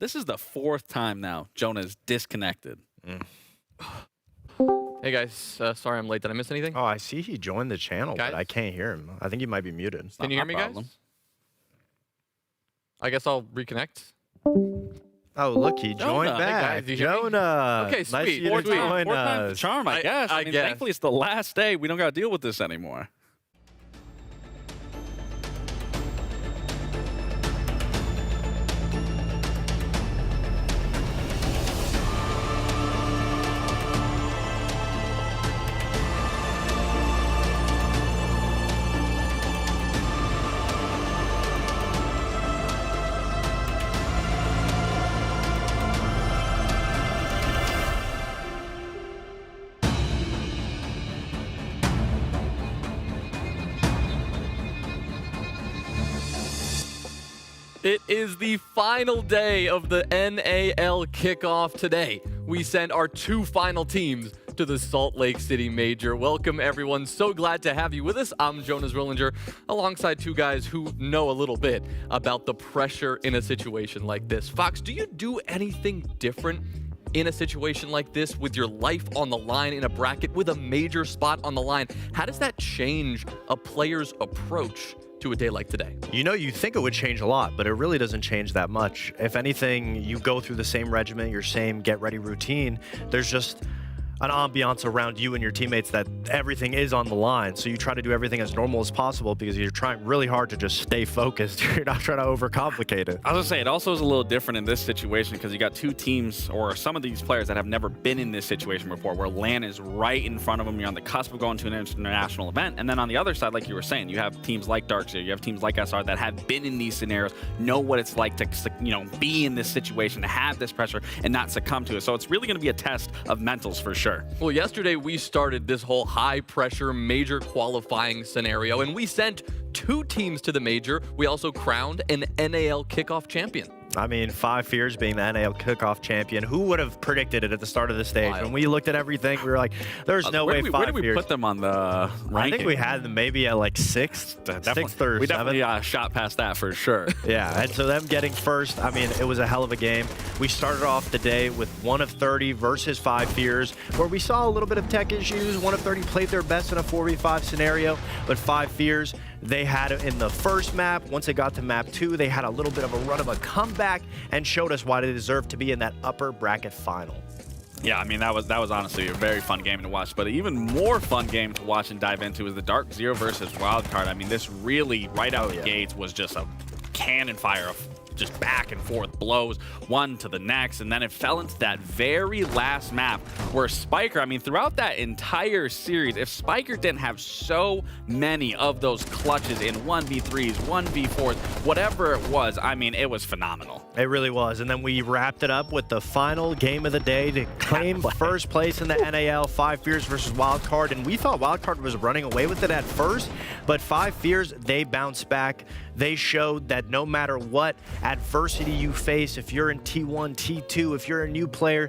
This is the 4th time now Jonah's disconnected. Hey guys, sorry I'm late. Did I miss anything? Oh, I see he joined the channel, Guys? but I can't hear him. I think he might be muted. Can you hear me, guys? I guess I'll reconnect. Oh, look, he joined Jonah. back. Hey, guys, you hear me? Jonah. Okay, Nice sweet. of you to Fourth time- join Fourth time's the us. charm, I guess. I mean, guess. Thankfully, it's the last day. We don't got to deal with this anymore. It is the final day of the NAL kickoff today. We send our 2 final teams to the Salt Lake City Major. Welcome, everyone. So glad to have you with us. I'm Jonas Rillinger, alongside 2 guys who know a little bit about the pressure in a situation like this. Fox, do you do anything different in a situation like this with your life on the line in a bracket with a major spot on the line? How does that change a player's approach to a day like today? You know, you think it would change a lot, but it really doesn't change that much. If anything, you go through the same regimen, your same get-ready routine. There's just an ambiance around you and your teammates that everything is on the line. So you try to do everything as normal as possible because you're trying really hard to just stay focused. You're not trying to overcomplicate it. I was going to say, it also is a little different in this situation because you got 2 teams or some of these players that have never been in this situation before, where LAN is right in front of them. You're on the cusp of going to an international event. And then on the other side, like you were saying, you have teams like Darkseer, you have teams like SR that have been in these scenarios, know what it's like to, be in this situation, to have this pressure and not succumb to it. So it's really going to be a test of mentals for sure. Well, yesterday we started this whole high-pressure major qualifying scenario, and we sent 2 teams to the major. We also crowned an NAL kickoff champion. I mean, 5 Fears being the NAL kickoff champion. Who would have predicted it at the start of the stage? Wild. When we looked at everything, we were like, there's no way 5 Where did we Fears. put them on the ranking? I think we had them maybe at like 6th or 7th. We definitely shot past that for sure. Yeah, and so them getting first, I mean, it was a hell of a game. We started off the day with 1 of 30 versus 5 Fears, where we saw a little bit of tech issues. 1 of 30 played their best in a 4v5 scenario, but 5 Fears, they had it in the first map. Once they got to map 2, they had a little bit of a run of a comeback and showed us why they deserve to be in that upper bracket final. Yeah, I mean, that was honestly a very fun game to watch, but an even more fun game to watch and dive into is the Dark0 versus Wildcard. I mean, this really, right out the gates, was just a cannon fire of just back and forth blows, one to the next, and then it fell into that very last map where Spiker, I mean, throughout that entire series, if Spiker didn't have so many of those clutches in 1v3s, 1v4s, whatever it was, I mean, it was phenomenal. It really was. And then we wrapped it up with the final game of the day to claim first place in the NAL, 5 Fears versus Wildcard. And we thought Wildcard was running away with it at first, but 5 Fears, they bounced back. They showed that no matter what adversity you face, if you're in T1, T2, if you're a new player,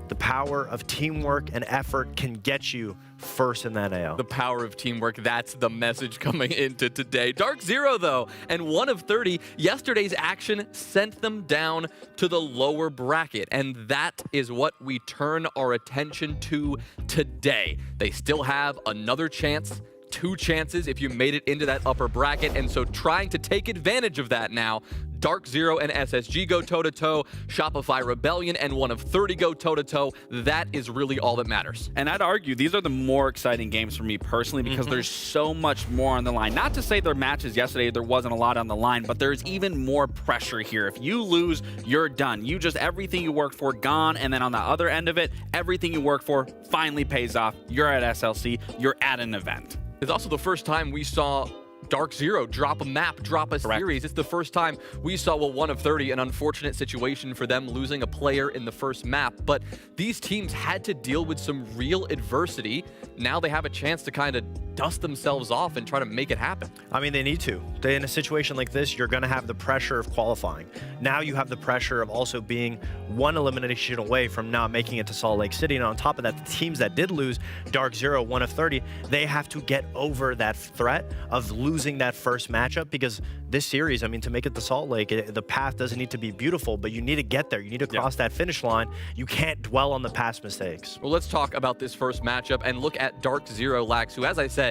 the power of teamwork and effort can get you first in the NAL. The power of teamwork, that's the message coming into today. Dark0, though, and 1 of 30, yesterday's action sent them down to the lower bracket, and that is what we turn our attention to today. They still have another chance, 2 chances if you made it into that upper bracket, and so trying to take advantage of that now, Dark0 and SSG go toe-to-toe, Shopify Rebellion and 1 of 30 go toe-to-toe. That is really all that matters. And I'd argue these are the more exciting games for me personally because there's so much more on the line. Not to say their matches yesterday, there wasn't a lot on the line, but there's even more pressure here. If you lose, you're done. You just, everything you worked for, gone. And then on the other end of it, everything you worked for finally pays off. You're at SLC, you're at an event. It's also the first time we saw Dark0 drop a map, drop a series. It's the first time we saw 1 of 30, an unfortunate situation for them losing a player in the first map. But these teams had to deal with some real adversity. Now they have a chance to kind of dust themselves off and try to make it happen. I mean, they need to. In a situation like this, you're going to have the pressure of qualifying. Now you have the pressure of also being one elimination away from not making it to Salt Lake City. And on top of that, the teams that did lose, Dark Zero, 1 of 30, they have to get over that threat of losing that first matchup, because this series, I mean, to make it to Salt Lake, the path doesn't need to be beautiful, but you need to get there. You need to cross that finish line. You can't dwell on the past mistakes. Well, let's talk about this first matchup and look at Dark Zero Lax, who, as I said,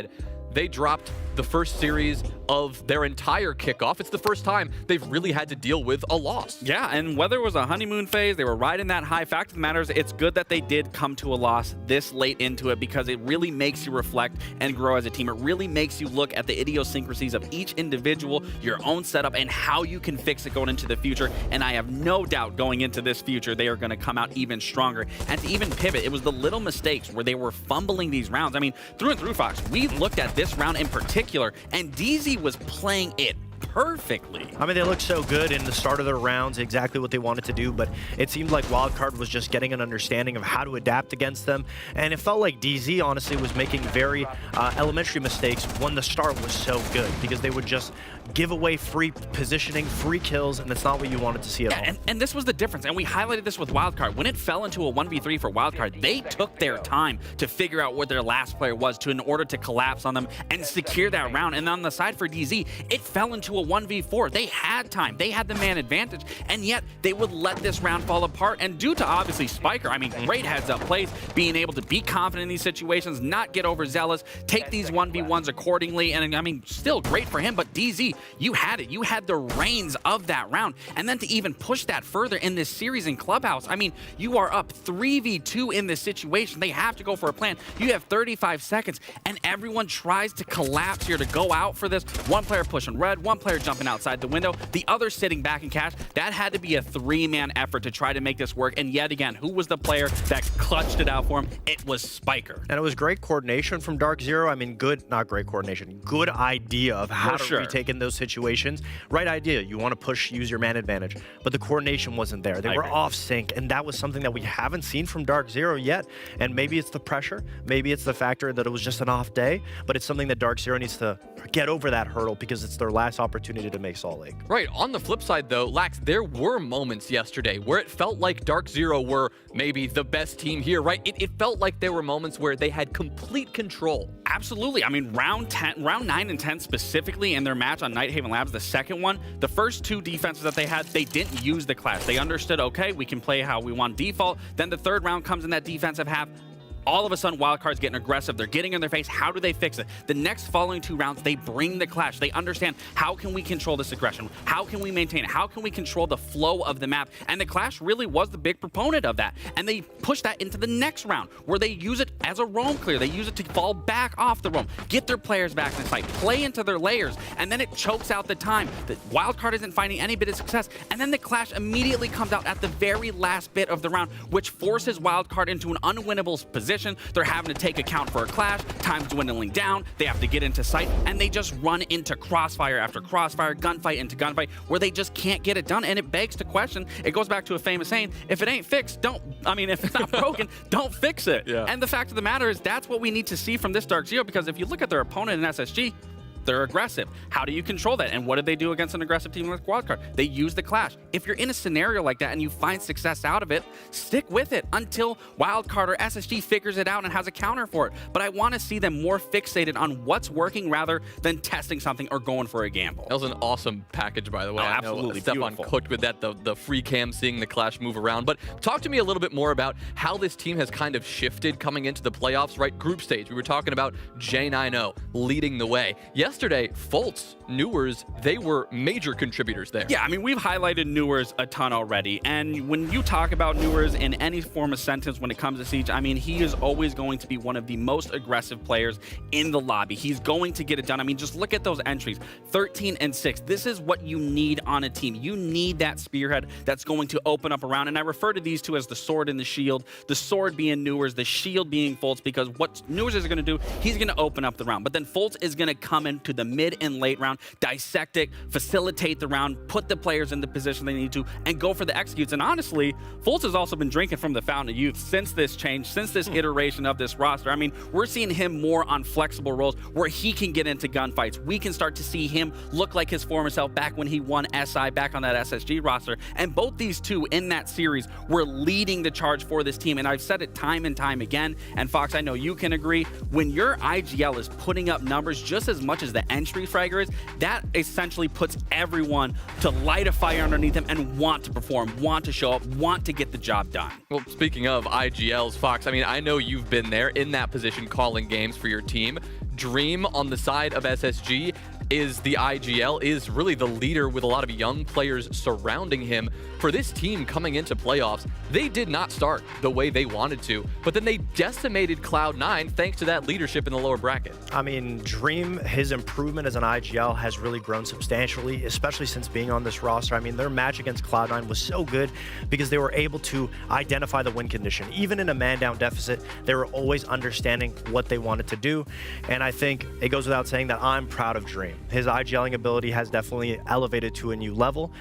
they dropped the first series of their entire kickoff. It's the first time they've really had to deal with a loss. Yeah, and whether it was a honeymoon phase, they were riding that high. Fact of the matter is, it's good that they did come to a loss this late into it, because it really makes you reflect and grow as a team. It really makes you look at the idiosyncrasies of each individual, your own setup, and how you can fix it going into the future. And I have no doubt going into this future, they are going to come out even stronger. And to even pivot, it was the little mistakes where they were fumbling these rounds. I mean, through and through, Fox, we looked at this round in particular, and DZ was playing it perfectly. I mean, they looked so good in the start of their rounds, exactly what they wanted to do, but it seemed like Wildcard was just getting an understanding of how to adapt against them, and it felt like DZ honestly was making very elementary mistakes when the start was so good, because they would just give away free positioning, free kills, and that's not what you wanted to see at all. And this was the difference, and we highlighted this with Wildcard. When it fell into a 1v3 for Wildcard, they took their time to figure out what their last player was in order to collapse on them and secure that round. And on the side for DZ, it fell into a 1v4. They had time. They had the man advantage, and yet they would let this round fall apart. And due to, obviously, Spiker, I mean, great heads-up plays, being able to be confident in these situations, not get overzealous, take these 1v1s accordingly, and, I mean, still great for him, but DZ, you had it. You had the reins of that round. And then to even push that further in this series in Clubhouse, I mean, you are up 3v2 in this situation. They have to go for a plan. You have 35 seconds, and everyone tries to collapse here to go out for this. One player pushing red, one player jumping outside the window, the other sitting back in cash. That had to be a three-man effort to try to make this work. And yet again, who was the player that clutched it out for him? It was Spiker. And it was great coordination from Dark Zero. I mean, not great coordination, good idea of how to retake in those situations. Right idea. You want to push, use your man advantage. But the coordination wasn't there. They were off sync, and that was something that we haven't seen from Dark Zero yet. And maybe it's the pressure. Maybe it's the factor that it was just an off day. But it's something that Dark Zero needs to get over that hurdle, because it's their last opportunity to make Salt Lake. Right. On the flip side, though, Lax, there were moments yesterday where it felt like Dark Zero were maybe the best team here, right? It felt like there were moments where they had complete control. Absolutely. I mean, round 9 and 10 specifically in their match on Nighthaven Labs, the second one, the first two defenses that they had, they didn't use the clash. They understood, okay, we can play how we want default. Then the third round comes in that defensive half. All of a sudden, Wildcard's getting aggressive. They're getting in their face. How do they fix it? The next following two rounds, they bring the clash. They understand, how can we control this aggression? How can we maintain it? How can we control the flow of the map? And the clash really was the big proponent of that. And they push that into the next round, where they use it as a roam clear. They use it to fall back off the roam, get their players back in the fight, play into their layers, and then it chokes out the time. The Wildcard isn't finding any bit of success, and then the clash immediately comes out at the very last bit of the round, which forces Wildcard into an unwinnable position. They're having to take account for a clash, time's dwindling down, they have to get into sight, and they just run into crossfire after crossfire, gunfight into gunfight, where they just can't get it done. And it begs to question, it goes back to a famous saying, if it ain't fixed, if it's not broken, don't fix it. Yeah. And the fact of the matter is, that's what we need to see from this Dark Zero, because if you look at their opponent in SSG, they're aggressive. How do you control that? And what did they do against an aggressive team like Wildcard? They use the clash. If you're in a scenario like that and you find success out of it, stick with it until Wildcard or SSG figures it out and has a counter for it. But I want to see them more fixated on what's working rather than testing something or going for a gamble. That was an awesome package, by the way. Oh, absolutely. Stefan cooked with that, the free cam, seeing the clash move around. But talk to me a little bit more about how this team has kind of shifted coming into the playoffs, right? Group stage. We were talking about J90 leading the way. Yesterday, Fultz, Newers, they were major contributors there. Yeah, I mean, we've highlighted Newers a ton already, and when you talk about Newers in any form of sentence when it comes to Siege, I mean, he is always going to be one of the most aggressive players in the lobby. He's going to get it done. I mean, just look at those entries, 13 and 6. This is what you need on a team. You need that spearhead that's going to open up around, and I refer to these two as the sword and the shield. The sword being Newers, the shield being Fultz, because what Newers is going to do, he's going to open up the round, but then Fultz is going to come in to the mid and late round, dissect it, facilitate the round, put the players in the position they need to, and go for the executes. And honestly, Fultz has also been drinking from the fountain of youth since this change, since this iteration of this roster. I mean, we're seeing him more on flexible roles where he can get into gunfights. We can start to see him look like his former self back when he won SI back on that SSG roster. And both these two in that series were leading the charge for this team. And I've said it time and time again, and Fox, I know you can agree, when your IGL is putting up numbers just as much as the entry fragger is, that essentially puts everyone to light a fire underneath them and want to perform, want to show up, want to get the job done. Well, speaking of IGLs, Fox, I mean, I know you've been there in that position calling games for your team. Dream on the side of SSG is the IGL, is really the leader with a lot of young players surrounding him. For this team coming into playoffs, they did not start the way they wanted to, but then they decimated Cloud9 thanks to that leadership in the lower bracket. I mean, Dream, his improvement as an IGL has really grown substantially, especially since being on this roster. I mean, their match against Cloud9 was so good because they were able to identify the win condition. Even in a man-down deficit, they were always understanding what they wanted to do, and I think it goes without saying that I'm proud of Dream. His IGLing ability has definitely elevated to a new level,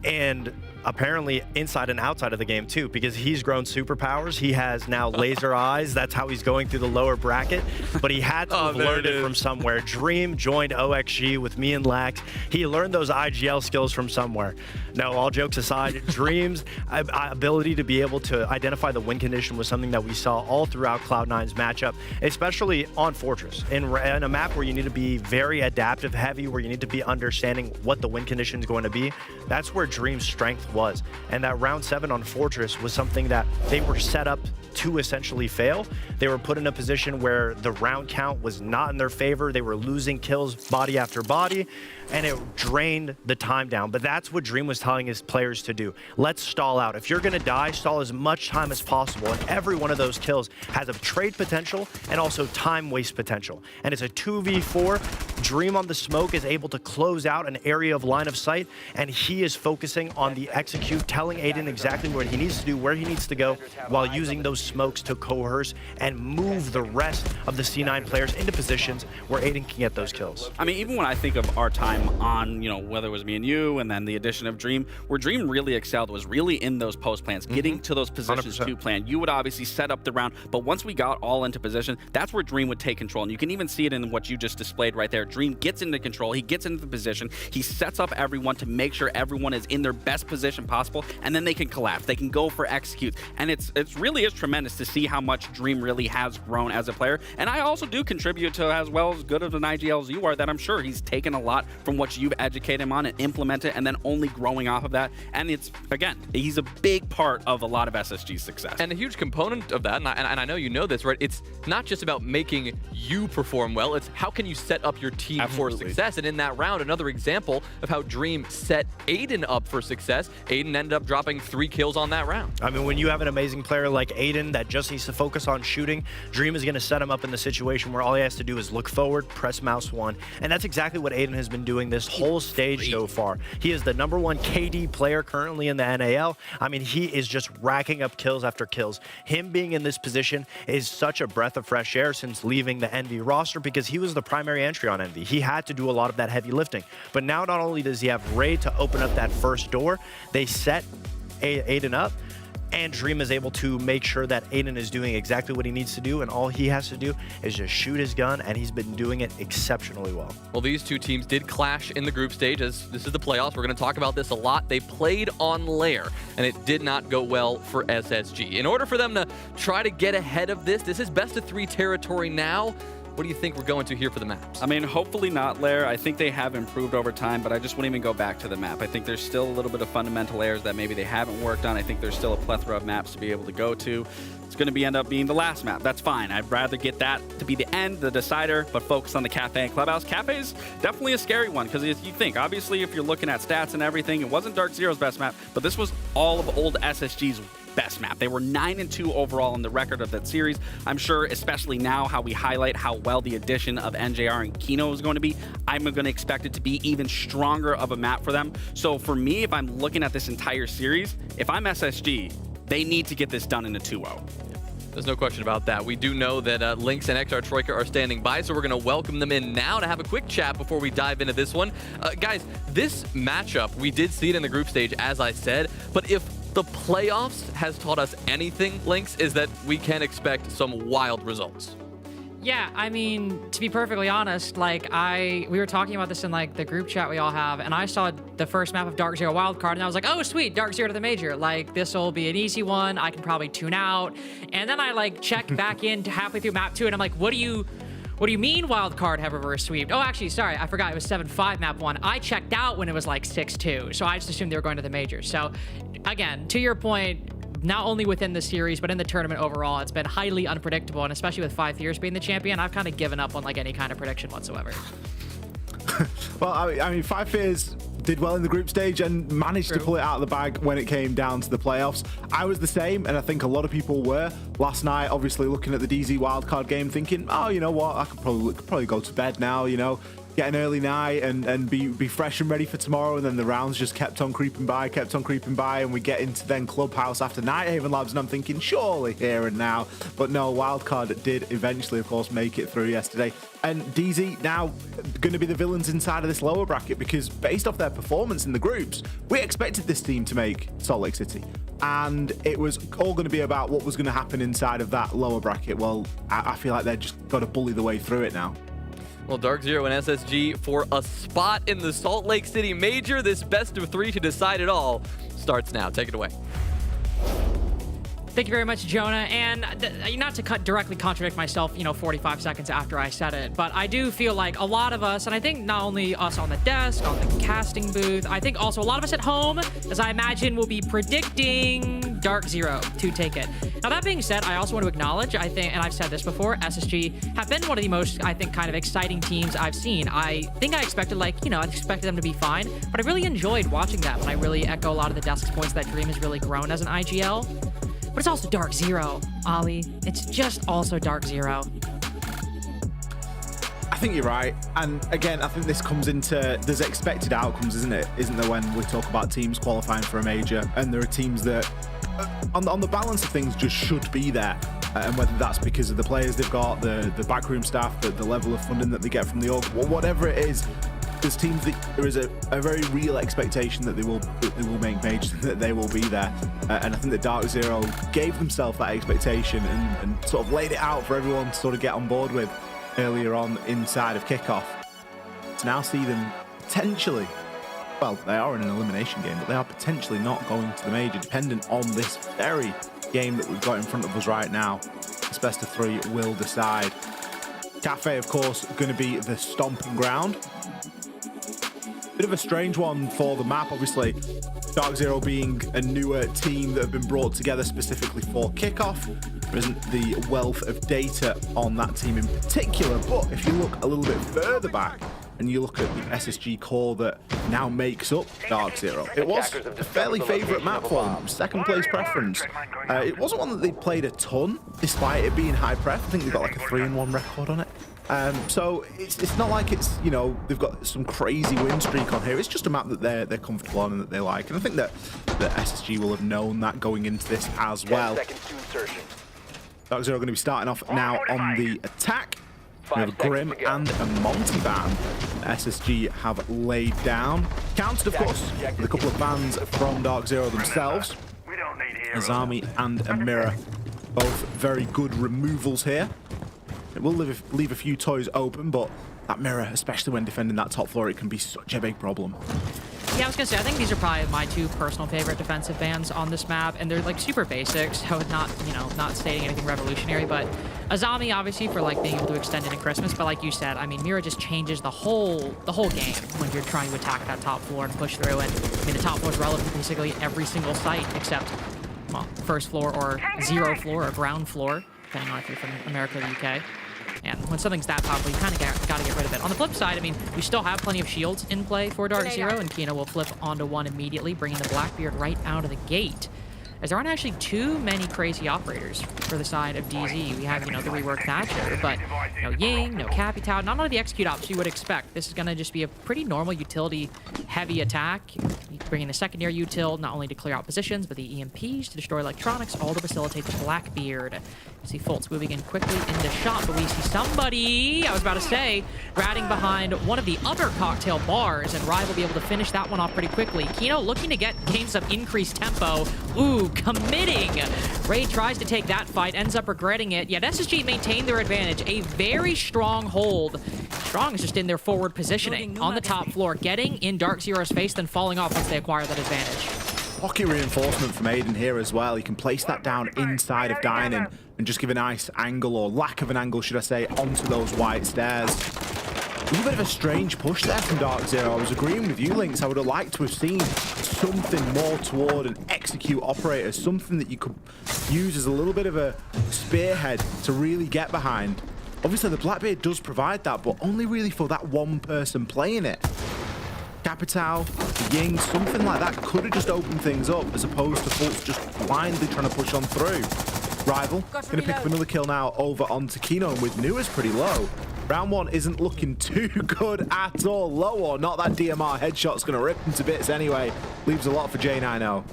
and apparently inside and outside of the game too, because he's grown superpowers. He has now laser eyes. That's how he's going through the lower bracket, but he had to have learned it from somewhere. Dream joined OXG with me and Lax. He learned those IGL skills from somewhere. No, all jokes aside, Dream's ability to be able to identify the win condition was something that we saw all throughout Cloud9's matchup, especially on Fortress. In a map where you need to be very adaptive heavy, where you need to be understanding what the win condition is going to be, that's where Dream's strength was. And that round 7 on Fortress was something that they were set up to essentially fail. They were put in a position where the round count was not in their favor. They were losing kills body after body, and it drained the time down. But that's what Dream was telling his players to do. Let's stall out. If you're gonna die, stall as much time as possible. And every one of those kills has a trade potential and also time waste potential. And it's a 2v4. Dream on the smoke is able to close out an area of line of sight, and he is focusing on the execute, telling Aiden exactly what he needs to do, where he needs to go, while using those smokes to coerce and move the rest of the C9 players into positions where Aiden can get those kills. I mean, even when I think of our time on, whether it was me and you, and then the addition of Dream, where Dream really excelled was really in those post plans, getting to those positions 100%. To plan. You would obviously set up the round, but once we got all into position, that's where Dream would take control. And you can even see it in what you just displayed right there. Dream gets into control, he gets into the position, he sets up everyone to make sure everyone is in their best position possible, and then they can collapse, they can go for execute. And it's really is tremendous to see how much Dream really has grown as a player. And I also do contribute to as well as good of an IGL as you are, that I'm sure he's taken a lot from what you've educated him on and implemented, and then only growing off of that. And it's, again, he's a big part of a lot of SSG's success. And a huge component of that, and I know you know this, right? It's not just about making you perform well, it's how can you set up your team for success. And in that round, another example of how Dream set Aiden up for success. Aiden ended up dropping 3 kills on that round. I mean, when you have an amazing player like Aiden that just needs to focus on shooting, Dream is going to set him up in the situation where all he has to do is look forward, press mouse 1. And that's exactly what Aiden has been doing this whole stage so far. He is the #1 KD player currently in the NAL. I mean, he is just racking up kills after kills. Him being in this position is such a breath of fresh air since leaving the Envy roster, because he was the primary entry on Envy. He had to do a lot of that heavy lifting. But now not only does he have Ray to open up that first door, they set Aiden up, and Dream is able to make sure that Aiden is doing exactly what he needs to do, and all he has to do is just shoot his gun, and he's been doing it exceptionally well. Well, these two teams did clash in the group stage, as this is the playoffs. We're going to talk about this a lot. They played on Lair, and it did not go well for SSG. In order for them to try to get ahead of this is best of 3 territory now. What do you think we're going to here for the maps? I mean, hopefully not Lair. I think they have improved over time, but I just wouldn't even go back to the map. I think there's still a little bit of fundamental errors that maybe they haven't worked on. I think there's still a plethora of maps to be able to go to. It's going to end up being the last map. That's fine. I'd rather get that to be the end, the decider, but focus on the Cafe and Clubhouse. Cafe is definitely a scary one, because if you think, obviously, if you're looking at stats and everything, it wasn't Dark Zero's best map, but this was all of old SSG's best map. They were 9-2 overall in the record of that series. I'm sure, especially now, how we highlight how well the addition of NJR and Kino is going to be, I'm going to expect it to be even stronger of a map for them. So for me, if I'm looking at this entire series, if I'm SSG, they need to get this done in a 2-0. There's no question about that. We do know that Lynx and XR Troika are standing by, so we're going to welcome them in now to have a quick chat before we dive into this one. Guys, this matchup, we did see it in the group stage, as I said, but if the playoffs has taught us anything, Lynx, is that we can expect some wild results. Yeah, I mean, to be perfectly honest, like we were talking about this in like the group chat we all have, and I saw the first map of Dark Zero wildcard, and I was like, oh sweet, Dark Zero to the major. Like this will be an easy one. I can probably tune out. And then I like checked back in to halfway through map 2, and I'm like, what do you mean wildcard have reverse sweeped? Oh, actually, sorry, I forgot it was 7-5 map 1. I checked out when it was like 6-2, so I just assumed they were going to the major. So again, to your point, not only within the series, but in the tournament overall, it's been highly unpredictable, and especially with 5 years being the champion, I've kind of given up on like any kind of prediction whatsoever. Well, I mean, 5 Fears did well in the group stage and managed to pull it out of the bag when it came down to the playoffs. I was the same, and I think a lot of people were. Last night, obviously looking at the DZ wildcard game, thinking, oh, you know what, I could probably go to bed now, you know, get an early night and be fresh and ready for tomorrow. And then the rounds just kept on creeping by, and we get into then Clubhouse after Nighthaven Labs, and I'm thinking, surely here and now. But no, wildcard did eventually, of course, make it through yesterday. And DZ now going to be the villains inside of this lower bracket, because based off their performance in the groups, we expected this team to make Salt Lake City. And it was all going to be about what was going to happen inside of that lower bracket. Well, I feel like they've just got to bully the way through it now. Well, Dark Zero and SSG for a spot in the Salt Lake City Major. This best of 3 to decide it all starts now. Take it away. Thank you very much, Jonah. And not to directly contradict myself, 45 seconds after I said it, but I do feel like a lot of us, and I think not only us on the desk, on the casting booth, I think also a lot of us at home, as I imagine, will be predicting Dark Zero to take it. Now, that being said, I also want to acknowledge, I think, and I've said this before, SSG have been one of the most, I think, kind of exciting teams I've seen. I think I expected, I expected them to be fine, but I really enjoyed watching them, and I really echo a lot of the desk's points that Dream has really grown as an IGL. But it's also Dark Zero, Ollie. It's just also Dark Zero. I think you're right. And again, I think this comes into, there's expected outcomes, isn't it? Isn't there, when we talk about teams qualifying for a major, and there are teams that, on the balance of things, just should be there. And whether that's because of the players they've got, the backroom staff, the level of funding that they get from the org, whatever it is, there's teams that there is a very real expectation that they will make majors, that they will be there. And I think that Dark Zero gave themselves that expectation and sort of laid it out for everyone to sort of get on board with earlier on inside of Kickoff. To now see them potentially, well, they are in an elimination game, but they are potentially not going to the major, dependent on this very game that we've got in front of us right now. This best of 3 will decide. Cafe, of course, going to be the stomping ground. Bit of a strange one for the map, obviously. Dark Zero being a newer team that have been brought together specifically for Kickoff. There isn't the wealth of data on that team in particular, but if you look a little bit further back and you look at the SSG core that now makes up Dark Zero, it was a fairly favourite map for them, second place preference. It wasn't one that they played a ton, despite it being high pref. I think they've got like a 3-1 record on it. So it's not like it's, they've got some crazy win streak on here. It's just a map that they're comfortable on and that they like. And I think that the SSG will have known that going into this as well. Dark Zero are going to be starting off now on the attack. We have a Grim and a Monty ban SSG have laid down. Countered, of course, with a couple of bans from Dark Zero themselves. Azami and Amira, both very good removals here. It will leave a few toys open, but that mirror, especially when defending that top floor, it can be such a big problem. Yeah, I was gonna say, I think these are probably my 2 personal favorite defensive bans on this map, and they're like super basic, so not, not stating anything revolutionary, but Azami obviously for like being able to extend into Christmas, but like you said, I mean, Mira just changes the whole game when you're trying to attack that top floor and push through, and I mean, the top floor is relevant to basically every single site except, well, first floor or 0 floor or ground floor, depending on if you're from America or the UK. And when something's that powerful, you kind of got to get rid of it. On the flip side, I mean, we still have plenty of shields in play for Dark Zero, and Kina will flip onto one immediately, bringing the Blackbeard right out of the gate. As there aren't actually too many crazy operators for the side of DZ. We have, the reworked Thatcher, but no Ying, no Capitao, not none of the execute ops you would expect. This is going to just be a pretty normal utility-heavy attack. bringing the secondary util, not only to clear out positions, but the EMPs to destroy electronics, all to facilitate the Blackbeard. You see Fultz moving in quickly into shot, but we see somebody, I was about to say, ratting behind one of the other cocktail bars, and Rival will be able to finish that one off pretty quickly. Kino looking to get gains of increased tempo. Ooh, committing. Ray tries to take that fight, ends up regretting it. Yet SSG maintained their advantage. A very strong hold. Strong is just in their forward positioning on the top floor, getting in Dark Zero's face, then falling off once they acquire that advantage. Pocket reinforcement from Aiden here as well. He can place that down inside of Dining and just give a nice angle, or lack of an angle, should I say, onto those white stairs. A little bit of a strange push there from Dark Zero. I was agreeing with you, Lynx. I would have liked to have seen something more toward an execute operator, something that you could use as a little bit of a spearhead to really get behind. Obviously, the Blackbeard does provide that, but only really for that one person playing it. Capital, Ying, something like that could have just opened things up, as opposed to Fultz just blindly trying to push on through. Rival, going to pick up another kill now over onto Kino, and with Nua's pretty low. Round one isn't looking too good at all. Low or not, that DMR headshot's going to rip him to bits anyway. Leaves a lot for J90.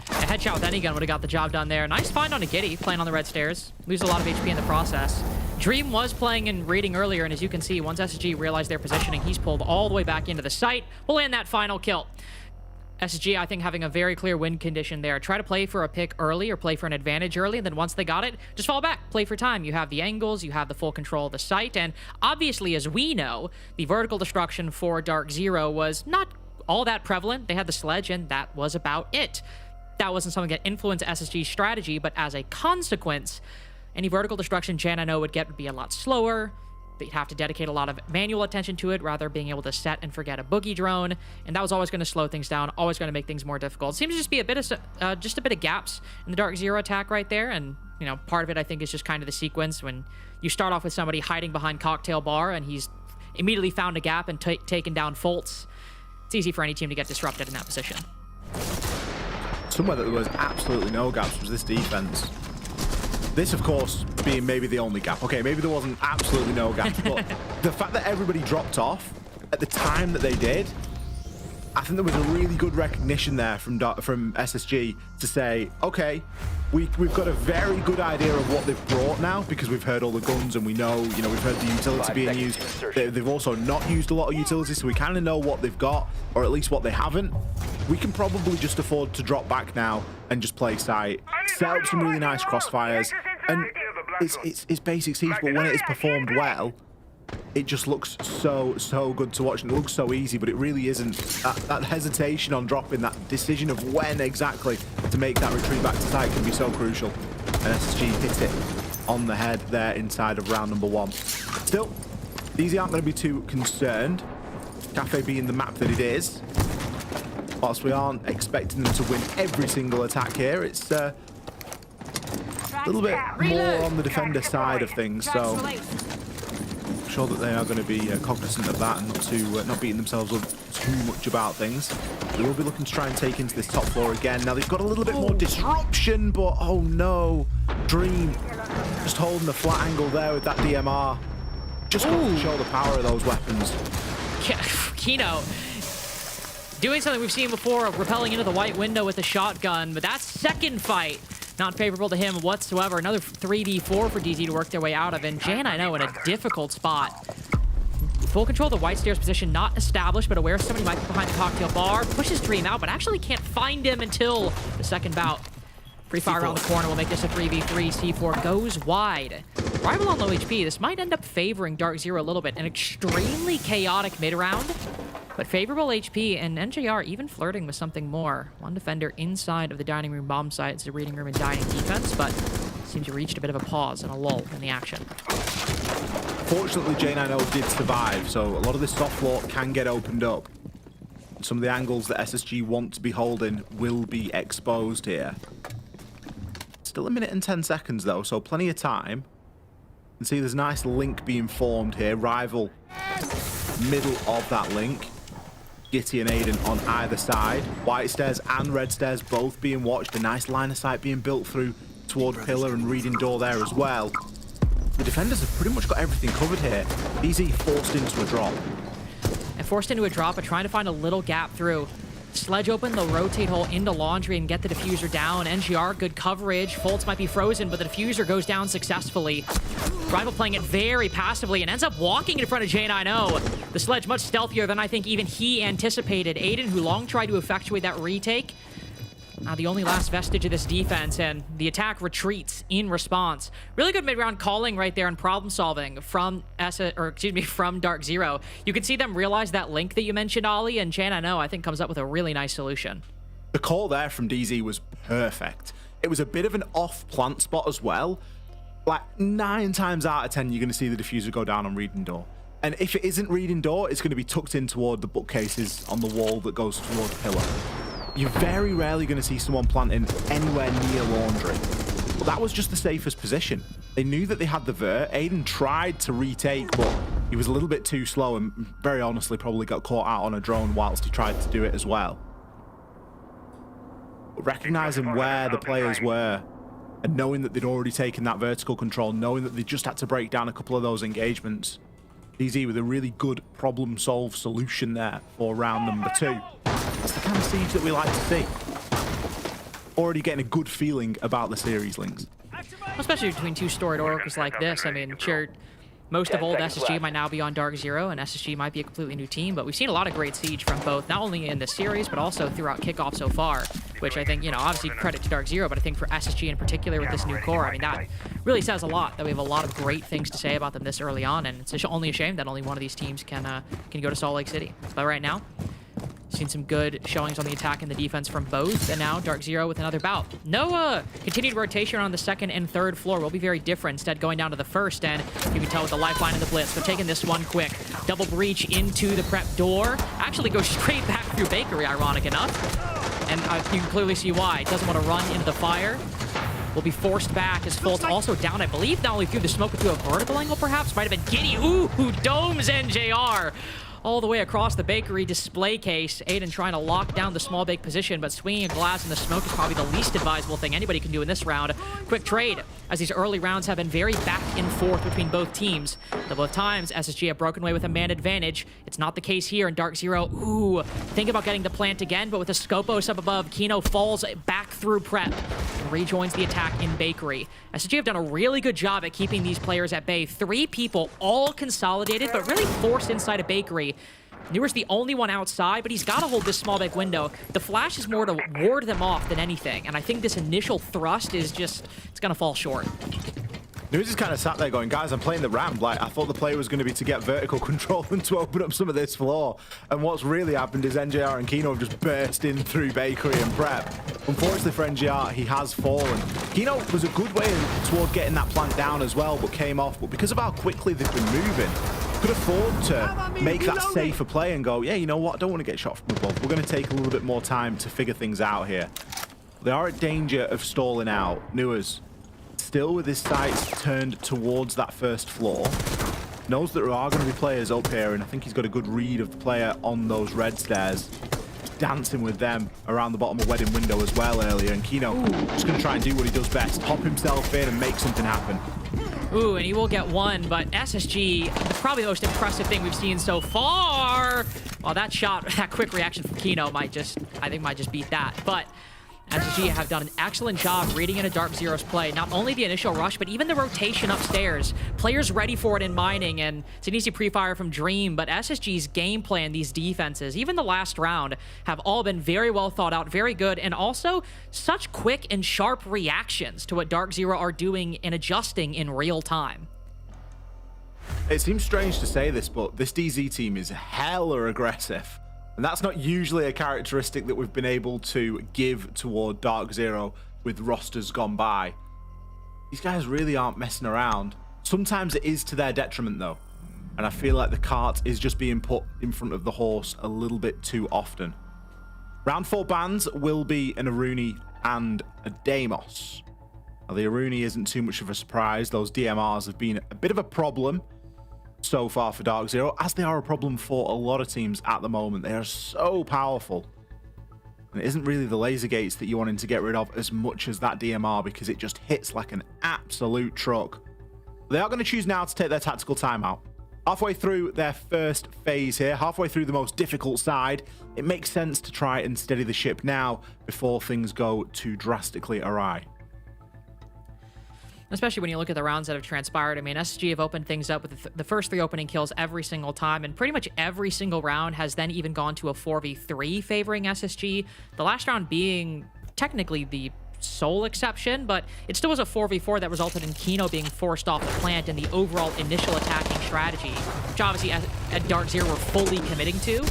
A headshot with any gun would have got the job done there. Nice find on a Giddy, playing on the red stairs. Lose a lot of HP in the process. Dream was playing and reading earlier, and as you can see, once SSG realized their positioning, he's pulled all the way back into the site. We'll land that final kill. SSG, I think, having a very clear win condition there. Try to play for a pick early or play for an advantage early, and then once they got it, just fall back, play for time. You have the angles, you have the full control of the site, and obviously, as we know, the vertical destruction for Dark Zero was not all that prevalent. They had the sledge, and that was about it. That wasn't something that influenced SSG's strategy, but as a consequence, any vertical destruction Jan I know would get would be a lot slower. They'd have to dedicate a lot of manual attention to it, rather being able to set and forget a boogie drone, and that was always going to slow things down, always going to make things more difficult. It seems to just be a bit of gaps in the Dark Zero attack right there, and you know, part of it I think is just kind of the sequence when you start off with somebody hiding behind cocktail bar, and he's immediately found a gap and taken down Fultz. It's easy for any team to get disrupted in that position. Somewhere that there was absolutely no gaps was this defense. This, of course, being maybe the only gap. Okay, maybe there wasn't absolutely no gaps, but the fact that everybody dropped off at the time that they did, I think there was a really good recognition there from SSG to say, okay, we've got a very good idea of what they've brought now, because we've heard all the guns and we know, you know, we've heard the utility being used. They've also not used a lot of utilities, so we kind of know what they've got, or at least what they haven't. We can probably just afford to drop back now and just play sight, set up some really nice crossfires, and it's basic siege, but when it is performed well, it just looks so good to watch, and it looks so easy, but it really isn't. That hesitation on dropping, that decision of when exactly to make that retreat back to site can be so crucial, and SSG hit it on the head there inside of round number one. Still, these aren't going to be too concerned, Cafe being the map that it is. Whilst we aren't expecting them to win every single attack here, it's a little bit more on the defender side of things, so I'm sure that they are going to be cognizant of that and not beating themselves up too much about things. They will be looking to try and take into this top floor again. Now they've got a little bit more disruption, but oh no, Dream just holding the flat angle there with that DMR. Just got to show the power of those weapons. Kino doing something we've seen before, repelling into the white window with a shotgun, but that second fight, not favorable to him whatsoever. Another 3v4 for DZ to work their way out of, and Jan, I know, in a difficult spot. Full control of the white stairs position, not established, but aware somebody might be behind the cocktail bar. Pushes Dream out, but actually can't find him until the second bout. Free fire around the corner will make this a 3v3. C4 goes wide. Rival on low HP, this might end up favoring Dark Zero a little bit. An extremely chaotic mid-round, but favorable HP, and NJR even flirting with something more. One defender inside of the dining room bomb site. It's a reading room and dining defense, but seems to have reached a bit of a pause and a lull in the action. Fortunately, J90 did survive, so a lot of this soft floor can get opened up. Some of the angles that SSG want to be holding will be exposed here. Still a minute and 10 seconds though, so plenty of time. You can see there's a nice link being formed here. Rival middle of that link. Gitty and Aiden on either side. White stairs and red stairs both being watched. A nice line of sight being built through toward pillar and reading door there as well. The defenders have pretty much got everything covered here. DZ forced into a drop. And forced into a drop, but trying to find a little gap through. Sledge open, they'll rotate hole into Laundry and get the diffuser down. NGR, good coverage. Foltz might be frozen, but the diffuser goes down successfully. Rival playing it very passively and ends up walking in front of J9O. The Sledge much stealthier than I think even he anticipated. Aiden, who long tried to effectuate that retake, now the only last vestige of this defense, and the attack retreats in response. Really good mid-round calling right there and problem solving from from Dark Zero. You can see them realize that link that you mentioned, Ollie, and J9O I think comes up with a really nice solution. The call there from DZ was perfect. It was a bit of an off plant spot as well. Like 9 times out of 10, you're going to see the diffuser go down on reading door. And if it isn't reading door, it's going to be tucked in toward the bookcases on the wall that goes toward the pillar. You're very rarely going to see someone planting anywhere near Laundry. But that was just the safest position. They knew that they had the vert. Aiden tried to retake, but he was a little bit too slow and very honestly probably got caught out on a drone whilst he tried to do it as well. But recognizing where the players were and knowing that they'd already taken that vertical control, knowing that they just had to break down a couple of those engagements, DZ with a really good problem-solve solution there for round number 2. That's the kind of siege that we like to see. Already getting a good feeling about the series, Links. Especially between two storied oracles like this. I mean, sure, most of old SSG might now be on Dark Zero, and SSG might be a completely new team, but we've seen a lot of great siege from both, not only in this series, but also throughout Kickoff so far, which I think, you know, obviously credit to Dark Zero, but I think for SSG in particular with this new core, I mean, that really says a lot, that we have a lot of great things to say about them this early on, and it's only a shame that only one of these teams can go to Salt Lake City. But right now, seen some good showings on the attack and the defense from both, and now Dark Zero with another bout. No continued rotation on the second and third floor will be very different, instead going down to the first, and you can tell with the lifeline and the blitz. They're taking this one quick. Double breach into the prep door. Actually goes straight back through Bakery, ironic enough. And you can clearly see why. Doesn't want to run into the fire. Will be forced back as Foltz also down, I believe, not only through the smoke, but through a vertical angle, perhaps. Might have been Giddy. Ooh, domes NJR. All the way across the Bakery display case. Aiden trying to lock down the small bake position, but swinging a glass in the smoke is probably the least advisable thing anybody can do in this round. Quick trade, as these early rounds have been very back and forth between both teams. Though both times, SSG have broken away with a man advantage. It's not the case here in Dark Zero. Ooh, think about getting the plant again, but with a Scopos up above, Kino falls back through prep and rejoins the attack in Bakery. SSG have done a really good job at keeping these players at bay. 3 people all consolidated, but really forced inside a Bakery. Newer's the only one outside, but he's got to hold this small big window. The flash is more to ward them off than anything, and I think this initial thrust is just, it's going to fall short. Newer just kind of sat there going, guys, I'm playing the ramp. Like, I thought the play was going to be to get vertical control and to open up some of this floor. And what's really happened is NJR and Kino have just burst in through Bakery and prep. Unfortunately for NJR, he has fallen. Kino was a good way toward getting that plant down as well, but came off. But because of how quickly they've been moving, could afford to make that safer play and go, yeah, you know what, I don't want to get shot from above. We're going to take a little bit more time to figure things out here. They are at danger of stalling out. Newer's still with his sights turned towards that first floor. Knows that there are going to be players up here, and I think he's got a good read of the player on those red stairs. Dancing with them around the bottom of wedding window as well earlier, and Kino just going to try and do what he does best, hop himself in and make something happen. Ooh, and he will get one, but SSG, probably the most impressive thing we've seen so far. Well, that shot, that quick reaction from Kino might just beat that. But SSG have done an excellent job reading into Dark Zero's play. Not only the initial rush, but even the rotation upstairs. Players ready for it in mining, and it's an easy pre-fire from Dream, but SSG's gameplay and these defenses, even the last round, have all been very well thought out, very good, and also such quick and sharp reactions to what Dark Zero are doing and adjusting in real time. It seems strange to say this, but this DZ team is hella aggressive. And that's not usually a characteristic that we've been able to give toward Dark Zero with rosters gone by. These guys really aren't messing around. Sometimes it is to their detriment though. And I feel like the cart is just being put in front of the horse a little bit too often. Round 4 bans will be an Aruni and a Deimos. Now the Aruni isn't too much of a surprise. Those DMRs have been a bit of a problem so far for Dark Zero, as they are a problem for a lot of teams at the moment. They are so powerful. And it isn't really the laser gates that you're wanting to get rid of as much as that DMR, because it just hits like an absolute truck. They are going to choose now to take their tactical timeout. halfway through their first phase here, halfway through the most difficult side, it makes sense to try and steady the ship now before things go too drastically awry. Especially when you look at the rounds that have transpired. I mean, SSG have opened things up with the first 3 opening kills every single time, and pretty much every single round has then even gone to a 4v3 favoring SSG. The last round being technically the sole exception, but it still was a 4v4 that resulted in Kino being forced off the plant and the overall initial attacking strategy, which obviously at Dark Zero were fully committing to,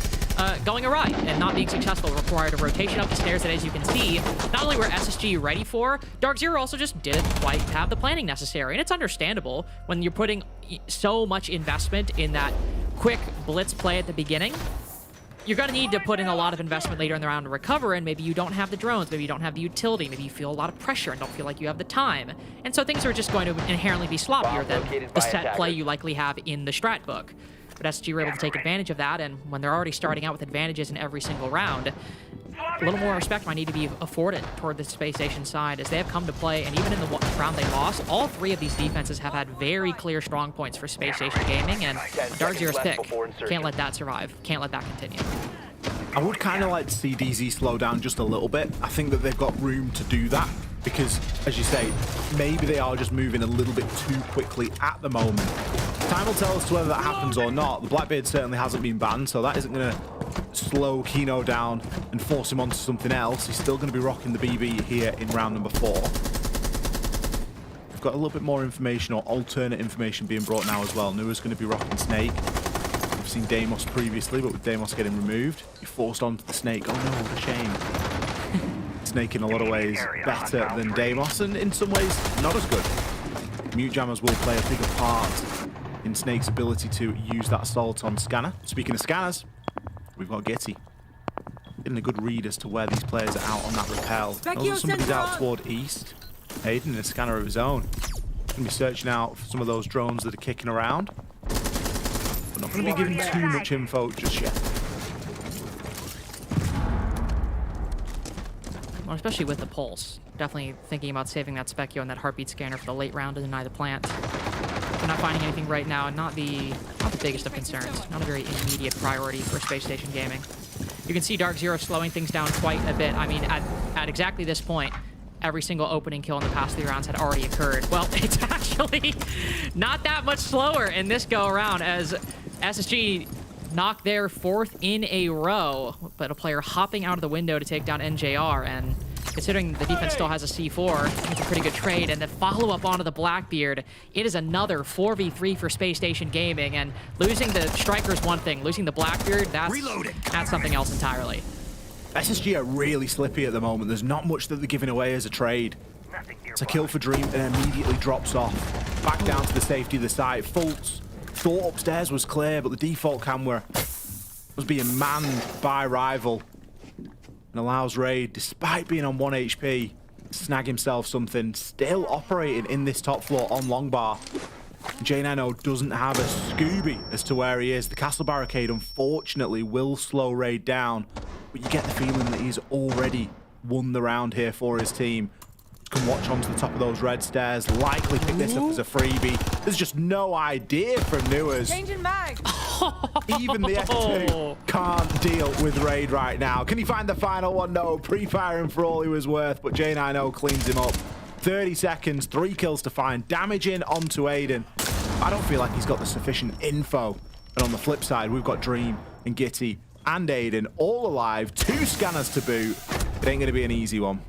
going awry and not being successful. Required a rotation up the stairs that, as you can see, not only were SSG ready for, Dark Zero also just didn't quite have the planning necessary. And it's understandable when you're putting so much investment in that quick blitz play at the beginning. You're going to need to put in a lot of investment later in the round to recover, and maybe you don't have the drones, maybe you don't have the utility, maybe you feel a lot of pressure and don't feel like you have the time. And so things are just going to inherently be sloppier than the set play you likely have in the strat book. But SSG were able to take advantage of that, and when they're already starting out with advantages in every single round, a little more respect might need to be afforded toward the Space Station side, as they have come to play, and even in the round they lost, all 3 of these defenses have had very clear strong points for Space Station Gaming, and Dark Zero's pick. Can't let that survive. Can't let that continue. I would kind of like to see DZ slow down just a little bit. I think that they've got room to do that because, as you say, maybe they are just moving a little bit too quickly at the moment. Time will tell us whether that happens or not. The Blackbeard certainly hasn't been banned, so that isn't going to slow Kino down and force him onto something else. He's still going to be rocking the BB here in round number 4. We've got a little bit more information, or alternate information, being brought now as well. Nua's going to be rocking Snake. We've seen Deimos previously, but with Deimos getting removed, you're forced onto the Snake. Oh no, what a shame. Snake in a lot of ways better than Deimos, and in some ways not as good. Mute Jammers will play a bigger part in Snake's ability to use that assault on Scanner. Speaking of scanners, we've got Gitty. Getting a good read as to where these players are out on that rappel. There's somebody's out toward east. Aiden in a scanner of his own. Going to be searching out for some of those drones that are kicking around. But not going to be giving too much info just yet. Well, especially with the pulse. Definitely thinking about saving that Specchio and that heartbeat scanner for the late round to deny the plant. We're not finding anything right now, and not the biggest of concerns. Not a very immediate priority for Space Station Gaming. You can see Dark Zero slowing things down quite a bit. I mean, at exactly this point, every single opening kill in the past 3 rounds had already occurred. Well, it's actually not that much slower in this go-around, as SSG knocked their 4th in a row, but a player hopping out of the window to take down NJR, and considering the defense still has a C4, it's a pretty good trade, and the follow-up onto the Blackbeard, it is another 4v3 for Space Station Gaming, and losing the Striker is one thing, losing the Blackbeard, that's something else entirely. SSG are really slippy at the moment. There's not much that they're giving away as a trade. It's a kill for Dream and immediately drops off. Back down to the safety of the site. Fultz thought upstairs was clear, but the default camera was being manned by Rival. And allows Raid, despite being on 1 HP, to snag himself something. Still operating in this top floor on Longbar. J90 doesn't have a Scooby as to where he is. The castle barricade, unfortunately, will slow Raid down. But you get the feeling that he's already won the round here for his team. Can watch onto the top of those red stairs. Likely pick this up as a freebie. There's just no idea from Nuas. Changing mag. Even the F2 can't deal with Raid right now. Can he find the final one? No. Pre-firing for all he was worth, but J90 cleans him up. 30 seconds, 3 kills to find. Damage in onto Aiden. I don't feel like he's got the sufficient info. And on the flip side, we've got Dream and Gitty and Aiden all alive. 2 scanners to boot. It ain't going to be an easy one.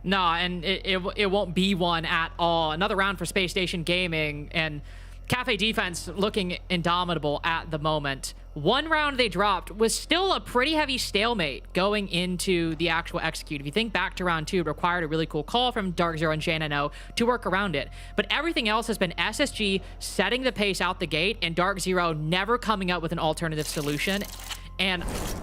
No, and it won't be one at all. Another round for Space Station Gaming, and Cafe defense looking indomitable at the moment. 1 round they dropped was still a pretty heavy stalemate going into the actual execute. If you think back to round 2, it required a really cool call from Dark Zero and J90 to work around it. But everything else has been SSG setting the pace out the gate, and Dark Zero never coming up with an alternative solution.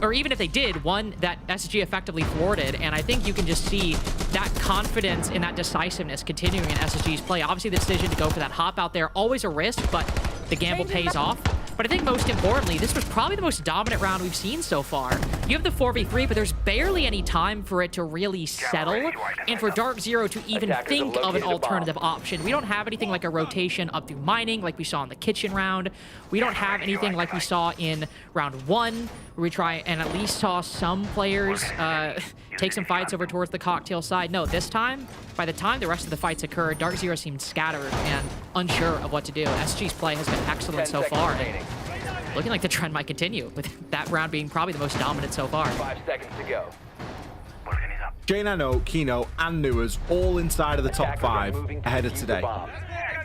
Or even if they did, one that SSG effectively thwarted, and I think you can just see that confidence and that decisiveness continuing in SSG's play. Obviously, the decision to go for that hop out there, always a risk, but the gamble pays off. But I think most importantly, this was probably the most dominant round we've seen so far. You have the 4v3, but there's barely any time for it to really settle, and for Dark Zero to even think of an alternative option. We don't have anything like a rotation up through mining like we saw in the kitchen round. We don't have anything like we saw in round 1, where we try and at least saw some players take some fights over towards the cocktail side. No, this time, by the time the rest of the fights occurred, Dark Zero seemed scattered and unsure of what to do. SG's play has been excellent so far. Looking like the trend might continue, with that round being probably the most dominant so far. 5 seconds to go. J9O, Kino, and Nuers all inside of the top 5 ahead of today.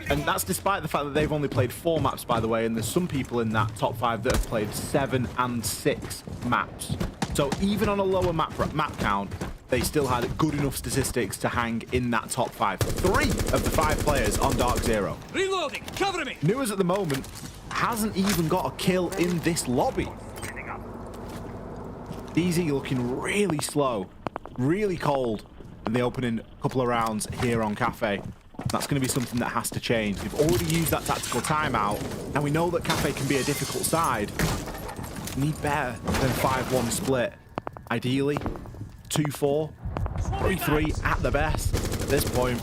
And that's despite the fact that they've only played 4 maps, by the way, and there's some people in that top 5 that have played 7 and 6 maps. So even on a lower map count, they still had good enough statistics to hang in that top 5. 3 of the 5 players on Dark Zero. Reloading! Cover me! Nuers at the moment hasn't even got a kill in this lobby. DZ looking really slow, really cold in the opening couple of rounds here on Cafe. That's going to be something that has to change. They've already used that tactical timeout, and we know that Cafe can be a difficult side. Need better than 5-1 split. Ideally, 2-4, 3-3 at the best at this point.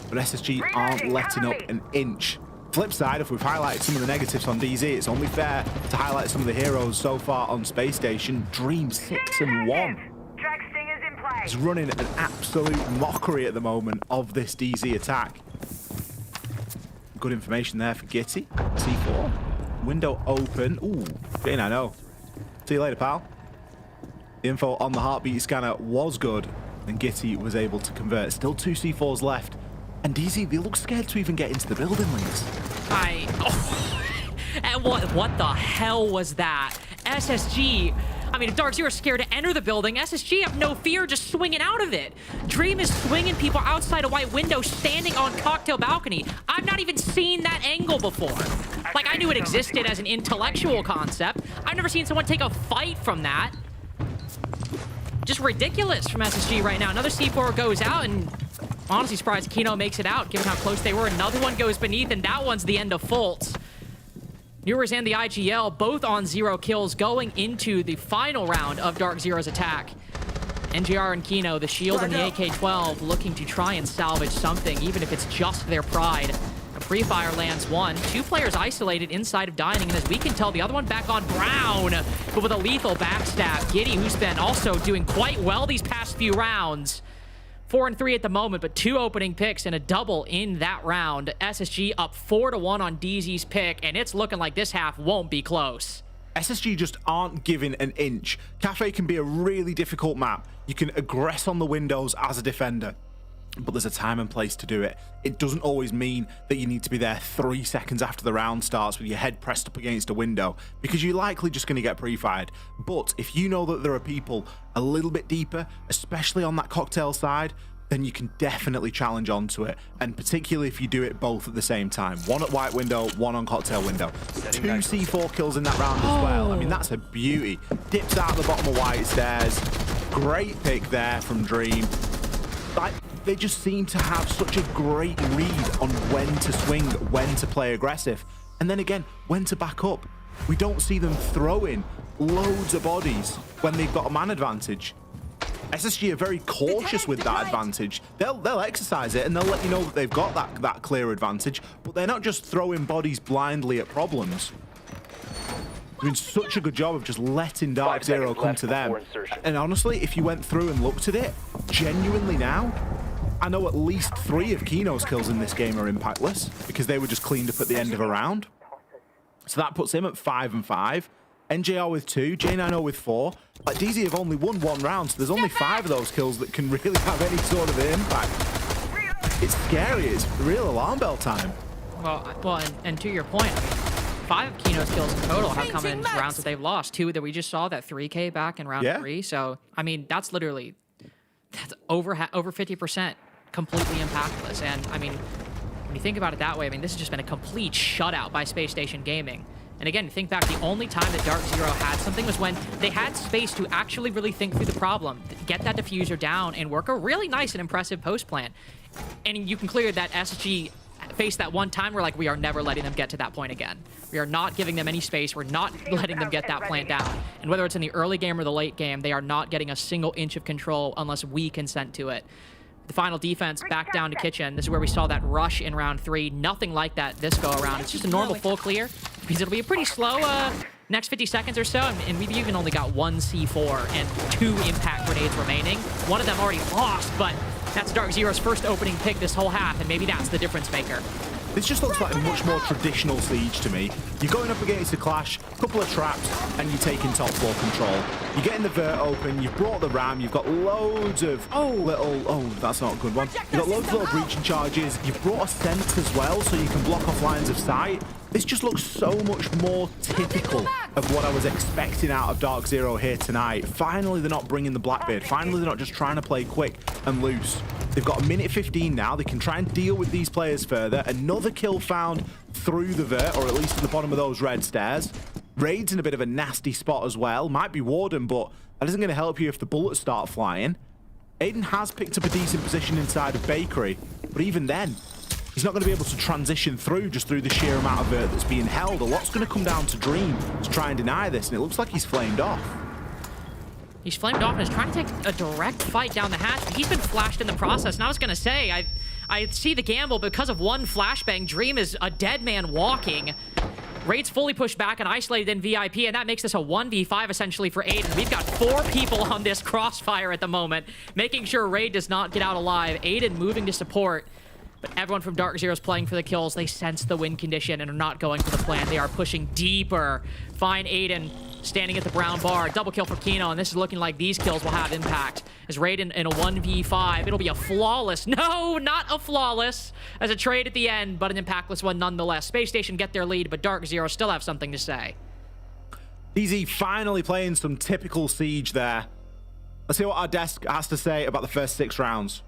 But SSG aren't letting up an inch. Flip side, if we've highlighted some of the negatives on DZ, it's only fair to highlight some of the heroes so far on Space Station. Dream 6-1. He's running an absolute mockery at the moment of this DZ attack. Good information there for Gitty. C4. Window open. Ooh, J9O. See you later, pal. The info on the heartbeat scanner was good, and Gitty was able to convert. Still 2 C4s left. And DZ, they look scared to even get into the building, Links. And what the hell was that? SSG, I mean, if Dark Zero is scared to enter the building, SSG have no fear just swinging out of it. Dream is swinging people outside a white window, standing on cocktail balcony. I've not even seen that angle before. Like, I knew it existed as an intellectual concept. I've never seen someone take a fight from that. Just ridiculous from SSG right now. Another C4 goes out, and honestly surprised Kino makes it out, given how close they were. Another one goes beneath, and that one's the end of Fultz. Nuers and the IGL both on 0 kills going into the final round of Dark Zero's attack. NGR and Kino, the shield and the AK-12, looking to try and salvage something, even if it's just their pride. A pre-fire lands 1. 2 players isolated inside of Dining, and as we can tell, the other one back on Brown, but with a lethal backstab. Giddy, who's been also doing quite well these past few rounds. 4 and 3 at the moment, but 2 opening picks and a double in that round. SSG up 4-1 on DZ's pick, and it's looking like this half won't be close. SSG just aren't giving an inch. Cafe can be a really difficult map. You can aggress on the windows as a defender, but there's a time and place to do it. It doesn't always mean that you need to be there 3 seconds after the round starts with your head pressed up against a window, because you're likely just going to get pre-fired. But if you know that there are people a little bit deeper, especially on that cocktail side, then you can definitely challenge onto it, and particularly if you do it both at the same time. 1 at white window, 1 on cocktail window. 2 C4 kills in that round as well. I mean, that's a beauty. Dips out the bottom of white stairs. Great pick there from Dream. They just seem to have such a great read on when to swing, when to play aggressive, and then again, when to back up. We don't see them throwing loads of bodies when they've got a man advantage. SSG are very cautious with that advantage. They'll exercise it, and they'll let you know that they've got that clear advantage, but they're not just throwing bodies blindly at problems. Doing such a good job of just letting Dark Zero come to them. And honestly, if you went through and looked at it, genuinely now, I know at least 3 of Kino's kills in this game are impactless, because they were just cleaned up at the end of a round. So that puts him at 5 and 5. NJR with 2, J9O with 4. Like, DZ have only won 1 round, so there's only 5 of those kills that can really have any sort of impact. It's scary. It's real alarm bell time. Well, and to your point, I mean, 5 of Kino's kills in total have come in rounds that they've lost. 2 that we just saw, that 3K back in round 3. So, I mean, that's literally over 50% completely impactless. And, I mean, when you think about it that way, I mean, this has just been a complete shutout by Space Station Gaming. And again, think back, the only time that Dark Zero had something was when they had space to actually really think through the problem, get that diffuser down, and work a really nice and impressive post plan. And you can clear that SSG faced that one time where like we are never letting them get to that point again. We are not giving them any space. We're not letting them get that plant down. And whether it's in the early game or the late game, they are not getting a single inch of control unless we consent to it. The final defense back down to Kitchen. This is where we saw that rush in round 3. Nothing like that this go around. It's just a normal full clear because it'll be a pretty slow next 50 seconds or so. And we've even only got 1 C4 and 2 impact grenades remaining. One of them already lost, but that's Dark Zero's first opening pick this whole half, and maybe that's the difference maker. This just looks like a much more traditional Siege to me. You're going up against a clash, a couple of traps, and you're taking top floor control. You're getting the vert open, you've brought the ram, you've got loads of that's not a good one. You've got loads of little breaching charges, you've brought a scent as well, so you can block off lines of sight. This just looks so much more typical of what I was expecting out of Dark Zero here tonight. Finally, they're not bringing the Blackbeard. Finally, they're not just trying to play quick and loose. They've got a minute 15 now. They can try and deal with these players further. Another kill found through the vert, or at least at the bottom of those red stairs. Raid's in a bit of a nasty spot as well. Might be Warden, but that isn't going to help you if the bullets start flying. Aiden has picked up a decent position inside of Bakery, but even then, he's not going to be able to transition through just through the sheer amount of vert that's being held. A lot's going to come down to Dream to try and deny this, and it looks like he's flamed off. He's flamed off and is trying to take a direct fight down the hatch, but he's been flashed in the process. And I was going to say, I see the gamble. Because of one flashbang, Dream is a dead man walking. Raid's fully pushed back and isolated in VIP, and that makes this a 1v5 essentially for Aiden. We've got 4 people on this crossfire at the moment, making sure Raid does not get out alive. Aiden moving to support. But everyone from Dark Zero is playing for the kills. They sense the win condition and are not going for the plan. They are pushing deeper. Find Aiden standing at the brown bar. Double kill for Kino, and this is looking like these kills will have impact. As Raid in a 1v5, it'll be a flawless. No, not a flawless. As a trade at the end, but an impactless one nonetheless. Space Station get their lead, but Dark Zero still have something to say. DZ finally playing some typical Siege there. Let's see what our desk has to say about the first 6 rounds.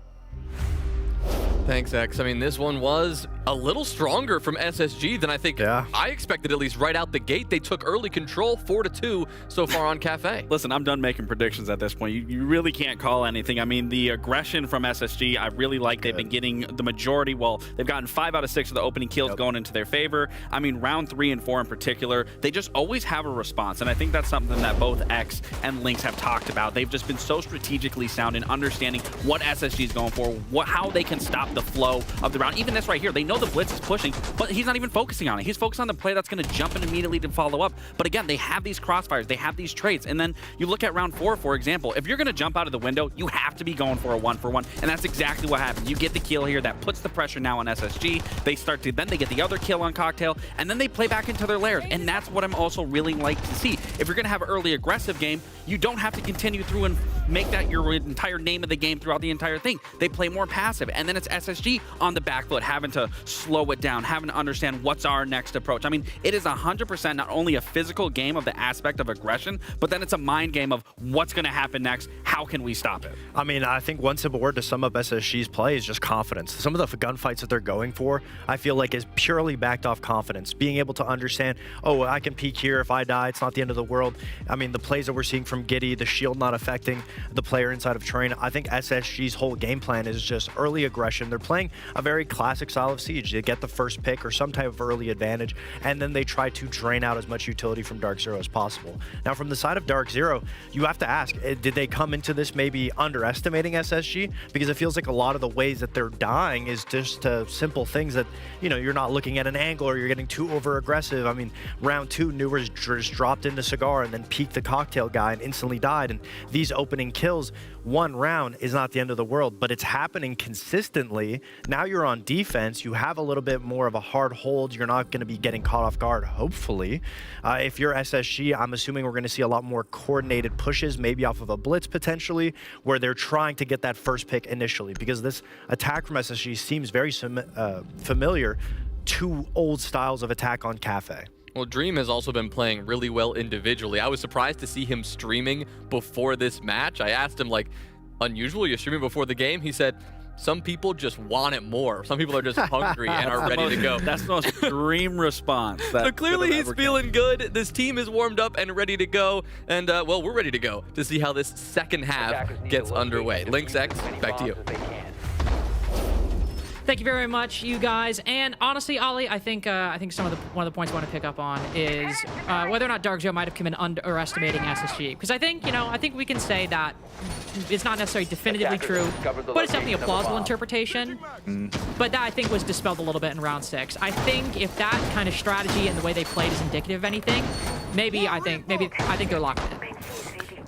Thanks, X. I mean, this one was a little stronger from SSG than I think I expected, at least right out the gate. They took early control, 4-2 so far on Cafe. Listen, I'm done making predictions at this point. You really can't call anything. I mean, the aggression from SSG, I really like. They've been getting the majority. Well, they've gotten 5 out of 6 of the opening kills going into their favor. I mean, round 3 and 4 in particular, they just always have a response. And I think that's something that both X and Lynx have talked about. They've just been so strategically sound in understanding what SSG is going for, how they can stop the flow of the round. Even this right here, they know the blitz is pushing, but he's not even focusing on it. He's focused on the play that's going to jump in immediately to follow up. But again, they have these crossfires, they have these traits, and then you look at round 4, for example. If you're going to jump out of the window, you have to be going for a 1-for-1, and that's exactly what happened. You get the kill here, that puts the pressure now on SSG. Then they get the other kill on Cocktail, and then they play back into their lairs, and that's what I'm also really like to see. If you're going to have an early aggressive game, you don't have to continue through and make that your entire name of the game throughout the entire thing. They play more passive, and then it's SSG on the back foot, having to slow it down, having to understand what's our next approach. I mean, it is 100% not only a physical game of the aspect of aggression, but then it's a mind game of what's going to happen next, how can we stop it? I mean, I think one simple word to sum up SSG's play is just confidence. Some of the gunfights that they're going for, I feel like is purely backed off confidence. Being able to understand, oh, I can peek here. If I die, it's not the end of the world. I mean, the plays that we're seeing from Giddy, the shield not affecting the player inside of Train. I think SSG's whole game plan is just early aggression. They're playing a very classic style of Siege. They get the first pick or some type of early advantage, and then they try to drain out as much utility from Dark Zero as possible. Now, from the side of Dark Zero, you have to ask, did they come into this maybe underestimating SSG? Because it feels like a lot of the ways that they're dying is just simple things that, you know, you're not looking at an angle or you're getting too over aggressive. I mean, round 2, Newers just dropped into Cigar and then peeked the Cocktail guy and instantly died. And these opening kills, one round is not the end of the world, but it's happening consistently. Now you're on defense. You have a little bit more of a hard hold. You're not going to be getting caught off guard, hopefully. If you're SSG, I'm assuming we're going to see a lot more coordinated pushes, maybe off of a blitz potentially, where they're trying to get that first pick initially, because this attack from SSG seems very familiar to old styles of attack on Cafe. Well, Dream has also been playing really well individually. I was surprised to see him streaming before this match. I asked him, like, unusual, you're streaming before the game? He said, some people just want it more. Some people are just hungry and are ready to go. That's the most Dream response. So clearly he's feeling good. This team is warmed up and ready to go. And, well, we're ready to go to see how this second half gets underway. Lynx X, back to you. Thank you very much, you guys. And honestly, Ollie, I think one of the points I want to pick up on is whether or not Dark Zero might have come in underestimating SSG. Because I think we can say that it's not necessarily definitively true, but it's definitely a plausible interpretation. But that, I think, was dispelled a little bit in round 6. I think if that kind of strategy and the way they played is indicative of anything, I think they're locked in.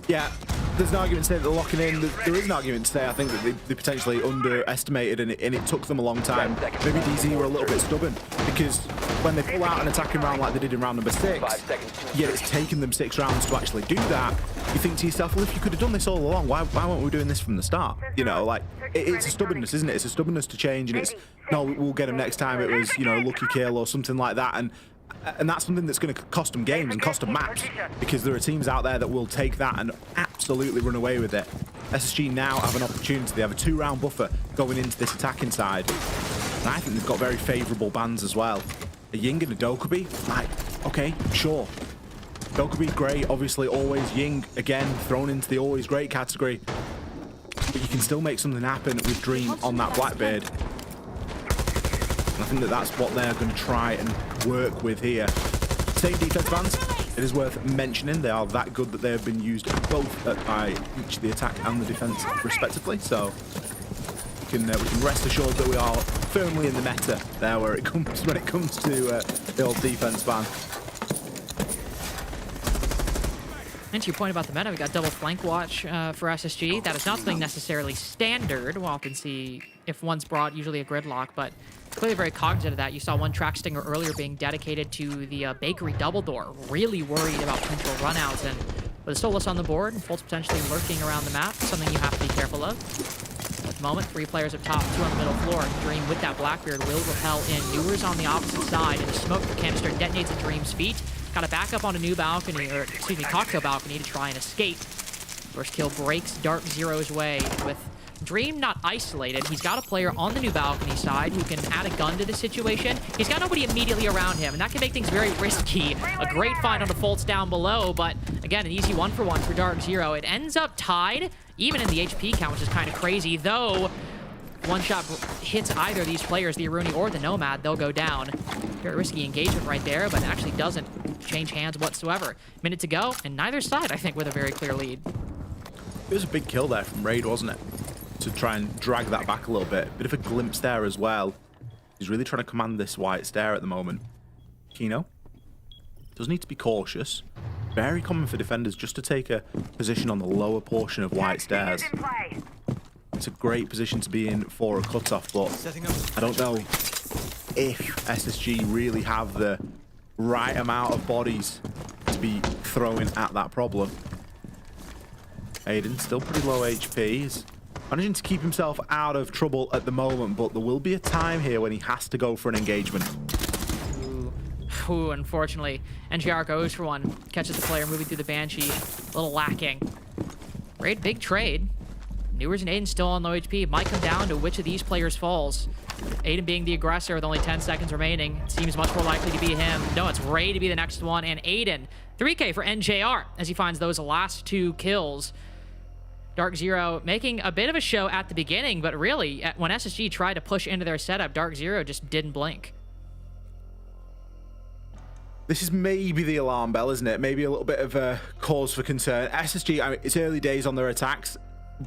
Yeah, there's an argument to say that they're locking in. There is an argument to say I think that they potentially underestimated and it took them a long time. Maybe DZ were a little bit stubborn because when they pull out an attacking round like they did in round number 6, yet it's taken them 6 rounds to actually do that, you think to yourself, well, if you could have done this all along, why weren't we doing this from the start? You know, like, it's a stubbornness, isn't it? It's a stubbornness to change, and it's, no, we'll get them next time. It was, you know, lucky kill or something like that, and that's something that's going to cost them games and cost them maps, because there are teams out there that will take that and absolutely run away with it. SSG now have an opportunity. They have a 2-round buffer going into this attacking side, and I think they've got very favourable bans as well. A Ying and a Dokkaebi, like, okay, sure. Dokkaebi, great, obviously always Ying, again, thrown into the always great category. But you can still make something happen with Dream on that Blackbeard. And I think that that's what they're going to try and work with here. Same defense bans. It is worth mentioning they are that good that they have been used both by each the attack and the defense respectively. So we can rest assured that we are firmly in the meta there when it comes to the old defense ban. And to your point about the meta, we got double flank watch for SSG. That is not something necessarily standard. We'll often see if one's brought, usually a gridlock, but clearly very cognizant of that. You saw one track stinger earlier being dedicated to the bakery double door. Really worried about potential runouts, and with a Solus on the board and Fultz potentially lurking around the map, something you have to be careful of. At the moment, 3 players up top, 2 on the middle floor. Dream with that Blackbeard will repel in. Newer's on the opposite side, and the smoke canister detonates at Dream's feet. Got to back up on a new balcony, or excuse me, cocktail balcony to try and escape. First kill breaks Dark Zero's way with Dream not isolated. He's got a player on the new balcony side who can add a gun to the situation. He's got nobody immediately around him, and that can make things very risky. A great find on the Fultz down below, but again, an easy 1-for-1 for Dark Zero. It ends up tied, even in the HP count, which is kind of crazy, though one shot hits either of these players, the Aruni or the Nomad, they'll go down. Very risky engagement right there, but it actually doesn't change hands whatsoever. Minute to go, and neither side, I think, with a very clear lead. It was a big kill there from Raid, wasn't it? To try and drag that back a little bit. Bit of a glimpse there as well. He's really trying to command this white stare at the moment. Kino does need to be cautious. Very common for defenders just to take a position on the lower portion of white stairs. It's a great position to be in for a cutoff, but I don't know if SSG really have the right amount of bodies to be throwing at that problem. Aiden still pretty low HP. He's managing to keep himself out of trouble at the moment, but there will be a time here when he has to go for an engagement. Ooh, unfortunately. NGR goes for one. Catches the player moving through the Banshee. A little lacking. Great big trade. Newers and Aiden still on low HP. Might come down to which of these players falls. Aiden being the aggressor with only 10 seconds remaining. It seems much more likely to be him. No, it's Ray to be the next one. And Aiden, 3K for NJR as he finds those last 2 kills. Dark Zero making a bit of a show at the beginning, but really, when SSG tried to push into their setup, Dark Zero just didn't blink. This is maybe the alarm bell, isn't it? Maybe a little bit of a cause for concern. SSG, I mean, it's early days on their attacks,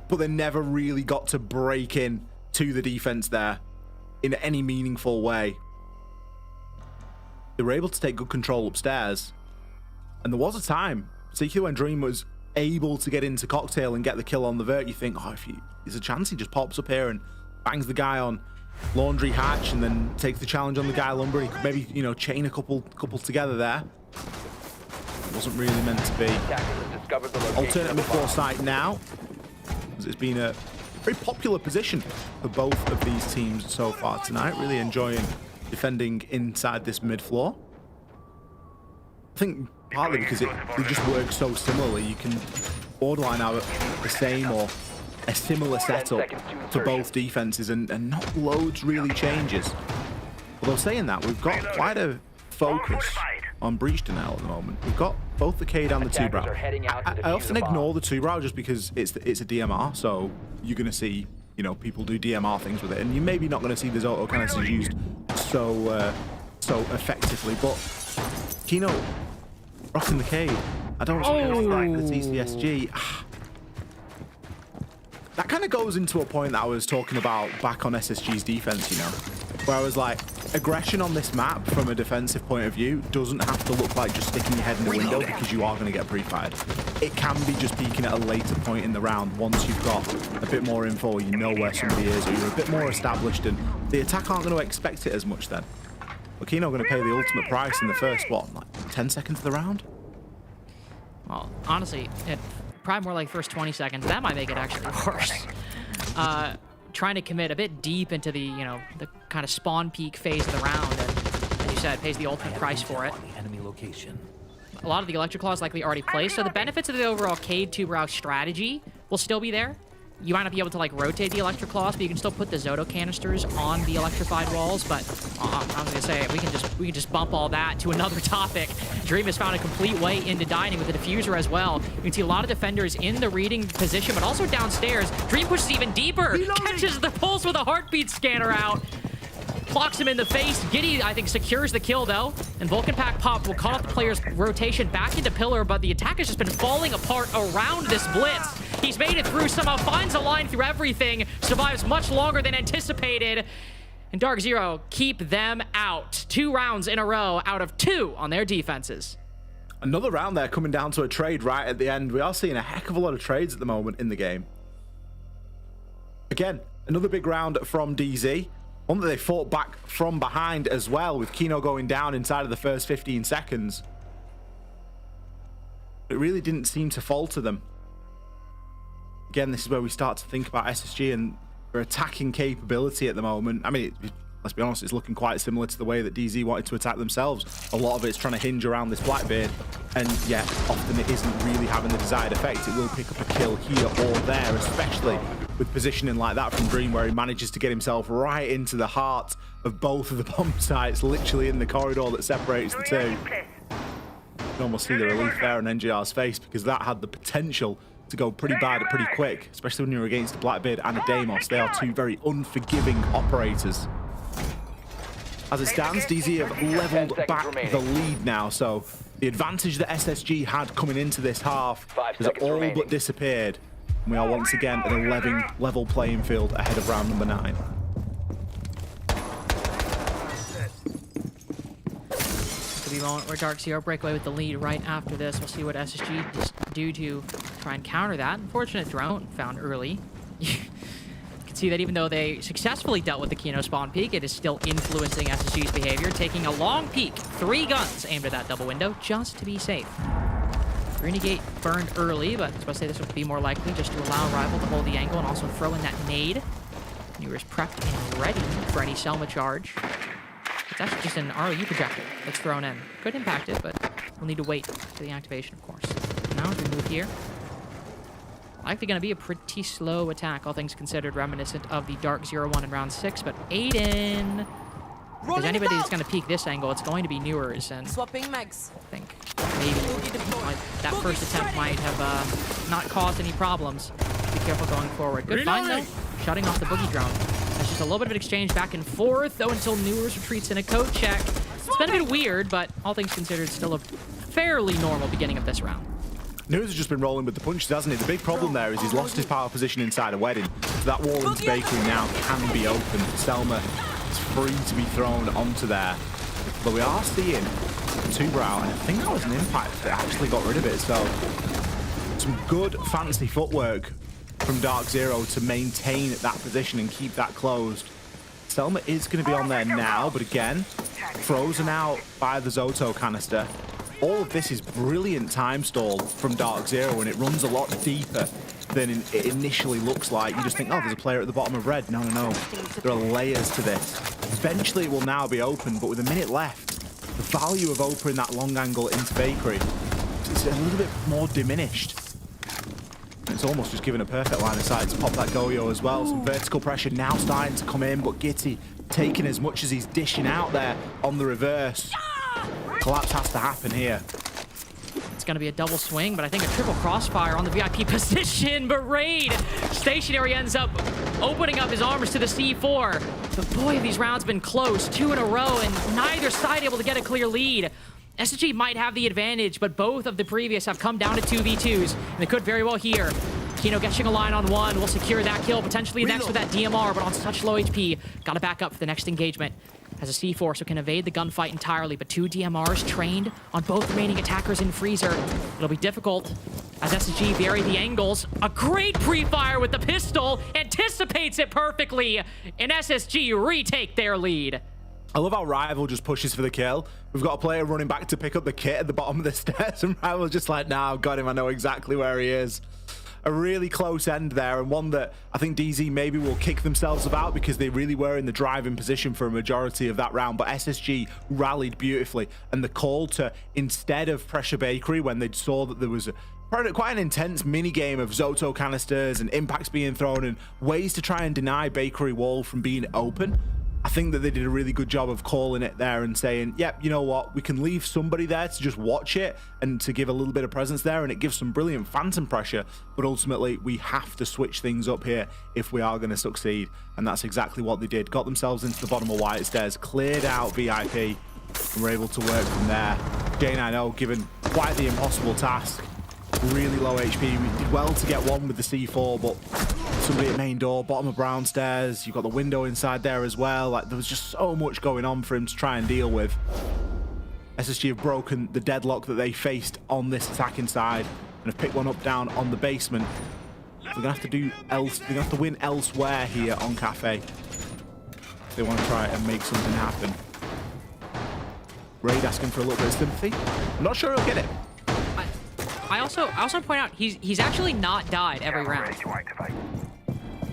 but they never really got to break in to the defense there in any meaningful way. They were able to take good control upstairs, and there was a time, particularly when Dream was able to get into Cocktail and get the kill on the vert. You think, oh, there's a chance he just pops up here and bangs the guy on Laundry Hatch and then takes the challenge on the guy Lumber. He could maybe, you know, chain a couple together there. It wasn't really meant to be. Alternate mid-floor site now. It's been a very popular position for both of these teams so far tonight. Really enjoying defending inside this mid-floor. I think partly because they just work so similarly. You can borderline out the same or a similar setup to both defenses, and not loads really changes. Although saying that, we've got quite a focus on Breach to NAL at the moment. We've got both the Cade and the 2-brow. I often ignore the 2-brow just because it's a DMR, so you're going to see you know, people do DMR things with it, and you're maybe not going to see those auto canisters used so effectively. But Kino rocking the Cade. I don't like the TCSG. That kind of goes into a point that I was talking about back on SSG's defense, you know, where I was like, aggression on this map from a defensive point of view doesn't have to look like just sticking your head in the window because you are going to get pre-fired. It can be just peeking at a later point in the round once you've got a bit more info, you know where somebody is, or you're a bit more established, and the attack aren't going to expect it as much then. But Kino going to pay the ultimate price in the first, what, like 10 seconds of the round? Well, honestly, probably more like first 20 seconds. That might make it actually worse. Trying to commit a bit deep into the, you know, the kind of spawn peak phase of the round, and as you said, pays the ultimate price for it. Enemy location. A lot of the Electric Claw is likely already placed, so the benefits of the overall Cade 2-route strategy will still be there. You might not be able to like rotate the Electric Claws, but you can still put the Zoto canisters on the electrified walls. But I'm gonna say we can just bump all that to another topic. Dream has found a complete way into dining with the diffuser as well. You can see a lot of defenders in the reading position, but also downstairs. Dream pushes even deeper, catches the pulse with a heartbeat scanner out. Clocks him in the face. Giddy, I think, secures the kill, though. And Vulcan Pack Pop will cut off the player's rotation back into Pillar, but the attack has just been falling apart around this blitz. He's made it through, somehow finds a line through everything, survives much longer than anticipated. And Dark Zero keep them out. 2 rounds in a row out of 2 on their defenses. Another round there coming down to a trade right at the end. We are seeing a heck of a lot of trades at the moment in the game. Again, another big round from DZ. One that they fought back from behind as well, with Kino going down inside of the first 15 seconds. It really didn't seem to falter them. Again, this is where we start to think about SSG and their attacking capability at the moment. I mean, let's be honest, it's looking quite similar to the way that DZ wanted to attack themselves. A lot of it's trying to hinge around this Blackbeard, and yet often it isn't really having the desired effect. It will pick up a kill here or there, especially with positioning like that from Dream, where he manages to get himself right into the heart of both of the bomb sites, literally in the corridor that separates the two. You can almost see the relief there on NJR's face, because that had the potential to go pretty bad pretty quick, especially when you're against a Blackbeard and a Deimos. They are two very unforgiving operators. As it stands, DZ have leveled back the lead now, so the advantage that SSG had coming into this half has all but disappeared. And we are once again at a level playing field ahead of round number 9. Could be a moment where Dark Zero break away with the lead right after this. We'll see what SSG just do to try and counter that. Unfortunate drone found early. You can see that even though they successfully dealt with the Kino spawn peak, it is still influencing SSG's behavior, taking a long peek. 3 guns aimed at that double window just to be safe. Renegade burned early, but I was supposed to say this would be more likely just to allow Rival to hold the angle and also throw in that nade. Newer's prepped and ready for any Selma charge. It's actually just an ROU projector that's thrown in. Could impact it, but we'll need to wait for the activation, of course. Now as we move here, likely going to be a pretty slow attack, all things considered, reminiscent of the Dark 0-1 in round 6, but Aiden, if there's anybody that's going to peek this angle, it's going to be Newer's, and Swapping mags. I think maybe that first attempt might have not caused any problems. Be careful going forward. Good find, though. Shutting off the boogie drone. That's just a little bit of an exchange back and forth, though, until Newer's retreats in a code check. It's been a bit weird, but all things considered, still a fairly normal beginning of this round. Newer's has just been rolling with the punches, hasn't he? The big problem there is he's lost his power position inside a wedding. So that wall into Bakery now can be open. Selma is free to be thrown onto there. But we are seeing Tuber out, and I think that was an impact that actually got rid of it. So some good fancy footwork from Dark Zero to maintain that position and keep that closed. Selma is going to be on there now, but again, frozen out by the Zoto canister. All of this is brilliant time stall from Dark Zero, and it runs a lot deeper than it initially looks like. You just think, oh, there's a player at the bottom of red. No, no, no. There are layers to this. Eventually it will now be open, but with a minute left, the value of opening that long angle into Bakery is a little bit more diminished. It's almost just given a perfect line of sight to pop that Goyo as well. Some vertical pressure now starting to come in, but Gitty taking as much as he's dishing out there on the reverse. Collapse has to happen here. It's going to be a double swing, but I think a triple crossfire on the VIP position, but Raid stationary ends up opening up his arms to the C4. But boy, have these rounds been close, 2 in a row, and neither side able to get a clear lead. SSG might have the advantage, but both of the previous have come down to 2v2s, and they could very well here. Kino getting a line on one will secure that kill, potentially next with that DMR, but on such low HP. Gotta back up for the next engagement. Has a C4, so can evade the gunfight entirely, but 2 DMRs trained on both remaining attackers in Freezer. It'll be difficult as SSG vary the angles. A great pre-fire with the pistol, anticipates it perfectly, and SSG retake their lead. I love how Rival just pushes for the kill. We've got a player running back to pick up the kit at the bottom of the stairs, and Rival's just like, nah, I've got him, I know exactly where he is. A really close end there, and one that I think DZ maybe will kick themselves about because they really were in the driving position for a majority of that round, but SSG rallied beautifully, and the call to, instead of pressure Bakery when they saw that there was quite an intense mini game of Zoto canisters and impacts being thrown and ways to try and deny Bakery wall from being open, I think that they did a really good job of calling it there and saying, yep, you know what, we can leave somebody there to just watch it and to give a little bit of presence there, and it gives some brilliant phantom pressure, but ultimately we have to switch things up here if we are going to succeed, and that's exactly what they did. Got themselves into the bottom of White Stairs, cleared out VIP, and were able to work from there. J9O given quite the impossible task. Really low HP. We did well to get one with the C4, but somebody at main door, bottom of brown stairs. You've got the window inside there as well. Like, there was just so much going on for him to try and deal with. SSG have broken the deadlock that they faced on this attacking side and have picked one up down on the basement. So they're gonna have to do else. They're gonna have to win elsewhere here on Cafe if they want to try and make something happen. Raid asking for a little bit of sympathy. I'm not sure he'll get it. I also point out he's actually not died every round.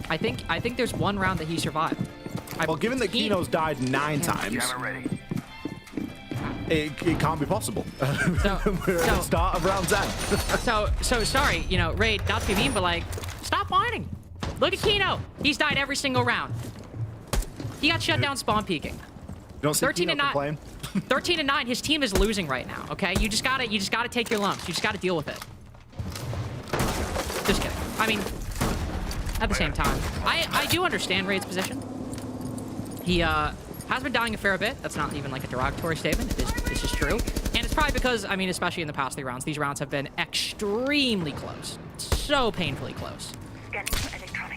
I think there's one round that he survived. Well, given that Kino's died 9 times, it can't be possible. We're at the start of round 10. so sorry, you know, Raid, not to be mean, but like, stop whining. Look at Kino. He's died every single round. He got shut down spawn peeking. You don't see 13 Kino and 9. complain? 13 and 9. His team is losing right now. Okay, you just gotta take your lumps. You just gotta deal with it. Just kidding. I mean, at the same time, I do understand Raid's position. He has been dying a fair bit. That's not even like a derogatory statement. It's just true. And it's probably because, I mean, especially in the past 3 rounds, these rounds have been extremely close. So painfully close.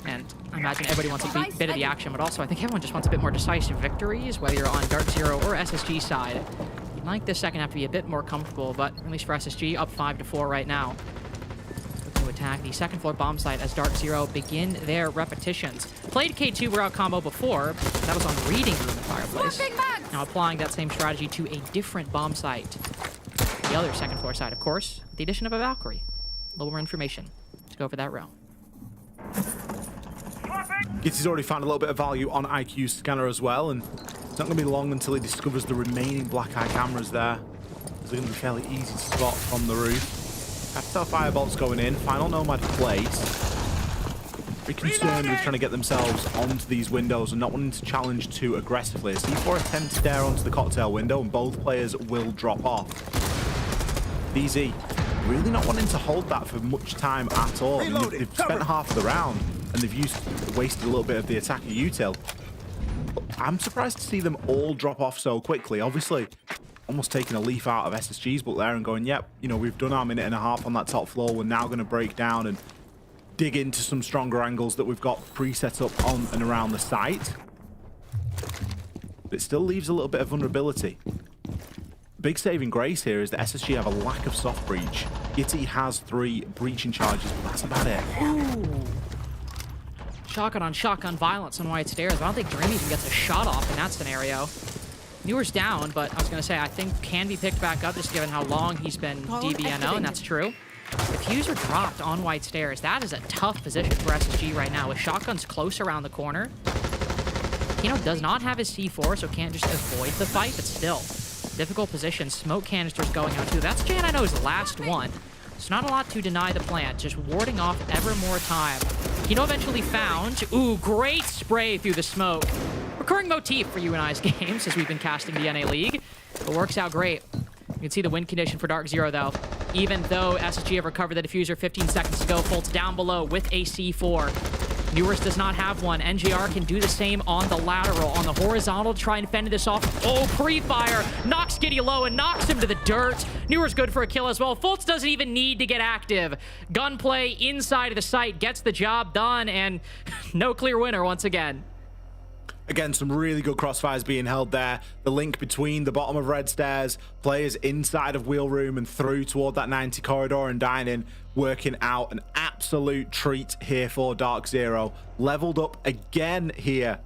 And I imagine everybody wants a bit of the action, but also I think everyone just wants a bit more decisive victories, whether you're on Dark Zero or SSG side. You'd like this second half to be a bit more comfortable, but at least for SSG, up 5-4 right now. Looking to attack the second floor bomb site as Dark Zero begin their repetitions. Played K2 route combo before. That was on Reading Room in Fireplace. Now applying that same strategy to a different bomb site. The other second floor side, of course, the addition of a Valkyrie. A little more information to go for that row. Gitty's already found a little bit of value on IQ's scanner as well, and it's not going to be long until he discovers the remaining black eye cameras there. It's going to be fairly easy to spot from the roof. After firebolts going in, final Nomad place. Very concerned with trying to get themselves onto these windows and not wanting to challenge too aggressively. A C4 attempt to dare onto the cocktail window, and both players will drop off. DZ really not wanting to hold that for much time at all. I mean, they've spent half of the round and they've wasted a little bit of the attacker util. I'm surprised to see them all drop off so quickly. Obviously, almost taking a leaf out of SSG's book there and going, yep, you know, we've done our minute and a half on that top floor. We're now going to break down and dig into some stronger angles that we've got pre-set up on and around the site. But it still leaves a little bit of vulnerability. Big saving grace here is that SSG have a lack of soft breach. Gitty has 3 breaching charges, but that's about it. Ooh. Shotgun on shotgun violence on White Stairs. I don't think Dream even gets a shot off in that scenario. Newer's down, but I was going to say, I think can be picked back up just given how long he's been DBNO, and that's true. Diffuser dropped on White Stairs. That is a tough position for SSG right now, with shotguns close around the corner. Kino does not have his C4, so can't just avoid the fight, but still. Difficult position. Smoke canisters going out too. That's J9O's last one. It's not a lot to deny the plant, just warding off ever more time. Kino eventually found, ooh, great spray through the smoke. Recurring motif for you and I's games as we've been casting the NA League. It works out great. You can see the win condition for Dark Zero though. Even though SSG have recovered the diffuser 15 seconds to go, Fultz down below with a C4. Newers does not have one. NJR can do the same on the lateral. On the horizontal, try and fend this off. Oh, pre-fire. Knocks Giddy low and knocks him to the dirt. Newers good for a kill as well. Fultz doesn't even need to get active. Gunplay inside of the site gets the job done, and no clear winner once again. Again, some really good crossfires being held there. The link between the bottom of red stairs, players inside of wheel room and through toward that 90 corridor and dining, working out an absolute treat here for Dark Zero. Leveled up again here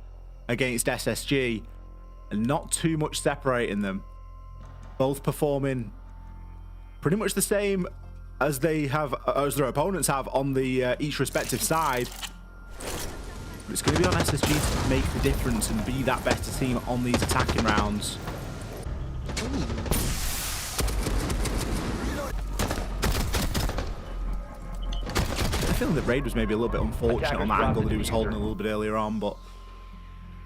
against SSG, and not too much separating them. Both performing pretty much the same as they have, as their opponents have on the each respective side. It's going to be on SSG to make the difference and be that better team on these attacking rounds. I feel that Raid was maybe a little bit unfortunate on that angle that he was holding a little bit earlier on, but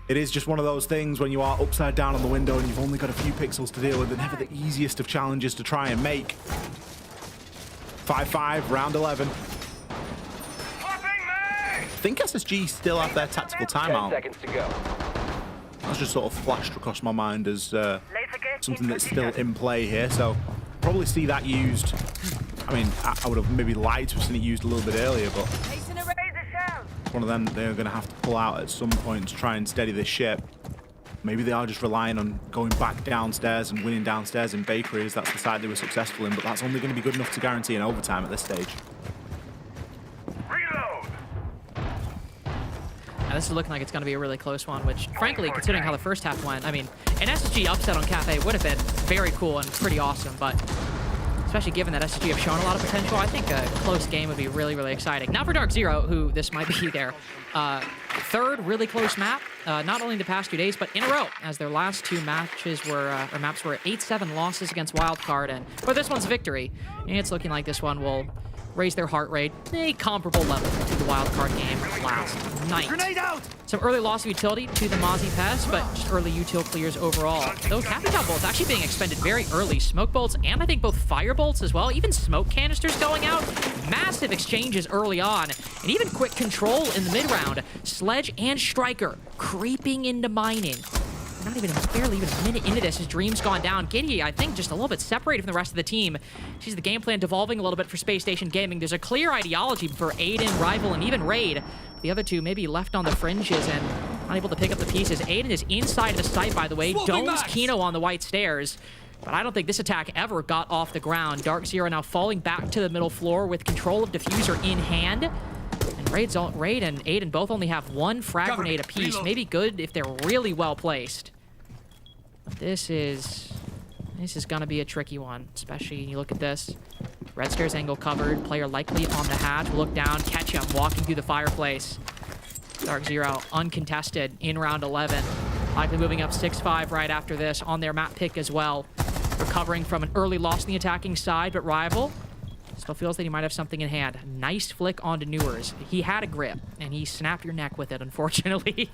it is just one of those things when you are upside down on the window and you've only got a few pixels to deal with. They're never the easiest of challenges to try and make. 5-5, round 11. I think SSG still have their tactical timeout. 10 seconds to go. That's just sort of flashed across my mind as something that's still in play here. So probably see that used. I mean, I would have maybe lied to have seen it used a little bit earlier, but it's one of them they're going to have to pull out at some point to try and steady this ship. Maybe they are just relying on going back downstairs and winning downstairs in Bakery, as that's the side they were successful in, but that's only going to be good enough to guarantee an overtime at this stage. This is looking like it's going to be a really close one, which, frankly, considering how the first half went, I mean, an SSG upset on Kafe would have been very cool and pretty awesome, but especially given that SSG have shown a lot of potential, I think a close game would be really, really exciting. Now for Dark Zero, who this might be their third really close map, not only in the past 2 days, but in a row, as their last two matches were, or maps were 8-7 losses against Wildcard, but this one's a victory, and it's looking like this one will raise their heart rate a comparable level to the Wildcard game last night. Grenade out! Some early loss of utility to the Mozzie Pest, but just early util clears overall. Though Capitol bolts actually being expended very early. Smoke bolts and I think both fire bolts as well. Even smoke canisters going out. Massive exchanges early on. And even quick control in the mid-round. Sledge and Striker creeping into mining. Not even, barely even a minute into this, his Dream's gone down. Giddy, I think, just a little bit separated from the rest of the team. Sees the game plan devolving a little bit for Space Station Gaming. There's a clear ideology for Aiden, Rival, and even Raid. The other two maybe left on the fringes and unable to pick up the pieces. Aiden is inside of the site, by the way. Domes Kino on the white stairs. But I don't think this attack ever got off the ground. Dark Zero now falling back to the middle floor with control of Diffuser in hand. And Raid and Aiden both only have one frag grenade apiece. Maybe good if they're really well placed. This is gonna be a tricky one, especially when you look at this. Red stairs angle covered, player likely on the hatch. Look down, catch him walking through the fireplace. Dark Zero uncontested in round 11. Likely moving up 6-5 right after this on their map pick as well. Recovering from an early loss on the attacking side, but Rival still feels that he might have something in hand. Nice flick onto Newers. He had a grip, and he snapped your neck with it, unfortunately.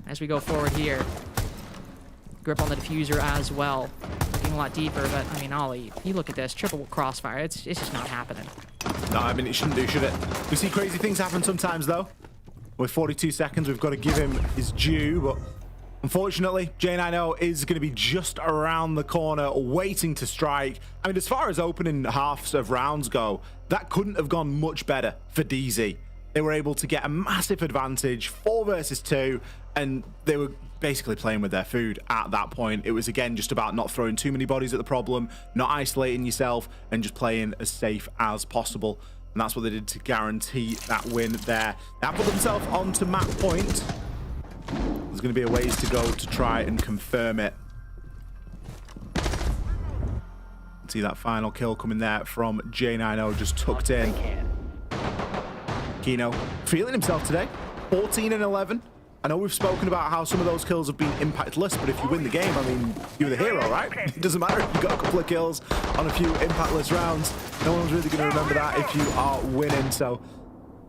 As we go forward here. Grip on the diffuser as well. Looking a lot deeper, but I mean, Ollie, you look at this, triple crossfire, it's just not happening. No, I mean, it shouldn't do, should it? We see crazy things happen sometimes, though. With 42 seconds, we've got to give him his due, but unfortunately, J90 is going to be just around the corner, waiting to strike. I mean, as far as opening halves of rounds go, that couldn't have gone much better for DZ. They were able to get a massive advantage, 4 versus 2, and they were basically playing with their food at that point. It was, again, just about not throwing too many bodies at the problem, not isolating yourself, and just playing as safe as possible. And that's what they did to guarantee that win there. They have put themselves onto map point. There's going to be a ways to go to try and confirm it. See that final kill coming there from J90, just tucked in. Kino feeling himself today, 14 and 11. I know we've spoken about how some of those kills have been impactless, but if you win the game, I mean, you're the hero, right? It doesn't matter if you got a couple of kills on a few impactless rounds. No one's really going to remember that if you are winning. So,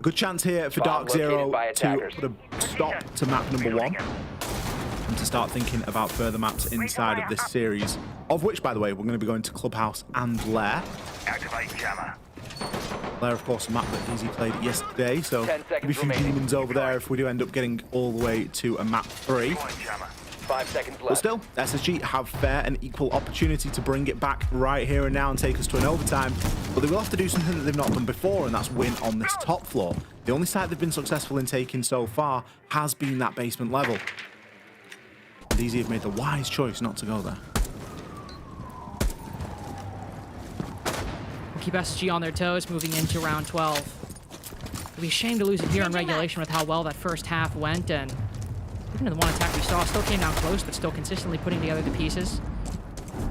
good chance here for Dark Zero to put a stop to map number 1 and to start thinking about further maps inside of this series, of which, by the way, we're going to be going to Clubhouse and Lair. Activate jammer. Lair, of course, a map that Easy played yesterday, so 10 maybe a few seconds remaining. demons over there if we do end up getting all the way to a map 3. 5 seconds But left. still, SSG have fair and equal opportunity to bring it back right here and now and take us to an overtime. But they will have to do something that they've not done before, and that's win on this top floor. The only site they've been successful in taking so far has been that basement level. And Easy have made the wise choice not to go there. Keep SSG on their toes, moving into round 12. It'd be a shame to lose it here in regulation with how well that first half went, and even in the one attack we saw, still came down close, but still consistently putting together the pieces.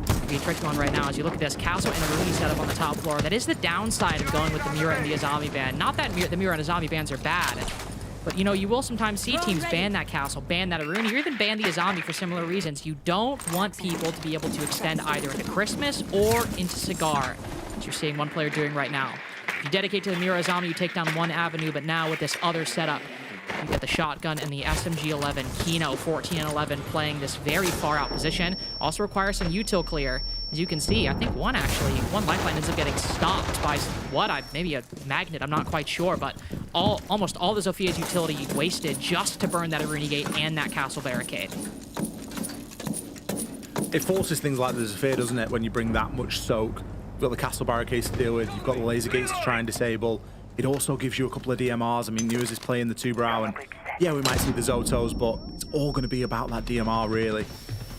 It'd be a tricky one right now as you look at this castle and a rooney setup on the top floor. That is the downside of going with the Mira and the Azami ban. Not that the Mira and Azami bans are bad, but you know, you will sometimes see teams ban that castle, ban that Aruni, or even ban the Azami for similar reasons. You don't want people to be able to extend either into Christmas or into Cigar, as you're seeing one player doing right now. If you dedicate to the Mira Azami, you take down one avenue, but now with this other setup, you get the shotgun and the SMG-11. Kino, 14 and 11, playing this very far out position. Also requires some util clear. As you can see, I think one lifeline ends up getting stopped by maybe a magnet, I'm not quite sure, but almost all the Zophia's utility wasted just to burn that Aruni gate and that castle barricade. It forces things like the Zephyr, doesn't it, when you bring that much soak. You've got the castle barricades to deal with, you've got the laser gates to try and disable. It also gives you a couple of DMRs. I mean, News is playing the 2-brow, and yeah, we might see the Zotos, but it's all going to be about that DMR, really.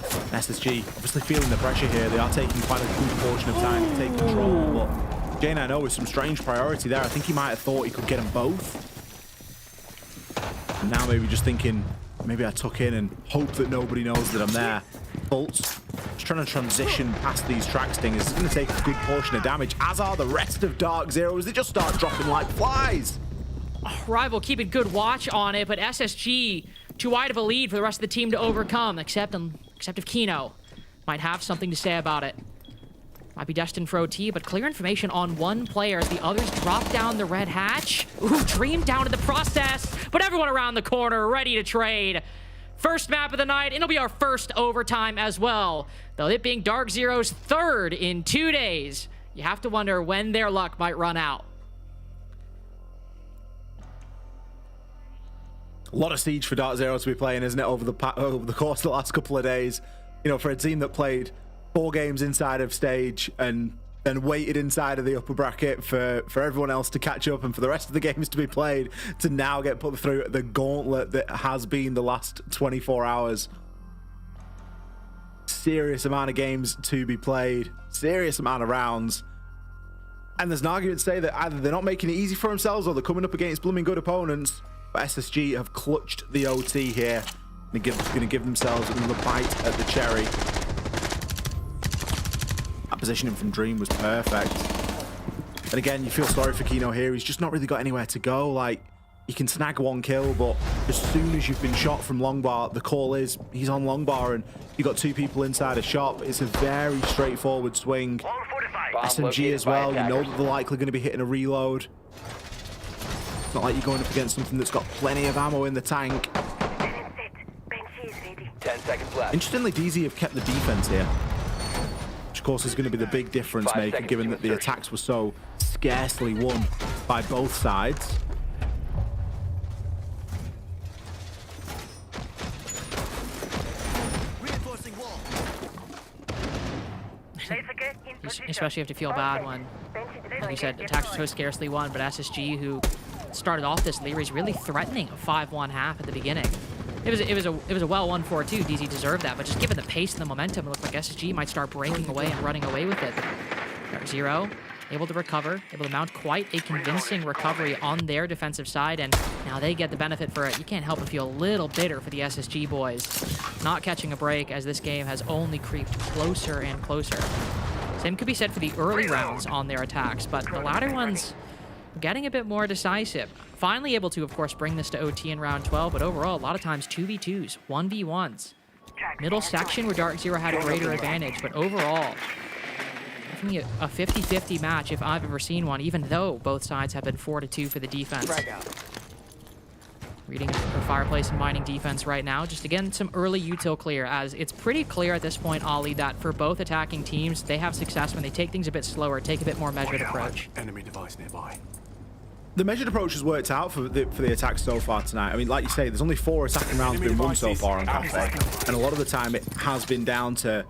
SSG, obviously feeling the pressure here. They are taking quite a good portion of time to take control, but J9O with some strange priority there. I think he might have thought he could get them both. And now maybe just thinking, maybe I tuck in and hope that nobody knows that I'm there. Bolts, just trying to transition past these track stingers. It's going to take a good portion of damage, as are the rest of Dark Zero, as they just start dropping like flies. Rival keeping good watch on it, but SSG too wide of a lead for the rest of the team to overcome, except if Kino might have something to say about it. Might be destined for OT, but clear information on one player as the others drop down the red hatch. Ooh, Dream down in the process, but everyone around the corner ready to trade. First map of the night, and it'll be our first overtime as well. Though it being Dark Zero's third in 2 days, you have to wonder when their luck might run out. A lot of siege for Dark Zero to be playing, isn't it, over the course of the last couple of days. You know, for a team that played 4 games inside of stage and then waited inside of the upper bracket for everyone else to catch up and for the rest of the games to be played, to now get put through the gauntlet that has been the last 24 hours. Serious amount of games to be played, serious amount of rounds. And there's an argument to say that either they're not making it easy for themselves or they're coming up against blooming good opponents. But SSG have clutched the OT here. They're going to give themselves another bite at the cherry. That positioning from Dream was perfect. And again, you feel sorry for Kino here. He's just not really got anywhere to go. Like, he can snag one kill, but as soon as you've been shot from Longbar, the call is he's on Longbar and you've got 2 people inside a shop. It's a very straightforward swing. SMG as well. You know that they're likely going to be hitting a reload. It's not like you're going up against something that's got plenty of ammo in the tank. 10 seconds left. Interestingly, DZ have kept the defense here, which of course is going to be the big difference maker, given that the attacks were so scarcely won by both sides. Especially have to feel bad when, like you said, attacks were so scarcely won, but SSG, who started off this series really threatening a 5-1 half at the beginning. It was a well won 4-2. DZ deserved that, but just given the pace and the momentum, it looked like SSG might start breaking away and running away with it. Dark Zero able to recover, able to mount quite a convincing recovery on their defensive side, and now they get the benefit for it. You can't help but feel a little bitter for the SSG boys, not catching a break as this game has only creeped closer and closer. Same could be said for the early rounds on their attacks, but the latter ones getting a bit more decisive. Finally able to, of course, bring this to OT in round 12, but overall, a lot of times 2v2s, 1v1s. Middle section where Dark Zero had a greater advantage, but overall, definitely a 50-50 match if I've ever seen one, even though both sides have been 4-2 for the defense. Reading for Fireplace and Mining defense right now. Just again, some early util clear, as it's pretty clear at this point, Ollie, that for both attacking teams, they have success when they take things a bit slower, take a bit more measured approach. Enemy device nearby. The measured approach has worked out for the attacks so far tonight. I mean, like you say, there's only 4 attacking rounds been won so far on Kafe, and a lot of the time it has been down to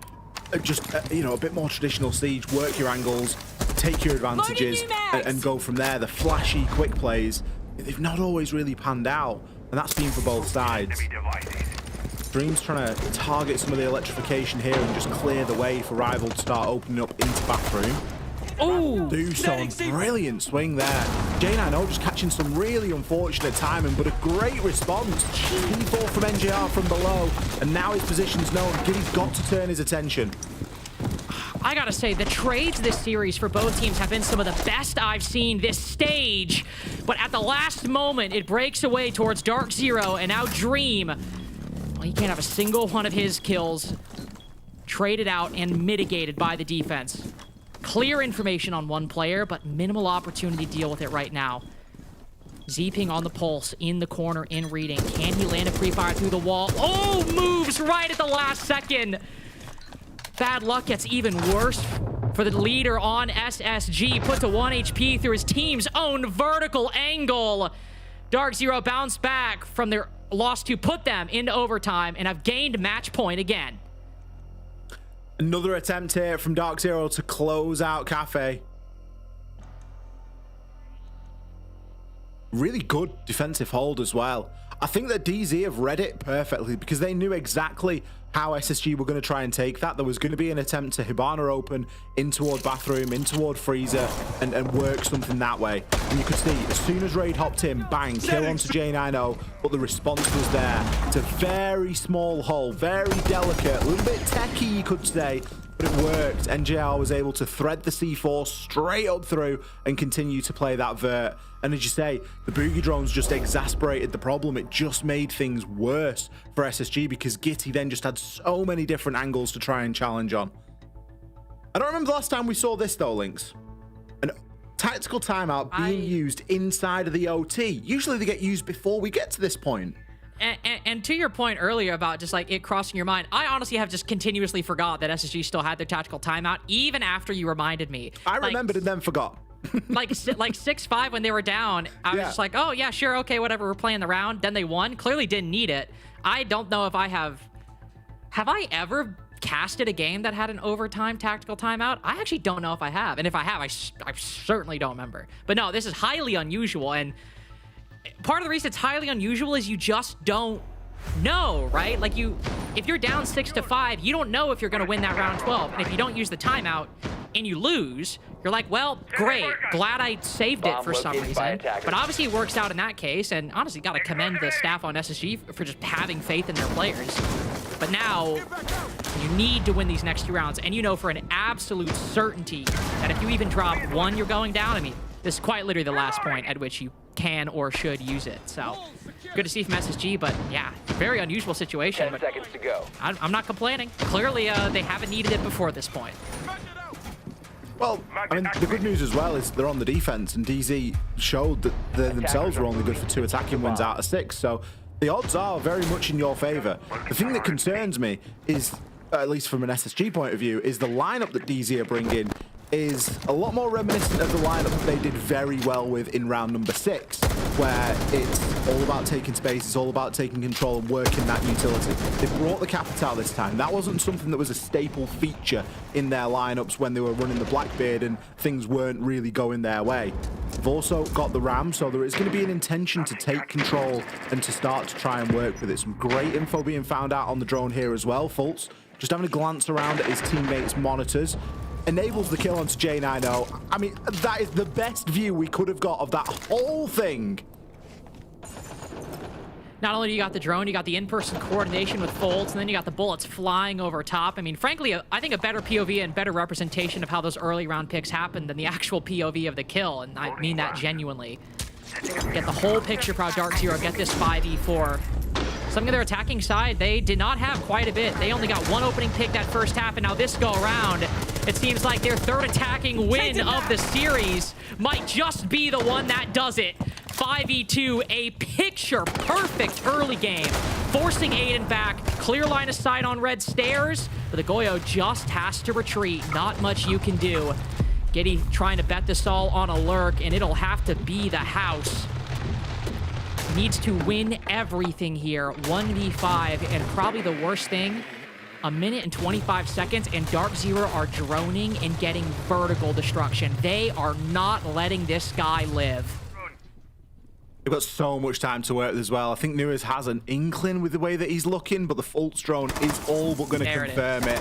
just a bit more traditional siege. Work your angles, take your advantages, and go from there. The flashy quick plays, they've not always really panned out, and that's been for both sides. Dream's trying to target some of the electrification here and just clear the way for Rival to start opening up into Bathroom. Oh, Dooson, brilliant swing there. J9O just catching some really unfortunate timing, but a great response. P4 from NJR from below, and now his position's known. Giddy's got to turn his attention. I gotta say, the trades this series for both teams have been some of the best I've seen this stage. But at the last moment, it breaks away towards Dark Zero, and now Dream, well, he can't have a single one of his kills traded out and mitigated by the defense. Clear information on one player, but minimal opportunity to deal with it right now. Z-Ping on the pulse, in the corner, in reading. Can he land a pre-fire through the wall? Oh, moves right at the last second. Bad luck gets even worse for the leader on SSG. Puts a 1 HP through his team's own vertical angle. Dark Zero bounced back from their loss to put them into overtime and have gained match point again. Another attempt here from Dark Zero to close out Kafe. Really good defensive hold as well. I think that DZ have read it perfectly because they knew exactly how SSG were going to try and take that. There was going to be an attempt to Hibana open in toward Bathroom, in toward Freezer, and work something that way. And you could see, as soon as Raid hopped in, bang, kill onto J9O, but the response was there. It's a very small hole, very delicate, a little bit techy, you could say, but it worked. NJR was able to thread the C4 straight up through and continue to play that vert. And as you say, the boogie drones just exasperated the problem. It just made things worse for SSG because Gitty then just had so many different angles to try and challenge on. I don't remember the last time we saw this though, Lynx. An tactical timeout being used inside of the OT. Usually they get used before we get to this point. And to your point earlier about just like it crossing your mind, I honestly have just continuously forgot that SSG still had their tactical timeout, even after you reminded me. I remembered and then forgot. like 6-5 when they were down, I was just like, oh yeah, sure, okay, whatever, we're playing the round. Then they won. Clearly didn't need it. I don't know if I have I ever casted a game that had an overtime tactical timeout? I actually don't know if I have. And if I have, I certainly don't remember. But no, this is highly unusual. And part of the reason it's highly unusual is you just don't know, right? Like if you're down 6-5, you don't know if you're going to win that round 12. And if you don't use the timeout and you lose, you're like, well, great. Glad I saved it for some reason. But obviously it works out in that case. And honestly, got to commend the staff on SSG for just having faith in their players. But now you need to win these next 2 rounds. And you know for an absolute certainty that if you even drop 1, you're going down. I mean, this is quite literally the last point at which you can or should use it. So good to see from SSG, but yeah, very unusual situation. 10 seconds to go. I'm not complaining. Clearly, they haven't needed it before this point. Well, I mean, the good news as well is they're on the defense, and DZ showed that they themselves were only good for 2 attacking wins out of 6, so the odds are very much in your favor. The thing that concerns me is, at least from an SSG point of view, is the lineup that DZ are bringing is a lot more reminiscent of the lineup that they did very well with in round number 6, where it's all about taking space, it's all about taking control and working that utility. They brought the Capital this time. That wasn't something that was a staple feature in their lineups when they were running the Blackbeard and things weren't really going their way. They've also got the Ram, so there is going to be an intention to take control and to start to try and work with it. Some great info being found out on the drone here as well. Fultz just having a glance around at his teammates' monitors. Enables the kill onto J9O. I mean, that is the best view we could have got of that whole thing. Not only do you got the drone, you got the in-person coordination with Fultz, and then you got the bullets flying over top. I mean, frankly, I think a better POV and better representation of how those early round picks happened than the actual POV of the kill, and I mean that genuinely. Get the whole picture for how Dark Zero get this 5v4. Some of their attacking side, they did not have quite a bit. They only got 1 opening pick that first half, and now this go around, it seems like their 3rd attacking win of the series might just be the one that does it. 5v2, a picture-perfect early game, forcing Aiden back, clear line of sight on red stairs, but the Goyo just has to retreat. Not much you can do. Giddy trying to bet this all on a lurk, and it'll have to be the house. Needs to win everything here. 1v5, and probably the worst thing, 1 minute and 25 seconds, and Dark Zero are droning and getting vertical destruction. They are not letting this guy live. They've got so much time to work with as well. I think Nuez has an inkling with the way that he's looking, but the Fultz drone is all but going to confirm it.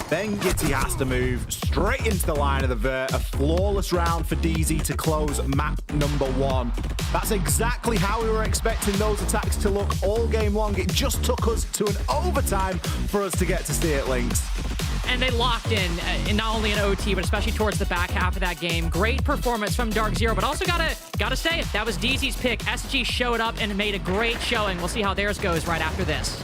Then Gitty has to move straight into the line of the vert. A flawless round for DZ to close map number 1. That's exactly how we were expecting those attacks to look all game long. It just took us to an overtime for us to get to see it, Lynx. And they locked in not only in OT, but especially towards the back half of that game. Great performance from Dark Zero, but also gotta say it. That was DZ's pick. SG showed up and made a great showing. We'll see how theirs goes right after this.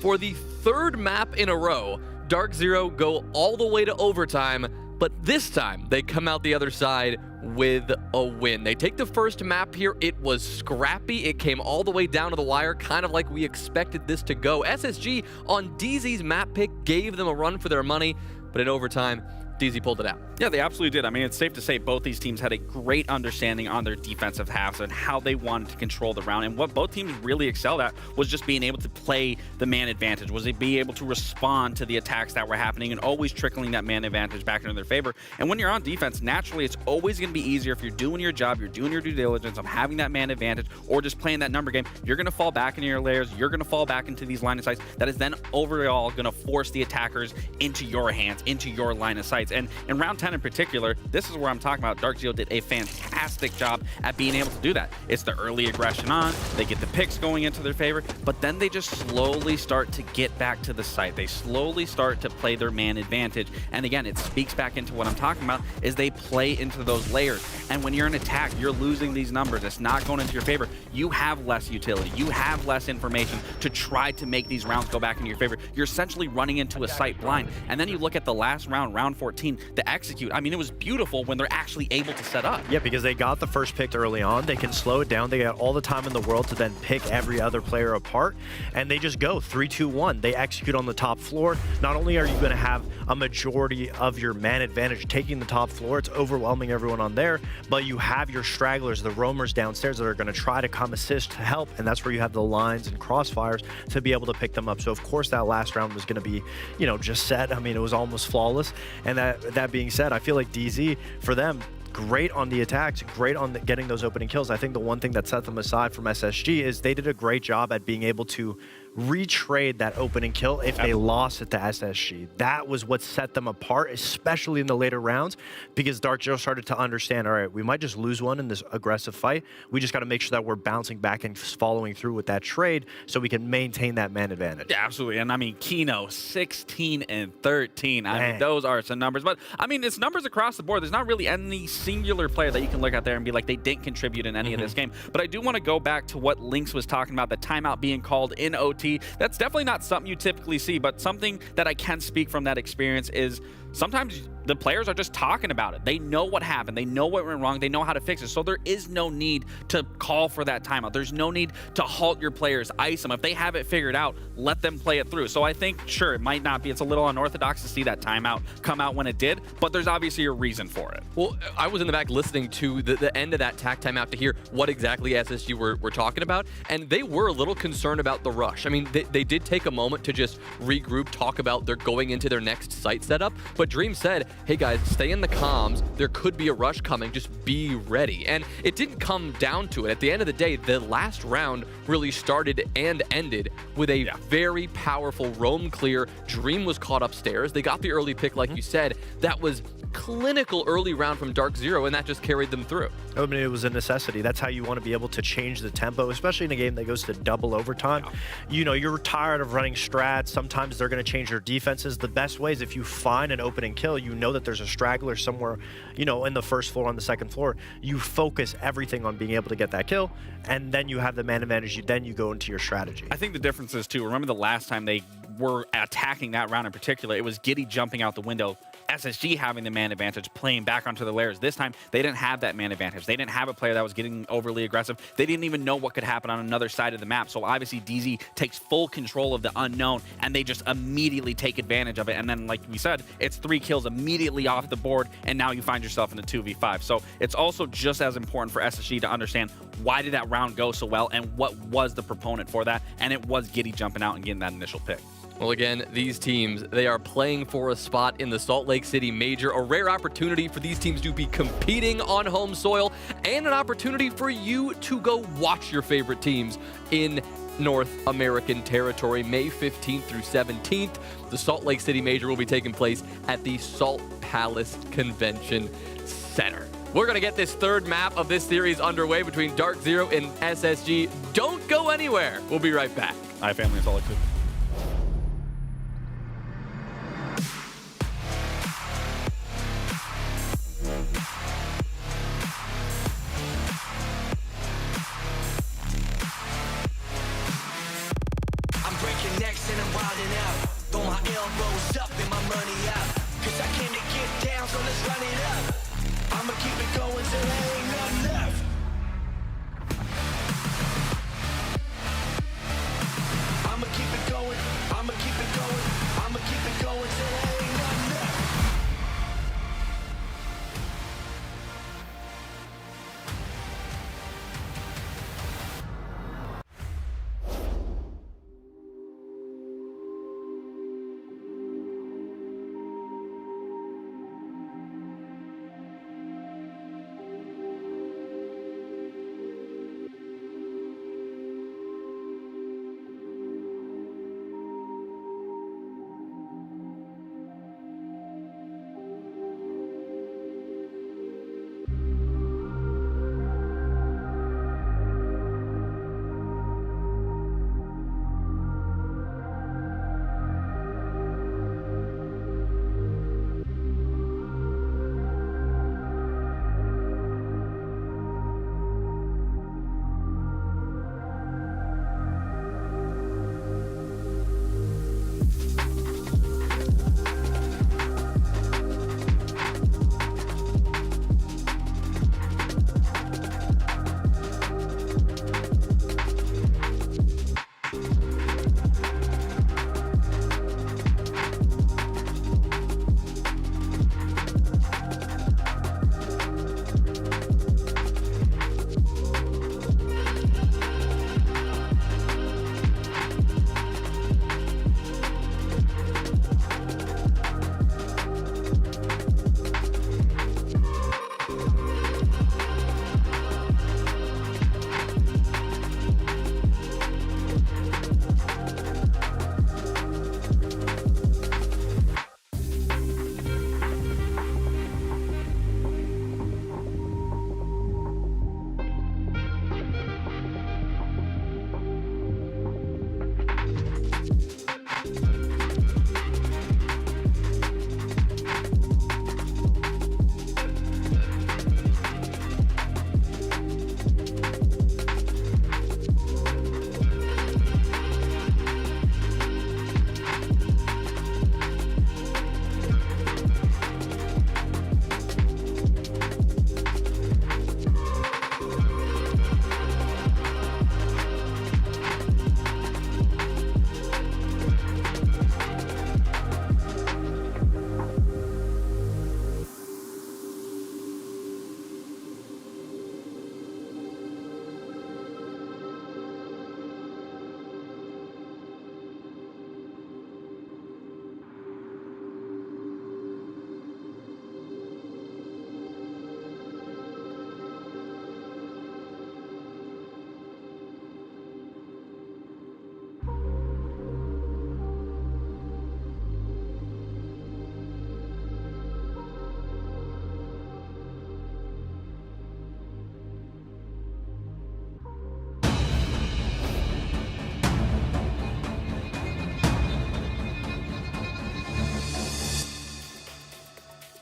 For the third map in a row, Dark Zero go all the way to overtime But this time, they come out the other side with a win. They take the first map here. It was scrappy. It came all the way down to the wire, kind of like we expected this to go. SSG on DZ's map pick gave them a run for their money, but in overtime, DZ pulled it out. Yeah, they absolutely did. I mean, it's safe to say both these teams had a great understanding on their defensive halves and how they wanted to control the round. And what both teams really excelled at was just being able to play the man advantage, was it be able to respond to the attacks that were happening and always trickling that man advantage back into their favor. And when you're on defense, naturally, it's always going to be easier if you're doing your job, you're doing your due diligence of having that man advantage or just playing that number game. You're going to fall back into your layers. You're going to fall back into these line of sights. That is then overall going to force the attackers into your hands, into your line of sights. And in round 10 in particular, this is where I'm talking about. Dark Zero did a fantastic job at being able to do that. It's the early aggression on, they get the picks going into their favor, but then they just slowly start to get back to the site. They slowly start to play their man advantage. And again, it speaks back into what I'm talking about, is they play into those layers. And when you're in attack, you're losing these numbers. It's not going into your favor. You have less utility. You have less information to try to make these rounds go back in your favor. You're essentially running into a sight blind. And then you look at the last round, round 14, the execute. I mean, it was beautiful when they're actually able to set up. Yeah, because they got the first pick early on. They can slow it down. They got all the time in the world to then pick every other player apart, and they just go 3, 2, 1. They execute on the top floor. Not only are you going to have a majority of your man advantage taking the top floor, it's overwhelming everyone on there, but you have your stragglers, the roamers downstairs that are going to try to come assist to help, and that's where you have the lines and crossfires to be able to pick them up. So of course that last round was going to be, you know, just set. I mean, it was almost flawless. And that being said, I feel like DZ, for them, great on the attacks, great on getting those opening kills. I think the one thing that set them aside from SSG is they did a great job at being able to retrade that opening kill if they lost it to SSG. That was what set them apart, especially in the later rounds, because Dark Zero started to understand, all right, we might just lose one in this aggressive fight. We just got to make sure that we're bouncing back and following through with that trade so we can maintain that man advantage. Yeah, absolutely. And I mean, Kino, 16 and 13. I mean, those are some numbers. But I mean, it's numbers across the board. There's not really any singular player that you can look out there and be like, they didn't contribute in any of this game. But I do want to go back to what Lynx was talking about, the timeout being called in OT. That's definitely not something you typically see, but something that I can speak from that experience is sometimes the players are just talking about it. They know what happened. They know what went wrong. They know how to fix it. So there is no need to call for that timeout. There's no need to halt your players, ice them. If they have it figured out, let them play it through. So I think, sure, it might not be. It's a little unorthodox to see that timeout come out when it did, but there's obviously a reason for it. Well, I was in the back listening to the end of that tack timeout to hear what exactly SSG were talking about, and they were a little concerned about the rush. I mean, they did take a moment to just regroup, talk about they're going into their next site setup, but Dream said, hey guys, stay in the comms. There could be a rush coming. Just be ready. And it didn't come down to it. At the end of the day, the last round really started and ended with a very powerful roam clear. Dream was caught upstairs. They got the early pick, like you said. That was clinical early round from Dark Zero, and that just carried them through. I mean, it was a necessity. That's how you want to be able to change the tempo, especially in a game that goes to double overtime. You know, you're tired of running strats. Sometimes they're going to change their defenses. The best way is if you find an opening kill, you know that there's a straggler somewhere, you know, in the first floor, on the second floor. You focus everything on being able to get that kill, and then you have the man advantage. Then you go into your strategy. I think the difference is, too, remember the last time they were attacking that round in particular, it was Giddy jumping out the window, SSG having the man advantage, playing back onto the layers. This time, they didn't have that man advantage. They didn't have a player that was getting overly aggressive. They didn't even know what could happen on another side of the map. So obviously, DZ takes full control of the unknown, and they just immediately take advantage of it. And then, like we said, it's 3 kills immediately off the board, and now you find yourself in a 2v5. So it's also just as important for SSG to understand why did that round go so well, and what was the proponent for that, and it was Giddy jumping out and getting that initial pick. Well, again, these teams, they are playing for a spot in the Salt Lake City Major, a rare opportunity for these teams to be competing on home soil, and an opportunity for you to go watch your favorite teams in North American territory. May 15th through 17th, the Salt Lake City Major will be taking place at the Salt Palace Convention Center. We're going to get this third map of this series underway between Dark Zero and SSG. Don't go anywhere. We'll be right back. Hi, family. It's Salt Lake City. And I'm wilding out, throw my elbows up and my money out, cause I came to get down, so let's run it up. I'ma keep it going till there ain't nothing left. I'ma keep it going, I'ma keep it going, I'ma keep it going till there ain't nothing left.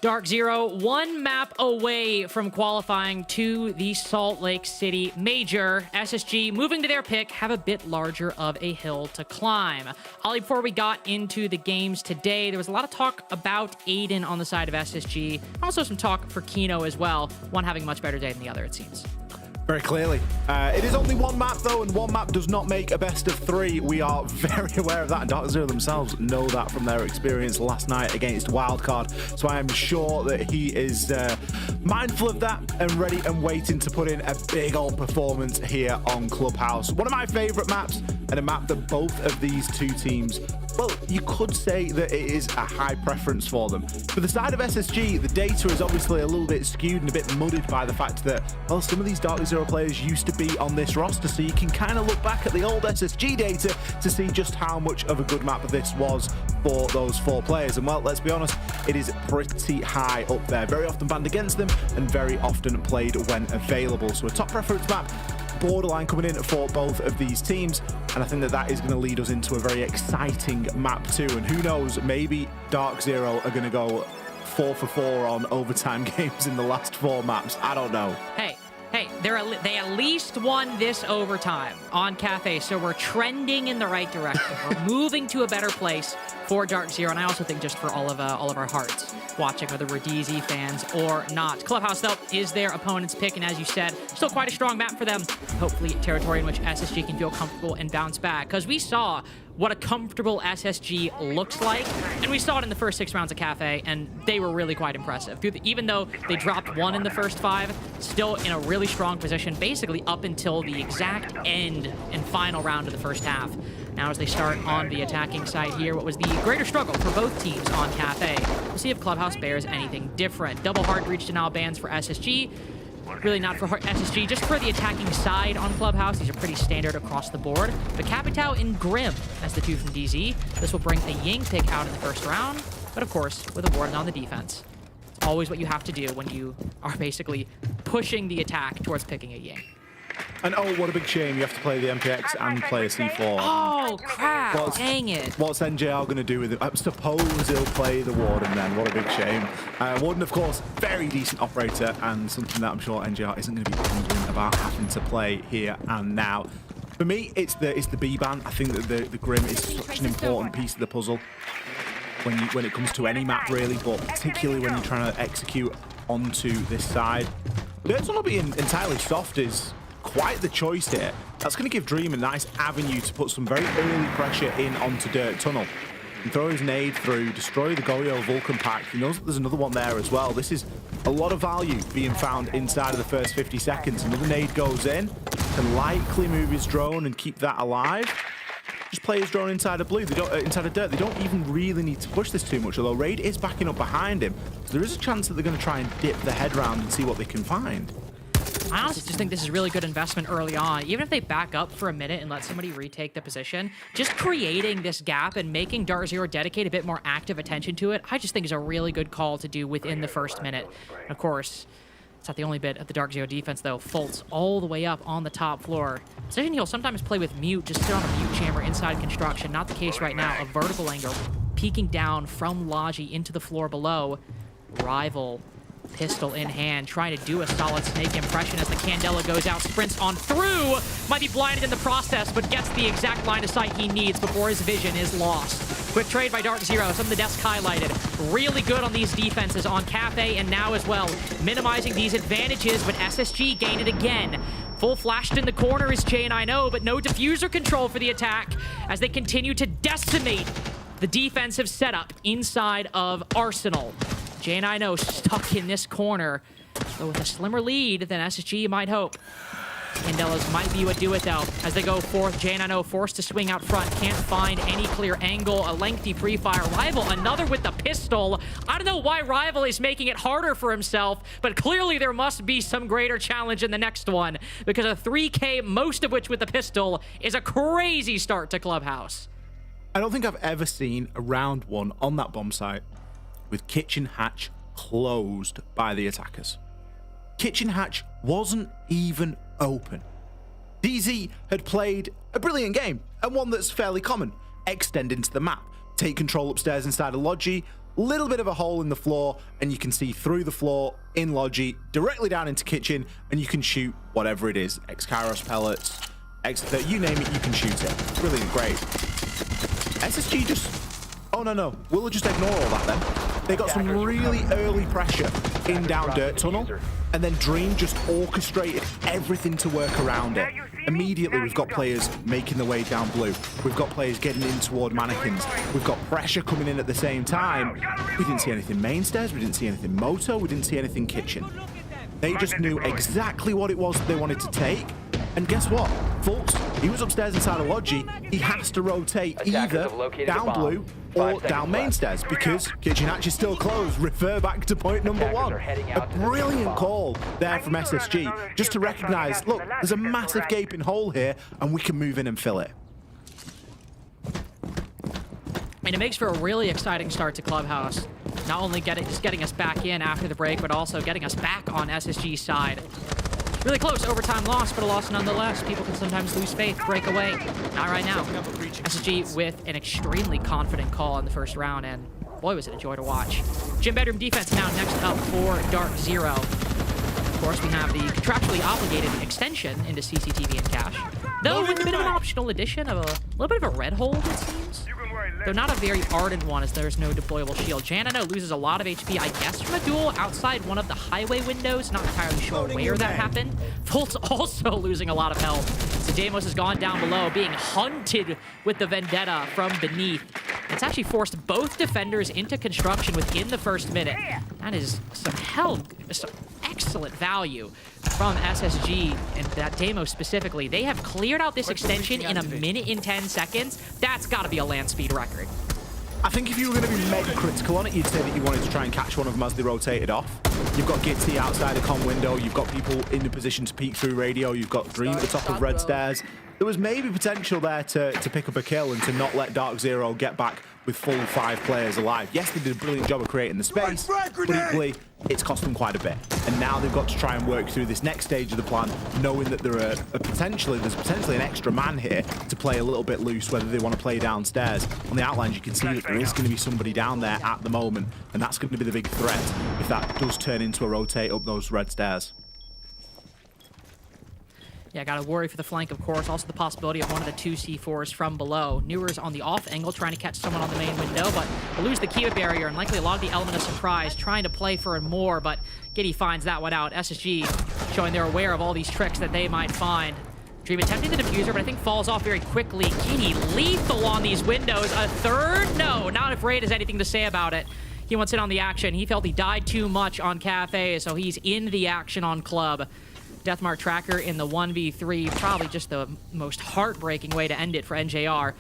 Dark Zero, one map away from qualifying to the Salt Lake City Major. SSG, moving to their pick, have a bit larger of a hill to climb. Ollie, before we got into the games today, there was a lot of talk about Aiden on the side of SSG, also some talk for Kino as well, one having a much better day than the other, it seems. Very clearly. It is only one map, though, and one map does not make a best of three. We are very aware of that, and Dark Zero themselves know that from their experience last night against Wildcard. So I am sure that he is mindful of that and ready and waiting to put in a big old performance here on Clubhouse. One of my favorite maps, and a map that both of these two teams, well, you could say that it is a high preference for them. For the side of SSG, the data is obviously a little bit skewed and a bit muddied by the fact that, well, some of these Dark Zero players used to be on this roster, so you can kind of look back at the old SSG data to see just how much of a good map this was for those four players. And, well, let's be honest, it is pretty high up there. Very often banned against them and very often played when available. So a top preference map, borderline coming in for both of these teams, and I think that that is going to lead us into a very exciting map too. And who knows, maybe Dark Zero are going to go 4 for 4 on overtime games in the last 4 maps. I don't know. Hey, Hey, they at least won this overtime on Kafe, so we're trending in the right direction. We're moving to a better place for Dark Zero, and I also think just for all of our hearts watching, whether we're DZ fans or not. Clubhouse, though, is their opponent's pick, and as you said, still quite a strong map for them. Hopefully, territory in which SSG can feel comfortable and bounce back, because we saw what a comfortable SSG looks like, and we saw it in the first 6 rounds of Kafe, and they were really quite impressive. Even though they dropped 1 in the first 5, still in a really strong position, basically up until the exact end and final round of the first half. Now as they start on the attacking side here, what was the greater struggle for both teams on Kafe? We'll see if Clubhouse bears anything different. Double hard reach denial bans for SSG. Really not for SSG, just for the attacking side on Clubhouse. These are pretty standard across the board. But Capitao and Grim as the 2 from DZ. This will bring a Ying pick out in the first round, but of course, with a Warden on the defense. It's always what you have to do when you are basically pushing the attack towards picking a Ying. And oh, what a big shame. You have to play the MPX and play a C4. Oh, crap. Dang it. What's NJR going to do with it? I suppose he'll play the Warden then. What a big shame. Warden, of course, very decent operator and something that I'm sure NJR isn't going to be wondering about having to play here and now. For me, it's the B ban. I think that the Grim is such an important piece of the puzzle when it comes to any map, really, but particularly when you're trying to execute onto this side. Dirt's not being entirely soft is quite the choice here. That's going to give Dream a nice avenue to put some very early pressure in onto Dirt Tunnel. And throw his nade through, destroy the Goyo Vulcan pack. He knows that there's another one there as well. This is a lot of value being found inside of the first 50 seconds. Another nade goes in, can likely move his drone and keep that alive. Just play his drone inside of blue. They don't inside of Dirt. They don't even really need to push this too much, although Raid is backing up behind him. So there is a chance that they're going to try and dip the head round and see what they can find. I honestly just think this is really good investment early on. Even if they back up for a minute and let somebody retake the position, just creating this gap and making Dark Zero dedicate a bit more active attention to it, I just think is a really good call to do within the first minute. And of course, it's not the only bit of the Dark Zero defense, though. Fultz all the way up on the top floor. Precision he'll sometimes play with mute, just sit on a mute chamber inside construction. Not the case right now. A vertical angle peeking down from Logi into the floor below. Rival pistol in hand, trying to do a solid snake impression as the Candela goes out, sprints on through, might be blinded in the process, but gets the exact line of sight he needs before his vision is lost. Quick trade by Dark Zero, some of the desk highlighted. Really good on these defenses on Kafe and now as well, minimizing these advantages, but SSG gained it again. Full flashed in the corner is J9O, but no diffuser control for the attack as they continue to decimate the defensive setup inside of Arsenal. J9O stuck in this corner, but with a slimmer lead than SSG might hope. Candelas might be what do it though. As they go forth, J9O forced to swing out front, can't find any clear angle, a lengthy pre-fire. Rival, another with the pistol. I don't know why Rival is making it harder for himself, but clearly there must be some greater challenge in the next one, because a 3K, most of which with the pistol, is a crazy start to Clubhouse. I don't think I've ever seen a round one on that bomb site with kitchen hatch closed by the attackers. Kitchen hatch wasn't even open. DZ had played a brilliant game, and one that's fairly common. Extend into the map, take control upstairs inside of Logi, little bit of a hole in the floor, and you can see through the floor in Logi, directly down into kitchen, and you can shoot whatever it is. X-Kairos pellets, you name it, you can shoot it. Brilliant, great. SSG just, oh no, we'll just ignore all that then. They got some really early pressure in down Dirt Tunnel, and then Dream just orchestrated everything to work around it. Immediately, we've got players making their way down blue. We've got players getting in toward mannequins. We've got pressure coming in at the same time. We didn't see anything main stairs. We didn't see anything moto. We didn't see anything kitchen. They just knew exactly what it was they wanted to take. And guess what? Fultz, he was upstairs inside of Logi. He has to rotate either down blue or down main stairs because kitchen hatch is still closed. Refer back to point number one. A brilliant call there from SSG just to recognize, look, there's a massive gaping hole here and we can move in and fill it. And it makes for a really exciting start to Clubhouse. Not only just getting us back in after the break, but also getting us back on SSG's side. Really close overtime loss, but a loss nonetheless. People can sometimes lose faith, break away. Not right now. SSG with an extremely confident call in the first round, and boy, was it a joy to watch. Gym Bedroom defense now next up for Dark Zero. course, we have the contractually obligated extension into CCTV and cache. Though with a bit of an optional addition of a little bit of a red hold, it seems. Though not a very ardent one, as there's no deployable shield. Janano loses a lot of HP, I guess, from a duel outside one of the highway windows. Not entirely sure where that happened. Volt's also losing a lot of health. So Deimos has gone down below, being hunted with the Vendetta from beneath. It's actually forced both defenders into construction within the first minute. That is some excellent value from SSG, and that Deimos specifically. They have cleared out this extension in 1 minute and 10 seconds. That's got to be a land speed record. I think if you were going to be mega critical on it, you'd say that you wanted to try and catch one of them as they rotated off. You've got Gitty outside the con window. You've got people in the position to peek through radio. You've got Dream at the top of red stairs. There was maybe potential there to pick up a kill and to not let Dark Zero get back with full 5 players alive. Yes, they did a brilliant job of creating the space, but equally, it's cost them quite a bit. And now they've got to try and work through this next stage of the plan, knowing that there's potentially an extra man here to play a little bit loose, whether they want to play downstairs. On the outlines, you can see that there is going to be somebody down there at the moment, and that's going to be the big threat if that does turn into a rotate up those red stairs. Yeah, got to worry for the flank, of course. Also the possibility of one of the 2 C4s from below. Newer's on the off angle, trying to catch someone on the main window, but will lose the Kiva barrier and likely a lot of the element of surprise, trying to play for more, but Giddy finds that one out. SSG showing they're aware of all these tricks that they might find. Dream attempting the diffuser, but I think falls off very quickly. Giddy lethal on these windows. A third? No, not if Raid has anything to say about it. He wants in on the action. He felt he died too much on Cafe, so he's in the action on Club. Deathmark Tracker in the 1v3, probably just the most heartbreaking way to end it for NJR.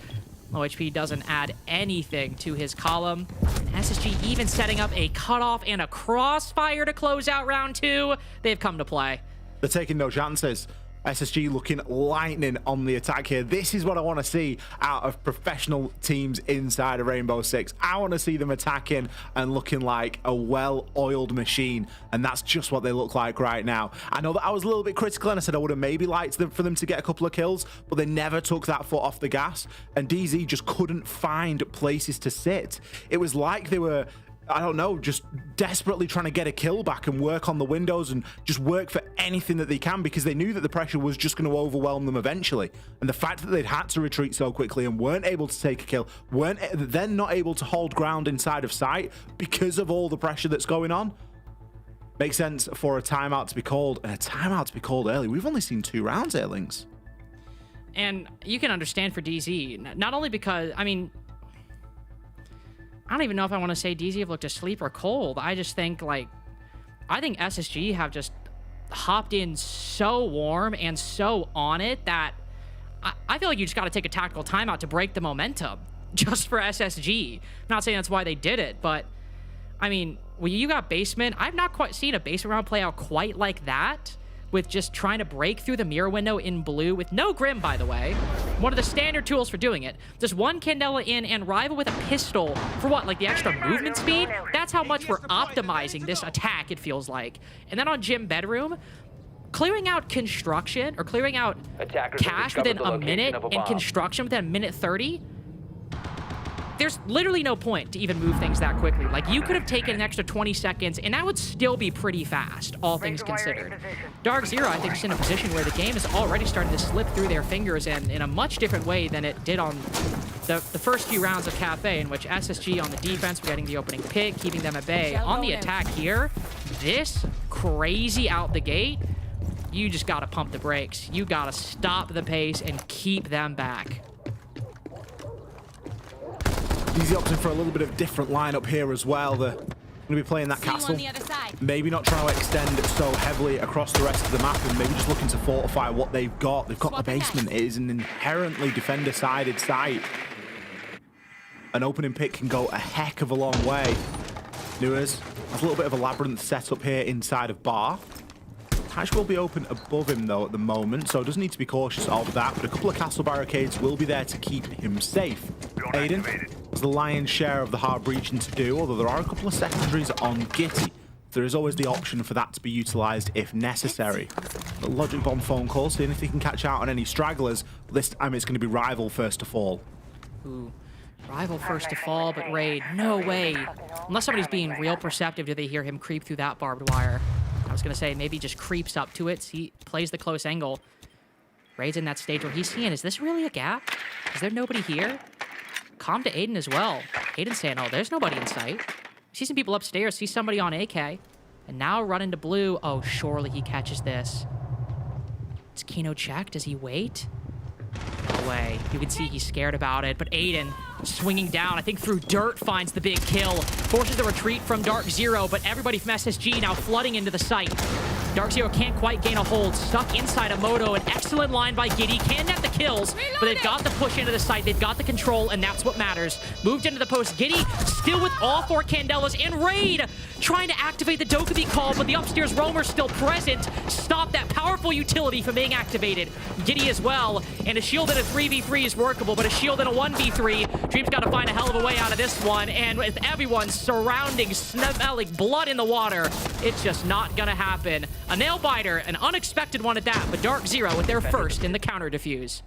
Low HP doesn't add anything to his column. And SSG even setting up a cutoff and a crossfire to close out round 2. They've come to play. They're taking no chances. SSG looking lightning on the attack here. This is what I want to see out of professional teams inside of Rainbow Six. I want to see them attacking and looking like a well-oiled machine, and that's just what they look like right now. I know that I was a little bit critical and I said I would have maybe liked for them to get a couple of kills, but they never took that foot off the gas, and DZ just couldn't find places to sit. It was like they were, I don't know, just desperately trying to get a kill back and work on the windows and just work for anything that they can, because they knew that the pressure was just going to overwhelm them eventually. And the fact that they'd had to retreat so quickly and weren't able to take a kill, weren't then not able to hold ground inside of sight because of all the pressure that's going on, makes sense for a timeout to be called, and a timeout to be called early. We've only seen 2 rounds here, Links. And you can understand for DZ, not only because, I mean, I don't even know if I want to say DZ have looked asleep or cold. I just think, I think SSG have just hopped in so warm and so on it that I feel like you just got to take a tactical timeout to break the momentum just for SSG. I'm not saying that's why they did it, but, I mean, when you got basement, I've not quite seen a basement round play out quite like that, with just trying to break through the mirror window in blue with no Grim, by the way. One of the standard tools for doing it. Just 1 Candela in and Rival with a pistol for what, like the extra movement speed? That's how much we're optimizing this attack, it feels like. And then on Gym Bedroom, clearing out construction, or clearing out cache within a minute and construction within 1:30 minutes, there's literally no point to even move things that quickly. Like, you could have taken an extra 20 seconds, and that would still be pretty fast, all things considered. Dark Zero, I think, is in a position where the game is already starting to slip through their fingers, and in a much different way than it did on the first few rounds of Cafe, in which SSG on the defense were getting the opening pick, keeping them at bay. On the attack here, this crazy out the gate, you just got to pump the brakes. You got to stop the pace and keep them back. DZ opting for a little bit of different lineup here as well. They're going to be playing that castle. Maybe not trying to extend so heavily across the rest of the map, and maybe just looking to fortify what they've got. They've got the basement. It is an inherently defender-sided site. An opening pick can go a heck of a long way. Newers has a little bit of a labyrinth set up here inside of Bar. Hatch will be open above him, though, at the moment, so does need to be cautious of that, but a couple of castle barricades will be there to keep him safe. Aiden has the lion's share of the hard breaching to do, although there are a couple of secondaries on Gitty. There is always the option for that to be utilized if necessary. The Logic Bomb phone call, seeing if he can catch out on any stragglers. This time it's going to be Rival first to fall. Ooh. Rival first to fall, but Raid, no way. Unless somebody's being real perceptive, do they hear him creep through that barbed wire. I was going to say maybe just creeps up to it. He plays the close angle. Raid's in that stage where he's seeing, is this really a gap? Is there nobody here? Calm to Aiden as well. Aiden's saying, oh, there's nobody in sight. See some people upstairs, see somebody on AK. And now running to blue. Oh, surely he catches this. Does Kino check? Does he wait? No way. You can see he's scared about it. But Aiden swinging down, I think through dirt, finds the big kill. Forces the retreat from Dark Zero, but everybody from SSG now flooding into the site. Dark Zero can't quite gain a hold. Stuck inside a Moto. An excellent line by Giddy. Can net the kills, but they've got the push into the site. They've got the control, and that's what matters. Moved into the post. Giddy still with all 4 Candelas. And Raid trying to activate the Dokubi call, but the upstairs roamer still present. Stop that powerful utility from being activated. Giddy as well. And a shield in a 3v3 is workable, but a shield in a 1v3. Dream's got to find a hell of a way out of this one. And with everyone surrounding, smelling blood in the water, it's just not going to happen. A nail biter, an unexpected one at that, but Dark Zero with their first in the counter defuse.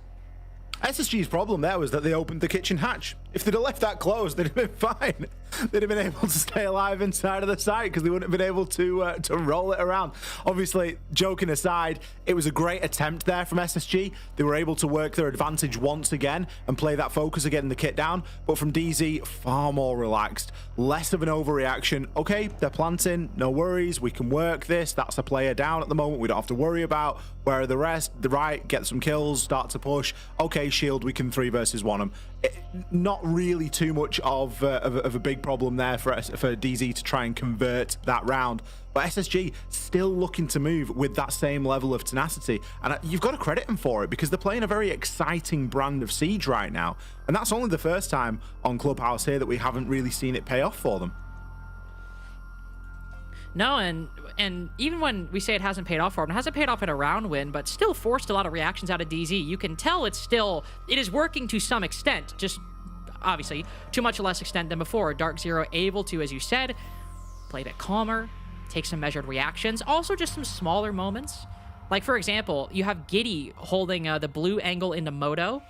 SSG's problem there was that they opened the kitchen hatch. If they'd have left that closed, they'd have been fine. They'd have been able to stay alive inside of the site because they wouldn't have been able to roll it around. Obviously, joking aside, it was a great attempt there from SSG. They were able to work their advantage once again and play that focus of getting the kit down. But from DZ, far more relaxed. Less of an overreaction. Okay, they're planting, no worries. We can work this. That's a player down at the moment. We don't have to worry about where are the rest. The right, get some kills, start to push. Okay, shield, we can 3 versus 1 them. Not really too much of a big problem there for DZ to try and convert that round. But SSG still looking to move with that same level of tenacity. And you've got to credit them for it because they're playing a very exciting brand of Siege right now. And that's only the first time on Clubhouse here that we haven't really seen it pay off for them. No, and even when we say it hasn't paid off for him, it hasn't paid off in a round win, but still forced a lot of reactions out of DZ. You can tell it is working to some extent, just obviously to much less extent than before. Dark Zero able to, as you said, play a bit calmer, take some measured reactions. Also just some smaller moments. Like, for example, you have Giddy holding the blue angle into Moto.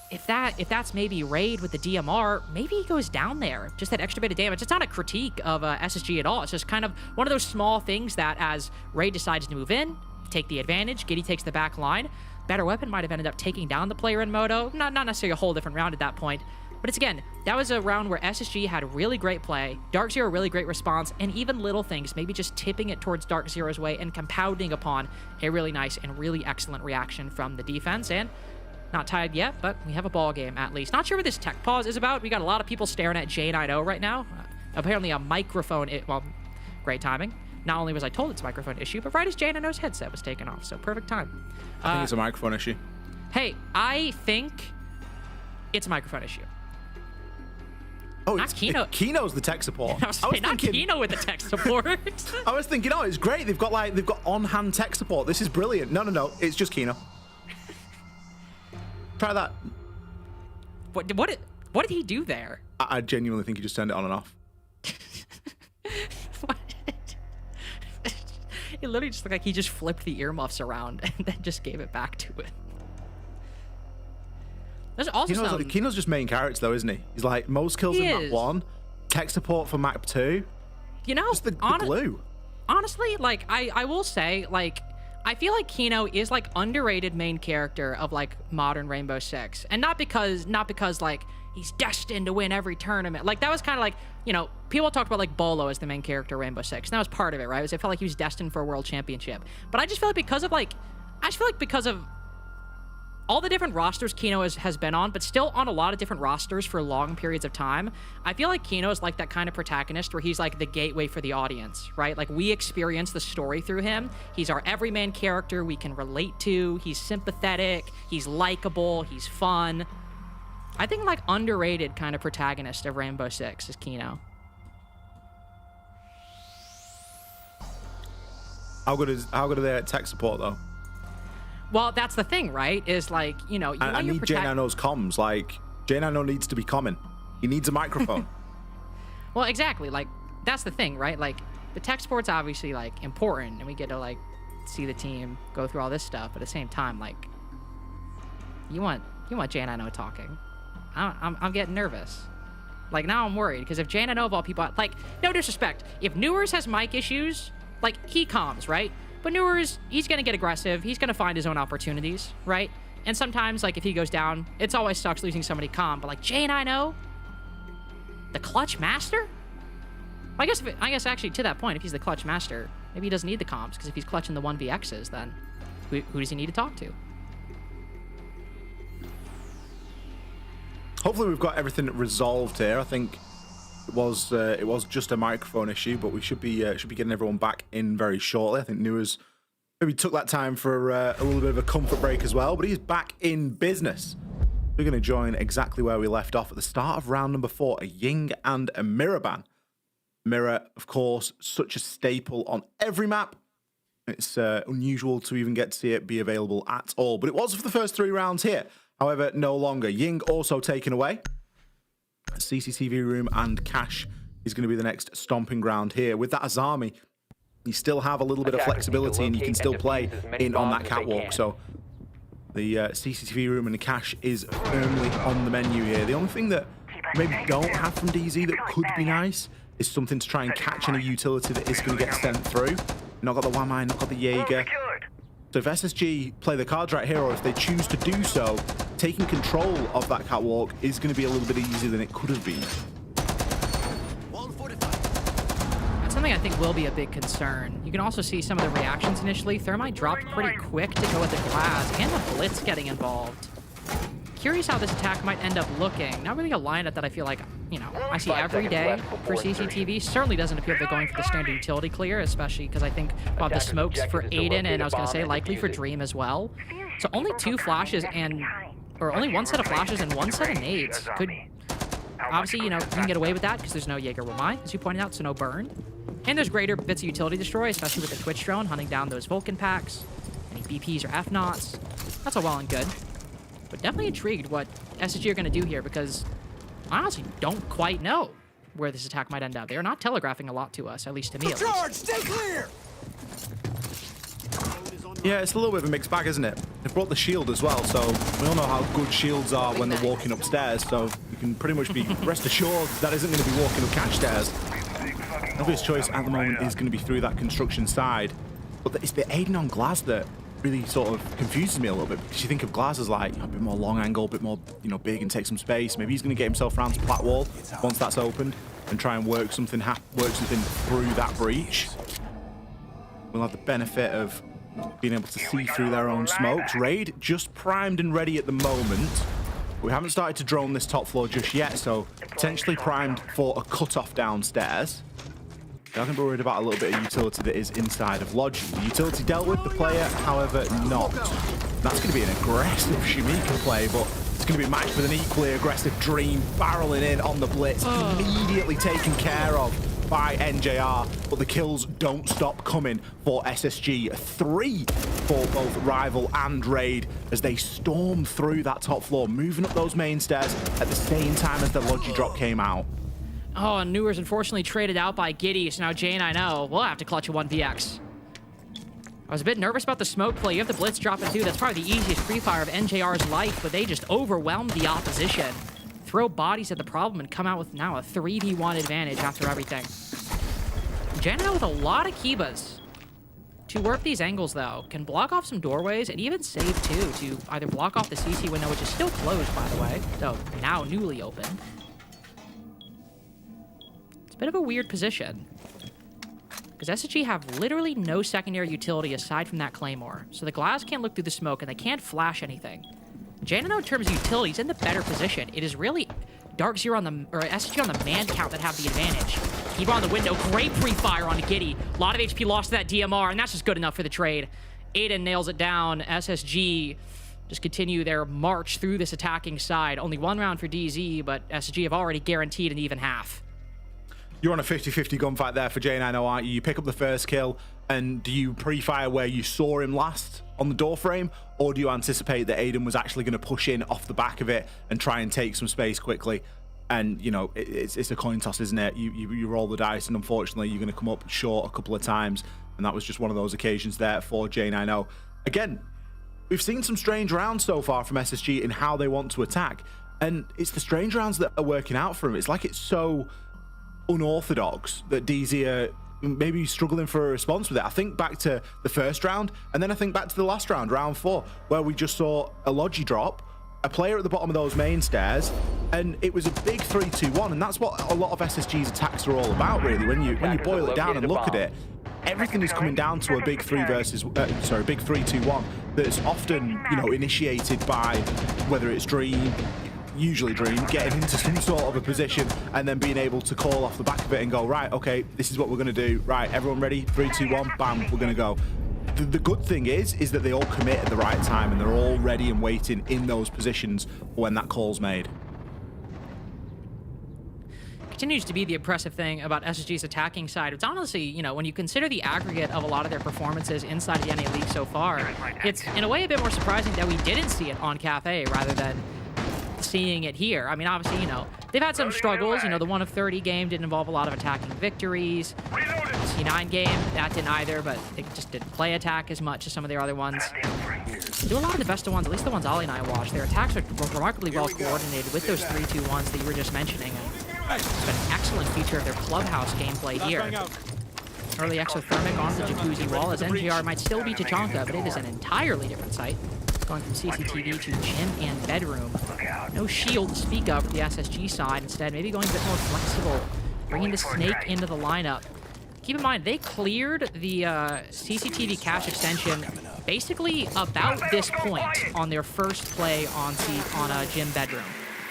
If that's maybe Raid with the DMR, maybe he goes down there. Just that extra bit of damage. It's not a critique of SSG at all. It's just kind of one of those small things that as Raid decides to move in, take the advantage, Giddy takes the back line. Better weapon might have ended up taking down the player in Moto. Not necessarily a whole different round at that point. But it's again, that was a round where SSG had really great play, Dark Zero really great response, and even little things, maybe just tipping it towards Dark Zero's way and compounding upon a really nice and really excellent reaction from the defense. And not tied yet, but we have a ball game at least. Not sure what this tech pause is about. We got a lot of people staring at J90 right now. Apparently a microphone, well, great timing. Not only was I told it's a microphone issue, but right as J90's headset was taken off, so perfect time. I think it's a microphone issue. Hey, I think it's a microphone issue. Oh, not Kino. Kino's the tech support. I was thinking, not Kino with the tech support. I was thinking, oh, it's great. They've got on-hand tech support. This is brilliant. No, it's just Kino. Try that. What did he do there? I genuinely think he just turned it on and off. What? It literally just looked like he just flipped the earmuffs around and then just gave it back to it. There's also Kino's just main character though, isn't he? He's like most kills in map 1, tech support for map 2. You know, just the glue. Honestly, like I will say, like I feel like Kino is like underrated main character of like modern Rainbow Six, and not because like he's destined to win every tournament. Like that was kind of like, you know, people talked about like Bolo as the main character of Rainbow Six, and that was part of it, right? It felt like he was destined for a world championship. But I just feel like because of all the different rosters Kino has been on, but still on a lot of different rosters for long periods of time, I feel like Kino is like that kind of protagonist where he's like the gateway for the audience, right? Like we experience the story through him. He's our everyman character we can relate to. He's sympathetic. He's likable. He's fun. I think like underrated kind of protagonist of Rainbow Six is Kino. How good are they at tech support though? Well, that's the thing, right? Is like, you know, I need J90's comms. Like, J90 needs to be common. He needs a microphone. Well, exactly. Like, that's the thing, right? Like, the tech support's obviously, like, important, and we get to, like, see the team go through all this stuff. But at the same time, like, you want J90 talking. I'm getting nervous. Like, now I'm worried, because if J90 of all people, like, no disrespect, if Newers has mic issues, like, he calms, right? But Newers, he's going to get aggressive. He's going to find his own opportunities, right? And sometimes, like, if he goes down, it's always sucks losing somebody calm. But, like, J9O, the clutch master? I guess actually, to that point, if he's the clutch master, maybe he doesn't need the comms, because if he's clutching the 1vx's, then who does he need to talk to? Hopefully we've got everything resolved here. I think it was just a microphone issue, but we should be getting everyone back in very shortly. I think Newers maybe took that time for a little bit of a comfort break as well, but he's back in business. We're going to join exactly where we left off at the start of round number 4, a Ying and a Miraban. Mirror, of course, such a staple on every map. It's unusual to even get to see it be available at all, but it was for the first 3 rounds here. However, no longer. Ying also taken away. CCTV room and Cash is going to be the next stomping ground here. With that Azami, you still have a little bit of flexibility and you can still play in on that catwalk. So the CCTV room and Cash is firmly on the menu here. The only thing that maybe don't have from DZ that could be nice is something to try and catch any utility that is going to get sent through. Not got the Wamai, not got the Jaeger. So if SSG play the cards right here, or if they choose to do so, taking control of that catwalk is going to be a little bit easier than it could have been. That's something I think will be a big concern. You can also see some of the reactions initially. Thermite dropped pretty quick to go with the glass, and the Blitz getting involved. Curious how this attack might end up looking. Not really a lineup that I feel like, you know, I see every day for CCTV. Certainly doesn't appear they're going for the standard utility clear, especially because I think we'll have the smokes for Aiden, and I was going to say likely for Dream as well. So only 2 flashes or only 1 set of flashes and 1 set of nades. Could, obviously, you know, you can get away with that because there's no Jaeger Wamai, as you pointed out, so no burn. And there's greater bits of utility destroy, especially with the Twitch drone hunting down those Vulcan packs, any BPs or F-Knots. That's all well and good. But definitely intrigued what SSG are going to do here, because I honestly don't quite know where this attack might end up. They are not telegraphing a lot to us, at least to me at least. Stay clear! Yeah, it's a little bit of a mixed bag, isn't it? They've brought the shield as well, so we all know how good shields are when they're walking upstairs, so you can pretty much be rest assured that isn't going to be walking up Cash stairs. The obvious choice at the moment is going to be through that construction side, but it's the Aiden on glass that really sort of confuses me a little bit, because you think of glass as like, you know, a bit more long angle, a bit more, you know, big and take some space. Maybe he's going to get himself around to plat wall once that's opened and try and work something through that breach. We'll have the benefit of being able to see through their own smokes. Raid just primed and ready at the moment. We haven't started to drone this top floor just yet, so potentially primed for a cutoff downstairs. I think we're worried about a little bit of utility that is inside of Lodge. The utility dealt with, the player, however, not. That's going to be an aggressive Shamika play, but it's going to be matched with an equally aggressive Dream barreling in on the Blitz, immediately taken care of by NJR, but the kills don't stop coming for SSG. 3 for both Rival and Raid as they storm through that top floor, moving up those main stairs at the same time as the Logi drop came out. Oh, and Newers unfortunately traded out by Giddy, so now J9O will have to clutch a 1vx. I was a bit nervous about the smoke play. You have the Blitz dropping too. That's probably the easiest free fire of NJR's life, but they just overwhelmed the opposition. Throw bodies at the problem and come out with now a 3v1 advantage after everything. J9O with a lot of Kibas. To work these angles, though, can block off some doorways and even save, too, to either block off the CT window, which is still closed, by the way, so now newly open. Bit of a weird position, because SSG have literally no secondary utility aside from that Claymore, so the glass can't look through the smoke and they can't flash anything. J9O, in terms of utility, is in the better position. It is really Dark Zero or SSG on the man count that have the advantage. Keep on the window, great pre-fire on Giddy. A lot of HP lost to that DMR, and that's just good enough for the trade. Aiden nails it down. SSG just continue their march through this attacking side. Only 1 round for DZ, but SSG have already guaranteed an even half. You're on a 50-50 gunfight there for J9O, aren't you? You pick up the first kill, and do you pre-fire where you saw him last on the door frame, or do you anticipate that Aiden was actually going to push in off the back of it and try and take some space quickly? And, you know, it's a coin toss, isn't it? You roll the dice, and unfortunately, you're going to come up short a couple of times, and that was just one of those occasions there for J9O. Again, we've seen some strange rounds so far from SSG in how they want to attack, and it's the strange rounds that are working out for them. It's like it's so unorthodox that DZ are maybe struggling for a response with it. I think back to the first round, and then I think back to the last round, round 4, where we just saw a Logi drop, a player at the bottom of those main stairs, and it was a big 3-2-1, and that's what a lot of SSG's attacks are all about, really. When you boil it down and look at it, everything is coming down to a big 3-2-1 that's often, initiated by whether it's Dream, usually Dream, getting into some sort of a position and then being able to call off the back of it and go, right, okay, this is what we're going to do. Right, everyone ready? 3, 2, 1, bam, we're going to go. The good thing is that they all commit at the right time and they're all ready and waiting in those positions when that call's made. Continues to be the impressive thing about SSG's attacking side. It's honestly, when you consider the aggregate of a lot of their performances inside of the NA League so far, it's in a way a bit more surprising that we didn't see it on Cafe rather than seeing it here. I mean, obviously, they've had some struggles. The 1 of 30 game didn't involve a lot of attacking victories. C9 game, that didn't either, but they just didn't play attack as much as some of their other ones. They do a lot of the best of ones, at least the ones Ollie and I watched. Their attacks are remarkably well coordinated with those 3-2-1s that you were just mentioning. It's been an excellent feature of their Clubhouse gameplay here. Early exothermic on the Jacuzzi wall, as NGR might still be Tachanka, but it is an entirely different site. Going from CCTV to gym and bedroom. No shield to speak of for the SSG side. Instead, maybe going a bit more flexible, bringing the Snake into the lineup. Keep in mind, they cleared the CCTV cache extension basically about this point on their first play on gym bedroom.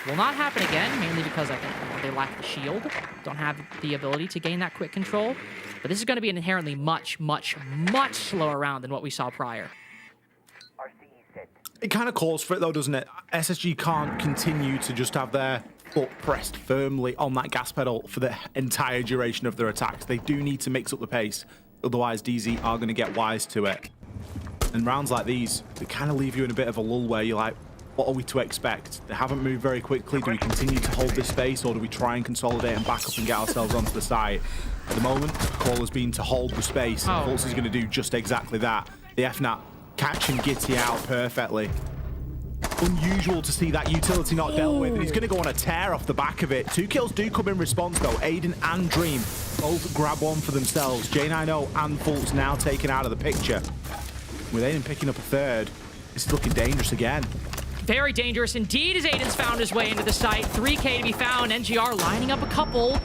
Will not happen again, mainly because I think they lack the shield, don't have the ability to gain that quick control. But this is going to be an inherently much, much, much slower round than what we saw prior. It kind of calls for it, though, doesn't it? SSG can't continue to just have their foot pressed firmly on that gas pedal for the entire duration of their attacks. They do need to mix up the pace, otherwise DZ are going to get wise to it. And rounds like these, they kind of leave you in a bit of a lull where you're like, what are we to expect? They haven't moved very quickly. Do we continue to hold this space, or do we try and consolidate and back up and get ourselves onto the site? At the moment, the call has been to hold the space. Pulse is going to do just exactly that. The FNAT catching Gitty out perfectly. Unusual to see that utility not dealt with, and he's going to go on a tear off the back of it. 2 kills do come in response, though. Aiden and Dream both grab one for themselves. J90 and Fultz now taken out of the picture. With Aiden picking up a third, this is looking dangerous again. Very dangerous indeed as Aiden's found his way into the site. 3K to be found. NGR lining up a couple.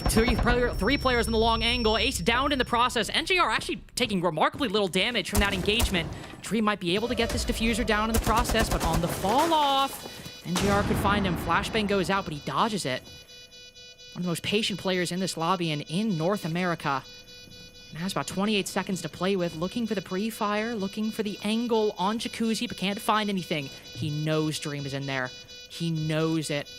Three players in the long angle. Ace downed in the process. NGR actually taking remarkably little damage from that engagement. Dream might be able to get this diffuser down in the process, but on the fall off, NGR could find him. Flashbang goes out, but he dodges it. One of the most patient players in this lobby and in North America. And has about 28 seconds to play with, looking for the pre-fire, looking for the angle on Jacuzzi, but can't find anything. He knows Dream is in there. He knows it.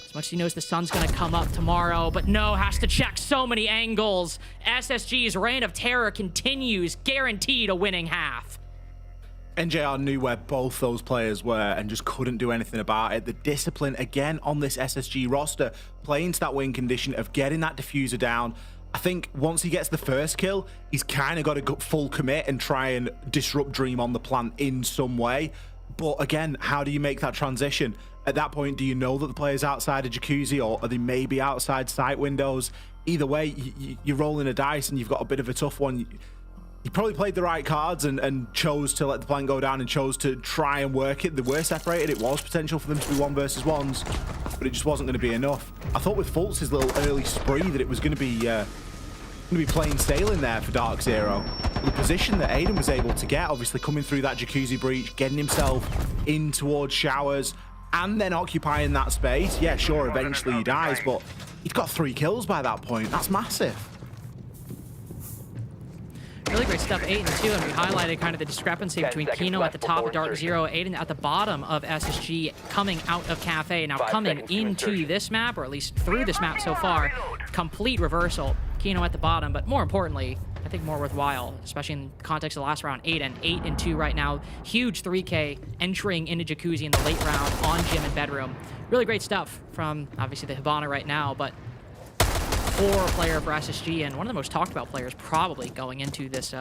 As much as he knows the sun's going to come up tomorrow, but no, has to check so many angles. SSG's reign of terror continues, guaranteed a winning half. NJR knew where both those players were and just couldn't do anything about it. The discipline, again, on this SSG roster, playing to that win condition of getting that diffuser down. I think once he gets the first kill, he's kind of got to go full commit and try and disrupt Dream on the plant in some way. But again, how do you make that transition? At that point, do you know that the player's outside of Jacuzzi, or are they maybe outside site windows? Either way, you're rolling a dice and you've got a bit of a tough one. You probably played the right cards and chose to let the plan go down and chose to try and work it. They were separated. It was potential for them to be 1 versus 1s, but it just wasn't going to be enough. I thought with Fultz's little early spree that it was going to be plain sailing there for Dark Zero. The position that Aiden was able to get, obviously coming through that Jacuzzi breach, getting himself in towards showers, and then occupying that space. Yeah, sure, eventually he dies, but he's got 3 kills by that point. That's massive. Really great stuff, 8 and 2, and we highlighted kind of the discrepancy between Kino at the top of Dark Zero, Aiden at the bottom of SSG, coming out of Cafe, now coming into this map, or at least through this map so far. Complete reversal. Kino at the bottom, but more importantly, I think more worthwhile, especially in the context of the last round, 8 and 2 right now. Huge 3K entering into Jacuzzi in the late round on gym and bedroom. Really great stuff from obviously the Hibana right now, but core player for SSG and one of the most talked about players probably going into this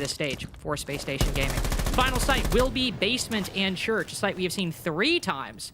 stage for Space Station Gaming. Final site will be Basement and Church, a site we have seen 3 times,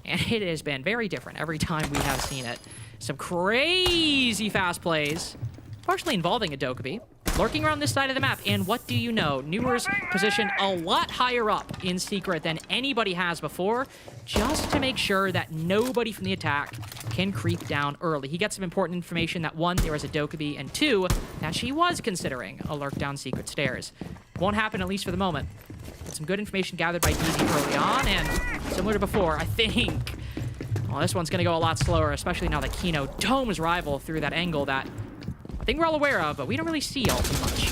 and it has been very different every time we have seen it. Some crazy fast plays partially involving a Dokkaebi, lurking around this side of the map. And what do you know? Newer's positioned a lot higher up in secret than anybody has before, just to make sure that nobody from the attack can creep down early. He gets some important information that, one, there was a Dokkaebi, and two, that she was considering a lurk down secret stairs. Won't happen, at least for the moment. But some good information gathered by DZ early on, and similar to before, I think, well, this one's going to go a lot slower, especially now that Kino domes rival through that angle that I think we're all aware of, but we don't really see all too much.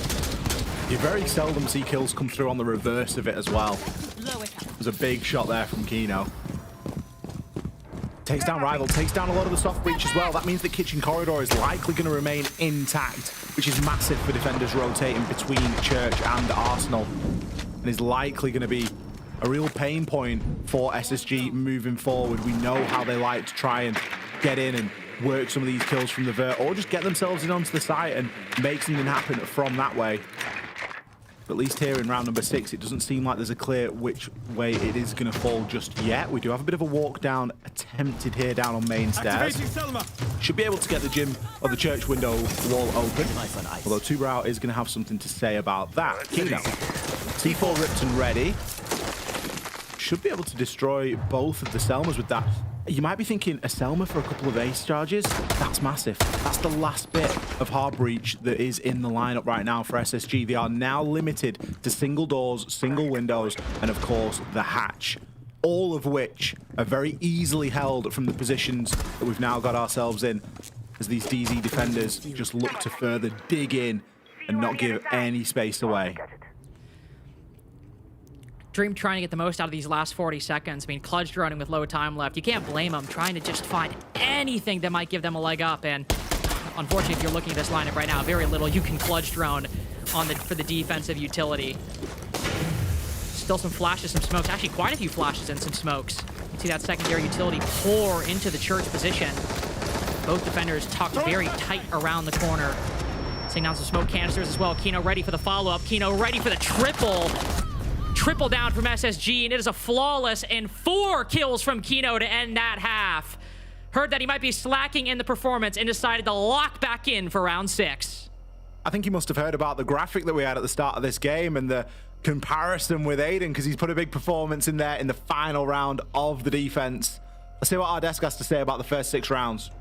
You very seldom see kills come through on the reverse of it as well. There's a big shot there from Kino. Takes down Rival, takes down a lot of the soft breach as well. That means the kitchen corridor is likely going to remain intact, which is massive for defenders rotating between Church and Arsenal, and is likely going to be a real pain point for SSG moving forward. We know how they like to try and get in and work some of these kills from the vert, or just get themselves in onto the site and make something happen from that way. But at least here in round number 6, it doesn't seem like there's a clear which way it is going to fall just yet. We do have a bit of a walk down attempted here down on main stairs. Should be able to get the gym or the church window wall open, although Tubrau is going to have something to say about that. Kino, C4 ripped and ready. Should be able to destroy both of the Selmas with that. You might be thinking, a Selma for a couple of ace charges? That's massive. That's the last bit of hard breach that is in the lineup right now for SSG. They are now limited to single doors, single windows, and of course, the hatch. All of which are very easily held from the positions that we've now got ourselves in, as these DZ defenders just look to further dig in and not give any space away. Dream trying to get the most out of these last 40 seconds. I mean, Kludge running with low time left. You can't blame them, trying to just find anything that might give them a leg up. And unfortunately, if you're looking at this lineup right now, very little you can Kludge drone on for the defensive utility. Still some flashes, some smokes. Actually, quite a few flashes and some smokes. You see that secondary utility pour into the church position. Both defenders tucked very tight around the corner. Seeing down some smoke canisters as well. Kino ready for the follow-up. Kino ready for the triple. Triple down from SSG, and it is a flawless and 4 kills from Kino to end that half. Heard that he might be slacking in the performance and decided to lock back in for round 6. I think he must have heard about the graphic that we had at the start of this game and the comparison with Aiden, because he's put a big performance in there in the final round of the defense. Let's see what our desk has to say about the first 6 rounds.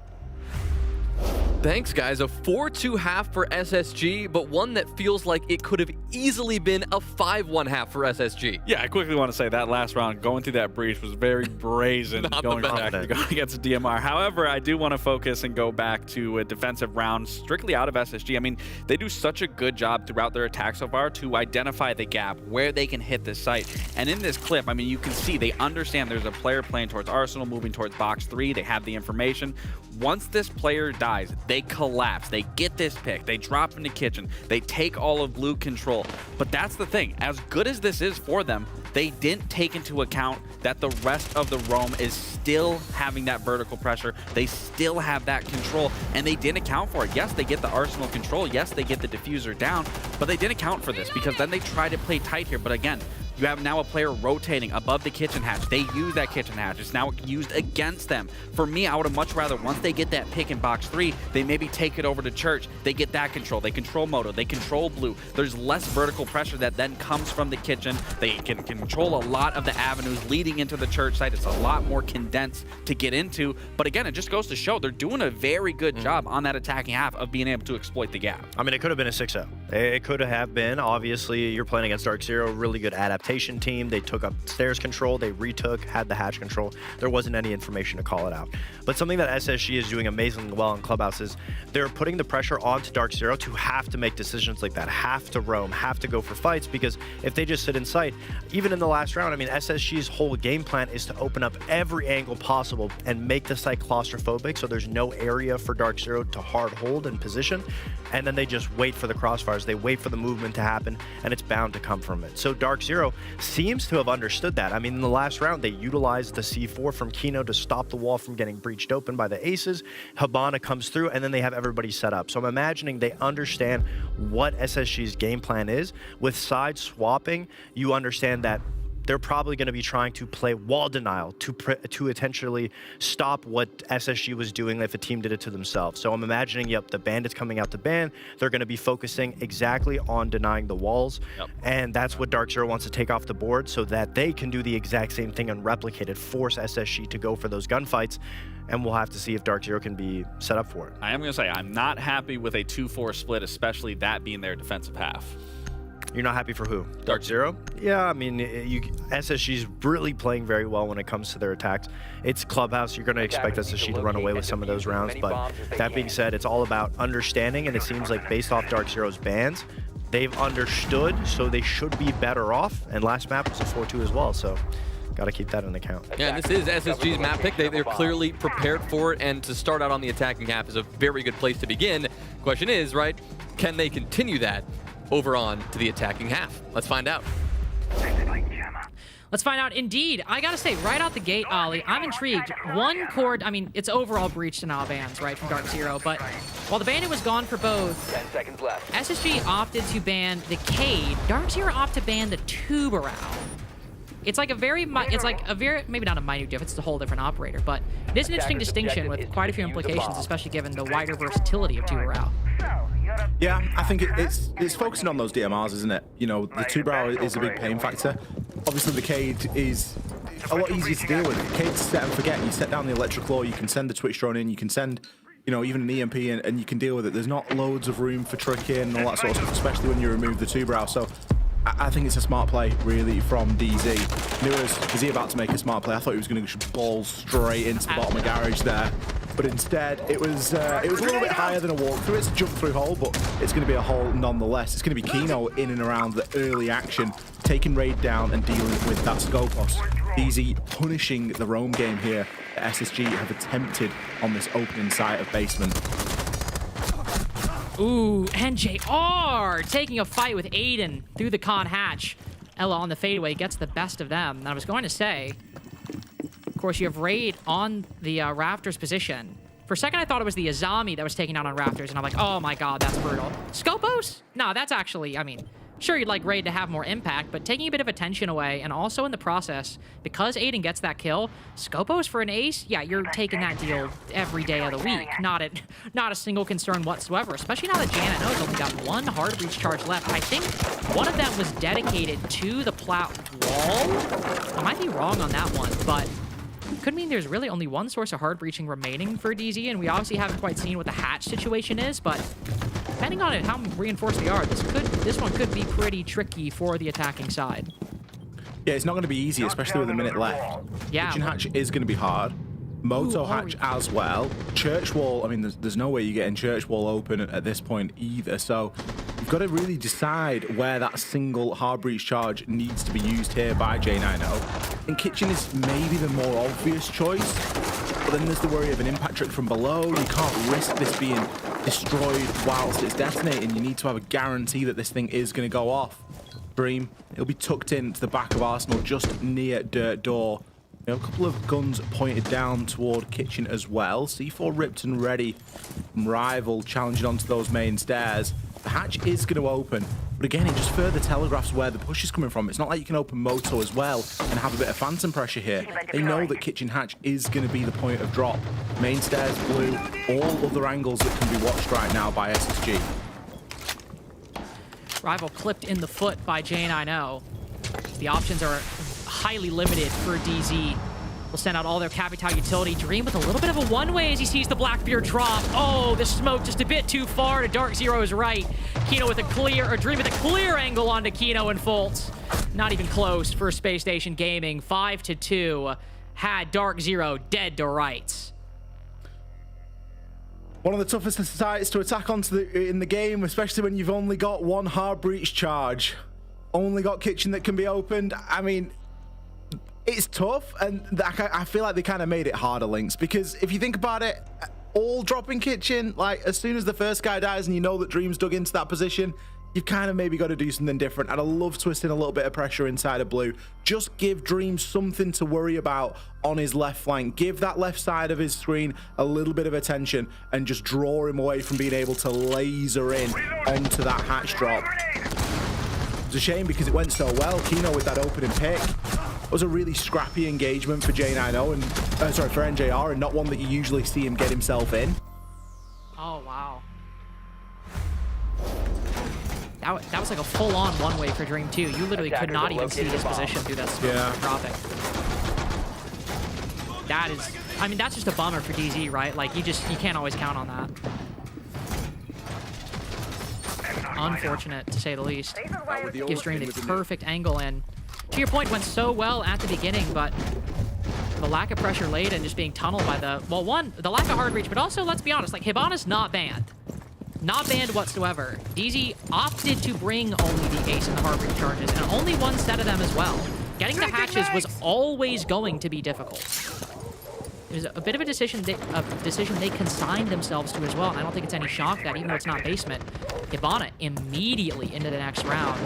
Thanks, guys. A 4-2 half for SSG, but one that feels like it could have easily been a 5-1 half for SSG. Yeah, I quickly want to say that last round, going through that breach was very brazen going back against DMR. However, I do want to focus and go back to a defensive round strictly out of SSG. I mean, they do such a good job throughout their attack so far to identify the gap, where they can hit this site. And in this clip, I mean, you can see they understand there's a player playing towards Arsenal, moving towards box 3. They have the information. Once this player dies, they collapse. They get this pick. They drop into kitchen. They take all of blue control. But that's the thing. As good as this is for them, they didn't take into account that the rest of the roam is still having that vertical pressure. They still have that control, and they didn't account for it. Yes, they get the Arsenal control. Yes, they get the diffuser down, but they didn't account for this because then they try to play tight here. But again, you have now a player rotating above the kitchen hatch. They use that kitchen hatch. It's now used against them. For me, I would have much rather, once they get that pick in box 3, they maybe take it over to church. They get that control. They control moto. They control blue. There's less vertical pressure that then comes from the kitchen. They can control a lot of the avenues leading into the church site. It's a lot more condensed to get into. But again, it just goes to show they're doing a very good job on that attacking half of being able to exploit the gap. I mean, it could have been a 6-0. It could have been. Obviously, you're playing against Dark Zero, really good adaptation team. They took up stairs control, they retook, had the hatch control. There wasn't any information to call it out. But something that SSG is doing amazingly well in Clubhouse is they're putting the pressure onto Dark Zero to have to make decisions like that, have to roam, have to go for fights, because if they just sit in sight, even in the last round, I mean, SSG's whole game plan is to open up every angle possible and make the site claustrophobic so there's no area for Dark Zero to hard hold and position. And then they just wait for the crossfires. They wait for the movement to happen, and it's bound to come from it. So Dark Zero seems to have understood that. I mean, in the last round, they utilized the C4 from Kino to stop the wall from getting breached open by the aces. Habana comes through, and then they have everybody set up. So I'm imagining they understand what SSG's game plan is. With side swapping, you understand that they're probably going to be trying to play wall denial to intentionally stop what SSG was doing if a team did it to themselves. So I'm imagining, yep, the bandits coming out to ban, they're going to be focusing exactly on denying the walls. And that's what Dark Zero wants to take off the board so that they can do the exact same thing and replicate it, force SSG to go for those gunfights. And we'll have to see if Dark Zero can be set up for it. I am going to say, I'm not happy with a 2-4 split, especially that being their defensive half. You're not happy for who? Dark Zero? Yeah, I mean, SSG's really playing very well when it comes to their attacks. It's Clubhouse. You're going to expect SSG to run away with some of those rounds. But that being said, it's all about understanding, and it seems like based off Dark Zero's bans, they've understood, so they should be better off. And last map was a 4-2 as well, so got to keep that in account. Yeah, and this is SSG's map pick. They're clearly prepared for it, and to start out on the attacking half is a very good place to begin. Question is, right, can they continue that over on to the attacking half? Let's find out. Let's find out. Indeed, I gotta say, right out the gate, Ollie, I'm intrigued. One cord, I mean, it's overall breach denial bans, right, from Dark Zero, but while the bandit was gone for both, 10 seconds left. SSG opted to ban the Cade. Dark Zero opted to ban the Tubarão. It's like a very, maybe not a minute difference, it's a whole different operator, but it is an interesting distinction with quite a few implications, especially given the wider versatility of Tubarão. Yeah, I think it's focusing on those DMRs, isn't it? You know, the Tubarão is a big pain factor. Obviously, the Cade is a lot easier to deal with. The Cade's set and forget. You set down the electric claw, you can send the Twitch drone in, you can send, you know, even an EMP, and you can deal with it. There's not loads of room for tricking and all that sort of stuff, especially when you remove the Tubarão. So I think it's a smart play, really, from DZ. Newers, is he about to make a smart play? I thought he was going to ball straight into the bottom of garage there. But instead, it was a little bit higher than a walkthrough. It's a jump-through hole, but it's going to be a hole nonetheless. It's going to be Kino in and around the early action, taking Raid down and dealing with that Scopos. DZ punishing the roam game here that SSG have attempted on this opening site of basement. Ooh, NJR taking a fight with Aiden through the con hatch. Ella on the fadeaway gets the best of them. And I was going to say, of course, you have Raid on the Rafters position. For a second, I thought it was the Azami that was taking out on Rafters, and I'm like, oh my god, that's brutal. Scopos? No, that's actually, I mean, sure, you'd like Raid to have more impact, but taking a bit of attention away, and also in the process, because Aiden gets that kill, Scopos for an ace, yeah, you're taking that deal every day of the week. Not a single concern whatsoever, especially now that Janet knows only got one hard breach charge left. I think one of them was dedicated to the plat wall. I might be wrong on that one, but could mean there's really only one source of hard breaching remaining for DZ, and we obviously haven't quite seen what the hatch situation is, but depending on it, how reinforced they are, this one could be pretty tricky for the attacking side. Yeah, it's not going to be easy, especially with a minute left. Yeah. Kitchen hatch is going to be hard. Moto hatch as well. Church wall, I mean, there's no way you're getting church wall open at this point either, so you've got to really decide where that single hard breach charge needs to be used here by J90. And Kitchen is maybe the more obvious choice, but then there's the worry of an impact trick from below. You can't risk this being destroyed whilst it's detonating. You need to have a guarantee that this thing is going to go off. Dream, it'll be tucked into the back of Arsenal, just near dirt door. You know, a couple of guns pointed down toward Kitchen as well. C4 ripped and ready from Rival, challenging onto those main stairs. The hatch is going to open, but again, it just further telegraphs where the push is coming from. It's not like you can open Moto as well and have a bit of phantom pressure here. They know that Kitchen hatch is going to be the point of drop. Main stairs blue, all other angles that can be watched right now by SSG. Rival clipped in the foot by J90. The options are highly limited for DZ. Will send out all their Capital utility. Dream with a little bit of a one-way as he sees the Blackbeard drop. Oh, the smoke just a bit too far to Dark Zero's right. Kino with a clear, or Dream with a clear angle onto Kino and Fultz. Not even close for Space Station Gaming. 5-2 had Dark Zero dead to rights. One of the toughest sites to attack in the game, especially when you've only got one hard breach charge. Only got Kitchen that can be opened. I mean, it's tough, and I feel like they kind of made it harder, Lynx, because if you think about it, all dropping Kitchen, like as soon as the first guy dies and you know that Dream's dug into that position, you've kind of maybe got to do something different. And I love twisting a little bit of pressure inside of blue. Just give Dream something to worry about on his left flank. Give that left side of his screen a little bit of attention and just draw him away from being able to laser in onto that hatch drop. It's a shame because it went so well. Kino with that opening pick. It was a really scrappy engagement for J90 and for NJR, and not one that you usually see him get himself in. Oh, wow. That was like a full-on one-way for Dream 2. You literally could not even see his position through that smoke dropping. That is, I mean, that's just a bummer for DZ, right? Like, you can't always count on that. Unfortunate, to say the least. Gives Dream the perfect angle, and to your point, went so well at the beginning, but the lack of pressure late and just being tunneled by the, well, one, the lack of hard reach, but also, let's be honest, like, Hibana's not banned. Not banned whatsoever. DZ opted to bring only the ace and the hard reach charges, and only one set of them as well. Getting the hatches was always going to be difficult. It was a bit of a decision they consigned themselves to as well, and I don't think it's any shock that even though it's not basement, Hibana immediately into the next round,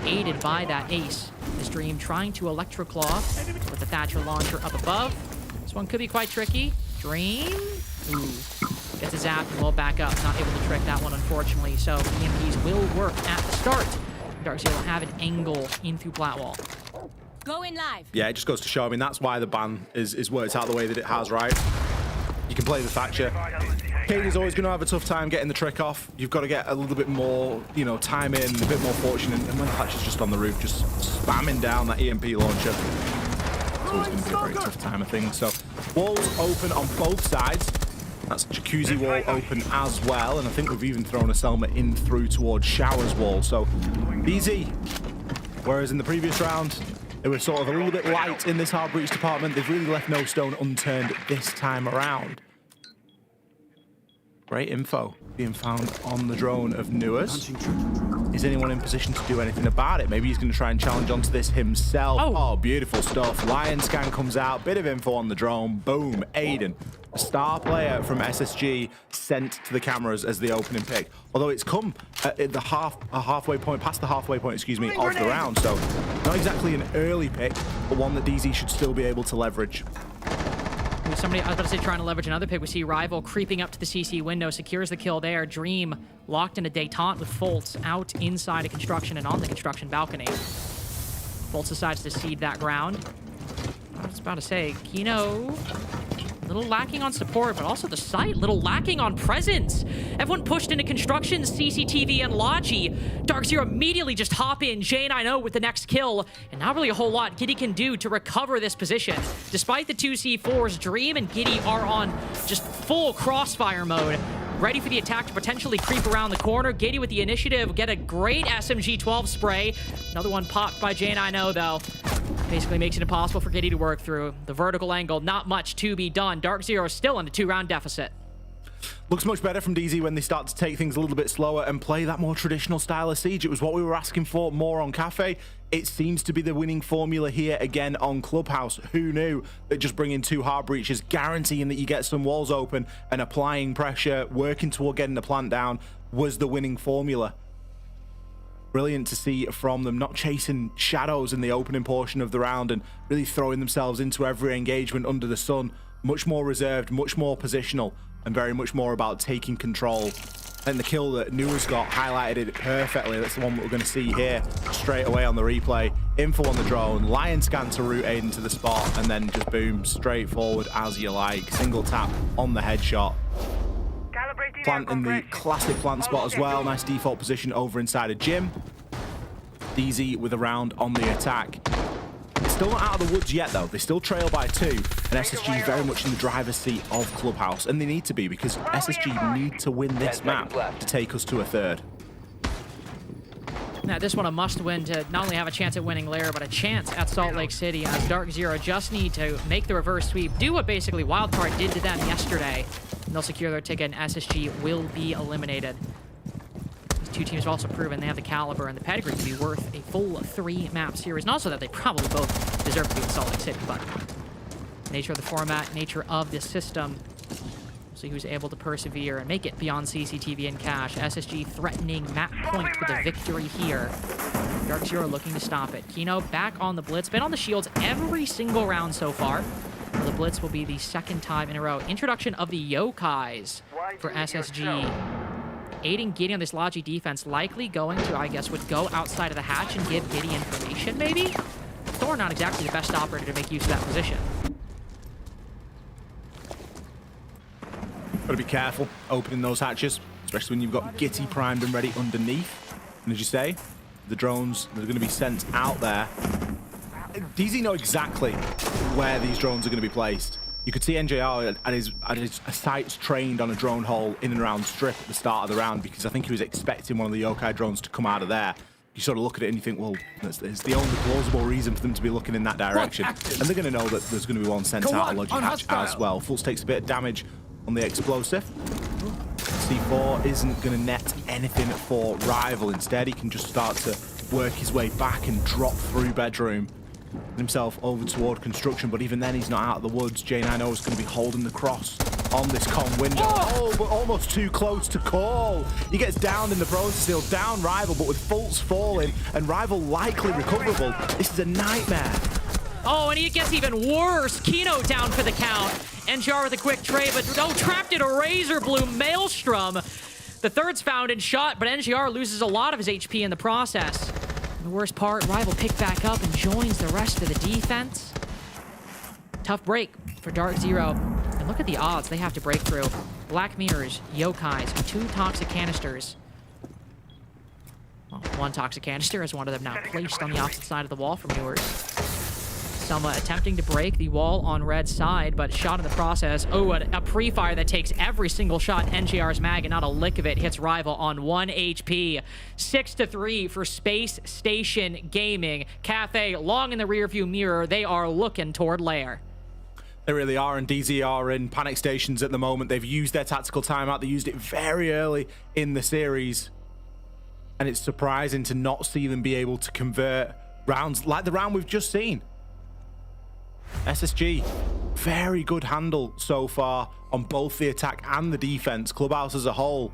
aided by that ace. This Dream trying to Electroclaw with the Thatcher launcher up above. This one could be quite tricky. Dream, ooh, gets a zap and will back up. Not able to trick that one, unfortunately, so EMPs will work at the start. Darkseid will have an angle in through Platwall. Going live. Yeah, it just goes to show. I mean, that's why the ban is worked out the way that it has, right? You can play the Thatcher. Cade is always going to have a tough time getting the trick off. You've got to get a little bit more, you know, time in, a bit more fortune. And when the Thatcher's just on the roof, just spamming down that EMP launcher, it's always going to be a very tough time, I think. So, walls open on both sides. That's Jacuzzi wall open as well. And I think we've even thrown a Selma in through towards Showers wall. So, easy. Whereas in the previous round, they were sort of a little bit light in this hard breach department. They've really left no stone unturned this time around. Great info being found on the drone of Newers. Is anyone in position to do anything about it? Maybe he's going to try and challenge onto this himself. Oh, beautiful stuff. Lion scan comes out. Bit of info on the drone. Boom. Aiden, a star player from SSG, sent to the cameras as the opening pick. Although it's come at the halfway point, past the halfway point, excuse me, of the round. So not exactly an early pick, but one that DZ should still be able to leverage. Somebody, I was about to say, trying to leverage another pick. We see Rival creeping up to the CC window, secures the kill there. Dream locked in a détente with Foltz out inside of construction and on the construction balcony. Foltz decides to cede that ground. I was about to say, Kino, a little lacking on support, but also the site, little lacking on presence. Everyone pushed into construction, CCTV and Logi. Darkseer immediately just hop in, J90 with the next kill, and not really a whole lot Giddy can do to recover this position. Despite the two C4s, Dream and Giddy are on just full crossfire mode, ready for the attack to potentially creep around the corner. Giddy with the initiative, get a great SMG-12 spray. Another one popped by J90 though. Basically makes it impossible for Giddy to work through. The vertical angle, not much to be done. Dark Zero is still in a 2-round deficit. Looks much better from DZ when they start to take things a little bit slower and play that more traditional style of siege. It was what we were asking for more on Cafe. It seems to be the winning formula here again on Clubhouse. Who knew that just bringing 2 hard breaches, guaranteeing that you get some walls open and applying pressure, working toward getting the plant down, was the winning formula. Brilliant to see from them, not chasing shadows in the opening portion of the round and really throwing themselves into every engagement under the sun. Much more reserved, much more positional, and very much more about taking control. And the kill that Newers got highlighted it perfectly. That's the one that we're going to see here straight away on the replay. Info on the drone, Lion scan to route Aiden to the spot, and then just boom, straight forward as you like. Single tap on the headshot. Plant in the classic plant spot as well. Nice default position over inside of Jim. DZ with a round on the attack. Still not out of the woods yet though. They still trail by 2, and SSG very much in the driver's seat of Clubhouse, and they need to be because SSG need to win this map to take us to a 3rd. Now, this one a must-win to not only have a chance at winning Lair, but a chance at Salt Lake City, as Dark Zero just need to make the reverse sweep, do what basically Wildcard did to them yesterday, and they'll secure their ticket, and SSG will be eliminated. These two teams have also proven they have the caliber and the pedigree to be worth a full 3-map series, and also that they probably both deserve to be in Salt Lake City, but nature of the format, nature of this system, see who's able to persevere and make it beyond CCTV and cash. SSG threatening map point with a victory here. Dark Zero looking to stop it. Kino back on the blitz, been on the shields every single round so far. The blitz will be the 2nd time in a row. Introduction of the Yokais for SSG. aiding Giddy on this Logi defense, likely going to, I guess, would go outside of the hatch and give Giddy information, maybe? Thor not exactly the best operator to make use of that position. Gotta be careful opening those hatches, especially when you've got Gitty primed and ready underneath. And as you say, the drones that are going to be sent out there. DZ know exactly where these drones are going to be placed. You could see NJR at his sights trained on a drone hole in and around Strip at the start of the round, because I think he was expecting one of the Yokai drones to come out of there. You sort of look at it and you think, well, it's the only plausible reason for them to be looking in that direction. And they're going to know that there's going to be one sent out of Logi hatch as well. Fultz takes a bit of damage on the explosive. C4 isn't going to net anything for Rival. Instead, he can just start to work his way back and drop through bedroom himself over toward construction. But even then, he's not out of the woods. J90 is going to be holding the cross on this con window. Oh, but almost too close to call. He gets downed in the process, still down Rival, but with Fultz falling and Rival likely recoverable, this is a nightmare. Oh, and it gets even worse. Kino down for the count. NGR with a quick trade, but trapped in a razor blue maelstrom. The third's found and shot, but NGR loses a lot of his HP in the process. And the worst part, Rival picked back up and joins the rest of the defense. Tough break for Dark Zero. And look at the odds they have to break through. Black Mirrors, Yokais, and 2 toxic canisters. Well, 1 toxic canister as one of them now placed on the opposite side of the wall from yours. Selma attempting to break the wall on Red's side, but shot in the process. Oh, a pre-fire that takes every single shot in NJR's mag, and not a lick of it hits Rival on 1 HP. 6-3 for Space Station Gaming. Cafe long in the rearview mirror. They are looking toward Lair. They really are, and DZ are in panic stations at the moment. They've used their tactical timeout. They used it very early in the series, and it's surprising to not see them be able to convert rounds like the round we've just seen. SSG, very good handle so far on both the attack and the defense. Clubhouse as a whole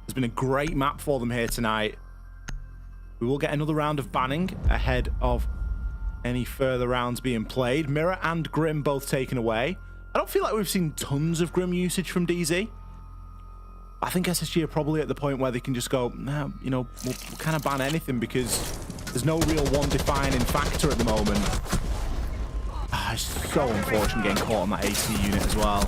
has been a great map for them here tonight. We will get another round of banning ahead of any further rounds being played. Mirror and Grim both taken away. I don't feel like we've seen tons of Grim usage from DZ. I think SSG are probably at the point where they can just go, nah, you know, we'll kind of ban anything because there's no real one defining factor at the moment. It's so unfortunate getting caught on that AC unit as well.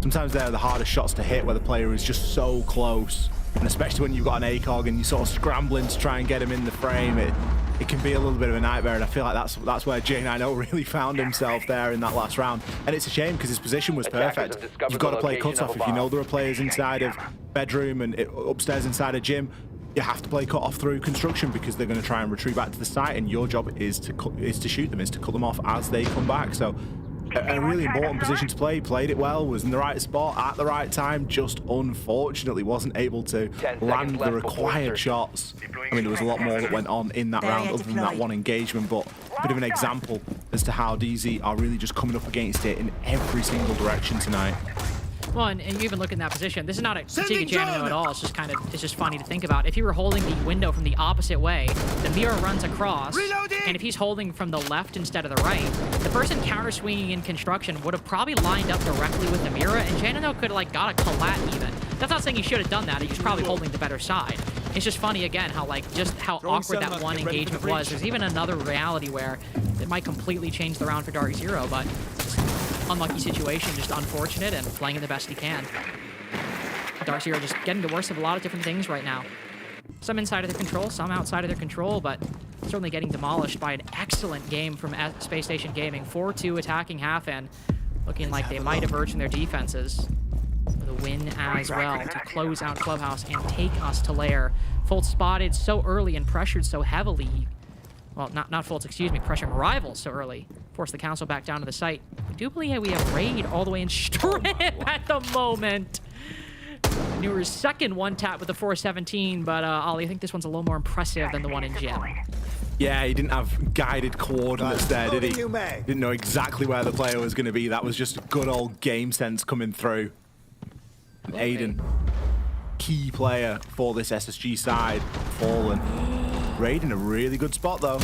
Sometimes they're the hardest shots to hit where the player is just so close. And especially when you've got an ACOG and you're sort of scrambling to try and get him in the frame, it can be a little bit of a nightmare. And I feel like that's where J90 really found himself there in that last round. And it's a shame because his position was perfect. You've got to play cutoff. If you know there are players inside of bedroom and upstairs inside a gym, you have to play cut off through construction because they're going to try and retreat back to the site, and your job is to shoot them, is to cut them off as they come back. So a really important position to play. He played it well, was in the right spot at the right time, just unfortunately wasn't able to land the required shots. I mean, there was a lot more that went on in that round other than that one engagement, but a bit of an example as to how DZ are really just coming up against it in every single direction tonight. Well, and you even look in that position. This is not a critique of Janino at all. It's just funny to think about. If you were holding the window from the opposite way, the mirror runs across, and if he's holding from the left instead of the right, the person counter swinging in construction would have probably lined up directly with the mirror, and Janino could have like got a collat even. That's not saying he should have done that. He was probably holding the better side. It's just funny again how just how awkward that one engagement was. There's even another reality where it might completely change the round for Dark Zero, but unlucky situation, just unfortunate, and playing it the best he can. Dark Zero just getting the worst of a lot of different things right now. Some inside of their control, some outside of their control, but certainly getting demolished by an excellent game from Space Station Gaming. 4-2 attacking half-end, looking like they might emerge from their defenses with a win as well to close out Clubhouse and take us to Lair. Fultz spotted so early and pressured so heavily. Well, not Fultz, excuse me, pressuring Rival so early. Force the council back down to the site. I do believe we have Raid all the way in Strip at the moment. Newer's second one-tap with the 417, but Ollie, I think this one's a little more impressive than the one in Gym. Yeah, he didn't have guided coordinates there, did he? Didn't know exactly where the player was going to be. That was just good old game sense coming through. And Aiden, key player for this SSG side, fallen. Raid in a really good spot, though.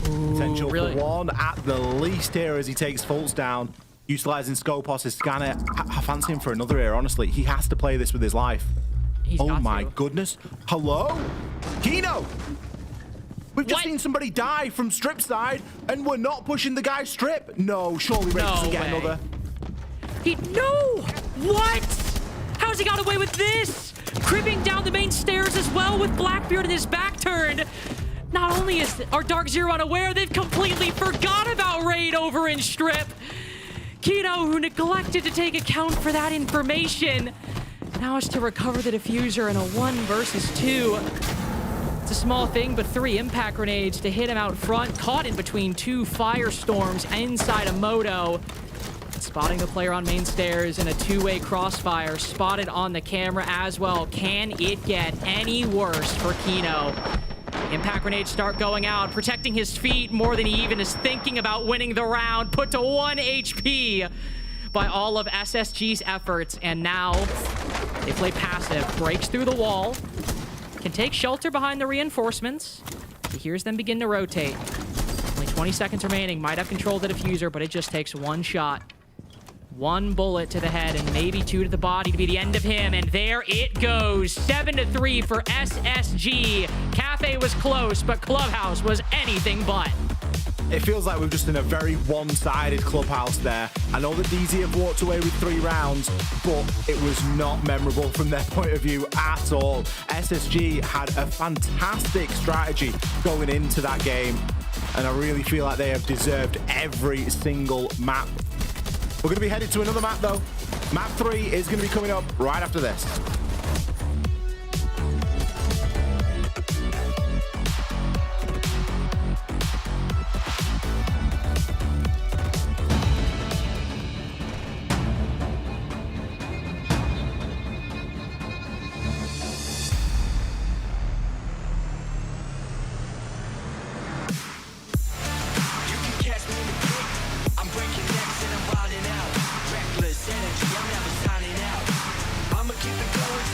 Potential for one at the least here as he takes Fultz down. utilizing Scopos, his scanner. I fancy him for another here, honestly. He has to play this with his life. He's Oh got my to. goodness. Hello? Kino! We've just seen somebody die from strip side, and we're not pushing the guy strip. No, surely Ray doesn't get way. another. No! What? How's he got away with this? Cribbing down the main stairs as well with Blackbeard in his back turned. Not only is our Dark Zero unaware, they've completely forgot about Raid over in strip. Kino, who neglected to take account for that information, now is to recover the diffuser in a 1 versus 2. It's a small thing, but 3 impact grenades to hit him out front, caught in between 2 firestorms inside a Moto. Spotting the player on main stairs in a 2-way crossfire, spotted on the camera as well. Can it get any worse for Kino? Impact grenades start going out, protecting his feet more than he even is thinking about winning the round. Put to 1 HP by all of SSG's efforts, and now they play passive. Breaks through the wall, can take shelter behind the reinforcements. He hears them begin to rotate. Only 20 seconds remaining. Might have controlled the diffuser, but it just takes 1 shot. 1 bullet to the head and maybe 2 to the body to be the end of him. And there it goes. 7-3 for SSG. Cafe was close, but Clubhouse was anything but. It feels like we're just in a very one-sided Clubhouse there. I know that DZ have walked away with 3 rounds, but it was not memorable from their point of view at all. SSG had a fantastic strategy going into that game, and I really feel like they have deserved every single map. We're going to be headed to another map, though. Map 3 is going to be coming up right after this. I'ma keep it going.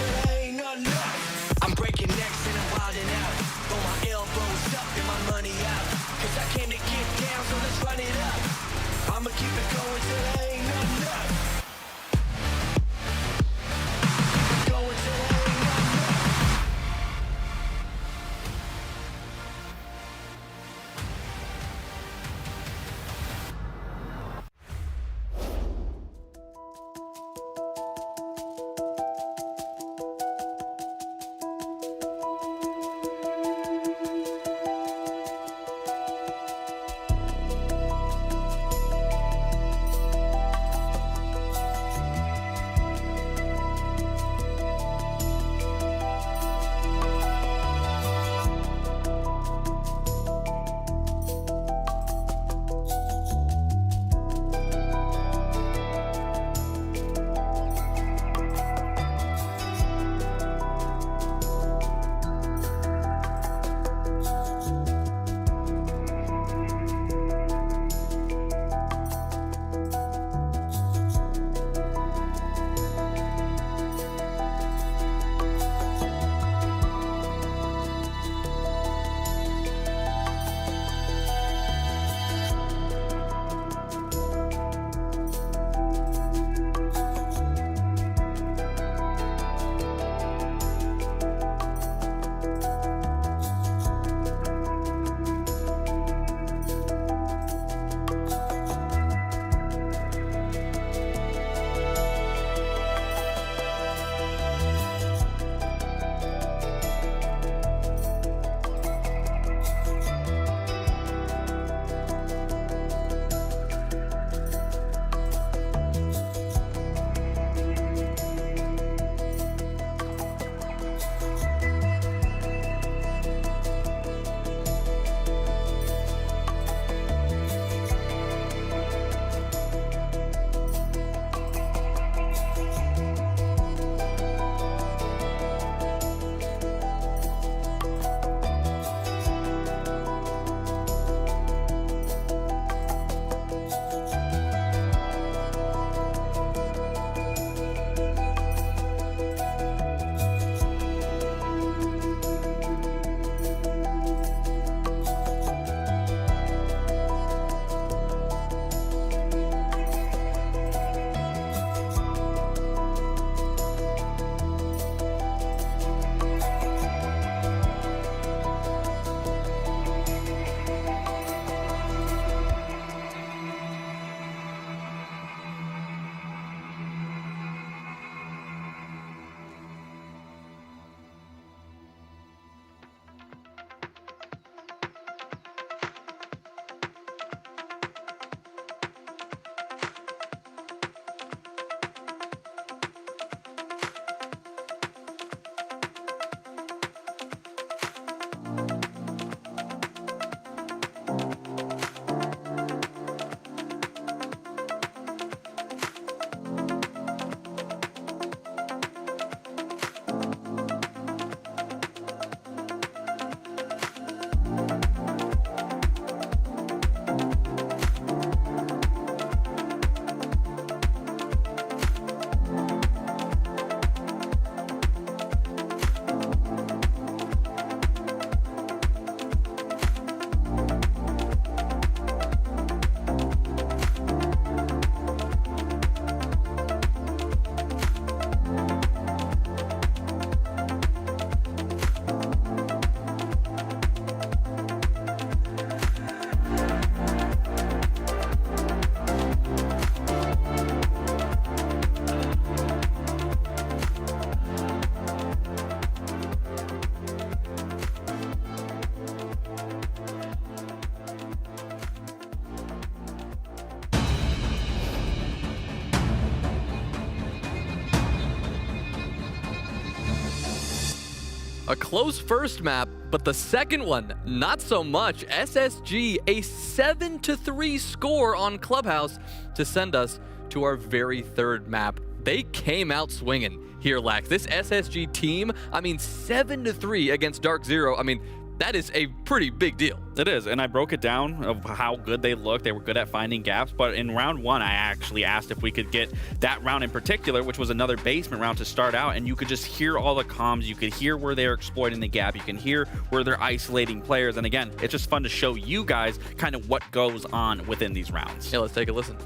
A close first map, but the second one, not so much. SSG, a 7-3 score on Clubhouse to send us to our very third map. They came out swinging here, Lax. This SSG team, I mean, 7-3 against Dark Zero. I mean, that is a pretty big deal. It is, and I broke it down of how good they looked. They were good at finding gaps, but in round one, I actually asked if we could get that round in particular, which was another basement round to start out, and you could just hear all the comms. You could hear where they're exploiting the gap. You can hear where they're isolating players, and again, it's just fun to show you guys kind of what goes on within these rounds. Yeah, let's take a listen.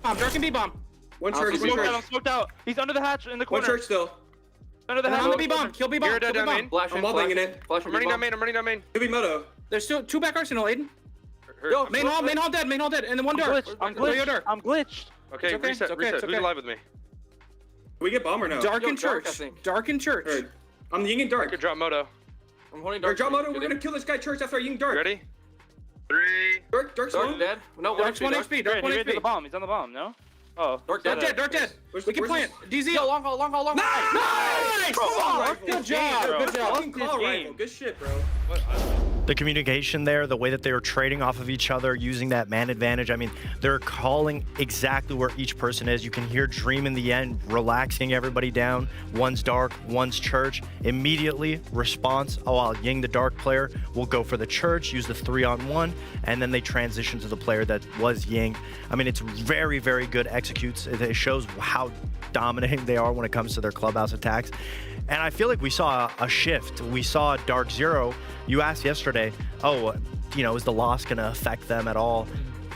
Dark and B-bomb. One church. I'm smoked out. He's under the hatch in the corner. One church still. Under the hatch. I'm B-bomb. Kill B-bomb. You're dead down main. I'm wall banging it. I'm running down main. I'm running down main. Could be Moto. There's still 2 back Arsenal, Aiden. Yo, Main hall dead, and then 1 dark. I'm glitched. Okay, okay, reset. it's okay. Who's alive with me? We get bomb or no? Dark and church. Dark and church. Heard. I'm yinging dark. Could drop Moto. I'm holding dark. Drop Moto. We're gonna kill this guy church after I ying dark. Ready? 3. Dark's one. Dead. No, Dark's 1 HP. Dark 1 HP. The bomb. He's on the bomb. No. Oh. Dark dead. We can plant. DZ. Yo, long haul. Nice! Bro, good job. Fucking call rifle. Good shit, bro. The communication there, the way that they were trading off of each other, using that man advantage. I mean, they're calling exactly where each person is. You can hear Dream in the end, relaxing everybody down. One's dark, one's church. Immediately, response, oh, I'll ying the dark player. We'll go for the church, use the 3-on-1, and then they transition to the player that was yinged. I mean, it's very, very good executes. It shows how dominating they are when it comes to their clubhouse attacks. And I feel like we saw a shift. We saw Dark Zero. You asked yesterday, oh, is the loss going to affect them at all?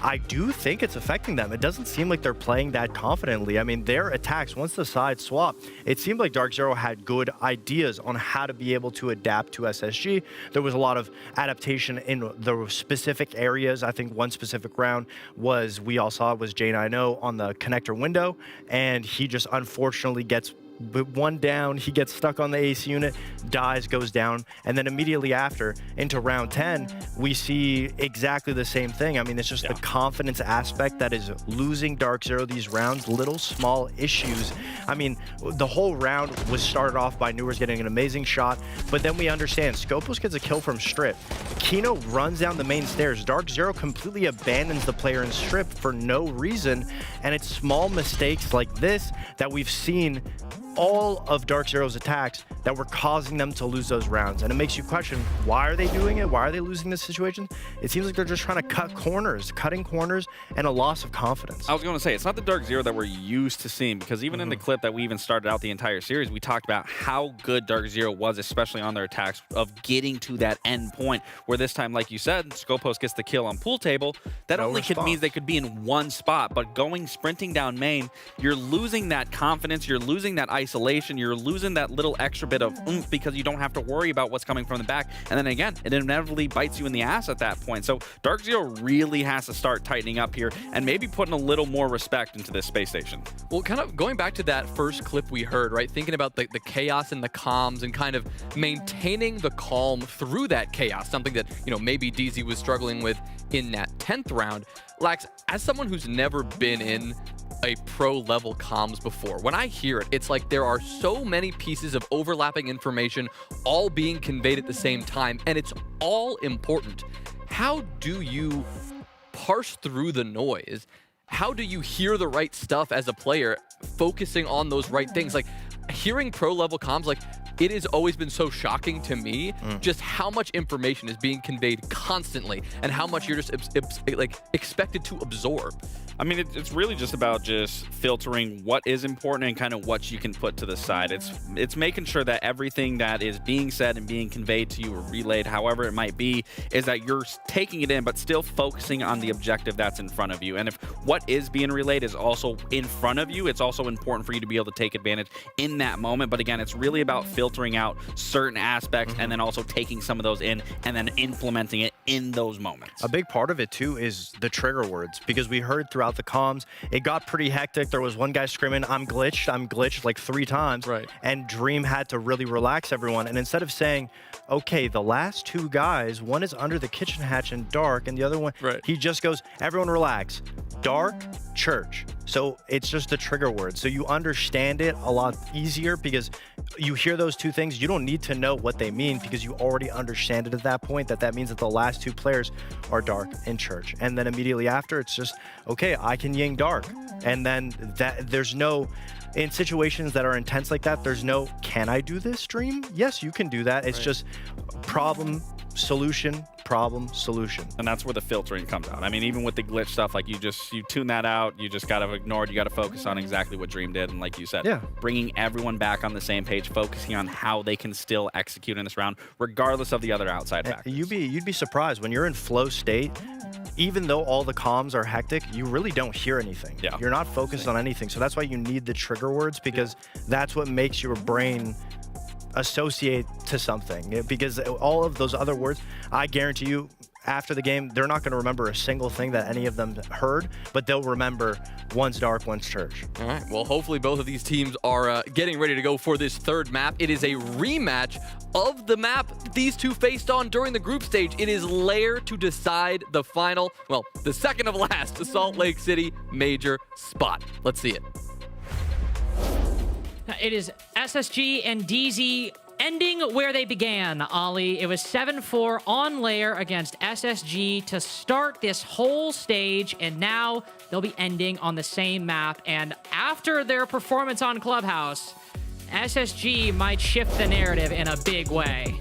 I do think it's affecting them. It doesn't seem like they're playing that confidently. I mean, their attacks, once the sides swap, it seemed like Dark Zero had good ideas on how to be able to adapt to SSG. There was a lot of adaptation in the specific areas. I think one specific round we all saw was J9O on the connector window, and he just unfortunately gets one down, he gets stuck on the AC unit, dies, goes down, and then immediately after, into round 10, we see exactly the same thing. I mean, it's just the confidence aspect that is losing Dark Zero these rounds, little small issues. I mean, the whole round was started off by Newers getting an amazing shot, but then we understand Scopus gets a kill from Strip. Kino runs down the main stairs. Dark Zero completely abandons the player in Strip for no reason, and it's small mistakes like this that we've seen all of Dark Zero's attacks that were causing them to lose those rounds. And it makes you question, why are they doing it? Why are they losing this situation? It seems like they're just trying to cutting corners and a loss of confidence. I was going to say, it's not the Dark Zero that we're used to seeing, because even in the clip that we even started out the entire series, we talked about how good Dark Zero was, especially on their attacks, of getting to that end point, where this time, like you said, Scopos gets the kill on pool table. That only means they could be in one spot, but sprinting down main, you're losing that confidence, you're losing that isolation, you're losing that little extra bit of oomph because you don't have to worry about what's coming from the back. And then again, it inevitably bites you in the ass at that point. So Dark Zero really has to start tightening up here and maybe putting a little more respect into this space station. Well, kind of going back to that first clip we heard, right? Thinking about the chaos and the comms and kind of maintaining the calm through that chaos, something that, maybe DZ was struggling with in that 10th round. Lax, as someone who's never been in a pro level comms before, when I hear it, it's like there are so many pieces of overlapping information all being conveyed at the same time, and it's all important. How do you parse through the noise? How do you hear the right stuff as a player, focusing on those right things? Like, hearing pro level comms, like, it has always been so shocking to me just how much information is being conveyed constantly and how much you're just expected to absorb. I mean, it's really just about just filtering what is important and kind of what you can put to the side. It's making sure that everything that is being said and being conveyed to you or relayed, however it might be, is that you're taking it in but still focusing on the objective that's in front of you. And if what is being relayed is also in front of you, it's also important for you to be able to take advantage in that moment. But again, it's really about filtering out certain aspects and then also taking some of those in and then implementing it in those moments. A big part of it too is the trigger words, because we heard throughout the comms, it got pretty hectic. There was one guy screaming, I'm glitched like 3 times. Right. And Dream had to really relax everyone. And instead of saying, okay, the last 2 guys, one is under the kitchen hatch in dark and the other one, he just goes, everyone relax. Dark, church. So it's just a trigger word. So you understand it a lot easier because you hear those two things. You don't need to know what they mean because you already understand it at that point, that means that the last two players are dark and church. And then immediately after, it's just, okay, I can ying dark. And then there's no, in situations that are intense like that, there's no, can I do this stream? Yes, you can do that. It's just problem, solution, problem, solution. And that's where the filtering comes out. I mean, even with the glitch stuff, like you tune that out. You just got to ignore it. You got to focus on exactly what Dream did. And like you said, bringing everyone back on the same page, focusing on how they can still execute in this round, regardless of the other outside factors. You'd be surprised when you're in flow state. Even though all the comms are hectic, you really don't hear anything. You're not focused on anything. So that's why you need the trigger words, because that's what makes your brain associate to something. Because all of those other words, I guarantee you, after the game, they're not going to remember a single thing that any of them heard, but they'll remember one's dark, one's church. All right, well, hopefully both of these teams are getting ready to go for this third map. It is a rematch of the map these two faced on during the group stage. It is Lair to decide the final, well, the second of last Salt Lake City major spot. Let's see it. It is SSG and DZ ending where they began, Ollie. It was 7-4 on Lair against SSG to start this whole stage, and now they'll be ending on the same map. And after their performance on Clubhouse, SSG might shift the narrative in a big way.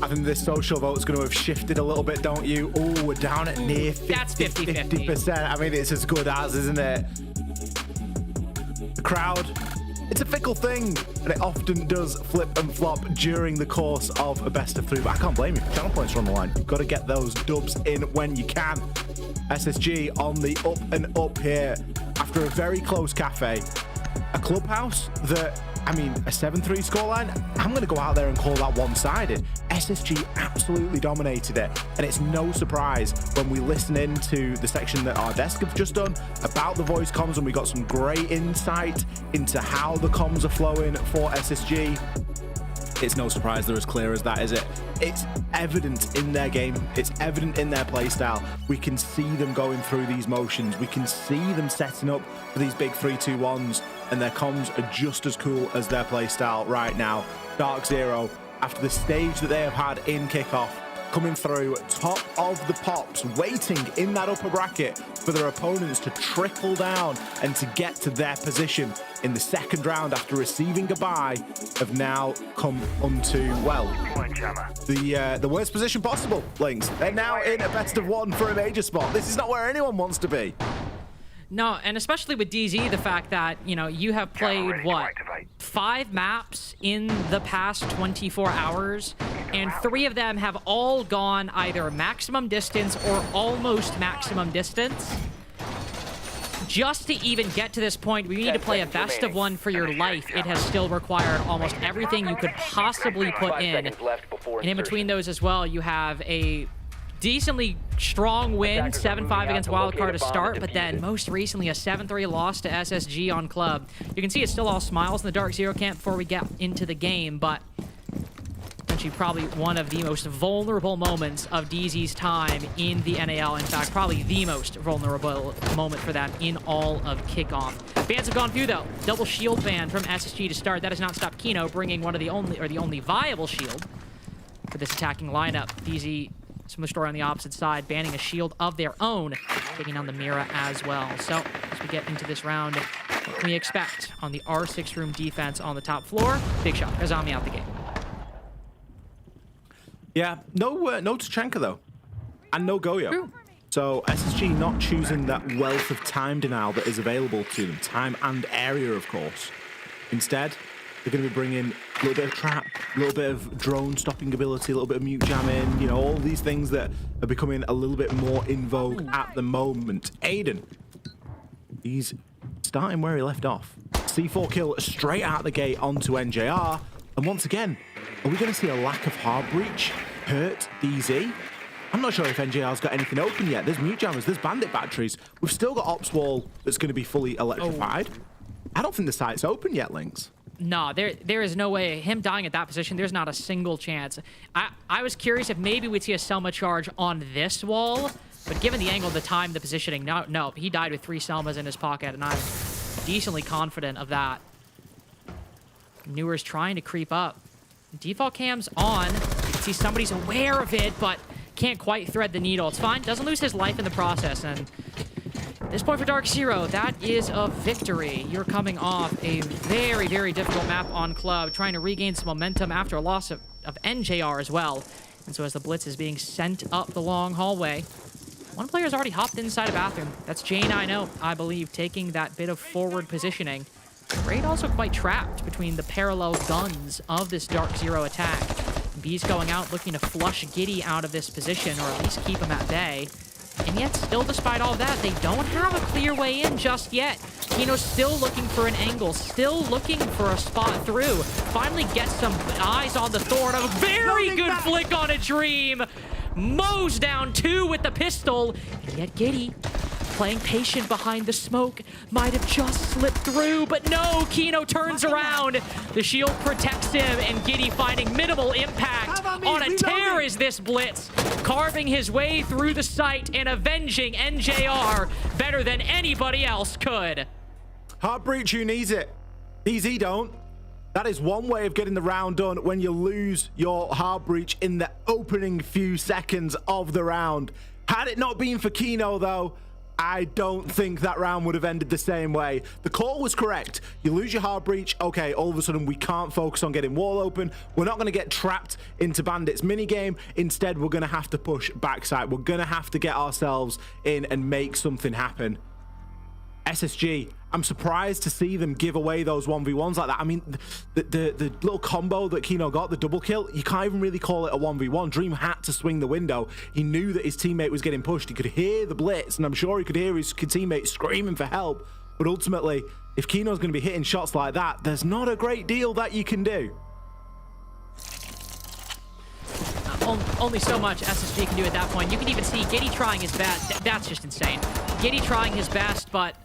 I think this social vote's going to have shifted a little bit, don't you? Oh, we're down at near 50%. I mean, it's as good as, isn't it? The crowd, it's a fickle thing, and it often does flip and flop during the course of a best of three, but I can't blame you. Channel points are on the line. You've got to get those dubs in when you can. SSG on the up and up here after a very close cafe. A clubhouse that, I mean, a 7-3 scoreline, I'm going to go out there and call that one-sided. SSG absolutely dominated it, and it's no surprise when we listen into the section that our desk have just done about the voice comms, and we got some great insight into how the comms are flowing for SSG. It's no surprise they're as clear as that, is it? It's evident in their game. It's evident in their playstyle. We can see them going through these motions. We can see them setting up for these big 3-2-1s, and their comms are just as cool as their playstyle right now. Dark Zero, after the stage that they have had in Kickoff, coming through top of the pops, waiting in that upper bracket for their opponents to trickle down and to get to their position in the second round after receiving a bye, have now come onto, well, the worst position possible, Lynx. They're now in a best of one for a major spot. This is not where anyone wants to be. No, and especially with DZ, the fact that, you know, you have played, what, 5 maps in the past 24 hours, and 3 of them have all gone either maximum distance or almost maximum distance. Just to even get to this point, we need to play a best of one for your life. It has still required almost everything you could possibly put in. And in between those as well, you have a decently strong win, 7-5 against Wildcard to start, but then most recently a 7-3 loss to SSG on Club. You can see it's still all smiles in the Dark Zero camp before we get into the game, but actually probably one of the most vulnerable moments of DZ's time in the NAL. In fact, probably the most vulnerable moment for them in all of Kickoff. Bans have gone through, though. Double shield ban from SSG to start. That has not stopped Kino, bringing one of the only viable shield for this attacking lineup. DZ, similar story on the opposite side, banning a shield of their own, taking on the Mira as well. So as we get into this round, what can we expect on the R6 room defense on the top floor? Big shot. Azami out the gate. Yeah, no Tachenka though, and no Goyo. True. So SSG not choosing that wealth of time denial that is available to them, time and area, of course. Instead, they're going to be bringing a little bit of trap, a little bit of drone stopping ability, a little bit of mute jamming, you know, all these things that are becoming a little bit more in vogue at the moment. Aiden, he's starting where he left off. C4 kill straight out the gate onto NJR, and once again, are we going to see a lack of hard breach hurt DZ? I'm not sure if NJR's got anything open yet. There's mute jammers, there's bandit batteries. We've still got ops wall that's going to be fully electrified. I don't think the site's open yet, Lynx. No, there is no way. Him dying at that position, there's not a single chance. I was curious if maybe we'd see a Selma charge on this wall, But given the angle, the time, the positioning, no, he died with 3 Selmas in his pocket, and I'm decently confident of that. Newer's trying to creep up. Default cam's on. You can see somebody's aware of it, but can't quite thread the needle. It's fine. Doesn't lose his life in the process, and at this point for Dark Zero, that is a victory. You're coming off a very, very difficult map on Club, trying to regain some momentum after a loss of NJR as well. And so as the Blitz is being sent up the long hallway, one player's already hopped inside a bathroom. That's J9O, I believe, taking that bit of forward positioning. Raid also quite trapped between the parallel guns of this Dark Zero attack. B's going out looking to flush Giddy out of this position, or at least keep him at bay. And yet, still despite all that, they don't have a clear way in just yet. Kino's still looking for an angle, still looking for a spot through. Finally gets some eyes on the Thor, and a very good flick on a Dream. Mows down 2 with the pistol, and yet Giddy, playing patient behind the smoke, might have just slipped through, but no, Kino turns around. The shield protects him, and Giddy finding minimal impact on a tear is this Blitz, carving his way through the site and avenging NJR better than anybody else could. Heartbreach, who needs it? DZ don't. That is one way of getting the round done when you lose your Heartbreach in the opening few seconds of the round. Had it not been for Kino, though, I don't think that round would have ended the same way. The call was correct. You lose your Heartbreach, okay, all of a sudden we can't focus on getting wall open. We're not going to get trapped into Bandit's minigame. Instead, we're going to have to push backside. We're going to have to get ourselves in and make something happen. SSG, I'm surprised to see them give away those 1v1s like that. I mean, the little combo that Kino got, the double kill, you can't even really call it a 1v1. Dream had to swing the window. He knew that his teammate was getting pushed. He could hear the Blitz, and I'm sure he could hear his teammate screaming for help. But ultimately, if Kino's going to be hitting shots like that, there's not a great deal that you can do. Only so much SSG can do at that point. You can even see Giddy trying his best. That's just insane. Giddy trying his best, but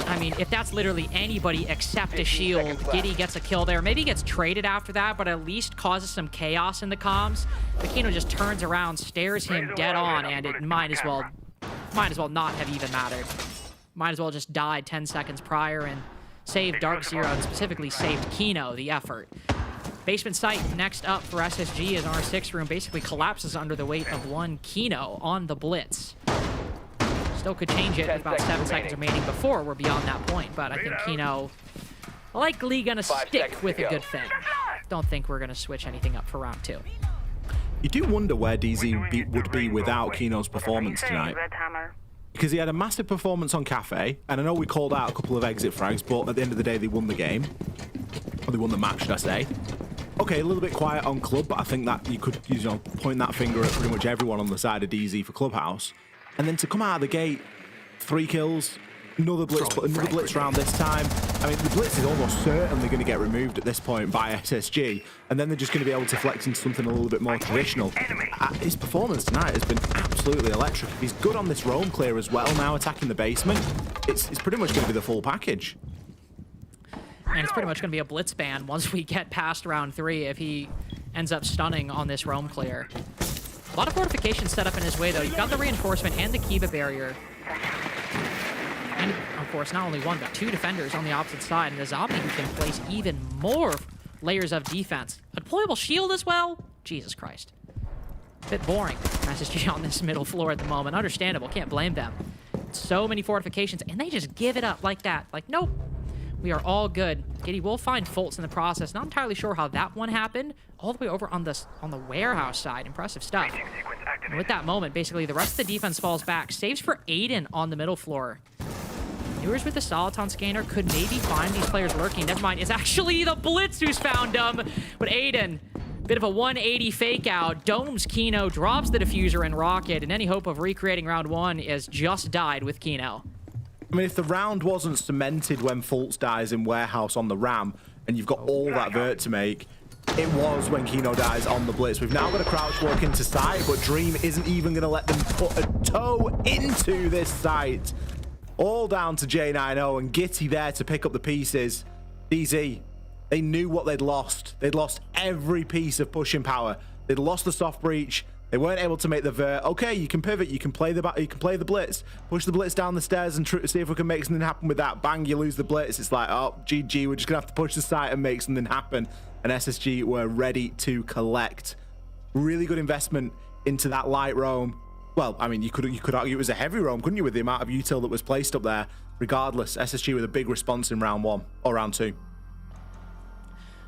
I mean, if that's literally anybody except a shield, Giddy gets a kill there. Maybe he gets traded after that, but at least causes some chaos in the comms. Kino just turns around, stares him dead on, and it might as well not have even mattered. Might as well just died 10 seconds prior and saved Dark Zero, and specifically saved Kino the effort. Basement site next up for SSG as R6 room basically collapses under the weight of 1 Kino on the Blitz. Still could change it with about 7 seconds remaining before we're beyond that point, but I think Kino likely gonna stick with a good thing. Don't think we're gonna switch anything up for round 2. You do wonder where DZ would be without Kino's performance tonight. Because he had a massive performance on Cafe, and I know we called out a couple of exit frags, but at the end of the day, they won the game. Or they won the match, should I say. Okay, a little bit quiet on Club, but I think that you could, you know, point that finger at pretty much everyone on the side of DZ for Clubhouse. And then to come out of the gate, 3 kills, another Blitz, but another Blitz round this time. I mean, the Blitz is almost certainly going to get removed at this point by SSG, and then they're just going to be able to flex into something a little bit more traditional. His performance tonight has been absolutely electric. He's good on this roam clear as well now, attacking the basement. It's pretty much going to be the full package. And it's pretty much going to be a Blitz ban once we get past round 3 if he ends up stunning on this roam clear. A lot of fortifications set up in his way, though. You've got the reinforcement and the Kiba barrier. And, of course, not only 1, but 2 defenders on the opposite side. And a zombie who can place even more layers of defense. A deployable shield as well? Jesus Christ. A bit boring. SSG on this middle floor at the moment. Understandable. Can't blame them. So many fortifications, and they just give it up like that. Like, nope. We are all good. Giddy will find faults in the process. Not entirely sure how that one happened. All the way over on the warehouse side. Impressive stuff. And with that moment, basically, the rest of the defense falls back. Saves for Aiden on the middle floor. Viewers with the Soliton scanner could maybe find these players lurking. Never mind, it's actually the Blitz who's found them. But Aiden, bit of a 180 fake out. Domes Kino, drops the diffuser and rocket, and any hope of recreating round 1 is just died with Kino. I mean, if the round wasn't cemented when Fultz dies in warehouse on the Ram, and you've got all that vert to make, it was when Kino dies on the Blitz. We've now got a crouch walk into site, but Dream isn't even going to let them put a toe into this site. All down to J9O and Gitty there to pick up the pieces. DZ, they knew what they'd lost. They'd lost every piece of pushing power. They'd lost the soft breach. They weren't able to make the vert. Okay, you can pivot, you can play the blitz, push the blitz down the stairs and see if we can make something happen with that. Bang, you lose the blitz. It's like, oh, GG, we're just gonna have to push the site and make something happen. And SSG were ready to collect. Really good investment into that light roam. Well, I mean, you could argue it was a heavy roam, couldn't you, with the amount of util that was placed up there. Regardless, SSG with a big response in round 1 or round 2.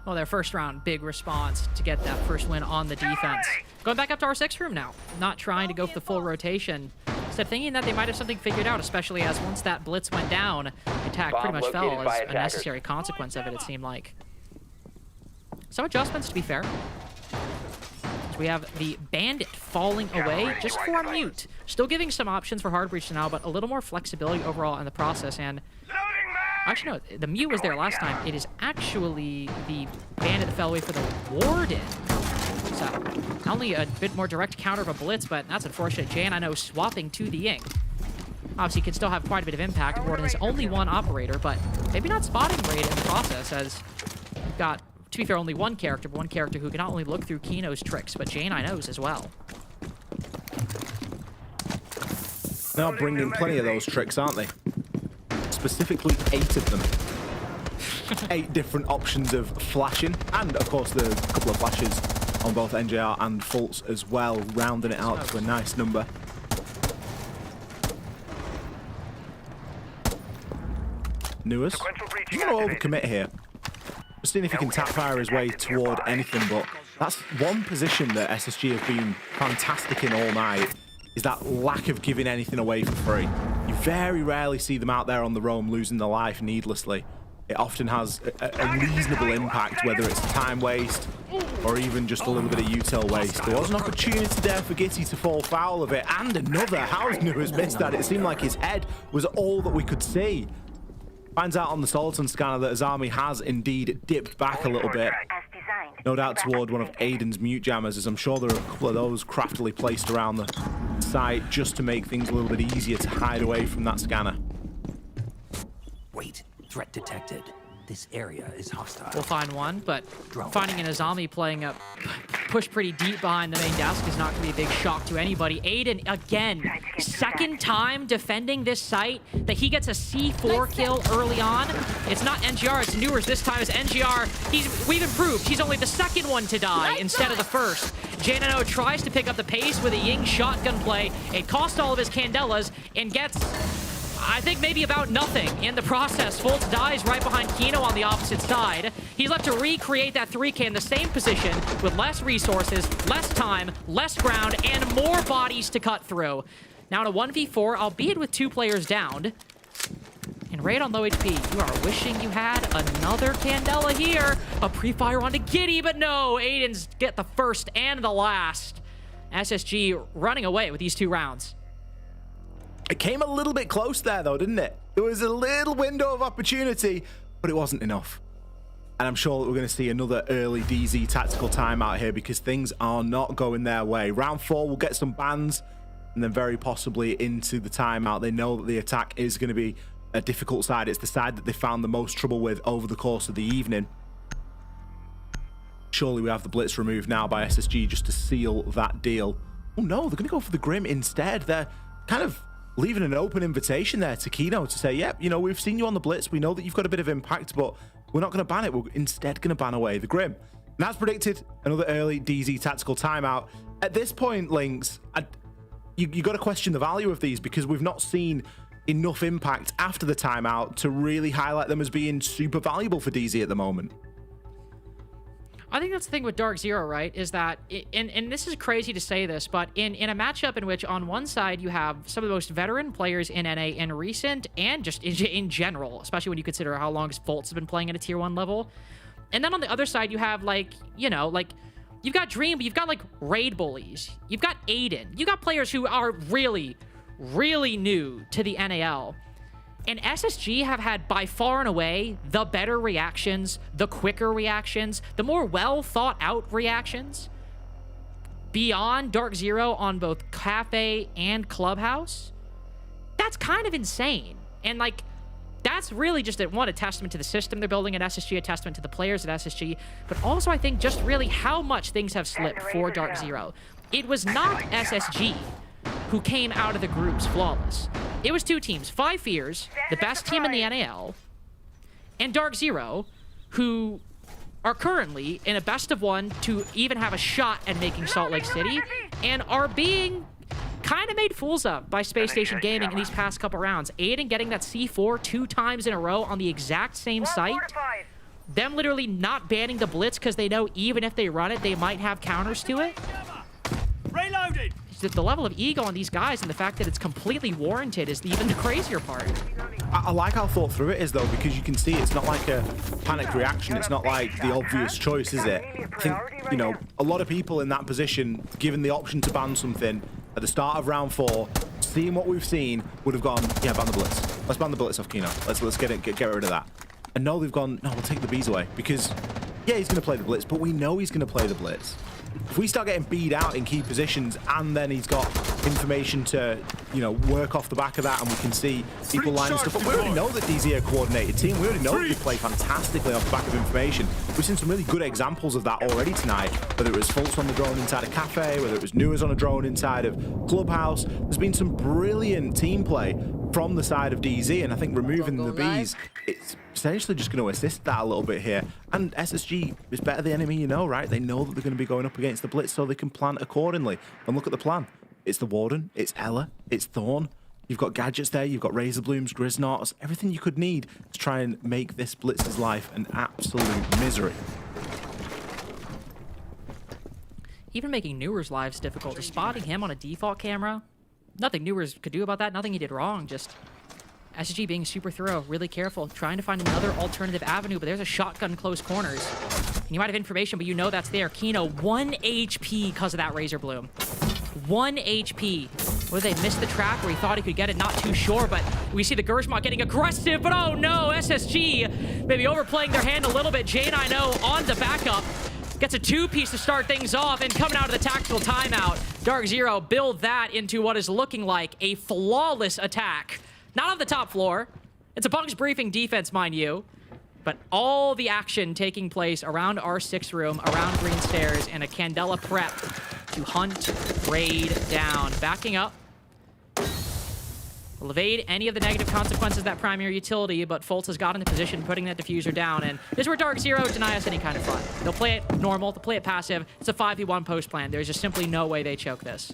Well, their first round, big response to get that first win on the defense. Going back up to our 6th room now. Not trying to go for the full rotation. Instead, thinking that they might have something figured out, especially as once that blitz went down, the attack pretty much fell as a necessary consequence of it, it seemed like. Some adjustments, to be fair. We have the Bandit falling away just for a mute. Still giving some options for hard breach now, but a little more flexibility overall in the process. And actually, no, the mute was there last time. It is actually the Bandit that fell away for the Warden. So, not only a bit more direct counter of a blitz, but that's unfortunate. Jay and I know swapping to the Ying. Obviously, can still have quite a bit of impact. Warden is only one operator, but maybe not spotting rate in the process, as we've got, to be fair, only one character, but one character who can not only look through Kino's tricks, but Jay and I knows as well. They're bringing plenty of those tricks, aren't they? Specifically 8 of them. 8 different options of flashing, and of course the couple of flashes on both NJR and Fultz as well, rounding it out to a nice number. Newers, he's going to overcommit here. Just seeing if he can tap fire his way toward anything, but that's one position that SSG have been fantastic in all night, is that lack of giving anything away for free. You very rarely see them out there on the roam losing their life needlessly. It often has a reasonable impact, whether it's time waste or even just a little bit of util waste. There was an opportunity there for Gitty to fall foul of it, and another. How's Newers missed that? It seemed like his head was all that we could see. Finds out on the Soliton scanner that his army has indeed dipped back a little bit. No doubt toward one of Aiden's mute jammers, as I'm sure there are a couple of those craftily placed around the site just to make things a little bit easier to hide away from that scanner. Wait, threat detected. This area is hostile. We'll find one, but finding an Azami playing a push pretty deep behind the main desk is not going to be a big shock to anybody. Aiden, again, second time defending this site that he gets a C4 kill early on. It's not NGR, it's Newers. This time it's NGR. We've improved. He's only the second one to die instead of the first. Janano tries to pick up the pace with a Ying shotgun play. It costs all of his Candelas and gets, I think, maybe about nothing in the process. Fultz dies right behind Kino on the opposite side. He's left to recreate that 3K in the same position with less resources, less time, less ground, and more bodies to cut through. Now in a 1v4, albeit with 2 players downed, and Raid on low HP, you are wishing you had another Candela here. A pre-fire onto Giddy, but no, Aiden's get the first and the last. SSG running away with these 2 rounds. It came a little bit close there, though, didn't it? There was a little window of opportunity, but it wasn't enough. And I'm sure that we're going to see another early DZ tactical timeout here because things are not going their way. Round 4, we'll get some bans, and then very possibly into the timeout. They know that the attack is going to be a difficult side. It's the side that they found the most trouble with over the course of the evening. Surely we have the blitz removed now by SSG just to seal that deal. Oh, no, they're going to go for the Grim instead. They're kind of leaving an open invitation there to Kino to say, yep, you know, we've seen you on the blitz. We know that you've got a bit of impact, but we're not going to ban it. We're instead going to ban away the Grim. And as predicted, another early DZ tactical timeout. At this point, Lynx, you got to question the value of these because we've not seen enough impact after the timeout to really highlight them as being super valuable for DZ at the moment. I think that's the thing with Dark Zero, right, is that, and this is crazy to say this, but in a matchup in which on one side you have some of the most veteran players in NA in recent and just in general, especially when you consider how long Fultz has been playing at a tier 1 level. And then on the other side you have, like, you know, like, you've got Dream, but you've got, like, Raid Bullies. You've got Aiden. You've got players who are really, really new to the NAL. And SSG have had by far and away the better reactions, the quicker reactions, the more well thought out reactions beyond Dark Zero on both Cafe and Clubhouse. That's kind of insane. And like, that's really just a testament to the system they're building at SSG, a testament to the players at SSG, but also I think just really how much things have slipped for Dark Zero. It was not SSG who came out of the groups flawless. It was two teams, Five Fears, the best team in the NAL, and Dark Zero, who are currently in a best of one to even have a shot at making Salt Lake City, and are being kind of made fools of by Space Station Gaming in these past couple rounds. Aiden getting that C4 2 times in a row on the exact same site. Them literally not banning the Blitz because they know even if they run it, they might have counters to it. Reloaded. The level of ego on these guys and the fact that it's completely warranted is even the crazier part. I like how thought through it is, though, because you can see it's not like a panic reaction. It's not like the obvious choice, is it? I think, you know, a lot of people in that position, given the option to ban something at the start of round 4, seeing what we've seen, would have gone, yeah, ban the Blitz. Let's ban the Blitz off Kino. Let's get rid of that. And no, they've gone, no, we'll take the Bs away. Because, yeah, he's going to play the Blitz, but we know he's going to play the Blitz. If we start getting beat out in key positions and then he's got information to, you know, work off the back of that, and we can see people lining stuff up. We already know that DZ are a coordinated team. We already know that they play fantastically off the back of information. We've seen some really good examples of that already tonight, whether it was Fultz on the drone inside of Cafe, whether it was Nuers on a drone inside of Clubhouse. There's been some brilliant team play from the side of DZ, and I think removing the Bs, it's essentially just going to assist that a little bit here. And SSG is better the enemy, you know, right? They know that they're going to be going up against the Blitz, so they can plan accordingly. And look at the plan. It's the Warden, it's Ella, it's Thorn. You've got gadgets there, you've got Razor Blooms, Grizznots, everything you could need to try and make this Blitz's life an absolute misery. Even making Newer's lives difficult, just spotting him on a default camera, nothing Newers could do about that, nothing he did wrong, just SSG being super thorough, really careful, trying to find another alternative avenue, but there's a shotgun close corners. And you might have information, but you know that's there. Kino, 1 HP because of that Razor Bloom. 1 HP. Whether they missed the track where he thought he could get it, not too sure, but we see the Gershmont getting aggressive, but oh no, SSG maybe overplaying their hand a little bit. Jane, I know, on the backup. Gets a 2-piece to start things off, and coming out of the tactical timeout, Dark Zero build that into what is looking like a flawless attack. Not on the top floor. It's a Bugs briefing defense, mind you. But all the action taking place around R6 room, around Green Stairs, and a Candela prep to hunt, raid down. Backing up. Will evade any of the negative consequences of that primary utility, but Fultz has got into position, putting that diffuser down, and this is where Dark Zero deny us any kind of fun. They'll play it normal, they'll play it passive. It's a 5v1 post plan. There's just simply no way they choke this.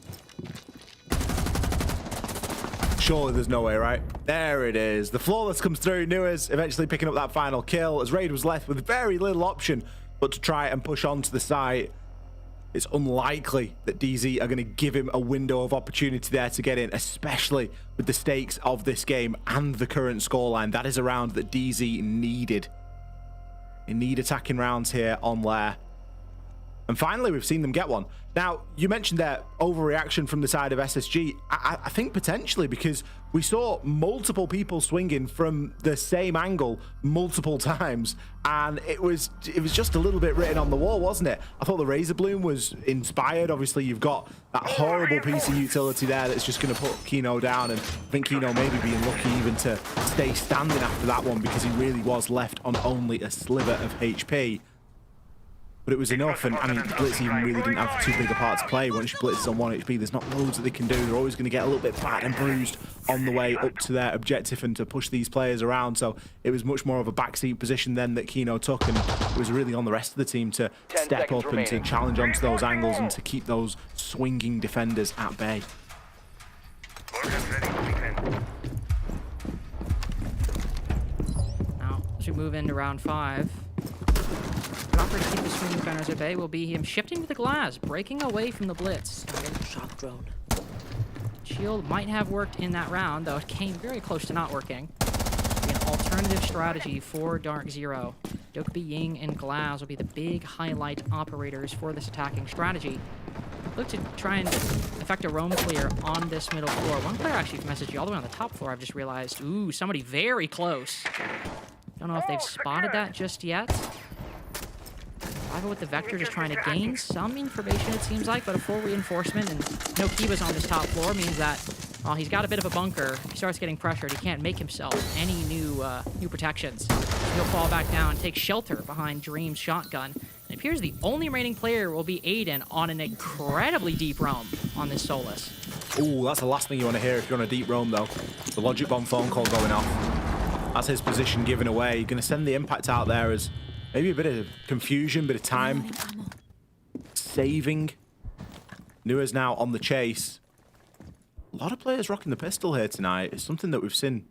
Surely there's no way, right? There it is. The flawless comes through. Nuers eventually picking up that final kill as Raid was left with very little option but to try and push on to the site. It's unlikely that DZ are going to give him a window of opportunity there to get in, especially with the stakes of this game and the current scoreline. That is a round that DZ needed. They need attacking rounds here on Lair. And finally, we've seen them get one. Now, you mentioned that overreaction from the side of SSG. I think potentially because we saw multiple people swinging from the same angle multiple times, and it was just a little bit written on the wall, wasn't it? I thought the Razor Bloom was inspired. Obviously, you've got that horrible piece of utility there that's just going to put Kino down, and I think Kino maybe being lucky even to stay standing after that one because he really was left on only a sliver of HP. But it was enough, and I mean, Blitz even really didn't have too big a part to play. Once your Blitz is on 1 HP, there's not loads that they can do. They're always going to get a little bit battered and bruised on the way up to their objective and to push these players around. So it was much more of a backseat position then that Kino took, and it was really on the rest of the team to step up and to challenge onto those angles and to keep those swinging defenders at bay. Now, as we move into round 5, proper to keep the swinging defenders at bay will be him shifting to the glass, breaking away from the Blitz. Shock drone. Shield might have worked in that round, though it came very close to not working. An alternative strategy for Dark Zero. Dokkaebi, Ying, and Glass will be the big highlight operators for this attacking strategy. Look to try and effect a roam clear on this middle floor. One player actually from SSG all the way on the top floor, I've just realized. Ooh, somebody very close. Don't know if they've spotted that just yet. Rival with the Vector just trying to gain some information, it seems like, but a full reinforcement and no Kivas on this top floor means that Well, he's got a bit of a bunker. He starts getting pressured. He can't make himself any new protections. So he'll fall back down, take shelter behind Dream's shotgun. It appears the only remaining player will be Aiden on an incredibly deep roam on this Solus. Ooh, that's the last thing you want to hear if you're on a deep roam, though. The logic bomb phone call going off. That's his position given away. You're going to send the impact out there as maybe a bit of confusion, bit of time saving. Nua's now on the chase. A lot of players rocking the pistol here tonight. It's something that we've seen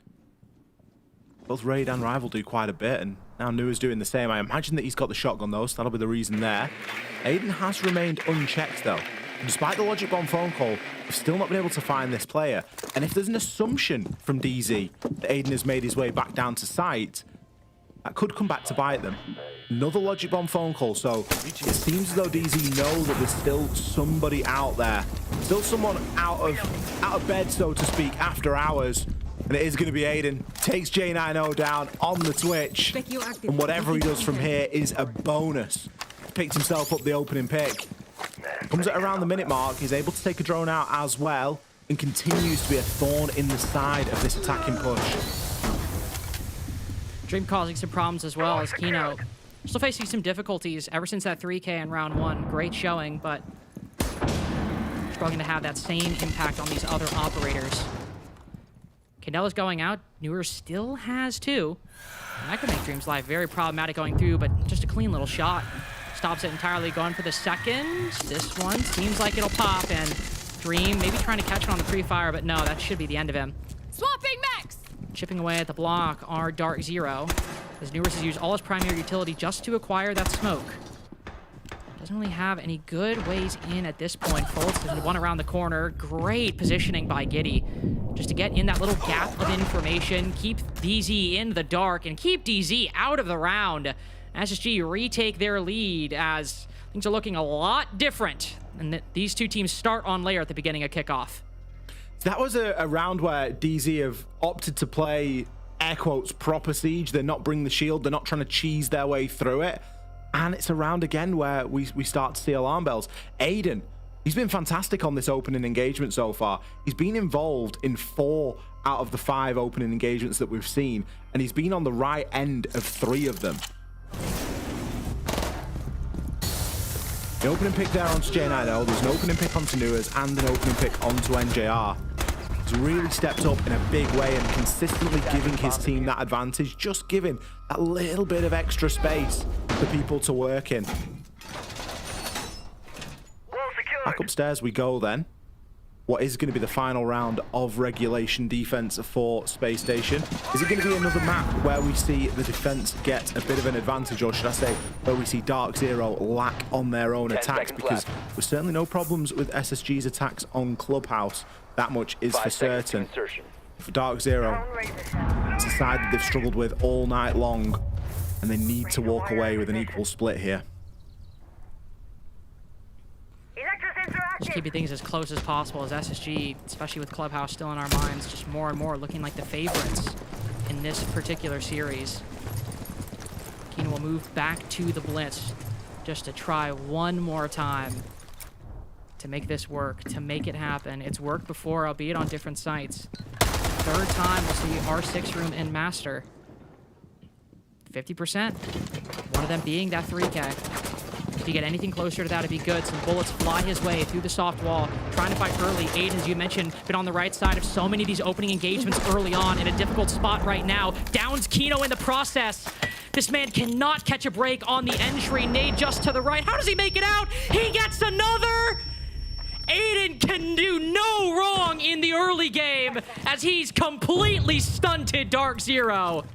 both Raid and Rival do quite a bit, and now Nua's doing the same. I imagine that he's got the shotgun though, so that'll be the reason there. Aiden has remained unchecked though. Despite the logic bomb phone call, we've still not been able to find this player. And if there's an assumption from DZ that Aiden has made his way back down to site, that could come back to bite them. Another logic bomb phone call, so it seems as though DZ know that there's still somebody out there. Still someone out of bed, so to speak, after hours. And it is going to be Aiden. Takes J90 down on the Twitch. And whatever he does from here is a bonus. Picked himself up the opening pick. Comes at around the minute mark. He's able to take a drone out as well. And continues to be a thorn in the side of this attacking push. Dream causing some problems as well as Kino still facing some difficulties ever since that 3K in round 1. Great showing, but struggling to have that same impact on these other operators. Candella's going out. Newer still has 2. And that could make Dream's life very problematic going through, but just a clean little shot. Stops it entirely, going for the second. This one seems like it'll pop, and Dream maybe trying to catch it on the pre-fire, but no, that should be the end of him. Swapping max! Chipping away at the block are Dark Zero, as Newers has used all his primary utility just to acquire that smoke. Doesn't really have any good ways in at this point. Foltz is one around the corner. Great positioning by Giddy, just to get in that little gap of information, keep DZ in the dark, and keep DZ out of the round. SSG retake their lead as things are looking a lot different, and these two teams start on Lair at the beginning of kickoff. That was a round where DZ have opted to play, air quotes, proper siege. They're not bringing the shield. They're not trying to cheese their way through it. And it's a round again where we start to see alarm bells. Aiden, he's been fantastic on this opening engagement so far. He's been involved in 4 out of the 5 opening engagements that we've seen. And he's been on the right end of 3 of them. The opening pick there onto J90. There's an opening pick onto Nuers and an opening pick onto NJR. He's really stepped up in a big way and consistently giving his team that advantage, just giving that little bit of extra space for people to work in. Back upstairs we go then. What is going to be the final round of regulation defense for Space Station? Is it going to be another map where we see the defense get a bit of an advantage, or should I say where we see Dark Zero lack on their own attacks? Because there's certainly no problems with SSG's attacks on Clubhouse. That much is for certain. For Dark Zero, it's a side that they've struggled with all night long, and they need to walk away with an equal split here. Just keeping things as close as possible as SSG, especially with Clubhouse still in our minds, just more and more looking like the favorites in this particular series. Keenan will move back to the Blitz just to try one more time to make this work, to make it happen. It's worked before, albeit on different sites. Third time we'll see R6 room and Master. 50%. One of them being that 3K. If you get anything closer to that, it'd be good. Some bullets fly his way through the soft wall. Trying to fight early. Aiden, as you mentioned, been on the right side of so many of these opening engagements early on, in a difficult spot right now. Downs Kino in the process. This man cannot catch a break on the entry. Nade just to the right. How does he make it out? He gets another! Aiden can do no wrong in the early game as he's completely stunted Dark Zero.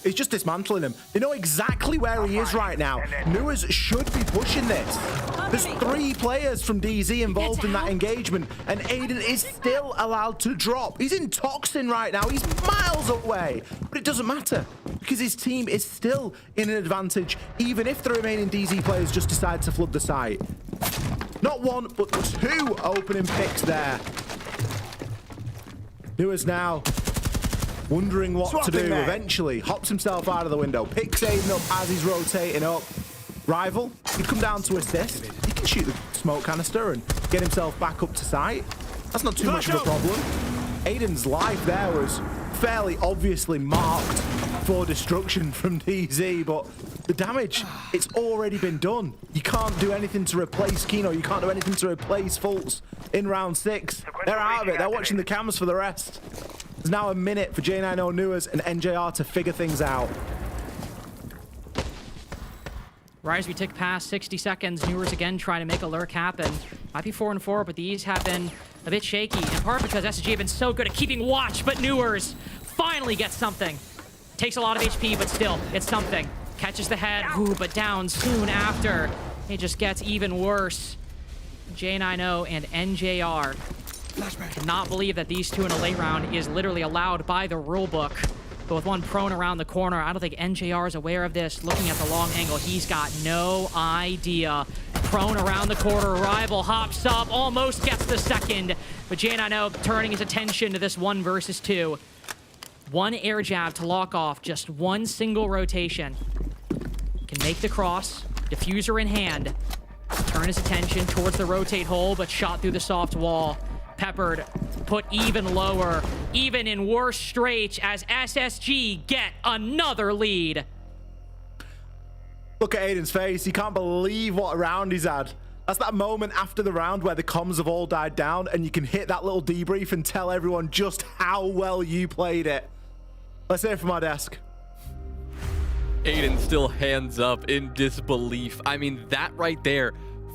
He's just dismantling him. They know exactly where he is right now. Nuers should be pushing this. There's 3 players from DZ involved in that engagement, and Aiden is still allowed to drop. He's in Toxin right now. He's miles away, but it doesn't matter because his team is still in an advantage, even if the remaining DZ players just decide to flood the site. Not 1, but 2 opening picks there. Nuers now wondering what to do. Eventually hops himself out of the window, picks Aiden up as he's rotating up. Rival, he'd come down to assist. He can shoot the smoke canister and get himself back up to sight. That's not too much of a problem. Aiden's life there was fairly obviously marked for destruction from DZ, but the damage, it's already been done. You can't do anything to replace Kino. You can't do anything to replace Fultz in round 6. They're out of it. They're watching the cams for the rest. There's now a minute for J9O Newers and NJR to figure things out. Right as we tick past 60 seconds, Newers again trying to make a lurk happen. Might be 4-4, but these have been a bit shaky, in part because SSG have been so good at keeping watch, but Newers finally gets something. Takes a lot of HP, but still, it's something. Catches the head, ooh, but down soon after. It just gets even worse. J9O and NJR cannot believe that these two in a late round is literally allowed by the rulebook. But with one prone around the corner, I don't think NJR is aware of this. Looking at the long angle, he's got no idea. Prone around the corner, rival hops up, almost gets the second. But J9O turning his attention to this 1 versus 2. One air jab to lock off, just one single rotation. Can make the cross, diffuser in hand. Turn his attention towards the rotate hole, but shot through the soft wall. Peppered, put even lower, even in worse straits as SSG get another lead. Look at Aiden's face. He can't believe what round he's had. That's that moment after the round where the comms have all died down and you can hit that little debrief and tell everyone just how well you played it. Let's hear it from our desk. Aiden still hands up in disbelief. I mean, that right there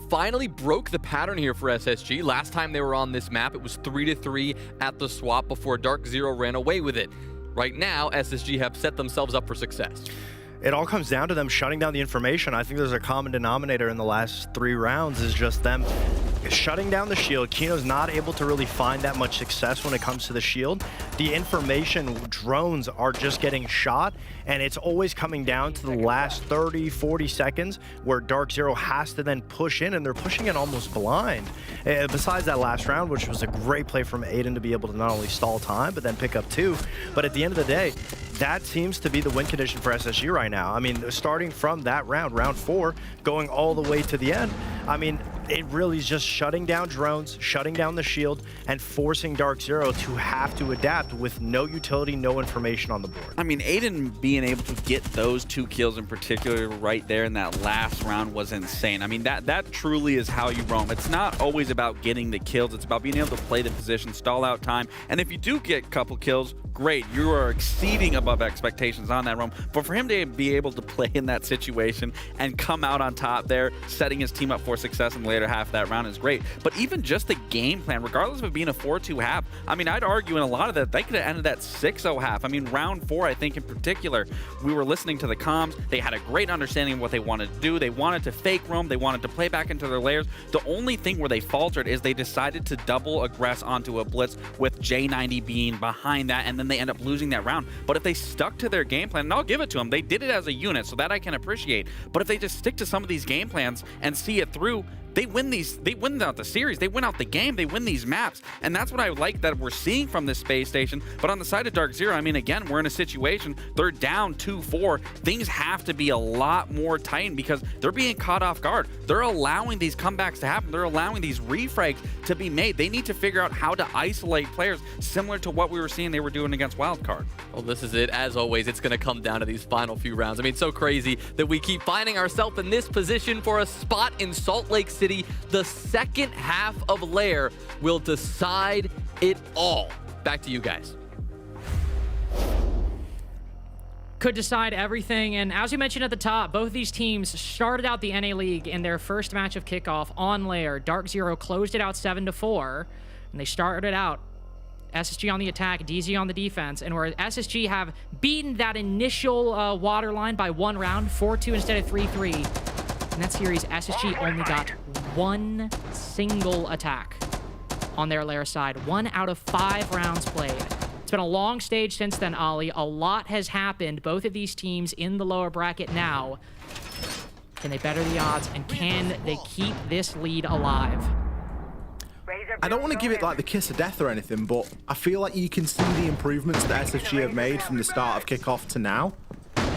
finally broke the pattern here for SSG. Last time they were on this map, it was 3-3 at the swap before Dark Zero ran away with it. Right now, SSG have set themselves up for success. It all comes down to them shutting down the information. I think there's a common denominator in the last 3 rounds is just them shutting down the shield. Kino's not able to really find that much success when it comes to the shield. The information drones are just getting shot, and it's always coming down to the last 30, 40 seconds where Dark Zero has to then push in, and they're pushing in almost blind. Besides that last round, which was a great play from Aiden to be able to not only stall time, but then pick up 2. But at the end of the day, that seems to be the win condition for SSG right now. I mean, starting from that round 4, going all the way to the end, I mean, it really is just shutting down drones, shutting down the shield, and forcing Dark Zero to have to adapt with no utility, no information on the board. I mean, Aiden being able to get those 2 kills in particular right there in that last round was insane. I mean, that truly is how you roam. It's not always about getting the kills. It's about being able to play the position, stall out time. And if you do get a couple kills, great. You are exceeding above expectations on that roam. But for him to be able to play in that situation and come out on top there, setting his team up for success in the later half of that round is great. But even just the game plan, regardless of it being a 4-2 half, I mean, I'd argue in a lot of that, they could have ended that 6-0 half. I mean, round 4, I think in particular, we were listening to the comms. They had a great understanding of what they wanted to do. They wanted to fake roam. They wanted to play back into their layers. The only thing where they faltered is they decided to double aggress onto a blitz with J90 being behind that, and then they end up losing that round. But if they stuck to their game plan, and I'll give it to them, they did it as a unit, so that I can appreciate. But if they just stick to some of these game plans and see it through, they win out the series, they win out the game, they win these maps. And that's what I like that we're seeing from this space station. But on the side of Dark Zero, I mean, again, we're in a situation, they're down 2-4. Things have to be a lot more tightened because they're being caught off guard. They're allowing these comebacks to happen. They're allowing these refrags to be made. They need to figure out how to isolate players similar to what we were seeing they were doing against Wildcard. Well, this is it. As always, it's going to come down to these final few rounds. I mean, it's so crazy that we keep finding ourselves in this position for a spot in Salt Lake City. The second half of Lair will decide it all. Back to you guys. Could decide everything, and as you mentioned at the top, both of these teams started out the NA League in their first match of Kickoff on Lair. Dark Zero closed it out 7-4, and they started out SSG on the attack, DZ on the defense, and where SSG have beaten that initial waterline by 1 round, 4-2 instead of 3-3. In that series, SSG only got 1 single attack on their Lair side. 1 out of 5 rounds played. It's been a long stage since then, Ollie. A lot has happened. Both of these teams in the lower bracket now. Can they better the odds, and can they keep this lead alive? I don't want to give it like the kiss of death or anything, but I feel like you can see the improvements that SSG have made from the start of Kickoff to now.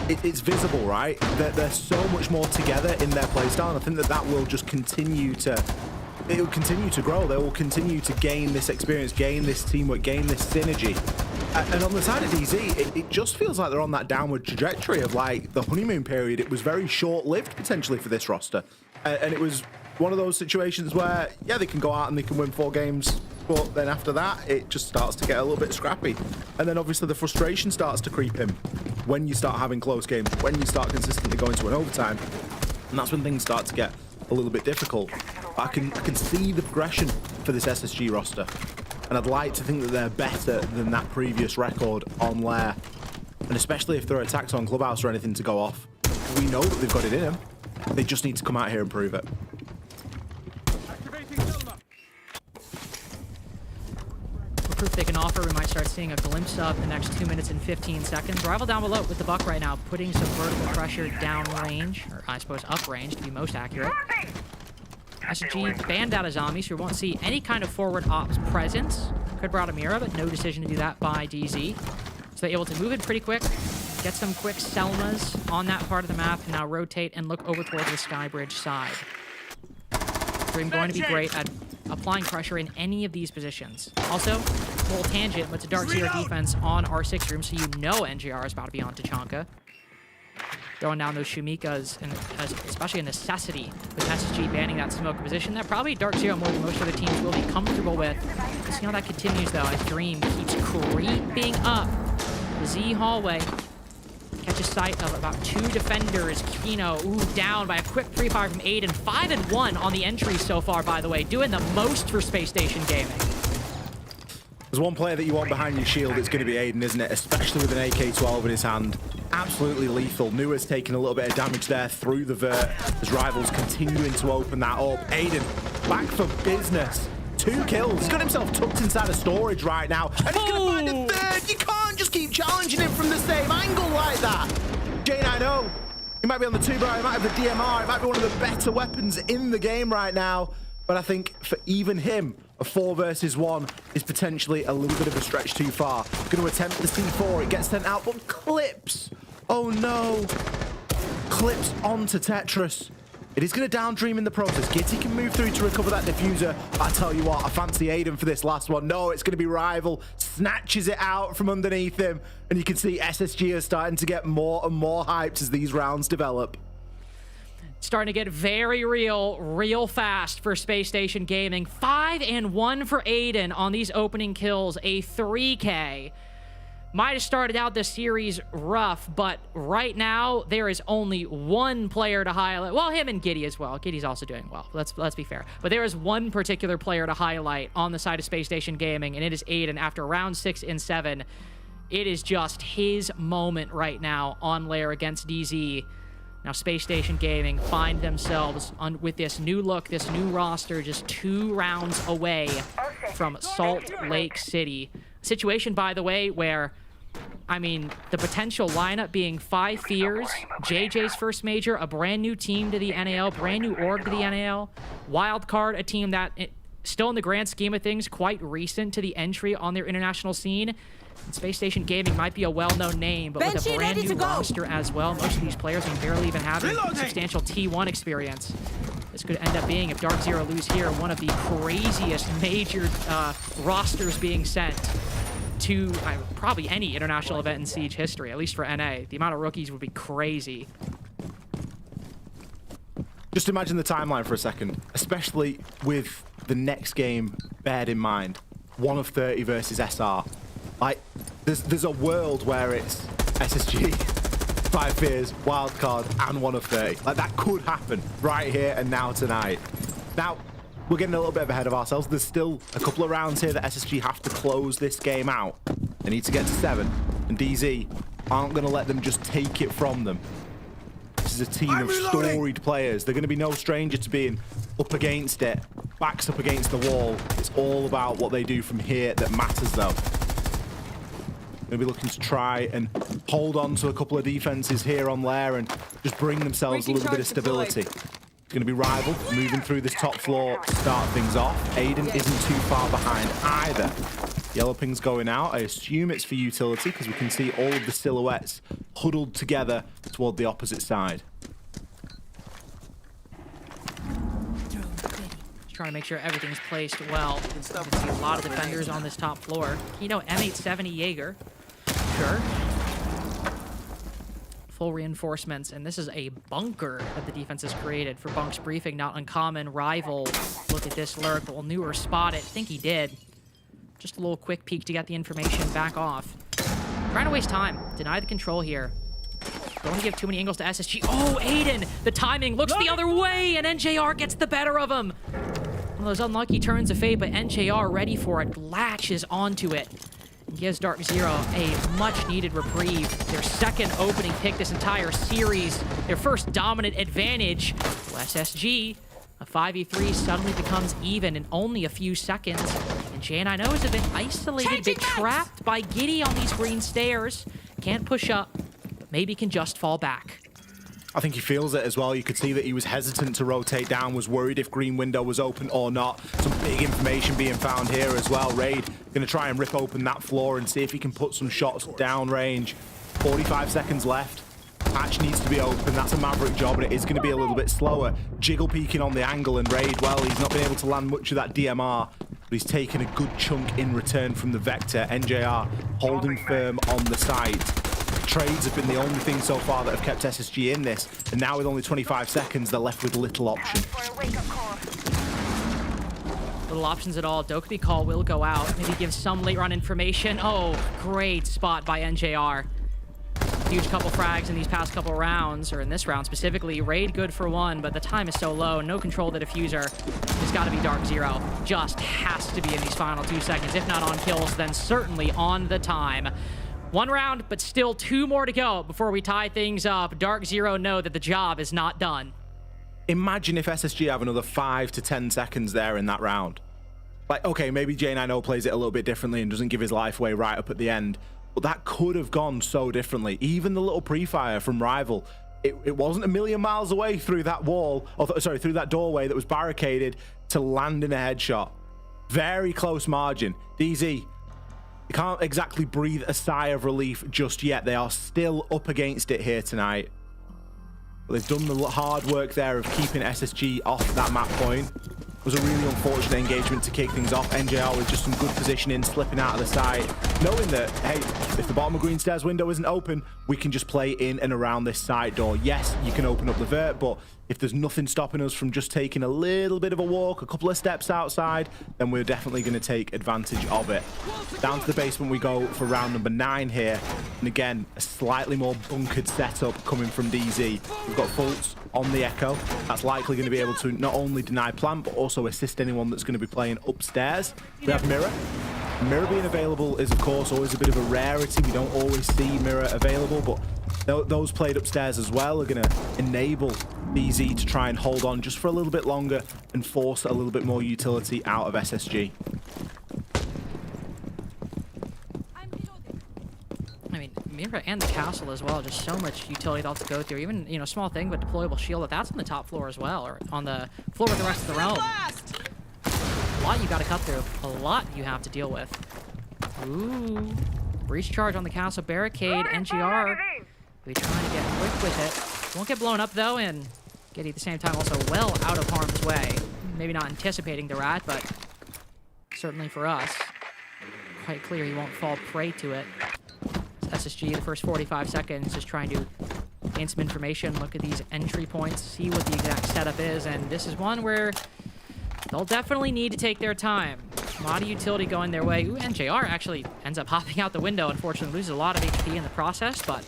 It's visible, right? They're so much more together in their playstyle, and I think that will just continue to it will continue to grow. They will continue to gain this experience, gain this teamwork, gain this synergy. And on the side of DZ, it just feels like they're on that downward trajectory of like the honeymoon period. It was very short-lived potentially for this roster. And it was one of those situations where, yeah, they can go out and they can win 4 games, but then after that, it just starts to get a little bit scrappy. And then obviously the frustration starts to creep in when you start having close games, when you start consistently going to an overtime. And that's when things start to get a little bit difficult. I can see the progression for this SSG roster. And I'd like to think that they're better than that previous record on Lair. And especially if there are attacks on Clubhouse or anything to go off, we know that they've got it in them. They just need to come out here and prove it. The proof they can offer, we might start seeing a glimpse of in the next 2 minutes and 15 seconds. Rival down below with the buck right now, putting some vertical pressure down range, or I suppose up range to be most accurate. SSG banned out of zombies, so we won't see any kind of forward ops presence. Could brought a Mira, but no decision to do that by DZ. So they're able to move in pretty quick, get some quick Selmas on that part of the map, and now rotate and look over towards the Skybridge side. Dream going to be great at applying pressure in any of these positions. Also, a little tangent, but it's a Dark Zero defense on R6 room, so you know NGR is about to be on Tachanka. Throwing down those Shumikas, and especially a necessity with SSG banning that smoke position that probably Dark Zero more than most other teams will be comfortable with. We'll see how that continues, though, as Dream keeps creeping up the Z hallway. Catches sight of about 2 defenders. Kino, down by a quick pre-fire from Aiden. 5-1 on the entry so far, by the way. Doing the most for Space Station Gaming. There's one player that you want behind your shield, it's going to be Aiden, isn't it? Especially with an AK-12 in his hand. Absolutely lethal. Nua's taking a little bit of damage there through the vert as Rivals continuing to open that up. Aiden, back for business. 2 kills. He's got himself tucked inside a storage right now. And he's going to find a third. You can't just keep challenging him from the same angle like that. Jane, I know. He might be on the 2-bar, he might have the DMR, it might be one of the better weapons in the game right now. But I think for even him, a 4 versus 1 is potentially a little bit of a stretch too far. Going to attempt the C4, it gets sent out, but clips. Oh no. Clips onto Tetris. It is going to down Dream in the process. Gitty can move through to recover that diffuser. I tell you what, I fancy Aiden for this last one. No, it's going to be Rival. Snatches it out from underneath him. And you can see SSG is starting to get more and more hyped as these rounds develop. Starting to get very real fast for Space Station Gaming. 5-1 for Aiden on these opening kills. A 3K. Might have started out this series rough, but right now there is only one player to highlight. Well, him and Giddy as well. Giddy's also doing well. Let's be fair. But there is one particular player to highlight on the side of Space Station Gaming, and it is Aiden. After round 6 and 7, it is just his moment right now on Lair against DZ. Now, Space Station Gaming find themselves with this new look, this new roster, just 2 rounds away from Salt Lake City. Situation, by the way, where, I mean, the potential lineup being 5 Fears, JJ's first major, a brand new team to the NAL, brand new org to the NAL, Wildcard, a team that, still in the grand scheme of things, quite recent to the entry on their international scene. And Space Station Gaming might be a well-known name, but with a brand new roster as well. Most of these players can barely even have substantial T1 experience. This could end up being, if Dark Zero lose here, one of the craziest major rosters being sent to probably any international event in Siege history, at least for NA. The amount of rookies would be crazy. Just imagine the timeline for a second, especially with the next game bared in mind. 1 of 30 versus SR. Like, there's a world where it's SSG, 5 Fears, Wildcard, and 1 of 30. Like, that could happen right here and now tonight. Now, we're getting a little bit ahead of ourselves. There's still a couple of rounds here that SSG have to close this game out. They need to get to 7, and DZ aren't going to let them just take it from them. This is a team of storied players. They're going to be no stranger to being up against it, backs up against the wall. It's all about what they do from here that matters, though. Going to be looking to try and hold on to a couple of defenses here on Lair and just bring themselves a little bit of stability. It's going to be Rival moving through this top floor to start things off. Aiden isn't too far behind either. Yellow ping's going out. I assume it's for utility because we can see all of the silhouettes huddled together toward the opposite side. trying to make sure everything's placed well. You can see a lot of defenders on this top floor. Kino M870 Jaeger. Sure. Full reinforcements, and this is a bunker that the defense has created for Bunk's briefing. Not uncommon. Rival. Look at this lurk. Will Newer spot it? Think he did. Just a little quick peek to get the information back off. Trying to waste time. Deny the control here. Don't want to give too many angles to SSG. Oh, Aiden! The timing looks the other way, and NJR gets the better of him. One of those unlucky turns of fate, but NJR ready for it. Latches onto it. And gives Dark Zero a much-needed reprieve. Their second opening pick this entire series. Their first dominant advantage. Well, SSG, a 5v3 suddenly becomes even in only a few seconds. And J9O is a bit isolated, a bit trapped by Giddy on these green stairs. Can't push up, but maybe can just fall back. I think he feels it as well. You could see that he was hesitant to rotate down, was worried if green window was open or not. Some big information being found here as well. Raid going to try and rip open that floor and see if he can put some shots down range. 45 seconds left. Hatch needs to be open. That's a Maverick job, and it is going to be a little bit slower. Jiggle peeking on the angle, and Raid, well, he's not been able to land much of that DMR, but he's taken a good chunk in return from the Vector. NJR holding firm on the site. Trades have been the only thing so far that have kept SSG in this, and now with only 25 seconds, they're left with little option. Little options at all. Dokkaebi call will go out. Maybe give some late run information. Oh, great spot by NJR. Huge couple frags in these past couple rounds, or in this round specifically. Raid good for one, but the time is so low. No control of the diffuser. It's got to be Dark Zero. Just has to be in these final 2 seconds. If not on kills, then certainly on the time. One round, but still 2 more to go before we tie things up. Dark Zero know that the job is not done. Imagine if SSG have another 5 to 10 seconds there in that round. Like, okay, maybe J9O plays it a little bit differently and doesn't give his life away right up at the end, but that could have gone so differently. Even the little pre-fire from Rival, it wasn't a million miles away through that wall, or sorry, through that doorway that was barricaded to land in a headshot. Very close margin. DZ, you can't exactly breathe a sigh of relief just yet. They are still up against it here tonight. But they've done the hard work there of keeping SSG off that map point. It was a really unfortunate engagement to kick things off. NJR with just some good positioning, slipping out of the side, knowing that, hey, if the bottom of green stairs window isn't open, we can just play in and around this side door. Yes, you can open up the vert, but if there's nothing stopping us from just taking a little bit of a walk, a couple of steps outside, then we're definitely going to take advantage of it. Down to the basement we go for round number 9 here. And again, a slightly more bunkered setup coming from DZ. We've got Fultz on the Echo. That's likely going to be able to not only deny plant, but also assist anyone that's going to be playing upstairs. We have Mirror. Mirror being available is, of course, always a bit of a rarity. We don't always see Mirror available, but those played upstairs as well are going to enable DZ to try and hold on just for a little bit longer and force a little bit more utility out of SSG. I mean, Mirror and the castle as well, just so much utility to go through. Even, you know, small thing, but deployable shield, that's on the top floor as well, or on the floor with the rest of the realm. A lot you got to cut through. A lot you have to deal with. Ooh. Breach charge on the castle barricade. NGR. We trying to get quick with it. Won't get blown up though, and Giddy at the same time also well out of harm's way. Maybe not anticipating the rat, but certainly for us, quite clear he won't fall prey to it. SSG, the first 45 seconds, just trying to gain some information, look at these entry points, see what the exact setup is, and this is one where they'll definitely need to take their time. A lot of utility going their way. Ooh, NJR actually ends up hopping out the window, unfortunately loses a lot of HP in the process, but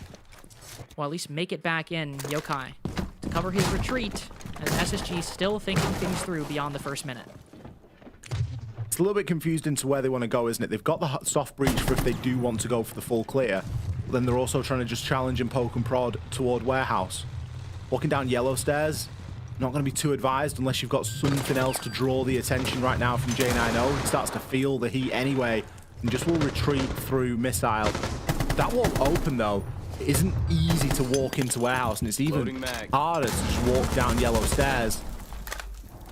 will at least make it back in Yokai to cover his retreat, as SSG still thinking things through beyond the first minute. It's a little bit confused into where they want to go, isn't it? They've got the soft breach for if they do want to go for the full clear, but then they're also trying to just challenge and poke and prod toward warehouse. Walking down yellow stairs, not going to be too advised unless you've got something else to draw the attention right now from J9O. He starts to feel the heat anyway and just will retreat through missile. That wall open though, it isn't easy to walk into warehouse, and it's even harder to just walk down yellow stairs.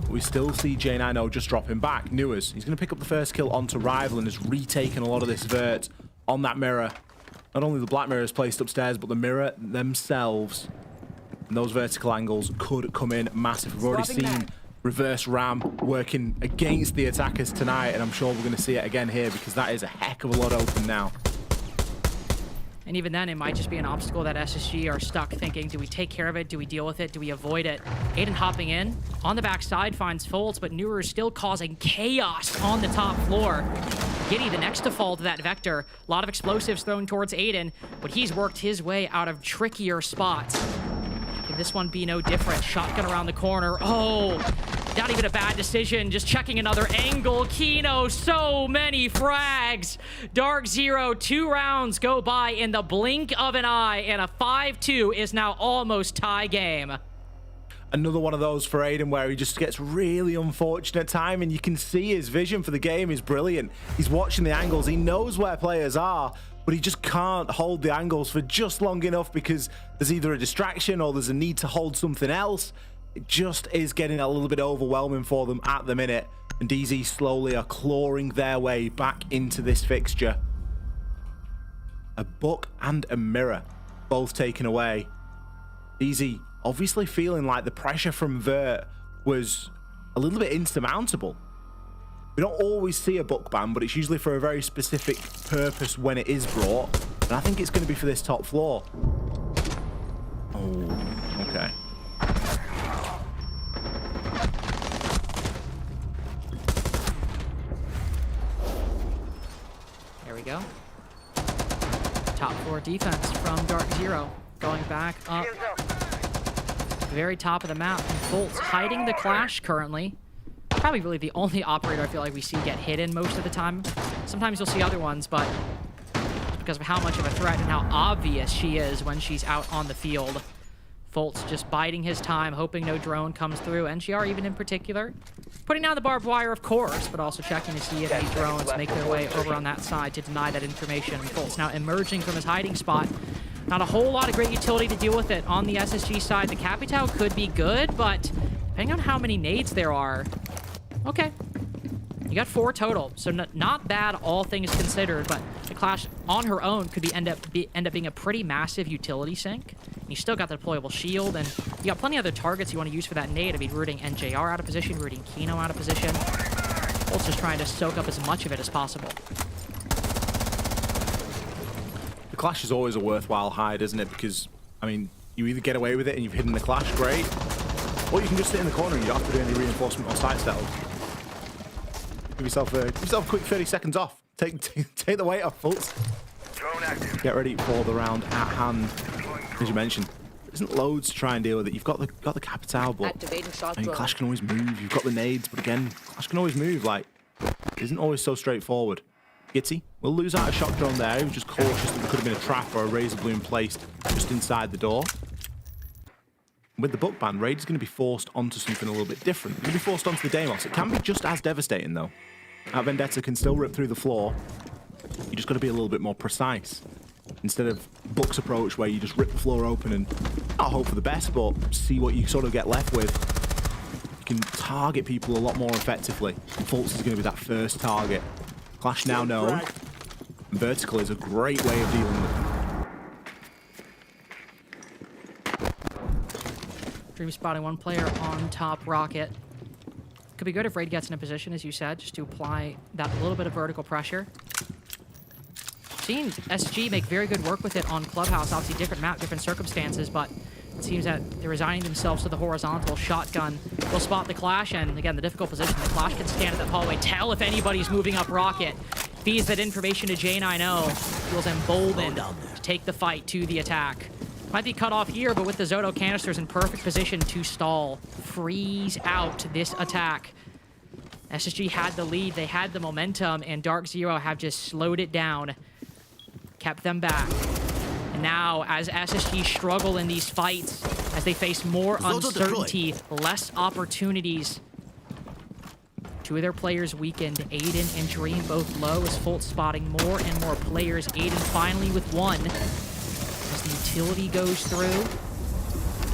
We still see J9O just dropping back. Newers, he's going to pick up the first kill onto Rival and has retaken a lot of this vert on that mirror. Not only the black mirror is placed upstairs, but the mirror themselves and those vertical angles could come in massive. We've already seen reverse ram working against the attackers tonight, and I'm sure we're going to see it again here because that is a heck of a lot open now. And even then, it might just be an obstacle that SSG are stuck thinking, do we take care of it? Do we deal with it? Do we avoid it? Aiden hopping in. On the backside finds Foltz, but Newer is still causing chaos on the top floor. Giddy, the next to fall to that vector. A lot of explosives thrown towards Aiden, but he's worked his way out of trickier spots. Can this one be no different? Shotgun around the corner. Oh, not even a bad decision. Just checking another angle. Kino, so many frags. Dark Zero, 2 rounds go by in the blink of an eye, and a 5-2 is now almost tie game. Another one of those for Aiden where he just gets really unfortunate time, and you can see his vision for the game is brilliant. He's watching the angles. He knows where players are, but he just can't hold the angles for just long enough because there's either a distraction or there's a need to hold something else. It just is getting a little bit overwhelming for them at the minute, and DZ slowly are clawing their way back into this fixture. A book and a mirror, both taken away. DZ obviously feeling like the pressure from Vert was a little bit insurmountable. We don't always see a book ban, but it's usually for a very specific purpose when it is brought, and I think it's going to be for this top floor. Oh, okay. There we go. Top floor defense from Dark Zero. Going back up. Very top of the map. And Foltz hiding the Clash currently. Probably really the only operator I feel like we see get hidden most of the time. Sometimes you'll see other ones, but because of how much of a threat and how obvious she is when she's out on the field. Foltz just biding his time, hoping no drone comes through. NGR even in particular. Putting down the barbed wire, of course, but also checking to see if any drones make their way over on that side to deny that information. Foltz now emerging from his hiding spot. Not a whole lot of great utility to deal with it on the SSG side. The Capitao could be good, but depending on how many nades there are, okay. You got 4 total, so not bad all things considered, but the Clash on her own could end up being a pretty massive utility sink. You still got the deployable shield, and you got plenty of other targets you want to use for that nade. I mean, rooting NJR out of position, rooting Kino out of position. Foltz just trying to soak up as much of it as possible. The Clash is always a worthwhile hide, isn't it? Because, I mean, you either get away with it and you've hidden the Clash, great, or you can just sit in the corner and you don't have to do any reinforcement or side settle. Give yourself a quick 30 seconds off. Take the weight off, Foltz. Get ready for the round at hand. As you mentioned, there isn't loads to try and deal with it. You've got the Capitao, but I mean, Clash can always move. You've got the nades, but again, Clash can always move. Like, it isn't always so straightforward. Gitty will lose out a shot drone there. He was just cautious that there could have been a trap or a razor balloon placed just inside the door. With the book ban, Raid is going to be forced onto something a little bit different. He's going to be forced onto the Deimos. It can be just as devastating, though. That Vendetta can still rip through the floor. You just got to be a little bit more precise. Instead of Book's approach, where you just rip the floor open and not hope for the best, but see what you sort of get left with. You can target people a lot more effectively. Foltz is going to be that first target. Clash now known. Vertical is a great way of dealing with it. Dream spotting one player on top Rocket. Could be good if Raid gets in a position, as you said, just to apply that little bit of vertical pressure. Seen SG make very good work with it on Clubhouse. Obviously, different map, different circumstances, but it seems that they're resigning themselves to the horizontal. Shotgun will spot the Clash, and again, the difficult position. The Clash can scan at that hallway, tell if anybody's moving up Rocket. Feeds that information to J90. Feels emboldened to take the fight to the attack. Might be cut off here, but with the Zoto canisters in perfect position to stall. Freeze out this attack. SSG had the lead, they had the momentum, and Dark Zero have just slowed it down. Kept them back. And now, as SSG struggle in these fights, as they face more uncertainty, less opportunities, 2 of their players weakened. Aiden and Dream both low, as Foltz spotting more and more players. Aiden finally with 1. As the utility goes through,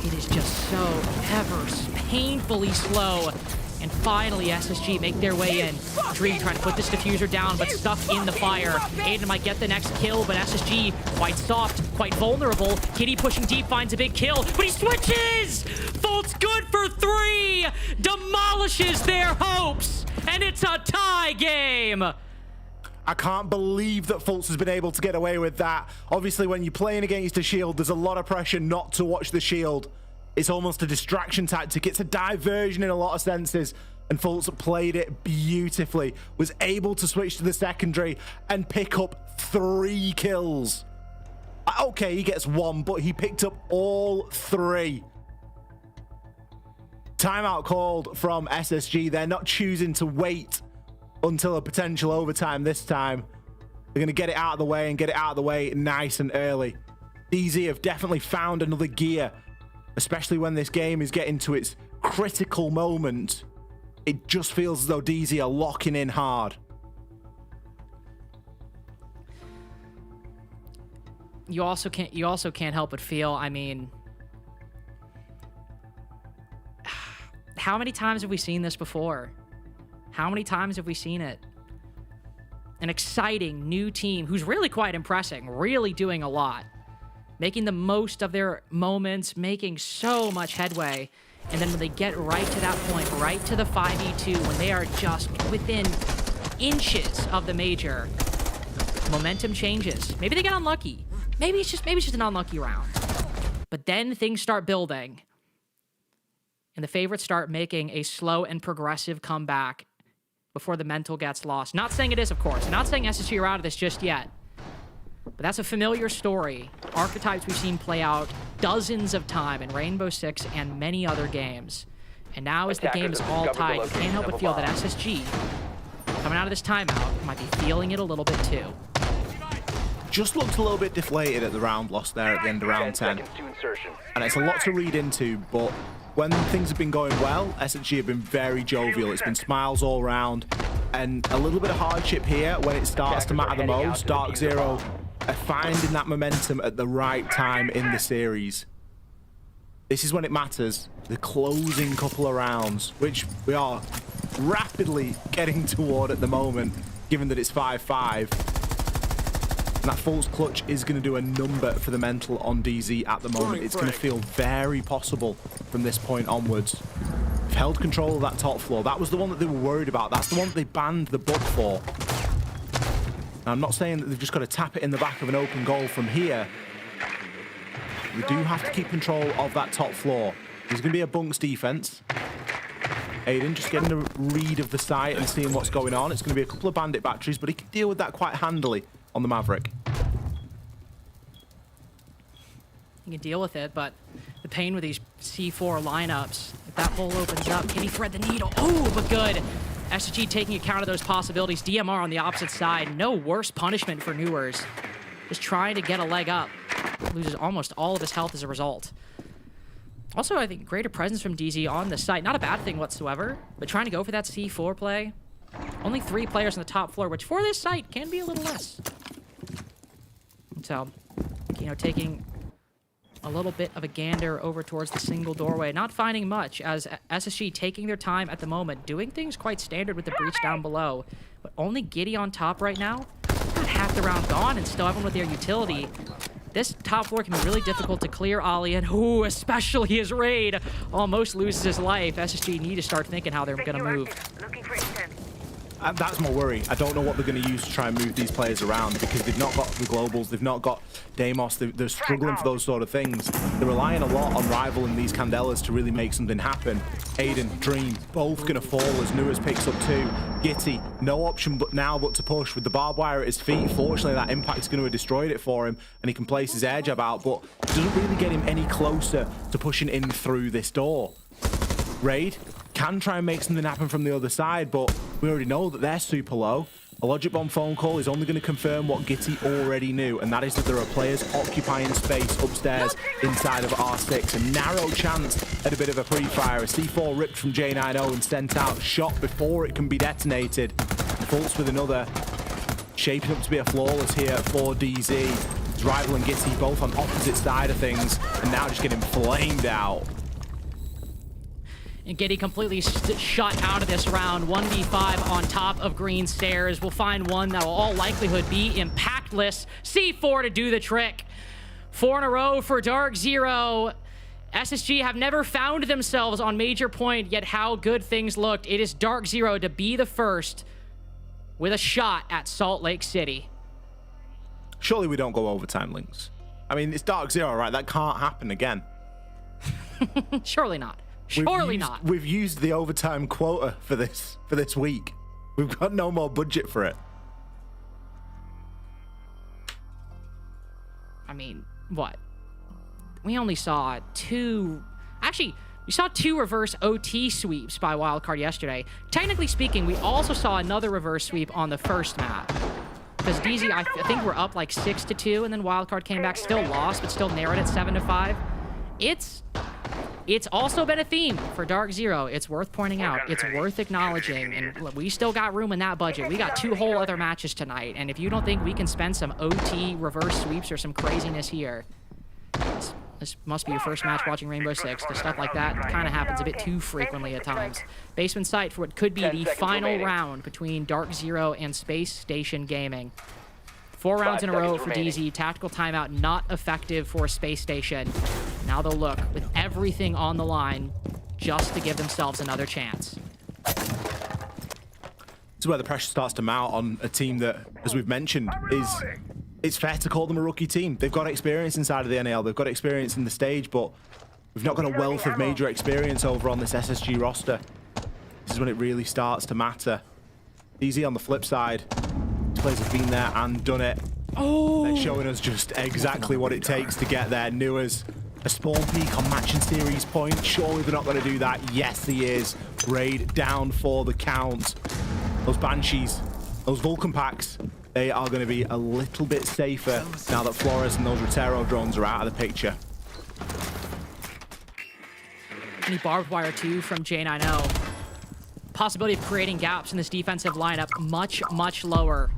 it is just so ever painfully slow. And finally, SSG make their way in. Dream trying to put this diffuser down, but stuck in the fire. Aiden might get the next kill, but SSG quite soft, quite vulnerable. Kitty pushing deep finds a big kill, but he switches! Foltz good for 3! Demise demolishes their hopes, and it's a tie game. I can't believe that Fultz has been able to get away with that. Obviously, when you're playing against a shield, there's a lot of pressure not to watch the shield. It's almost a distraction tactic. It's a diversion in a lot of senses. And Fultz played it beautifully. Was able to switch to the secondary and pick up 3 kills. Okay, he gets 1, but he picked up all 3. Timeout called from SSG. They're not choosing to wait until a potential overtime this time. They're going to get it out of the way and get it out of the way nice and early. DZ have definitely found another gear, especially when this game is getting to its critical moment. It just feels as though DZ are locking in hard. You also can't help but feel, I mean, how many times have we seen this before? How many times have we seen it? An exciting new team who's really quite impressing, really doing a lot, making the most of their moments, making so much headway. And then when they get right to that point, right to the 5v2, when they are just within inches of the major, momentum changes. Maybe they get unlucky. Maybe it's just an unlucky round. But then things start building, and the favorites start making a slow and progressive comeback before the mental gets lost. Not saying it is, of course. Not saying SSG are out of this just yet. But that's a familiar story. Archetypes we've seen play out dozens of times in Rainbow Six and many other games. And now as the game is all tied, you can't help but feel that SSG, coming out of this timeout, might be feeling it a little bit too. Just looked a little bit deflated at the round loss there at the end of round 10. And it's a lot to read into, but when things have been going well, SSG have been very jovial. It's been smiles all around, and a little bit of hardship here when it starts to matter the most. Dark Zero are finding that momentum at the right time in the series. This is when it matters. The closing couple of rounds, which we are rapidly getting toward at the moment, given that it's 5-5. And that false clutch is going to do a number for the mental on DZ at the moment. It's going to feel very possible from this point onwards. They've held control of that top floor. That was the one that they were worried about. That's the one that they banned the book for. Now, I'm not saying that they've just got to tap it in the back of an open goal from here. We do have to keep control of that top floor. There's going to be a bunks defense. Aiden just getting a read of the site and seeing what's going on. It's going to be a couple of bandit batteries, but he can deal with that quite handily on the Maverick. You can deal with it, but the pain with these C4 lineups, if that hole opens up, can he thread the needle? Oh, but good. SSG taking account of those possibilities. DMR on the opposite side. No worse punishment for Newers. Just trying to get a leg up. Loses almost all of his health as a result. Also, I think greater presence from DZ on the site. Not a bad thing whatsoever, but trying to go for that C4 play. Only 3 players on the top floor, which for this site can be a little less. So, you know, taking a little bit of a gander over towards the single doorway. Not finding much, as SSG taking their time at the moment, doing things quite standard with the breach down below. But only Giddy on top right now. Got half the round gone and still everyone with their utility. This top floor can be really difficult to clear, Ollie, and ooh, especially his raid almost loses his life. SSG need to start thinking how they're going to move. That's my worry. I don't know what they're going to use to try and move these players around, because they've not got the globals, they've not got Deimos, they're struggling for those sort of things. They're relying a lot on Rival and these Candelas to really make something happen. Aiden, Dream, both going to fall as Newers picks up 2. Gitty, no option but to push with the barbed wire at his feet. Fortunately, that impact's going to have destroyed it for him, and he can place his air jab out, but it doesn't really get him any closer to pushing in through this door. Raid can try and make something happen from the other side, but we already know that they're super low. A Logic Bomb phone call is only going to confirm what Gitty already knew, and that is that there are players occupying space upstairs inside of R6. A narrow chance at a bit of a pre-fire. A C4 ripped from J90 and sent out, shot before it can be detonated. Fultz with another. Shaping up to be a flawless here for DZ. It's Rival and Gitty both on opposite side of things, and now just getting flamed out. And Giddy completely shut out of this round. 1v5 on top of green stairs. We'll find one that will all likelihood be impactless. C4 to do the trick. 4 in a row for Dark Zero. SSG have never found themselves on major point, yet how good things looked. It is Dark Zero to be the first with a shot at Salt Lake City. Surely we don't go overtime, Lynx. I mean, it's Dark Zero, right? That can't happen again. Surely not. Surely not. We've used the overtime quota for this week. We've got no more budget for it. I mean, what? We only saw two... Actually, we saw 2 reverse OT sweeps by Wildcard yesterday. Technically speaking, we also saw another reverse sweep on the first map. Because DZ, I think we're up like 6-2, and then Wildcard came back, still lost, but still narrowed at 7-5. It's also been a theme for Dark Zero. It's worth pointing out. It's worth acknowledging. And look, we still got room in that budget. We got 2 whole other matches tonight. And if you don't think we can spend some OT reverse sweeps or some craziness here, this must be your first match watching Rainbow Six. The stuff like that kind of happens a bit too frequently at times. Basement site for what could be the final round between Dark Zero and Space Station Gaming. 4 rounds in a row for DZ. Tactical timeout not effective for Space Station. Now they'll look with everything on the line just to give themselves another chance. This is where the pressure starts to mount on a team that, as we've mentioned, it's fair to call them a rookie team. They've got experience inside of the NAL. They've got experience in the stage, but we've not got a wealth of major experience over on this SSG roster. This is when it really starts to matter. DZ on the flip side. These players have been there and done it. Oh! They're showing us just exactly what it takes to get there. Nua's a spawn peak on match and series point. Surely they're not going to do that. Yes, he is. Raid down for the count. Those Banshees, those Vulcan packs, they are going to be a little bit safer now that Flores and those Rotero drones are out of the picture. Any barbed wire too from J90. Possibility of creating gaps in this defensive lineup much lower.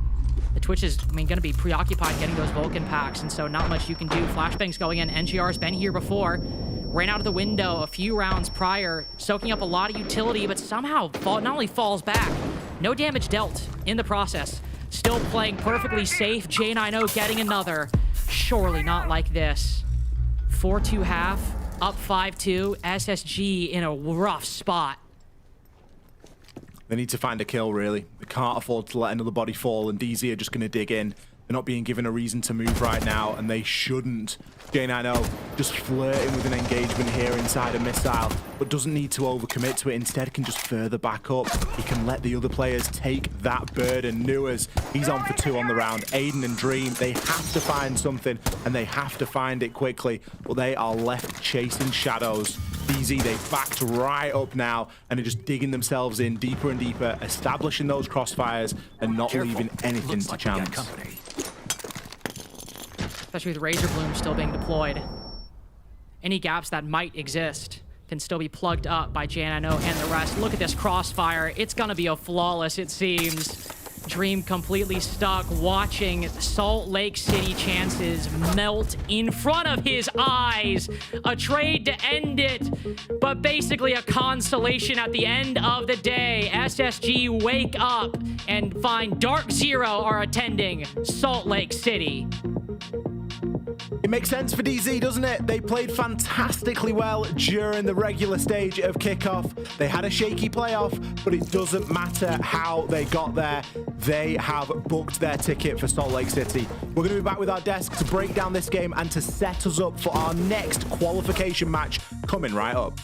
The Twitch is, going to be preoccupied getting those Vulcan packs, and so not much you can do. Flashbang's going in. NGR's been here before. Ran out of the window a few rounds prior, soaking up a lot of utility, but somehow not only falls back, no damage dealt in the process. Still playing perfectly safe. J90 getting another. Surely not like this. 4-2 half, up 5-2. SSG in a rough spot. They need to find a kill, really. They can't afford to let another body fall, and DZ are just going to dig in. They're not being given a reason to move right now, and they shouldn't. J90 just flirting with an engagement here inside a missile, but doesn't need to overcommit to it. Instead, can just further back up. He can let the other players take that burden. Nuas, he's on for 2 on the round. Aiden and Dream, they have to find something, and they have to find it quickly, but they are left chasing shadows. DZ, they've backed right up now, and are just digging themselves in deeper and deeper, establishing those crossfires, and not leaving anything to chance. Especially with Razor Bloom still being deployed. Any gaps that might exist can still be plugged up by J90 and the rest. Look at this crossfire. It's gonna be a flawless, it seems. Dream completely stuck, watching Salt Lake City chances melt in front of his eyes. A trade to end it, but basically a consolation at the end of the day. SSG wake up and find Dark Zero are attending Salt Lake City. It makes sense for DZ, doesn't it? They played fantastically well during the regular stage of Kickoff. They had a shaky playoff, but it doesn't matter how they got there. They have booked their ticket for Salt Lake City. We're going to be back with our desk to break down this game and to set us up for our next qualification match coming right up.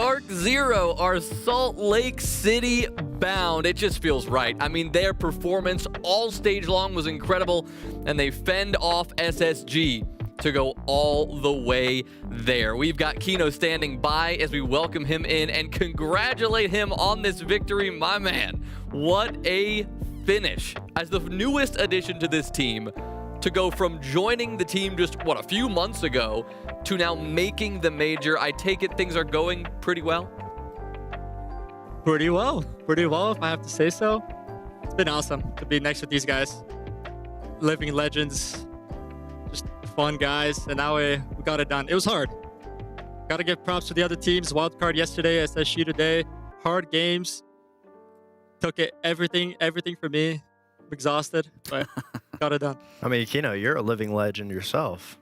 Dark Zero are Salt Lake City bound. It just feels right. I mean, their performance all stage long was incredible, and they fend off SSG to go all the way there. We've got Kino standing by as we welcome him in and congratulate him on this victory. My man, what a finish. As the newest addition to this team, to go from joining the team just, a few months ago to now making the major. I take it things are going pretty well? Pretty well, if I have to say so. It's been awesome to be next with these guys. Living legends, just fun guys, and now we got it done. It was hard. Gotta give props to the other teams. Wildcard yesterday, SSG today. Hard games. Took it, everything for me. I'm exhausted, but got it done. I mean, Kino, you're a living legend yourself.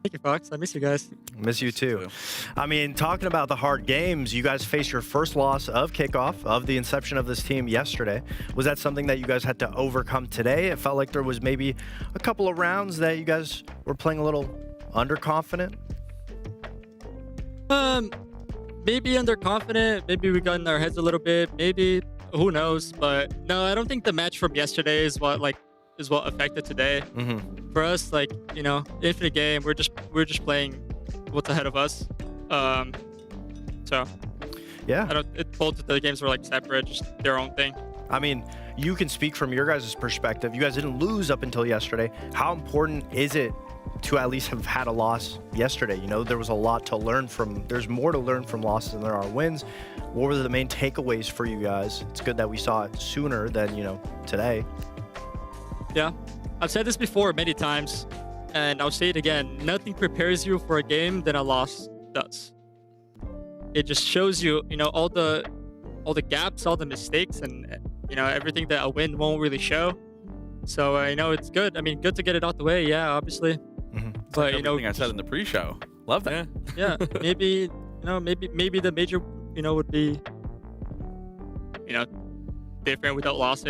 Thank you, Fox. I miss you guys. Miss you too. I mean, talking about the hard games, you guys faced your first loss of Kickoff, of the inception of this team yesterday. Was that something that you guys had to overcome today? It felt like there was maybe a couple of rounds that you guys were playing a little underconfident. Maybe underconfident. Maybe we got in our heads a little bit. Maybe, who knows? But no, I don't think the match from yesterday is what affected today. For us, infinite game. We're just playing what's ahead of us. So yeah, both of the games were separate, just their own thing. I mean, you can speak from your guys' perspective. You guys didn't lose up until yesterday. How important is it to at least have had a loss yesterday? There was a lot to learn from. There's more to learn from losses than there are wins. What were the main takeaways for you guys? It's good that we saw it sooner than today. Yeah, I've said this before many times, and I'll say it again. Nothing prepares you for a game than a loss does. It just shows you, all the gaps, all the mistakes, and everything that a win won't really show. So it's good. I mean, good to get it out the way. Yeah, obviously. But everything I said in the pre-show. Love that. Yeah, maybe maybe the major would be different without loss.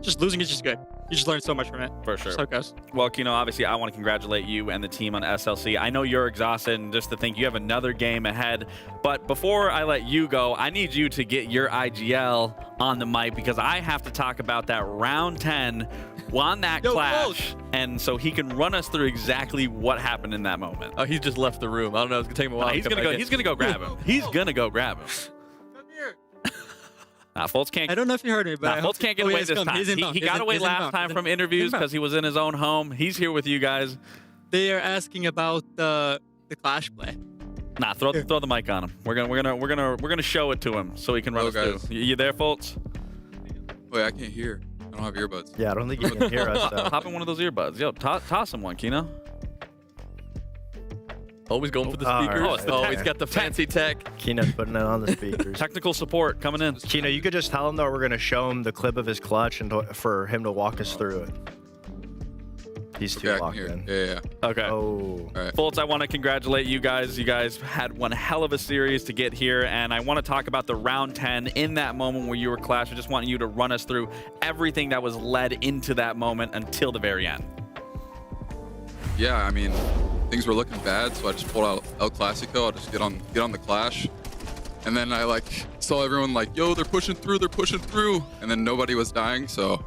Just losing is just good. You just learn so much from it. For sure. That's how it goes. Well, Kino, obviously, I want to congratulate you and the team on SLC. I know you're exhausted, and just to think you have another game ahead. But before I let you go, I need you to get your IGL on the mic, because I have to talk about that round 10 on that clash. And so he can run us through exactly what happened in that moment. Oh, he just left the room. I don't know. It's going to take him a while. He's going to go grab him. He's going to go grab him. Fultz can't. I don't know if you heard me, but Fultz can't get away this time. He got away last time from interviews because he was in his own home. He's here with you guys. They are asking about the clash play. Nah, throw the mic on him. We're gonna show it to him so he can run us through. You there, Fultz? Wait, I can't hear. I don't have earbuds. Yeah, I don't think you can hear us. Though. Hop in one of those earbuds. Yo, toss him one, Kino. Always going for the speakers. He's got the fancy tech. Kino's putting it on the speakers. Technical support coming in. Kino, you could just tell him that we're going to show him the clip of his clutch and for him to walk us through it. He's too locked in. Yeah. Okay. Oh. All right. Fultz, I want to congratulate you guys. You guys had one hell of a series to get here, and I want to talk about the round 10 in that moment where you were clashed. I just want you to run us through everything that was led into that moment until the very end. Yeah, I mean, things were looking bad, so I just pulled out El Clasico. I'll just get on the clash. And then I saw everyone yo, they're pushing through. And then nobody was dying, so,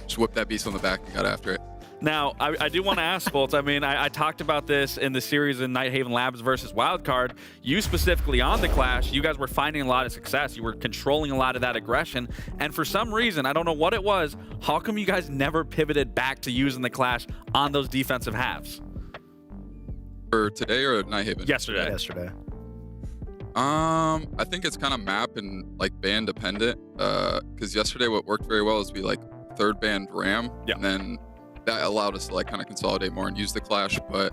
just whipped that beast on the back and got after it. Now, I do want to ask, Fultz. I mean, I talked about this in the series in Nighthaven Labs versus Wildcard. You specifically on the Clash, you guys were finding a lot of success. You were controlling a lot of that aggression. And for some reason, I don't know what it was, how come you guys never pivoted back to using the Clash on those defensive halves? For today or Nighthaven? Yesterday. I think it's kind of map and band dependent. Because yesterday what worked very well is we third band Ram. Yeah. And then that allowed us to kind of consolidate more and use the clash. But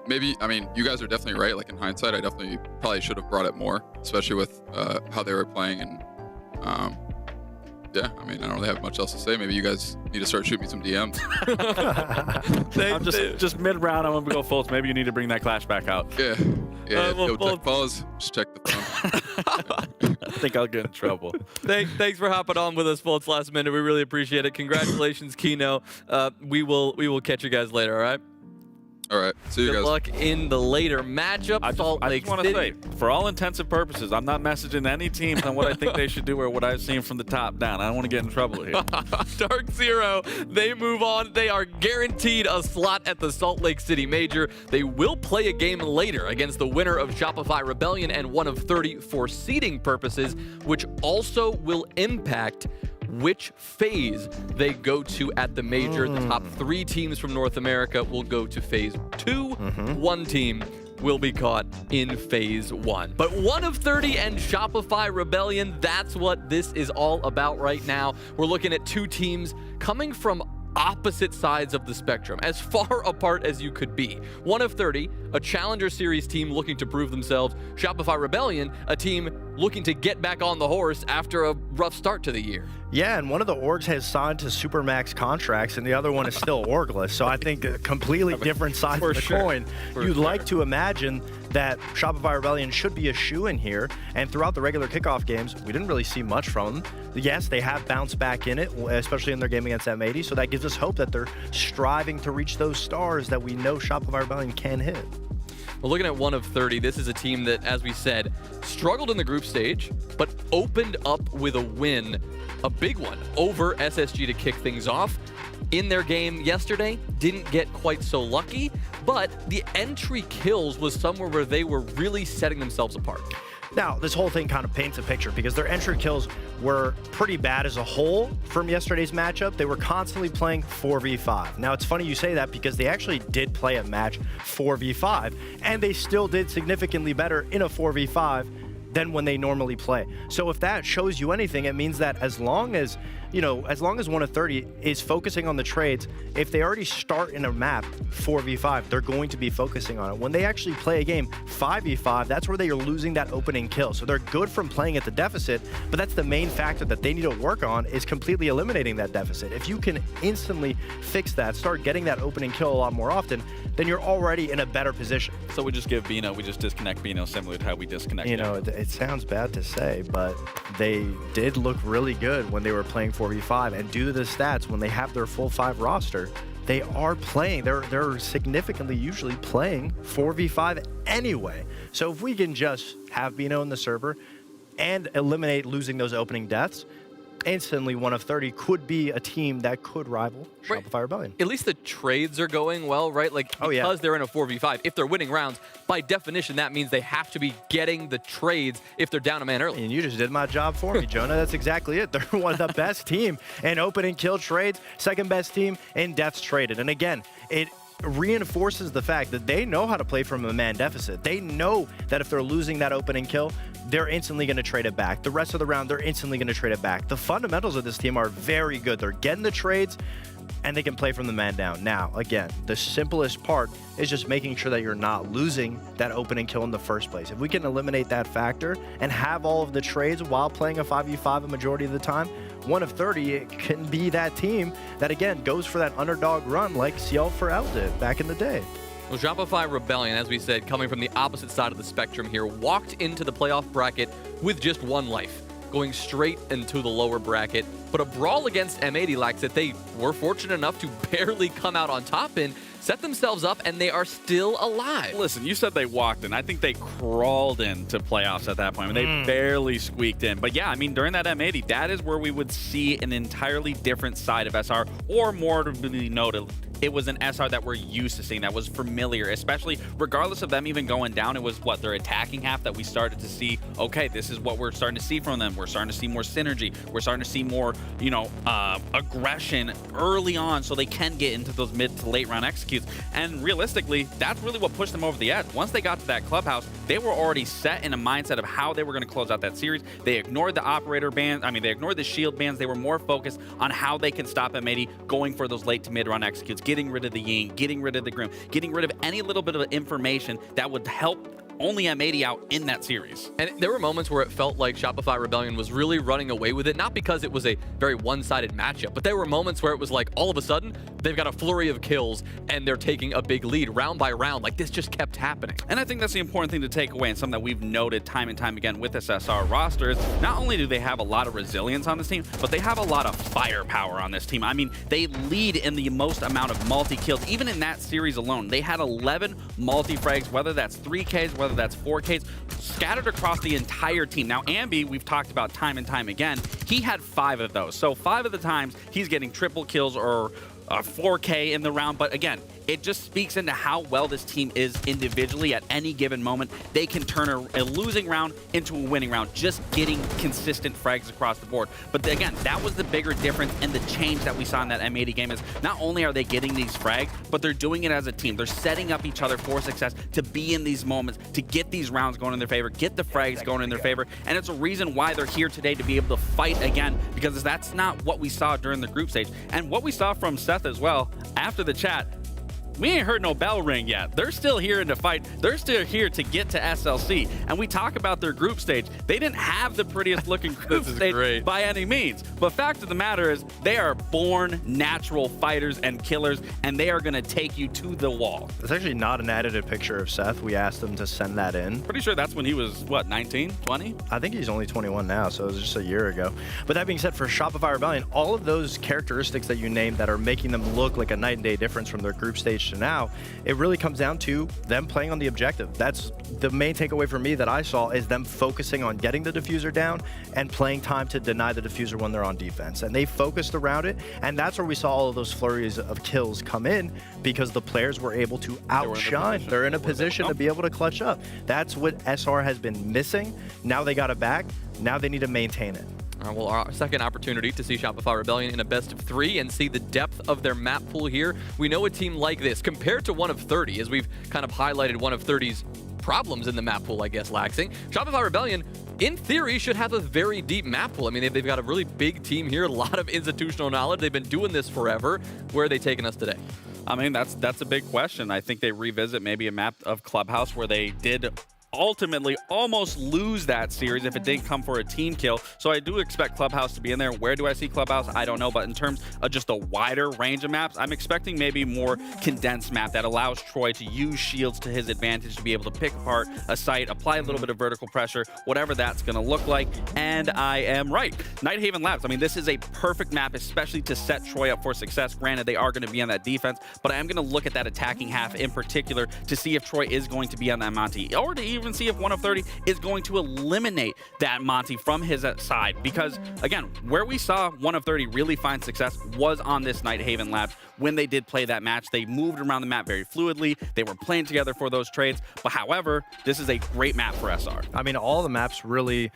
maybe, I mean, you guys are definitely right. In hindsight, I definitely probably should have brought it more, especially with how they were playing. And yeah, I mean, I don't really have much else to say. Maybe you guys need to start shooting me some DMs. I'm just mid-round, I'm going to go Fultz. Maybe you need to bring that clash back out. Yeah. Pause. Just check the phone. I think I'll get in trouble. Thanks for hopping on with us, Fultz, last minute. We really appreciate it. Congratulations, Kino. We will catch you guys later, all right? All right. See you Good guys. luck in the later matchup. I just want to say, for all intents and purposes, I'm not messaging any teams on what I think they should do or what I've seen from the top down. I don't want to get in trouble here. Dark Zero, they move on. They are guaranteed a slot at the Salt Lake City Major. They will play a game later against the winner of Shopify Rebellion and 1 of 30 for seeding purposes, which also will impact which phase they go to at the Major. The top 3 teams from North America will go to phase 2. 1 team will be caught in phase 1. But 1 of 30 and Shopify Rebellion, that's what this is all about right now. We're looking at 2 teams coming from opposite sides of the spectrum, as far apart as you could be. 1 of 30, a Challenger Series team looking to prove themselves. Shopify Rebellion, a team looking to get back on the horse after a rough start to the year. Yeah, and one of the orgs has signed to Supermax contracts, and the other one is still orgless. So I think a completely different side of the coin. You'd like to imagine that Shopify Rebellion should be a shoe-in here, and throughout the regular kickoff games, we didn't really see much from them. Yes, they have bounced back in it, especially in their game against M80, so that gives us hope that they're striving to reach those stars that we know Shopify Rebellion can hit. Well, looking at 1 of 30, this is a team that, as we said, struggled in the group stage, but opened up with a win, a big one, over SSG to kick things off. In their game yesterday, didn't get quite so lucky, but the entry kills was somewhere where they were really setting themselves apart. Now, this whole thing kind of paints a picture because their entry kills were pretty bad as a whole from yesterday's matchup. They were constantly playing 4v5. Now, it's funny you say that because they actually did play a match 4v5, and they still did significantly better in a 4v5 than when they normally play. So if that shows you anything, it means that as long as 1 of 30 is focusing on the trades, if they already start in a map 4v5, they're going to be focusing on it. When they actually play a game 5v5, that's where they are losing that opening kill. So they're good from playing at the deficit, but that's the main factor that they need to work on, is completely eliminating that deficit. If you can instantly fix that, start getting that opening kill a lot more often, then you're already in a better position. So we just disconnect Bino similar to how we disconnect him. It sounds bad to say, but they did look really good when they were playing 4v5, and due to the stats, when they have their full 5 roster, they are playing, they're significantly usually playing 4v5 anyway. So if we can just have Bino in the server and eliminate losing those opening deaths, instantly 1 of 30 could be a team that could rival Shopify Rebellion. At least the trades are going well, right? Like, because they're in a 4v5, if they're winning rounds, by definition, that means they have to be getting the trades if they're down a man early. And you just did my job for me, Jonah. That's exactly it. They're one of the best team in open and kill trades, second best team in deaths traded. And again, it reinforces the fact that they know how to play from a man deficit. They know that if they're losing that opening kill, they're instantly going to trade it back. The rest of the round, they're instantly going to trade it back. The fundamentals of this team are very good. They're getting the trades, and they can play from the man down. Now, again, the simplest part is just making sure that you're not losing that opening kill in the first place. If we can eliminate that factor and have all of the trades while playing a 5v5 a majority of the time, 1 of 30, it can be that team that, again, goes for that underdog run like CL for L did back in the day. Well, Shopify Rebellion, as we said, coming from the opposite side of the spectrum here, walked into the playoff bracket with just 1 life, going straight into the lower bracket. But a brawl against M80 Lax that they were fortunate enough to barely come out on top in, set themselves up, and they are still alive. Listen, you said they walked in. I think they crawled into playoffs at that point. I mean, they barely squeaked in. But yeah, I mean, during that M80, that is where we would see an entirely different side of SR, or more to be noted, it was an SR that we're used to seeing, that was familiar, especially regardless of them even going down. It was their attacking half that we started to see, okay, this is what we're starting to see from them. We're starting to see more synergy. We're starting to see more, aggression early on so they can get into those mid to late round executes. And realistically, that's really what pushed them over the edge. Once they got to that clubhouse, they were already set in a mindset of how they were going to close out that series. They ignored the operator bans. They ignored the shield bans. They were more focused on how they can stop M80 going for those late to mid round executes, getting rid of the Ying, getting rid of the Grim, getting rid of any little bit of information that would help only M80 out in that series. And there were moments where it felt like Shopify Rebellion was really running away with it, not because it was a very one-sided matchup, but there were moments where it was like all of a sudden they've got a flurry of kills and they're taking a big lead round by round. Like this just kept happening. And I think that's the important thing to take away, and something that we've noted time and time again with this SR roster is not only do they have a lot of resilience on this team, but they have a lot of firepower on this team. I mean, they lead in the most amount of multi-kills. Even in that series alone, they had 11 multi-frags, whether that's 3Ks, whether that's 4Ks, scattered across the entire team. Now, Ambi, we've talked about time and time again, he had 5 of those. So 5 of the times he's getting triple kills or 4K in the round. But again, it just speaks into how well this team is individually at any given moment. They can turn a losing round into a winning round, just getting consistent frags across the board. But again, that was the bigger difference and the change that we saw in that M80 game is not only are they getting these frags, but they're doing it as a team. They're setting up each other for success to be in these moments, to get these rounds going in their favor, get the frags going in their favor. And it's a reason why they're here today to be able to fight again, because that's not what we saw during the group stage. And what we saw from Seth as well after the chat, we ain't heard no bell ring yet. They're still here to fight. They're still here to get to SLC. And we talk about their group stage. They didn't have the prettiest looking group stage by any means. But fact of the matter is they are born natural fighters and killers, and they are going to take you to the wall. It's actually not an edited picture of Seth. We asked him to send that in. Pretty sure that's when he was, what, 19, 20? I think he's only 21 now, so it was just a year ago. But that being said, for Shopify Rebellion, all of those characteristics that you named that are making them look like a night and day difference from their group stage to now, it really comes down to them playing on the objective. That's the main takeaway for me that I saw, is them focusing on getting the diffuser down and playing time to deny the diffuser when they're on defense. And they focused around it, and that's where we saw all of those flurries of kills come in, because the players were able to outshine. They're in a position to be able to clutch up. That's what SR has been missing. Now they got it back. Now they need to maintain it. Well, our second opportunity to see Shopify Rebellion in a best of 3 and see the depth of their map pool here. We know a team like this, compared to one of 30, as we've kind of highlighted one of 30's problems in the map pool, I guess, laxing. Shopify Rebellion, in theory, should have a very deep map pool. I mean, they've got a really big team here, a lot of institutional knowledge. They've been doing this forever. Where are they taking us today? I mean, that's a big question. I think they revisit maybe a map of Clubhouse where they did ultimately almost lose that series if it didn't come for a team kill. So I do expect Clubhouse to be in there. Where do I see Clubhouse? I don't know. But in terms of just a wider range of maps, I'm expecting maybe more condensed map that allows Troy to use shields to his advantage, to be able to pick apart a site, apply a little bit of vertical pressure, whatever that's going to look like. And I am right. Nighthaven Labs, I mean, this is a perfect map, especially to set Troy up for success. Granted, they are going to be on that defense, but I am going to look at that attacking half in particular to see if Troy is going to be on that Monty, or to even see if one of 30 is going to eliminate that Monty from his side. Because again, where we saw one of 30 really find success was on this Nighthaven Labs. When they did play that match, they moved around the map very fluidly. They were playing together for those trades. But however, this is a great map for SR. I mean, all the maps really,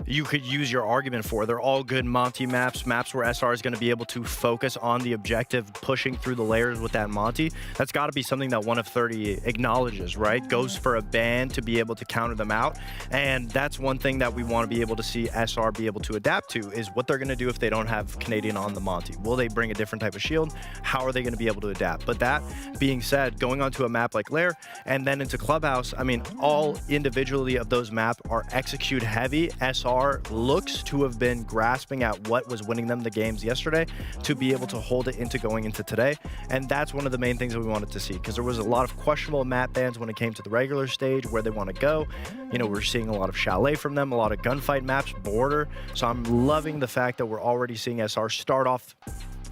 you could use your argument for. They're all good Monty maps where SR is going to be able to focus on the objective, pushing through the layers with that Monty. That's got to be something that one of 30 acknowledges, right? Goes for a ban to be able to counter them out. And that's one thing that we want to be able to see SR be able to adapt to, is what they're going to do if they don't have Canadian on the Monty. Will they bring a different type of shield? How are they going to be able to adapt? But that being said, going onto a map like Lair and then into Clubhouse, I mean, all individually of those maps are execute heavy. SR looks to have been grasping at what was winning them the games yesterday to be able to hold it into going into today. And that's one of the main things that we wanted to see, because there was a lot of questionable map bans when it came to the regular stage, where they want to go. You know, we're seeing a lot of Chalet from them, a lot of gunfight maps, border. So I'm loving the fact that we're already seeing SR start off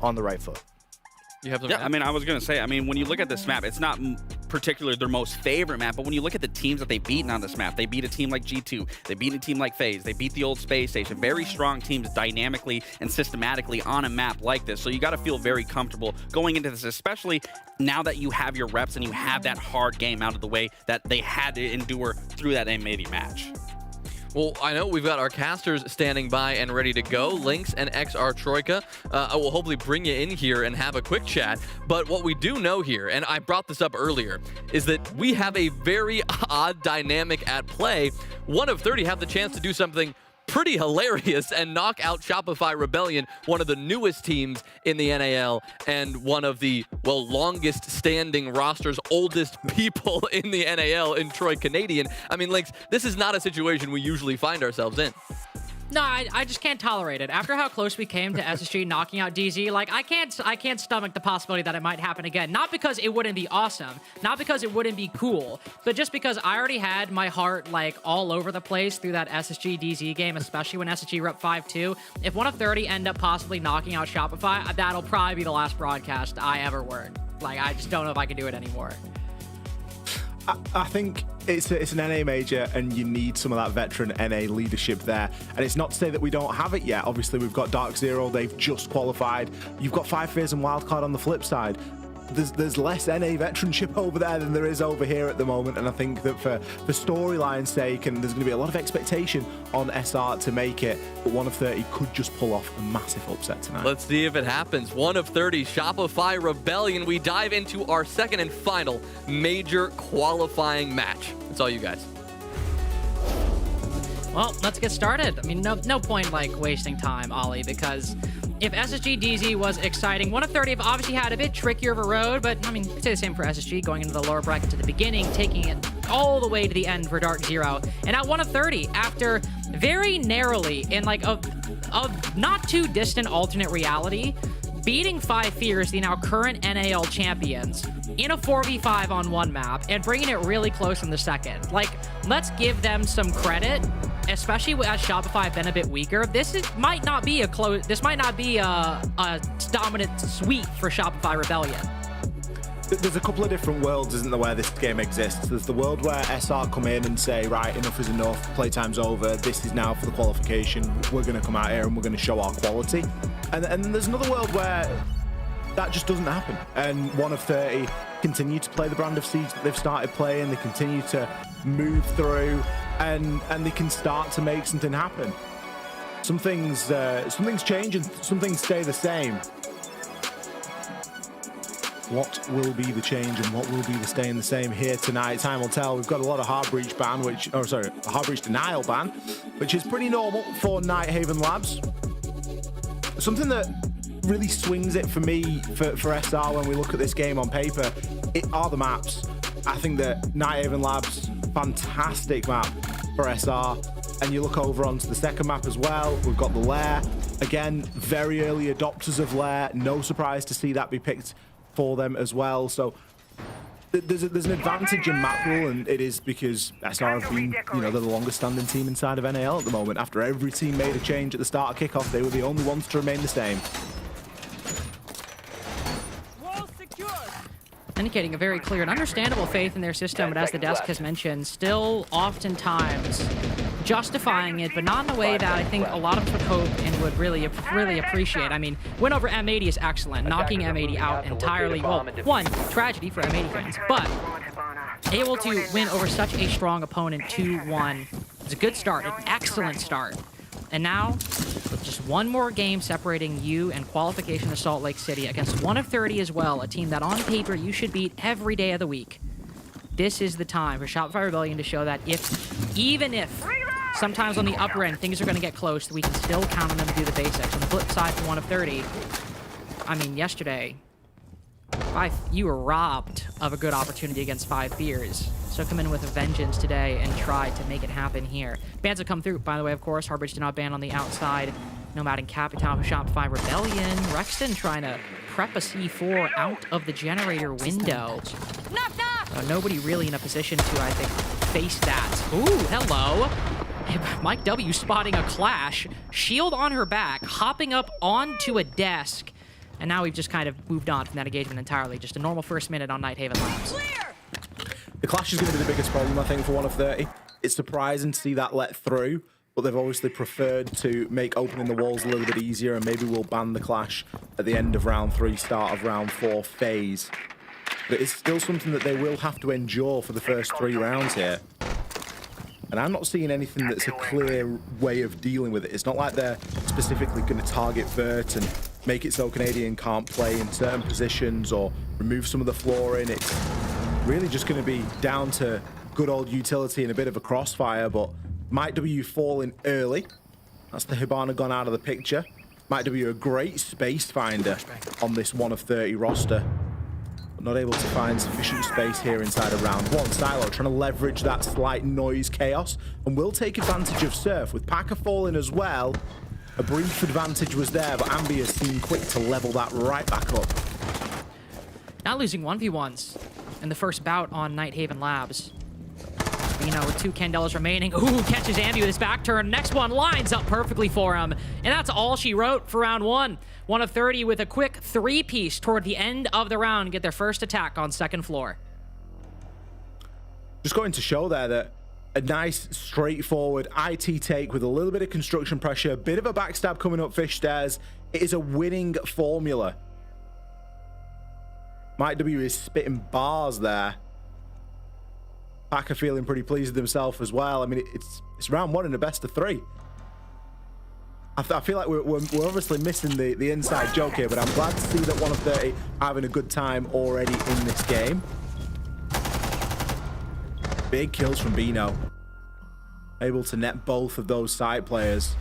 on the right foot. I mean, I was going to say, I mean, when you look at this map, it's not particularly their most favorite map, but when you look at the teams that they've beaten on this map, they beat a team like G2, they beat a team like FaZe, they beat the old Space Station, very strong teams dynamically and systematically on a map like this. So you got to feel very comfortable going into this, especially now that you have your reps and you have that hard game out of the way that they had to endure through that M80 match. Well, I know we've got our casters standing by and ready to go. Lynx and XR Troika. I will hopefully bring you in here and have a quick chat. But what we do know here, and I brought this up earlier, is that we have a very odd dynamic at play. One of 30 have the chance to do something pretty hilarious and knock out Shopify Rebellion, one of the newest teams in the NAL and one of the, well, longest standing rosters, oldest people in the NAL in Troy Canadian. I mean, Lynx, this is not a situation we usually find ourselves in. No, I just can't tolerate it. After how close we came to SSG knocking out DZ, like I can't stomach the possibility that it might happen again. Not because it wouldn't be awesome, not because it wouldn't be cool, but just because I already had my heart like all over the place through that SSG DZ game, especially when SSG were up 5-2. If one of 30 end up possibly knocking out Shopify, that'll probably be the last broadcast I ever work. Like I just don't know if I can do it anymore. I think it's an NA major and you need some of that veteran NA leadership there. And it's not to say that we don't have it yet. Obviously, we've got Dark Zero. They've just qualified. You've got 5 Fears and Wildcard on the flip side. There's less NA veteranship over there than there is over here at the moment. And I think that for storyline's sake, and there's going to be a lot of expectation on SR to make it, but one of 30 could just pull off a massive upset tonight. Let's see if it happens. One of 30, Shopify Rebellion. We dive into our second and final major qualifying match. That's all you guys. Well, let's get started. I mean, no point like wasting time, Ollie, because if SSG DZ was exciting, one of 30 have obviously had a bit trickier of a road, but I mean, say the same for SSG, going into the lower bracket to the beginning, taking it all the way to the end for Dark Zero. And now one of 30, after very narrowly in like a not too distant alternate reality, beating 5 Fears, the now current NAL champions, in a 4v5 on one map and bringing it really close in the second. Like, let's give them some credit, especially as Shopify have been a bit weaker. This might not be a dominant sweep for Shopify Rebellion. There's a couple of different worlds, isn't there, where this game exists. There's the world where SR come in and say, right, enough is enough, playtime's over, this is now for the qualification, we're going to come out here and we're going to show our quality. And then there's another world where that just doesn't happen. And one of 30 continue to play the brand of Siege that they've started playing, they continue to move through, and they can start to make something happen. Some things change and some things stay the same. What will be the change and what will be the staying the same here tonight? Time will tell. We've got a lot of hard breach ban, hard breach denial ban, which is pretty normal for Nighthaven Labs. Something that really swings it for me for SR when we look at this game on paper, it are the maps. I think that Nighthaven Labs, fantastic map for SR. And you look over onto the second map as well. We've got the Lair. Again, very early adopters of Lair. No surprise to see that be picked for them as well. So there's an advantage in map rule, and it is because SR have been, they're the longest standing team inside of NAL at the moment. After every team made a change at the start of kickoff, they were the only ones to remain the same. Indicating a very clear and understandable faith in their system, but as the desk has mentioned, still oftentimes justifying it, but not in a way that I think a lot of us would hope and would really appreciate. I mean, win over M80 is excellent, knocking M80 out entirely. Well, one, tragedy for M80 fans, but able to win over such a strong opponent 2-1. It's a good start, an excellent start. And now, with just one more game separating you and qualification to Salt Lake City against one of 30 as well, a team that on paper you should beat every day of the week. This is the time for Shopify Rebellion to show that even if sometimes on the upper end things are going to get close, we can still count on them to do the basics. On the flip side for one of 30, I mean, yesterday, you were robbed of a good opportunity against 5 Fears. So come in with a vengeance today and try to make it happen here. Bans have come through, by the way, of course. Harbridge did not ban on the outside. Nomad and Capital for Shopify Rebellion. Rexton trying to prep a C4 out of the generator window. Nobody really in a position to, I think, face that. Ooh, hello. Mike W spotting a clash. Shield on her back, hopping up onto a desk. And now we've just kind of moved on from that engagement entirely. Just a normal first minute on Nighthaven Labs. The clash is going to be the biggest problem, I think, for one of 30. It's surprising to see that let through, but they've obviously preferred to make opening the walls a little bit easier, and maybe we'll ban the clash at the end of round 3, start of round 4 phase. But it's still something that they will have to endure for the first 3 rounds here. And I'm not seeing anything that's a clear way of dealing with it. It's not like they're specifically going to target Vert and make it so Canadian can't play in certain positions or remove some of the flooring. It's really just going to be down to good old utility and a bit of a crossfire, but Mike W falling early That's the Hibana gone out of the picture. Might be a great space finder on this 1 of 30 roster. But not able to find sufficient space here inside of round 1. Silo trying to leverage that slight noise chaos and will take advantage of Surf. With Packer falling as well, a brief advantage was there, but Ambi has seemed quick to level that right back up. Not losing 1v1s in the first bout on Nighthaven Labs. With 2 Candelas remaining. Ooh, catches Ambi with his back turn. Next one lines up perfectly for him. And that's all she wrote for round 1. 1 of 30 with a quick 3-piece toward the end of the round. Get their first attack on second floor. Just going to show there that a nice, straightforward IT take with a little bit of construction pressure, a bit of a backstab coming up fish stairs. It is a winning formula. Mike W is spitting bars there. Packer feeling pretty pleased with himself as well. I mean, it's round 1 in a best of 3. I feel like we're obviously missing the inside joke here, but I'm glad to see that 1 of 30 having a good time already in this game. Big kills from Bino. Able to net both of those side players,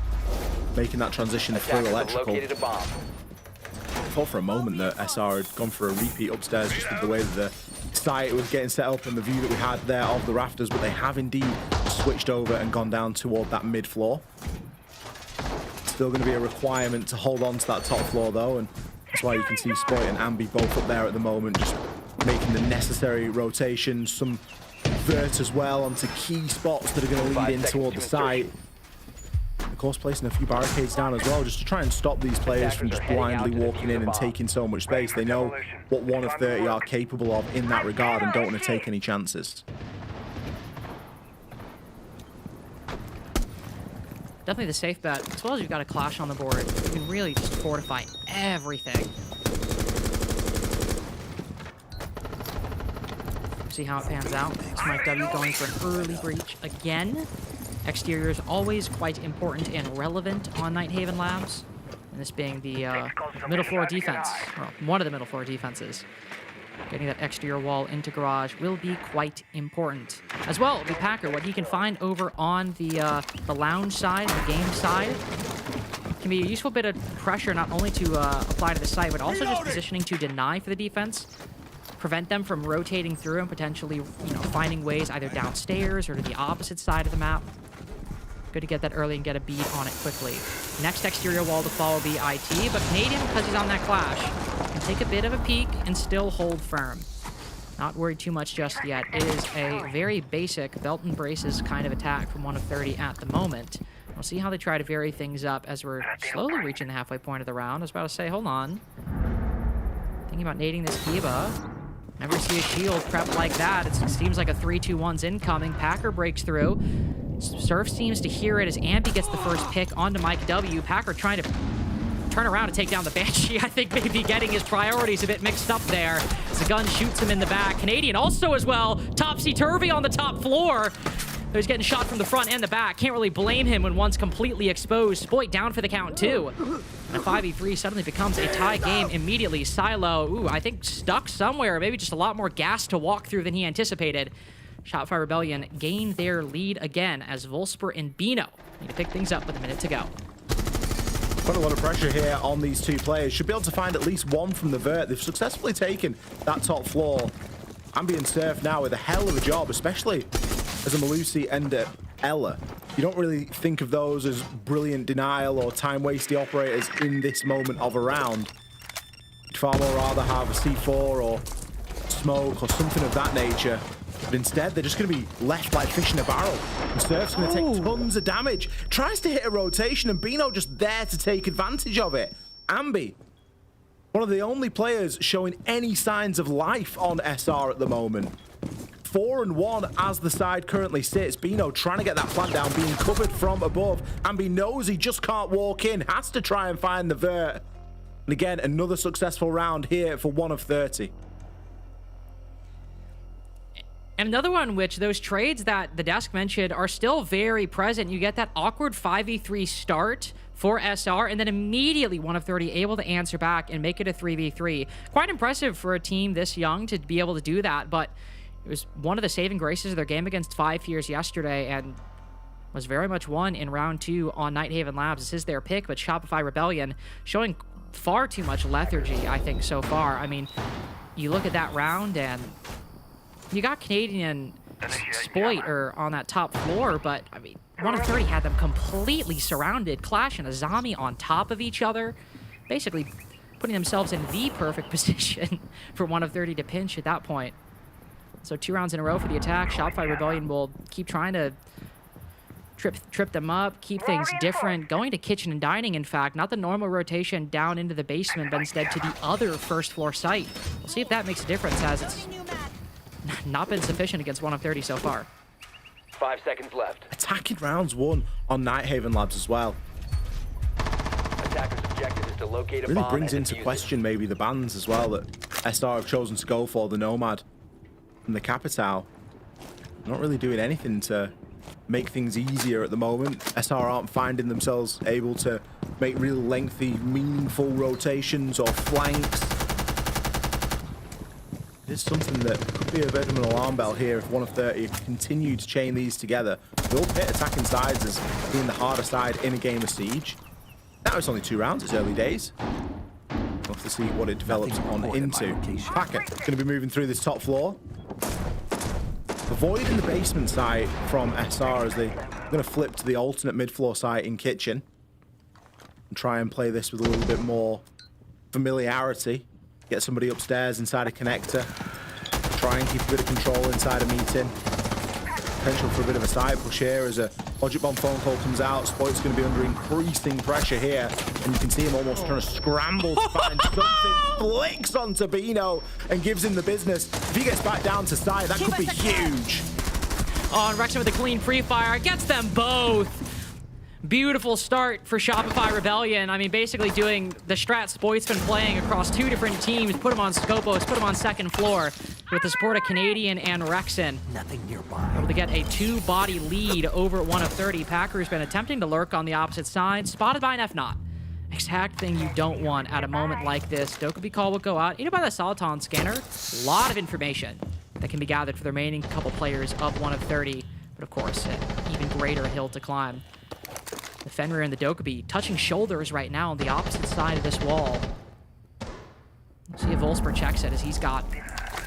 making that transition through electrical. I thought for a moment that SR had gone for a repeat upstairs just with the way that the site was getting set up and the view that we had there of the rafters, but they have indeed switched over and gone down toward that mid floor. Still going to be a requirement to hold on to that top floor though, and that's why you can see Spoit and Ambi both up there at the moment, just making the necessary rotations. Some vert as well onto key spots that are going to lead in toward the site. Of course, placing a few barricades down as well, just to try and stop these players from just blindly walking in and taking so much space. They know what 1 of 30 are capable of in that regard and don't want to take any chances. Definitely the safe bet. As well as you've got a clash on the board, you can really just fortify everything. See how it pans out. It's Mike W going for an early breach again. Exterior is always quite important and relevant on Nighthaven Labs. And this being the middle floor defense, or one of the middle floor defenses. Getting that exterior wall into garage will be quite important. As well, the Packer, what he can find over on the lounge side, the game side, can be a useful bit of pressure not only to apply to the site, but also just positioning to deny for the defense. Prevent them from rotating through and potentially, finding ways either downstairs or to the opposite side of the map. Good to get that early and get a beat on it quickly. Next exterior wall to follow will be IT, but Canadian, because he's on that clash, can take a bit of a peek and still hold firm. Not worried too much just yet. It is a very basic belt and braces kind of attack from 1 of 30 at the moment. We'll see how they try to vary things up as we're slowly reaching the halfway point of the round. I was about to say, hold on. Thinking about nading this Kiba. Never see a shield prep like that. It seems like a 3-2-1's incoming. Packer breaks through. Surf seems to hear it as Ambi gets the first pick onto Mike W. Packer trying to turn around and take down the Banshee. I think maybe getting his priorities a bit mixed up there. As the gun shoots him in the back. Canadian also as well. Topsy-turvy on the top floor. He's getting shot from the front and the back. Can't really blame him when one's completely exposed. Spoit down for the count too. And a 5v3 suddenly becomes a tie game immediately. Silo, I think stuck somewhere. Maybe just a lot more gas to walk through than he anticipated. Shotfire Rebellion gain their lead again as Volsper and Bino need to pick things up with a minute to go. Quite a lot of pressure here on these two players. Should be able to find at least one from the vert. They've successfully taken that top floor. Ambi and Surf now with a hell of a job, especially as a Malusi and Ella. You don't really think of those as brilliant denial or time-wasting operators in this moment of a round. You'd far more rather have a C4 or smoke or something of that nature. But instead, they're just going to be left like fish in a barrel. And Surf's going to take tons of damage. Tries to hit a rotation, and Bino just there to take advantage of it. Ambi, one of the only players showing any signs of life on SR at the moment. 4-1 as the side currently sits. Bino trying to get that plant down, being covered from above. Ambi knows he just can't walk in, has to try and find the vert. And again, another successful round here for 1 of 30. And another one which those trades that the desk mentioned are still very present. You get that awkward 5v3 start for SR, and then immediately 1 of 30 able to answer back and make it a 3v3. Quite impressive for a team this young to be able to do that, but it was one of the saving graces of their game against 5 Fears yesterday, and was very much won in round 2 on Nighthaven Labs. This is their pick, but Shopify Rebellion showing far too much lethargy, I think, so far. I mean, you look at that round, and you got Canadian Spoit on that top floor, but, I mean, 1 of 30 had them completely surrounded. Clash and Azami on top of each other, basically putting themselves in the perfect position for 1 of 30 to pinch at that point. So 2 rounds in a row for the attack. Shopify Rebellion will keep trying to trip them up, keep things different, going to kitchen and dining, in fact, not the normal rotation down into the basement, but instead to the other first floor site. We'll see if that makes a difference, as it's not been sufficient against 1 of 30 so far. 5 seconds left. Attacking rounds 1 on Nighthaven Labs as well. Attacker's objective is to locate a Really bomb brings and into defuse it. question maybe the bans as well that SR have chosen to go for, the Nomad and the Capital. Not really doing anything to make things easier at the moment. SR aren't finding themselves able to make real lengthy, meaningful rotations or flanks. It is something that could be a bit of an alarm bell here if 1 of 30 continue to chain these together. They'll pit attacking sides as being the harder side in a game of Siege. Now it's only 2 rounds, it's early days. We'll have to see what it develops on into. Packer going to be moving through this top floor. Avoiding the basement site from SR as they're going to flip to the alternate mid-floor site in kitchen. And try and play this with a little bit more familiarity. Get somebody upstairs inside a connector. Try and keep a bit of control inside a meeting. Potential for a bit of a side push here as a Logic Bomb phone call comes out. Spoit's going to be under increasing pressure here. And you can see him almost trying to scramble to find something. Flicks onto Bino and gives him the business. If he gets back down to side, that could be huge. Oh, and Rexon with a clean free fire gets them both. Beautiful start for Shopify Rebellion. I mean, basically doing the strat Spoit's been playing across 2 different teams. Put him on Scopos, put him on second floor with the support of Canadian and Rexon. Nothing nearby. Able to get a 2-body lead over 1 of 30. Packer's been attempting to lurk on the opposite side. Spotted by an F0. Exact thing you don't want at a moment like this. Dokubi call will go out. Aided by the Soliton scanner. A lot of information that can be gathered for the remaining couple players of 1 of 30. But of course, an even greater hill to climb. The Fenrir and the Dokubi touching shoulders right now on the opposite side of this wall. We'll see if Volsper checks it as he's got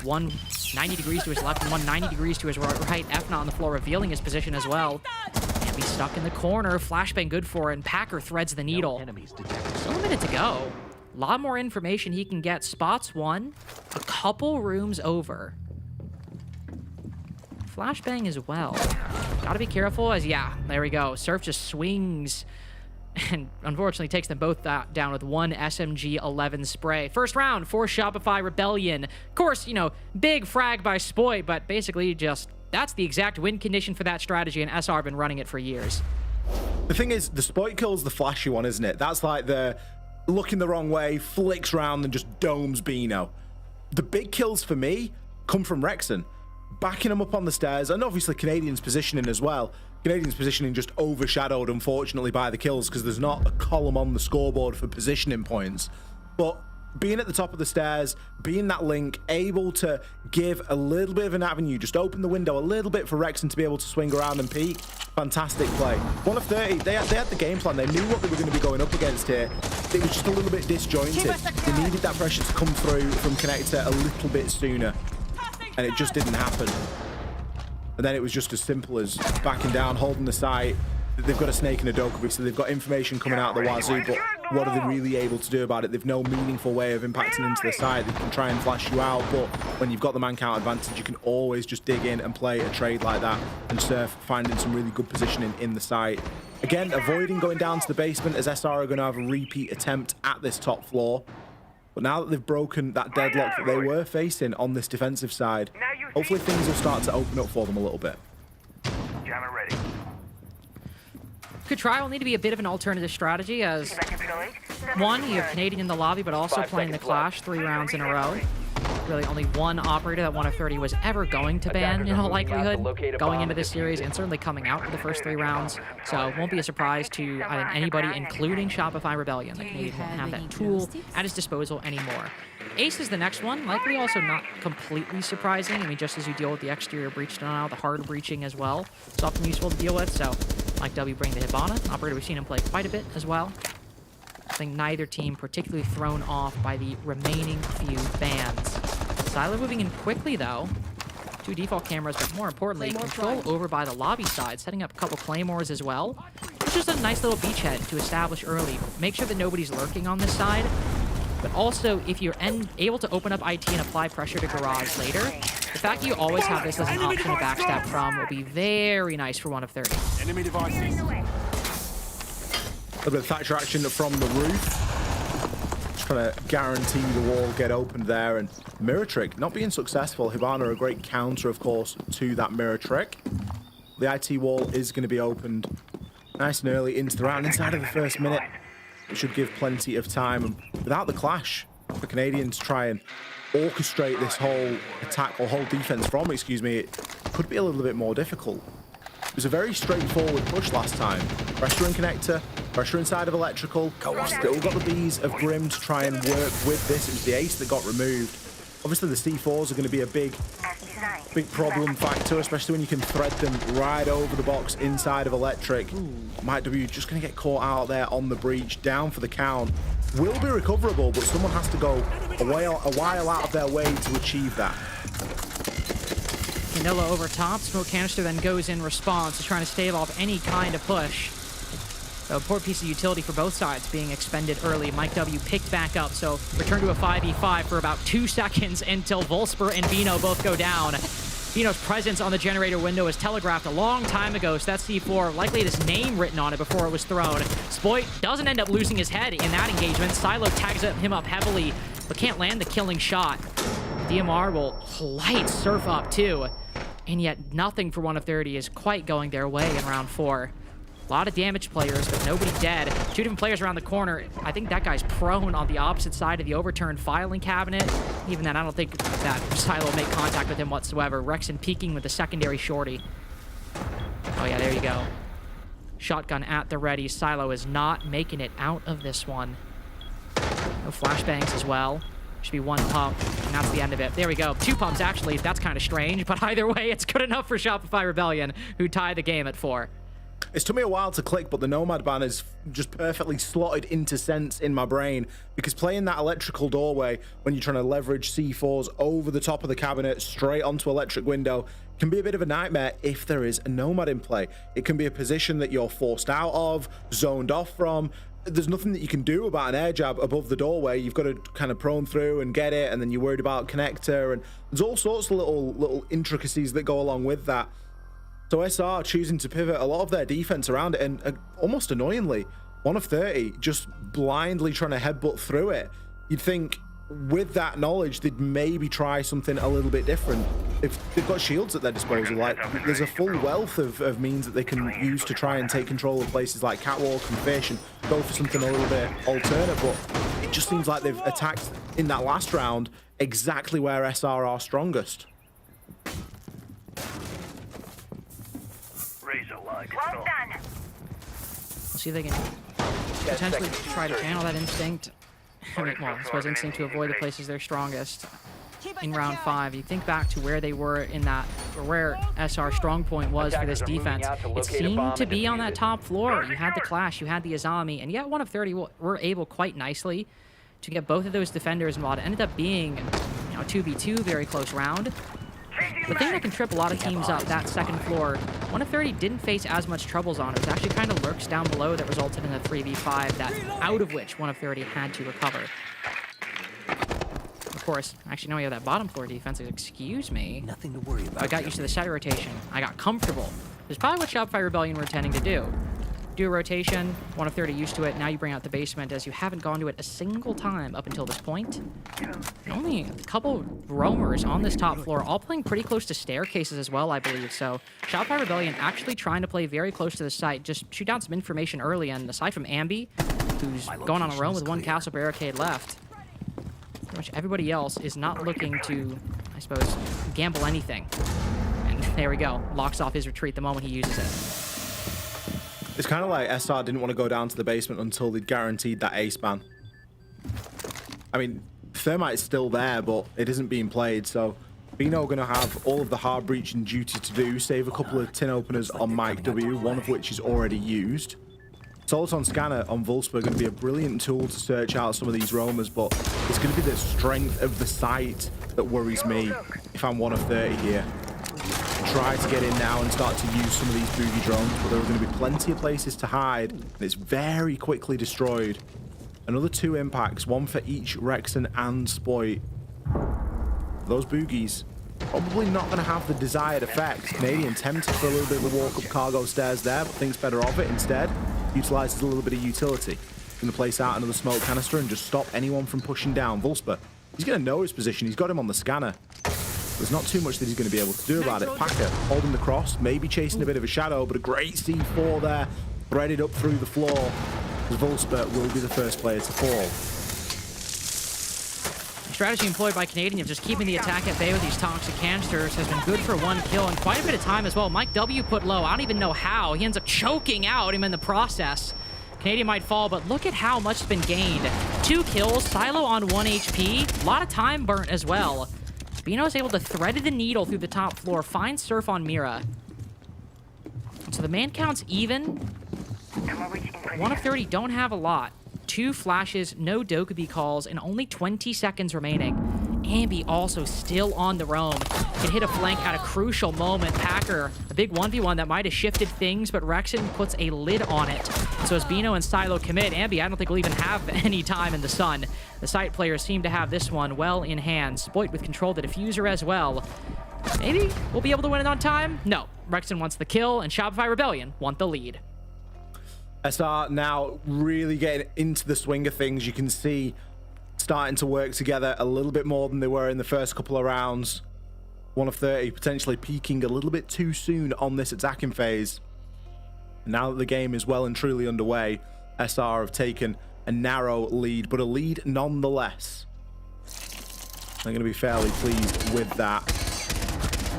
one 90 degrees to his left and one 90 degrees to his right. Efna on the floor revealing his position as well. And be stuck in the corner. Flashbang good for it, and Packer threads the needle. Still a minute to go. A lot more information he can get. Spots 1, a couple rooms over. Flashbang as well. Gotta be careful as, yeah, there we go. Surf just swings and unfortunately takes them both down with 1 SMG-11 spray. First round for Shopify Rebellion. Of course, you know, big frag by Spoy, but basically just, that's the exact win condition for that strategy, and SR have been running it for years. The thing is, the Spoit kill's the flashy one, isn't it? That's like the looking the wrong way, flicks round and just domes Bino. The big kills for me come from Rexon. Backing him up on the stairs, and obviously Canadian's positioning as well. Canadian's positioning just overshadowed, unfortunately, by the kills because there's not a column on the scoreboard for positioning points. But being at the top of the stairs, being that link, able to give a little bit of an avenue, just open the window a little bit for Rexon to be able to swing around and peek. Fantastic play. 1 of 30, they had the game plan. They knew what they were going to be going up against here. It was just a little bit disjointed. They needed that pressure to come through from Connector a little bit sooner. And it just didn't happen. And then it was just as simple as backing down, holding the site. They've got a snake and a Dokubi, so they've got information coming out of the wazoo, but what are they really able to do about it? They've no meaningful way of impacting into the site. They can try and flash you out, but when you've got the man count advantage, you can always just dig in and play a trade like that, and Surf finding some really good positioning in the site. Again, avoiding going down to the basement, as SR are going to have a repeat attempt at this top floor. But now that they've broken that deadlock that they were facing on this defensive side, hopefully things will start to open up for them a little bit. Jammer ready. Could try will need to be a bit of an alternative strategy as, one, you have Canadian in the lobby, but also playing the Clash 3 rounds in a row. really only one operator that 1 of 30 was ever going to ban, in all likelihood, going into this series and certainly coming out of the first 3 rounds. So it won't be a surprise to anybody, including Shopify Rebellion. The Canadian won't have that tool at his disposal anymore. Ace is the next one, likely also not completely surprising. I mean, just as you deal with the exterior breach denial, the hard breaching as well, it's often useful to deal with. So Mike W bring the Hibana. Operator, we've seen him play quite a bit as well. I think neither team particularly thrown off by the remaining few bans. Silo moving in quickly, though. 2 default cameras, but more importantly, control over by the lobby side, setting up a couple claymores as well. It's just a nice little beachhead to establish early. Make sure that nobody's lurking on this side. But also, if you're able to open up IT and apply pressure to garage later, the fact that you always have this as an option to backstep from will be very nice for 1 of 30. Enemy devices. A bit of Thatcher action from the roof. Just trying to guarantee the wall get opened there. And mirror trick not being successful. Hibana a great counter, of course, to that mirror trick. The IT wall is going to be opened nice and early into the round, inside of the first minute. It should give plenty of time. And without the clash, the Canadians try and orchestrate this whole attack or whole defense from, excuse me, it could be a little bit more difficult. It was a very straightforward push last time. Pressure in connector, pressure inside of electrical. Still got the Bs of Grim to try and work with this. It was the ace that got removed. Obviously, the C4s are going to be a big problem factor, especially when you can thread them right over the box inside of electric. Mike W just going to get caught out there on the breach, down for the count. Will be recoverable, but someone has to go a while out of their way to achieve that. Vanilla over top, smoke canister then goes in response to trying to stave off any kind of push. So important piece of utility for both sides being expended early. Mike W picked back up, so return to a 5v5 for about 2 seconds until Volsper and Bino both go down. Bino's presence on the generator window was telegraphed a long time ago, so that C4 likely had his name written on it before it was thrown. Spoit doesn't end up losing his head in that engagement. Silo tags him up heavily, but can't land the killing shot. DMR will light surf up too, and yet nothing for 1 of 30 is quite going their way in round 4. A lot of damaged players, but nobody dead. 2 different players around the corner. I think that guy's prone on the opposite side of the overturned filing cabinet. Even then, I don't think that Silo made contact with him whatsoever. Rexon peeking with the secondary shorty. Oh yeah, there you go. Shotgun at the ready. Silo is not making it out of this one. No flashbangs as well. Should be 1 pump, and that's the end of it. There we go. 2 pumps, actually. That's kind of strange, but either way, it's good enough for Shopify Rebellion, who tie the game at 4. It's took me a while to click, but the Nomad ban is just perfectly slotted into sense in my brain, because playing that electrical doorway when you're trying to leverage C4s over the top of the cabinet straight onto electric window can be a bit of a nightmare if there is a Nomad in play. It can be a position that you're forced out of, zoned off from. There's nothing that you can do about an air jab above the doorway. You've got to kind of prone through and get it, and then you're worried about connector, and there's all sorts of little intricacies that go along with that. So SR choosing to pivot a lot of their defense around it, and almost annoyingly, 1 of 30 just blindly trying to headbutt through it. You'd think with that knowledge, they'd maybe try something a little bit different. If they've got shields at their disposal, like there's a full wealth of means that they can use to try and take control of places like Catwalk and Fish and go for something a little bit alternate, but it just seems like they've attacked in that last round exactly where SR are strongest. Well done. We'll see if they can potentially try to channel that instinct. I mean, well, I suppose instinct to avoid the places they're strongest in round 5. You think back to where they were in that, or where SR strong point was for this defense. It seemed to be on that top floor. You had the Clash, you had the Azami, and yet 1 of 30 were able quite nicely to get both of those defenders involved. It ended up being, you know, a 2v2, very close round. The thing that can trip a lot of teams up, that second floor, 1 of 30 didn't face as much troubles on. It was actually kind of lurks down below that resulted in a 3v5, that out of which 1 of 30 had to recover. Of course, actually, now we have that bottom floor defense. Excuse me. Nothing to worry about. I got used to the side rotation. I got comfortable. This is probably what Shopify Rebellion were intending to do. Do a rotation, 1 of 30 used to it. Now you bring out the basement, as you haven't gone to it a single time up until this point. And only a couple roamers on this top floor, all playing pretty close to staircases as well, I believe. So Shopify Rebellion actually trying to play very close to the site, just shoot down some information early. And aside from Ambi, who's going on a roam with 1 castle barricade left, much everybody else is not looking to, I suppose, gamble anything. And there we go. Locks off his retreat the moment he uses it. It's kind of like SR didn't want to go down to the basement until they'd guaranteed that ace ban. I mean, Thermite's still there, but it isn't being played, so Bino going to have all of the hard breaching duty to do, save a couple of tin openers on Mike W, one of which is already used. Soliton Scanner on Wolfsburg going to be a brilliant tool to search out some of these roamers, but it's going to be the strength of the site that worries me if I'm 1 of 30 here. Try to get in now and start to use some of these boogie drones, but there are going to be plenty of places to hide, and it's very quickly destroyed. Another 2 impacts, one for each Rexon and Spoit. Those boogies probably not going to have the desired effect. Canadian tempted for a little bit of a walk up cargo stairs there, but thinks better of it instead. Utilizes a little bit of utility. Going to place out another smoke canister and just stop anyone from pushing down. Wolfsburg, he's going to know his position. He's got him on the scanner. There's not too much that he's going to be able to do about it. Packer holding the cross, maybe chasing a bit of a shadow, but a great C4 there, threaded up through the floor. Wolfsburg will be the first player to fall. Strategy employed by Canadian of just keeping the attack at bay with these toxic canisters has been good for 1 kill and quite a bit of time as well. Mike W put low. I don't even know how. He ends up choking out him in the process. Canadian might fall, but look at how much has been gained. 2 kills, Silo on 1 HP. A lot of time burnt as well. Bino is able to thread the needle through the top floor, find Surf on Mira. So the man count's even. 1 of 30 don't have a lot. 2 flashes, no Dokubi calls, and only 20 seconds remaining. Ambi also still on the roam. Can hit a flank at a crucial moment. Packer, a big 1v1 that might have shifted things, but Rexon puts a lid on it. So as Bino and Silo commit, Ambi I don't think will even have any time in the sun. The site players seem to have this one well in hand. Spoit with control the diffuser as well. Maybe we'll be able to win it on time? No. Rexon wants the kill, and Shopify Rebellion want the lead. SR now really getting into the swing of things. You can see starting to work together a little bit more than they were in the first couple of rounds. 1 of 30 potentially peaking a little bit too soon on this attacking phase. And now that the game is well and truly underway, SR have taken a narrow lead, but a lead nonetheless. They're going to be fairly pleased with that.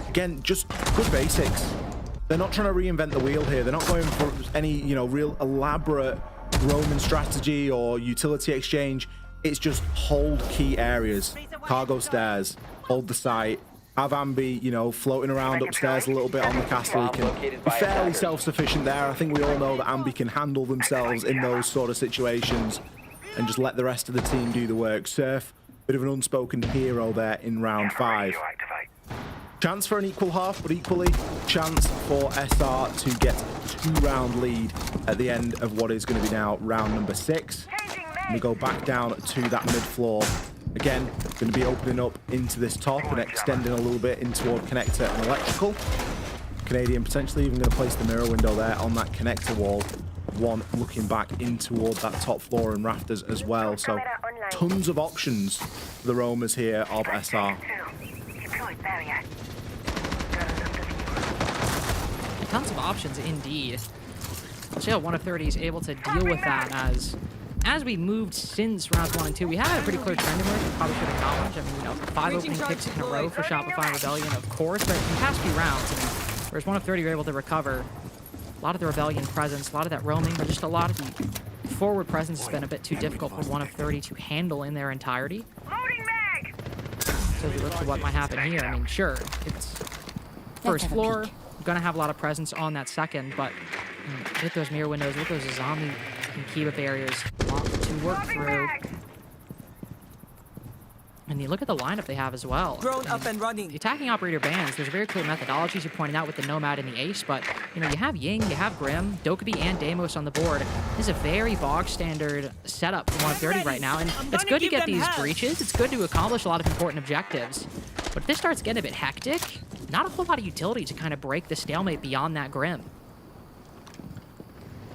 Again, just good basics. They're not trying to reinvent the wheel here. They're not going for any, you know, real elaborate Roman strategy or utility exchange. It's just hold key areas, cargo stairs, hold the site, have Ambi, you know, floating around upstairs a little bit on the castle. He can be fairly self-sufficient there. I think we all know that Ambi can handle themselves in those sort of situations and just let the rest of the team do the work. Surf, bit of an unspoken hero there in round 5. Chance for an equal half, but equally chance for SR to get a 2-round lead at the end of what is going to be now round number 6. And we go back down to that mid-floor. Again, going to be opening up into this top and extending a little bit in toward connector and electrical. Canadian potentially even going to place the mirror window there on that connector wall. One looking back in toward that top floor and rafters as well. So tons of options for the roamers here of SR. Tons of options indeed. We'll see how 1 of 30 is able to deal with that as we moved since rounds 1 and 2. We had a pretty clear trend in where we probably should acknowledge. I mean, you know, 5 opening picks in a row for Shopify Rebellion, of course, but in the past few rounds, I mean, whereas 1 of 30 were able to recover a lot of the Rebellion presence, a lot of that roaming, but just a lot of the forward presence has been a bit too difficult for 1 of 30 to handle in their entirety. So if you look to what might happen here, I mean, sure, it's first floor, gonna have a lot of presence on that second, but with those mirror windows, with those zombie and keep-up areas, a lot to work through. And you look at the lineup they have as well. Drone up and running. The attacking operator bans, there's a very clear methodology, as you pointed out, with the Nomad and the Ace, but, you know, you have Ying, you have Grim, Dokubi, and Deimos on the board. This is a very bog-standard setup for 1 of 30 right now, and it's good to get these breaches. It's good to accomplish a lot of important objectives. But if this starts getting a bit hectic, not a whole lot of utility to kind of break the stalemate beyond that Grim.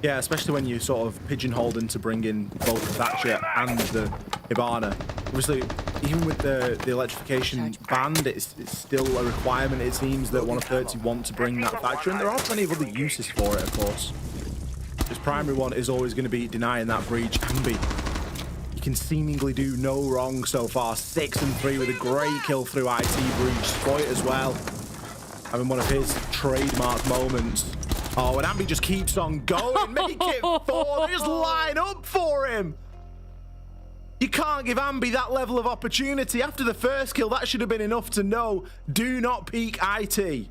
Yeah, especially when you sort of pigeonholed in to bring in both the Thatcher and the Hibana. Obviously, even with the electrification band, it's still a requirement, it seems, that 1 of 30 want to bring that Thatcher, and there are plenty of other uses for it, of course. His primary one is always going to be denying that breach. Ambi, you can seemingly do no wrong so far. 6 and 3 with a great kill through IT Breach. Spoit as well, having one of his trademark moments. Oh, and Ambi just keeps on going. Make it 4. They just line up for him. You can't give Ambi that level of opportunity. After the first kill, that should have been enough to know, do not peek IT.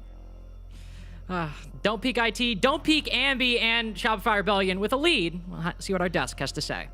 Don't peek IT, don't peek Ambi and Shopify Rebellion with a lead. We'll see what our desk has to say.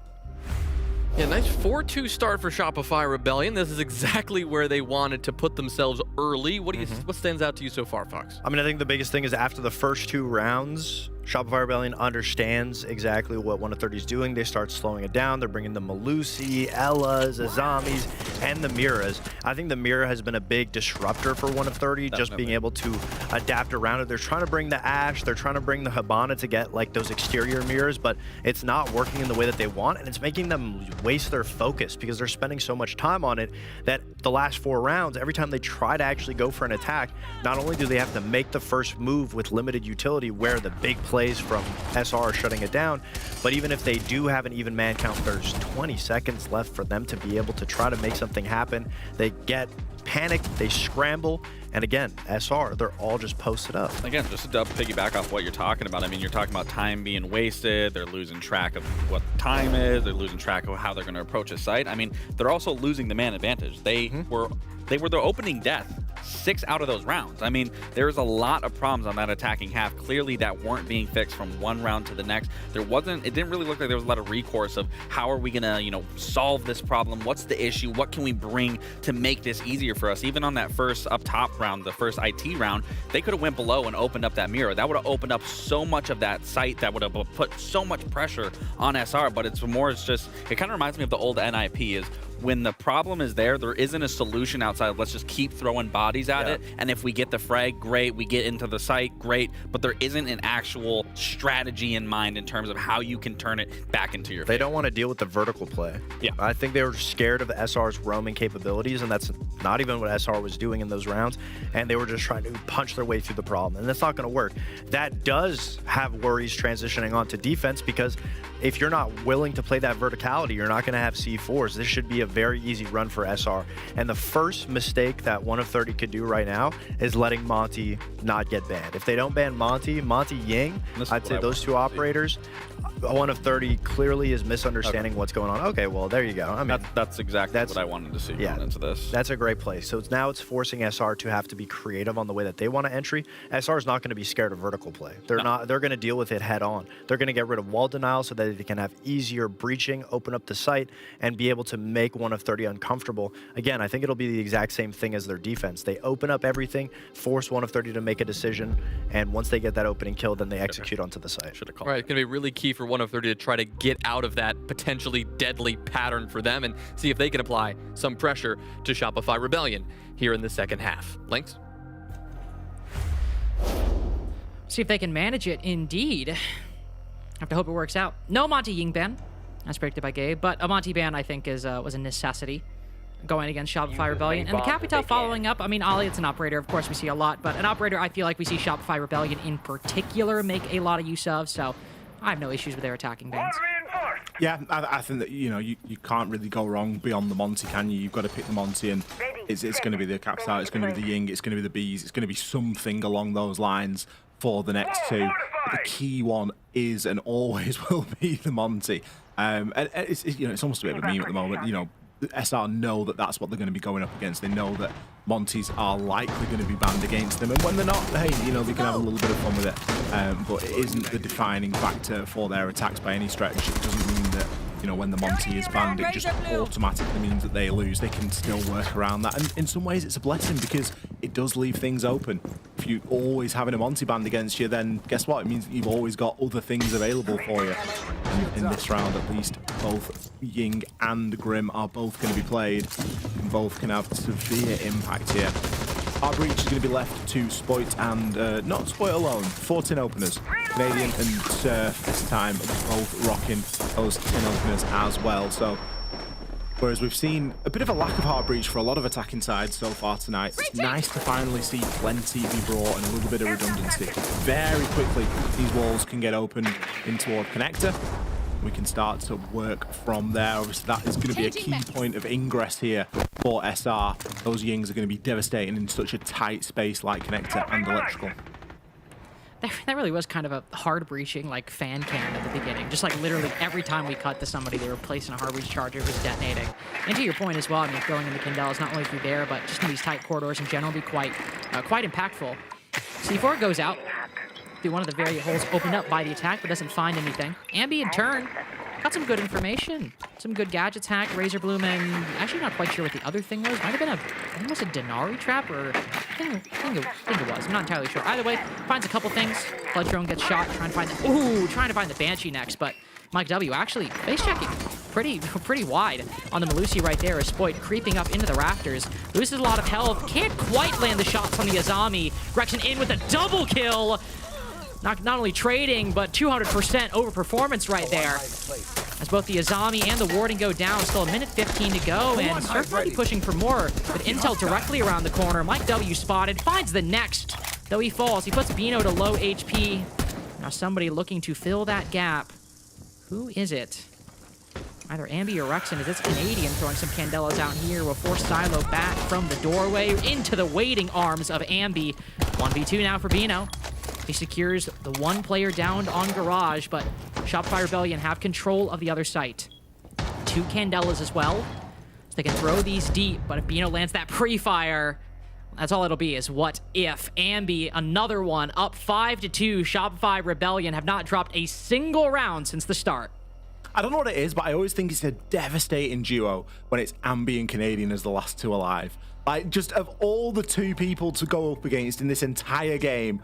Yeah, nice 4-2 start for Shopify Rebellion. This is exactly where they wanted to put themselves early. What stands out to you so far, Fox? I mean, I think the biggest thing is after the first 2 rounds, Shopify Rebellion understands exactly what 1 of 30 is doing. They start slowing it down. They're bringing the Malusi, Ellas, Azamis, and the Miras. I think the Mira has been a big disruptor for 1 of 30, just being able to adapt around it. They're trying to bring the Ash, they're trying to bring the Hibana to get like those exterior mirrors, but it's not working in the way that they want, and it's making them waste their focus because they're spending so much time on it that the last 4 rounds, every time they try to actually go for an attack, not only do they have to make the first move with limited utility where the big plays from SR are shutting it down, but even if they do have an even man count, there's 20 seconds left for them to be able to try to make something happen. They get panicked, they scramble, and again, SR, they're all just posted up. Again, just to piggyback off what you're talking about, I mean, you're talking about time being wasted, they're losing track of what time is, they're losing track of how they're going to approach a site. I mean, they're also losing the man advantage. They were the opening death 6 out of those rounds. I mean, there's a lot of problems on that attacking half, clearly, that weren't being fixed from one round to the next. It didn't really look like there was a lot of recourse of how are we gonna, solve this problem? What's the issue? What can we bring to make this easier for us? Even on that first up top round, the first IT round, they could have went below and opened up that mirror. That would have opened up so much of that site, that would have put so much pressure on SR, but it kind of reminds me of the old NIP is when the problem is there isn't a solution outside. Let's just keep throwing bodies at it. And if we get the frag, great. We get into the site, great. But there isn't an actual strategy in mind in terms of how you can turn it back into your favor. They don't want to deal with the vertical play. Yeah. I think they were scared of SR's roaming capabilities, and that's not even what SR was doing in those rounds. And they were just trying to punch their way through the problem. And that's not going to work. That does have worries transitioning onto defense, because if you're not willing to play that verticality, you're not going to have C4s. This should be a very easy run for SR. And the first mistake that 1 of 30 could do right now is letting Monty not get banned. If they don't ban Monty Ying, I'd say those 2 operators, 1 of 30 clearly is misunderstanding what's going on. Okay, well, there you go. I mean, that's exactly what I wanted to see going into this. That's a great play. So now it's forcing SR to have to be creative on the way that they want to entry. SR is not going to be scared of vertical play. They're not. They're going to deal with it head on. They're going to get rid of wall denial so that they can have easier breaching, open up the site, and be able to make 1 of 30 uncomfortable. Again, I think it'll be the exact same thing as their defense. They open up everything, force 1 of 30 to make a decision, and once they get that opening kill, then they execute onto the site. All right, it's going to be really key for 1 of 30 to try to get out of that potentially deadly pattern for them and see if they can apply some pressure to Shopify Rebellion here in the second half. Lynx? See if they can manage it, indeed. Have to hope it works out. No Monty Ying ban, as predicted by Gabe, but a Monty ban, I think, was a necessity going against Shopify Rebellion. And the Capital following up, I mean, Ollie, it's an operator. Of course, we see a lot, but an operator I feel like we see Shopify Rebellion in particular make a lot of use of, so I have no issues with their attacking bans. Yeah, I think that, you can't really go wrong beyond the Monty, can you? You've got to pick the Monty, and it's going to be the Capital, it's going to be the Ying, it's going to be the Bees, it's going to be something along those lines for the next 2. But the key one is and always will be the Monty. And it's almost a bit of a meme at the moment. SR know that that's what they're going to be going up against. They know that Monties are likely going to be banned against them, and when they're not, hey, they can have a little bit of fun with it. But it isn't the defining factor for their attacks by any stretch. It doesn't mean that when the Monty is banned, it just automatically means that they lose. They can still work around that, and in some ways it's a blessing because it does leave things open. If you always having a Monty banned against you, then guess what? It means that you've always got other things available for you. In this round, at least, both Ying and Grim are both going to be played, and both can have severe impact here. Our breach is going to be left to Spoit and not Spoit alone, 4 tin openers. Canadian and Surf this time both rocking those tin openers as well. So, whereas we've seen a bit of a lack of hard breach for a lot of attacking sides so far tonight, it's nice to finally see plenty be brought and a little bit of redundancy. Very quickly, these walls can get opened in toward connector. We can start to work from there. Obviously, that is going to be a key point of ingress here for SR. Those Yings are going to be devastating in such a tight space like connector and electrical. That really was kind of a hard breaching like fan cannon at the beginning. Just like literally every time we cut to somebody, they were placing a hard breach charge, it was detonating. And to your point as well, I mean, throwing in the Kindellas not only through there, but just in these tight corridors in general, be quite impactful. C4 goes out through one of the very holes opened up by the attack, but doesn't find anything. Ambi in turn got some good information, some good gadgets hack, Razor Bloom, and actually not quite sure what the other thing was. Might have been I think it was a Denari trap, or I think it was. I'm not entirely sure. Either way, finds a couple things. Flood drone gets shot, trying to find the Banshee next, but Mike W actually face checking pretty wide on the Malusi right there as Spoit creeping up into the rafters. Loses a lot of health, can't quite land the shots on the Azami. Rexon in with a double kill. Not only trading, but 200% overperformance right there. As both the Azami and the Warden go down, still a minute 15 to go, and Surf might be pushing for more, but intel directly around the corner. Mike W spotted, finds the next, though he falls. He puts Bino to low HP. Now somebody looking to fill that gap. Who is it? Either Ambi or Rexon, as it's Canadian throwing some Candelas out here. Will force Silo back from the doorway into the waiting arms of Ambi. 1v2 now for Bino. He secures the one player downed on Garage, but Shopify Rebellion have control of the other site. 2 Candelas as well, so they can throw these deep, but if Bino lands that pre-fire, that's all it'll be, is what if. Ambi, another one, up 5-2. Shopify Rebellion have not dropped a single round since the start. I don't know what it is, but I always think it's a devastating duo when it's Ambi and Canadian as the last two alive. Like, just of all the 2 people to go up against in this entire game,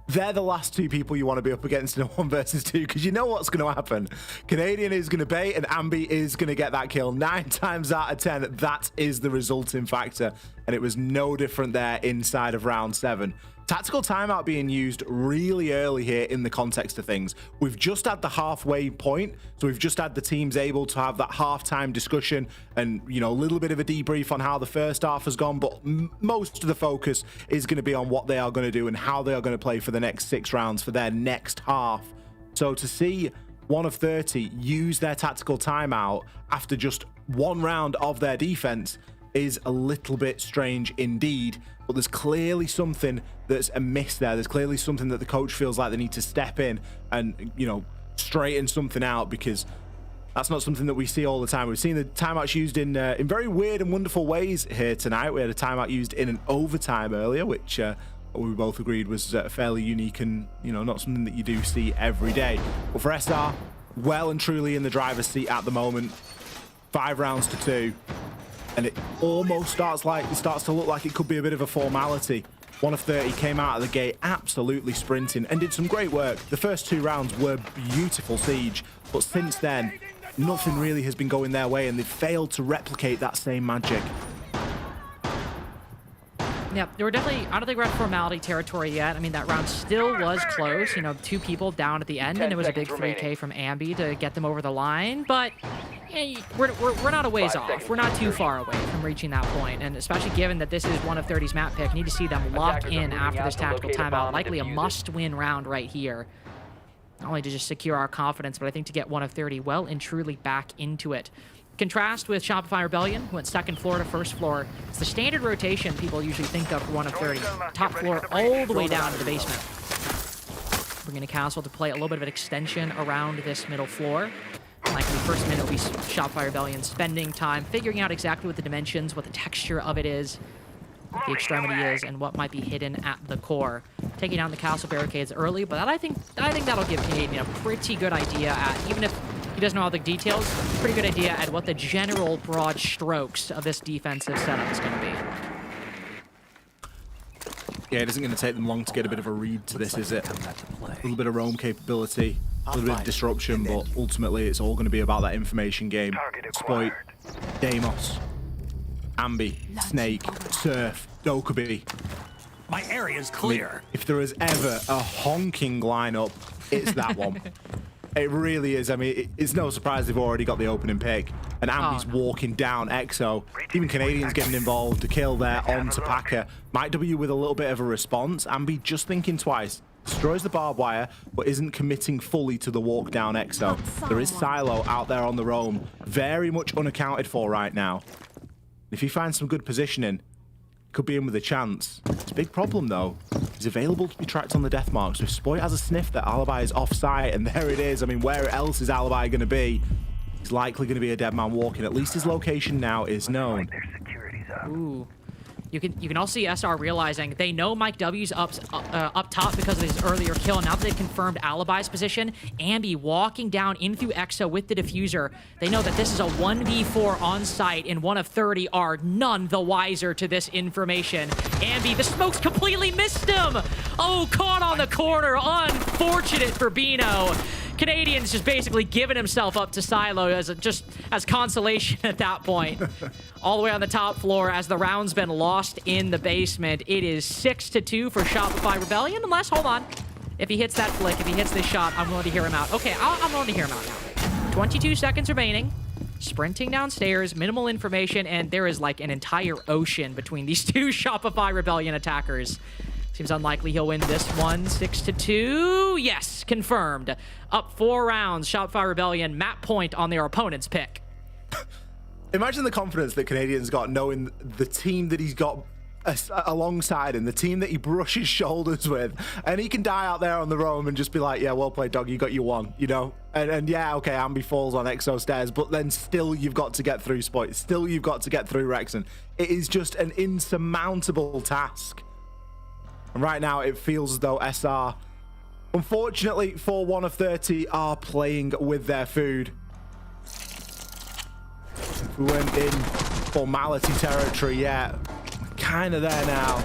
they're the last 2 people you want to be up against in a 1 versus 2, because you know what's going to happen. Canadian is going to bait and Ambi is going to get that kill. 9 times out of 10, that is the resulting factor. And it was no different there inside of round 7. Tactical timeout being used really early here in the context of things. We've just had the halfway point, so we've just had the teams able to have that halftime discussion and, you know, a little bit of a debrief on how the first half has gone, but most of the focus is going to be on what they are going to do and how they are going to play for the next 6 rounds for their next half. So to see 1 of 30 use their tactical timeout after just 1 round of their defense is a little bit strange indeed, but there's clearly something that's amiss there. There's clearly something that the coach feels like they need to step in and, you know, straighten something out, because that's not something that we see all the time. We've seen the timeouts used in very weird and wonderful ways here tonight. We had a timeout used in an overtime earlier, which we both agreed was fairly unique and, you know, not something that you do see every day. But for SR, well and truly in the driver's seat at the moment. 5 rounds to 2. And it almost starts to look like it could be a bit of a formality. 1 of 30 came out of the gate absolutely sprinting and did some great work. The first 2 rounds were beautiful siege, but since then, nothing really has been going their way, and they've failed to replicate that same magic. Yeah, they were definitely, I don't think we're at formality territory yet. I mean, that round still was close. You know, 2 people down at the end, and it was a big 3K from Ambi to get them over the line. But yeah, we're not a ways off. We're not too far away from reaching that point. And especially given that this is 1 of 30's map pick, need to see them lock in after this tactical timeout. Likely a must-win round right here. Not only to just secure our confidence, but I think to get 1 of 30 well and truly back into it. Contrast with Shopify Rebellion, who went 2nd floor to 1st floor. It's the standard rotation people usually think of for 1 of 30. Top floor all the way down to the basement. Bringing a castle to play a little bit of an extension around this middle floor. Likely first minute will be Shopify Rebellion spending time figuring out exactly what the dimensions, what the texture of it is, what the extremity is, and what might be hidden at the core. Taking down the castle barricades early, but I think that'll give Canadian a pretty good idea at, even if he doesn't know all the details, pretty good idea at what the general broad strokes of this defensive setup is going to be. Yeah, it isn't going to take them long to get a bit of a read to this, is it? A little bit of roam capability, a little bit of disruption, but ultimately it's all going to be about that information game. Spoit, Deimos, Ambi, Snake, Surf, Dokkaebi. My area's clear. I mean, if there is ever a honking lineup, it's that one. It really is. I mean, it's no surprise they've already got the opening pick. And Ambi's walking down EXO. Even Canadians getting involved to kill there onto Packer. Mike W with a little bit of a response. Ambi just thinking twice. destroys the barbed wire, but isn't committing fully to the walk down Exo. There is Silo out there on the roam, very much unaccounted for right now. If he finds some good positioning, could be in with a chance. It's a big problem though. He's available to be tracked on the death mark, so if Spoit has a sniff that Alibi is off-site, and there it is, I mean, where else is Alibi going to be? He's likely going to be a dead man walking. At least his location now is known. Ooh. You can also see SR realizing they know Mike W's up top because of his earlier kill. Now that they've confirmed Alibi's position, Ambi walking down in through Exo with the diffuser. They know that this is a 1v4 on site, and 1 of 30 are none the wiser to this information. Ambi, the smokes completely missed him. Oh, caught on the corner. Unfortunate for Bino. Canadian's just basically giving himself up to Silo as consolation at that point. All the way on the top floor as the round's been lost in the basement. It is 6-2 for Shopify Rebellion, unless, hold on, if he hits that flick, if he hits this shot, I'm willing to hear him out. Okay, I'm willing to hear him out now. 22 seconds remaining. Sprinting downstairs, minimal information, and there is like an entire ocean between these two Shopify Rebellion attackers. Seems unlikely he'll win this one. 6-2. Yes, confirmed. Up 4 rounds. Shopify Rebellion, map point on their opponent's pick. Imagine the confidence that Canadian's got knowing the team that he's got alongside him, the team that he brushes shoulders with, and he can die out there on the roam and just be like, yeah, well played, dog, you got your one, you know? And yeah, okay, Ambi falls on Exo stairs, but then still you've got to get through Spoit. Still you've got to get through Rexon. It is just an insurmountable task. And right now, it feels as though SR, unfortunately, for 1 of 30, are playing with their food. If we weren't in formality territory yet, we're kind of there now.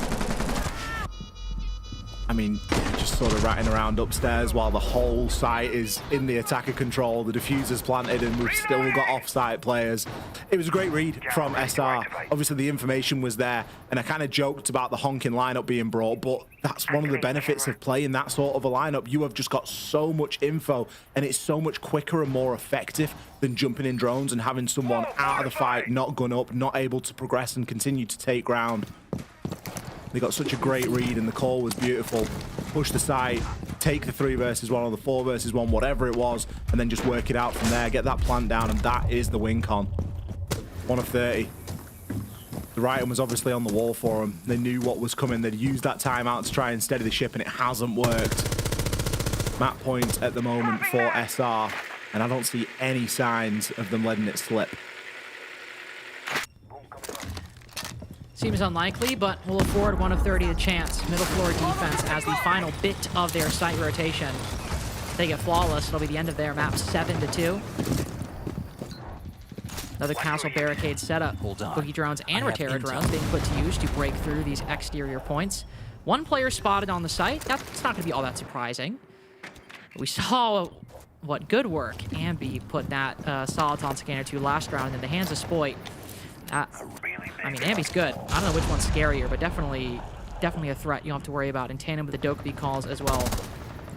I mean, just sort of ratting around upstairs while the whole site is in the attacker control. The diffuser's planted and we've still got off-site players. It was a great read from SR. Obviously, the information was there, and I kind of joked about the honking lineup being brought, but that's one of the benefits of playing that sort of a lineup. You have just got so much info, and it's so much quicker and more effective than jumping in drones and having someone out of the fight, not gun up, not able to progress and continue to take ground. They got such a great read, and the call was beautiful. Push the site, take the 3 versus 1 or the 4 versus 1, whatever it was, and then just work it out from there. Get that plant down, and that is the win con. 1 of 30. The writing was obviously on the wall for them. They knew what was coming. They'd used that timeout to try and steady the ship, and it hasn't worked. Map point at the moment for SR, and I don't see any signs of them letting it slip. Seems unlikely, but we'll afford 1 of 30 a chance. Middle floor defense as the final bit of their site rotation. If they get flawless, it'll be the end of their map, 7-2. Another castle barricade setup. Boogie drones and Rotera drones being put to use to break through these exterior points. 1 player spotted on the site. That's not going to be all that surprising. We saw what good work Ambi put that Soliton scanner to last round in the hands of Spoit. I mean, Ambi's good. I don't know which one's scarier, but definitely a threat you don't have to worry about in tandem with the Dokkaebi calls as well.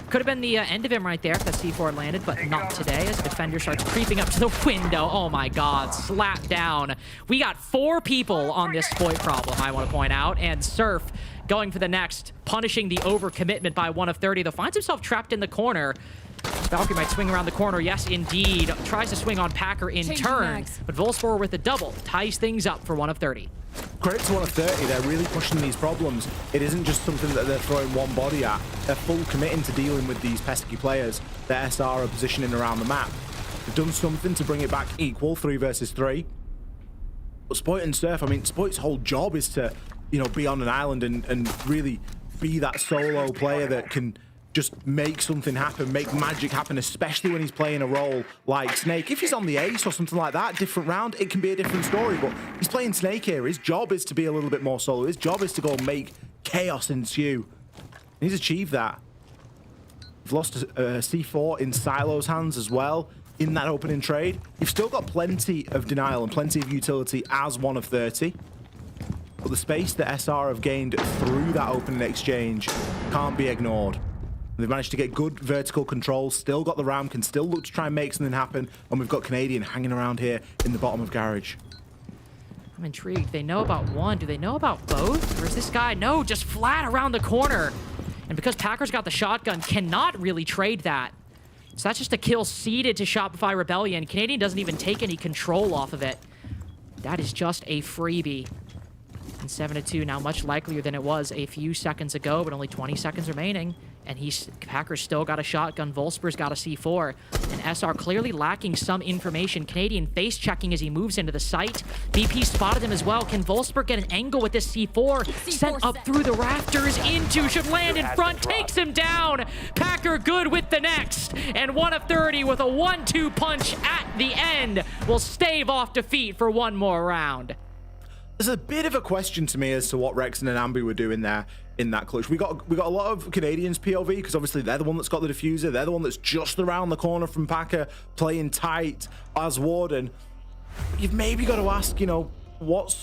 Could have been the end of him right there if that C4 landed, but not today as the defender starts creeping up to the window. Oh my god, slap down. We got 4 people on this Spoit problem, I want to point out, and Surf going for the next, punishing the overcommitment by 1 of 30, though finds himself trapped in the corner. Valkyrie might swing around the corner, yes indeed. Tries to swing on Packer in turn, but Volspor with a double ties things up for 1 of 30. Credit to 1 of 30, they're really pushing these problems. It isn't just something that they're throwing one body at. They're full committing to dealing with these pesky players that SR are positioning around the map. They've done something to bring it back equal, 3 versus 3. But Spoit and Surf, I mean, Spoit's whole job is to, you know, be on an island and really be that solo player that can just make something happen, make magic happen, especially when he's playing a role like Snake. If he's on the Ace or something like that, different round, it can be a different story, but he's playing Snake here. His job is to be a little bit more solo. His job is to go make chaos ensue. And he's achieved that. We've lost a C4 in Silo's hands as well in that opening trade. You've still got plenty of denial and plenty of utility as 1 of 30. But the space that SR have gained through that opening exchange can't be ignored. They've managed to get good vertical control, still got the ram, can still look to try and make something happen, and we've got Canadian hanging around here in the bottom of Garage. I'm intrigued. They know about 1. Do they know about both? Or is this guy, no, just flat around the corner? And because Packers got the shotgun, cannot really trade that. So that's just a kill seeded to Shopify Rebellion. Canadian doesn't even take any control off of it. That is just a freebie. And 7-2 now, much likelier than it was a few seconds ago, but only 20 seconds remaining. And Packers still got a shotgun. Wolfsburg's got a C4. And SR clearly lacking some information. Canadian face-checking as he moves into the site. BP spotted him as well. Can Wolfsburg get an angle with this C4? Sent up through the rafters into, should land in front, takes him down. Packer good with the next. And 1 of 30 with a 1-2 punch at the end will stave off defeat for one more round. There's a bit of a question to me as to what Rex and Ambi were doing there in that clutch. We got a lot of Canadians POV because obviously they're the one that's got the diffuser. They're the one that's just around the corner from Packer, playing tight as Warden. You've maybe got to ask, you know, what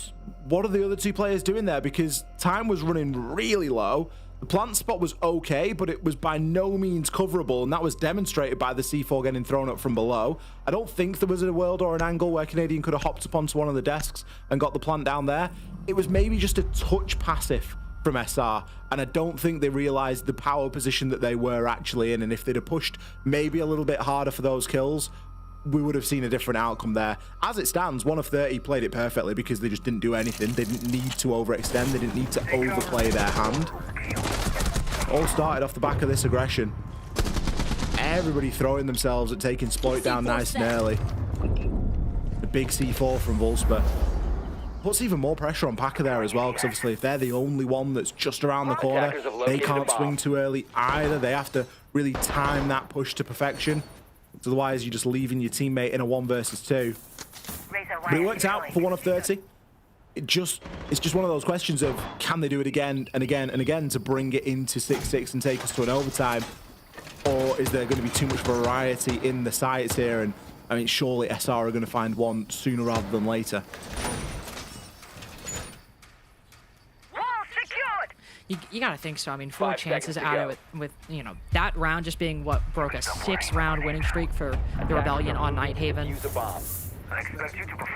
are the other two players doing there? Because time was running really low. The plant spot was okay, but it was by no means coverable, and that was demonstrated by the C4 getting thrown up from below. I don't think there was a world or an angle where Canadian could have hopped up onto one of the desks and got the plant down there. It was maybe just a touch passive from SR, and I don't think they realized the power position that they were actually in, and if they'd have pushed maybe a little bit harder for those kills, we would have seen a different outcome there. As it stands, 1 of 30 played it perfectly because they just didn't do anything. They didn't need to overextend. They didn't need to overplay their hand. All started off the back of this aggression. Everybody throwing themselves at taking Sploit down nice and early. The big C4 from Wolfsburg puts even more pressure on Packer there as well, because obviously if they're the only one that's just around the corner, they can't swing too early either. They have to really time that push to perfection. Otherwise, you're just leaving your teammate in a 1 versus 2. But it worked out for 1 of 30. It's just one of those questions of, can they do it again and again and again to bring it into 6-6 and take us to an overtime? Or is there going to be too much variety in the sides here? And I mean, surely SR are going to find one sooner rather than later. You gotta think so. I mean, 4 chances out of it with, you know, that round just being what broke a 6-round winning streak for the Rebellion on Nighthaven.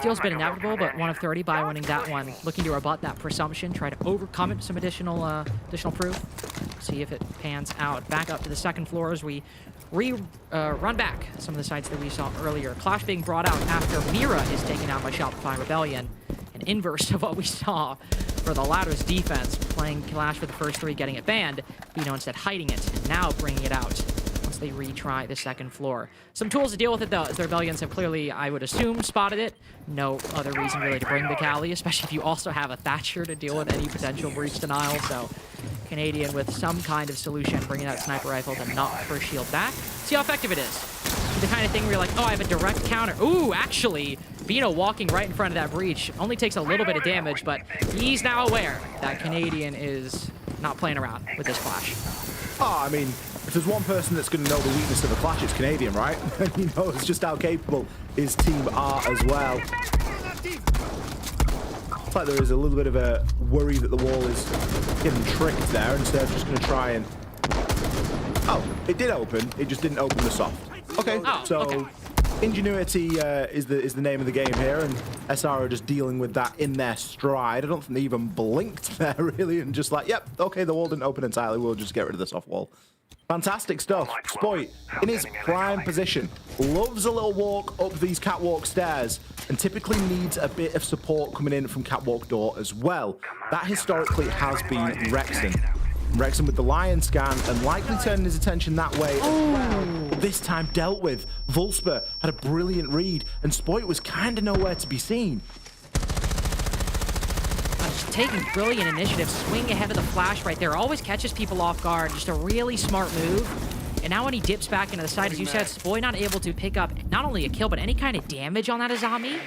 Feels a bit inevitable, but 1 of 30 by winning that one. Looking to rebut that presumption, try to overcome it with some additional proof. See if it pans out. Back up to the second floor as we run back some of the sites that we saw earlier. Clash being brought out after Mira is taken out by Shopify Rebellion. An inverse of what we saw for the latter's defense, playing Clash for the first 3, getting it banned. Bino instead hiding it, and now bringing it out once they retry the second floor. Some tools to deal with it, though, as the Rebellions have clearly, I would assume, spotted it. No other reason really to bring the Cali, especially if you also have a Thatcher to deal with any potential breach denial. So Canadian with some kind of solution, bringing that sniper rifle to knock first shield back. See how effective it is. The kind of thing where you're like, oh, I have a direct counter. Ooh, actually, Bino walking right in front of that breach only takes a little bit of damage, but he's now aware that Canadian is not playing around with this Clash. Oh, I mean, if there's one person that's going to know the weakness of a Clash, it's Canadian, right? And he knows just how capable his team are as well. It's like there is a little bit of a worry that the wall is getting tricked there instead of just going to try and... Oh, it did open. It just didn't open the soft. Okay, so ingenuity is the name of the game here, and SR are just dealing with that in their stride. I don't think they even blinked there, really, and just like, yep, okay, the wall didn't open entirely. We'll just get rid of the soft wall. Fantastic stuff. Spoit, in his prime position, loves a little walk up these catwalk stairs, and typically needs a bit of support coming in from catwalk door as well. That historically has been Rexon. Rexon with the lion scan and likely turning his attention that way as well. This time dealt with. Wolfsburg had a brilliant read, and Spoit was kind of nowhere to be seen. Just taking brilliant initiative, swing ahead of the flash right there. Always catches people off guard. Just a really smart move. And now when he dips back into the side, as you said, Spoit not able to pick up not only a kill, but any kind of damage on that Azami.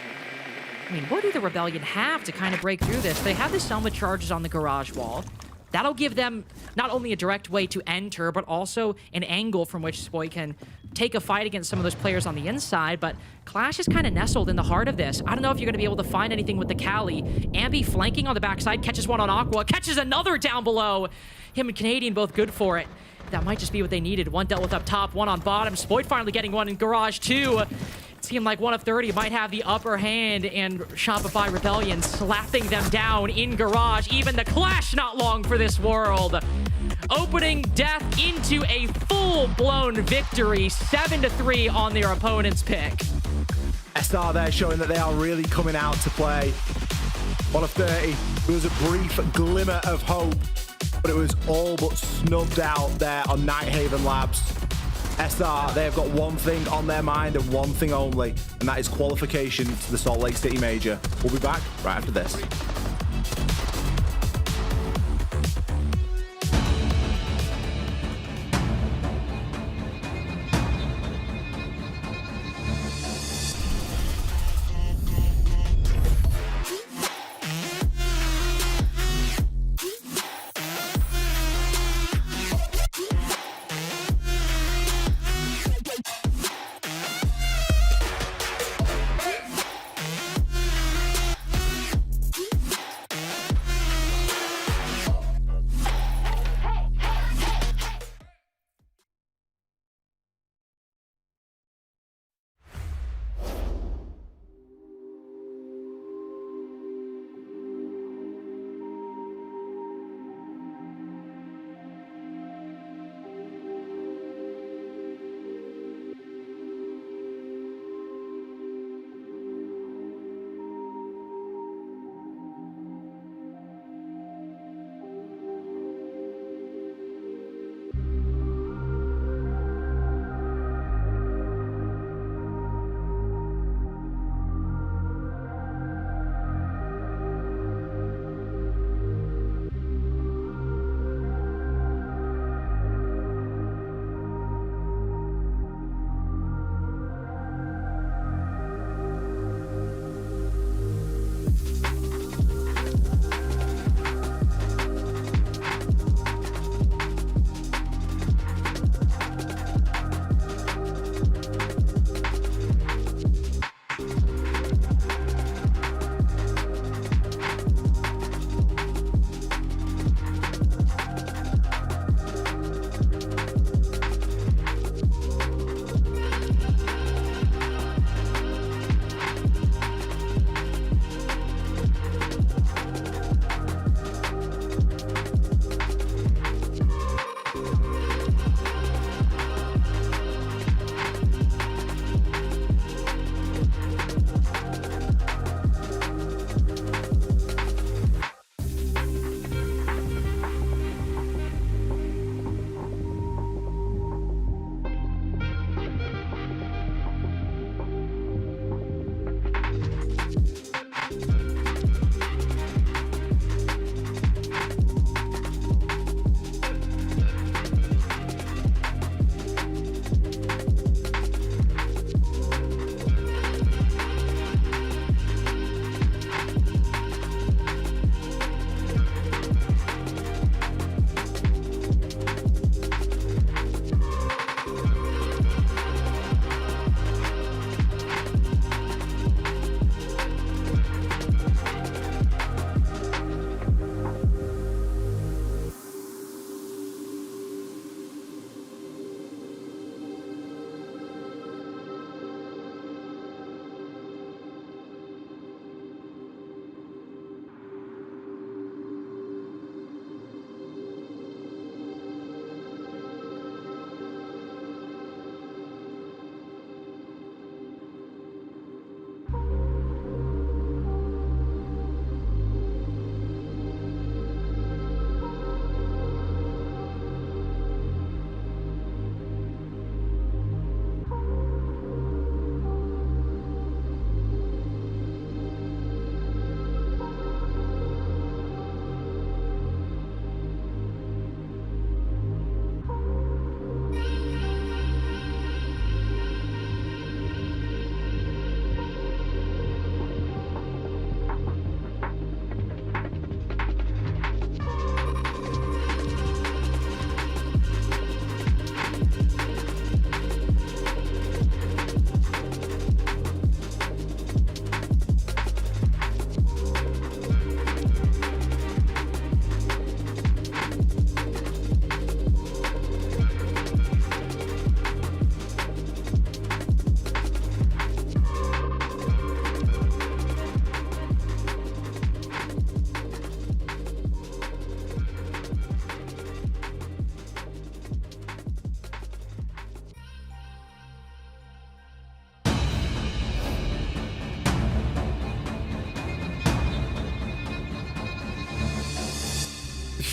I mean, what do the Rebellion have to kind of break through this? They have the Selma charges on the garage wall. That'll give them not only a direct way to enter, but also an angle from which Spoit can take a fight against some of those players on the inside, but Clash is kind of nestled in the heart of this. I don't know if you're going to be able to find anything with the Cali. Ambi flanking on the backside, catches one on Aqua, catches another down below. Him and Canadian both good for it. That might just be what they needed. One dealt with up top, one on bottom. Spoit finally getting one in garage too. It seemed like 1 of 30 might have the upper hand, and Shopify Rebellion slapping them down in garage. Even the Clash not long for this world. opening death into a full-blown victory, 7-3 on their opponent's pick. SR there showing that they are really coming out to play. 1 of 30. There was a brief glimmer of hope, but it was all but snubbed out there on Nighthaven Labs. SR, they have got one thing on their mind and one thing only, and that is qualification to the Salt Lake City Major. We'll be back right after this.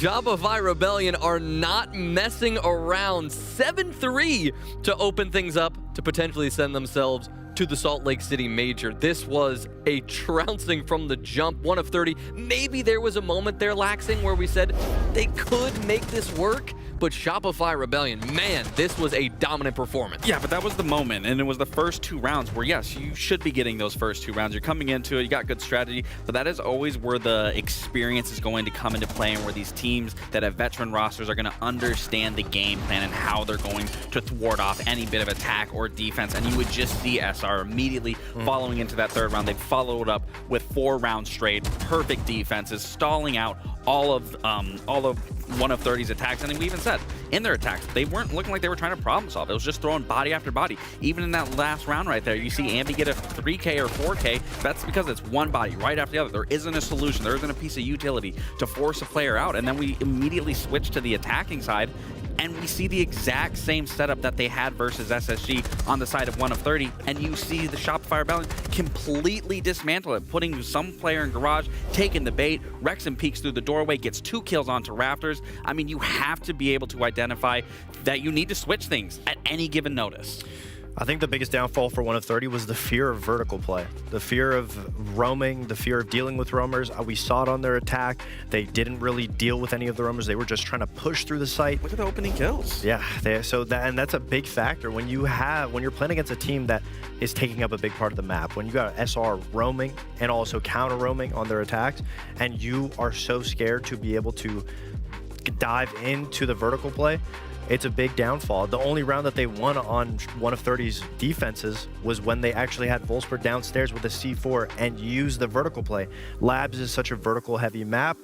Shopify Rebellion are not messing around. 7-3 to open things up to potentially send themselves to the Salt Lake City Major. This was a trouncing from the jump, 1 of 30. Maybe there was a moment there, Laxing, where we said they could make this work, but Shopify Rebellion, man, this was a dominant performance. Yeah, but that was the moment, and it was the first 2 rounds where, yes, you should be getting those first 2 rounds. You're coming into it, you got good strategy, but that is always where the experience is going to come into play and where these teams that have veteran rosters are going to understand the game plan and how they're going to thwart off any bit of attack or defense. And you would just see SR immediately following into that 3rd round. They followed up with 4 rounds straight, perfect defenses, stalling out all of 1 of 30's attacks. And we even said in their attacks, they weren't looking like they were trying to problem solve. It was just throwing body after body. Even in that last round right there, you see Ambi get a 3K or 4K. That's because it's one body right after the other. There isn't a solution. There isn't a piece of utility to force a player out. And then we immediately switch to the attacking side, and we see the exact same setup that they had versus SSG on the side of 1 of 30, and you see the Shopify Rebellion completely dismantle it, putting some player in garage, taking the bait. Rexon peeks through the doorway, gets 2 kills onto Raptors. I mean, you have to be able to identify that you need to switch things at any given notice. I think the biggest downfall for 1 of 30 was the fear of vertical play, the fear of roaming, the fear of dealing with roamers. We saw it on their attack. They didn't really deal with any of the roamers. They were just trying to push through the site. Look at the opening kills. Yeah, and that's a big factor when you're playing against a team that is taking up a big part of the map. When you got SR roaming and also counter roaming on their attacks, and you are so scared to be able to dive into the vertical play, it's a big downfall. The only round that they won on 1 of 30's defenses was when they actually had Wolfsburg downstairs with a C4 and used the vertical play. Labs is such a vertical heavy map.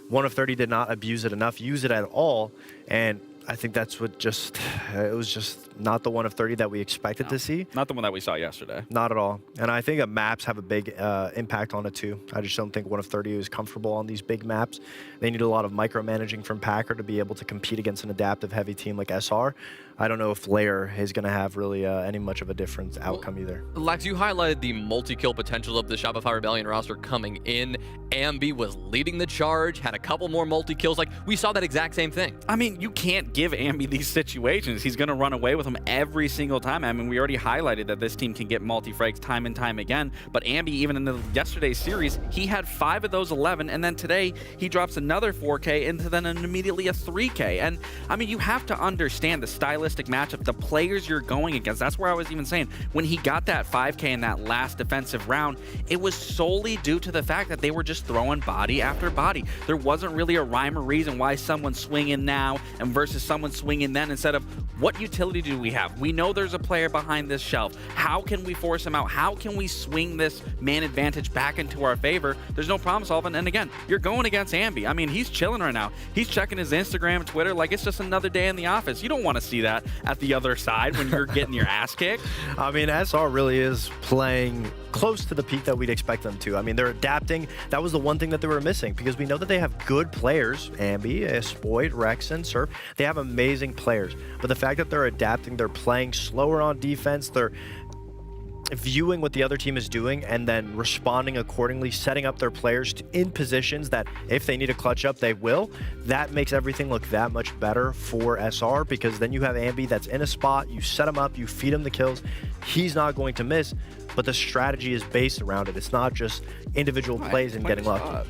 1 of 30 did not abuse it enough, use it at all, and I think that's what it was just not the 1 of 30 that we expected to see. Not the one that we saw yesterday. Not at all. And I think maps have a big impact on it too. I just don't think 1 of 30 is comfortable on these big maps. They need a lot of micromanaging from Packer to be able to compete against an adaptive heavy team like SR. I don't know if Lair is going to have really any much of a different outcome either. Lax, you highlighted the multi-kill potential of the Shopify Rebellion roster coming in. Ambi was leading the charge, had a couple more multi-kills. Like, we saw that exact same thing. I mean, you can't give Ambi these situations. He's going to run away with them every single time. I mean, we already highlighted that this team can get multi-frags time and time again, but Ambi, even in yesterday's series, he had 5 of those 11, and then today he drops another 4K and then immediately a 3K. And I mean, you have to understand the stylistic matchup, the players you're going against. That's where I was even saying, when he got that 5K in that last defensive round, it was solely due to the fact that they were just throwing body after body. There wasn't really a rhyme or reason why someone's swinging now and versus someone swinging then, instead of what utility do we have? We know there's a player behind this shelf. How can we force him out? How can we swing this man advantage back into our favor? There's no problem solving. And again, you're going against Ambi. I mean, he's chilling right now. He's checking his Instagram, Twitter, like it's just another day in the office. You don't want to see that at the other side when you're getting your ass kicked. I mean, SR really is playing close to the peak that we'd expect them to. I mean, they're adapting. That was the one thing that they were missing, because we know that they have good players. Ambi, Spoit, Rexon, Surf. They have amazing players. But the fact that they're adapting, they're playing slower on defense, they're viewing what the other team is doing and then responding accordingly, setting up their players in positions that if they need a clutch up, they will. That makes everything look that much better for SR, because then you have Ambi that's in a spot, you set him up, you feed him the kills, he's not going to miss, but the strategy is based around it. It's not just individual plays and getting lucky.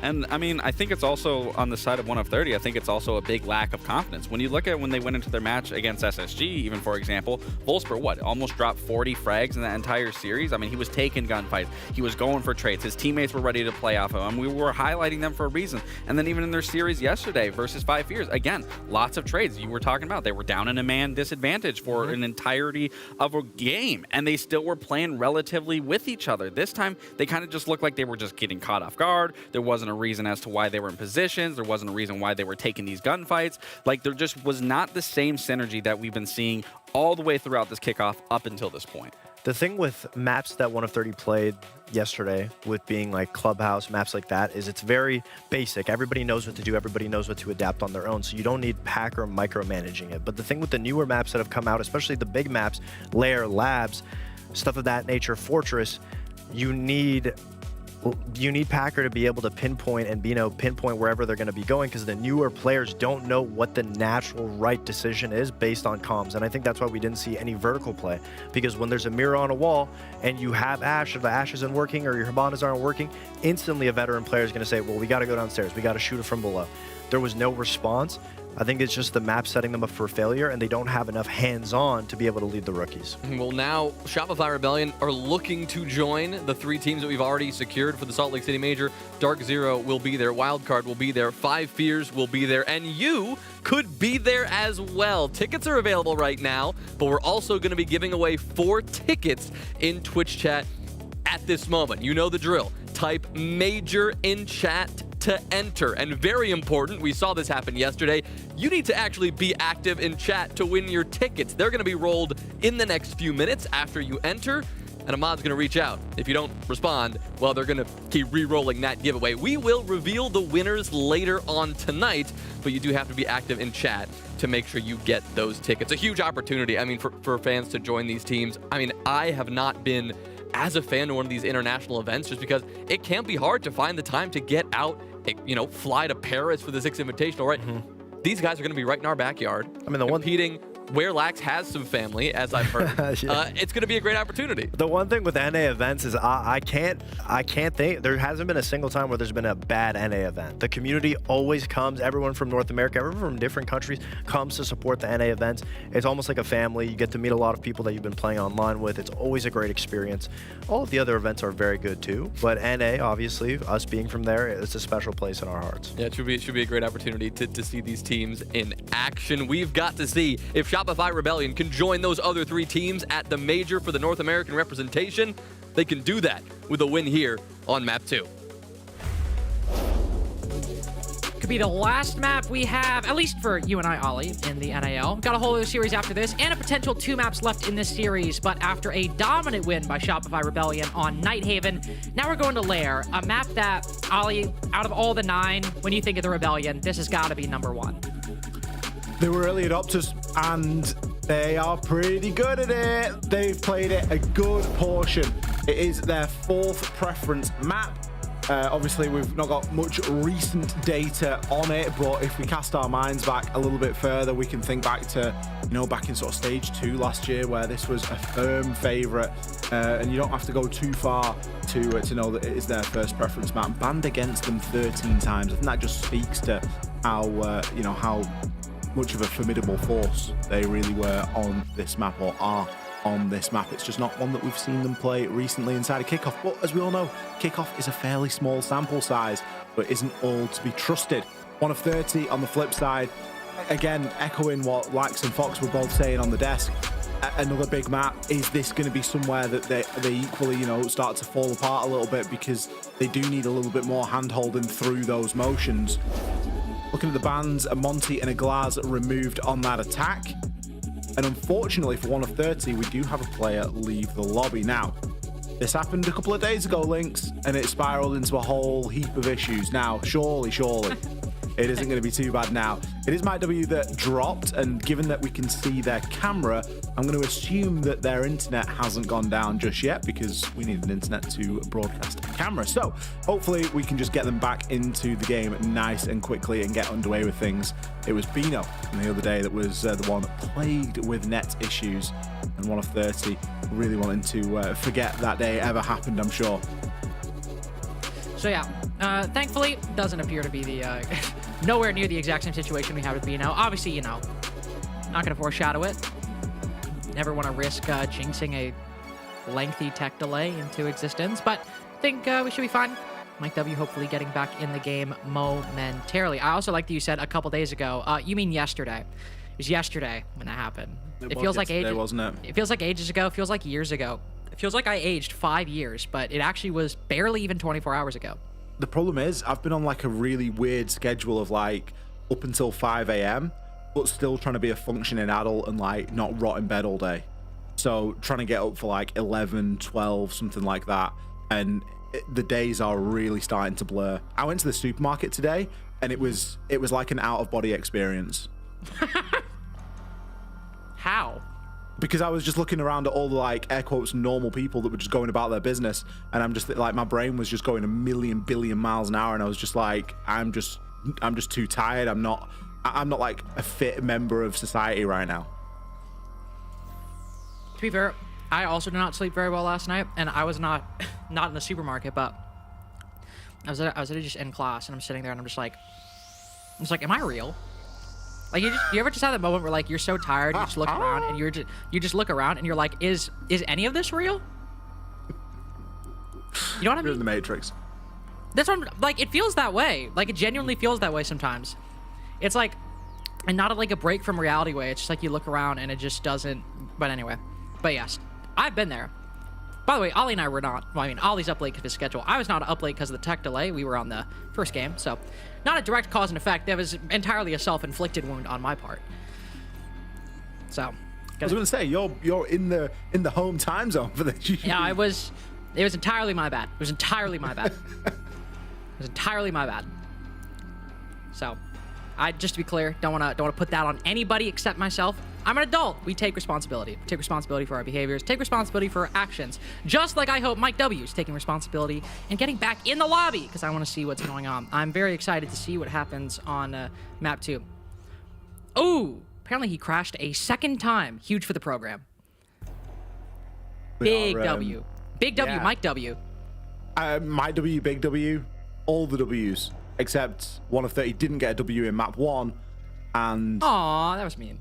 And I mean, I think it's also on the side of 1 of 30, I think it's also a big lack of confidence. When you look at when they went into their match against SSG, even for example, Wolfsburg, almost dropped 40 frags in that entire series. I mean, he was taking gunfights. He was going for trades. His teammates were ready to play off of him. We were highlighting them for a reason. And then even in their series yesterday versus 5 Fears, again, lots of trades. You were talking about they were down in a man disadvantage for an entirety of a game, and they still were playing relatively with each other. This time, they kind of just looked like they were just getting caught off guard. There wasn't a reason as to why they were in positions. There wasn't a reason why they were taking these gunfights. Like, there just was not the same synergy that we've been seeing all the way throughout this kickoff up until this point. The thing with maps that 1 of 30 played yesterday, with being like Clubhouse, maps like that, is it's very basic. Everybody knows what to do. Everybody knows what to adapt on their own. So you don't need Packer micromanaging it. But the thing with the newer maps that have come out, especially the big maps, Lair, Labs, stuff of that nature, Fortress, you need you need Packer to be able to pinpoint and pinpoint wherever they're going to be going, because the newer players don't know what the natural right decision is based on comms. And I think that's why we didn't see any vertical play, because when there's a mirror on a wall and you have Ash, if the Ash isn't working or your Habanas aren't working, instantly a veteran player is going to say, well, we got to go downstairs, we got to shoot it from below. There was no response. I think it's just the map setting them up for failure, and they don't have enough hands-on to be able to lead the rookies. Well, now Shopify Rebellion are looking to join the 3 teams that we've already secured for the Salt Lake City Major. Dark Zero will be there, Wildcard will be there, 5 Fears will be there, and you could be there as well. Tickets are available right now, but we're also going to be giving away 4 tickets in Twitch chat at this moment. You know the drill. Type Major in chat to enter. And very important, we saw this happen yesterday, you need to actually be active in chat to win your tickets. They're going to be rolled in the next few minutes after you enter, and Ahmad's going to reach out. If you don't respond, well, they're going to keep re-rolling that giveaway. We will reveal the winners later on tonight, but you do have to be active in chat to make sure you get those tickets. A huge opportunity, I mean, for fans to join these teams. I mean, I have not been as a fan to one of these international events just because it can be hard to find the time to get out, fly to Paris for the 6th Invitational, right? These guys are going to be right in our backyard. I mean, competing where Lax has some family, as I've heard. It's going to be a great opportunity. The one thing with NA events is I can't think, there hasn't been a single time where there's been a bad NA event. The community always comes, everyone from North America, everyone from different countries comes to support the NA events. It's almost like a family. You get to meet a lot of people that you've been playing online with. It's always a great experience. All of the other events are very good too, but NA, obviously, us being from there, it's a special place in our hearts. Yeah, it should be a great opportunity to see these teams in action. We've got to see if Shopify Rebellion can join those other 3 teams at the Major for the North American representation. They can do that with a win here on map 2. Could be the last map we have, at least for you and I, Ollie, in the NAL. Got a whole other series after this, and a potential 2 maps left in this series. But after a dominant win by Shopify Rebellion on Nighthaven, now we're going to Lair, a map that, Ollie, out of all the 9, when you think of the Rebellion, this has got to be number 1. They were early adopters, and they are pretty good at it. They've played it a good portion. It is their 4th preference map. Obviously, we've not got much recent data on it, but if we cast our minds back a little bit further, we can think back to, back in sort of stage 2 last year, where this was a firm favorite, and you don't have to go too far to know that it is their first preference map. Banned against them 13 times. I think that just speaks to how, how much of a formidable force they really were on this map, or are on this map. It's just not one that we've seen them play recently inside of Kickoff. But as we all know, Kickoff is a fairly small sample size, but isn't all to be trusted. 1 of 30 on the flip side. Again, echoing what Lax and Fox were both saying on the desk. Another big map. Is this going to be somewhere that they equally, start to fall apart a little bit, because they do need a little bit more hand-holding through those motions? Looking at the bans, a Monty and a Glaz removed on that attack. And unfortunately for 1 of 30, we do have a player leave the lobby. Now, this happened a couple of days ago, Lynx, and it spiraled into a whole heap of issues. Now, surely, it isn't going to be too bad now. It is MyW that dropped, and given that we can see their camera, I'm going to assume that their internet hasn't gone down just yet, because we need an internet to broadcast a camera. So hopefully we can just get them back into the game nice and quickly and get underway with things. It was Bino the other day that was the one plagued with net issues, and 1 of 30 really wanting to forget that day ever happened, I'm sure. So yeah, thankfully, doesn't appear to be the nowhere near the exact same situation we have with Bino. Obviously, not going to foreshadow it. Never want to risk jinxing a lengthy tech delay into existence, but I think we should be fine. Mike W hopefully getting back in the game momentarily. I also like that you said a couple days ago. You mean yesterday? It was yesterday when that happened. It feels like ages, wasn't it? It feels like ages ago. It feels like years ago. It feels like I aged 5 years, but it actually was barely even 24 hours ago. The problem is, I've been on like a really weird schedule of like up until 5 a.m., but still trying to be a functioning adult and like not rot in bed all day. So trying to get up for like 11, 12, something like that. And the days are really starting to blur. I went to the supermarket today, and it was like an out-of-body experience. How? because I was just looking around at all the like air quotes normal people that were just going about their business, and I'm just like, my brain was just going a million billion miles an hour, and I was just like, I'm just too tired. I'm not like a fit member of society right now. To be fair, I also did not sleep very well last night, and I was not in the supermarket, but I was just in class, and I'm sitting there, and I'm just like, am I real? Like, you ever just have that moment where like you're so tired, you just look around, and you just look around, and you're like, is any of this real? You know what I mean? You're in the Matrix. That's what I'm, like, it feels that way. Like, it genuinely feels that way sometimes. It's like, and not like a break from reality way. It's just like you look around and it just doesn't. But anyway, but yes, I've been there. By the way, Ollie and I were not. Well, I mean, Ollie's up late because of his schedule. I was not up late because of the tech delay. We were on the first game, so not a direct cause and effect. That was entirely a self-inflicted wound on my part. So, I was going to say you're in the home time zone for this. Yeah, I was. It was entirely my bad. It was entirely my bad. It was entirely my bad. So, just to be clear, don't want to put that on anybody except myself. I'm an adult. We take responsibility. We take responsibility for our behaviors. Take responsibility for our actions. Just like I hope Mike W is taking responsibility and getting back in the lobby because I want to see what's going on. I'm very excited to see what happens on map 2. Oh, apparently he crashed a second time. Huge for the program. Big W. Big W, yeah. Mike W. Mike W, Big W, all the W's. Except one of 30 didn't get a W in map 1. And... Aw, that was mean.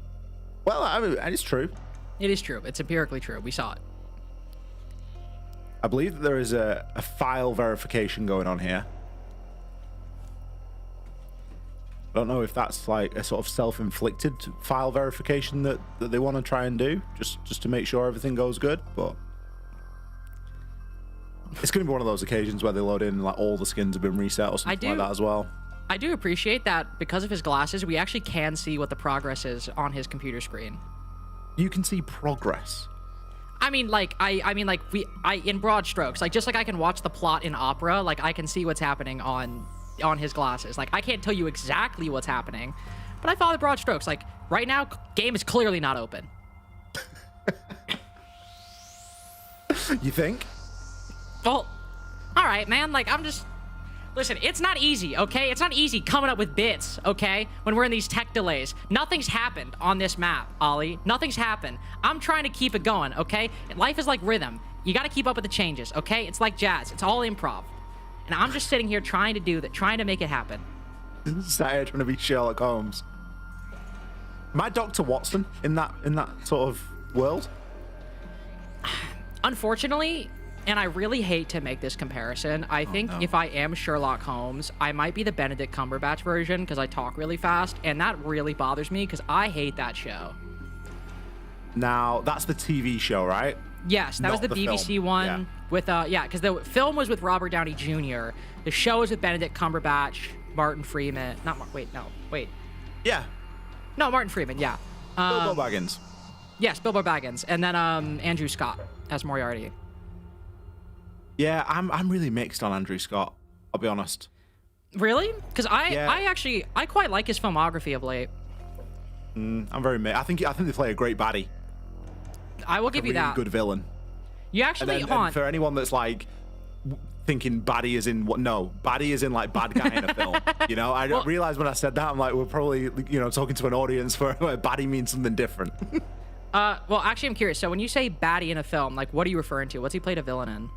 Well, I mean, it's true. It is true. It's empirically true. We saw it. I believe that there is a file verification going on here. I don't know if that's like a sort of self-inflicted file verification that they want to try and do, just to make sure everything goes good, but... It's going to be one of those occasions where they load in like all the skins have been reset or something like that as well. I do appreciate that because of his glasses, we actually can see what the progress is on his computer screen. You can see progress. I mean, like, I mean, like, in broad strokes, like, just like I can watch the plot in Opera, like, I can see what's happening on his glasses. Like, I can't tell you exactly what's happening, but I follow the broad strokes. Like, right now, game is clearly not open. You think? Well, all right, man. Like, I'm just... Listen, it's not easy, okay? It's not easy coming up with bits, okay? When we're in these tech delays. Nothing's happened on this map, Ollie. Nothing's happened. I'm trying to keep it going, okay? Life is like rhythm. You got to keep up with the changes, okay? It's like jazz. It's all improv. And I'm just sitting here trying to do that, trying to make it happen. Sat here trying to be Sherlock Holmes. Am I Dr. Watson in that sort of world? Unfortunately... And I really hate to make this comparison. I think if I am Sherlock Holmes, I might be the Benedict Cumberbatch version because I talk really fast, and that really bothers me because I hate that show. Now, that's the TV show, right? Yes, that was the BBC film. one yeah. with, yeah, because the film was with Robert Downey Jr. The show is with Benedict Cumberbatch, Martin Freeman. Yeah. No, Martin Freeman, yeah. Bilbo Baggins. Yes, Bilbo Baggins. And then Andrew Scott as Moriarty. Yeah, I'm really mixed on Andrew Scott, I'll be honest. Really? Because I quite like his filmography of late. I'm very mixed. I think they play a great baddie. I will give you that. Good villain. You actually and for anyone that's like thinking baddie is in what? No, baddie is in like bad guy in a film. You know, I realized when I said that, I'm like, we're probably talking to an audience where baddie means something different. Well, actually, I'm curious. So when you say baddie in a film, like, what are you referring to? What's he played a villain in?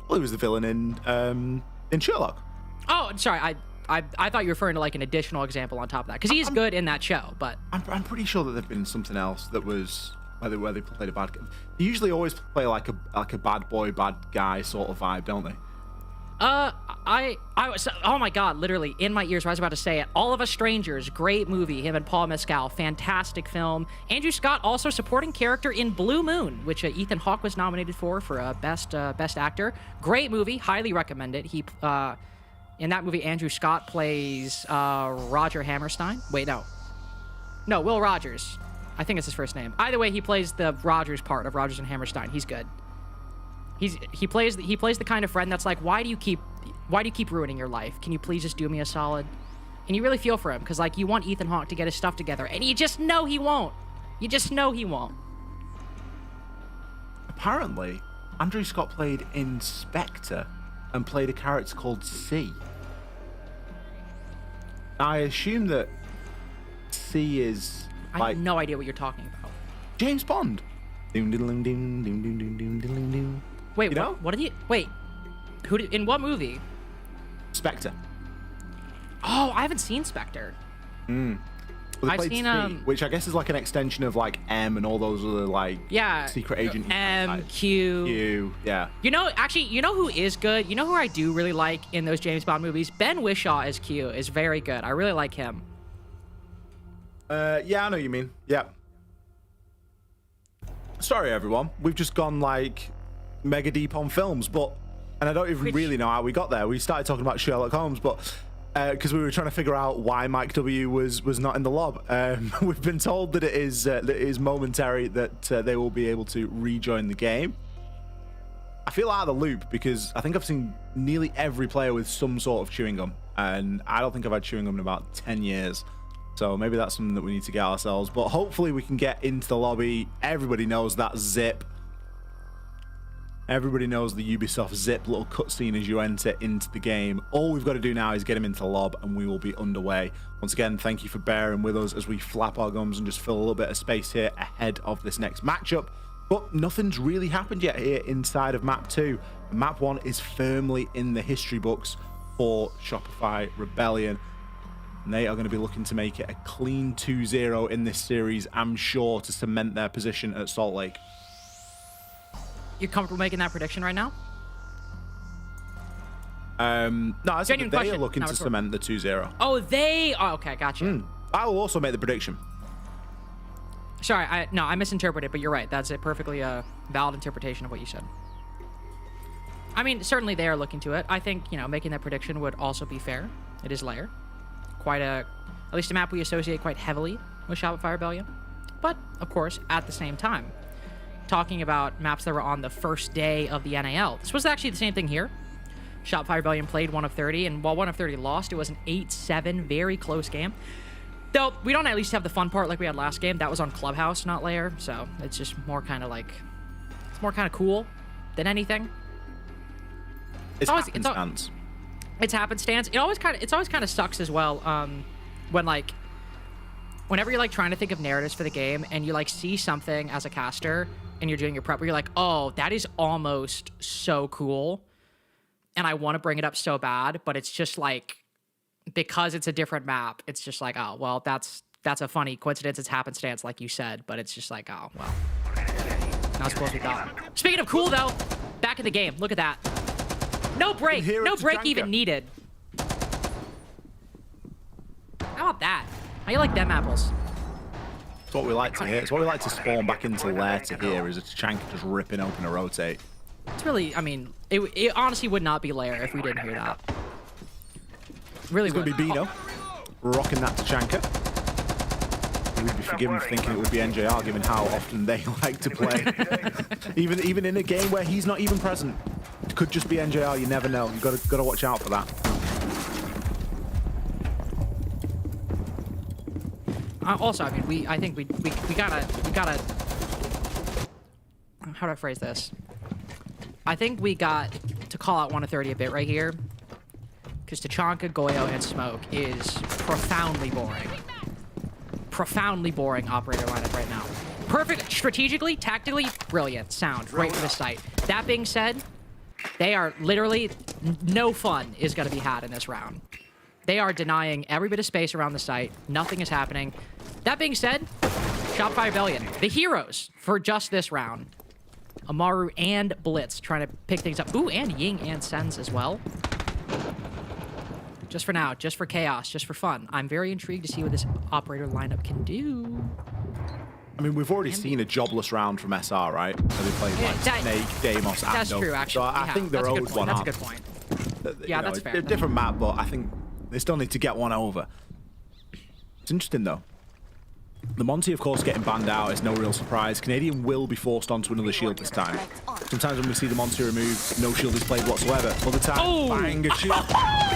Well, he was the villain in Sherlock. Oh, sorry. I thought you were referring to like an additional example on top of that because he's good in that show. But I'm pretty sure that there've been something else that was where they played a bad guy. They usually always play like a bad boy, bad guy sort of vibe, don't they? I was, oh my God, literally in my ears. I was about to say it. All of Us Strangers, great movie. Him and Paul Mescal, fantastic film. Andrew Scott also supporting character in Blue Moon, which Ethan Hawke was nominated for best actor. Great movie, highly recommend it. He in that movie, Andrew Scott plays Roger Hammerstein. Wait, no, Will Rogers. I think it's his first name. Either way, he plays the Rogers part of Rogers and Hammerstein. He's good. He plays the kind of friend that's like, why do you keep ruining your life? Can you please just do me a solid? And you really feel for him because like you want Ethan Hawke to get his stuff together, and you just know he won't. You just know he won't. apparently, Andrew Scott played in Spectre and played a character called C. I assume that C is like... I have no idea what you're talking about. James Bond. Wait, you know? What did you... Wait. In what movie? Spectre. Oh, I haven't seen Spectre. Well, I've seen C, which I guess is like an extension of like M and all those other like secret agent M, Q. Yeah. You know, actually, you know who is good? You know who I do really like in those James Bond movies? Ben Whishaw as Q is very good. I really like him. Yeah, I know what you mean. Yeah. Sorry, everyone. We've just gone like mega deep on films, and I don't even really know how we got there. We started talking about Sherlock Holmes, but because we were trying to figure out why Mike W was not in the lob. We've been told that it is momentary, that they will be able to rejoin the game. I feel out of the loop because I think I've seen nearly every player with some sort of chewing gum, and I don't think I've had chewing gum in about 10 years. So maybe that's something that we need to get ourselves. But hopefully we can get into the lobby. Everybody knows that zip. Everybody knows the Ubisoft zip little cutscene as you enter into the game. All we've got to do now is get him into the lob and we will be underway. Once again, thank you for bearing with us as we flap our gums and just fill a little bit of space here ahead of this next matchup. But nothing's really happened yet here inside of map 2. Map 1 is firmly in the history books for Shopify Rebellion. And they are going to be looking to make it a clean 2-0 in this series, I'm sure, to cement their position at Salt Lake. You comfortable making that prediction right now? No, I said that they are looking to cement the 2-0. Oh, they... Oh, okay, gotcha. I will also make the prediction. Sorry, I misinterpreted, but you're right. That's a perfectly valid interpretation of what you said. I mean, certainly they are looking to it. I think, making that prediction would also be fair. It is Lair. At least a map we associate quite heavily with Shopify Rebellion. But, of course, at the same time, talking about maps that were on the first day of the NAL. This was actually the same thing here. Shopify Rebellion played 1 of 30, and while 1 of 30 lost, it was an 8-7, very close game. Though, we don't at least have the fun part like we had last game. That was on Clubhouse, not Lair, so it's just more kind of like... It's more kind of cool than anything. It's happenstance. It's happenstance. It always kind of sucks as well whenever you're trying to think of narratives for the game and you see something as a caster and you're doing your prep where you're like, oh, that is almost so cool and I want to bring it up so bad, but it's just because it's a different map, it's just oh, well, that's a funny coincidence. It's happenstance, like you said, but it's just oh, well, not supposed to be thought. Speaking of cool, though, back in the game. Look at that. No break. No break even needed. How about that? How you like them apples? It's what we like to hear. It's what we like to spawn back into Lair to hear, is a Tachanka just ripping open a rotate. It's really, I mean, it honestly would not be Lair if we didn't hear that. Really it's going to be Bino rocking that Tachanka. We'd be forgiven for thinking it would be NJR, given how often they like to play. even in a game where he's not even present. It could just be NJR, you never know. You've got to watch out for that. Also, I mean, I think we gotta, how do I phrase this? I think we got to call out 1 of 30 a bit right here, because Tachanka, Goyo, and Smoke is profoundly boring. Profoundly boring operator lineup right now. Perfect, strategically, tactically, brilliant, sound, right for the site. That being said, they are literally, no fun is going to be had in this round. They are denying every bit of space around the site. Nothing is happening. That being said, Shopify Rebellion, the heroes for just this round. Amaru and Blitz trying to pick things up. Ooh, and Ying and Sens as well. Just for now, just for chaos, just for fun. I'm very intrigued to see what this operator lineup can do. I mean, we've already seen a jobless round from SR, right? So they played Snake, Deimos, and That's true, actually. So I think they're owed one up. That's a good point. Yeah, that's fair. They're a different map, but I think they still need to get one over. It's interesting, though. The Monty, of course, getting banned out is no real surprise. Canadian will be forced onto another shield this time. Sometimes when we see the Monty removed, no shield is played whatsoever. Other time, bang, a shield.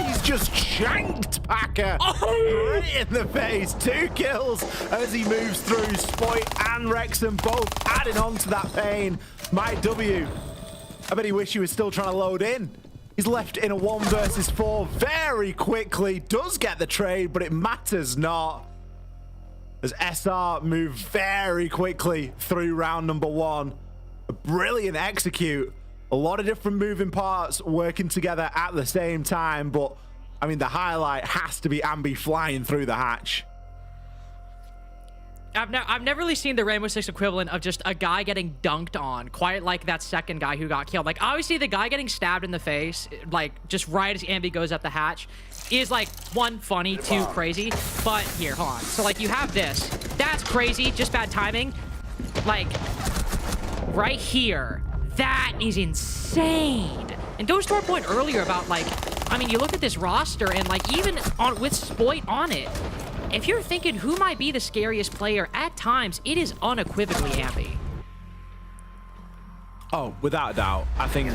He's just shanked Packer right in the face. 2 kills as he moves through. Spoit and Wrexham both adding on to that pain. My W, I bet he wish he was still trying to load in. He's left in a 1 versus 4 very quickly. Does get the trade, but it matters not, as SR move very quickly through round number 1. A brilliant execute. A lot of different moving parts working together at the same time, but I mean, the highlight has to be Ambi flying through the hatch. I've never really seen the Rainbow Six equivalent of just a guy getting dunked on, quite like that second guy who got killed. Like, obviously, the guy getting stabbed in the face, like, just right as Ambi goes up the hatch, is, like, 1, funny, 2, crazy. But here, hold on. So, like, you have this. That's crazy, just bad timing. Like, right here. That is insane. And goes to our point earlier about, like, I mean, you look at this roster and, like, even on with Spoit on it, if you're thinking who might be the scariest player, at times, it is unequivocally Ambi. Oh, without a doubt. I think,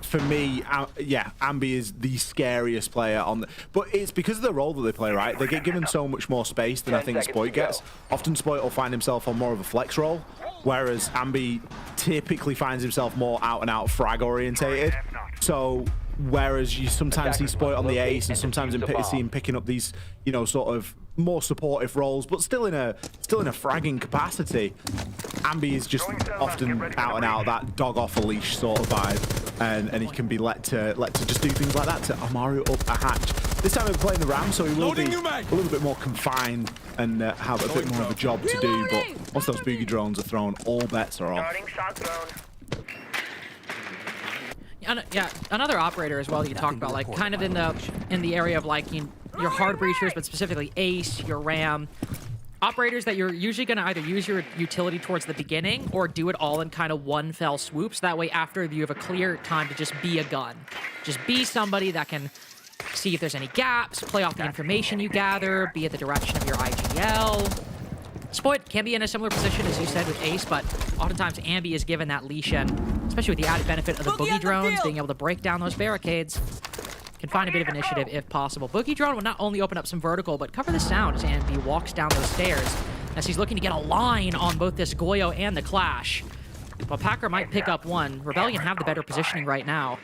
for me, yeah, Ambi is the scariest player on the... But it's because of the role that they play, right? They get given so much more space than I think Spoit gets. Often Spoit will find himself on more of a flex role, whereas Ambi typically finds himself more out-and-out frag-orientated. So... Whereas you sometimes see Spoit on the ace, and sometimes see him picking up these, you know, sort of more supportive roles, but still in a fragging capacity. Ambi is just often out and out that dog off a leash sort of vibe, and he can be let to just do things like that to Amaru up a hatch. This time we're playing the Ram, so he will be a little bit more confined and have a bit more of a job to do. But once those boogie drones are thrown, all bets are off. Yeah, another operator as well that you talked about, like kind of in the area of like your hard breachers, but specifically Ace, your Ram. Operators that you're usually going to either use your utility towards the beginning or do it all in kind of one fell swoop. So that way after you have a clear time to just be a gun. Just be somebody that can see if there's any gaps, play off the information you gather, be at the direction of your IGL. Spoit can be in a similar position as you said with Ace, but oftentimes Ambi is given that leash in, especially with the added benefit of the boogie drones, being able to break down those barricades. Can find a bit of initiative if possible. Boogie drone will not only open up some vertical, but cover the sound as Ambi walks down those stairs, as he's looking to get a line on both this Goyo and the Clash. While Packer might pick up one, Rebellion have the better positioning right now,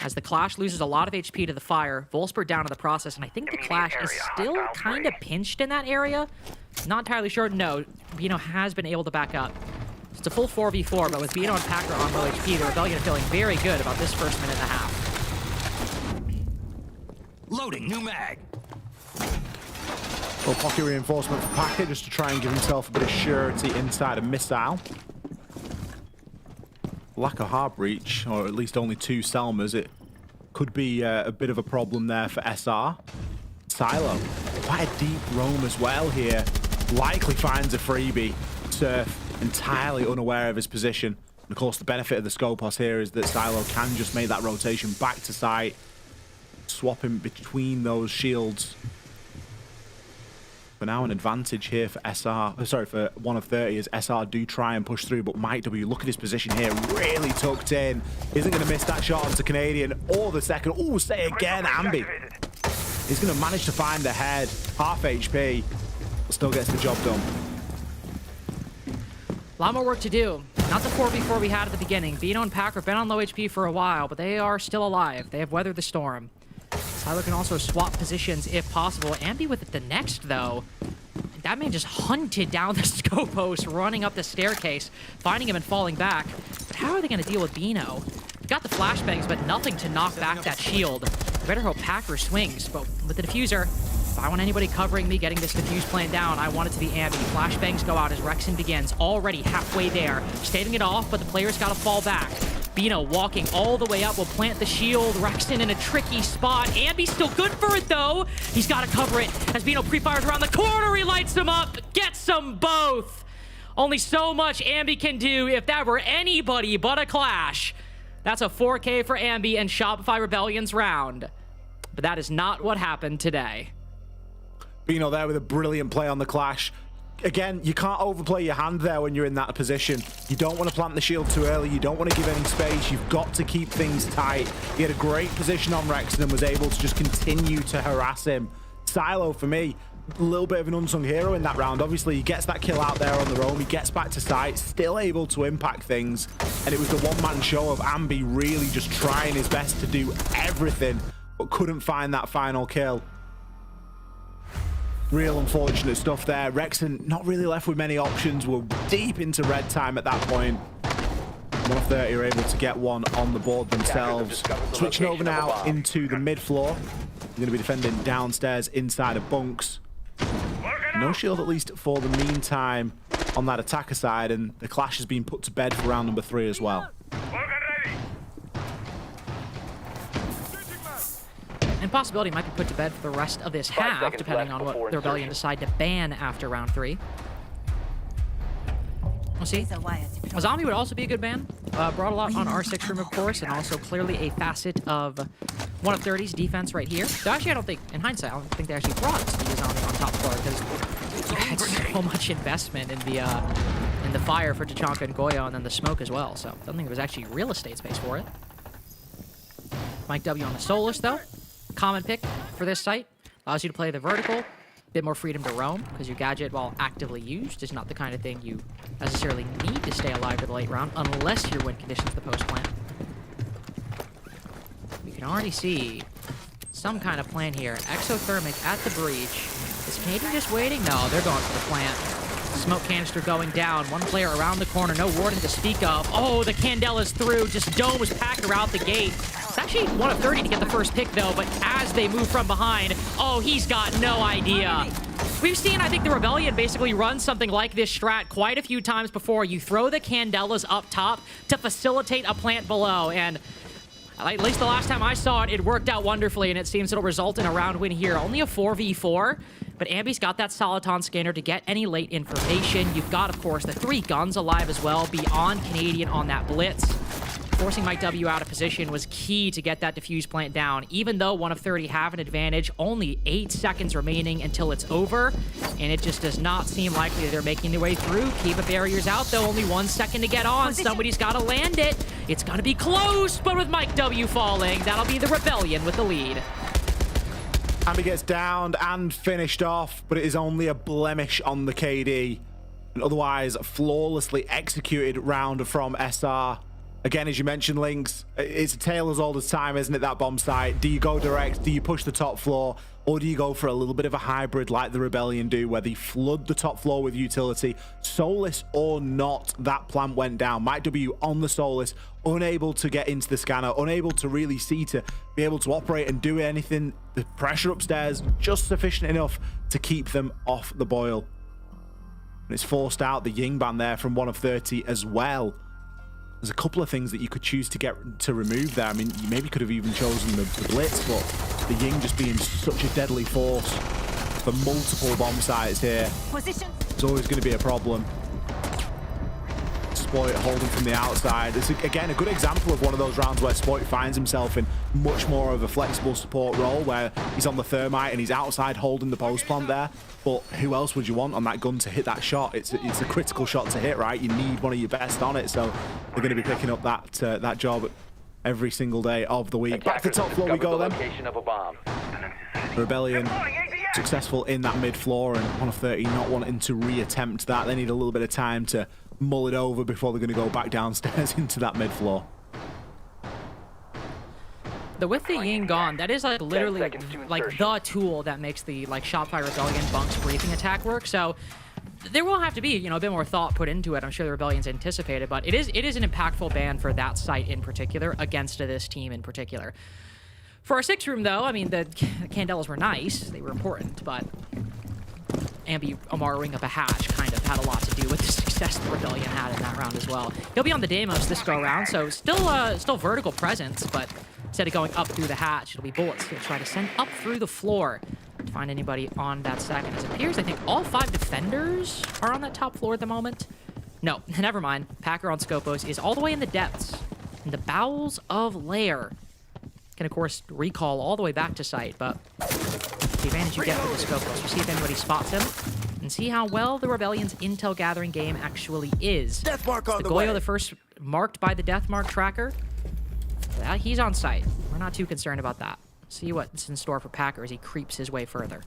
as the Clash loses a lot of HP to the fire, Volsper down to the process, and I think the Clash is still kind of pinched in that area. Not entirely sure. No, Bino has been able to back up. It's a full 4v4, but with Bino and Packer on low HP, the Rebellion are feeling very good about this first minute and a half. Loading new mag. Well, pocket reinforcement for Packer just to try and give himself a bit of surety inside a missile. Lack of hard breach, or at least only 2 Selmas. It could be a bit of a problem there for SR. Silo, quite a deep roam as well here. Likely finds a freebie. Surf, entirely unaware of his position. And of course, the benefit of the Scopos here is that Silo can just make that rotation back to site, swapping between those shields. For now, an advantage here for SR, sorry, for 1 of 30 as SR do try and push through, but Mike W, look at his position here, really tucked in. Isn't going to miss that shot onto Canadian or the second. Oh, say again, Ambi. He's going to manage to find the head, half HP, but still gets the job done. A lot more work to do. Not the 4v4 we had at the beginning. Bino and Packer have been on low HP for a while, but they are still alive. They have weathered the storm. Tyler can also swap positions if possible. Ambi with it the next, though. That man just hunted down the Scopos, running up the staircase, finding him and falling back. But how are they going to deal with Bino? Got the flashbangs, but nothing to knock back that shield. You better hope Packer swings, but with the diffuser, if I want anybody covering me, getting this diffuse plan down, I want it to be Ambi. Flashbangs go out as Rexon begins, already halfway there. Staving it off, but the player's got to fall back. Bino walking all the way up will plant the shield. Rexon in a tricky spot. Ambi's still good for it, though. He's got to cover it as Bino pre-fires around the corner. He lights them up. Gets them both. Only so much Ambi can do if that were anybody but a Clash. That's a 4K for Ambi and Shopify Rebellion's round. But that is not what happened today. Bino there with a brilliant play on the Clash. again, you can't overplay your hand there when you're in that position. You don't want to plant the shield too early. You don't want to give any space. You've got to keep things tight. He had a great position on Rexon and was able to just continue to harass him. Silo, for me, a little bit of an unsung hero in that round. Obviously, he gets that kill out there on the roam. He gets back to site, still able to impact things. And it was the one-man show of Ambi really just trying his best to do everything, but couldn't find that final kill. Real unfortunate stuff there. Rexon not really left with many options. We're deep into red time at that point. 130 are able to get one on the board themselves. Switching over now into the mid floor. They're going to be defending downstairs inside of bunks. No shield, at least for the meantime, on that attacker side, and the clash has been put to bed for round number 3 as well. And possibility might be put to bed for the rest of this half, depending on what the Rebellion decide to ban after round 3. We'll see. A zombie would also be a good ban. Brought a lot on R6 room, of course, and also clearly a facet of 1 of 30's defense right here. So actually, I don't think, in hindsight, I don't think they actually brought the zombie on top floor because you had so much investment in the fire for Tachanka and Goyo, and then the smoke as well. So I don't think there was actually real estate space for it. Mike W on the Solus, though. Common pick for this site. Allows you to play the vertical. Bit more freedom to roam, because your gadget, while actively used, is not the kind of thing you necessarily need to stay alive to the late round, unless your win conditions the post-plant. We can already see some kind of plan here. Exothermic at the breach. Is Canadian just waiting? No, they're going for the plant. Smoke canister going down. One player around the corner. No warden to speak of. Oh, the Candela's through. Just domes Packer out the gate. It's actually 1 of 30 to get the first pick, though, but as they move from behind, oh, he's got no idea. We've seen, I think, the Rebellion basically run something like this strat quite a few times before. You throw the Candelas up top to facilitate a plant below, and at least the last time I saw it, it worked out wonderfully, and it seems it'll result in a round win here. Only a 4v4, but Ambi's got that Soliton scanner to get any late information. You've got, of course, the 3 guns alive as well, beyond Canadian on that blitz. Forcing Mike W out of position was key to get that defuse plant down. Even though 1 of 30 have an advantage, only 8 seconds remaining until it's over, and it just does not seem likely they're making their way through. Kiva barriers out, though, only 1 second to get on. Somebody's got to land it. It's going to be close, but with Mike W falling, that'll be the Rebellion with the lead. Ambi gets downed and finished off, but it is only a blemish on the KD. An otherwise flawlessly executed round from SR. Again, as you mentioned, Lynx, it's a tale as old as time, isn't it, that bomb site? Do you go direct? Do you push the top floor? Or do you go for a little bit of a hybrid like the Rebellion do, where they flood the top floor with utility? Solus or not, that plant went down. Mike W on the Solus, unable to get into the scanner, unable to really see to be able to operate and do anything. The pressure upstairs, just sufficient enough to keep them off the boil. And it's forced out the Ying ban there from 1 of 30 as well. There's a couple of things that you could choose to remove there. I mean, you maybe could have even chosen the blitz, but the Ying just being such a deadly force for multiple bomb sites here. It's always going to be a problem. Spoit holding from the outside. It's, again, a good example of one of those rounds where Spoit finds himself in much more of a flexible support role, where he's on the thermite and he's outside holding the post plant there. But who else would you want on that gun to hit that shot? It's a critical shot to hit, right? You need one of your best on it, so they're going to be picking up that job every single day of the week. Back to the top floor we go then. Rebellion successful in that mid floor, and 1 of 30 not wanting to reattempt that. They need a little bit of time to mull it over before they're going to go back downstairs into that mid floor. With the Ying gone, that is like literally like the tool that makes the Shopify Rebellion bunks briefing attack work. So there will have to be, you know, a bit more thought put into it. I'm sure the Rebellion's anticipated, but it is an impactful ban for that site in particular, against this team in particular. For our 6 room, though, I mean, the Candelas were nice. They were important, but Ambi Amaruing up a hatch kind of had a lot to do with the success the Rebellion had in that round as well. He'll be on the Deimos this go round, so still vertical presence, but instead of going up through the hatch, it'll be bullets. He'll try to send up through the floor to find anybody on that second. As it appears, I think all 5 defenders are on that top floor at the moment. No, never mind. Packer on Scopos is all the way in the depths, in the bowels of Lair. Can, of course, recall all the way back to site, but the advantage you get with the Scopos, you see if anybody spots him. And see how well the Rebellion's intel gathering game actually is. Death mark on the the way. Goyo, the first marked by the death mark tracker. He's on site. We're not too concerned about that. See what's in store for Packer as he creeps his way further.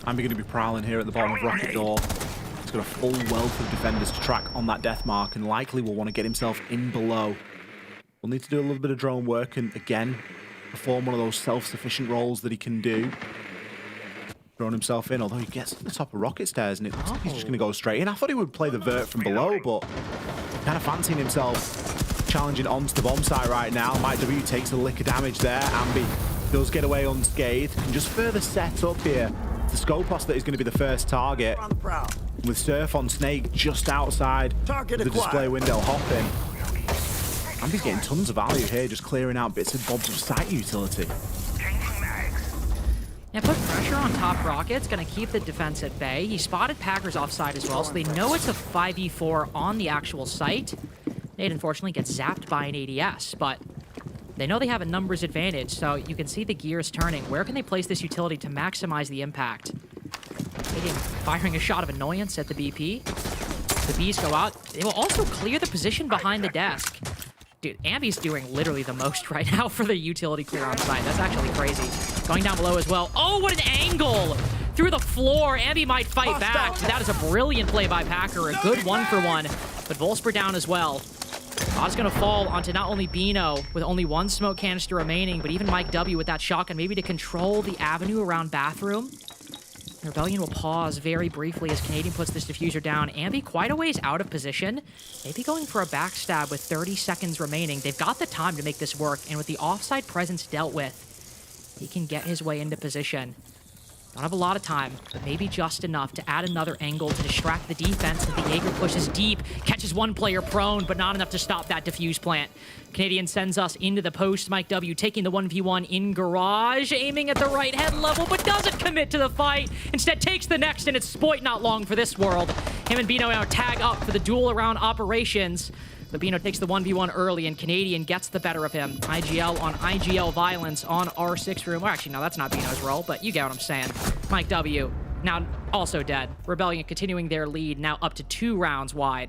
I'm going to be prowling here at the bottom of Rocket Door. He's got a full wealth of defenders to track on that death mark and likely will want to get himself in below. We'll need to do a little bit of drone work and, again, perform one of those self-sufficient roles that he can do. Thrown himself in, although he gets to the top of rocket stairs and it looks like he's just going to go straight in. I thought he would play the vert from below, but kind of fancying himself challenging onto the bomb site right now. Mike W takes a lick of damage there. Ambi does get away unscathed. Can just further set up here. The Scopos that is going to be the first target. With Surf on Snake just outside the display window hopping. Ambi's getting tons of value here, just clearing out bits and bobs of site utility. Yeah, put pressure on top rockets, gonna keep the defense at bay. He spotted Packers offside as well, so they know it's a 5v4 on the actual site. Nate unfortunately gets zapped by an ADS, but they know they have a numbers advantage, so you can see the gears turning. Where can they place this utility to maximize the impact? Firing a shot of annoyance at the BP. The Bs go out. They will also clear the position behind the desk. Dude, Ambi's doing literally the most right now for the utility clear on site. That's actually crazy. Going down below as well. Oh, what an angle! Through the floor. Ambi might fight back. That is a brilliant play by Packer. A good 1-for-1. But Volsper down as well. Odds gonna fall onto not only Bino with only one smoke canister remaining, but even Mike W with that shotgun, maybe to control the avenue around bathroom. Rebellion will pause very briefly as Canadian puts this diffuser down. Ambi quite a ways out of position. Maybe going for a backstab with 30 seconds remaining. They've got the time to make this work, and with the offside presence dealt with, he can get his way into position. Don't have a lot of time, but maybe just enough to add another angle to distract the defense as the Jaeger pushes deep, catches one player prone, but not enough to stop that diffuse plant. Canadian sends us into the post. Mike W taking the 1v1 in garage, aiming at the right head level, but doesn't commit to the fight. Instead takes the next, and it's Spoit not long for this world. Him and Bino now tag up for the duel around operations. But Bino takes the 1v1 early, and Canadian gets the better of him. IGL on IGL violence on R6 room. Well, actually, no, that's not Bino's role, but you get what I'm saying. Mike W, now also dead. Rebellion continuing their lead, now up to 2 rounds wide.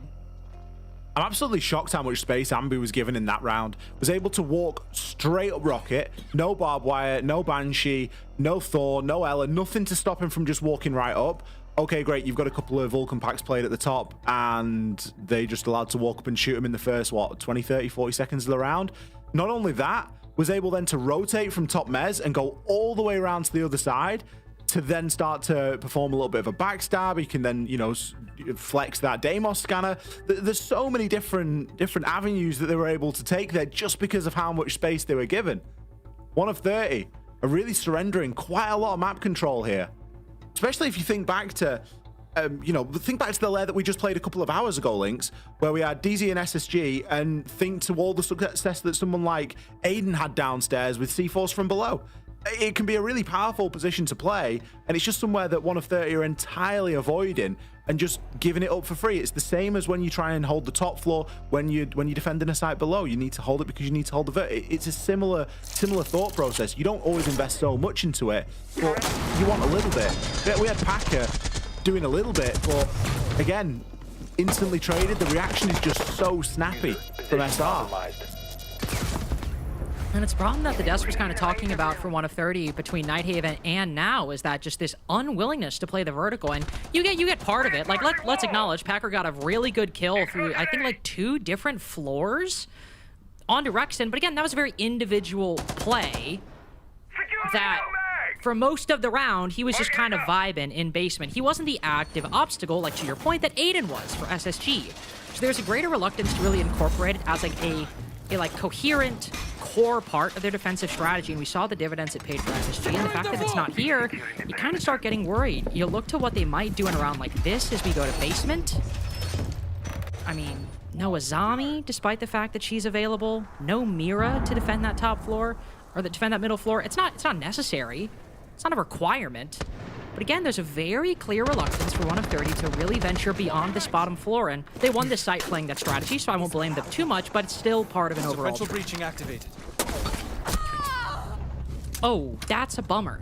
I'm absolutely shocked how much space Ambi was given in that round. Was able to walk straight up Rocket. No barbed wire, no Banshee, no Thor, no Ella, nothing to stop him from just walking right up. Okay, great, you've got a couple of Vulcan packs played at the top, and they just allowed to walk up and shoot him in the first, what, 20, 30, 40 seconds of the round? Not only that, was able then to rotate from top mez and go all the way around to the other side to then start to perform a little bit of a backstab. He can then, you know, flex that Deimos scanner. There's so many different avenues that they were able to take there just because of how much space they were given. 1 of 30 are really surrendering quite a lot of map control here. Especially if you think back to, think back to the lair that we just played a couple of hours ago, Lynx, where we had DZ and SSG, and think to all the success that someone like Aiden had downstairs with C-Force from below. It can be a really powerful position to play, and it's just somewhere that 1 of 30 are entirely avoiding and just giving it up for free. It's the same as when you try and hold the top floor when you're defending a site below. You need to hold it because you need to hold the vert. It's a similar thought process. You don't always invest so much into it, but you want a little bit. We had Packer doing a little bit, but again, instantly traded. The reaction is just so snappy from SR. And it's a problem that the desk was kind of talking about for 1 of 30 between Nighthaven and now, is that just this unwillingness to play the vertical. And you get part of it. Like, let's acknowledge Packer got a really good kill through, I think, like 2 different floors onto Rexon. But again, that was a very individual play that for most of the round, he was just kind of vibing in basement. He wasn't the active obstacle, like to your point, that Aiden was for SSG. So there's a greater reluctance to really incorporate it as like a coherent core part of their defensive strategy, and we saw the dividends it paid for SSG, and the fact that it's not here, you kind of start getting worried. You look to what they might do in a round like this as we go to basement. I mean, no Azami, despite the fact that she's available. No Mira to defend that top floor, or to defend that middle floor. It's not necessary. It's not a requirement. But again, there's a very clear reluctance for 1 of 30 to really venture beyond this bottom floor, and they won this site playing that strategy, so I won't blame them too much, but it's still part of an overall. Differential breaching activated. Oh, that's a bummer.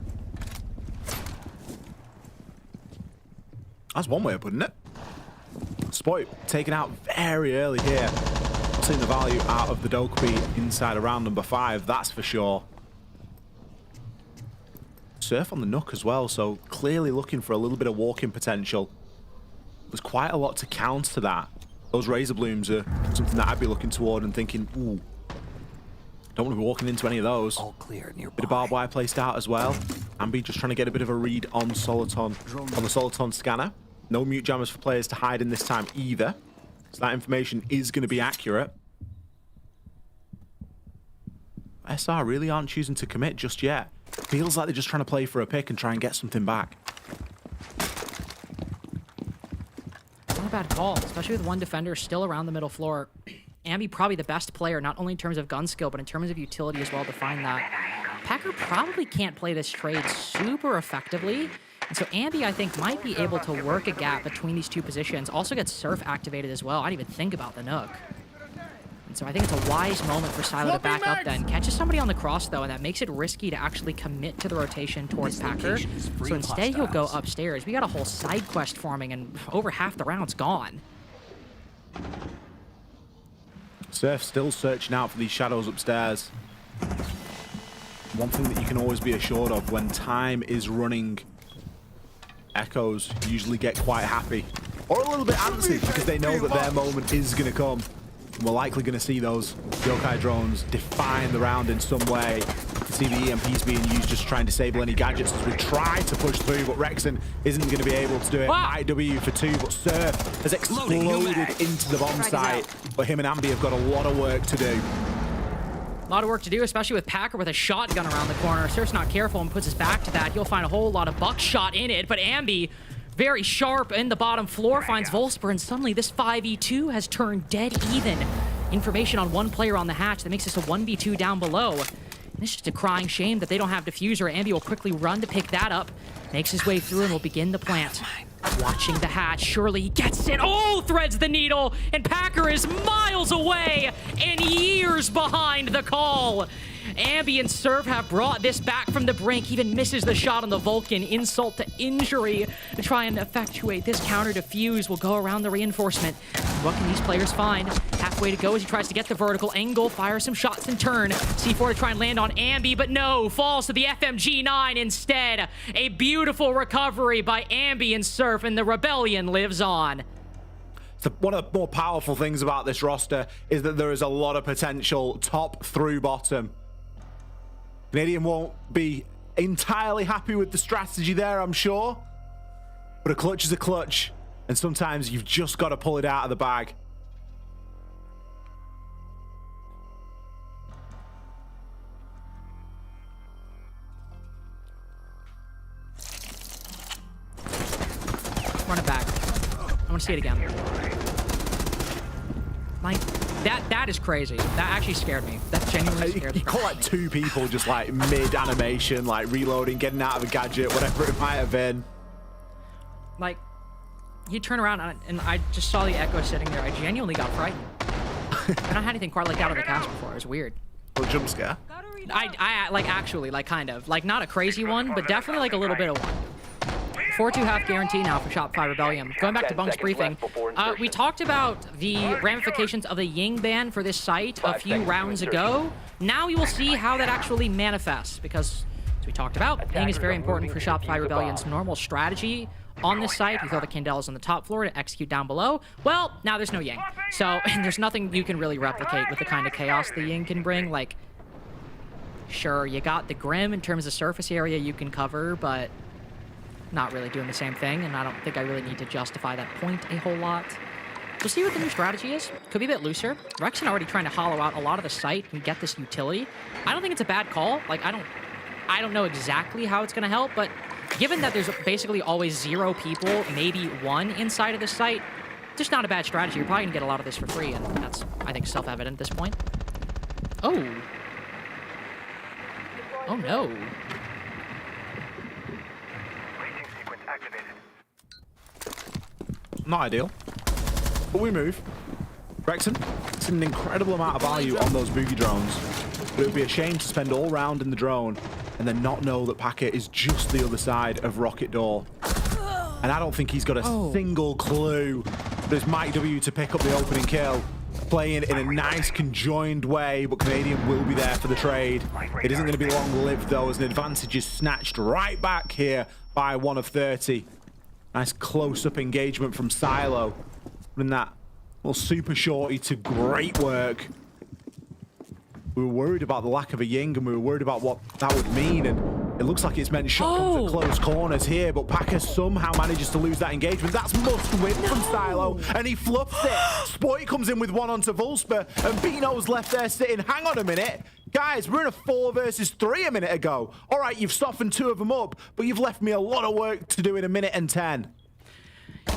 That's one way of putting it. Spoit taken out very early here. Seeing the value out of the Dokkaebi inside around number 5, that's for sure. Surf on the Nook as well, so clearly looking for a little bit of walking potential. There's quite a lot to counter that. Those Razor Blooms are something that I'd be looking toward and thinking, ooh, don't want to be walking into any of those. All clear nearby. Bit of barbed wire placed out as well. Ambi just trying to get a bit of a read on Soliton, on the Soliton scanner. No mute jammers for players to hide in this time either. So that information is going to be accurate. SR really aren't choosing to commit just yet. Feels like they're just trying to play for a pick and try and get something back. Not a bad call, especially with one defender still around the middle floor. Ambi probably the best player, not only in terms of gun skill, but in terms of utility as well to find that. Packer probably can't play this trade super effectively. And so Ambi, I think, might be able to work a gap between these two positions. Also gets Surf activated as well. I didn't even think about the Nook. And so I think it's a wise moment for Silo to back up then. Catches somebody on the cross, though, and that makes it risky to actually commit to the rotation towards Packer. So instead, he'll go upstairs. We got a whole side quest forming, and over half the round's gone. Surf still searching out for these shadows upstairs. One thing that you can always be assured of when time is running, Echoes usually get quite happy. Or a little bit antsy because they know that their moment is going to come. We're likely going to see those Yokai drones define the round in some way. To see the EMPs being used just to try and disable any gadgets as we try to push through, but Rexon isn't going to be able to do it. IW for 2, but Surf has exploded into the bomb site. But him and Ambi have got a lot of work to do. A lot of work to do, especially with Packer with a shotgun around the corner. Surf's not careful and puts his back to that. He'll find a whole lot of buckshot in it, but Ambi, very sharp in the bottom floor, finds Volsper, and suddenly this 5v2 has turned dead even. Information on one player on the hatch that makes this a 1v2 down below. And it's just a crying shame that they don't have diffuser. Ambi will quickly run to pick that up, makes his way through, and will begin the plant. Watching the hatch, surely he gets it. Oh, threads the needle, and Packer is miles away and years behind the call. Ambi and Surf have brought this back from the brink. Even misses the shot on the Vulcan. Insult to injury to try and effectuate this counter defuse. Will go around the reinforcement. What can these players find? Halfway to go as he tries to get the vertical angle. Fires some shots in turn. C4 to try and land on Ambi, but no. Falls to the FMG9 instead. A beautiful recovery by Ambi and Surf, and the rebellion lives on. So one of the more powerful things about this roster is that there is a lot of potential top through bottom. Canadian won't be entirely happy with the strategy there, I'm sure. But a clutch is a clutch. And sometimes you've just got to pull it out of the bag. Run it back. I want to see it again. Like, that is crazy. That actually scared me. That genuinely scared me. You call like 2 people just like mid-animation, like reloading, getting out of a gadget, whatever it might have been. Like, he turned around and I just saw the Echo sitting there. I genuinely got frightened. I've not had anything quite like that on the cast before. It was weird. A little jump scare? I like, actually, like, kind of. Like, not a crazy one, but definitely like a little bit of one. 4-2 half guarantee now for Shopify Rebellion. Going back to Bunk's briefing, we talked about the ramifications of the Ying ban for this site a few rounds ago. Now we will see how that actually manifests, because as we talked about, Ying is very important for Shopify Rebellion's normal strategy on this site. You throw the Candelas on the top floor to execute down below. Well, now there's no Ying. So there's nothing you can really replicate with the kind of chaos the Ying can bring. Like, sure, you got the Grim in terms of surface area you can cover, but not really doing the same thing, and I don't think I really need to justify that point a whole lot. We'll see what the new strategy is. Could be a bit looser. Rexon already trying to hollow out a lot of the site and get this utility. I don't think it's a bad call. Like, I don't know exactly how it's going to help, but given that there's basically always 0 people, maybe 1 inside of the site, just not a bad strategy. You're probably going to get a lot of this for free, and that's, I think, self-evident at this point. Oh. Oh, no. Not ideal, but we move. Rexon, it's an incredible amount of value on those boogie drones, but it would be a shame to spend all round in the drone and then not know that Packet is just the other side of Rocket Door. And I don't think he's got a single clue. There's Mike W to pick up the opening kill. Playing in a nice conjoined way, but Canadian will be there for the trade. It isn't going to be long-lived, though, as an advantage is snatched right back here by 1 of 30. Nice close-up engagement from Silo. And that little super shorty to great work. We were worried about the lack of a Ying, and we were worried about what that would mean, and it looks like it's meant shotgun for close corners here, but Packer somehow manages to lose that engagement. That's must-win from Silo, and he fluffs it. Spoit comes in with 1 onto Vulsper, and Bino's left there sitting. Hang on a minute. Guys, we're in a 4 versus 3 a minute ago. All right, you've softened 2 of them up, but you've left me a lot of work to do in 1 minute and 10.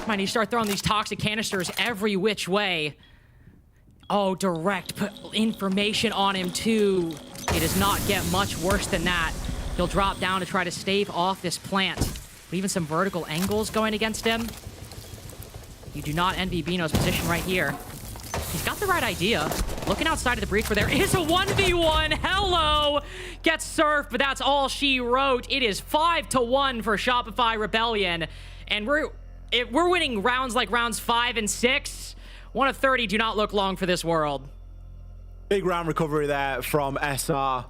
Man, you start throwing these toxic canisters every which way. Oh, direct put information on him, too. It does not get much worse than that. He'll drop down to try to stave off this plant. But even some vertical angles going against him. You do not envy Bino's position right here. He's got the right idea. Looking outside of the breach where there is a 1v1. Hello! Gets surfed, but that's all she wrote. It is 5-1 for Shopify Rebellion. And we're winning rounds like rounds 5 and 6. 1 of 30 do not look long for this world. Big round recovery there from SR.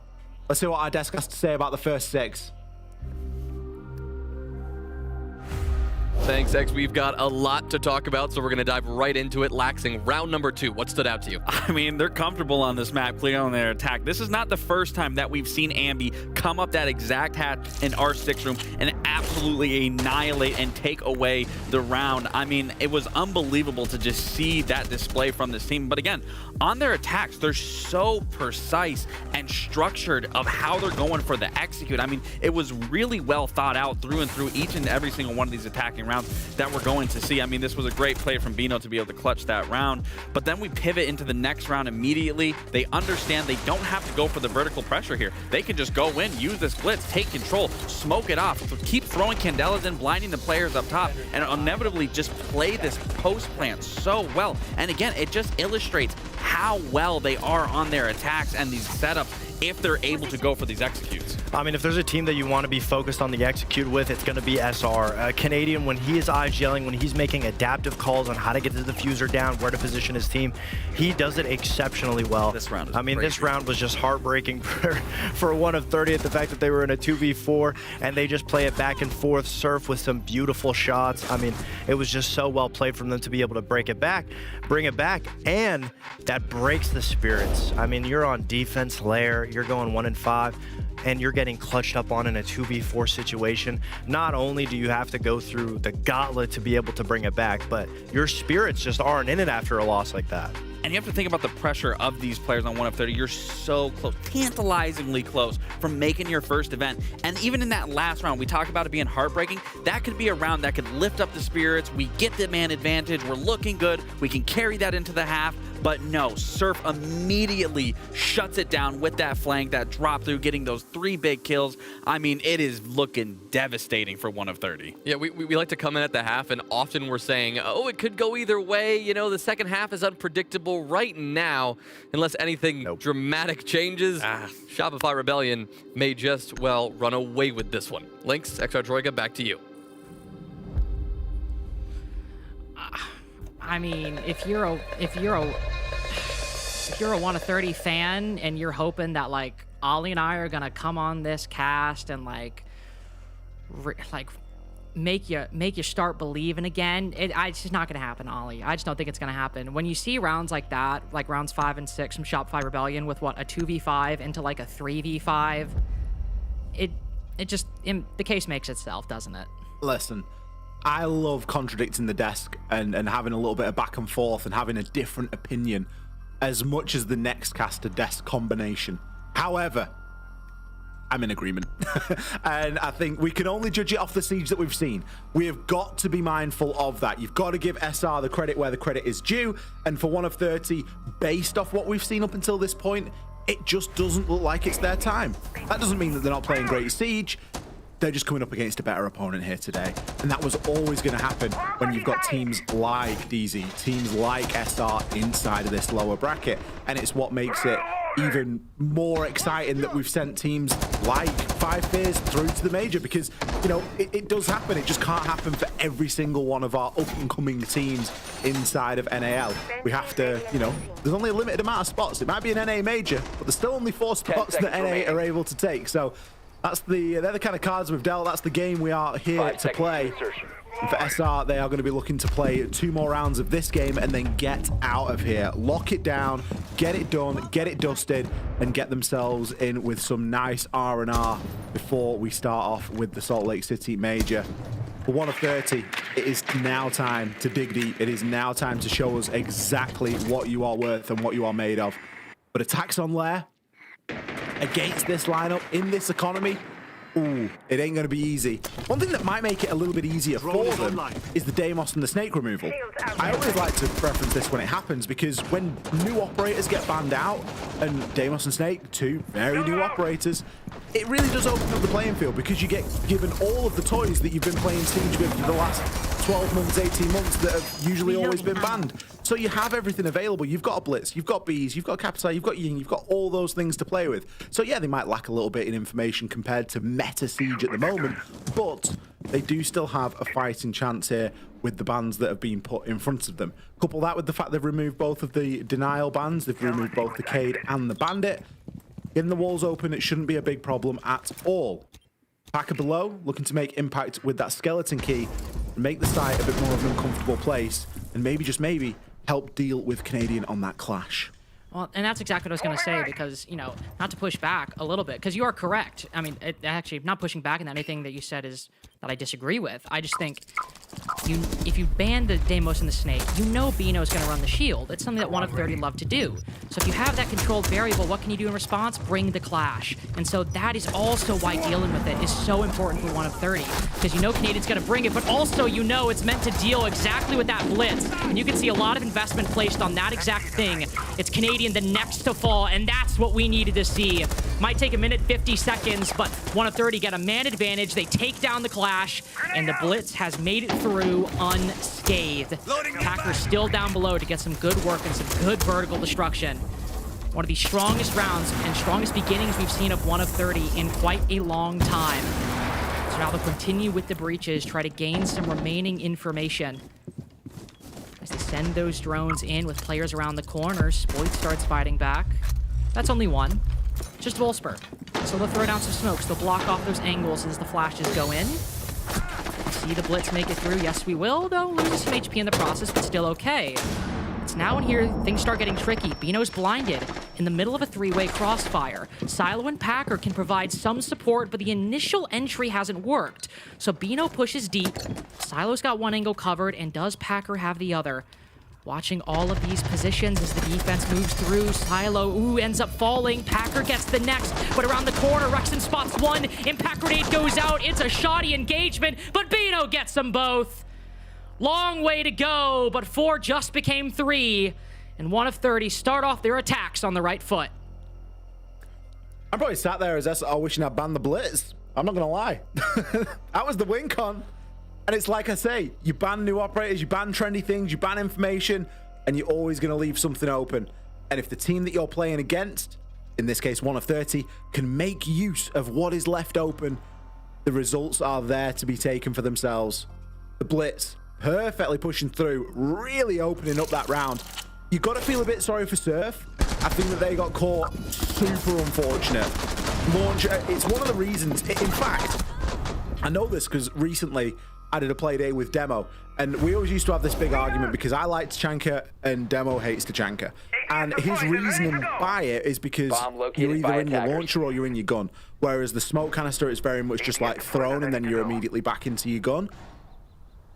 Let's see what our desk has to say about the first 6. Thanks, X. We've got a lot to talk about, so we're going to dive right into it. Laxing, round number 2. What stood out to you? I mean, they're comfortable on this map, clear on their attack. This is not the first time that we've seen Ambi come up that exact hatch in our 6 room and absolutely annihilate and take away the round. I mean, it was unbelievable to just see that display from this team. But again, on their attacks, they're so precise and structured of how they're going for the execute. I mean, it was really well thought out through and through each and every single one of these attacking rounds that we're going to see. I mean, this was a great play from Bino to be able to clutch that round, but then we pivot into the next round immediately. They understand they don't have to go for the vertical pressure here. They can just go in, use this blitz, take control, smoke it off, so keep throwing candelas in, blinding the players up top, and inevitably just play this post plant so well. And again, it just illustrates how well they are on their attacks and these setups if they're able to go for these executes. I mean, if there's a team that you want to be focused on the execute with, it's going to be SR. Canadian, when he is IGLing, when he's making adaptive calls on how to get the diffuser down, where to position his team, he does it exceptionally well. This round is this round was just heartbreaking for 1 of 30 at the fact that they were in a 2v4 and they just play it back and forth, surf with some beautiful shots. I mean, it was just so well played from them to be able to bring it back, and that breaks the spirits. I mean, you're on defense, Lair, you're going 1 and 5, and you're getting clutched up on in a 2v4 situation. Not only do you have to go through the gauntlet to be able to bring it back, but your spirits just aren't in it after a loss like that. And you have to think about the pressure of these players on 1 of 30. You're so close, tantalizingly close from making your first event. And even in that last round, we talk about it being heartbreaking. That could be a round that could lift up the spirits. We get the man advantage. We're looking good. We can carry that into the half. But no, Surf immediately shuts it down with that flank, that drop through, getting those 3 big kills. I mean, it is looking devastating for 1 of 30. Yeah, we like to come in at the half, and often we're saying, oh, it could go either way. You know, the second half is unpredictable right now, unless anything dramatic changes. Shopify Rebellion may just, well, run away with this one. Lynx, XR Troika, back to you. I mean, if you're a 1 of 30 fan and you're hoping that like Ollie and I are gonna come on this cast and like make you start believing again, it's just not gonna happen, Ollie. I just don't think it's gonna happen. When you see rounds like that, like rounds 5 and 6 from Shopify Rebellion with what, a 2v5 into like a 3v5, the case makes itself, doesn't it? Listen, I love contradicting the desk and having a little bit of back and forth and having a different opinion as much as the next caster desk combination. However, I'm in agreement. And I think we can only judge it off the siege that we've seen. We have got to be mindful of that. You've got to give SR the credit where the credit is due. And for 1 of 30, based off what we've seen up until this point, it just doesn't look like it's their time. That doesn't mean that they're not playing great siege. They're just coming up against a better opponent here today. And that was always going to happen when you've got teams like DZ, teams like SR inside of this lower bracket. And it's what makes it even more exciting that we've sent teams like 5 Fears through to the major, because, you know, it does happen. It just can't happen for every single one of our up-and-coming teams inside of NAL. We have to, you know, there's only a limited amount of spots. It might be an NA major, but there's still only 4 spots that NA are able to take. So that's they're the kind of cards we've dealt. That's the game we are here to play. And for SR, they are going to be looking to play 2 more rounds of this game and then get out of here. Lock it down, get it done, get it dusted, and get themselves in with some nice R&R before we start off with the Salt Lake City Major. For 1 of 30, it is now time to dig deep. It is now time to show us exactly what you are worth and what you are made of. But attacks on Lair against this lineup in this economy, ooh, it ain't going to be easy. One thing that might make it a little bit easier for them is the Deimos and the snake removal. I always like to reference this when it happens, because when new operators get banned out, and Deimos and Snake, 2 very new operators, it really does open up the playing field, because you get given all of the toys that you've been playing Siege with for the last 12 months, 18 months that have usually always been banned. So you have everything available. You've got a Blitz, you've got Bees, you've got Capsai, you've got Ying, you've got all those things to play with. So yeah, they might lack a little bit in information compared to meta Siege at the moment, but they do still have a fighting chance here with the bans that have been put in front of them. Couple that with the fact they've removed both of the denial bans, they've removed both the Cade and the Bandit. Getting the walls open, it shouldn't be a big problem at all. Packer below, looking to make impact with that skeleton key, and make the site a bit more of an uncomfortable place, and maybe, just maybe, help deal with Canadian on that clash. Well, and that's exactly what I was going to say, because, you know, not to push back a little bit, because you are correct. I mean, actually, not pushing back, and anything that you said is that I disagree with. I just think if you ban the Deimos and the Snake, you know Bino's going to run the shield. It's something that 1 of 30 love to do. So if you have that controlled variable, what can you do in response? Bring the clash. And so that is also why dealing with it is so important for 1 of 30, because you know Canadian's going to bring it, but also you know it's meant to deal exactly with that blitz. And you can see a lot of investment placed on that exact thing. It's Canadian the next to fall, and that's what we needed to see. Might take a minute 50 seconds, but 1 of 30 get a man advantage. They take down the clash, and the blitz has made it through unscathed. Packers still down below to get some good work and some good vertical destruction. One of the strongest rounds and strongest beginnings we've seen of 1 of 30 in quite a long time. So now they'll continue with the breaches, try to gain some remaining information. As they send those drones in with players around the corners, Spoit starts fighting back. That's only 1. Just Wolfsburg. So they'll throw down some smokes. They'll block off those angles as the flashes go in. See the blitz make it through. Yes, we will, though. Lose some HP in the process, but still okay. It's now in here things start getting tricky. Bino's blinded in the middle of a 3-way crossfire. Silo and Packer can provide some support, but the initial entry hasn't worked. So Bino pushes deep. Silo's got 1 angle covered, and does Packer have the other? Watching all of these positions as the defense moves through. Silo, ends up falling. Packer gets the next, but around the corner, Rexon spots 1. Impact grenade goes out. It's a shoddy engagement, but Bino gets them both. Long way to go, but 4 just became 3, and 1 of 30 start off their attacks on the right foot. I'm probably sat there as SR wishing I'd banned the blitz. I'm not going to lie. That was the win con. And it's like I say, you ban new operators, you ban trendy things, you ban information, and you're always going to leave something open. And if the team that you're playing against, in this case 1 of 30, can make use of what is left open, the results are there to be taken for themselves. The blitz perfectly pushing through, really opening up that round. You've got to feel a bit sorry for Surf. I think that they got caught super unfortunate. Launch, it's one of the reasons, in fact, I know this because recently I did a play day with Demo, and we always used to have this big argument because I like Tachanka and Demo hates Tachanka. And his reasoning by it is because you're either in your launcher or you're in your gun, whereas the smoke canister is very much just like thrown and then you're immediately back into your gun.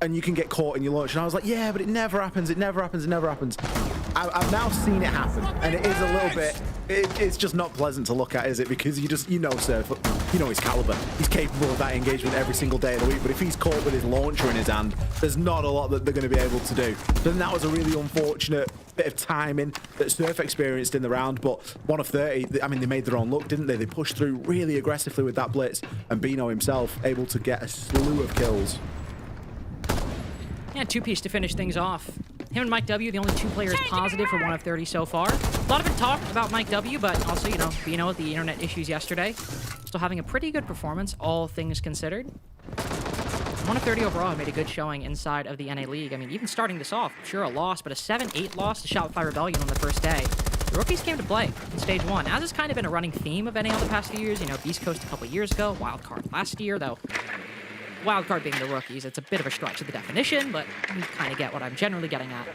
And you can get caught in your launch. And I was like, yeah, but it never happens. It never happens. It never happens. I've now seen it happen. And it is a little bit, it's just not pleasant to look at, is it? Because you know Surf, you know his caliber. He's capable of that engagement every single day of the week. But if he's caught with his launcher in his hand, there's not a lot that they're going to be able to do. Then that was a really unfortunate bit of timing that Surf experienced in the round. But 1 of 30, I mean, they made their own luck, didn't they? They pushed through really aggressively with that blitz. And Bino himself able to get a slew of kills. Yeah, 2-piece to finish things off. Him and Mike W, the only 2 players positive for 1 of 30 so far. A lot of it talked about Mike W, but also, you know, Bino with the internet issues yesterday. Still having a pretty good performance, all things considered. 1 of 30 overall, he made a good showing inside of the NA League. I mean, even starting this off, sure a loss, but a 7-8 loss to Shopify Rebellion on the first day. The rookies came to play in Stage 1, as has kind of been a running theme of NAL the past few years. You know, Beast Coast a couple years ago, Wildcard last year, though. Wildcard being the rookies, it's a bit of a stretch of the definition, but you kind of get what I'm generally getting at.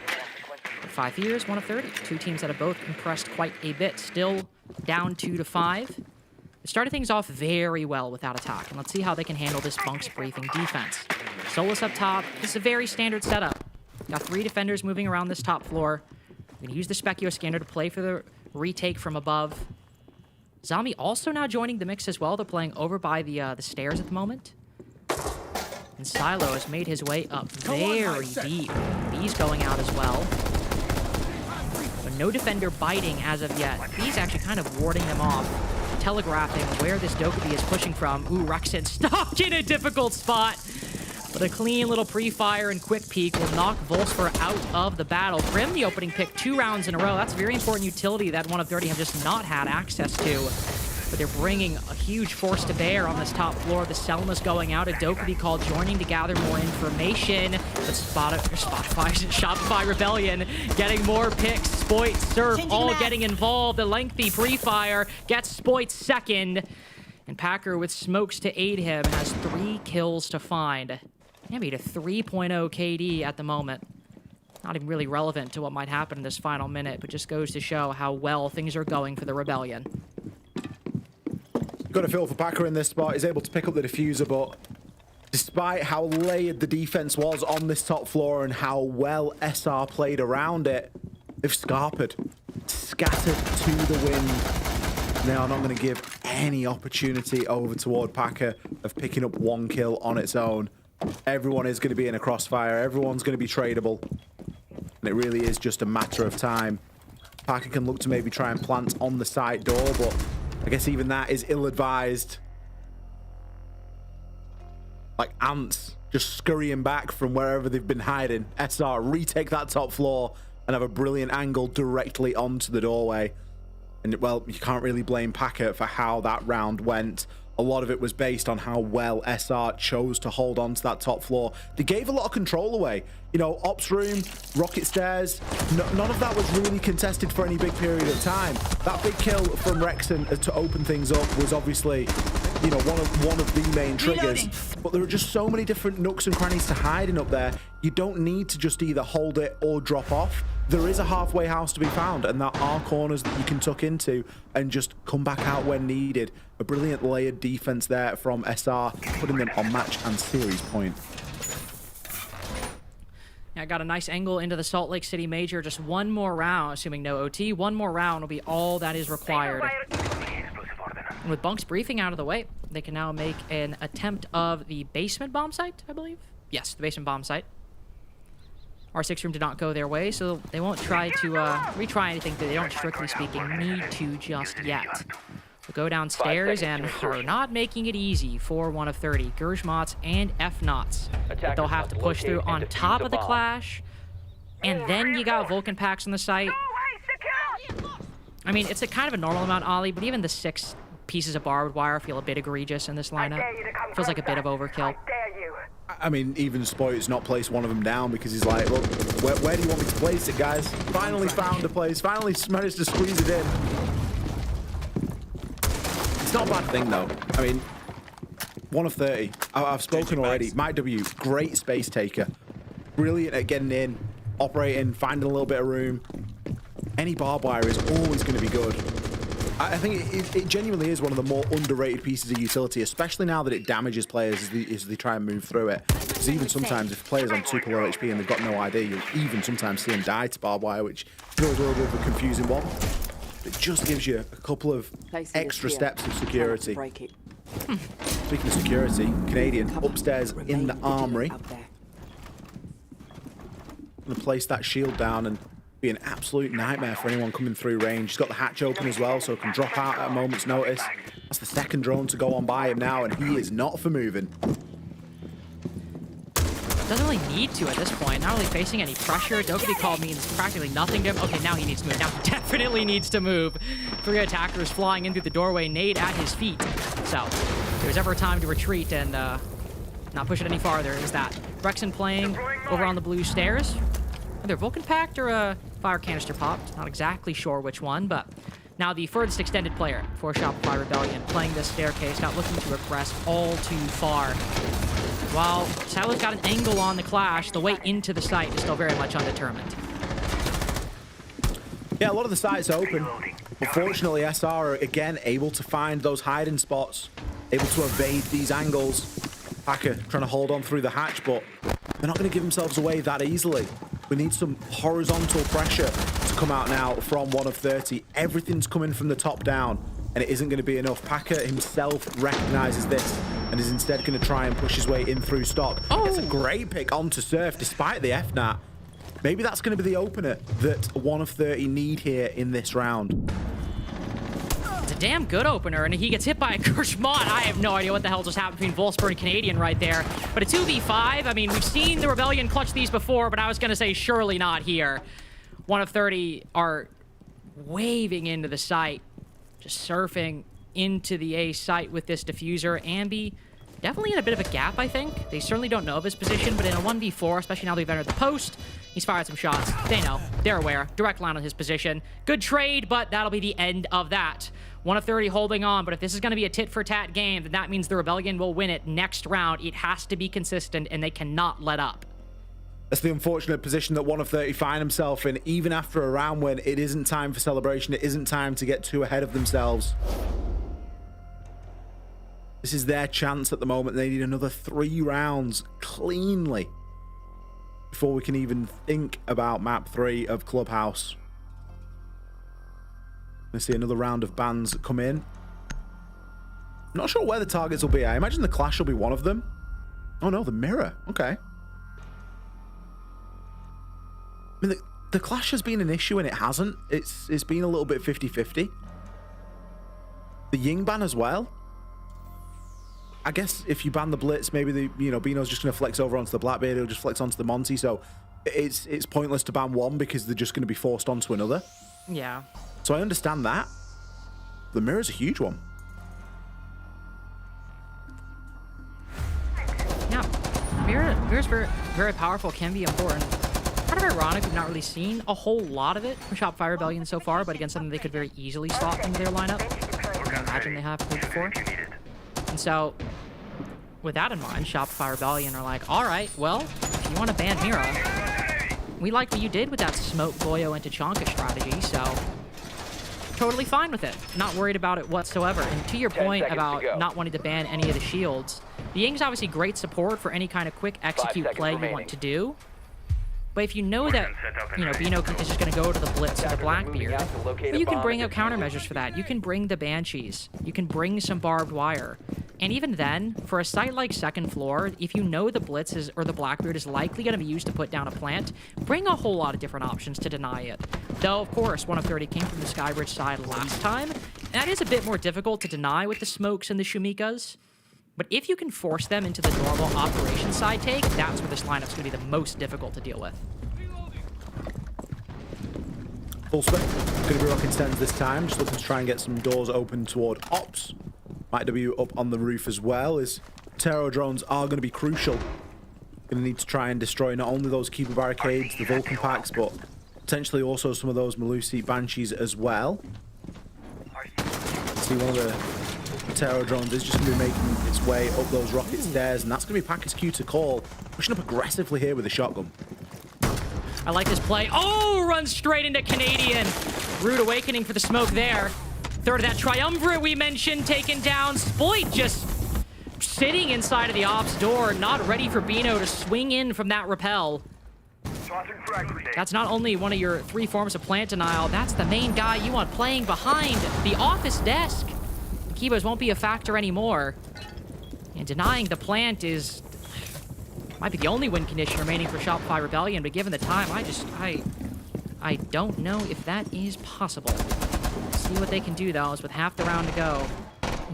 For 5 years, 1 of 30. 2 teams that have both impressed quite a bit. Still down 2-5. They started things off very well without attack, and let's see how they can handle this Bunks briefing defense. Solus up top. This is a very standard setup. Got 3 defenders moving around this top floor. We're going to use the Specchio scanner to play for the retake from above. Zombie also now joining the mix as well. They're playing over by the stairs at the moment. And Silo has made his way up very deep. He's going out as well. But no defender biting as of yet. He's actually kind of warding them off, telegraphing where this Dokkaebi is pushing from. Ooh, Rexon stuck in a difficult spot. But a clean little pre-fire and quick peek will knock Volsfer out of the battle. Grim, the opening pick 2 rounds in a row. That's very important utility that 1 of 30 have just not had access to. But they're bringing a huge force to bear on this top floor. The Selma's going out. A Dokkaebi call joining to gather more information. But Shopify Rebellion getting more picks. Spoit, Surf, all getting involved. A lengthy pre-fire gets Spoit second. And Packer with smokes to aid him has 3 kills to find. Maybe a 3.0 KD at the moment. Not even really relevant to what might happen in this final minute, but just goes to show how well things are going for the Rebellion. Got a feel for Packer in this spot. He's able to pick up the diffuser, but despite how layered the defense was on this top floor and how well SR played around it, they've scattered to the wind. They are not going to give any opportunity over toward Packer of picking up 1 kill on its own. Everyone is going to be in a crossfire. Everyone's going to be tradable. And it really is just a matter of time. Packer can look to maybe try and plant on the side door, but I guess even that is ill-advised. Like ants just scurrying back from wherever they've been hiding. SR retake that top floor and have a brilliant angle directly onto the doorway. And, well, you can't really blame Packer for how that round went. A lot of it was based on how well SR chose to hold on to that top floor. They gave a lot of control away. You know, Ops Room, Rocket Stairs, none of that was really contested for any big period of time. That big kill from Rexon to open things up was obviously, you know, one of the main triggers. But there are just so many different nooks and crannies to hide in up there. You don't need to just either hold it or drop off. There is a halfway house to be found, and there are corners that you can tuck into and just come back out when needed. A brilliant layered defense there from SR, putting them on match and series point. Yeah, got a nice angle into the Salt Lake City Major. Just 1 more round, assuming no OT. 1 more round will be all that is required. And with Bunks briefing out of the way, they can now make an attempt of the basement bomb site, I believe. Yes, the basement bomb site. R6 room did not go their way, so they won't try to retry anything that they don't, strictly speaking, need to just yet. We'll go downstairs and are not making it easy for 1 of 30. Gershmots and F-Knots. They'll have to push through on top of the Clash, and then you got Vulcan packs on the site. I mean, it's a kind of a normal amount, Ollie, but even the 6 pieces of barbed wire feel a bit egregious in this lineup. Feels like a bit of overkill. I mean, even Spoit's not placed one of them down because he's like, look, where do you want me to place it, guys? Finally found a place. Finally managed to squeeze it in. It's not a bad thing, though. I mean, 1 of 30. I've spoken already. Mike W, great space taker. Brilliant at getting in, operating, finding a little bit of room. Any barbed wire is always going to be good. I think it genuinely is one of the more underrated pieces of utility, especially now that it damages players as they try and move through it. Because even sometimes, if players on super low HP and they've got no ID, you'll even sometimes see them die to barbed wire, which is always a little bit of a confusing one. It just gives you a couple of extra steps of security. Speaking of security, Canadian upstairs in the armory. Going to place that shield down and be an absolute nightmare for anyone coming through range. He's got the hatch open as well, so can drop out at a moment's notice. That's the second drone to go on by him now, and he is not for moving. doesn't really need to at this point. Not really facing any pressure. Dokkaebi called means practically nothing to him. Okay, now he needs to move. Now he definitely needs to move. 3 attackers flying in through the doorway. Nade at his feet. So, if there's ever time to retreat and not push it any farther, is that. Rexen playing over on the blue stairs. Either Vulcan Pact or a fire canister popped. Not exactly sure which one, but now the furthest extended player for Shopify Rebellion playing this staircase, not looking to regress all too far. While Silo's got an angle on the clash, the way into the site is still very much undetermined. Yeah, a lot of the sites are open. Unfortunately, SR are again able to find those hiding spots, able to evade these angles. Packer trying to hold on through the hatch, but they're not going to give themselves away that easily. We need some horizontal pressure to come out now from 1 of 30. Everything's coming from the top down, and it isn't going to be enough. Packer himself recognizes this and is instead going to try and push his way in through stock. It's a great pick onto Surf despite the FNAT. Maybe that's going to be the opener that 1 of 30 need here in this round. It's a damn good opener, and he gets hit by a Kershmont. I have no idea what the hell just happened between Wolfsburg and Canadian right there. But a 2v5, I mean, we've seen the Rebellion clutch these before, but I was going to say surely not here. 1 of 30 are waving into the site, just surfing into the A site with this diffuser. Ambi definitely in a bit of a gap, I think. They certainly don't know of his position, but in a 1v4, especially now they've entered the post, he's fired some shots. They know. They're aware. Direct line on his position. Good trade, but that'll be the end of that. 1 of 30 holding on, but if this is going to be a tit-for-tat game, then that means the Rebellion will win it next round. It has to be consistent, and they cannot let up. That's the unfortunate position that 1 of 30 find himself in. Even after a round win, it isn't time for celebration. It isn't time to get too ahead of themselves. This is their chance at the moment. They need another 3 rounds cleanly before we can even think about map 3 of Clubhouse. Let's see another round of bans come in. Not sure where the targets will be. I imagine the Clash will be one of them. Oh no, the Mirror. Okay. I mean, the Clash has been an issue and it hasn't. It's been a little bit 50-50. The Ying ban as well. I guess if you ban the Blitz, maybe Bino's just going to flex over onto the Blackbeard. He'll just flex onto the Monty. So it's pointless to ban one because they're just going to be forced onto another. Yeah. So I understand that. The Mirror's a huge one. Yeah. Mirror's very, very powerful, can be important. Kind of ironic, we've not really seen a whole lot of it from Shopify Rebellion so far, but again, something they could very easily slot into their lineup. I can imagine they have played before. And so, with that in mind, Shopify Rebellion are like, all right, well, if you want to ban Mira, we like what you did with that smoke Goyo into Chonka strategy, so totally fine with it. Not worried about it whatsoever. And to your point about not wanting to ban any of the shields, the Ying's obviously great support for any kind of quick execute play you want to do. But if you know that, Bino is just going to go to the Blitz or the Blackbeard, you can bring out countermeasures for that. You can bring the Banshees. You can bring some barbed wire. And even then, for a site like Second Floor, if you know the Blitz or the Blackbeard is likely going to be used to put down a plant, bring a whole lot of different options to deny it. Though, of course, 1 of 30 came from the Skybridge side last time. And that is a bit more difficult to deny with the smokes and the Shumikas. But if you can force them into the normal operation side take, that's where this lineup's going to be the most difficult to deal with. Full spec. Going to be rocking stands this time. Just looking to try and get some doors open toward Ops. Mike W up on the roof as well. As Terror drones are going to be crucial. Going to need to try and destroy not only those Keeper barricades, the Vulcan packs, but potentially also some of those Malusi Banshees as well. See, one of the Terror drones is just going to be making its way up those rocket stairs, and that's going to be Packer's cue to call. Pushing up aggressively here with a shotgun. I like this play. Oh, runs straight into Canadian. Rude awakening for the smoke there. Third of that triumvirate we mentioned taken down. Sploit just sitting inside of the ops door, not ready for Bino to swing in from that rappel. That's not only one of your 3 forms of plant denial, that's the main guy you want playing behind the office desk. Kibos won't be a factor anymore. And denying the plant might be the only win condition remaining for Shopify Rebellion, but given the time, I don't know if that is possible. See what they can do, though, is with half the round to go.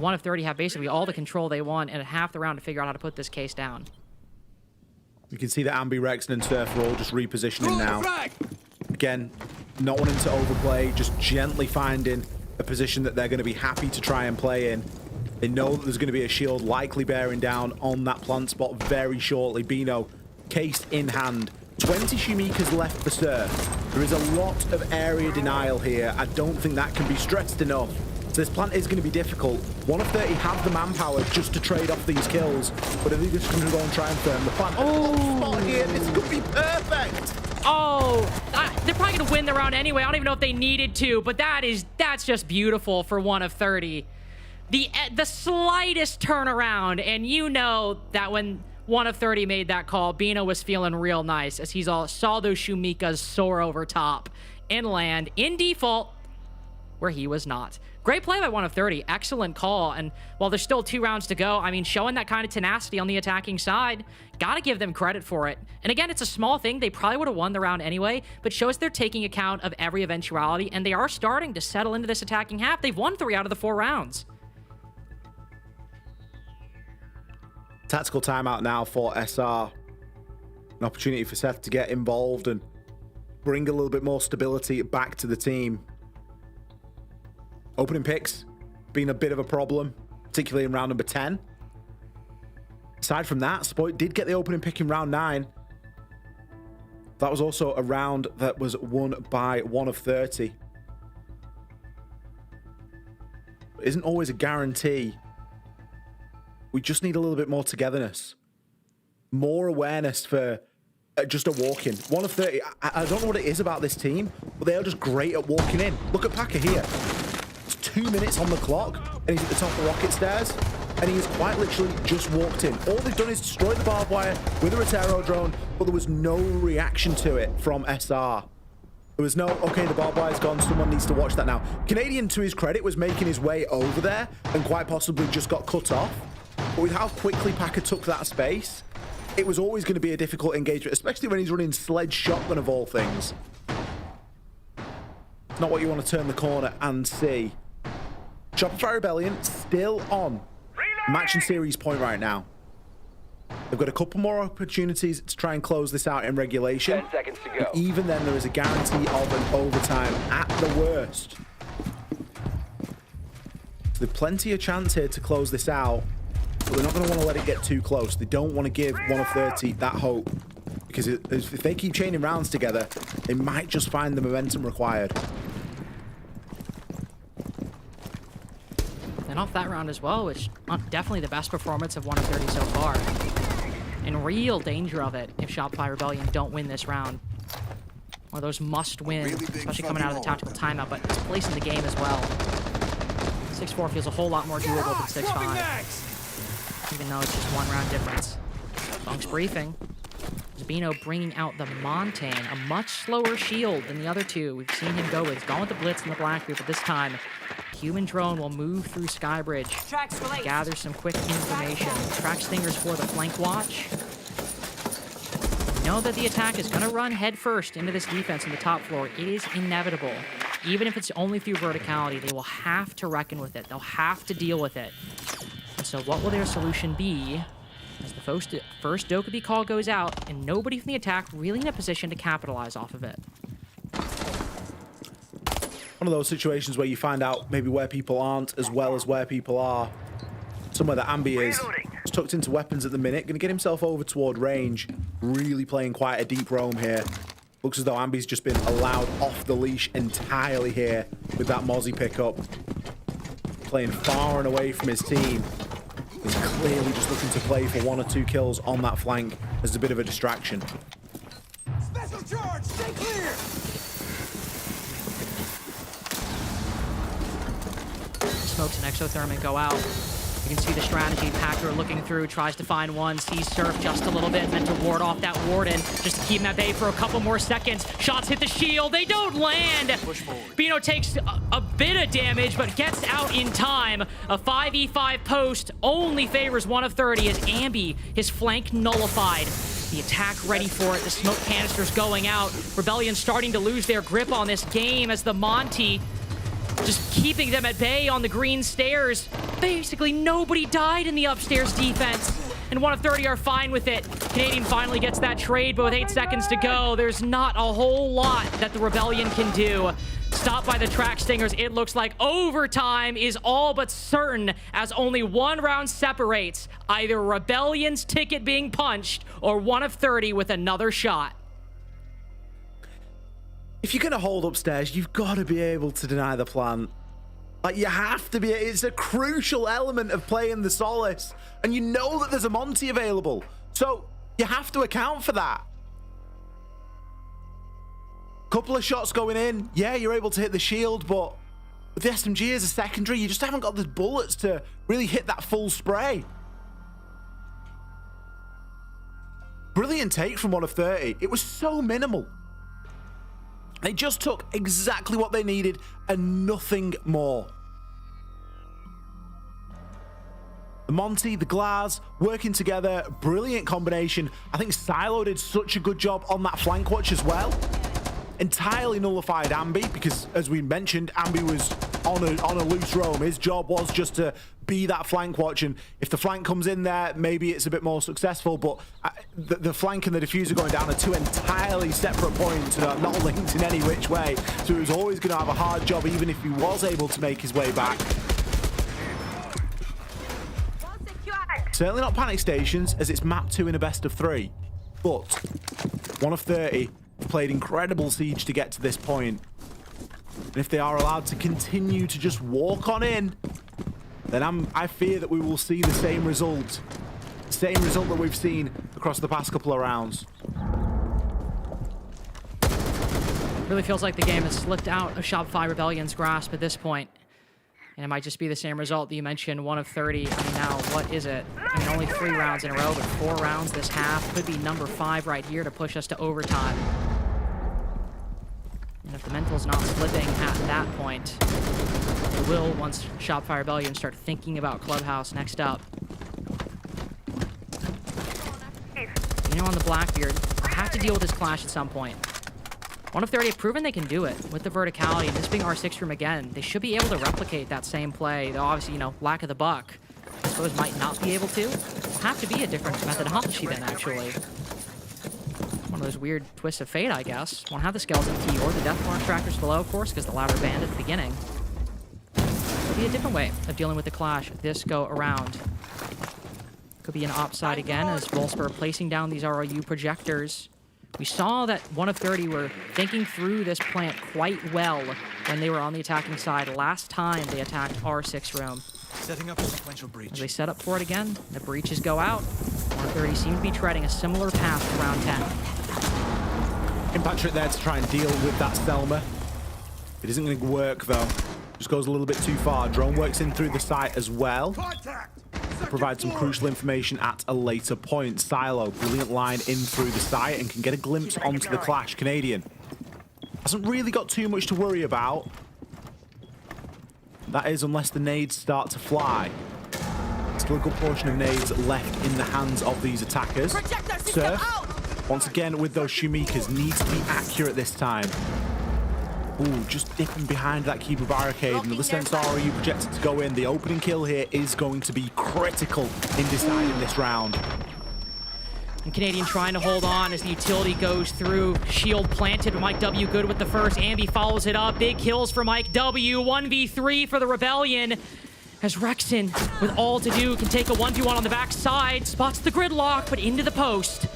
1 of 30 have basically all the control they want, and half the round to figure out how to put this case down. You can see that Ambi, Rexon, and Surf are all just repositioning now. Again, not wanting to overplay, just gently finding a position that they're going to be happy to try and play in. They know that there's going to be a shield likely bearing down on that plant spot very shortly. Bino, case in hand. 20 Shumikas left for Surf. There is a lot of area denial here. I don't think that can be stressed enough. So this plant is going to be difficult. 1 of 30 have the manpower just to trade off these kills, but are they just going to go and try and firm the plant? Oh, spot here. This could be perfect. Oh, they're probably going to win the round anyway. I don't even know if they needed to, but that's just beautiful for 1 of 30. The slightest turnaround, and you know that when 1 of 30 made that call, Bino was feeling real nice as saw those Shumikas soar over top and land in default where he was not. Great play by 1 of 30. Excellent call. And while there's still 2 rounds to go, I mean, showing that kind of tenacity on the attacking side, got to give them credit for it. And again, it's a small thing. They probably would have won the round anyway, but shows they're taking account of every eventuality, and they are starting to settle into this attacking half. They've won 3 out of the 4 rounds. Tactical timeout now for SR. An opportunity for Seth to get involved and bring a little bit more stability back to the team. Opening picks been a bit of a problem, particularly in round number 10. Aside from that, Spoit did get the opening pick in round 9. That was also a round that was won by 1 of 30. It isn't always a guarantee. We just need a little bit more togetherness. More awareness for just a walk-in. 1 of 30, I don't know what it is about this team, but they are just great at walking in. Look at Packer here. It's 2 minutes on the clock, and he's at the top of the rocket stairs, and he has quite literally just walked in. All they've done is destroy the barbed wire with a Rotero drone, but there was no reaction to it from SR. There was no, okay, the barbed wire's gone, someone needs to watch that now. Canadian, to his credit, was making his way over there and quite possibly just got cut off. But with how quickly Packer took that space, it was always going to be a difficult engagement, especially when he's running sledge shotgun of all things. It's not what you want to turn the corner and see. Shopify Rebellion still on match and series point right now. They've got a couple more opportunities to try and close this out in regulation. 10 seconds to go. And even then, there is a guarantee of an overtime at the worst. So there's plenty of chance here to close this out, but they're not going to want to let it get too close. They don't want to give 1 of 30 that hope, because if they keep chaining rounds together, they might just find the momentum required. And off that round as well, which definitely the best performance of 1 of 30 so far. In real danger of it if Shopify Rebellion don't win this round. One of those must win, especially coming out of the tactical timeout, but it's placing the game as well. 6-4 feels a whole lot more doable than 6-5. Even though it's just 1 round difference. Bunk's briefing. Bino bringing out the Montane, a much slower shield than the other 2 we've seen him go with. He's gone with the Blitz and the Black Group, but this time, human drone will move through Skybridge, gather some quick information. Track Stingers for the flank watch. Know that the attack is going to run headfirst into this defense in the top floor. It is inevitable. Even if it's only through verticality, they will have to reckon with it. They'll have to deal with it. And so what will their solution be as the first Dokkaebi call goes out and nobody from the attack really in a position to capitalize off of it? One of those situations where you find out maybe where people aren't as well as where people are. Somewhere that Ambi is. He's tucked into weapons at the minute. Going to get himself over toward range. Really playing quite a deep roam here. Looks as though Ambi's just been allowed off the leash entirely here with that Mozzie pickup. Playing far and away from his team. He's clearly just looking to play for 1 or 2 kills on that flank as a bit of a distraction. Special charge, stay clear. Smokes and exothermic go out. You can see the strategy. Packer looking through, tries to find one, sees Surf just a little bit, and then to ward off that Warden, just to keep him at bay for a couple more seconds. Shots hit the shield, they don't land! Bino takes a bit of damage, but gets out in time. A 5v5 post only favors 1 of 30 as Ambi, his flank nullified. The attack ready for it, the smoke canisters going out. Rebellion starting to lose their grip on this game as the Monty just keeping them at bay on the green stairs. Basically, nobody died in the upstairs defense. and 1 of 30 are fine with it. Canadian finally gets that trade, but with 8 seconds to go, there's not a whole lot that the Rebellion can do. Stopped by the track stingers, it looks like overtime is all but certain, as only 1 round separates either Rebellion's ticket being punched or 1 of 30 with another shot. If you're going to hold upstairs, you've got to be able to deny the plant. Like, you have to be. It's a crucial element of playing the Solace. And you know that there's a Monty available. So you have to account for that. Couple of shots going in. Yeah, you're able to hit the shield, but with the SMG as a secondary, you just haven't got the bullets to really hit that full spray. Brilliant take from 1 of 30. It was so minimal. They just took exactly what they needed and nothing more. The Monty, the Glaz, working together, brilliant combination. I think Silo did such a good job on that flank watch as well. Entirely nullified Ambi because, as we mentioned, Ambi was on a loose roam. His job was just to be that flank watch, and if the flank comes in there, maybe it's a bit more successful, but the flank and the diffuser going down are 2 entirely separate points, not linked in any which way, so he was always going to have a hard job even if he was able to make his way back. Certainly not panic stations, as it's map 2 in a best of 3, but 1 of 30 played incredible siege to get to this point. And if they are allowed to continue to just walk on in, then I fear that we will see the same result. Same result that we've seen across the past couple of rounds. Really feels like the game has slipped out of Shopify Rebellion's grasp at this point. And it might just be the same result that you mentioned, 1 of 30. I mean, now, what is it? I mean, only 3 rounds in a row, but 4 rounds this half. Could be number 5 right here to push us to overtime. And if the mental's not slipping at that point, it will once Shopify Rebellion start thinking about Clubhouse next up. You know, on the Blackbeard, I have to deal with this clash at some point. 1 of 30 have proven they can do it with the verticality, and this being R6 room again, they should be able to replicate that same play, though obviously, you know, lack of the buck, I suppose might not be able to. It'll have to be a different methodology then, actually. One of those weird twists of fate, I guess. Won't have the skeleton key or the death launch trackers below, of course, because the latter banned at the beginning. It'll be a different way of dealing with the clash this go around. Could be an opside again, as Volsper placing down these ROU projectors. We saw that 1 of 30 were thinking through this plant quite well when they were on the attacking side last time they attacked R6 room. Setting up a sequential breach. As they set up for it again, the breaches go out. 1 of 30 seem to be treading a similar path to round 10. Impact there to try and deal with that Selma. It isn't going to work though. Just goes a little bit too far. Drone works in through the site as well. Provide some crucial information at a later point. Silo, brilliant line in through the site and can get a glimpse onto the clash. Canadian hasn't really got too much to worry about. That is, unless the nades start to fly. Still a good portion of nades left in the hands of these attackers. Surf, once again with those Shumikas, needs to be accurate this time. Ooh, just dipping behind that keeper barricade. Another Sensor ROU projected to go in. The opening kill here is going to be critical in deciding this round. And Canadian trying to hold on as the utility goes through. Shield planted, but Mike W good with the first. Ambi follows it up. Big kills for Mike W. 1v3 for the Rebellion. As Rexon, with all to do, can take a 1v1 on the backside. Spots the gridlock, but into the post.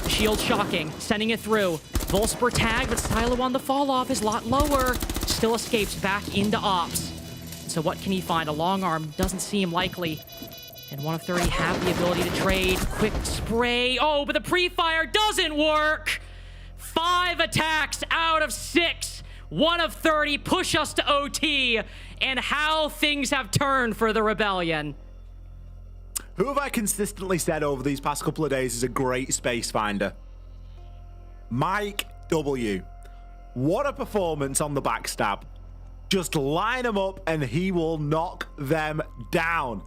Shield shocking, sending it through. Volsper tag, but Silo on the fall off is a lot lower. Still escapes back into ops. So what can he find? A long arm doesn't seem likely. And 1 of 30 have the ability to trade. Quick spray. Oh, but the pre-fire doesn't work. 5 attacks out of 6. 1 of 30 push us to OT. And how things have turned for the Rebellion. Who have I consistently said over these past couple of days is a great space finder? Mike W. What a performance on the backstab. Just line him up and he will knock them down.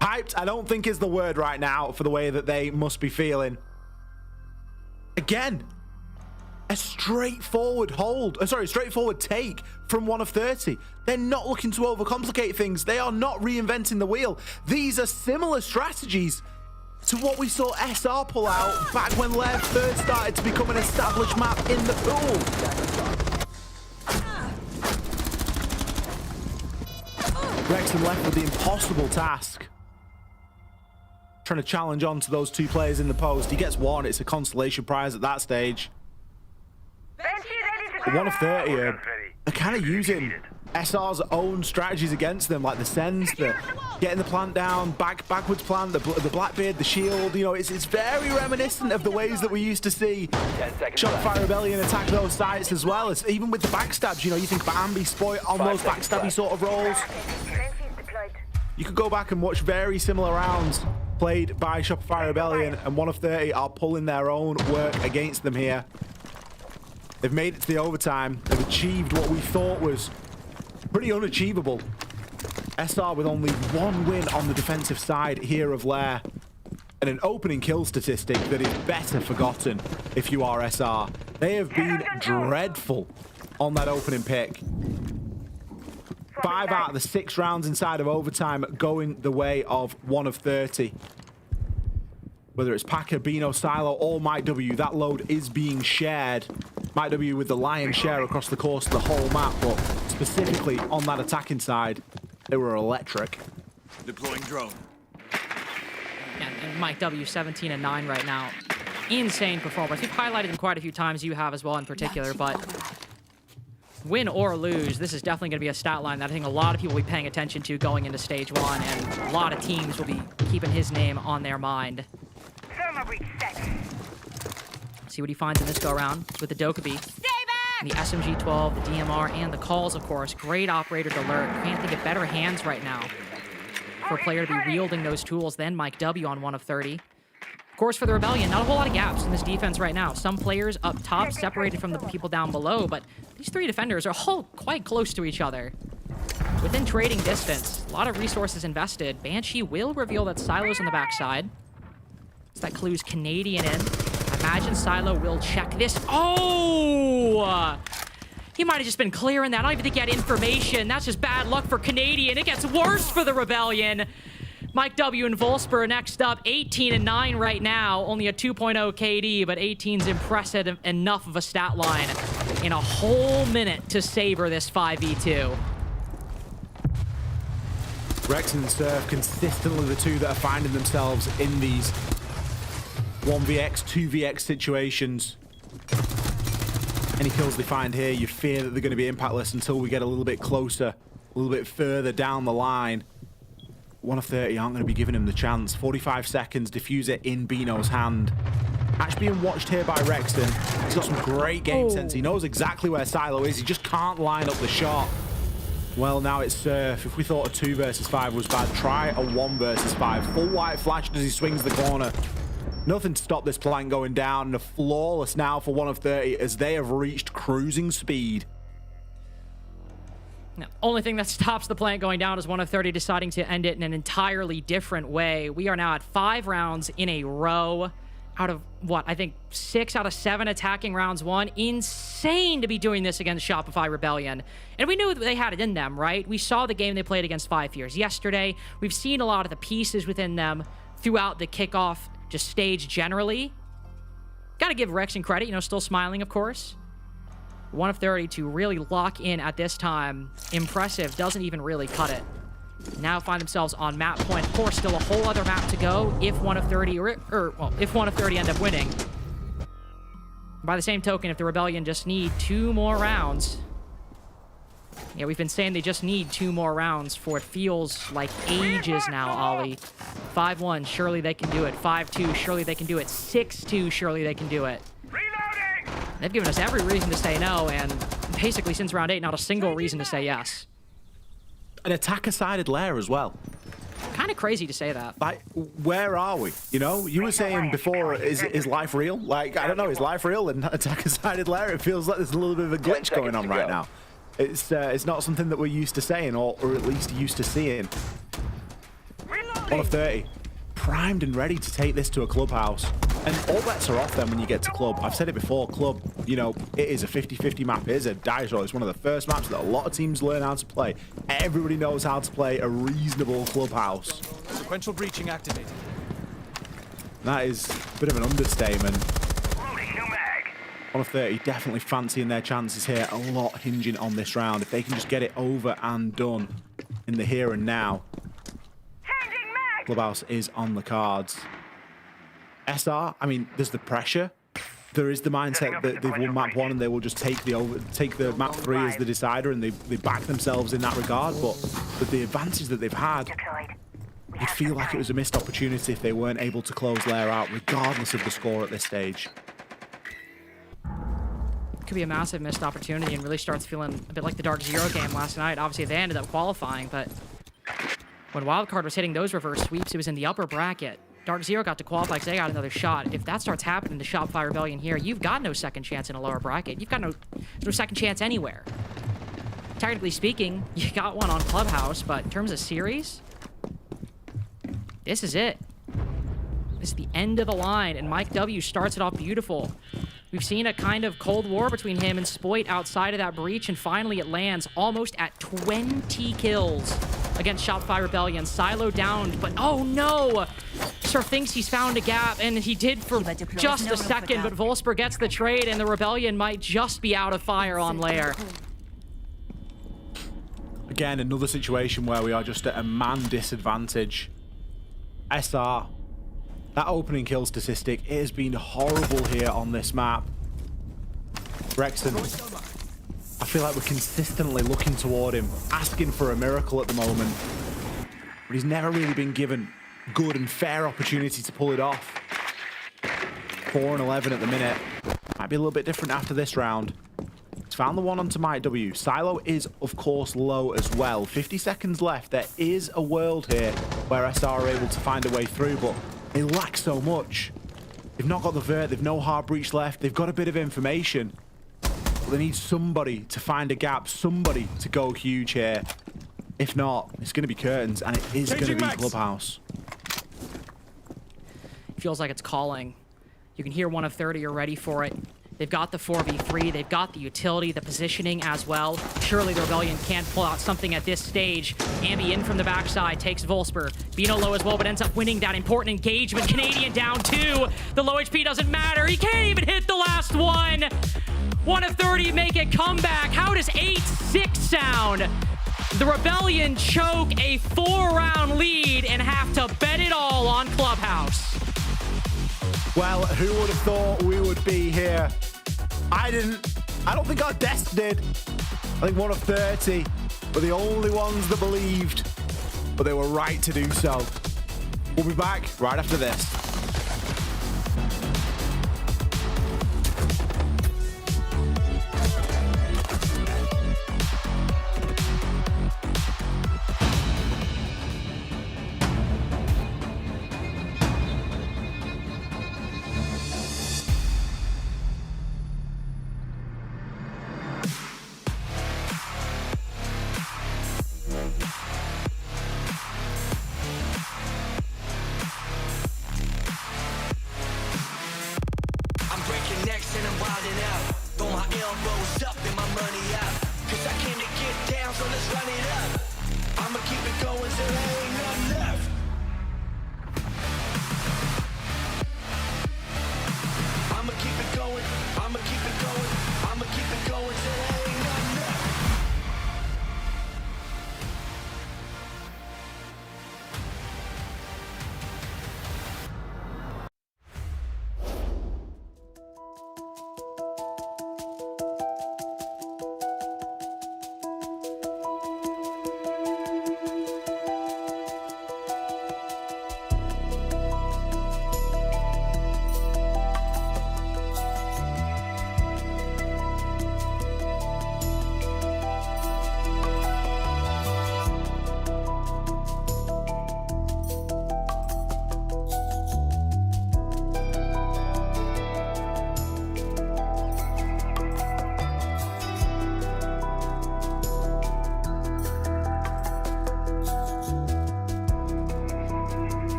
Hyped, I don't think is the word right now for the way that they must be feeling. Again, a straightforward straightforward take from 1 of 30. They're not looking to overcomplicate things. They are not reinventing the wheel. These are similar strategies to what we saw SR pull out back when Lair first started to become an established map in the pool. Rexon left with the impossible task. Trying to challenge on to those two players in the post. He gets one. It's a consolation prize at that stage. 1 of 30 are kind of using SR's own strategies against them, like the sends, the getting the plant down, backwards plant, the Blackbeard, the shield. You know, it's very reminiscent of the ways that we used to see Shopify Rebellion attack those sites as well. It's even with the backstabs, you know, you think about Ambi Spoit on those backstabby sort of roles. You could go back and watch very similar rounds played by Shopify Rebellion, and 1 of 30 are pulling their own work against them here. They've made it to the overtime. They've achieved what we thought was pretty unachievable. SR with only 1 win on the defensive side here of Lair, and an opening kill statistic that is better forgotten if you are SR. They have been dreadful on that opening pick. 5 out of the 6 rounds inside of overtime going the way of 1 of 30. Whether it's Packer, Bino, Silo, or Mike W, that load is being shared. Mike W with the lion's share across the course of the whole map, but specifically on that attacking side, they were electric. Deploying drone. And Mike W, 17 and 9 right now. Insane performance. We've highlighted him quite a few times, you have as well in particular, but win or lose, this is definitely going to be a stat line that I think a lot of people will be paying attention to going into stage 1, and a lot of teams will be keeping his name on their mind. See what he finds in this go-around with the Dokkaebi. The SMG-12, the DMR, and the calls, of course. Great operator to alert. Can't think of better hands right now for a player to be wielding those tools than Mike W on 1 of 30. Of course, for the Rebellion, not a whole lot of gaps in this defense right now. Some players up top separated from the people down below, but these 3 defenders are all quite close to each other. Within trading distance, a lot of resources invested. Banshee will reveal that Silo's on the backside. So that clues Canadian in. I imagine Silo will check this. Oh! He might have just been clearing that. I don't even think he had information. That's just bad luck for Canadian. It gets worse for the Rebellion. Mike W and Volsper next up, 18 and 9 right now. Only a 2.0 KD, but 18's impressive enough of a stat line in a whole minute to savor this 5v2. Rex and Surf consistently the two that are finding themselves in these 1vx, 2vx situations. Any kills they find here, you fear that they're going to be impactless until we get a little bit closer, a little bit further down the line. 1 of 30 aren't going to be giving him the chance. 45 seconds, diffuser in Bino's hand. Actually being watched here by Rexton. He's got some great game sense. He knows exactly where Silo is. He just can't line up the shot. Well, now it's Surf. If we thought a 2 versus 5 was bad, try a 1 versus 5. Full white flash as he swings the corner. Nothing to stop this plan going down. And a flawless now for 1 of 30 as they have reached cruising speed. Now, only thing that stops the plant going down is 1 of 30 deciding to end it in an entirely different way. We are now at 5 rounds in a row out of, what, I think 6 out of 7 attacking rounds won. Insane to be doing this against Shopify Rebellion. And we knew that they had it in them, right? We saw the game they played against 5 Fears yesterday. We've seen a lot of the pieces within them throughout the kickoff just stage generally. Got to give Rexon credit, you know, still smiling, of course. 1 of 30 to really lock in at this time. Impressive. Doesn't even really cut it. Now find themselves on map point. Of course, still a whole other map to go if 1 of 30 if 1 of 30 end up winning. By the same token, if the Rebellion just need 2 more rounds. Yeah, we've been saying they just need 2 more rounds for it feels like ages now, Ollie. 5-1, surely they can do it. 5-2, surely they can do it. 6-2, surely they can do it. They've given us every reason to say no, and basically since round 8, not a single reason to say yes. An attacker-sided Lair as well. Kind of crazy to say that. Like, where are we? You know, you were saying before, is life real? Like, I don't know, is life real? And attacker-sided Lair, it feels like there's a little bit of a glitch going on right now. It's not something that we're used to saying, or at least used to seeing. 1 of 30, primed and ready to take this to a clubhouse. And all bets are off then when you get to Club. I've said it before, Club, you know, it is a 50-50 map. It is a dice roll. It's one of the first maps that a lot of teams learn how to play. Everybody knows how to play a reasonable Clubhouse. Sequential breaching activated. That is a bit of an understatement. 1 of 30, definitely fancying their chances here. A lot hinging on this round. If they can just get it over and done in the here and now. Clubhouse is on the cards. SR, I mean, there's the pressure. There is the mindset that they've won map 1 and they will just take the map 3 as the decider, and they back themselves in that regard. But with the advantage that they've had, you'd feel like it was a missed opportunity if they weren't able to close Lair out, regardless of the score at this stage. Could be a massive missed opportunity and really starts feeling a bit like the Dark Zero game last night. Obviously, they ended up qualifying, but when Wildcard was hitting those reverse sweeps, it was in the upper bracket. Dark Zero got to qualify because they got another shot. If that starts happening to Shopify Rebellion here, you've got no second chance in a lower bracket. You've got no second chance anywhere. Technically speaking, you got one on Clubhouse, but in terms of series, this is it. This is the end of the line, and Mike W starts it off beautiful. We've seen a kind of cold war between him and Spoit outside of that breach, and finally it lands almost at 20 kills against Shopify Rebellion. Silo downed, but oh no! Sir thinks he's found a gap, and he did for just a second, but Wolfsburg gets the trade, and the Rebellion might just be out of fire on Lair. Again, another situation where we are just at a man disadvantage. SR, that opening kill statistic, it has been horrible here on this map. Rexon, I feel like we're consistently looking toward him, asking for a miracle at the moment. But he's never really been given good and fair opportunity to pull it off. 4 and 11 at the minute. Might be a little bit different after this round. He's found the one onto Mike W. Silo is, of course, low as well. 50 seconds left. There is a world here where SR are able to find a way through, but they lack so much. They've not got the vert. They've no hard breach left. They've got a bit of information. But they need somebody to find a gap, somebody to go huge here. If not, it's going to be curtains, and it is going to be Clubhouse. Feels like it's calling. You can hear 1 of 30, you're ready for it. They've got the 4v3, they've got the utility, the positioning as well. Surely the Rebellion can't pull out something at this stage. Ambi in from the backside, takes Wolfsburg. Bino low as well, but ends up winning that important engagement. Canadian down 2. The low HP doesn't matter. He can't even hit the last one. 1 of 30 make a comeback. How does 8-6 sound? The Rebellion choke a 4-round lead and have to bet it all on Clubhouse. Well, who would have thought we would be here? I didn't. I don't think our desk did. I think 1 of 30 were the only ones that believed, but they were right to do so. We'll be back right after this.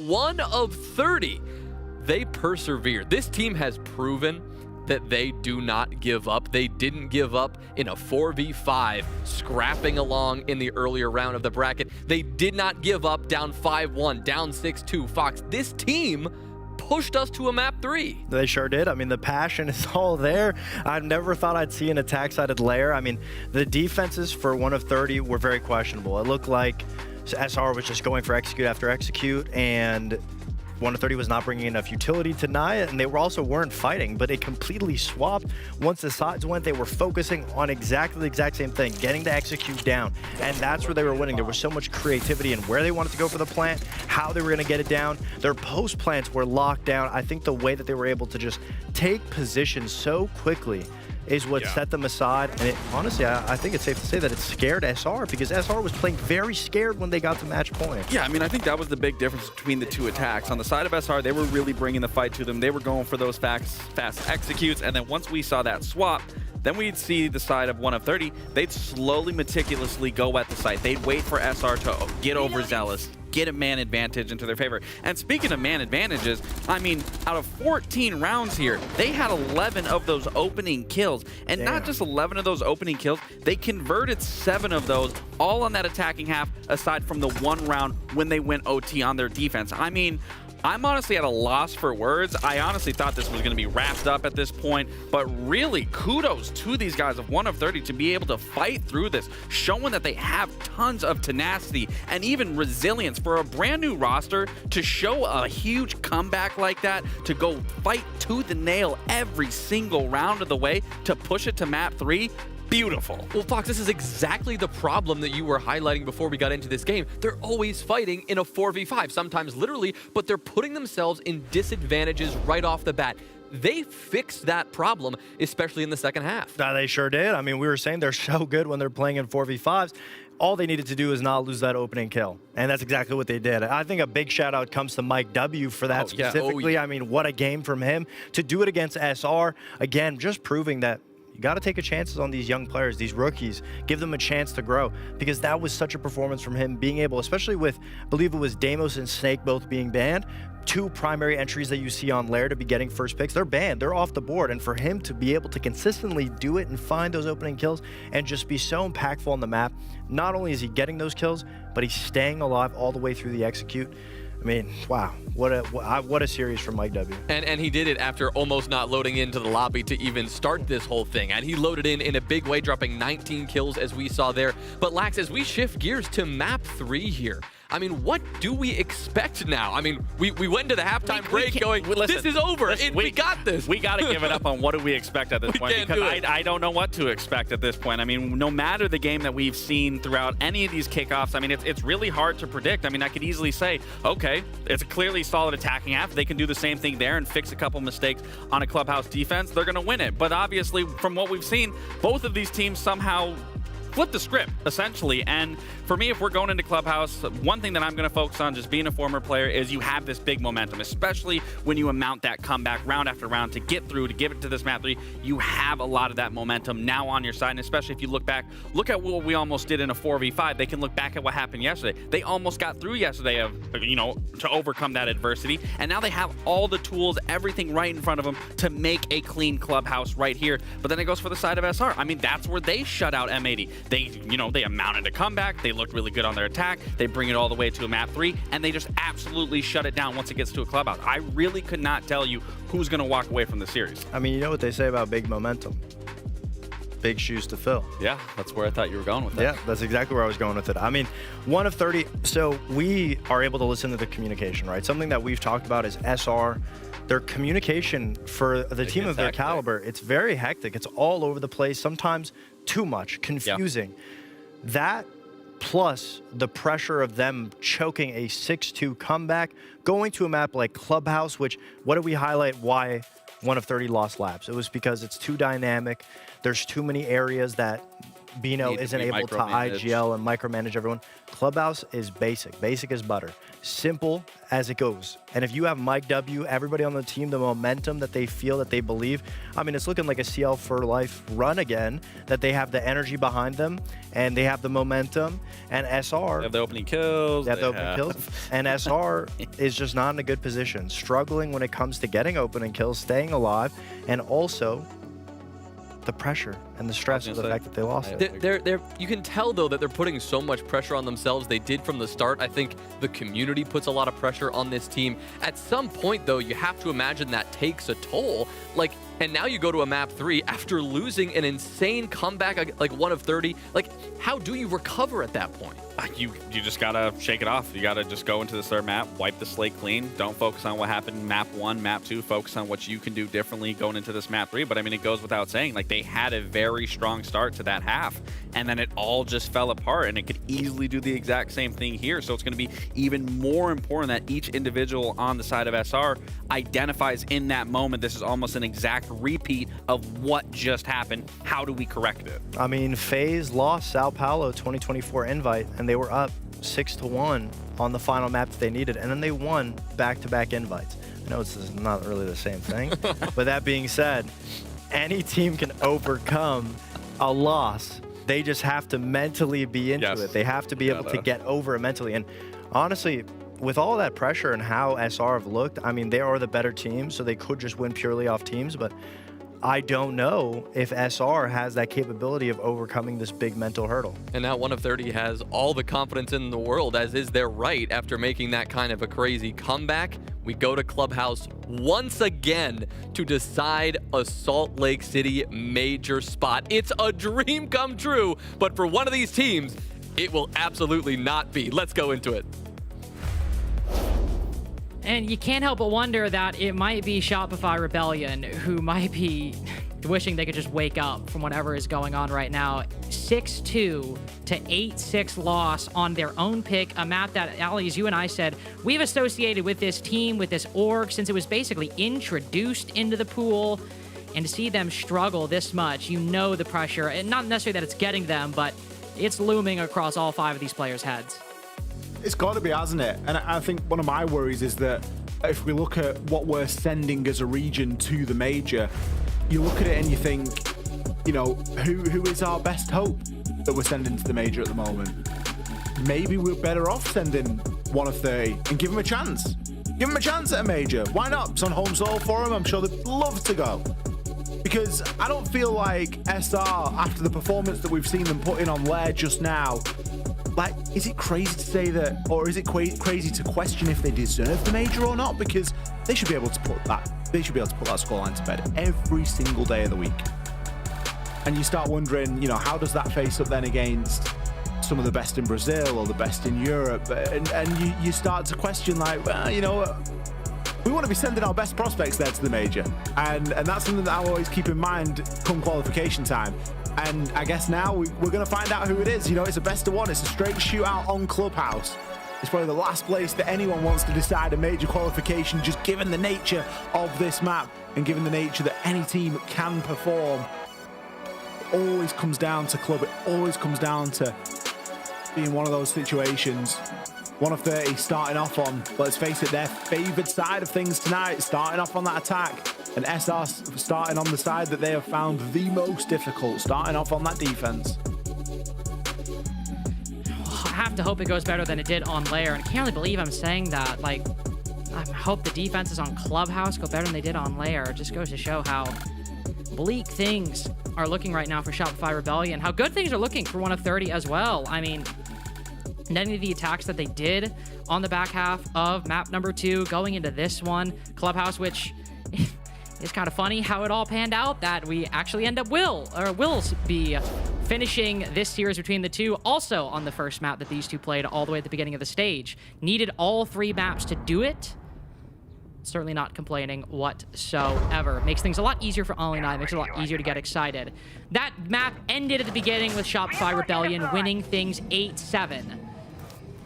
1 of 30. They persevere. This team has proven that they do not give up. They didn't give up in a 4v5, scrapping along in the earlier round of the bracket. They did not give up down 5-1, down 6-2. Fox, this team pushed us to a map 3. They sure did. I mean, the passion is all there. I never thought I'd see an attack-sided Lair. I mean, the defenses for 1 of 30 were very questionable. It looked like SR was just going for execute after execute, and 1 of 30 was not bringing enough utility to Naya, and they weren't fighting, but it completely swapped. Once the sides went, they were focusing on exactly the exact same thing, getting the execute down, and that's where they were winning. There was so much creativity in where they wanted to go for the plant, how they were going to get it down. Their post plants were locked down. I think the way that they were able to just take position so quickly is what set them aside. And honestly, I think it's safe to say that it scared SR, because SR was playing very scared when they got to match point. Yeah, I mean, I think that was the big difference between the two attacks. On the side of SR, they were really bringing the fight to them. They were going for those fast executes, and then once we saw that swap, then we'd see the side of 1 of 30. They'd slowly, meticulously go at the site. They'd wait for SR to get overzealous, get a man advantage into their favor. And speaking of man advantages, I mean, out of 14 rounds here, they had 11 of those opening kills. And not just 11 of those opening kills, they converted 7 of those, all on that attacking half, aside from the 1 round when they went OT on their defense. I mean, I'm honestly at a loss for words. I honestly thought this was going to be wrapped up at this point, but really kudos to these guys of 1 of 30 to be able to fight through this, showing that they have tons of tenacity and even resilience for a brand new roster to show a huge comeback like that, to go fight tooth and nail every single round of the way to push it to map 3. Beautiful. Well, Fox, this is exactly the problem that you were highlighting before we got into this game. They're always fighting in a 4v5, sometimes literally, but they're putting themselves in disadvantages right off the bat. They fixed that problem, especially in the second half. They sure did. I mean, we were saying they're so good when they're playing in 4v5s. All they needed to do is not lose that opening kill, and that's exactly what they did. I think a big shout out comes to Mike W for that specifically. I mean, what a game from him to do it against SR. Again, just proving that you got to take a chances on these young players, these rookies, give them a chance to grow, because that was such a performance from him, being able, especially with, I believe it was Deimos and Snake both being banned, 2 primary entries that you see on Lair to be getting first picks, they're banned, they're off the board, and for him to be able to consistently do it and find those opening kills and just be so impactful on the map, not only is he getting those kills, but he's staying alive all the way through the execute. I mean, wow, what a series from Mike W. And he did it after almost not loading into the lobby to even start this whole thing. And he loaded in a big way, dropping 19 kills as we saw there. But Lax, as we shift gears to map 3 here, I mean, what do we expect now? I mean, we went into the halftime break going, this is over. We got this. We got to give it up on what do we expect at this point, because I don't know what to expect at this point. I mean, no matter the game that we've seen throughout any of these kickoffs, I mean, it's really hard to predict. I mean, I could easily say, okay, it's a clearly solid attacking half. They can do the same thing there and fix a couple mistakes on a Clubhouse defense. They're going to win it. But obviously, from what we've seen, both of these teams somehow flip the script, essentially. And for me, if we're going into Clubhouse, one thing that I'm going to focus on, just being a former player, is you have this big momentum, especially when you amount that comeback round after round to get through, to give it to this map 3. You have a lot of that momentum now on your side, and especially if you look back, look at what we almost did in a 4v5. They can look back at what happened yesterday. They almost got through yesterday, to overcome that adversity, and now they have all the tools, everything right in front of them to make a clean Clubhouse right here. But then it goes for the side of SR. I mean, that's where they shut out M80. They amounted a comeback. They looked really good on their attack. They bring it all the way to a map 3, and they just absolutely shut it down once it gets to a Clubhouse. I really could not tell you who's going to walk away from the series. I mean, you know what they say about big momentum? Big shoes to fill. Yeah, that's where I thought you were going with that. Yeah, that's exactly where I was going with it. I mean, 1 of 30, so we are able to listen to the communication, right? Something that we've talked about is SR. Their communication for the team of their caliber, it's very hectic. It's all over the place, sometimes too much, confusing. Yeah. That plus the pressure of them choking a 6-2 comeback, going to a map like Clubhouse, which, what did we highlight why 1 of 30 lost laps? It was because it's too dynamic. There's too many areas that Bino Need to isn't be able to micromanaged. IGL and micromanage everyone. Clubhouse is basic. Basic as butter. Simple as it goes. And if you have Mike W, everybody on the team, the momentum that they feel, that they believe, I mean, it's looking like a CL for life run again, that they have the energy behind them and they have the momentum. And SR, They have the opening kills. they have the opening kills. And SR is just not in a good position, struggling when it comes to getting opening kills, staying alive, and also the pressure and the stress of the fact that they lost it. They're you can tell though that they're putting so much pressure on themselves. They did from the start. I think the community puts a lot of pressure on this team. At some point though, you have to imagine that takes a toll. Like, and now you go to a map 3 after losing an insane comeback, like 1 of 30. Like, how do you recover at that point? You just gotta shake it off. You gotta just go into this third map, wipe the slate clean. Don't focus on what happened in map 1, map 2. Focus on what you can do differently going into this map 3. But I mean, it goes without saying, like, they had a very strong start to that half, and then it all just fell apart. And it could easily do the exact same thing here. So it's gonna be even more important that each individual on the side of SR identifies in that moment. This is almost an exact repeat of what just happened. How do we correct it? I mean, FaZe lost Sao Paulo 2024 invite, and they were up 6-1 on the final map that they needed, and then they won back-to-back invites. I know it's not really the same thing, but that being said, any team can overcome a loss. They just have to mentally be into it. They have to be able to get over it mentally. And honestly, with all that pressure and how SR have looked, I mean, they are the better team, so they could just win purely off teams, but I don't know if SR has that capability of overcoming this big mental hurdle. And now 1 of 30 has all the confidence in the world, as is their right after making that kind of a crazy comeback. We go to Clubhouse once again to decide a Salt Lake City major spot. It's a dream come true, but for one of these teams, it will absolutely not be. Let's go into it. And you can't help but wonder that it might be Shopify Rebellion who might be wishing they could just wake up from whatever is going on right now. 6-2 to 8-6 loss on their own pick, a map that, Ali, as you and I said, we've associated with this team, with this org, since it was basically introduced into the pool. And to see them struggle this much, you know the pressure, and not necessarily that it's getting them, but it's looming across all 5 of these players' heads. It's got to be, hasn't it? And I think one of my worries is that if we look at what we're sending as a region to the major, you look at it and you think, you know, who is our best hope that we're sending to the major at the moment? Maybe we're better off sending 1 of 30 and give them a chance. Give them a chance at a major. Why not? It's on home soil for them. I'm sure they'd love to go. Because I don't feel like SR, after the performance that we've seen them put in on Lair just now, like, is it crazy to say that, or is it crazy to question if they deserve the major or not? Because they should be able to put that scoreline to bed every single day of the week. And you start wondering, you know, how does that face up then against some of the best in Brazil or the best in Europe? And you start to question, like, well, you know, we want to be sending our best prospects there to the major. And that's something that I always keep in mind come qualification time. And I guess now we're going to find out who it is. You know, it's a best of 1. It's a straight shootout on Clubhouse. It's probably the last place that anyone wants to decide a major qualification, just given the nature of this map and given the nature that any team can perform. It always comes down to club. It always comes down to being one of those situations. 1 of 30 starting off on, let's face it, their favoured side of things tonight, starting off on that attack. And SR starting on the side that they have found the most difficult, starting off on that defense. I have to hope it goes better than it did on Lair, and I can't really believe I'm saying that. Like, I hope the defenses on Clubhouse go better than they did on Lair. It just goes to show how bleak things are looking right now for Shopify Rebellion, how good things are looking for 1 of 30 as well. I mean, any of the attacks that they did on the back half of map number 2 going into this one, Clubhouse, which it's kind of funny how it all panned out, that we actually end up will be finishing this series between the two, also on the first map that these two played all the way at the beginning of the stage. Needed all 3 maps to do it. Certainly not complaining whatsoever. Makes things a lot easier for Ollie and I. Makes it a lot easier to get excited. That map ended at the beginning with Shopify Rebellion winning things 8-7.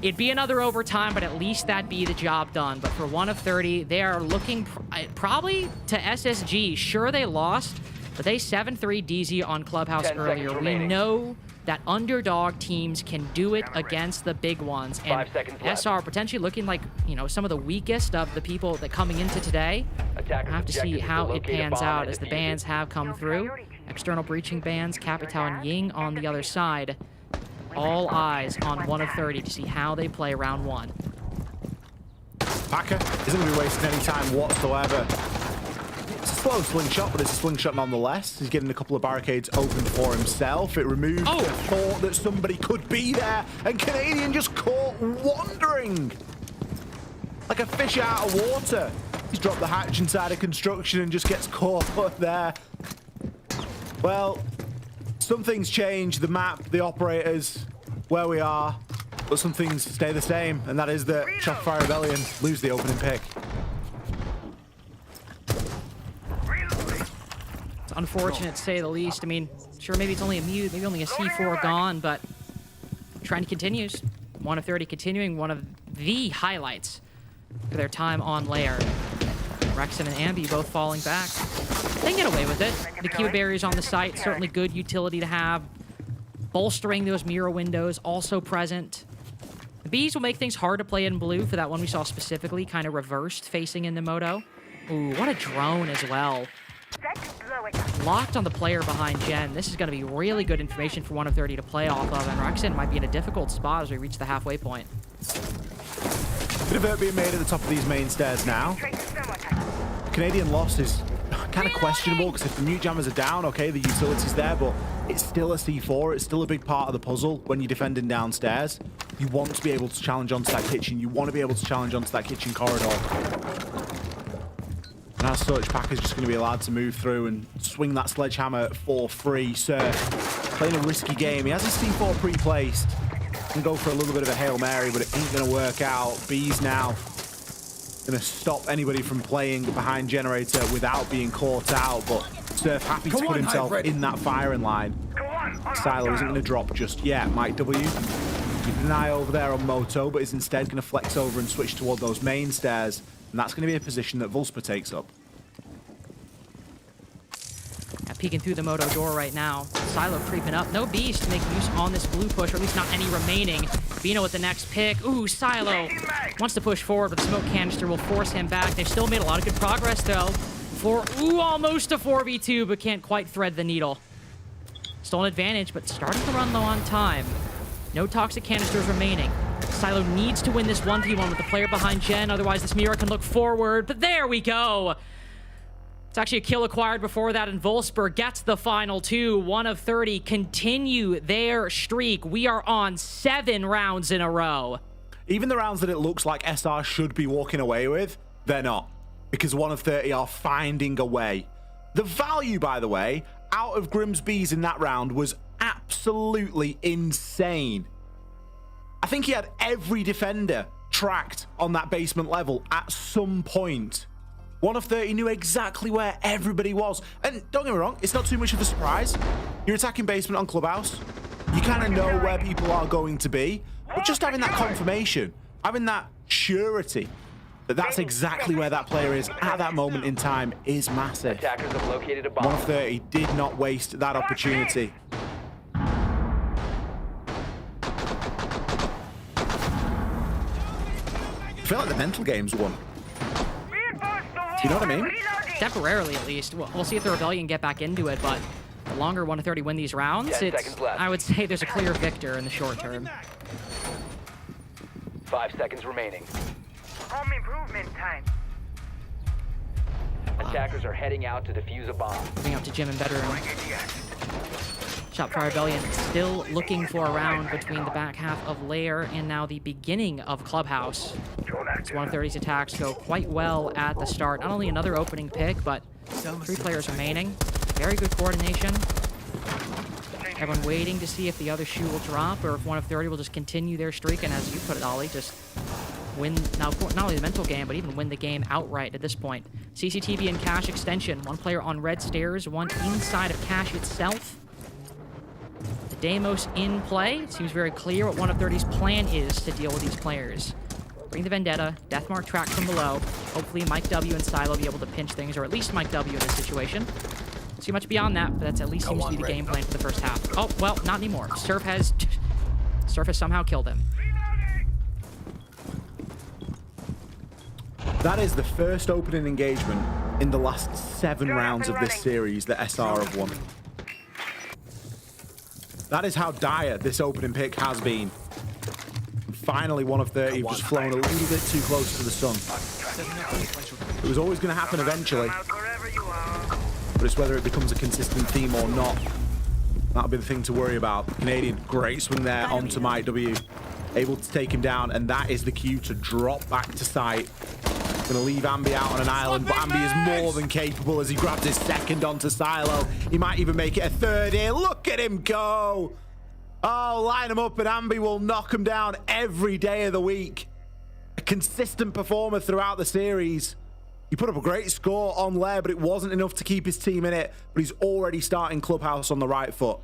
It'd be another overtime, but at least that'd be the job done. But for 1 of 30, they are looking probably to SSG. Sure, they lost, but they 7-3 DZ on Clubhouse earlier. We know that underdog teams can do it against the big ones. And 5 seconds left. SR potentially looking like, you know, some of the weakest of the people that coming into today. We'll have to see how it pans out as the bans have come through. External breaching bans, Capital and Ying on the other side. All eyes on 1 of 30 to see how they play round 1. Packer isn't going to be wasting any time whatsoever. It's a slow slingshot, but it's a slingshot nonetheless. He's getting a couple of barricades open for himself. It removes the thought that somebody could be there, and Canadian just caught wandering like a fish out of water. He's dropped the hatch inside of construction and just gets caught there. Well, some things change, the map, the operators, where we are, but some things stay the same, and that is that Shopify Rebellion lose the opening pick. It's unfortunate to say the least. I mean, sure, maybe it's only a mute, maybe only a C4 gone, but trend continues. 1 of 30 continuing, one of the highlights for their time on Lair. Rexon and Ambi both falling back. They can get away with it. The Q barriers on the site, certainly good utility to have. Bolstering those mirror windows, also present. The Bees will make things hard to play in blue for that one we saw specifically, kind of reversed, facing in the Moto. Ooh, what a drone as well. Locked on the player behind Jen. This is going to be really good information for 1 of 30 to play off of, and Rexon might be in a difficult spot as we reach the halfway point. Bit of hurt being made at the top of these main stairs now. Canadian loss is kind of questionable, because if the mute jammers are down, okay, the utility's there, but it's still a C4. It's still a big part of the puzzle when you're defending downstairs. You want to be able to challenge onto that kitchen. You want to be able to challenge onto that kitchen corridor. And as such, Packer's just going to be allowed to move through and swing that sledgehammer for free. Surf playing a risky game. He has his C4 pre-placed. Can go for a little bit of a Hail Mary, but it ain't going to work out. Bees now going to stop anybody from playing behind Generator without being caught out, but Surf happy to put himself in that firing line. Silo isn't going to drop just yet. Mike W keeping an eye over there on Moto, but is instead going to flex over and switch toward those main stairs, and that's going to be a position that Vulspa takes up. Peeking through the Moto door right now. Silo creeping up. No Beast to make use on this blue push, or at least not any remaining. Bino with the next pick. Ooh, Silo wants to push forward, but the smoke canister will force him back. They've still made a lot of good progress, though. Almost a 4v2, but can't quite thread the needle. Still an advantage, but starting to run low on time. No toxic canisters remaining. Silo needs to win this 1v1 with the player behind Jen, otherwise this mirror can look forward. But there we go! It's actually a kill acquired before that, and Wolfsburg gets the final 2. 1 of 30 continue their streak. We are on 7 rounds in a row. Even the rounds that it looks like SR should be walking away with, they're not. Because 1 of 30 are finding a way. The value, by the way, out of Grimsby's in that round was absolutely insane. I think he had every defender tracked on that basement level at some point. 1 of 30 knew exactly where everybody was. And don't get me wrong, it's not too much of a surprise. You're attacking basement on Clubhouse. You kind of know where people are going to be. But just having that confirmation, having that surety that that's exactly where that player is at that moment in time is massive. Attackers have located a bomb. 1 of 30 did not waste that opportunity. I feel like the mental game's won. You know what I mean? Temporarily, at least. We'll see if the Rebellion get back into it, but the longer 1 of 30 win these rounds, I would say there's a clear victor in the short term. 5 seconds remaining. Home improvement time. Attackers are heading out to defuse a bomb. Moving up to Gym and Bedroom. Shopify Rebellion still looking for a round between the back half of Lair and now the beginning of Clubhouse. As 1 of 30's attacks go quite well at the start. Not only another opening pick, but 3 players remaining. Very good coordination. Everyone waiting to see if the other shoe will drop or if 1 of 30 will just continue their streak and, as you put it, Ollie, just win, now not only the mental game, but even win the game outright at this point. CCTV and Cache extension. 1 player on red stairs, 1 inside of Cache itself. The Deimos in play. It seems very clear what 1 of 30's plan is to deal with these players. Bring the Vendetta, Deathmark track from below. Hopefully Mike W and Silo will be able to pinch things, or at least Mike W in this situation. see much beyond that, but that's at least seems to be the game plan for the first half. Oh, well, not anymore. Surf has somehow killed him. That is the first opening engagement in the last 7 rounds of this series that SR have won. That is how dire this opening pick has been. And finally, 1 of 30 just flown a little bit too close to the sun. It was always going to happen eventually, but it's whether it becomes a consistent theme or not. That'll be the thing to worry about. Canadian, great swing there onto Mike W. Able to take him down, and that is the cue to drop back to site. Going to leave Ambi out on an island, but Ambi is more than capable as he grabs his second onto Silo. He might even make it a third here. Look at him go. Oh, line him up, and Ambi will knock him down every day of the week. A consistent performer throughout the series. He put up a great score on Lair, but it wasn't enough to keep his team in it. But he's already starting Clubhouse on the right foot.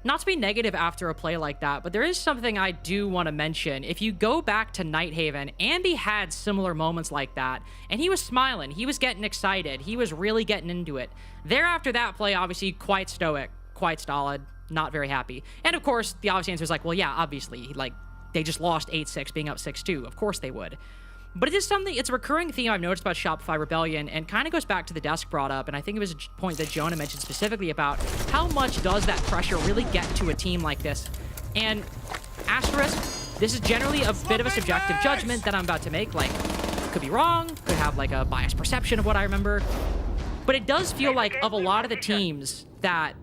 Not to be negative after a play like that, but there is something I do want to mention. If you go back to Nighthaven, Ambi had similar moments like that, and he was smiling. He was getting excited. He was really getting into it. Thereafter that play, obviously, quite stoic, quite stolid, not very happy. And of course, the obvious answer is like, well, yeah, obviously, like, they just lost 8-6, being up 6-2. Of course they would. But it is something, it's a recurring theme I've noticed about Shopify Rebellion, and kind of goes back to the desk brought up, and I think it was a point that Jonah mentioned specifically about how much does that pressure really get to a team like this. And asterisk, this is generally a bit of a subjective judgment that I'm about to make, like, could be wrong, could have like a biased perception of what I remember, but it does feel like of a lot of the teams that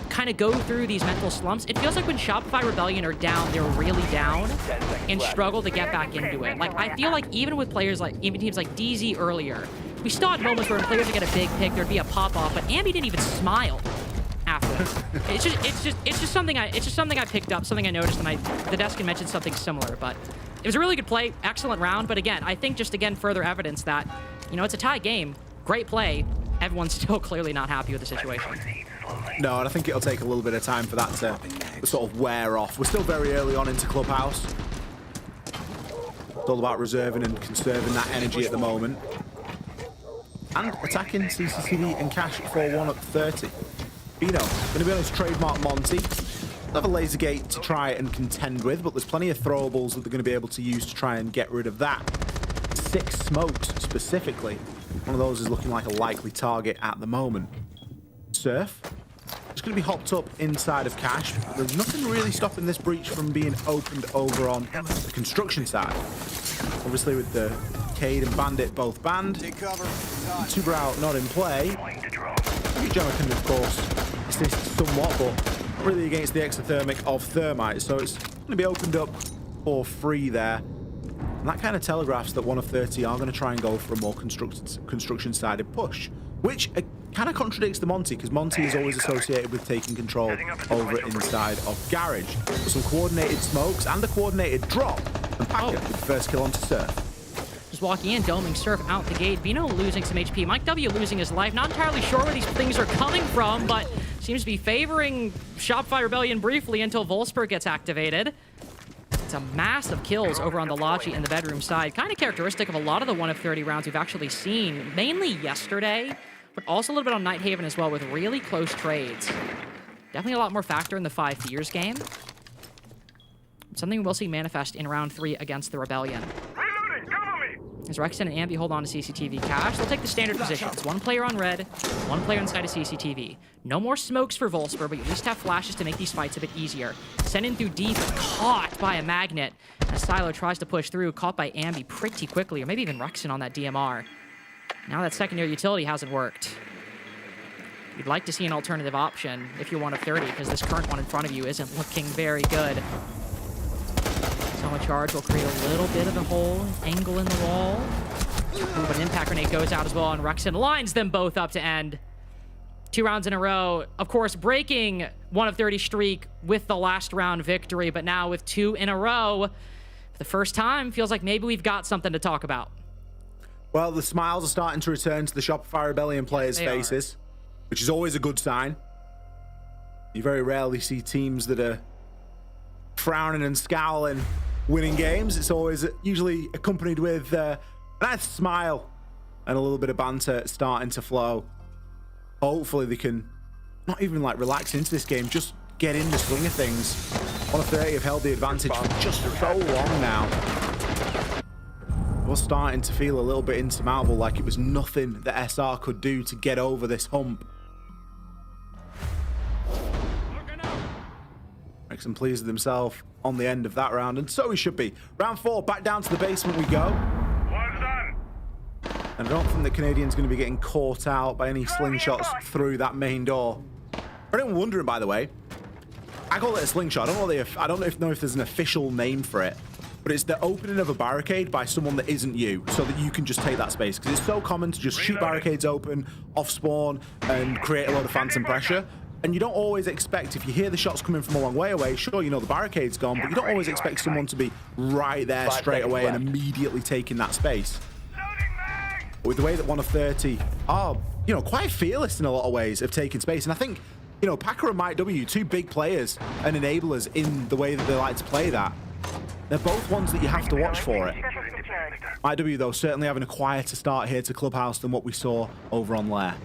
kind of go through these mental slumps, it feels like when Shopify Rebellion are down, they're really down and struggle to get back into it. Like, I feel like even with players like, even teams like DZ earlier, we still had moments where when players would get a big pick, there'd be a pop-off, but Ambi didn't even smile after. It's just something I picked up, something I noticed, and the desk had mentioned something similar, but it was a really good play, excellent round, but again, I think just again further evidence that, you know, it's a tie game, great play, everyone's still clearly not happy with the situation. No, and I think it'll take a little bit of time for that to sort of wear off. We're still very early on into Clubhouse. It's all about reserving and conserving that energy at the moment. And attacking CCTV and Cash for 1 up 30. Bino, going to be on his trademark Monty. Have a laser gate to try and contend with, but there's plenty of throwables that they're going to be able to use to try and get rid of that. 6 smokes specifically. One of those is looking like a likely target at the moment. Surf. It's going to be hopped up inside of Cash. There's nothing really stopping this breach from being opened over on the construction side. Obviously with the Cade and Bandit both banned. Tuber out not in play. Jonah can of course assist somewhat, but really against the exothermic of Thermite. So it's going to be opened up for free there. And that kind of telegraphs that 1 of 30 are going to try and go for a more construction-sided push, which kind of contradicts the Monty, because Monty is always associated with taking control over inside of Garage. But some coordinated smokes and a coordinated drop, and Packer with the first kill onto Surf. Just walking in, doming Surf out the gate. Bino losing some HP. Mike W losing his life. Not entirely sure where these things are coming from, but seems to be favoring Shopify Rebellion briefly until Wolfsburg gets activated. It's a massive kills over on the Logi and the bedroom side. Kind of characteristic of a lot of the 1 of 30 rounds we've actually seen, mainly yesterday, but also a little bit on Nighthaven as well with really close trades. Definitely a lot more factor in the 5 Fears game. Something we'll see manifest in round 3 against the Rebellion. As Rexon and Ambi hold on to CCTV Cash, they'll take the standard positions. 1 player on red, 1 player inside of CCTV. No more smokes for Wolfsburg, but you at least have flashes to make these fights a bit easier. Sent in through deep, caught by a magnet. As Silo tries to push through, caught by Ambi pretty quickly, or maybe even Rexon on that DMR. Now that secondary utility hasn't worked. You'd like to see an alternative option if you're 1 of 30, because this current one in front of you isn't looking very good. Soma charge will create a little bit of a hole, angle in the wall. Ooh, but an impact grenade goes out as well, and Rexon lines them both up to end. 2 rounds in a row. Of course, breaking 1 of 30 streak with the last round victory, but now with 2 in a row, for the first time, feels like maybe we've got something to talk about. Well, the smiles are starting to return to the Shopify Rebellion players' faces, which is always a good sign. You very rarely see teams that are frowning and scowling winning games. It's always usually accompanied with a nice smile and a little bit of banter starting to flow. Hopefully they can not even like relax into this game, just get in the swing of things. 130 have held the advantage for just so long now. We're starting to feel a little bit insurmountable, like it was nothing that SR could do to get over this hump. Makes them pleased with himself on the end of that round, and so he should be. Round 4, back down to the basement we go. And I don't think the Canadian's going to be getting caught out by any slingshots through that main door. For anyone wondering, by the way, I call it a slingshot. I don't know if there's an official name for it, but it's the opening of a barricade by someone that isn't you, so that you can just take that space. Because it's so common to just shoot barricades open, off spawn, and create a lot of phantom pressure. And you don't always expect, if you hear the shots coming from a long way away, sure, you know the barricade's gone, but you don't always expect someone to be right there straight away and immediately taking that space. With the way that 1 of 30 are, you know, quite fearless in a lot of ways of taking space. And I think, you know, Packer and Mike W, 2 big players and enablers in the way that they like to play that. They're both ones that you have to watch for it. Mike W, though, certainly having a quieter start here to Clubhouse than what we saw over on Lair.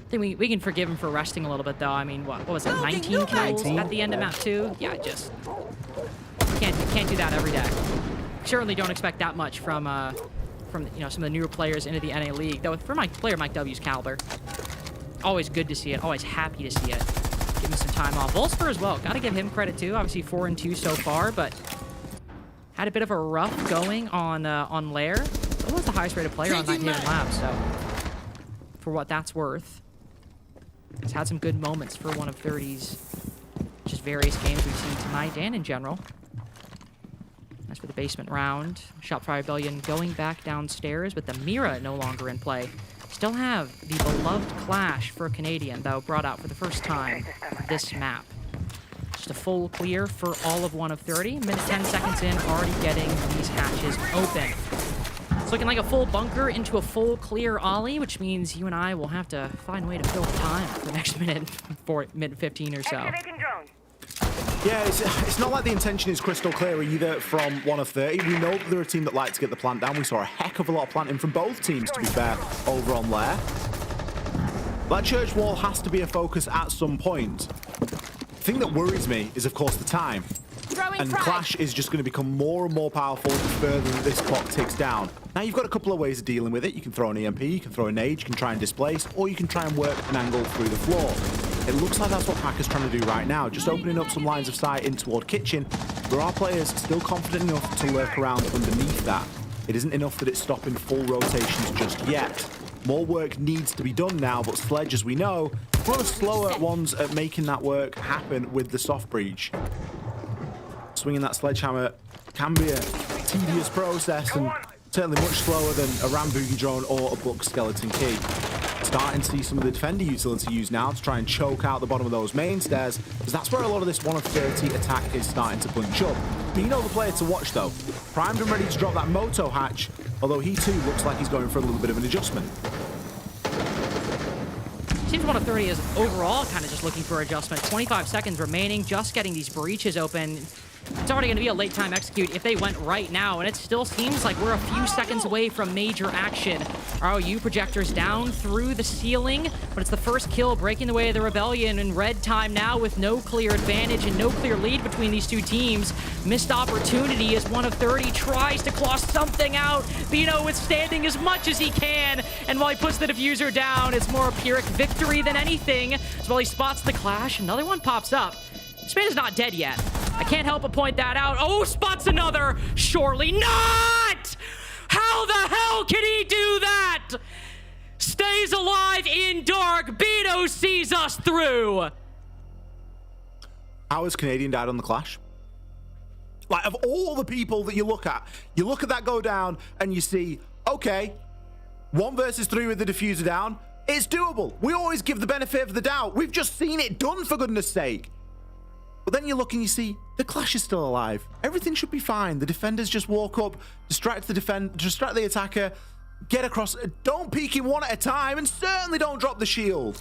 I think we can forgive him for resting a little bit, though. I mean, what was it, 19 kills at the end of map 2? Yeah, just can't do that every day. Certainly don't expect that much from you know, some of the newer players into the NA League. Though for my player Mike W's caliber, always good to see it. Always happy to see it. Give him some time off. Volsper as well. Got to give him credit too. Obviously 4-2 so far, but had a bit of a rough going on Lair. He was the highest rated player on 98 Labs, so for what that's worth, he's had some good moments for 1 of 30's just various games we've seen tonight and in general. As for the basement round, Shopify Rebellion going back downstairs with the Mira no longer in play. Still have the beloved Clash for a Canadian, though, brought out for the first time this map. Just a full clear for all of 1 of 30. Minute 10 seconds in, already getting these hatches open. It's looking like a full bunker into a full clear Ollie, which means you and I will have to find a way to fill the time for the next minute 15 or so. Yeah, it's not like the intention is crystal clear either from 1 of 30. We know that they're a team that likes to get the plant down. We saw a heck of a lot of planting from both teams, to be fair, over on Lair. That church wall has to be a focus at some point. The thing that worries me is, of course, the time. And Clash is just going to become more and more powerful the further that this clock ticks down. Now, you've got a couple of ways of dealing with it. You can throw an EMP, you can throw a nade, you can try and displace, or you can try and work an angle through the floor. It looks like that's what Packer's trying to do right now, just opening up some lines of sight in toward kitchen. There are players still confident enough to lurk around underneath that. It isn't enough that it's stopping full rotations just yet. More work needs to be done now, but Sledge, as we know, one of the slower ones at making that work happen with the soft breach. Swinging that sledgehammer can be a tedious process and certainly much slower than a ram boogie drone or a buck skeleton key. Starting to see some of the defender utility used now to try and choke out the bottom of those main stairs, because that's where a lot of this 1 of 30 attack is starting to punch up. Bino, the player to watch though, primed and ready to drop that moto hatch, although he too looks like he's going for a little bit of an adjustment. Seems 1 of 30 is overall kind of just looking for adjustment. 25 seconds remaining, just getting these breaches open. It's already going to be a late time execute if they went right now, and it still seems like we're a few seconds away from major action. ROU projectors down through the ceiling, but it's the first kill breaking the way of the Rebellion in red time now with no clear advantage and no clear lead between these two teams. Missed opportunity as 1 of 30 tries to claw something out. Bino withstanding as much as he can, and while he puts the diffuser down, it's more a Pyrrhic victory than anything. As while he spots the Clash, another one pops up. This man is not dead yet. I can't help but point that out. Oh, spots another. Surely not! How the hell can he do that? Stays alive in dark. Bino sees us through. How has Canadian died on the Clash? Like, of all the people that you look at that go down and you see, okay, 1 versus 3 with the diffuser down. It's doable. We always give the benefit of the doubt. We've just seen it done, for goodness sake. But then you look and you see the Clash is still alive. Everything should be fine. The defenders just walk up, distract the attacker, get across. Don't peek him one at a time, and certainly don't drop the shield.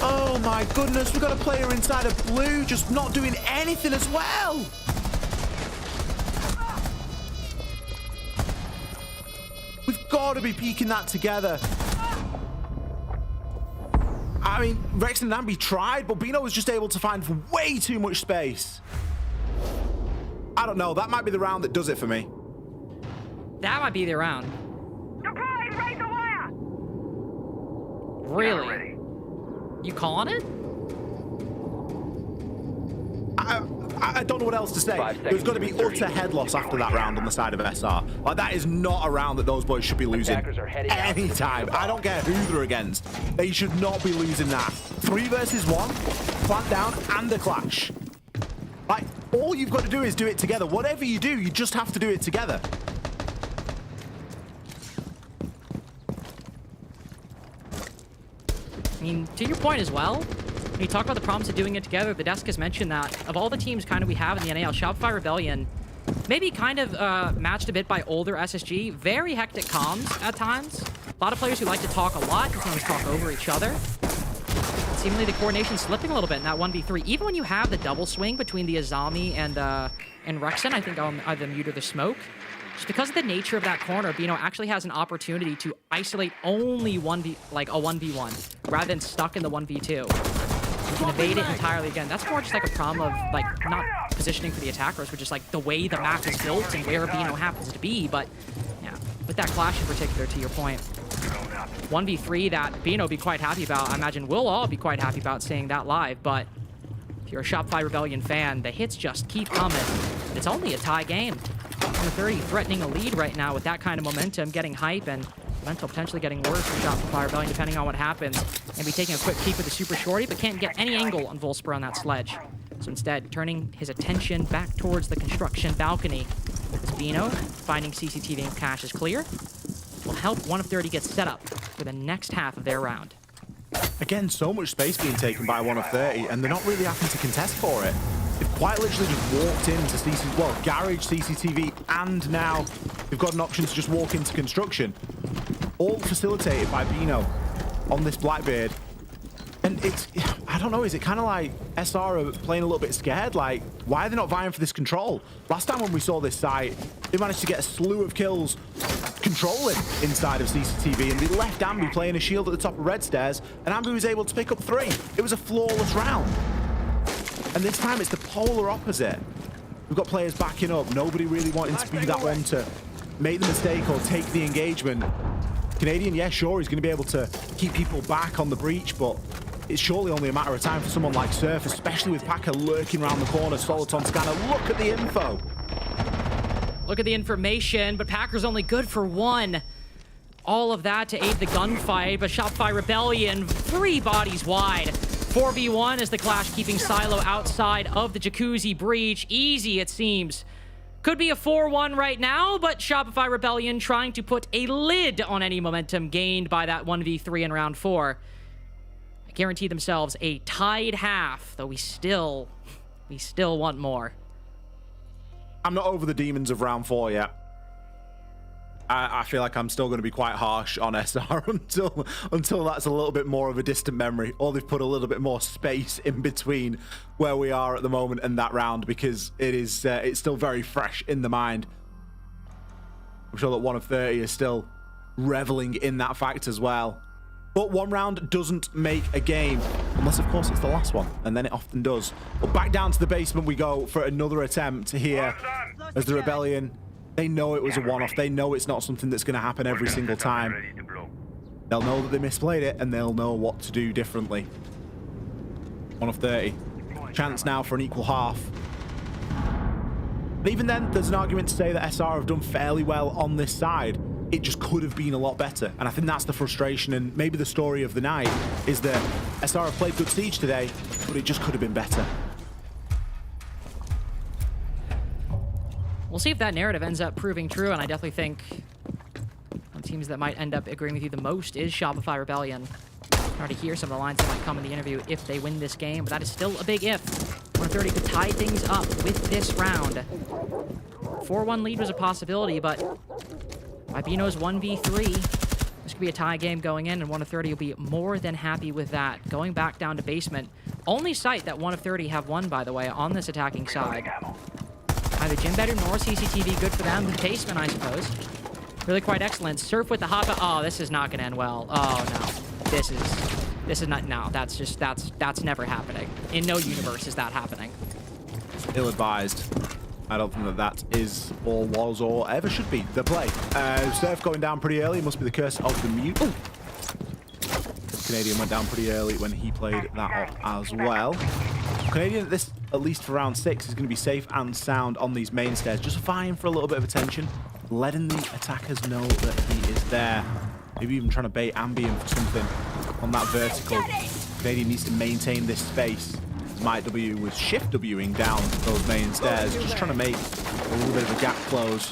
Oh my goodness, we've got a player inside of blue just not doing anything as well. got to be peeking that together. I mean, Rex and Nambi tried, but Bino was just able to find way too much space. I don't know. That might be the round that does it for me. That might be the round. Really? You calling it? I don't know what else to say. There's got to be utter head loss after that round on the side of SR. Like, that is not a round that those boys should be losing anytime. I don't care who they're against. They should not be losing that. 3 versus 1, plant down, and a clash. Like, all you've got to do is do it together. Whatever you do, you just have to do it together. I mean, to your point as well, when you talk about the problems of doing it together, the desk has mentioned that of all the teams kind of we have in the NAL, Shopify Rebellion, maybe kind of matched a bit by older SSG, very hectic comms at times. A lot of players who like to talk a lot, sometimes talk over each other. Seemingly the coordination slipping a little bit in that 1v3. Even when you have the double swing between the Azami and Rexen, I think I'll either mute or the smoke. Just because of the nature of that corner, Bino actually has an opportunity to isolate only a 1v1, rather than stuck in the 1v2. You can evade it entirely again. That's more just like a problem of like not positioning for the attackers, but just like the way the map is built and where Bino happens to be. But yeah, with that clash in particular, to your point, 1v3 that Bino be quite happy about. I imagine we'll all be quite happy about seeing that live. But if you're a Shopify Rebellion fan, the hits just keep coming. It's only a tie game. 30 threatening a lead right now with that kind of momentum, getting hype, and momentum potentially getting worse for Shopify Rebellion depending on what happens. And be taking a quick peek with the super shorty, but can't get any angle on Volspur on that sledge. So instead, turning his attention back towards the construction balcony. As Bino, finding CCTV and cache is clear, will help 1 of 30 get set up for the next half of their round. Again, so much space being taken by 1 of 30, and they're not really having to contest for it. They've quite literally just walked into garage, CCTV, and now they've got an option to just walk into construction. All facilitated by Bino on this Blackbeard. And it's, I don't know, is it kind of like SR are playing a little bit scared? Like, why are they not vying for this control? Last time when we saw this site, they managed to get a slew of kills controlling inside of CCTV, and they left Ambi playing a shield at the top of red stairs, and Ambi was able to pick up 3. It was a flawless round. And this time it's the polar opposite. We've got players backing up, nobody really wanting to be that one to make the mistake or take the engagement. Canadian, yeah, sure, he's going to be able to keep people back on the breach, but it's surely only a matter of time for someone like Surf, especially with Packer lurking around the corner. Soliton scanner, look at the info. Look at the information, but Packer's only good for 1. All of that to aid the gunfight, but Shopify Rebellion 3 bodies wide. 4v1 as the clash keeping Silo outside of the Jacuzzi breach. Easy, it seems. Could be a 4-1 right now, but Shopify Rebellion trying to put a lid on any momentum gained by that 1v3 in round 4. I guarantee themselves a tied half, though we still want more. I'm not over the demons of round 4 yet. I feel like I'm still going to be quite harsh on SR until that's a little bit more of a distant memory, or they've put a little bit more space in between where we are at the moment and that round, because it's still very fresh in the mind. I'm sure that 1 of 30 is still reveling in that fact as well. But 1 round doesn't make a game, unless of course it's the last one, and then it often does. But back down to the basement we go for another attempt here as the Rebellion. They know it was a one-off. They know it's not something that's going to happen every single time. They'll know that they misplayed it, and they'll know what to do differently. 1 of 30. Chance now for an equal half. But even then, there's an argument to say that SR have done fairly well on this side. It just could have been a lot better. And I think that's the frustration, and maybe the story of the night is that SR have played good Siege today, but it just could have been better. We'll see if that narrative ends up proving true, and I definitely think one of the teams that might end up agreeing with you the most is Shopify Rebellion. Hard to hear some of the lines that might come in the interview if they win this game, but that is still a big if. 130 could tie things up with this round. 4-1 lead was a possibility, but by Bino's 1v3, this could be a tie game going in, and 1 of 30 will be more than happy with that. Going back down to basement. Only site that 1 of 30 have won, by the way, on this attacking side. Either gym bedroom or CCTV, good for them. The basement, I suppose. Really quite excellent. Surf with the hop. Oh, this is not going to end well. Oh, no. This is not, no, that's never happening. In no universe is that happening. Ill-advised. I don't think that is or was or ever should be the play. Surf going down pretty early. Must be the curse of the mute. Ooh. Canadian went down pretty early when he played that as well. Canadian, at least for round 6, is going to be safe and sound on these main stairs, just vying for a little bit of attention, letting the attackers know that he is there. Maybe even trying to bait Ambient for something on that vertical. Canadian needs to maintain this space. Might W was shift Wing down those main stairs, just trying to make a little bit of a gap close,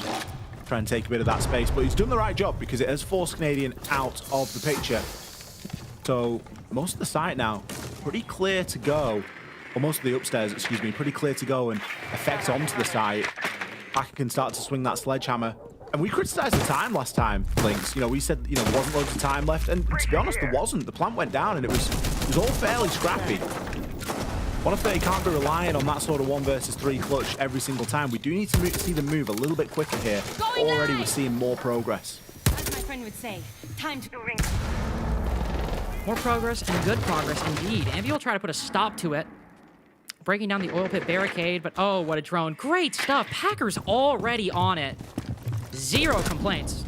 try and take a bit of that space. But he's done the right job because it has forced Canadian out of the picture. So most of the site now pretty clear to go, or most of the upstairs, excuse me, pretty clear to go and effect onto the site. Packer can start to swing that sledgehammer. And we criticized the time last time, Lynx. You know, we said, you know, there wasn't loads of time left. And to be honest, there wasn't. The plant went down and it was all fairly scrappy. 130 can't be relying on that sort of 1 versus 3 clutch every single time. We do need to see them move a little bit quicker here. Already we're seeing more progress. As my friend would say, time to ring. More progress and good progress indeed. Envy will try to put a stop to it. Breaking down the oil pit barricade, but oh, what a drone. Great stuff. Packer's already on it. Zero complaints.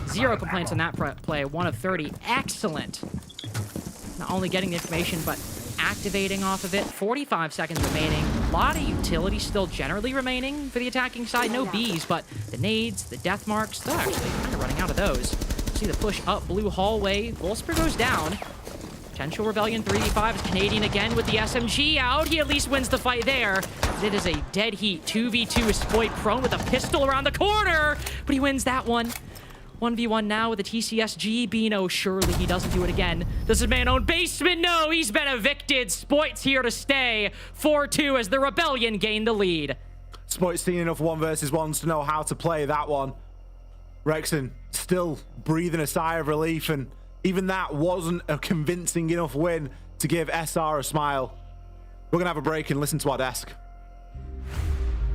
Zero complaints on that play. 1 of 30. Excellent. Not only getting the information, but activating off of it. 45 seconds remaining. A lot of utility still generally remaining for the attacking side. No Bs, but the nades, the death marks, they're actually kind of running out of those. See the push up blue hallway. Volsper goes down. Potential Rebellion 3v5 is Canadian again with the SMG out. He at least wins the fight there. It is a dead heat. 2v2 is Spoit prone with a pistol around the corner, but he wins that one. 1v1 now with the TCSG. Bino, surely he doesn't do it again. Does his man own basement? No, he's been evicted. Spoit's here to stay. 4-2 as the Rebellion gain the lead. Spoit's seen enough 1 versus 1s to know how to play that one. Rexon still breathing a sigh of relief, and even that wasn't a convincing enough win to give SR a smile. We're going to have a break and listen to our desk.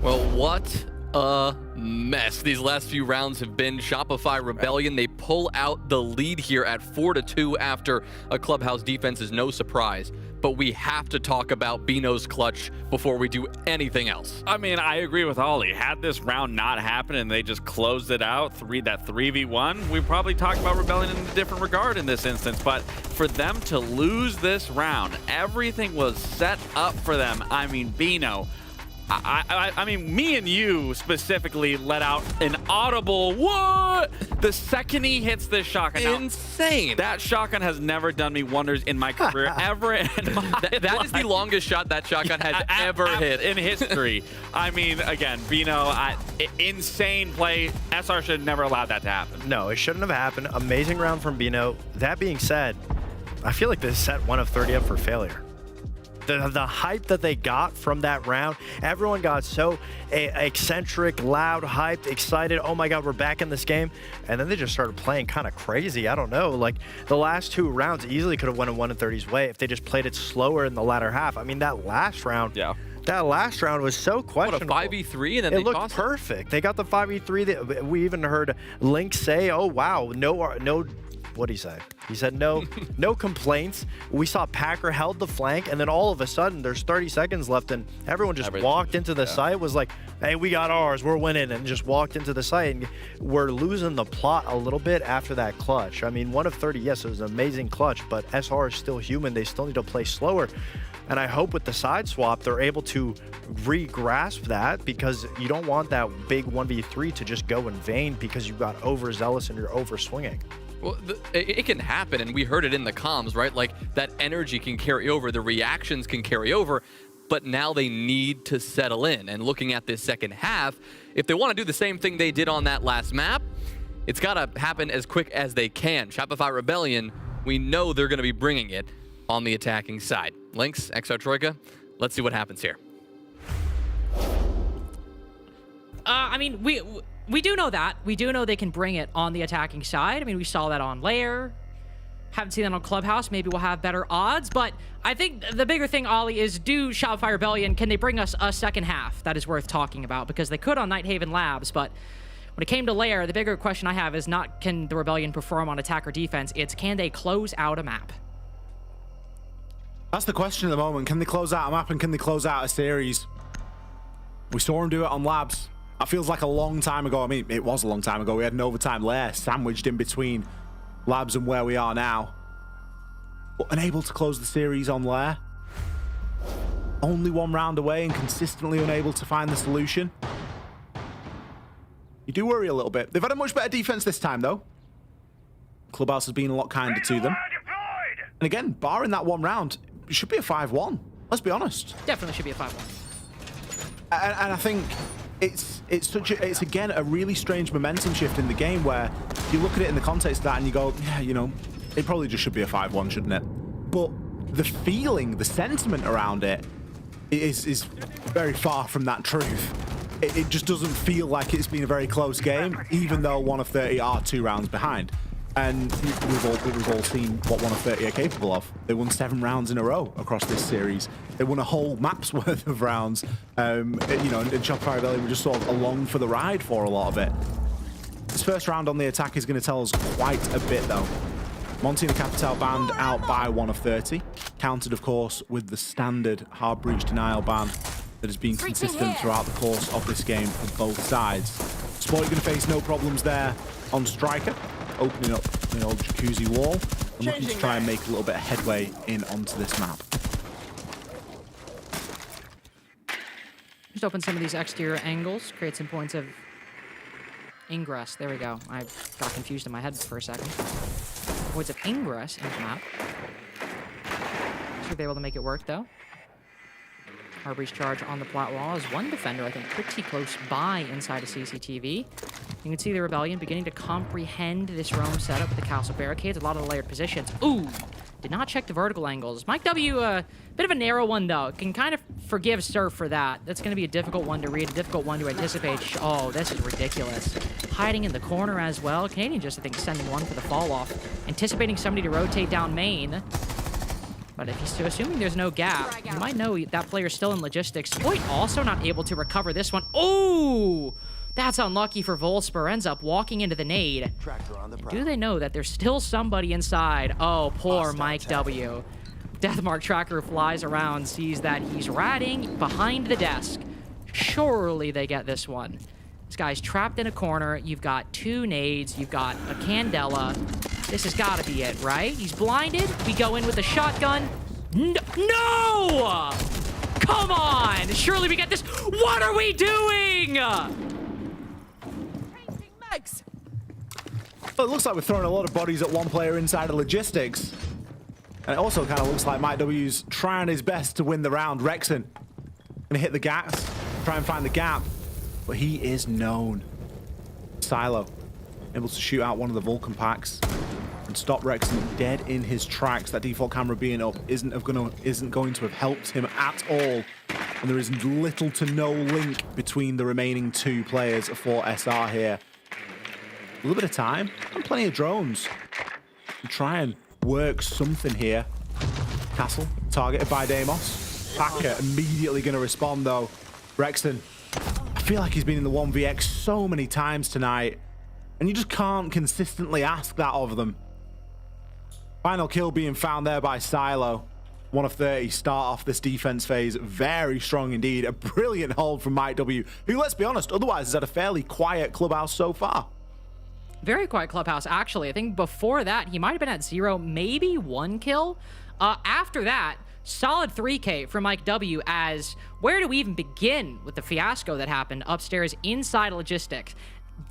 Well, what a mess these last few rounds have been. Shopify Rebellion, they pull out the lead here at 4-2 after a Clubhouse defense is no surprise. But we have to talk about Bino's clutch before we do anything else. I mean, I agree with Ollie. Had this round not happened and they just closed it out, that 3v1, we probably talk about Rebellion in a different regard in this instance. But for them to lose this round, everything was set up for them. I mean, Bino, I mean, me and you specifically let out an audible what the second he hits this shotgun. Insane. Now, that shotgun has never done me wonders in my career ever. That is the longest shot that shotgun has ever hit in history. I mean, again, Bino, insane play. SR should have never allowed that to happen. No, it shouldn't have happened. Amazing round from Bino. That being said, I feel like this set 1 of 30 up for failure. The hype that they got from that round, everyone got so eccentric, loud, hyped, excited. Oh my God, we're back in this game. And then they just started playing kind of crazy. I don't know. Like the last 2 rounds easily could have went in 1 of 30's way if they just played it slower in the latter half. I mean, that last round. Yeah. That last round was so questionable. What, a 5v3 and then it looked perfect. They got the 5v3. We even heard Link say, "Oh wow, no." What did he say? He said no complaints. We saw Packer held the flank, and then all of a sudden there's 30 seconds left, and everyone just walked into the site, was like, hey, we got ours, we're winning, and just walked into the site. And we're losing the plot a little bit after that clutch. I mean, 1 of 30, yes, it was an amazing clutch, but SR is still human. They still need to play slower. And I hope with the side swap, they're able to re-grasp that, because you don't want that big 1v3 to just go in vain because you got overzealous and you're over-swinging. Well, it can happen, and we heard it in the comms, right? Like, that energy can carry over, the reactions can carry over, but now they need to settle in. And looking at this second half, if they want to do the same thing they did on that last map, it's got to happen as quick as they can. Shopify Rebellion, we know they're going to be bringing it on the attacking side. Lynx, XR Troika, let's see what happens here. I mean, we do know that. We do know they can bring it on the attacking side. I mean, we saw that on Lair. Haven't seen that on Clubhouse. Maybe we'll have better odds. But I think the bigger thing, Ollie, is do Shopify Rebellion, can they bring us a second half that is worth talking about? Because they could on Nighthaven Labs, but When it came to Lair, the bigger question I have is not can the Rebellion perform on attack or defense, it's can they close out a map? That's the question at the moment. Can they close out a map and can they close out a series? We saw them do it on Labs. That feels like a long time ago. I mean, it was a long time ago. We had an overtime Lair sandwiched in between Labs and where we are now. But unable to close the series on Lair. Only one round away and consistently unable to find the solution. You do worry a little bit. They've had a much better defense this time, though. Clubhouse has been a lot kinder to them. And again, barring that one round, it should be a 5-1. Let's be honest. Definitely should be a 5-1. And I think it's again a really strange momentum shift in the game where you look at it in the context of that and you go, yeah, you know, it probably just should be a 5-1, shouldn't it? But the feeling, the sentiment around it is very far from that truth. It just doesn't feel like it's been a very close game, even though 1 of 30 are 2 rounds behind. And we've all seen what 1 of 30 are capable of. They won 7 rounds in a row across this series. They won a whole map's worth of rounds. You know, and Shopify Rebellion were just sort of along for the ride for a lot of it. This first round on the attack is going to tell us quite a bit, though. Monty and the Capital banned out by 1 of 30. Countered, of course, with the standard hard breach denial ban that has been consistent throughout the course of this game for both sides. Sport going to face no problems there on Striker, opening up the old jacuzzi wall and looking to try and make a little bit of headway in onto this map. Just open some of these exterior angles, create some points of ingress. There we go. I got confused in my head for a second. Points of ingress into the map. Should be able to make it work, though. Hard breach charge on the plat wall is one defender, I think, pretty close by inside of CCTV. You can see the Rebellion beginning to comprehend this roam setup with the castle barricades, a lot of the layered positions. Ooh! Did not check the vertical angles. Mike W, bit of a narrow one, though. Can kind of forgive Surf for that. That's going to be a difficult one to read, a difficult one to anticipate. Oh, this is ridiculous. Hiding in the corner as well. Canadian just, I think, sending one for the fall-off. Anticipating somebody to rotate down main. But if he's assuming there's no gap, you might know that player's still in logistics. Void also not able to recover this one. Oh! That's unlucky for Volsper. Ends up walking into the nade. Do they know that there's still somebody inside? Oh, poor Mike W. Deathmark Tracker flies around, sees that he's ratting behind the desk. Surely they get this one. This guy's trapped in a corner. You've got 2 nades. You've got a Candela. This has got to be it, right? He's blinded. We go in with a shotgun. No! Come on! Surely we get this. What are we doing? Well, it looks like we're throwing a lot of bodies at one player inside of logistics. And it also kind of looks like Mike W's trying his best to win the round. Rexon gonna hit the gas, try and find the gap, but he is known. Silo able to shoot out one of the Vulcan packs and stop Rexon dead in his tracks. That default camera being up isn't going to have helped him at all. And there is little to no link between the remaining 2 players for SR here. A little bit of time and plenty of drones to try and work something here. Castle targeted by Deimos. Packer immediately going to respond, though. Rexon, I feel like he's been in the 1vx so many times tonight, and you just can't consistently ask that of them. Final kill being found there by Silo. 1 of 30 start off this defense phase very strong indeed. A brilliant hold from Mike W, who, let's be honest, otherwise has had a fairly quiet Clubhouse so far. Very quiet Clubhouse, actually. I think before that, he might have been at 0, maybe 1 kill. After that, solid 3K for Mike W, as where do we even begin with the fiasco that happened upstairs inside logistics?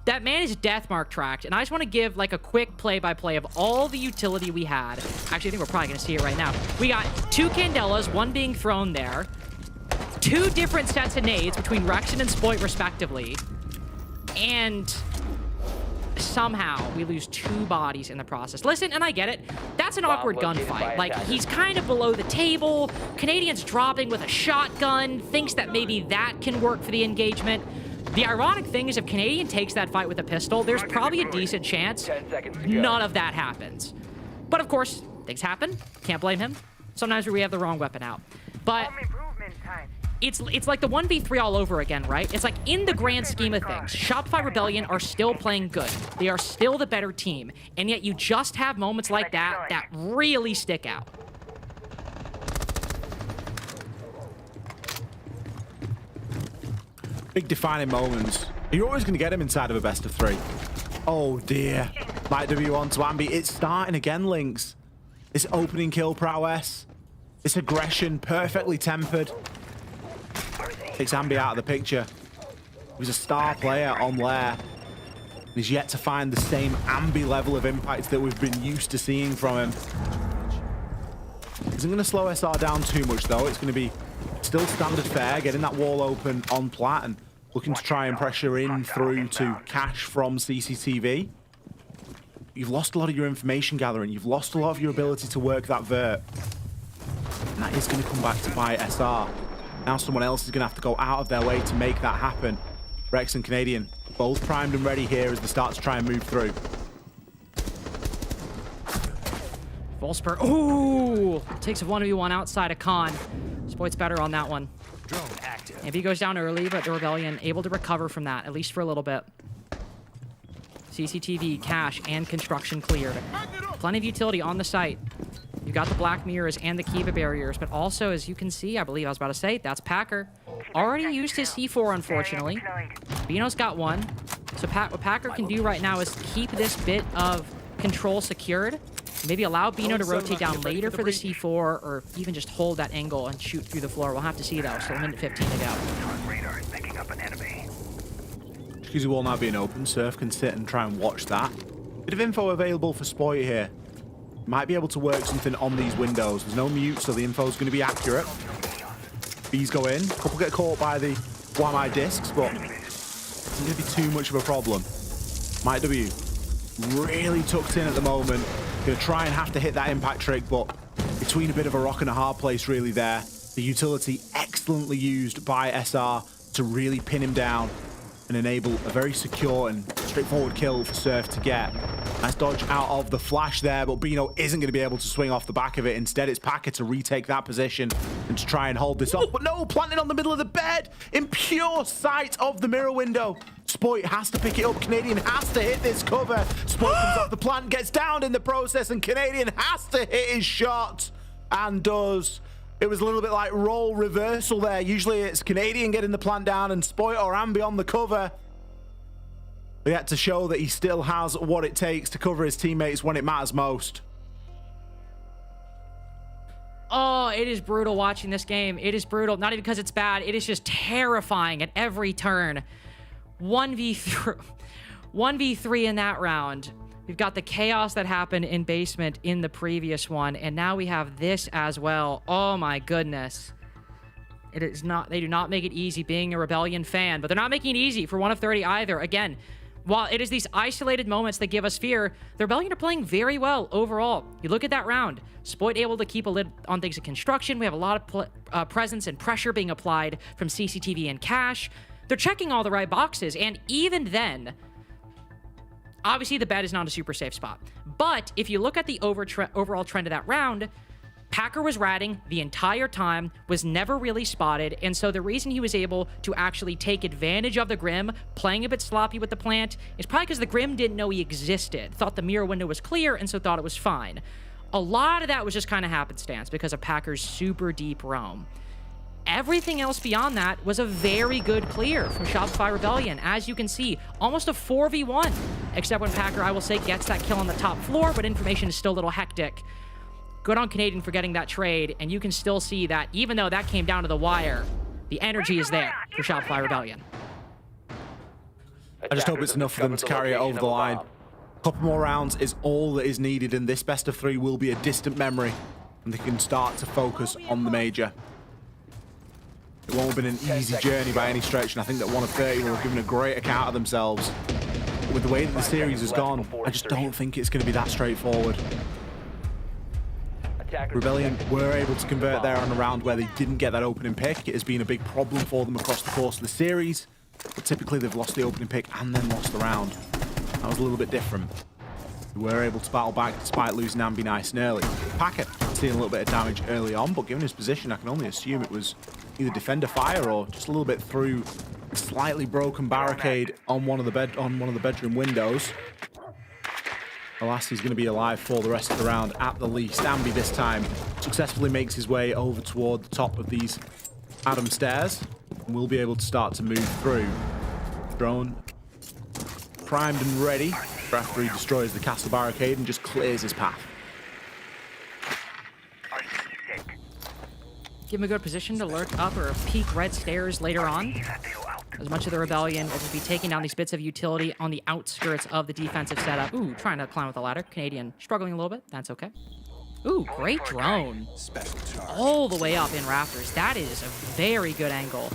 That man is Deathmark tracked, and I just want to give like a quick play-by-play of all the utility we had. Actually, I think we're probably going to see it right now. We got 2 Candelas, 1 being thrown there, 2 different sets of nades between Rexon and Spoit, respectively, and somehow we lose 2 bodies in the process. Listen, and I get it. That's an awkward gunfight. Like, he's kind of below the table. Canadian's dropping with a shotgun, thinks that maybe that can work for the engagement. The ironic thing is if Canadian takes that fight with a pistol, there's probably a decent chance none of that happens. But of course, things happen. Can't blame him. Sometimes we have the wrong weapon out. But it's like the 1v3 all over again, right? It's like in the grand scheme of things, Shopify Rebellion are still playing good. They are still the better team. And yet you just have moments like that that really stick out. Big defining moments. You're always going to get him inside of a best of 3. Oh dear. Might W on to Ambi. It's starting again, Lynx. This opening kill prowess. This aggression, perfectly tempered. Takes Ambi out of the picture. He was a star player on Lair. He's yet to find the same Ambi level of impact that we've been used to seeing from him. Isn't going to slow SR down too much, though. It's going to be still standard fare, getting that wall open on plat and looking to try and pressure in through to Cash from CCTV. You've lost a lot of your information gathering. You've lost a lot of your ability to work that vert. And that is going to come back to bite SR. Now someone else is going to have to go out of their way to make that happen. Rex and Canadian both primed and ready here as they start to try and move through. Full spur. Ooh! Takes a 1v1 outside of Khan. Spoit's better on that one. Drone active. Maybe he goes down early, but the Rebellion able to recover from that, at least for a little bit. CCTV, Cash, and construction cleared. Plenty of utility on the site. You got the black mirrors and the Kiva barriers, but also, as you can see, I believe I was about to say, that's Packer. Already used his C4, unfortunately. Bino's got one. So what Packer can do right now is keep this bit of control secured. Maybe allow Bino to rotate down later for the C4, or even just hold that angle and shoot through the floor. We'll have to see, though. Still a minute 15 to go. Excuse the wall now being open. Surf can sit and try and watch that. Bit of info available for Spoy here. Might be able to work something on these windows. There's no mute, so the info is going to be accurate. Bees go in. Couple get caught by the YMI discs, but it's going to be too much of a problem. Mike W really tucked in at the moment. Going to try and have to hit that impact trick, but between a bit of a rock and a hard place really there. The utility excellently used by SR to really pin him down and enable a very secure and straightforward kill for Surf to get. Nice dodge out of the flash there, but Bino isn't going to be able to swing off the back of it. Instead, it's Packer to retake that position and to try and hold this off. But no, planted on the middle of the bed in pure sight of the mirror window. Spoit has to pick it up. Canadian has to hit this cover. Spoit comes off the plant, gets downed in the process, and Canadian has to hit his shot and does. It was a little bit like role reversal there. Usually it's Canadian getting the plant down and Spoit or Ambi on the cover. But he had to show that he still has what it takes to cover his teammates when it matters most. Oh, it is brutal watching this game. It is brutal. Not even because it's bad. It is just terrifying at every turn. 1v3 in that round. We've got the chaos that happened in basement in the previous one, and now we have this as well. Oh my goodness. It is not, they do not make it easy being a Rebellion fan, but they're not making it easy for 1 of 30 either. Again, while it is these isolated moments that give us fear, the Rebellion are playing very well overall. You look at that round, Spoit able to keep a lid on things in construction. We have a lot of presence and pressure being applied from CCTV and Cash. They're checking all the right boxes, and even then, obviously the bed is not a super safe spot. But if you look at the overall trend of that round, Packer was ratting the entire time, was never really spotted, and so the reason he was able to actually take advantage of the Grim, playing a bit sloppy with the plant, is probably because the Grim didn't know he existed, thought the mirror window was clear, and so thought it was fine. A lot of that was just kind of happenstance because of Packer's super deep roam. Everything else beyond that was a very good clear from Shopify Rebellion. As you can see, almost a 4v1, except when Packer, I will say, gets that kill on the top floor, but information is still a little hectic. Good on Canadian for getting that trade, and you can still see that even though that came down to the wire, the energy is there for Shopify Rebellion. I just hope it's enough for them to carry it over the line. A couple more rounds is all that is needed, and this best of 3 will be a distant memory, and they can start to focus on the major. It won't have been an easy journey by any stretch, and I think that 1 of 30 will have given a great account of themselves. But with the way that the series has gone, I just don't think it's going to be that straightforward. Rebellion were able to convert there on a round where they didn't get that opening pick. It has been a big problem for them across the course of the series, but typically they've lost the opening pick and then lost the round. That was a little bit different. They were able to battle back despite losing Ambi nice and early. Packer seeing a little bit of damage early on, but given his position, I can only assume it was either defender fire or just a little bit through a slightly broken barricade on one of the bedroom windows. Alas, he's going to be alive for the rest of the round at the least. Ambi this time successfully makes his way over toward the top of these Adam stairs and will be able to start to move through. Drone primed and ready after he destroys the castle barricade and just clears his path. Give him a good position to lurk up or peek red stairs later on. As much of the rebellion will just be taking down these bits of utility on the outskirts of the defensive setup. Ooh, trying to climb with the ladder. Canadian struggling a little bit. That's okay. Ooh, great drone. All the way up in rafters. That is a very good angle.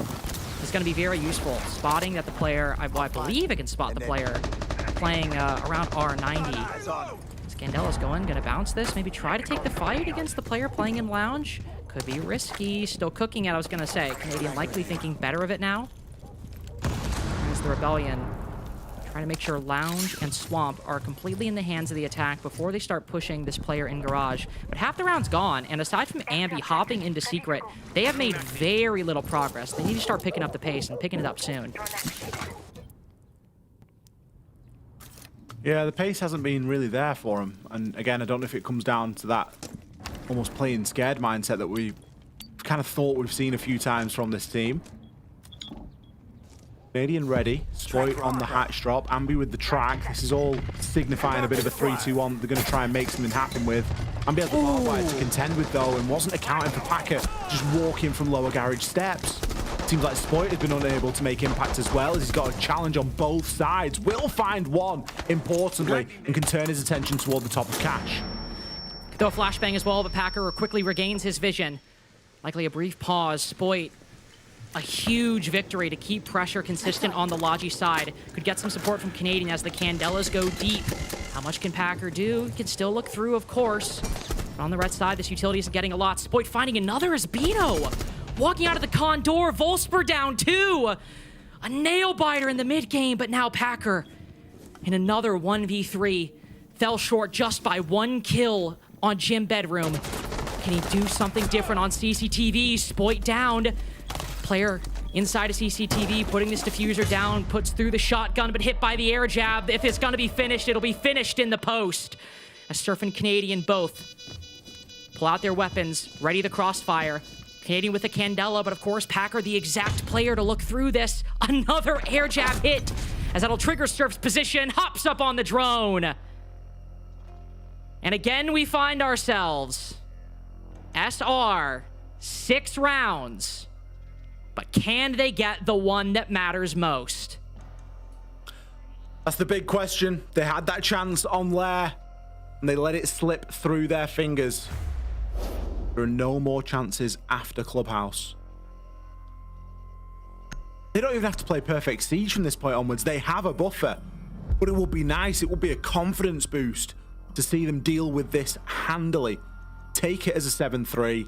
It's going to be very useful. Spotting that the player, I believe it can spot the player playing around R90. Scandela's going to bounce this. Maybe try to take the fight against the player playing in lounge. Could be risky. Still cooking it, I was going to say. Canadian likely thinking better of it now. As the rebellion trying to make sure lounge and swamp are completely in the hands of the attack before they start pushing this player in garage. But half the round's gone, and aside from Ambi hopping into secret, they have made very little progress. They need to start picking up the pace and picking it up soon. Yeah, the pace hasn't been really there for him. And again, I don't know if it comes down to that almost playing scared mindset that we kind of thought we've seen a few times from this team. Canadian ready. Spoit on the hatch drop. Ambi with the track. This is all signifying a bit of a 3-2-1 they're going to try and make something happen with. Ambi had the barbed wire to contend with, though, and wasn't accounting for Packer just walking from lower garage steps. Seems like Spoit has been unable to make impact as well, as he's got a challenge on both sides. Will find one, importantly, and can turn his attention toward the top of cash. Throw a flashbang as well, but Packer quickly regains his vision. Likely a brief pause. Spoit, a huge victory to keep pressure consistent on the Logi side. Could get some support from Canadian as the Candelas go deep. How much can Packer do? He can still look through, of course. But on the red side, this utility isn't getting a lot. Spoit finding another is Bino. Walking out of the con door, Volsper down too. A nail biter in the mid game, but now Packer in another 1v3 fell short just by 1 kill on Gym Bedroom. Can he do something different on CCTV? Spoit downed. Player inside of CCTV, putting this diffuser down, puts through the shotgun, but hit by the air jab. If it's gonna be finished, it'll be finished in the post. As Surf and Canadian both pull out their weapons, ready the crossfire. Canadian with the Candela, but of course, Packer the exact player to look through this. Another air jab hit, as that'll trigger Surf's position, hops up on the drone. And again, we find ourselves SR, 6 rounds. But can they get the one that matters most? That's the big question. They had that chance on Lair, and they let it slip through their fingers. There are no more chances after Clubhouse. They don't even have to play Perfect Siege from this point onwards. They have a buffer. But it will be nice. It will be a confidence boost to see them deal with this handily. Take it as a 7-3.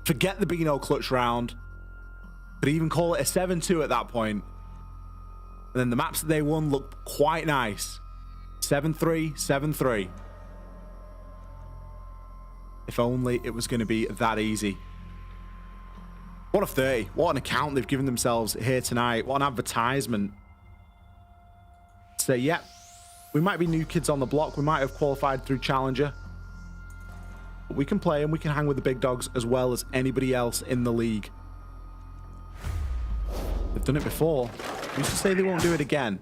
Forget the Beano clutch round. Could even call it a 7-2 at that point. And then the maps that they won look quite nice. 7-3, 7-3. If only it was going to be that easy. What a 30. What an account they've given themselves here tonight. What an advertisement. Say, yep, we might be new kids on the block. We might have qualified through Challenger. But we can play and we can hang with the big dogs as well as anybody else in the league. They've done it before. Who's to say they won't do it again?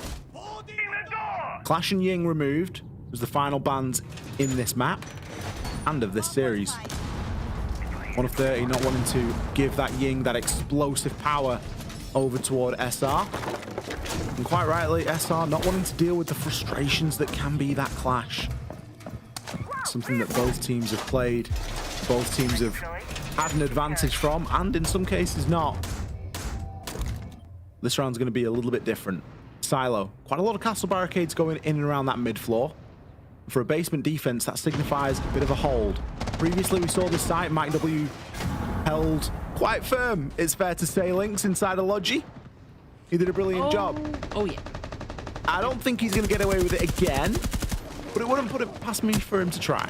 Clash and Ying removed was the final bans in this map and of this series. 1 of 30 not wanting to give that Ying that explosive power over toward SR. And quite rightly, SR not wanting to deal with the frustrations that can be that clash. Something that both teams have played, both teams have had an advantage from, and in some cases not. This round's going to be a little bit different. Silo, quite a lot of castle barricades going in and around that mid-floor. For a basement defense, that signifies a bit of a hold. Previously, we saw the site, Mike W held quite firm, it's fair to say, Lynx inside of Logi. He did a brilliant job. Oh, yeah. I don't think he's going to get away with it again, but it wouldn't put it past me for him to try.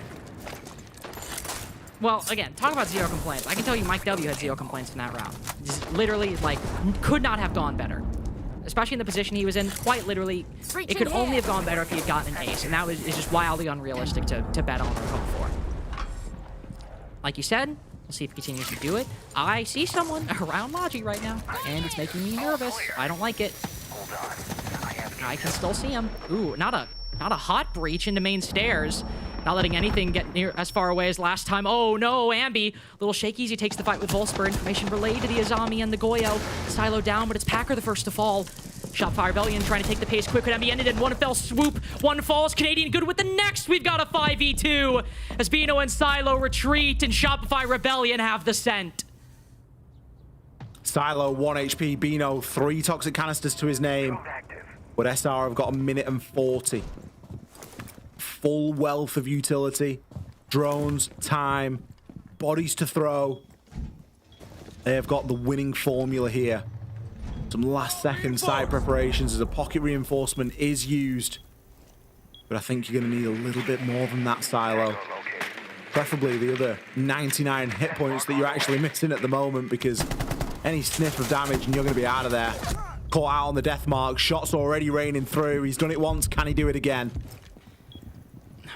Well, again, talk about zero complaints. I can tell you Mike W had zero complaints in that round. Just literally, like, could not have gone better. Especially in the position he was in, quite literally, it could only have gone better if he had gotten an ace, and that is just wildly unrealistic to bet on or hope for. Like you said, we'll see if he continues to do it. I see someone around Logi right now, and it's making me nervous. I don't like it. I can still see him. Ooh, not a hot breach into main stairs. Not letting anything get near as far away as last time. Oh no, Ambi. Little shaky as he takes the fight with Volsper. Information relayed to the Azami and the Goyo. Silo down, but it's Packer the first to fall. Shopify Rebellion trying to take the pace quick. Could be ended in one fell swoop. One falls. Canadian good with the next. We've got a 5v2. As Bino and Silo retreat and Shopify Rebellion have the scent. Silo, 1 HP. Bino, 3 toxic canisters to his name. But SR have got 1 minute and 40. Full wealth of utility. Drones, time, bodies to throw. They have got the winning formula here. Some last second site preparations as a pocket reinforcement is used. But I think you're going to need a little bit more than that, Silo. Preferably the other 99 hit points that you're actually missing at the moment, because any sniff of damage and you're going to be out of there. Caught out on the death mark. Shots already raining through. He's done it once. Can he do it again?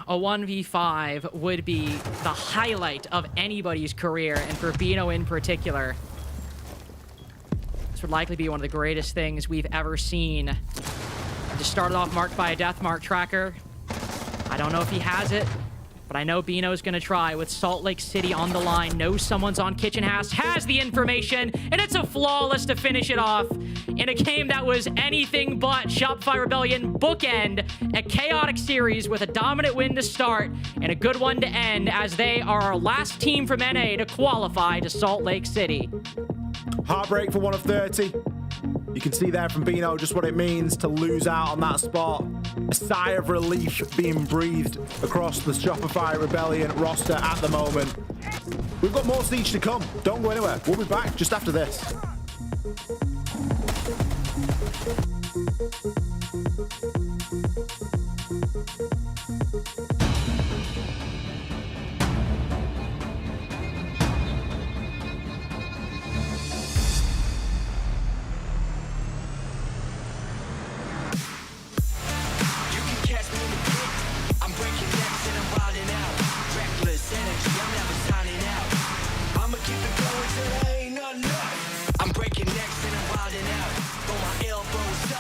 A 1v5 would be the highlight of anybody's career, and for Bino in particular, this would likely be one of the greatest things we've ever seen. Just started off marked by a death mark tracker. I don't know if he has it, but I know Bino's gonna try with Salt Lake City on the line. Knows someone's on Kitchen has the information, and it's a flawless to finish it off in a game that was anything but. Shopify Rebellion bookend a chaotic series with a dominant win to start and a good one to end, as they are our last team from NA to qualify to Salt Lake City. Heartbreak for 1 of 30. You can see there from Bino just what it means to lose out on that spot. A sigh of relief being breathed across the Shopify Rebellion roster at the moment. We've got more Siege to come. Don't go anywhere. We'll be back just after this. I'm breaking necks and I'm wilding out. Throw my elbows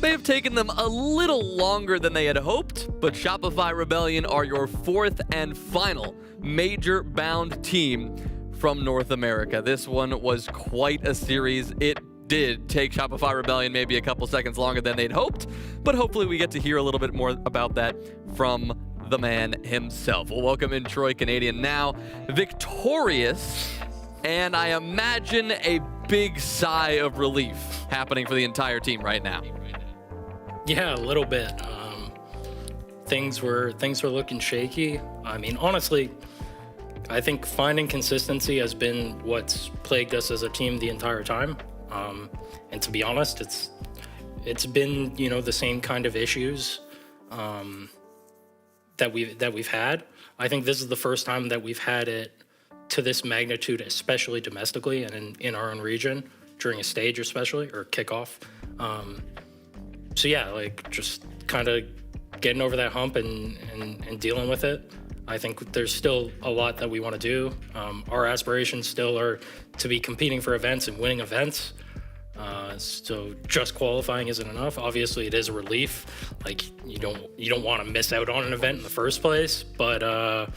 may have taken them a little longer than they had hoped, but Shopify Rebellion are your fourth and final major-bound team from North America. This one was quite a series. It did take Shopify Rebellion maybe a couple seconds longer than they'd hoped, but hopefully we get to hear a little bit more about that from the man himself. We'll welcome in Troy Canadian now, victorious, and I imagine a big sigh of relief happening for the entire team right now. Yeah, a little bit. Things were looking shaky. I mean, honestly, I think finding consistency has been what's plagued us as a team the entire time. And to be honest, it's been, you know, the same kind of issues that we've had. I think this is the first time that we've had it to this magnitude, especially domestically and in our own region during a stage, especially, or kickoff. So yeah, like just kind of getting over that hump and dealing with it. I think there's still a lot that we want to do. Our aspirations still are to be competing for events and winning events. So just qualifying isn't enough. Obviously, it is a relief. Like you don't want to miss out on an event in the first place. But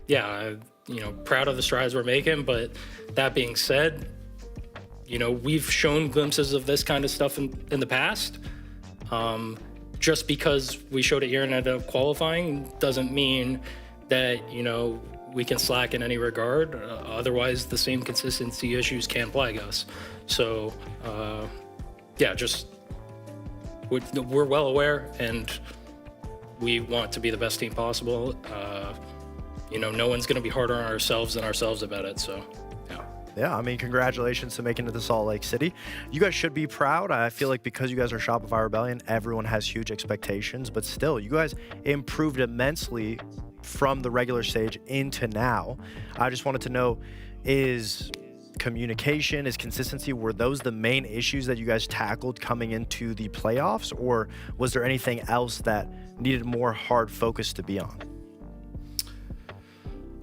yeah, you know, proud of the strides we're making. But that being said, you know, we've shown glimpses of this kind of stuff in the past. Just because we showed it here and ended up qualifying doesn't mean that, you know, we can slack in any regard. Otherwise, the same consistency issues can plague us. So, yeah, just we're well aware, and we want to be the best team possible. You know, no one's going to be harder on ourselves than ourselves about it. So, yeah. Yeah, I mean, congratulations to making it to Salt Lake City. You guys should be proud. I feel like because you guys are Shopify Rebellion, everyone has huge expectations, but still, you guys improved immensely from the regular stage into now. I just wanted to know, is communication, is consistency, were those the main issues that you guys tackled coming into the playoffs, or was there anything else that needed more hard focus to be on?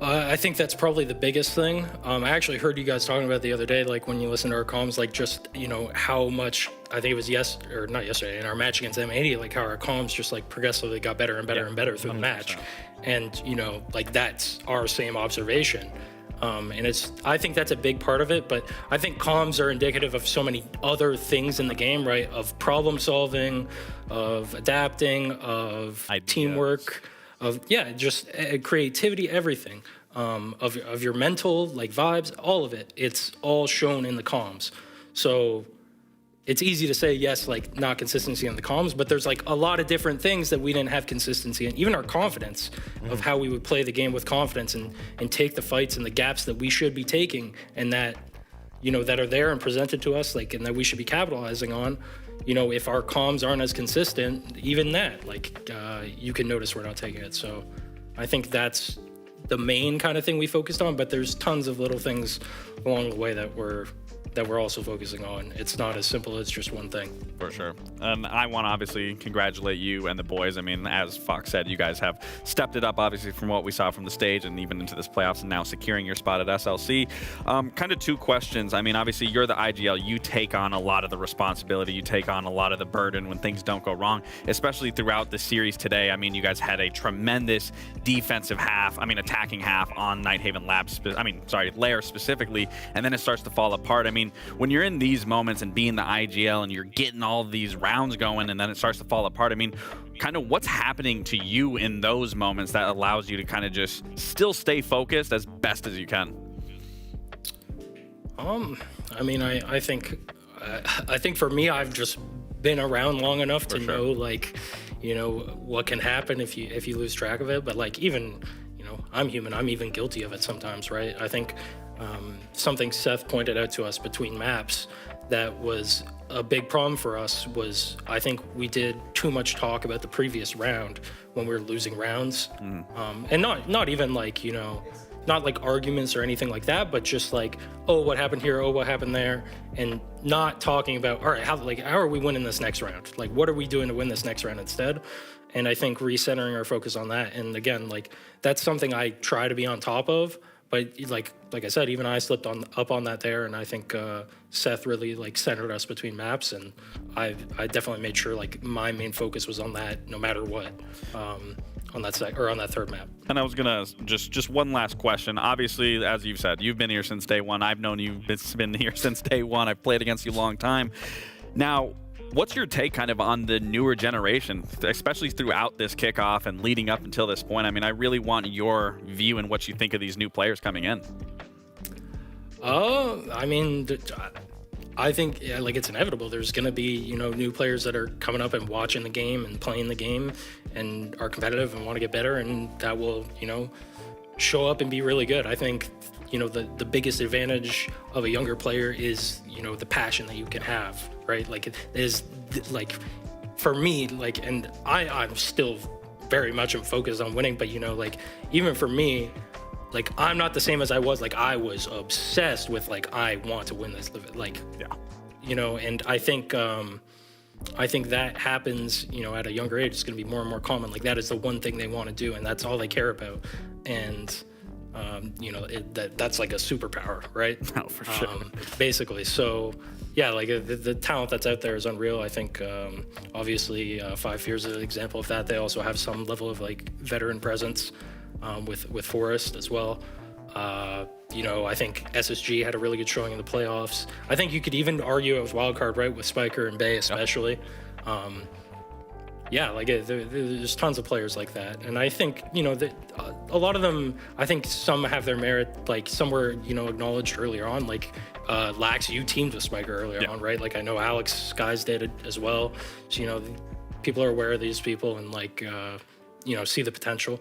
I think that's probably the biggest thing. I actually heard you guys talking about the other day, like when you listen to our comms, like just, you know, how much, I think it was not yesterday, in our match against M80, like how our comms just like progressively got better and better and better through 100%. The match. And, you know, like that's our same observation. And I think that's a big part of it, but I think comms are indicative of so many other things in the game, right? Of problem solving, of adapting, of teamwork, of, yeah, just creativity, everything, of your mental, like vibes, all of it. It's all shown in the comms. So it's easy to say, yes, like not consistency in the comms, but there's like a lot of different things that we didn't have consistency in. Even our confidence of how we would play the game with confidence and take the fights and the gaps that we should be taking and that, you know, that are there and presented to us, like, and that we should be capitalizing on. You know, if our comms aren't as consistent, even that, like, you can notice we're not taking it. So I think that's the main kind of thing we focused on, but there's tons of little things along the way that we're also focusing on. It's not as simple as just one thing. For sure. And I want to obviously congratulate you and the boys. I mean, as Fox said, you guys have stepped it up, obviously, from what we saw from the stage and even into this playoffs and now securing your spot at SLC. Kind of two questions. I mean, obviously, you're the IGL. You take on a lot of the responsibility. You take on a lot of the burden when things don't go wrong, especially throughout the series today. I mean, you guys had a tremendous defensive half, attacking half on Nighthaven Labs, Lair specifically, and then it starts to fall apart. I mean, when you're in these moments and being the IGL and you're getting all these rounds going and then it starts to fall apart, I mean, kind of what's happening to you in those moments that allows you to kind of just still stay focused as best as you can? I mean, I think for me, I've just been around long enough to know, like, you know, what can happen if you lose track of it. But like, even, you know, I'm human. I'm even guilty of it sometimes, right? I think something Seth pointed out to us between maps that was a big problem for us was, I think we did too much talk about the previous round when we were losing rounds. And not even like, you know, not like arguments or anything like that, but just like, oh, what happened here? Oh, what happened there? And not talking about, all right, how are we winning this next round? Like, what are we doing to win this next round instead? And I think recentering our focus on that. And again, like, that's something I try to be on top of, but like I said, even I slipped up on that there, and I think Seth really like centered us between maps, and I definitely made sure like my main focus was on that no matter what. On that on that third map. And I was gonna just one last question. Obviously, as you've said, you've been here since day one. I've known you've been here since day one. I've played against you a long time. Now, what's your take kind of on the newer generation, especially throughout this kickoff and leading up until this point? I mean, I really want your view and what you think of these new players coming in. I mean, I think like it's inevitable. There's going to be, new players that are coming up and watching the game and playing the game and are competitive and want to get better, and that will, show up and be really good. I think, the biggest advantage of a younger player is, the passion that you can have, right? Like it is like for me, like, and I'm still very much focused on winning, but like even for me, like I'm not the same as I was. Like I was obsessed with like I want to win this, like and I think that happens at a younger age. It's going to be more and more common. Like that is the one thing they want to do, and that's all they care about. And that's like a superpower, right? Oh, for sure. Basically, so yeah, like the talent that's out there is unreal. I think obviously 5 years is an example of that. They also have some level of like veteran presence with Forrest as well. I think SSG had a really good showing in the playoffs. I think you could even argue it was wildcard, right, with Spiker and Bay especially. There's tons of players like that, and I think that a lot of them. I think some have their merit. Like some were acknowledged earlier on. Like Lax, you teamed with Spiker earlier on, right? Like I know Alex Skies did it as well. So people are aware of these people and like see the potential.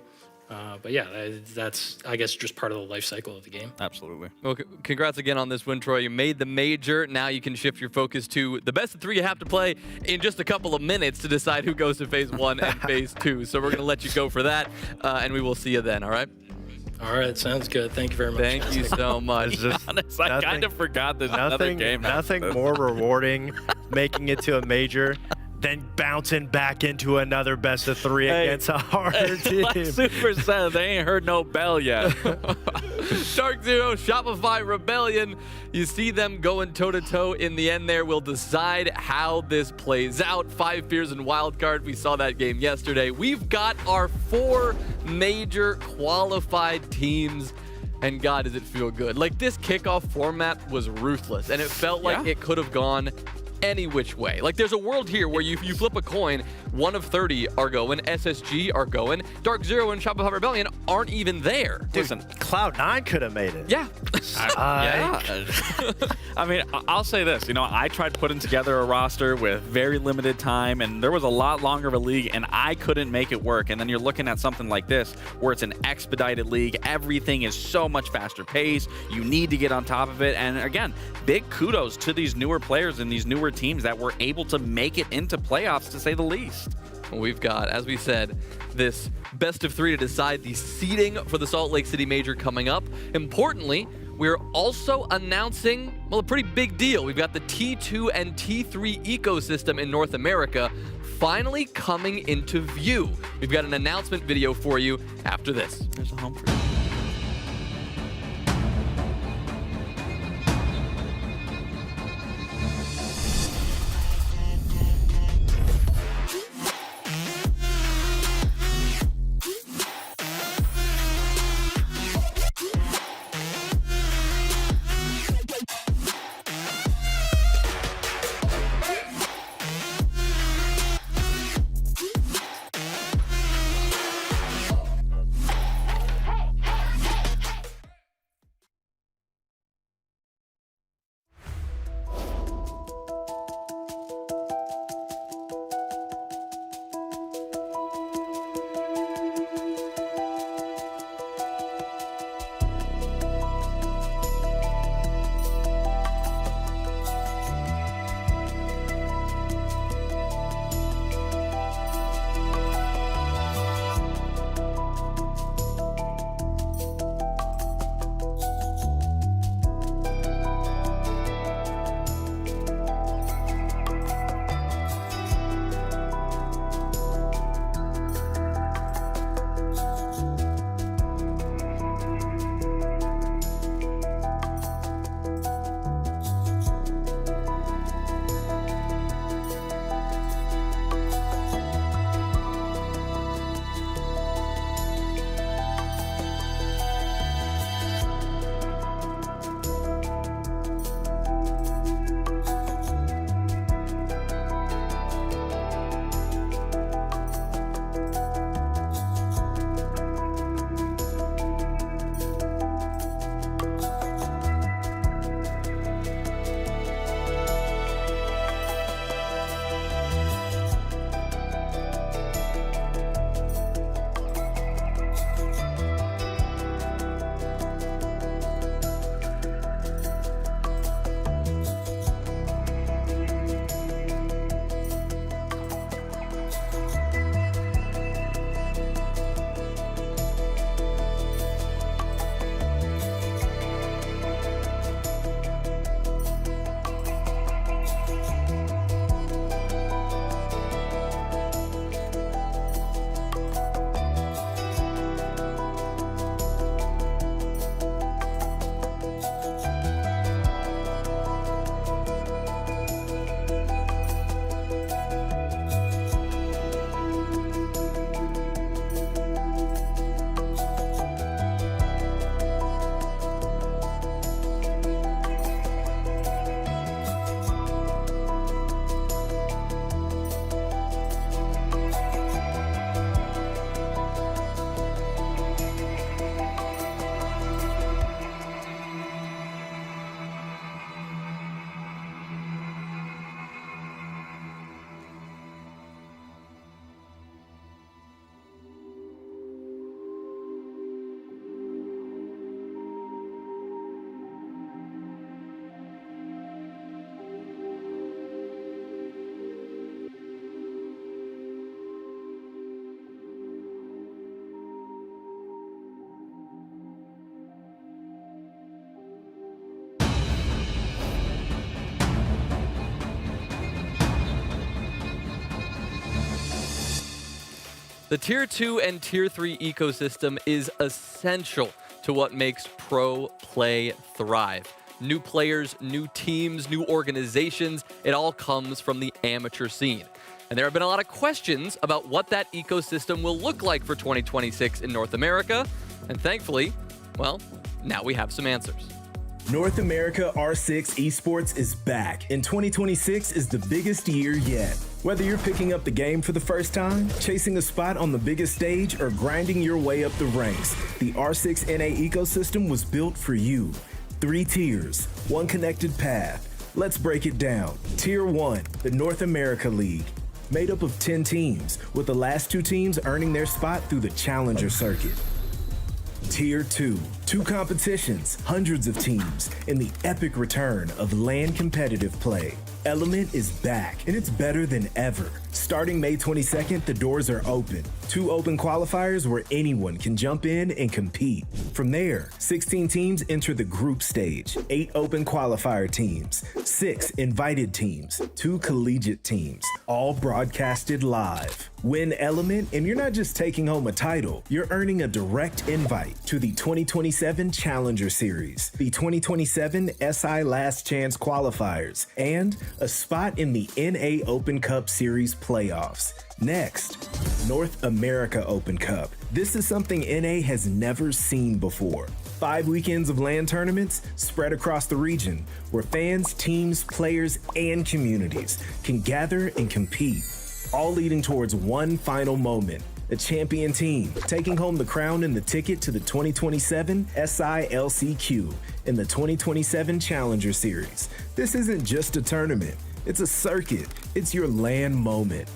But yeah, that's, I guess, just part of the life cycle of the game. Absolutely. Well, congrats again on this win, Troy. You made the major. Now you can shift your focus to the best of 3 you have to play in just a couple of minutes to decide who goes to phase 1 and phase 2. So we're going to let you go for that, and we will see you then, all right? All right, sounds good. Thank you very much. Thank you so much. Honest, I kind of forgot there's another game. Nothing more rewarding making it to a major then bouncing back into another best of 3 against a harder team. Like Super said, they ain't heard no bell yet. Dark Zero, Shopify, Rebellion. You see them going toe-to-toe in the end there. We'll decide how this plays out. 5 Fears and Wildcard. We saw that game yesterday. We've got our 4 major qualified teams. And God, does it feel good. Like, this kickoff format was ruthless, and it felt like it could have gone any which way. Like, there's a world here where you flip a coin, 1 of 30 are going, SSG are going, Dark Zero and Shopify Rebellion aren't even there. Listen, Cloud9 could have made it. Yeah. I mean, I'll say this. I tried putting together a roster with very limited time, and there was a lot longer of a league, and I couldn't make it work. And then you're looking at something like this, where it's an expedited league. Everything is so much faster paced. You need to get on top of it. And again, big kudos to these newer players and these newer teams that were able to make it into playoffs, to say the least. We've got, as we said, this best of 3 to decide the seeding for the Salt Lake City Major coming up. Importantly, we're also announcing, well, a pretty big deal. We've got the T2 and T3 ecosystem in North America finally coming into view. We've got an announcement video for you after this. There's a home for you. The Tier 2 and Tier 3 ecosystem is essential to what makes pro play thrive. New players, new teams, new organizations, it all comes from the amateur scene. And there have been a lot of questions about what that ecosystem will look like for 2026 in North America. And thankfully, well, now we have some answers. North America R6 Esports is back, and 2026 is the biggest year yet. Whether you're picking up the game for the first time, chasing a spot on the biggest stage, or grinding your way up the ranks, the R6 NA ecosystem was built for you. 3 tiers, 1 connected path. Let's break it down. Tier 1, the North America League. Made up of 10 teams, with the last 2 teams earning their spot through the Challenger Circuit. Tier 2, 2 competitions, hundreds of teams, and the epic return of LAN competitive play. Element is back, and it's better than ever. Starting May 22nd, the doors are open. 2 open qualifiers where anyone can jump in and compete. From there, 16 teams enter the group stage, 8 open qualifier teams, 6 invited teams, 2 collegiate teams, all broadcasted live. Win Element, and you're not just taking home a title, you're earning a direct invite to the 2027 Challenger Series, the 2027 SI Last Chance Qualifiers, and a spot in the NA Open Cup Series playoffs. Next, North America Open Cup. This is something NA has never seen before. 5 weekends of LAN tournaments spread across the region where fans, teams, players, and communities can gather and compete, all leading towards one final moment. The champion team taking home the crown and the ticket to the 2027 SILCQ in the 2027 Challenger Series. This isn't just a tournament, it's a circuit. It's your LAN moment.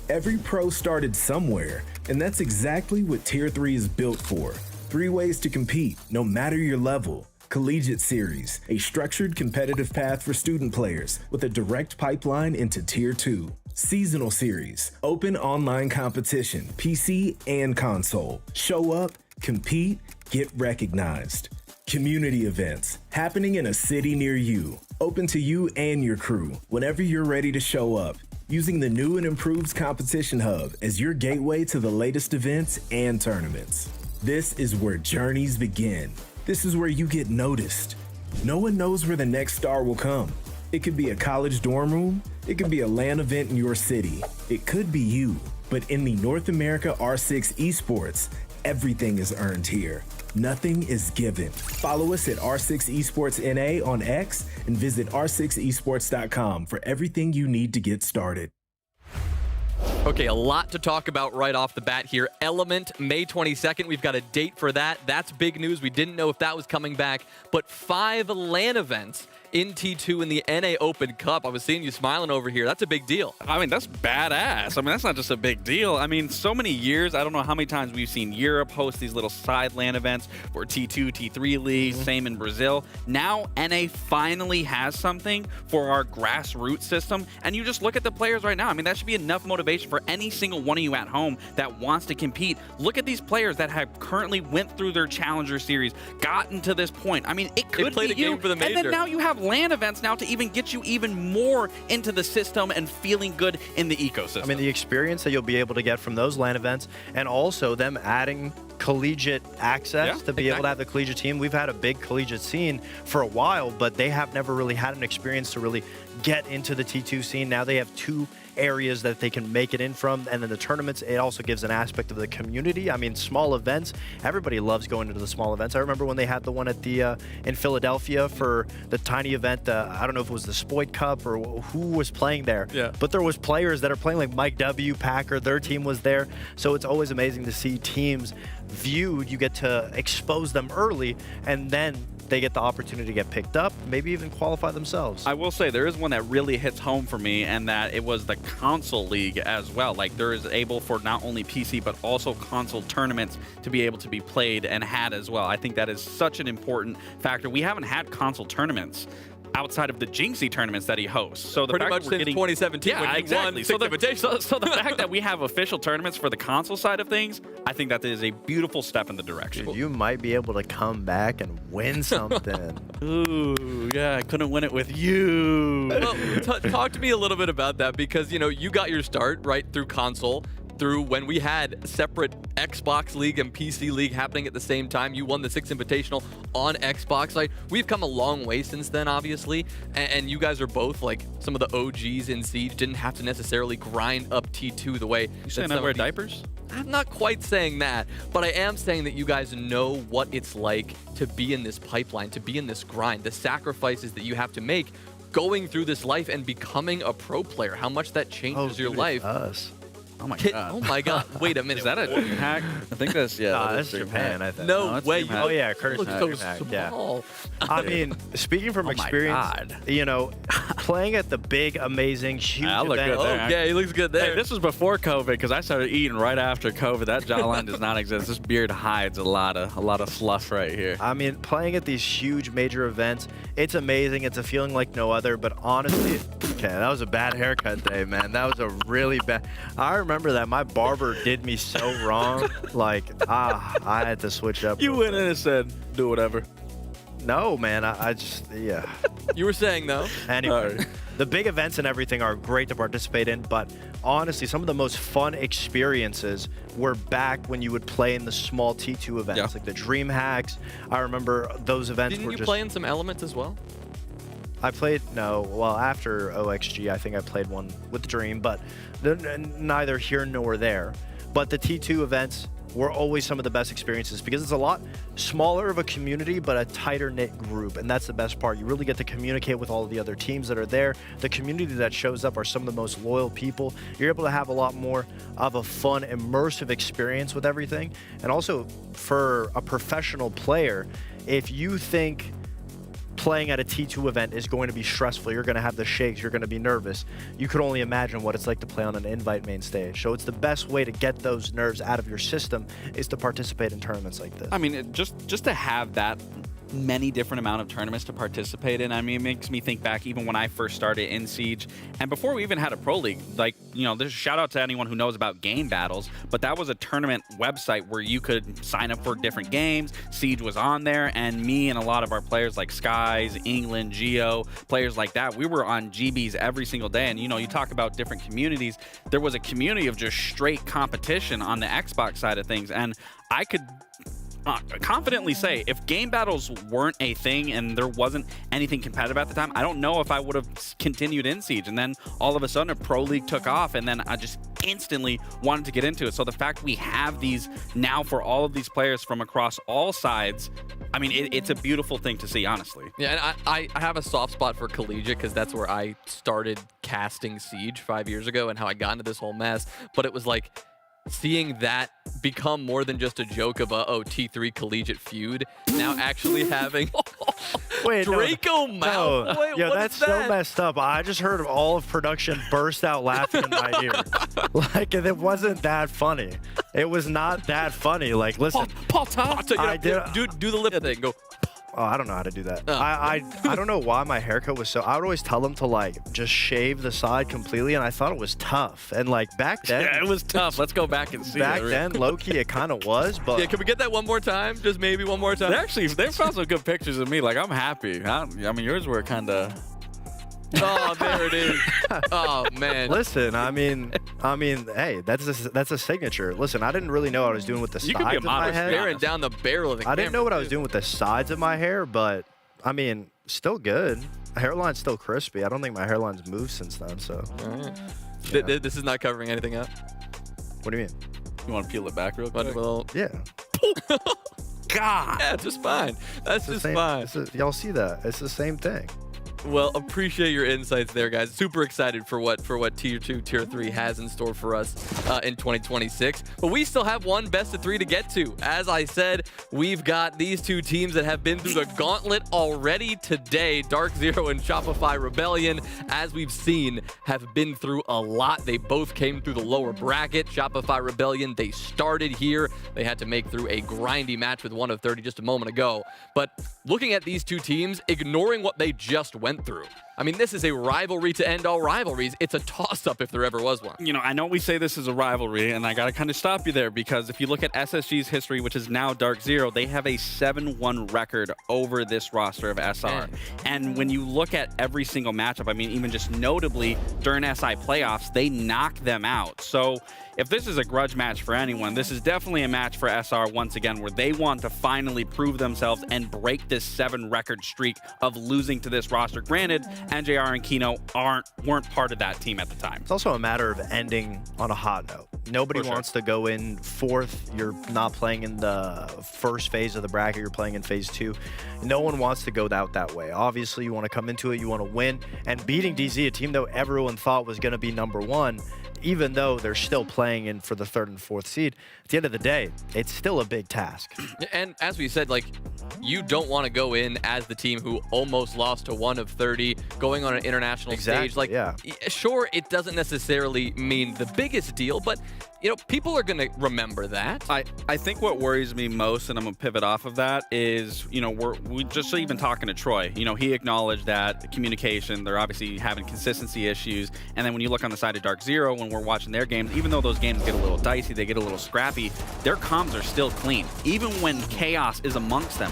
Every pro started somewhere, and that's exactly what Tier 3 is built for. 3 ways to compete, no matter your level. Collegiate Series, a structured competitive path for student players with a direct pipeline into Tier 2. Seasonal Series, open online competition, PC and console. Show up, compete, get recognized. Community events, happening in a city near you. Open to you and your crew, whenever you're ready to show up. Using the new and improved Competition Hub as your gateway to the latest events and tournaments. This is where journeys begin. This is where you get noticed. No one knows where the next star will come. It could be a college dorm room. It could be a LAN event in your city. It could be you. But in the North America R6 Esports, everything is earned here. Nothing is given. Follow us at R6 Esports NA on X and visit r6esports.com for everything you need to get started. Okay, a lot to talk about right off the bat here. Element, May 22nd. We've got a date for that. That's big news. We didn't know if that was coming back. But 5 LAN events in T2 in the NA Open Cup. I was seeing you smiling over here. That's a big deal. I mean, that's badass. I mean, that's not just a big deal. I mean, so many years, I don't know how many times we've seen Europe host these little side LAN events for T2, T3 leagues, same in Brazil. Now, NA finally has something for our grassroots system. And you just look at the players right now. I mean, that should be enough motivation for any single one of you at home that wants to compete. Look at these players that have currently went through their Challenger Series, gotten to this point. I mean, it could played be a game you, for the major. and then now you have LAN events now to even get you even more into the system and feeling good in the ecosystem. I mean, the experience that you'll be able to get from those LAN events, and also them adding collegiate access to be able to have the collegiate team. We've had a big collegiate scene for a while, but they have never really had an experience to really get into the T2 scene. Now they have 2 areas that they can make it in from, and then the tournaments, it also gives an aspect of the community. I mean, small events, everybody loves going into the small events. I remember when they had the one at the in Philadelphia for the tiny event. I don't know if it was the Spoit Cup or who was playing there, but there was players that are playing, like Mike W, Packer, their team was there. So it's always amazing to see teams viewed. You get to expose them early, and then they get the opportunity to get picked up, maybe even qualify themselves. I will say there is one that really hits home for me, and that it was the console league as well. Like, there is able for not only PC but also console tournaments to be able to be played and had as well. I think that is such an important factor. We haven't had console tournaments outside of the Jinxie tournaments that he hosts. So the pretty fact much that we're since getting 2017 when he exactly. won So the fact that we have official tournaments for the console side of things, I think that is a beautiful step in the direction. Dude, you might be able to come back and win something. Ooh, yeah, I couldn't win it with you. Well, talk to me a little bit about that, because, you know, you got your start right through console. through when we had separate Xbox League and PC League happening at the same time. You won the 6 Invitational on Xbox. Like, we've come a long way since then, obviously, and you guys are both like some of the OGs in Siege. Didn't have to necessarily grind up T2 the way. You saying I wear diapers? I'm not quite saying that, but I am saying that you guys know what it's like to be in this pipeline, to be in this grind, the sacrifices that you have to make going through this life and becoming a pro player, how much that changes your life. Us. Oh my god. Oh my god. Wait a minute. Is that a dream hack? I think that's, yeah. Nah, that that's is dream Japan, hack. I think. No that's way. dream hack. Oh yeah, Curtis Look hack, so hack, small. I mean, speaking from Oh my experience, God. you know, playing at the big, amazing, huge I look event. good there. Okay, he looks good there. Hey, this was before COVID because I started eating right after COVID. That jawline does not exist. This beard hides a lot of fluff right here. I mean, playing at these huge major events, it's amazing. It's a feeling like no other. But honestly, okay, that was a bad haircut day, man. That was a really bad. I remember that my barber did me so wrong. Like, I had to switch up. You went in and said, do whatever. No, man. I just, yeah. You were saying, though. Anyway, the big events and everything are great to participate in, but honestly, some of the most fun experiences were back when you would play in the small T2 events, like the Dream Hacks. I remember those events Didn't were you just... play in some Elements as well? I played, no, well, after OXG, I think I played one with Dream, but neither here nor there. But the T2 events were always some of the best experiences because it's a lot smaller of a community, but a tighter knit group. And that's the best part. You really get to communicate with all of the other teams that are there. The community that shows up are some of the most loyal people. You're able to have a lot more of a fun, immersive experience with everything. And also for a professional player, if you think playing at a T2 event is going to be stressful, you're going to have the shakes, you're going to be nervous, you could only imagine what it's like to play on an invite main stage. So it's the best way to get those nerves out of your system is to participate in tournaments like this. I mean, just to have that many different amount of tournaments to participate in. I mean, it makes me think back even when I first started in Siege, and before we even had a pro league, like, you know, there's a shout out to anyone who knows about game battles, but that was a tournament website where you could sign up for different games. Siege was on there, and me and a lot of our players like Skies, England, Geo, players like that, we were on GBs every single day. And, you know, you talk about different communities. There was a community of just straight competition on the Xbox side of things, and I could confidently say if game battles weren't a thing and there wasn't anything competitive at the time, I don't know if I would have continued in Siege. And then all of a sudden a pro league took off, and then I just instantly wanted to get into it. So the fact we have these now for all of these players from across all sides, I mean, it's a beautiful thing to see, honestly. Yeah, and I have a soft spot for collegiate because that's where I started casting Siege 5 years ago and how I got into this whole mess. But it was like seeing that become more than just a joke of a T3 collegiate feud, now actually having Wait, Draco no, Mouth. no. Wait, Yo, what that's is that? so messed up. I just heard all of production burst out laughing in my ear. Like, it wasn't that funny. It was not that funny. Like, listen, I did. Do the lip thing. Go. Oh, I don't know how to do that. Oh. I don't know why my haircut was so. I would always tell them to like just shave the side completely, and I thought it was tough. And like back then, Yeah, it was tough. Let's go back and see. back that. then, low key, it kind of was. But Yeah, can we get that one more time? Just maybe one more time. They found some good pictures of me. Like, I'm happy. I mean, yours were kind of. Oh, there it is. Oh man. listen, I mean, hey, that's a signature. Listen, I didn't really know what I was doing with the You could sides be a of my modest, head. Staring down the barrel of the I didn't know camera, what I was too. doing with the sides of my hair, but I mean, still good. Hairline's still crispy. I don't think my hairline's moved since then. So, This is not covering anything up. what do you mean? You want to peel it back real quick? Well, Yeah, God. yeah, just fine. That's just fine. Y'all see that? It's the same thing. Well, appreciate your insights there, guys. Super excited for what Tier 2, Tier 3 has in store for us in 2026. But we still have one best of 3 to get to. As I said, we've got these two teams that have been through the gauntlet already today. Dark Zero and Shopify Rebellion, as we've seen, have been through a lot. They both came through the lower bracket. Shopify Rebellion, they started here. They had to make through a grindy match with 1 of 30 just a moment ago. But looking at these two teams, ignoring what they just went went through. I mean, this is a rivalry to end all rivalries. It's a toss-up if there ever was one. You know, I know we say this is a rivalry, and I got to kind of stop you there because if you look at SSG's history, which is now Dark Zero, they have a 7-1 record over this roster of SR. And when you look at every single matchup, I mean, even just notably during SI playoffs, they knock them out. So if this is a grudge match for anyone, this is definitely a match for SR once again where they want to finally prove themselves and break this 7-record streak of losing to this roster. Granted, NJR and Kino weren't part of that team at the time. It's also a matter of ending on a hot note. Nobody wants to go in fourth. You're not playing in the first phase of the bracket. You're playing in phase 2. No one wants to go out that way. Obviously, you want to come into it. You want to win. And beating DZ, a team that everyone thought was going to be #1, even though they're still playing in for the 3rd and 4th seed, at the end of the day, it's still a big task. And as we said, like, you don't want to go in as the team who almost lost to 1 of 30, going on an international stage. Like, sure, it doesn't necessarily mean the biggest deal, but, you know, people are going to remember that. I think what worries me most, and I'm going to pivot off of that, is, you know, we just even talking to Troy, you know, he acknowledged that the communication, they're obviously having consistency issues. And then when you look on the side of Dark Zero, when we're watching their games, even though those games get a little dicey, they get a little scrappy, their comms are still clean. Even when chaos is amongst them,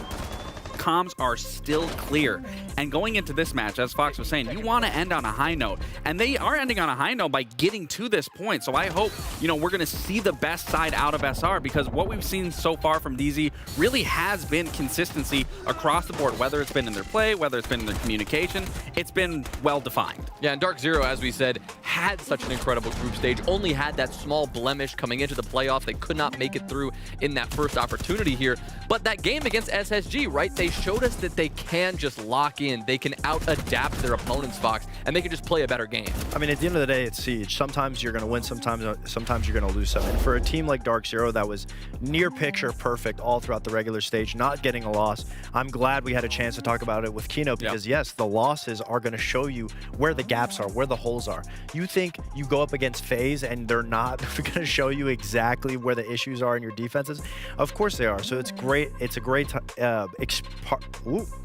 comms are still clear. And going into this match, as Fox was saying, you want to end on a high note. And they are ending on a high note by getting to this point. So I hope, you know, we're going to see the best side out of SR, because what we've seen so far from DZ really has been consistency across the board, whether it's been in their play, whether it's been in their communication. It's been well defined. Yeah, and Dark Zero, as we said, had such an incredible group stage, only had that small blemish coming into the playoffs. They could not make it through in that first opportunity here. But that game against SSG, right, they showed us that they can just lock in. They can out-adapt their opponents, Fox, and they can just play a better game. I mean, at the end of the day, it's Siege. Sometimes you're going to win, sometimes you're going to lose some. And for a team like Dark Zero that was near picture perfect all throughout the regular stage, not getting a loss, I'm glad we had a chance to talk about it with Kino, because yes, the losses are going to show you where the gaps are, where the holes are. You think you go up against FaZe and they're not going to show you exactly where the issues are in your defenses? Of course they are. So it's great. It's a great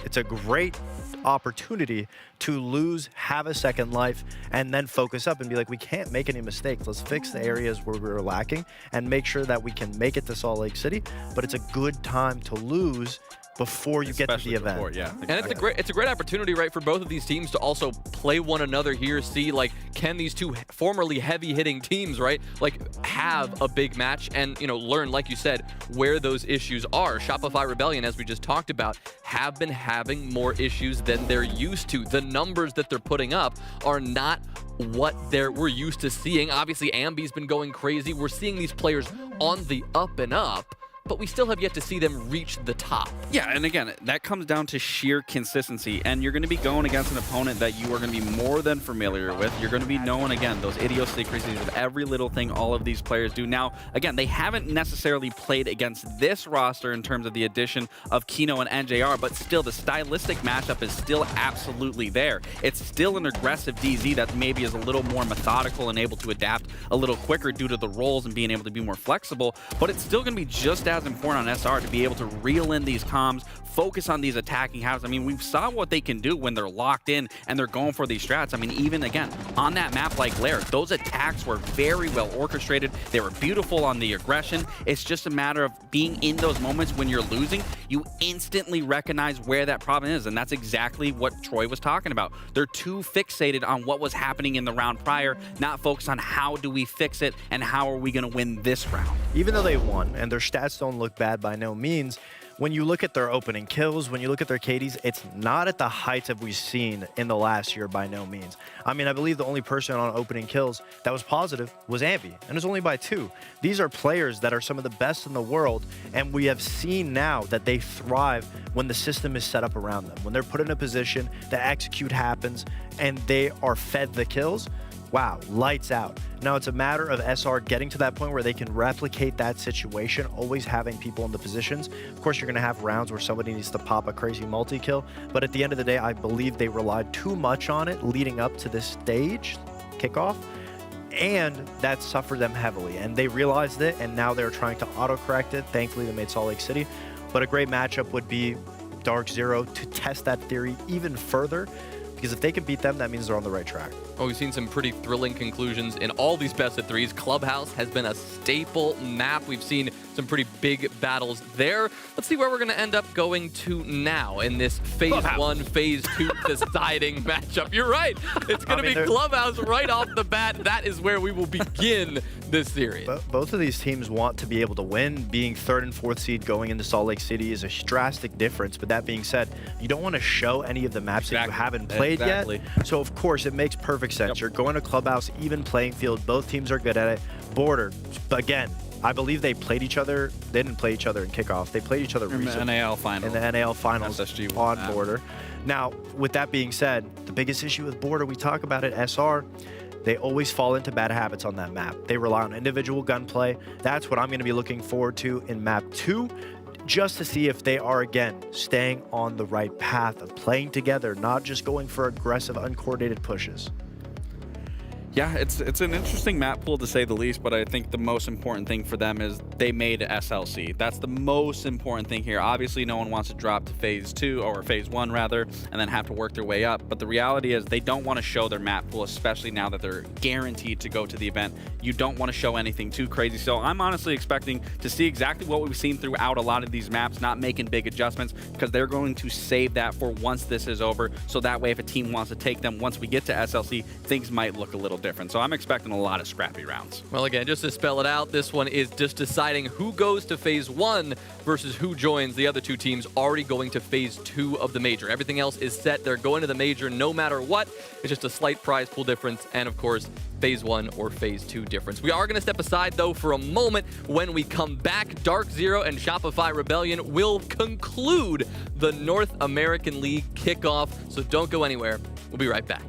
it's a great opportunity to lose, have a second life, and then focus up and be like, we can't make any mistakes. Let's fix the areas where we're lacking and make sure that we can make it to Salt Lake City. But it's a good time to lose before you get to the event. And it's a great opportunity, right, for both of these teams to also play one another here, see, like, can these two formerly heavy-hitting teams, right, like, have a big match and, you know, learn, like you said, where those issues are. Shopify Rebellion, as we just talked about, have been having more issues than they're used to. The numbers that they're putting up are not what we're used to seeing. Obviously, Ambi's been going crazy. We're seeing these players on the up and up, but we still have yet to see them reach the top. Yeah, and again, that comes down to sheer consistency, and you're going to be going against an opponent that you are going to be more than familiar with. You're going to be knowing, again, those idiosyncrasies of every little thing all of these players do. Now, again, they haven't necessarily played against this roster in terms of the addition of Kino and NJR, but still, the stylistic matchup is still absolutely there. It's still an aggressive DZ that maybe is a little more methodical and able to adapt a little quicker due to the roles and being able to be more flexible, but it's still going to be just as important on SR to be able to reel in these comms, focus on these attacking halves. I mean, we saw what they can do when they're locked in and they're going for these strats. I mean, even again, on that map like Lair, those attacks were very well orchestrated. They were beautiful on the aggression. It's just a matter of being in those moments when you're losing. You instantly recognize where that problem is, and that's exactly what Troy was talking about. They're too fixated on what was happening in the round prior, not focused on how do we fix it and how are we going to win this round. Even though they won, and their stats don't look bad by no means, when you look at their opening kills, when you look at their KDs, it's not at the heights that we've seen in the last year by no means. I mean, I believe the only person on opening kills that was positive was Ambi, and it was only by 2. These are players that are some of the best in the world, and we have seen now that they thrive when the system is set up around them. When they're put in a position, the execute happens, and they are fed the kills. Wow, lights out. Now it's a matter of SR getting to that point where they can replicate that situation, always having people in the positions. Of course, you're going to have rounds where somebody needs to pop a crazy multi-kill, but at the end of the day, I believe they relied too much on it leading up to this stage, Kickoff, and that suffered them heavily. And they realized it, and now they're trying to auto-correct it. Thankfully, they made Salt Lake City. But a great matchup would be Dark Zero to test that theory even further, because if they can beat them, that means they're on the right track. Well, we've seen some pretty thrilling conclusions in all these best of threes. Clubhouse has been a staple map. We've seen some pretty big battles there. Let's see where we're going to end up going to now in this Phase 1, Phase 2 deciding matchup. You're right. It's going to be Clubhouse right off the bat. That is where we will begin this series. Both of these teams want to be able to win. Being 3rd and 4th seed going into Salt Lake City is a drastic difference. But that being said, you don't want to show any of the maps that you haven't played yet. So, of course, it makes perfect sense. You're going to Clubhouse, even playing field. Both teams are good at it. Border, again, I believe they played each other. They didn't play each other in Kickoff. They played each other recently. In the NAL finals. In the NAL finals SSG on Border. Now, with that being said, the biggest issue with Border, we talk about it, SR, they always fall into bad habits on that map. They rely on individual gunplay. That's what I'm going to be looking forward to in map 2, just to see if they are, again, staying on the right path of playing together, not just going for aggressive, uncoordinated pushes. Yeah, it's an interesting map pool to say the least, but I think the most important thing for them is they made SLC. That's the most important thing here. Obviously, no one wants to drop to Phase 2, or Phase 1 rather, and then have to work their way up. But the reality is they don't want to show their map pool, especially now that they're guaranteed to go to the event. You don't want to show anything too crazy. So I'm honestly expecting to see exactly what we've seen throughout a lot of these maps, not making big adjustments, because they're going to save that for once this is over. So that way, if a team wants to take them, once we get to SLC, things might look a little different. So I'm expecting a lot of scrappy rounds. Well, again, just to spell it out, this one is just deciding who goes to Phase 1 versus who joins the other two teams already going to Phase 2 of the Major. Everything else is set. They're going to the Major no matter what. It's just a slight prize pool difference and, of course, Phase 1 or Phase 2 difference. We are going to step aside, though, for a moment. When we come back, Dark Zero and Shopify Rebellion will conclude the North American League kickoff. So don't go anywhere. We'll be right back.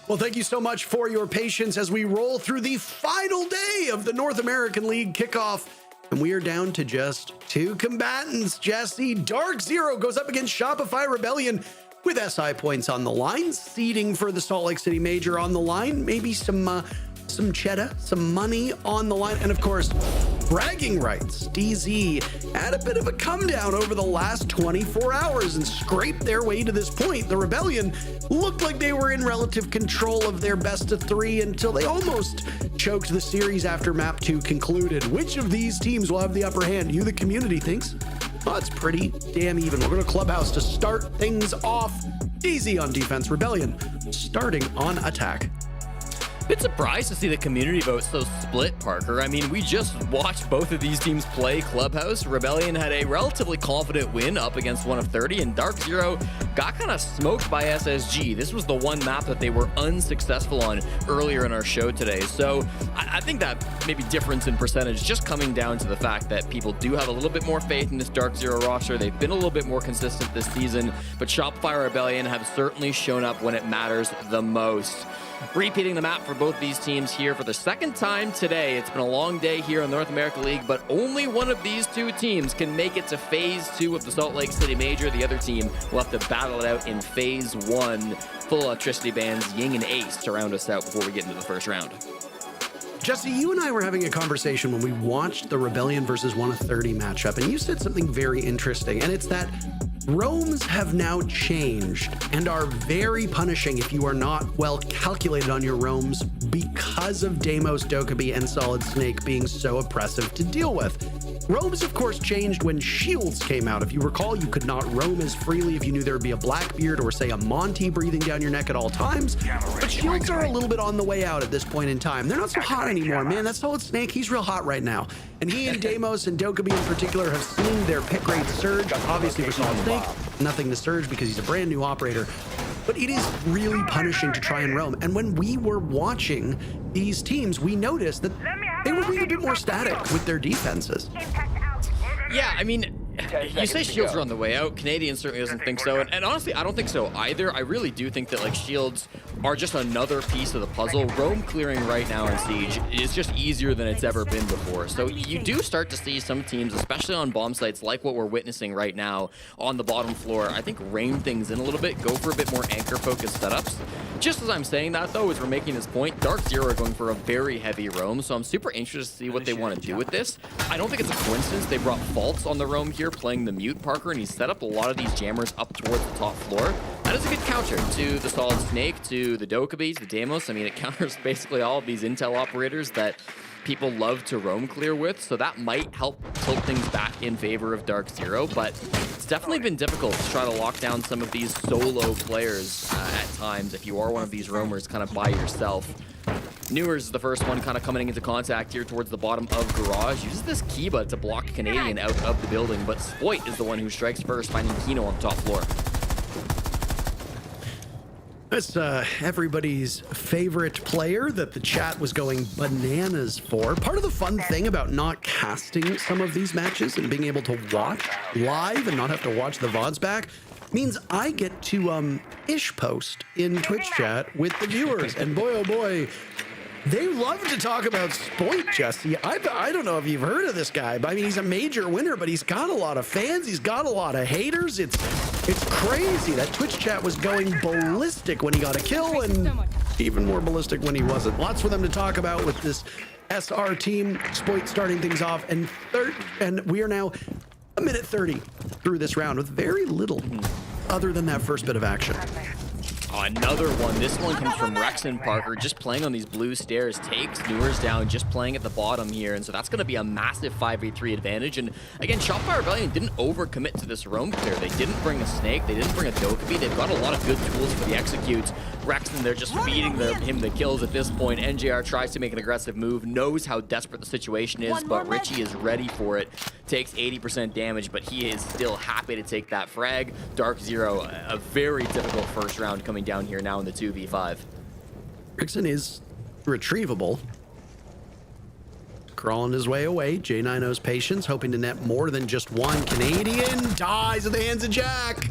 Well, thank you so much for your patience as we roll through the final day of the North American League kickoff. And we are down to just 2 combatants. Jesse, Dark Zero goes up against Shopify Rebellion with SI points on the line, seeding for the Salt Lake City Major on the line, maybe some cheddar, some money on the line, and of course, bragging rights. DZ had a bit of a come down over the last 24 hours and scraped their way to this point. The Rebellion looked like they were in relative control of their best of 3 until they almost choked the series after map 2 concluded. Which of these teams will have the upper hand? You, the community, thinks? Oh, it's pretty damn even. We're going to Clubhouse to start things off. DZ on defense, Rebellion starting on attack. Bit surprised to see the community vote so split, Parker. I mean, we just watched both of these teams play Clubhouse. Rebellion had a relatively confident win up against one of 30, and Dark Zero got kind of smoked by SSG. This was the one map that they were unsuccessful on earlier in our show today. So I think that maybe difference in percentage just coming down to the fact that people do have a little bit more faith in this Dark Zero roster. They've been a little bit more consistent this season, but Shopify Rebellion have certainly shown up when it matters the most. Repeating the map for both these teams here for the second time today. It's been a long day here in the North American League, but only one of these 2 teams can make it to Phase 2 of the Salt Lake City Major. The other team will have to battle it out in Phase 1. Full electricity bands, Ying and Ace to round us out before we get into the first round. Jesse, you and I were having a conversation when we watched the Rebellion versus 1 of 30 matchup, and you said something very interesting, and it's that roams have now changed and are very punishing if you are not well calculated on your roams because of Deimos, Dokkaebi, and Solid Snake being so oppressive to deal with. Roams, of course, changed when shields came out. If you recall, you could not roam as freely if you knew there would be a Blackbeard or, say, a Monty breathing down your neck at all times. But shields are a little bit on the way out at this point in time. They're not so hot anymore, man. That Solid Snake, he's real hot right now. And he and Deimos and Dokkaebi in particular have seen their pick rate surge. Obviously for Solid Snake, nothing to surge because he's a brand new operator. But it is really punishing to try and roam. And when we were watching these teams, we noticed that they were being a bit more static with their defenses. Yeah, I mean, you say shields are on the way out. Canadian certainly doesn't think so. And honestly, I don't think so either. I really do think that, like, shields are just another piece of the puzzle. Roam clearing right now in Siege is just easier than it's ever been before. So you do start to see some teams, especially on bomb sites like what we're witnessing right now on the bottom floor, I think rein things in a little bit, go for a bit more anchor-focused setups. Just as I'm saying that, though, as we're making this point, Dark Zero are going for a very heavy roam, so I'm super interested to see what they want to do with this. I don't think it's a coincidence they brought Faults on the roam here, playing the mute, Parker, and he set up a lot of these jammers up towards the top floor. That is a good counter to the Solid Snake, to the Dokkaebis, the Deimos. I mean, it counters basically all of these intel operators that people love to roam clear with, so that might help tilt things back in favor of Dark Zero, but it's definitely been difficult to try to lock down some of these solo players at times if you are one of these roamers kind of by yourself. Newers is the first one kind of coming into contact here towards the bottom of Garage. Uses this Kiba to block Canadian out of the building, but Spoit is the one who strikes first, finding Kino on the top floor. That's everybody's favorite player that the chat was going bananas for. Part of the fun thing about not casting some of these matches and being able to watch live and not have to watch the VODs back means I get to ish post in Twitch chat with the viewers. And boy, oh boy, they love to talk about Spoit, Jesse. I don't know if you've heard of this guy, but I mean, he's a major winner, but he's got a lot of fans. He's got a lot of haters. It's crazy. That Twitch chat was going ballistic when he got a kill and even more ballistic when he wasn't. Lots for them to talk about with this SR team. Spoit starting things off and we are now a minute 30 through this round with very little other than that first bit of action. Oh, another one. This one comes from Rex and Parker, just playing on these blue stairs, takes Newers down, just playing at the bottom here, and so that's going to be a massive 5v3 advantage. And again, Shopify Rebellion didn't overcommit to this roam clear. They didn't bring a Snake, they didn't bring a Dokkaebi. They've got a lot of good tools for the executes. Rex and they're just feeding him the kills at this point. NJR tries to make an aggressive move, knows how desperate the situation is, but Richie is ready for it. Takes 80% damage, but he is still happy to take that frag. Dark Zero, a very difficult first round coming down here now in the 2v5. Rickson is retrievable. Crawling his way away. J9O's patience, hoping to net more than just one. Canadian dies at the hands of Jack.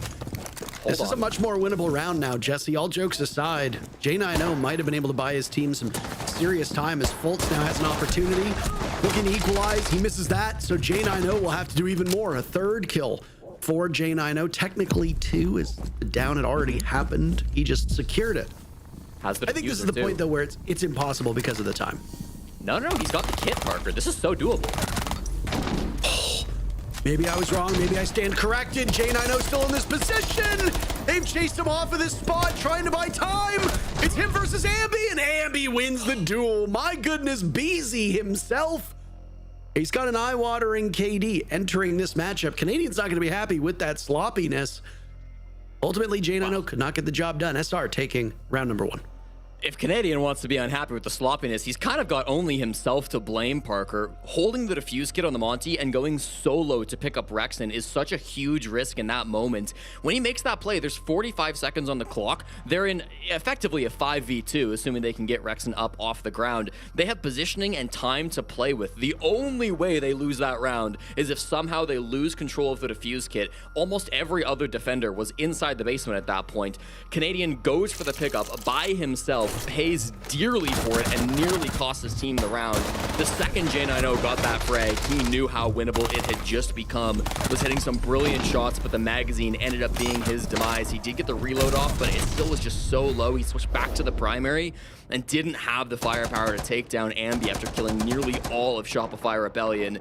This is a much more winnable round now, Jesse. All jokes aside, J9O might have been able to buy his team some serious time as Fultz now has an opportunity. Looking to equalize, he misses that, so J9O will have to do even more. A third kill for J9O. Technically 2, as the down had already happened. He just secured it. I think this is the point, though, where it's impossible because of the time. No, he's got the kit, Parker. This is so doable. Maybe I was wrong. Maybe I stand corrected. J9O still in this position. They've chased him off of this spot, trying to buy time. It's him versus Ambi, and Ambi wins the duel. My goodness, BZ himself. He's got an eye-watering KD entering this matchup. Canadian's not going to be happy with that sloppiness. Ultimately, J9O could not get the job done. SR taking round number 1. If Canadian wants to be unhappy with the sloppiness, he's kind of got only himself to blame, Parker. Holding the defuse kit on the Monty and going solo to pick up Rexon is such a huge risk in that moment. When he makes that play, there's 45 seconds on the clock. They're in effectively a 5v2, assuming they can get Rexon up off the ground. They have positioning and time to play with. The only way they lose that round is if somehow they lose control of the defuse kit. Almost every other defender was inside the basement at that point. Canadian goes for the pickup by himself, pays dearly for it, and nearly cost his team the round. The second J9O got that frag, he knew how winnable it had just become. Was hitting some brilliant shots, but the magazine ended up being his demise. He did get the reload off, but it still was just so low. He switched back to the primary and didn't have the firepower to take down Ambi after killing nearly all of Shopify Rebellion.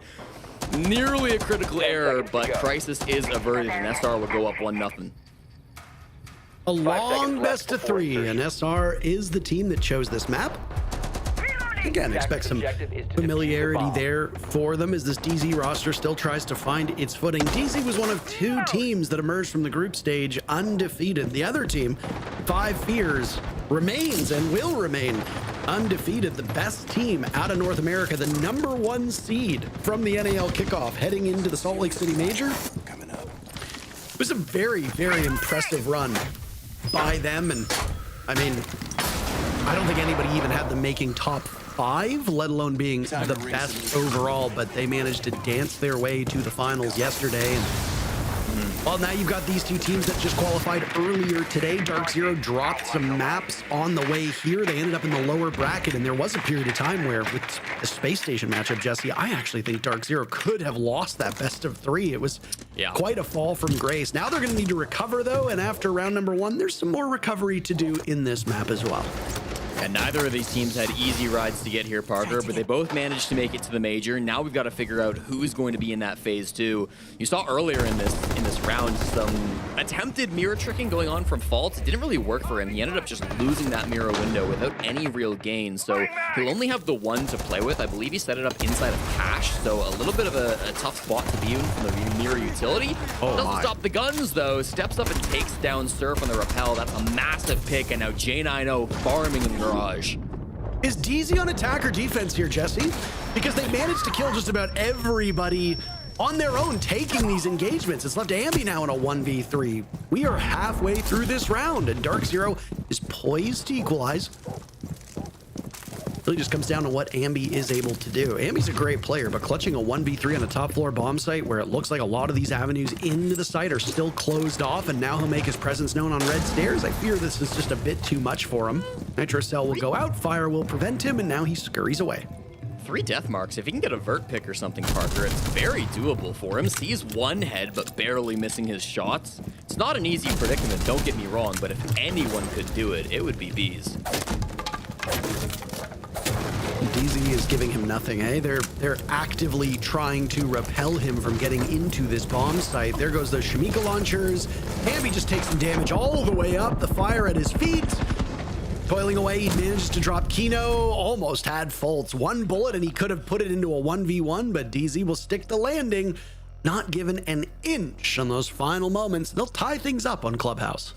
Nearly a critical error, but Crisis is averted, and SR will go up 1-0. A long best of 3, and SR is the team that chose this map. Again, expect some familiarity there for them as this DZ roster still tries to find its footing. DZ was one of 2 teams that emerged from the group stage undefeated. The other team, 5 Fears, remains and will remain undefeated. The best team out of North America, the number 1 seed from the NAL kickoff heading into the Salt Lake City Major. It was a very, very impressive run by them, and I mean, I don't think anybody even had them making top 5, let alone being the best overall, but they managed to dance their way to the finals yesterday. And well, now you've got these 2 teams that just qualified earlier today. Dark Zero dropped some maps on the way here. They ended up in the lower bracket, and there was a period of time where with the space station matchup, Jesse, I actually think Dark Zero could have lost that best of 3. It was quite a fall from grace. Now they're going to need to recover, though, and after round number 1, there's some more recovery to do in this map as well. And neither of these teams had easy rides to get here, Parker, but they both managed to make it to the major. Now we've got to figure out who's going to be in that phase 2. You saw earlier in this round some attempted mirror tricking going on from Fultz. It didn't really work for him. He ended up just losing that mirror window without any real gain. So he'll only have the 1 to play with. I believe he set it up inside of Cash, so a little bit of a tough spot to be in from the mirror utility. Doesn't stop the guns, though. Steps up and takes down Surf on the rappel. That's a massive pick, and now J9O farming in the garage. Is DZ on attack or defense here, Jesse? Because they managed to kill just about everybody on their own, taking these engagements. It's left Ambi now in a 1v3. We are halfway through this round, and Dark Zero is poised to equalize. Really just comes down to what Ambi is able to do. Ambi's a great player, but clutching a 1v3 on a top floor bomb site where it looks like a lot of these avenues into the site are still closed off, and now he'll make his presence known on red stairs. I fear this is just a bit too much for him. Nitro Cell will go out, fire will prevent him, and now he scurries away. 3 death marks. If he can get a vert pick or something, Parker, it's very doable for him. Sees 1 head, but barely missing his shots. It's not an easy predicament, don't get me wrong, but if anyone could do it, it would be Bees. DZ is giving him nothing, eh? They're actively trying to repel him from getting into this bomb site. There goes those Shamika launchers. Ambi just takes some damage all the way up. The fire at his feet. Toiling away, he manages to drop Kino. Almost had Fultz. 1 bullet, and he could have put it into a 1v1, but DZ will stick the landing. Not given an inch on those final moments. They'll tie things up on Clubhouse.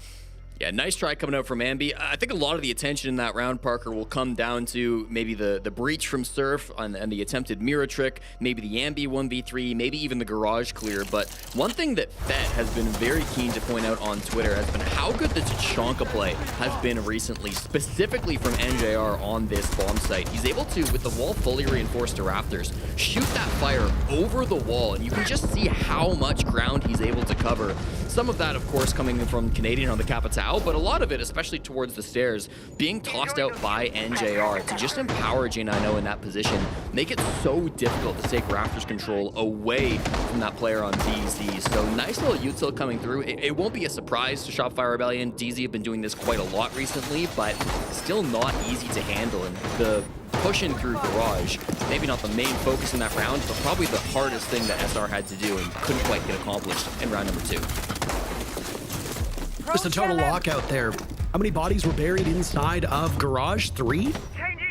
Yeah, nice try coming out from Ambi. I think a lot of the attention in that round, Parker, will come down to maybe the breach from Surf and the attempted mirror trick, maybe the Ambi 1v3, maybe even the garage clear. But one thing that Fett has been very keen to point out on Twitter has been how good the Tachanka play has been recently, specifically from NJR on this bomb site. He's able to, with the wall fully reinforced to rafters, shoot that fire over the wall, and you can just see how much ground he's able to cover. Some of that, of course, coming from Canadian on the Capitao, but a lot of it, especially towards the stairs, being tossed out by NJR to just empower J9O in that position, make it so difficult to take Raptors control away from that player on DZ. So nice little util coming through. It won't be a surprise to Shopify Rebellion. DZ have been doing this quite a lot recently, but still not easy to handle. And the pushing through garage, maybe not the main focus in that round, but probably the hardest thing that SR had to do and couldn't quite get accomplished in round number 2. Just a total lockout there. How many bodies were buried inside of garage? 3?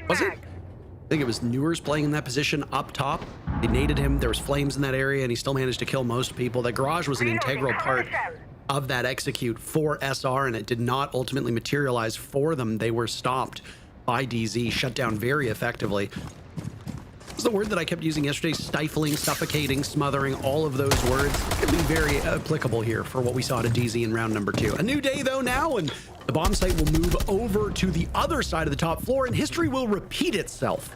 Was it? I think it was Newers playing in that position up top. They naded him. There was flames in that area, and he still managed to kill most people. That garage was an integral part of that execute for SR, and it did not ultimately materialize for them. They were stopped by DZ, shut down very effectively. What's the word that I kept using yesterday? Stifling, suffocating, smothering, all of those words could be very applicable here for what we saw to DZ in round number 2. A new day though now, and the bomb site will move over to the other side of the top floor, and history will repeat itself.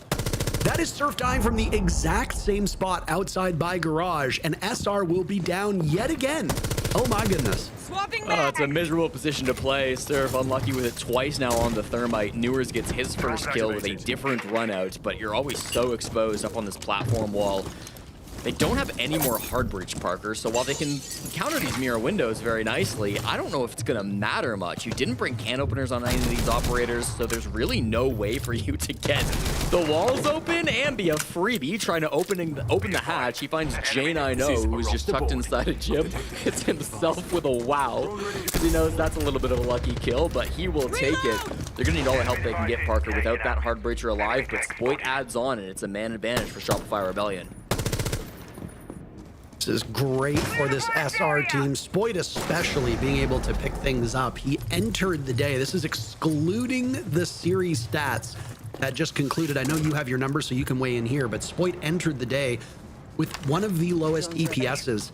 That is Surf dying from the exact same spot outside by garage, and SR will be down yet again. Oh my goodness. Oh, it's a miserable position to play. Surf unlucky with it twice now on the thermite. Newers gets his first kill with a different run out, but you're always so exposed up on this platform wall. They don't have any more hard breach, Parker, so while they can counter these mirror windows very nicely, I don't know if it's going to matter much. You didn't bring can openers on any of these operators, so there's really no way for you to get the walls open. Ambi, a freebie, trying to open the hatch. He finds J9O, who's just tucked inside a gym. Hits himself with a wow, because he knows that's a little bit of a lucky kill, but he will take it. They're going to need all the help they can get, Parker, without that hard breacher alive, but Spoit adds on, and it's a man advantage for Shopify Rebellion. This is great for this SR team. Spoit especially being able to pick things up. He entered the day. This is excluding the series stats that just concluded. I know you have your numbers, so you can weigh in here, but Spoit entered the day with one of the lowest EPSs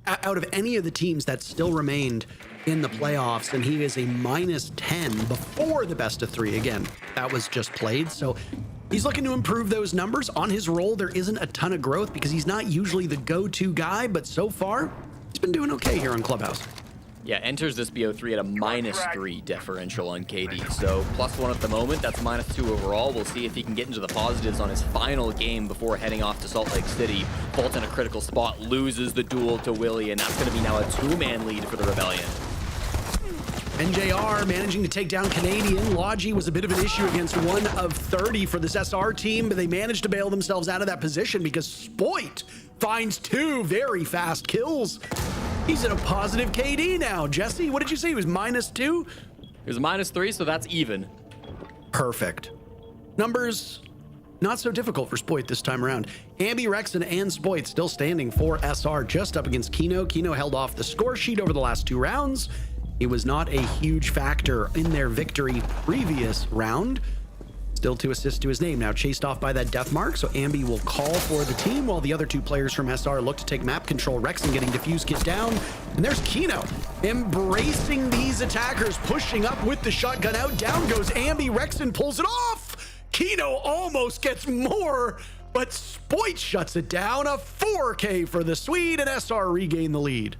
out of any of the teams that still remained in the playoffs, and he is a -10 before the best of 3. Again, that was just played, so he's looking to improve those numbers. On his role, there isn't a ton of growth because he's not usually the go-to guy, but so far, he's been doing okay here on Clubhouse. Yeah, enters this BO3 at a -3 differential on KD, so +1 at the moment. That's -2 overall. We'll see if he can get into the positives on his final game before heading off to Salt Lake City. Fault in a critical spot, loses the duel to Willie, and that's going to be now a 2-man lead for the Rebellion. NJR managing to take down Canadian. Logi was a bit of an issue against 1 of 30 for this SR team, but they managed to bail themselves out of that position because Spoit finds 2 very fast kills. He's at a positive KD now. Jesse, what did you say? He was -2? He was -3, so that's even. Perfect. Numbers not so difficult for Spoit this time around. Ambi, Rexon, and Spoit still standing for SR, just up against Kino. Kino held off the score sheet over the last 2 rounds. He was not a huge factor in their victory previous round. Still 2 assists to his name, now chased off by that death mark, so Ambi will call for the team while the other 2 players from SR look to take map control. Rexon getting diffuse kit down, and there's Kino embracing these attackers, pushing up with the shotgun out. Down goes Ambi, Rexon pulls it off. Kino almost gets more, but Spoit shuts it down. A 4K for the Swede, and SR regain the lead.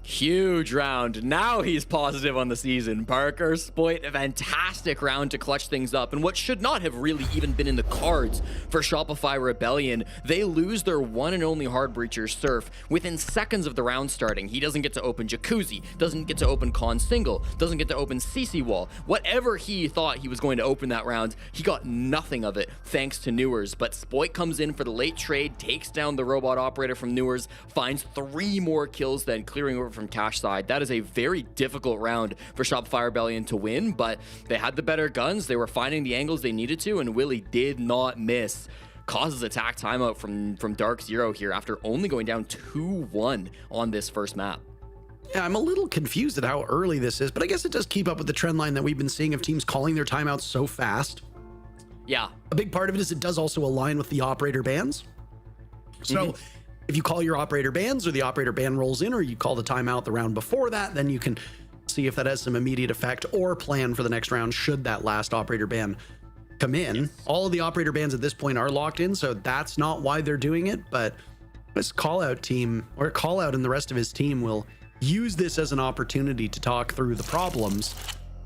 Huge round. Now he's positive on the season. Parker, Spoit, a fantastic round to clutch things up. And what should not have really even been in the cards for Shopify Rebellion, they lose their one and only hard breacher, Surf, within seconds of the round starting. He doesn't get to open Jacuzzi, doesn't get to open Con Single, doesn't get to open CC Wall. Whatever he thought he was going to open that round, he got nothing of it thanks to Newers. But Spoit comes in for the late trade, takes down the robot operator from Newers, finds 3 more kills, then clearing over from Cash side. That is a very difficult round for Shopify Rebellion to win, but they had the better guns. They were finding the angles they needed to, and Willie did not miss. Causes attack timeout from Dark Zero here after only going down 2-1 on this first map. I'm a little confused at how early this is, but I guess it does keep up with the trend line that we've been seeing of teams calling their timeouts so fast. Yeah. A big part of it is it does also align with the operator bans. So if you call your operator bans or the operator ban rolls in, or you call the timeout the round before that, then you can see if that has some immediate effect or plan for the next round should that last operator ban come in. All of the operator bans at this point are locked in, so that's not why they're doing it, but this call out team, or call out and the rest of his team, will use this as an opportunity to talk through the problems.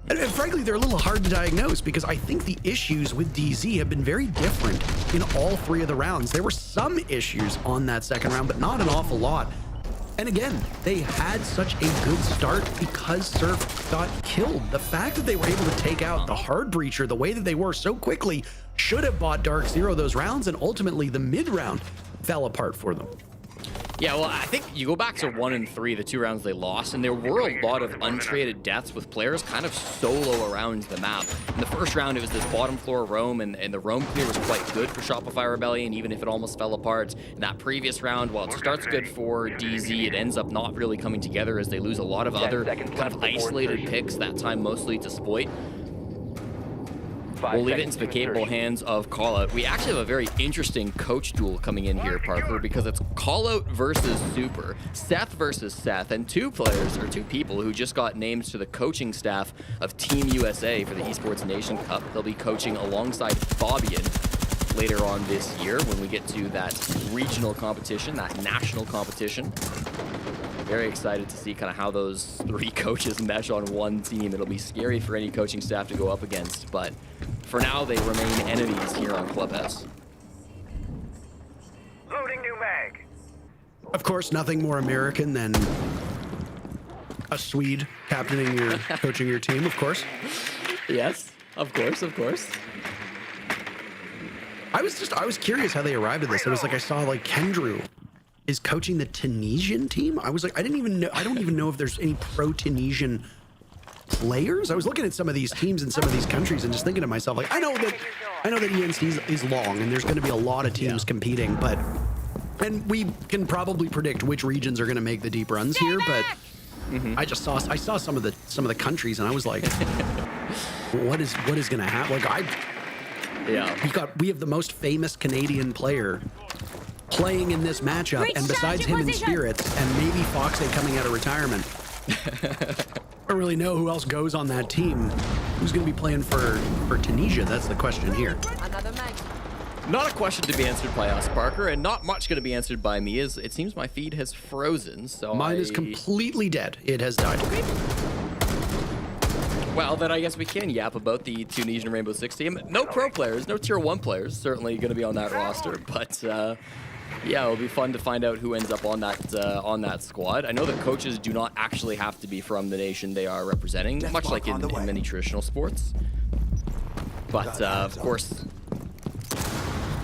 And frankly, they're a little hard to diagnose because I think the issues with DZ have been very different in all three of the rounds. There were some issues on that second round, but not an awful lot. And again, they had such a good start because Surf got killed. The fact that they were able to take out the hard breacher the way that they were so quickly should have bought Dark Zero those rounds, and ultimately the mid round fell apart for them. Yeah, well, I think you go back to 1 and 3, the 2 rounds they lost, and there were a lot of untraded deaths with players kind of solo around the map. In the first round, it was this bottom floor roam, and the roam clear was quite good for Shopify Rebellion, even if it almost fell apart. In that previous round, while it starts good for DZ, it ends up not really coming together as they lose a lot of other kind of isolated picks, that time mostly to Sploit. We'll leave it into the capable hands of Callout. We actually have a very interesting coach duel coming in here, Parker, because it's Callout versus Super, Seth versus Seth, and two people who just got named to the coaching staff of Team USA for the Esports Nation Cup. They'll be coaching alongside Fabian later on this year when we get to that regional competition, that national competition. Very excited to see kind of how those 3 coaches mesh on one team. It'll be scary for any coaching staff to go up against, but for now they remain enemies here on Clubhouse. Loading new mag. Of course, nothing more American than a Swede captaining your, coaching your team, of course. Yes, of course, of course. I was curious how they arrived at this. It was like I saw like Kendrew is coaching the Tunisian team. I was like, I don't even know if there's any pro-Tunisian players. I was looking at some of these teams in some of these countries and just thinking to myself, like, I know that ENC is long and there's going to be a lot of teams competing, but and we can probably predict which regions are going to make the deep runs here, but I saw some of the countries and I was like, what is going to happen? Like we have the most famous Canadian player playing in this matchup, and besides him and Spirits and maybe Foxy coming out of retirement, I don't really know who else goes on that team. Who's going to be playing for Tunisia? That's the question here. Not a question to be answered by us, Parker, and not much going to be answered by me, as it seems my feed has frozen, so mine is completely dead. It has died. Well, then I guess we can yap about the Tunisian Rainbow Six team. No pro players, no tier 1 players, certainly going to be on that roster, but yeah, it'll be fun to find out who ends up on that squad. I know that coaches do not actually have to be from the nation they are representing, much like in many traditional sports. But of course,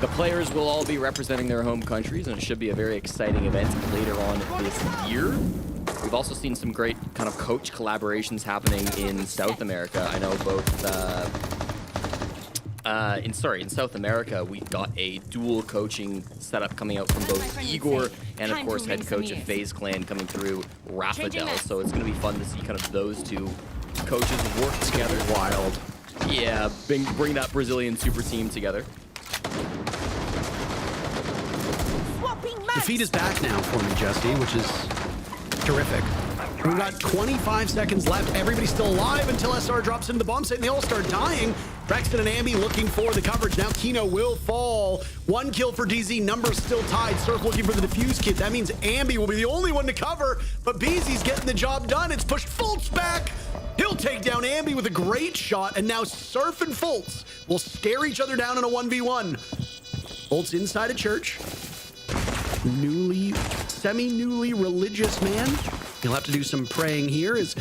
the players will all be representing their home countries, and it should be a very exciting event later on this year. We've also seen some great kind of coach collaborations happening in South America. I know both in South America, we got a dual coaching setup coming out from both Igor and, of course, head coach of FaZe Clan coming through, Rafadel. So it's going to be fun to see kind of those two coaches work together. Wild. Yeah, bring that Brazilian super team together. The feed is back now for me, Justy, which is terrific. We've got 25 seconds left. Everybody's still alive until SR drops into the bomb site and they all start dying. Braxton and Ambi looking for the coverage. Now Kino will fall. 1 kill for DZ. Numbers still tied. Surf looking for the defuse kit. That means Ambi will be the only one to cover, but BZ's getting the job done. It's pushed Fultz back. He'll take down Ambi with a great shot, and now Surf and Fultz will stare each other down in a 1v1. Fultz inside a church. Semi-newly religious man. He'll have to do some praying here as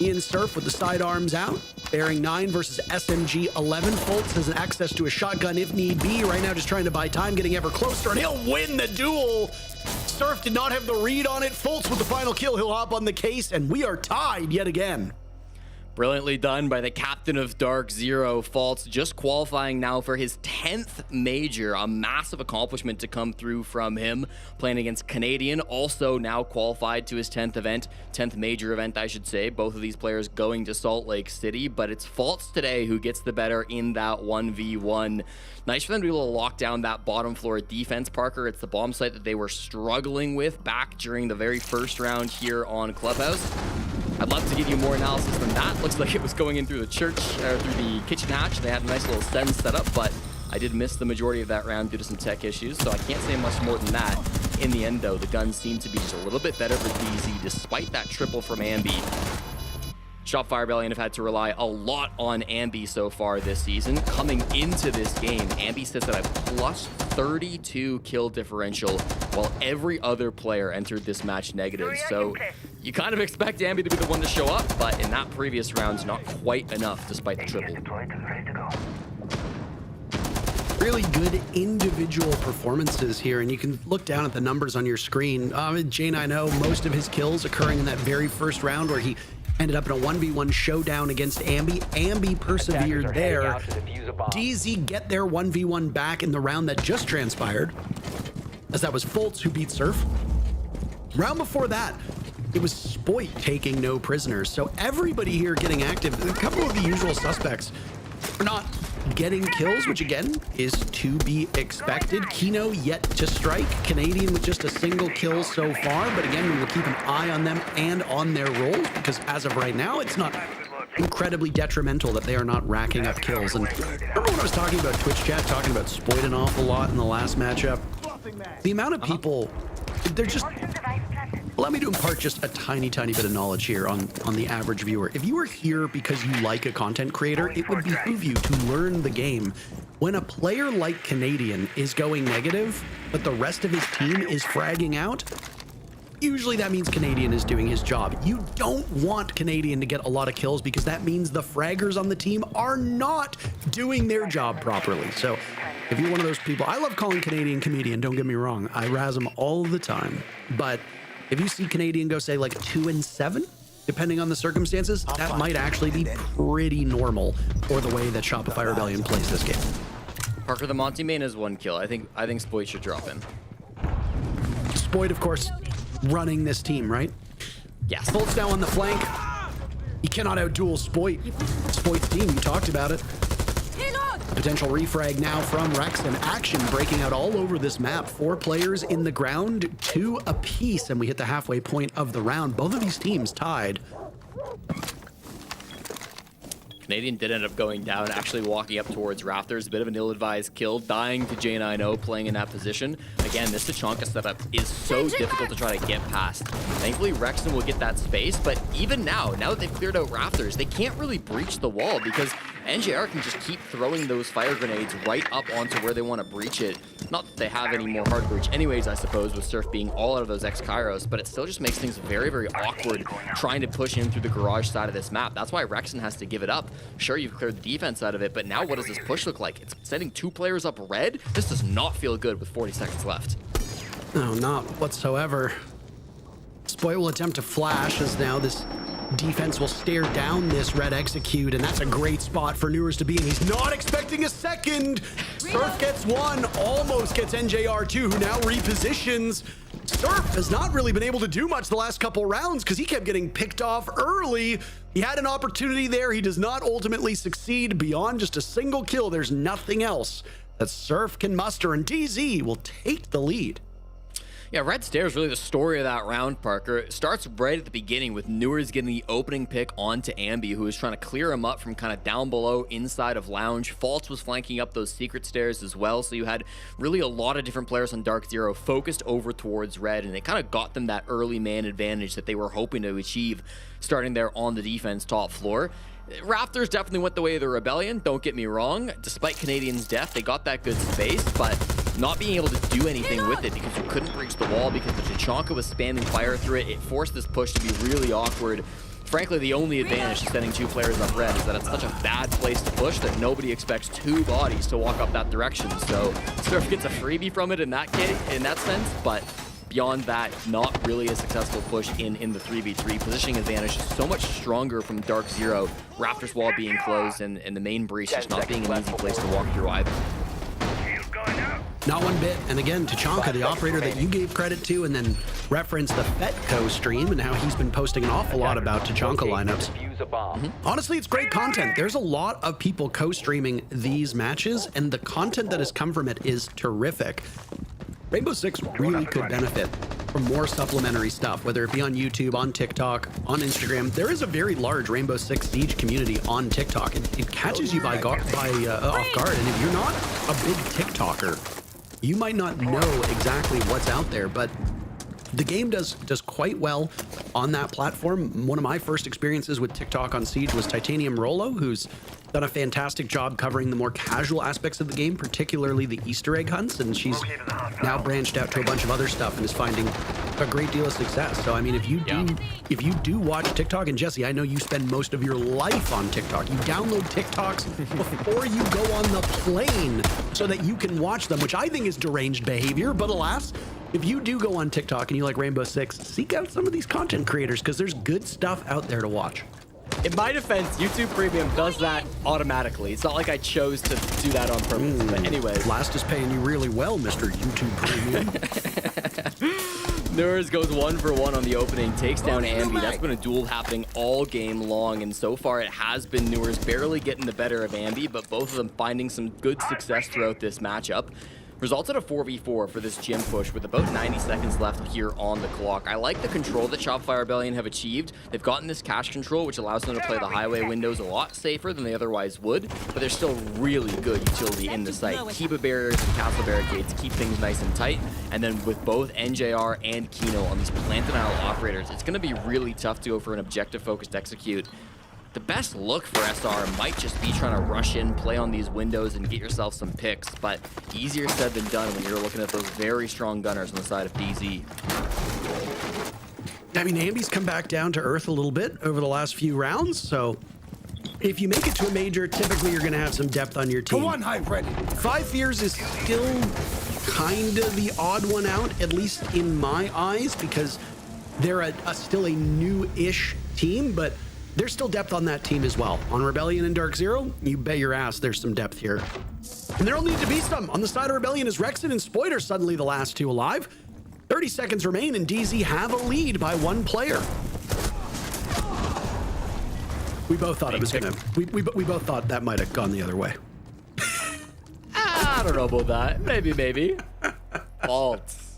Ian Surf with the sidearms out. Bearing 9 versus SMG 11. Fultz has access to a shotgun if need be. Right now just trying to buy time, getting ever closer, and he'll win the duel. Surf did not have the read on it. Fultz with the final kill. He'll hop on the case, and we are tied yet again. Brilliantly done by the captain of Dark Zero, Faults, just qualifying now for his 10th major. A massive accomplishment to come through from him, playing against Canadian, also now qualified to his 10th major event, I should say. Both of these players going to Salt Lake City, but it's Faults today who gets the better in that 1v1. Nice for them to be able to lock down that bottom floor defense, Parker. It's the bomb site that they were struggling with back during the very first round here on Clubhouse. I'd love to give you more analysis than that. Looks like it was going in through the church, or through the kitchen hatch. They had a nice little send set up, but I did miss the majority of that round due to some tech issues, so I can't say much more than that. In the end, though, the guns seem to be just a little bit better for DZ, despite that triple from Ambi. Shopfire Rebellion have had to rely a lot on Ambi so far this season. Coming into this game, Ambi sits at a plus 32 kill differential, while every other player entered this match negative. So you kind of expect Ambi to be the one to show up, but in that previous round, not quite enough despite the triple. Really good individual performances here, and you can look down at the numbers on your screen. J9O, most of his kills occurring in that very first round where he ended up in a 1v1 showdown against Ambi. Ambi persevered there. DZ get their 1v1 back in the round that just transpired, as that was Fultz who beat Surf. Round before that, it was Spoit taking no prisoners. So everybody here getting active. A couple of the usual suspects are not getting kills, which again is to be expected. Kino yet to strike. Canadian with just a single kill so far, but again, we will keep an eye on them and on their roles, because as of right now, it's not incredibly detrimental that they are not racking up kills. And remember when I was talking about Twitch chat, talking about Spoit an awful lot in the last matchup? The amount of people, they're just... Allow me to impart just a tiny bit of knowledge here on the average viewer. If you are here because you like a content creator, it would behoove you to learn the game. When a player like Canadian is going negative, but the rest of his team is fragging out, usually that means Canadian is doing his job. You don't want Canadian to get a lot of kills, because that means the fraggers on the team are not doing their job properly. So if you're one of those people, I love calling Canadian comedian, don't get me wrong. I razz him all the time. But if you see Canadian go, say, like 2-7, depending on the circumstances, that might actually be pretty normal for the way that Shopify Rebellion plays this game. Parker, the Monty main has 1 kill. I think Spoit should drop him. Spoit, of course, running this team, right? Yes. Fultz now on the flank. He cannot outduel Spoit. Spoit's team, you talked about it. Potential refrag now from Rexon. Action breaking out all over this map. 4 players in the ground, 2 apiece, and we hit the halfway point of the round. Both of these teams tied. Canadian did end up going down, actually walking up towards Raptors. A bit of an ill-advised kill, dying to J9O, playing in that position. Again, this Tachanka setup is so difficult to try to get past. Thankfully, Rexon will get that space, but even now that they've cleared out Raptors, they can't really breach the wall, because NJR can just keep throwing those fire grenades right up onto where they want to breach it. Not that they have any more hard breach anyways, I suppose, with Surf being all out of those X-Kairos, but it still just makes things very awkward trying to push in through the garage side of this map. That's why Rexon has to give it up. Sure, you've cleared the defense out of it, but now what does this push look like? It's sending 2 players up red? This does not feel good with 40 seconds left. No, not whatsoever. Spoit will attempt to flash, as now this defense will stare down this red execute, and that's a great spot for Newers to be in. He's not expecting a second. Surf gets 1, almost gets NJR2, who now repositions. Surf has not really been able to do much the last couple rounds because he kept getting picked off early. He had an opportunity there. He does not ultimately succeed. Beyond just a single kill, there's nothing else that Surf can muster, and DZ will take the lead. Yeah, Red Stair is really the story of that round, Parker. It starts right at the beginning with Newers getting the opening pick onto Ambi, who was trying to clear him up from kind of down below inside of Lounge. Faults was flanking up those secret stairs as well, so you had really a lot of different players on Dark Zero focused over towards Red, and it kind of got them that early man advantage that they were hoping to achieve starting there on the defense top floor. Raptors definitely went the way of the Rebellion, don't get me wrong. Despite Canadian's death, they got that good space, but not being able to do anything with it because you couldn't breach the wall because the Tachanka was spamming fire through it. It forced this push to be really awkward. Frankly, the only advantage to sending 2 players up red is that it's such a bad place to push that nobody expects 2 bodies to walk up that direction. So Surf gets a freebie from it in that case, in that sense, but beyond that, not really a successful push in the 3v3. Positioning advantage is so much stronger from Dark Zero. Raptors wall being closed and the main breach just not being an easy place to walk through either. Not one bit. And again, Tachanka, the operator that you gave credit to, and then referenced the Fetco stream and how he's been posting an awful lot about Tachanka lineups. Honestly, it's great content. There's a lot of people co-streaming these matches, and the content that has come from it is terrific. Rainbow Six really could benefit from more supplementary stuff, whether it be on YouTube, on TikTok, on Instagram. There is a very large Rainbow Six Siege community on TikTok, and it catches you off guard. And if you're not a big TikToker, you might not know exactly what's out there, but the game does quite well on that platform. One of my first experiences with TikTok on Siege was Titanium Rolo, who's done a fantastic job covering the more casual aspects of the game, particularly the Easter egg hunts, and she's now branched out to a bunch of other stuff and is finding a great deal of success. So I mean, if you do watch TikTok, and Jesse, I know you spend most of your life on TikTok. You download TikToks before you go on the plane so that you can watch them, which I think is deranged behavior, but alas, if you do go on TikTok and you like Rainbow Six, seek out some of these content creators because there's good stuff out there to watch. In my defense, YouTube Premium does that automatically. It's not like I chose to do that on purpose. But anyways. Last is paying you really well, Mr. YouTube Premium. Nurs goes 1 for 1 on the opening, takes down Ambi. That's been a duel happening all game long, and so far it has been Nurs barely getting the better of Ambi, but both of them finding some good success throughout this matchup. Resulted a 4v4 for this gym push with about 90 seconds left here on the clock. I like the control that Shopify Rebellion have achieved. They've gotten this cache control, which allows them to play the highway windows a lot safer than they otherwise would, but there's still really good utility in the site. Kiba barriers and castle barricades keep things nice and tight, and then with both NJR and Kino on these plant denial operators, it's going to be really tough to go for an objective-focused execute. The best look for SR might just be trying to rush in, play on these windows, and get yourself some picks, but easier said than done when you're looking at those very strong gunners on the side of DZ. I mean, Ambi's come back down to earth a little bit over the last few rounds, so if you make it to a major, typically you're going to have some depth on your team. Come on, hype ready. 5 Fears is still kind of the odd one out, at least in my eyes, because they're still a new-ish team, but there's still depth on that team as well. On Rebellion and Dark Zero, you bet your ass there's some depth here. And there'll need to be some. On the side of Rebellion is Rexon and Spoit are suddenly the last 2 alive. 30 seconds remain, and DZ have a lead by 1 player. We both thought it was gonna. We both thought that might have gone the other way. I don't know about that. Maybe. Faults.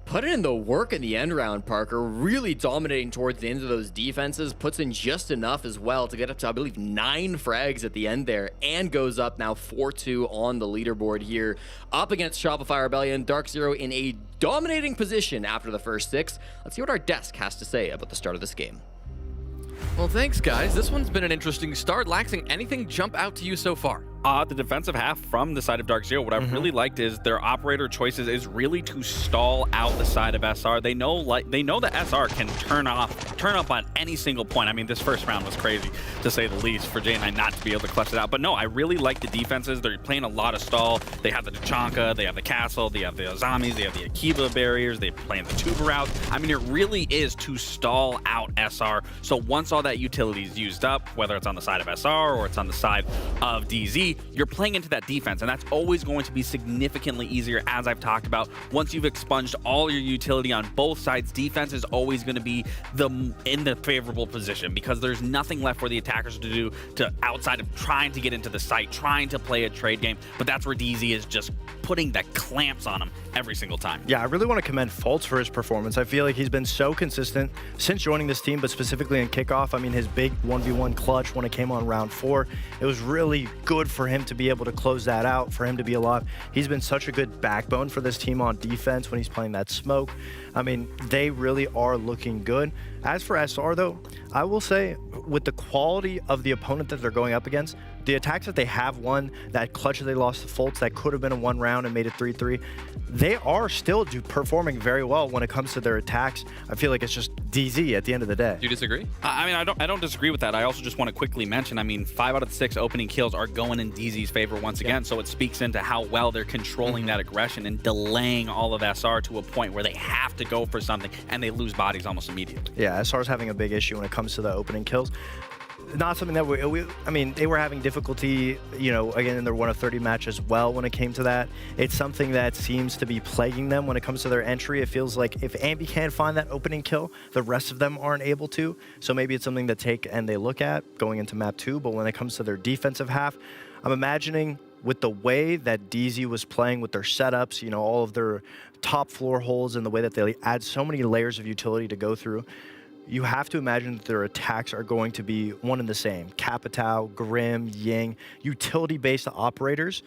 Putting in the work in the end round, Parker. Really dominating towards the end of those defenses. Puts in just enough as well to get up to, I believe, 9 frags at the end there. And goes up now 4-2 on the leaderboard here. Up against Shopify Rebellion. Dark Zero in a dominating position after the first 6. Let's see what our desk has to say about the start of this game. Well, thanks, guys. This one's been an interesting start. Laxing, anything jump out to you so far? The defensive half from the side of Dark Zero, what I've really liked is their operator choices is really to stall out the side of SR. They know that SR can turn up on any single point. I mean, this first round was crazy, to say the least, for J9 not to be able to clutch it out. But no, I really like the defenses. They're playing a lot of stall. They have the Tachanka, they have the Castle, they have the Azamis, they have the Akiba barriers, they're playing the Tuber route. I mean, it really is to stall out SR. So once all that utility is used up, whether it's on the side of SR or it's on the side of DZ, you're playing into that defense, and that's always going to be significantly easier, as I've talked about. Once you've expunged all your utility on both sides, defense is always going to be in the favorable position, because there's nothing left for the attackers to do outside of trying to get into the site, trying to play a trade game. But that's where DZ is just putting the clamps on them every single time. Yeah, I really want to commend Fultz for his performance. I feel like he's been so consistent since joining this team, but specifically in Kickoff. I mean, his big 1v1 clutch when it came on round 4, it was really good for him to be able to close that out, for him to be alive. He's been such a good backbone for this team on defense when he's playing that smoke. I mean, they really are looking good. As for SR, though, I will say with the quality of the opponent that they're going up against, the attacks that they have won, that clutch that they lost to Fultz, that could have been a 1 round and made it 3-3, they are still performing very well when it comes to their attacks. I feel like it's just DZ at the end of the day. Do you disagree? I mean, I don't disagree with that. I also just want to quickly mention, I mean, 5 out of the 6 opening kills are going in DZ's favor once again, so it speaks into how well they're controlling that aggression and delaying all of SR to a point where they have to go for something and they lose bodies almost immediately. Yeah, SR's having a big issue when it comes to the opening kills. Not something that I mean, they were having difficulty, you know, again in their 1 of 30 match as well when it came to that. It's something that seems to be plaguing them when it comes to their entry. It feels like if Ambi can't find that opening kill, the rest of them aren't able to. So maybe it's something to take and they look at going into map 2. But when it comes to their defensive half, I'm imagining with the way that DZ was playing with their setups, you know, all of their top floor holes and the way that they add so many layers of utility to go through, you have to imagine that their attacks are going to be one and the same. Capitao, Grim, Ying, utility-based operators.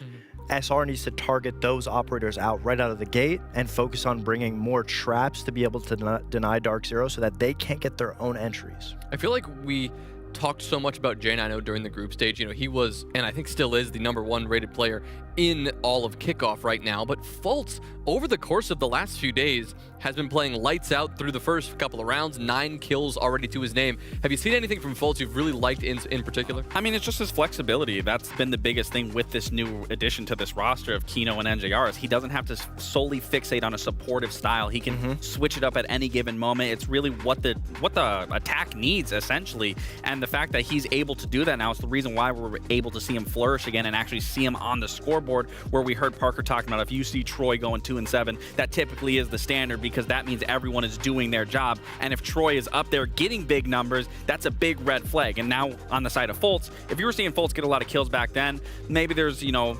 SR needs to target those operators right out of the gate and focus on bringing more traps to be able to deny Dark Zero so that they can't get their own entries. I feel like we talked so much about J9O during the group stage. You know, he was, and I think still is, the #1 rated player in all of Kickoff right now. But Fultz, over the course of the last few days, has been playing lights out through the first couple of rounds. 9 kills already to his name. Have you seen anything from Fultz you've really liked in particular? I mean, it's just his flexibility. That's been the biggest thing with this new addition to this roster of Kino and NJR is he doesn't have to solely fixate on a supportive style. He can switch it up at any given moment. It's really what the attack needs, essentially. And the fact that he's able to do that now is the reason why we're able to see him flourish again and actually see him on the scoreboard, where we heard Parker talking about if you see Troy going 2-7, that typically is the standard because that means everyone is doing their job. And if Troy is up there getting big numbers, that's a big red flag. And now on the side of Fultz, if you were seeing Fultz get a lot of kills back then, maybe there's, you know,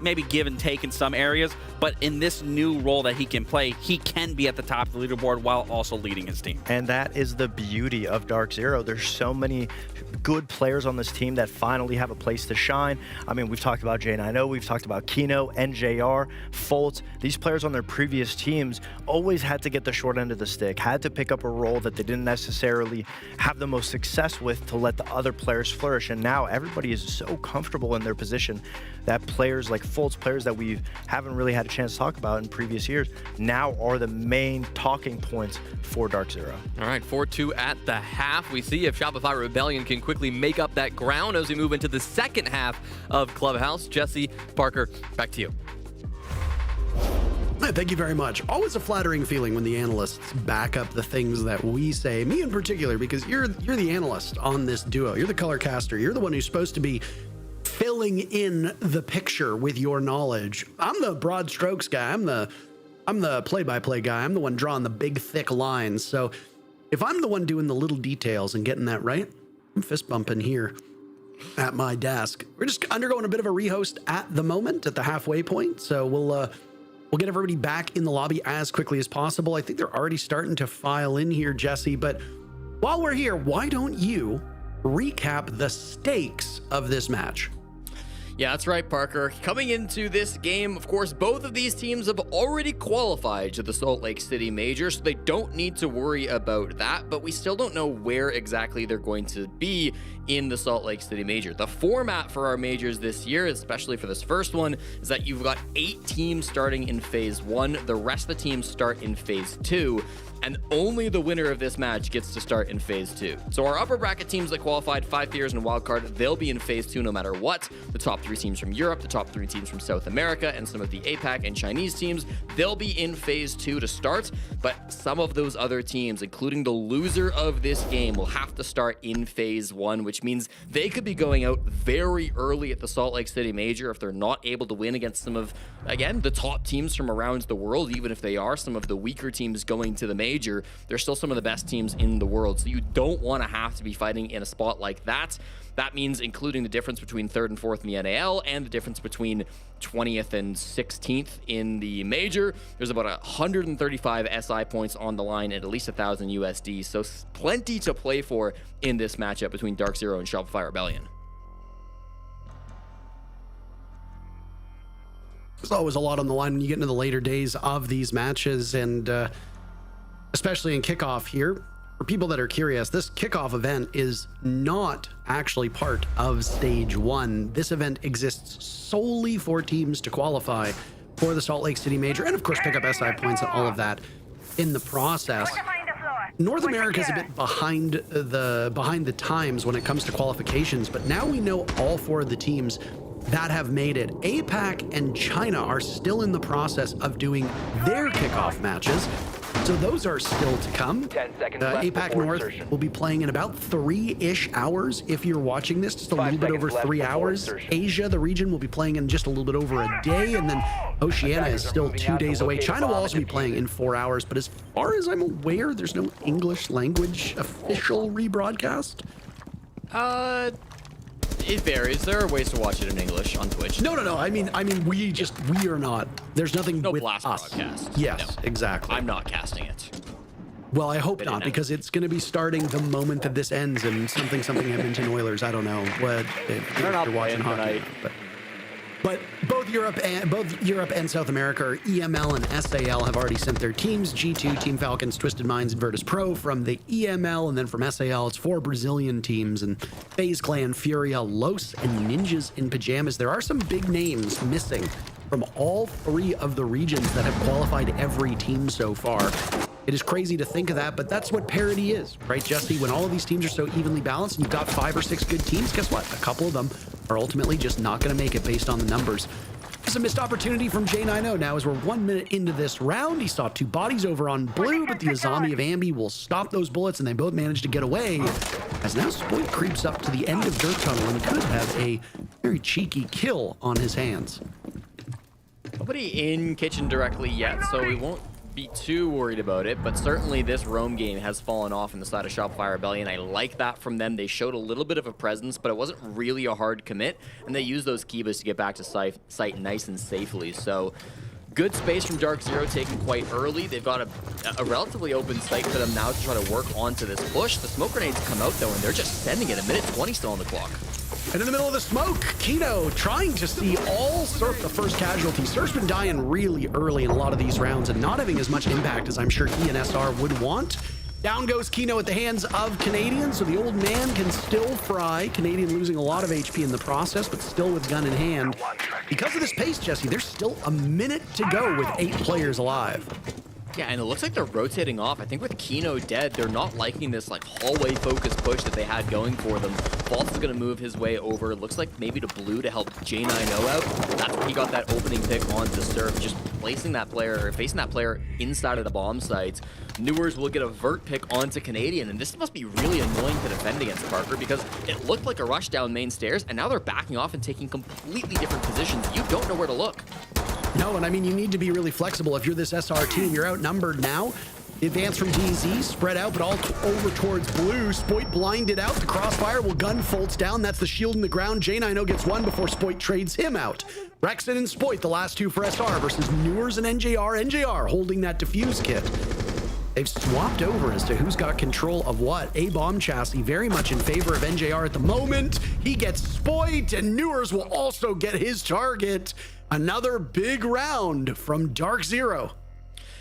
maybe give and take in some areas, but in this new role that he can play, he can be at the top of the leaderboard while also leading his team. And that is the beauty of Dark Zero. There's so many good players on this team that finally have a place to shine. I mean, we've talked about J9O, we've talked about Kino, NJR, Fultz. These players on their previous teams always had to get the short end of the stick, had to pick up a role that they didn't necessarily have the most success with to let the other players flourish. And now everybody is so comfortable in their position that players like Fultz, players that we haven't really had a chance to talk about in previous years, now are the main talking points for Dark Zero. All right, 4-2 at the half. We see if Shopify Rebellion can quickly make up that ground as we move into the second half of Clubhouse. Jesse, Parker, back to you. Thank you very much. Always a flattering feeling when the analysts back up the things that we say, me in particular, because you're the analyst on this duo. You're the color caster. You're the one who's supposed to be filling in the picture with your knowledge. I'm the broad strokes guy. I'm the play-by-play guy. I'm the one drawing the big, thick lines. So if I'm the one doing the little details and getting that right, I'm fist bumping here at my desk. We're just undergoing a bit of a rehost at the moment at the halfway point. So we'll get everybody back in the lobby as quickly as possible. I think they're already starting to file in here, Jesse. But while we're here, why don't you recap the stakes of this match? Yeah, that's right, Parker. Coming into this game, of course, both of these teams have already qualified to the Salt Lake City Major, so they don't need to worry about that, but we still don't know where exactly they're going to be in the Salt Lake City Major. The format for our majors this year, especially for this first one, is that you've got 8 teams starting in Phase 1. The rest of the teams start in Phase 2. And only the winner of this match gets to start in Phase 2. So our upper bracket teams that qualified, 5 Fears and Wildcard, they'll be in Phase 2 no matter what. The top 3 teams from Europe, the top 3 teams from South America, and some of the APAC and Chinese teams, they'll be in Phase 2 to start. But some of those other teams, including the loser of this game, will have to start in Phase 1, which means they could be going out very early at the Salt Lake City Major if they're not able to win against some of, again, the top teams from around the world. Even if they are some of the weaker teams going to the major, they're still some of the best teams in the world. So you don't want to have to be fighting in a spot like that. That means including the difference between 3rd and 4th in the NAL and the difference between 20th and 16th in the major. There's about 135 SI points on the line and at least 1,000 USD. So plenty to play for in this matchup between Dark Zero and Shopify Rebellion. There's always a lot on the line when you get into the later days of these matches, and especially in Kickoff here. for people that are curious, this kickoff event is not actually part of stage 1. This event exists solely for teams to qualify for the Salt Lake City Major, and of course pick up SI points and all of that in the process. North America is a bit behind the times when it comes to qualifications, but now we know all 4 of the teams that have made it. APAC and China are still in the process of doing their kickoff matches, so those are still to come. 10 seconds left APAC before North insertion. will be playing in about 3-ish hours if you're watching this, just a little bit over 3 hours. Asia, the region, will be playing in just a little bit over a day, and then Oceania is still 2 days away. China will also be playing in 4 hours, but as far as I'm aware, there's no English language official rebroadcast. It varies. There are ways to watch it in English on Twitch. No. I mean, we are not. There's nothing No with blast us. broadcast. Yes, No. exactly. I'm not casting it. Well, I hope not, because it's going to be starting the moment that this ends, and something Edmonton Oilers. I don't know what if They're not you're watching playing hockey, tonight. but both Europe and South America, or EML and SAL, have already sent their teams. G2, Team Falcons, Twisted Minds, and Virtus Pro from the EML, and then from SAL, it's 4 Brazilian teams, and FaZe Clan, Furia, Los, and Ninjas in Pajamas. There are some big names missing from all 3 of the regions that have qualified every team so far. It is crazy to think of that, but that's what parity is, right, Jesse? When all of these teams are so evenly balanced and you've got 5 or 6 good teams, guess what? A couple of them are ultimately just not going to make it based on the numbers. There's a missed opportunity from J90 now as we're 1 minute into this round. He saw 2 bodies over on blue, but the Azami of Ambi will stop those bullets, and they both manage to get away. As now Spoit creeps up to the end of Dirt Tunnel and could have a very cheeky kill on his hands. Nobody in kitchen directly yet, so we won't be too worried about it, but certainly this roam game has fallen off in the side of Shopify Rebellion. I like that from them. They showed a little bit of a presence, but it wasn't really a hard commit, and they used those Kibas to get back to site nice and safely. So good space from Dark Zero taken quite early. They've got a relatively open site for them now to try to work onto this push. The smoke grenades come out though, and they're just sending it. 1:20 still on the clock. And in the middle of the smoke, Kino trying to see all Surf the first casualty. Surf's been dying really early in a lot of these rounds and not having as much impact as I'm sure he and SR would want. Down goes Kino at the hands of Canadian, so the old man can still fry. Canadian losing a lot of HP in the process, but still with gun in hand. Because of this pace, Jesse, there's still a minute to go with 8 players alive. Yeah, and it looks like they're rotating off. I think with Kino dead, they're not liking this like hallway focus push that they had going for them. False is going to move his way over. It looks like maybe to blue to help J90 out. That's where he got that opening pick onto Surf, just placing that player, or facing that player inside of the bomb sites. Newers will get a vert pick onto Canadian, and this must be really annoying to defend against Parker because it looked like a rush down main stairs, and now they're backing off and taking completely different positions. You don't know where to look. No, and I mean, you need to be really flexible. If you're this SR team, you're outnumbered now. The advance from DZ, spread out, but all over towards blue. Spoit blinded out. The crossfire will gun folds down. That's the shield in the ground. J90 gets one before Spoit trades him out. Rexon and Spoit, the last 2 for SR versus Newers and NJR. NJR holding that defuse kit. They've swapped over as to who's got control of what. A bomb chassis very much in favor of NJR at the moment. He gets Spoit, and Newers will also get his target. Another big round from Dark Zero.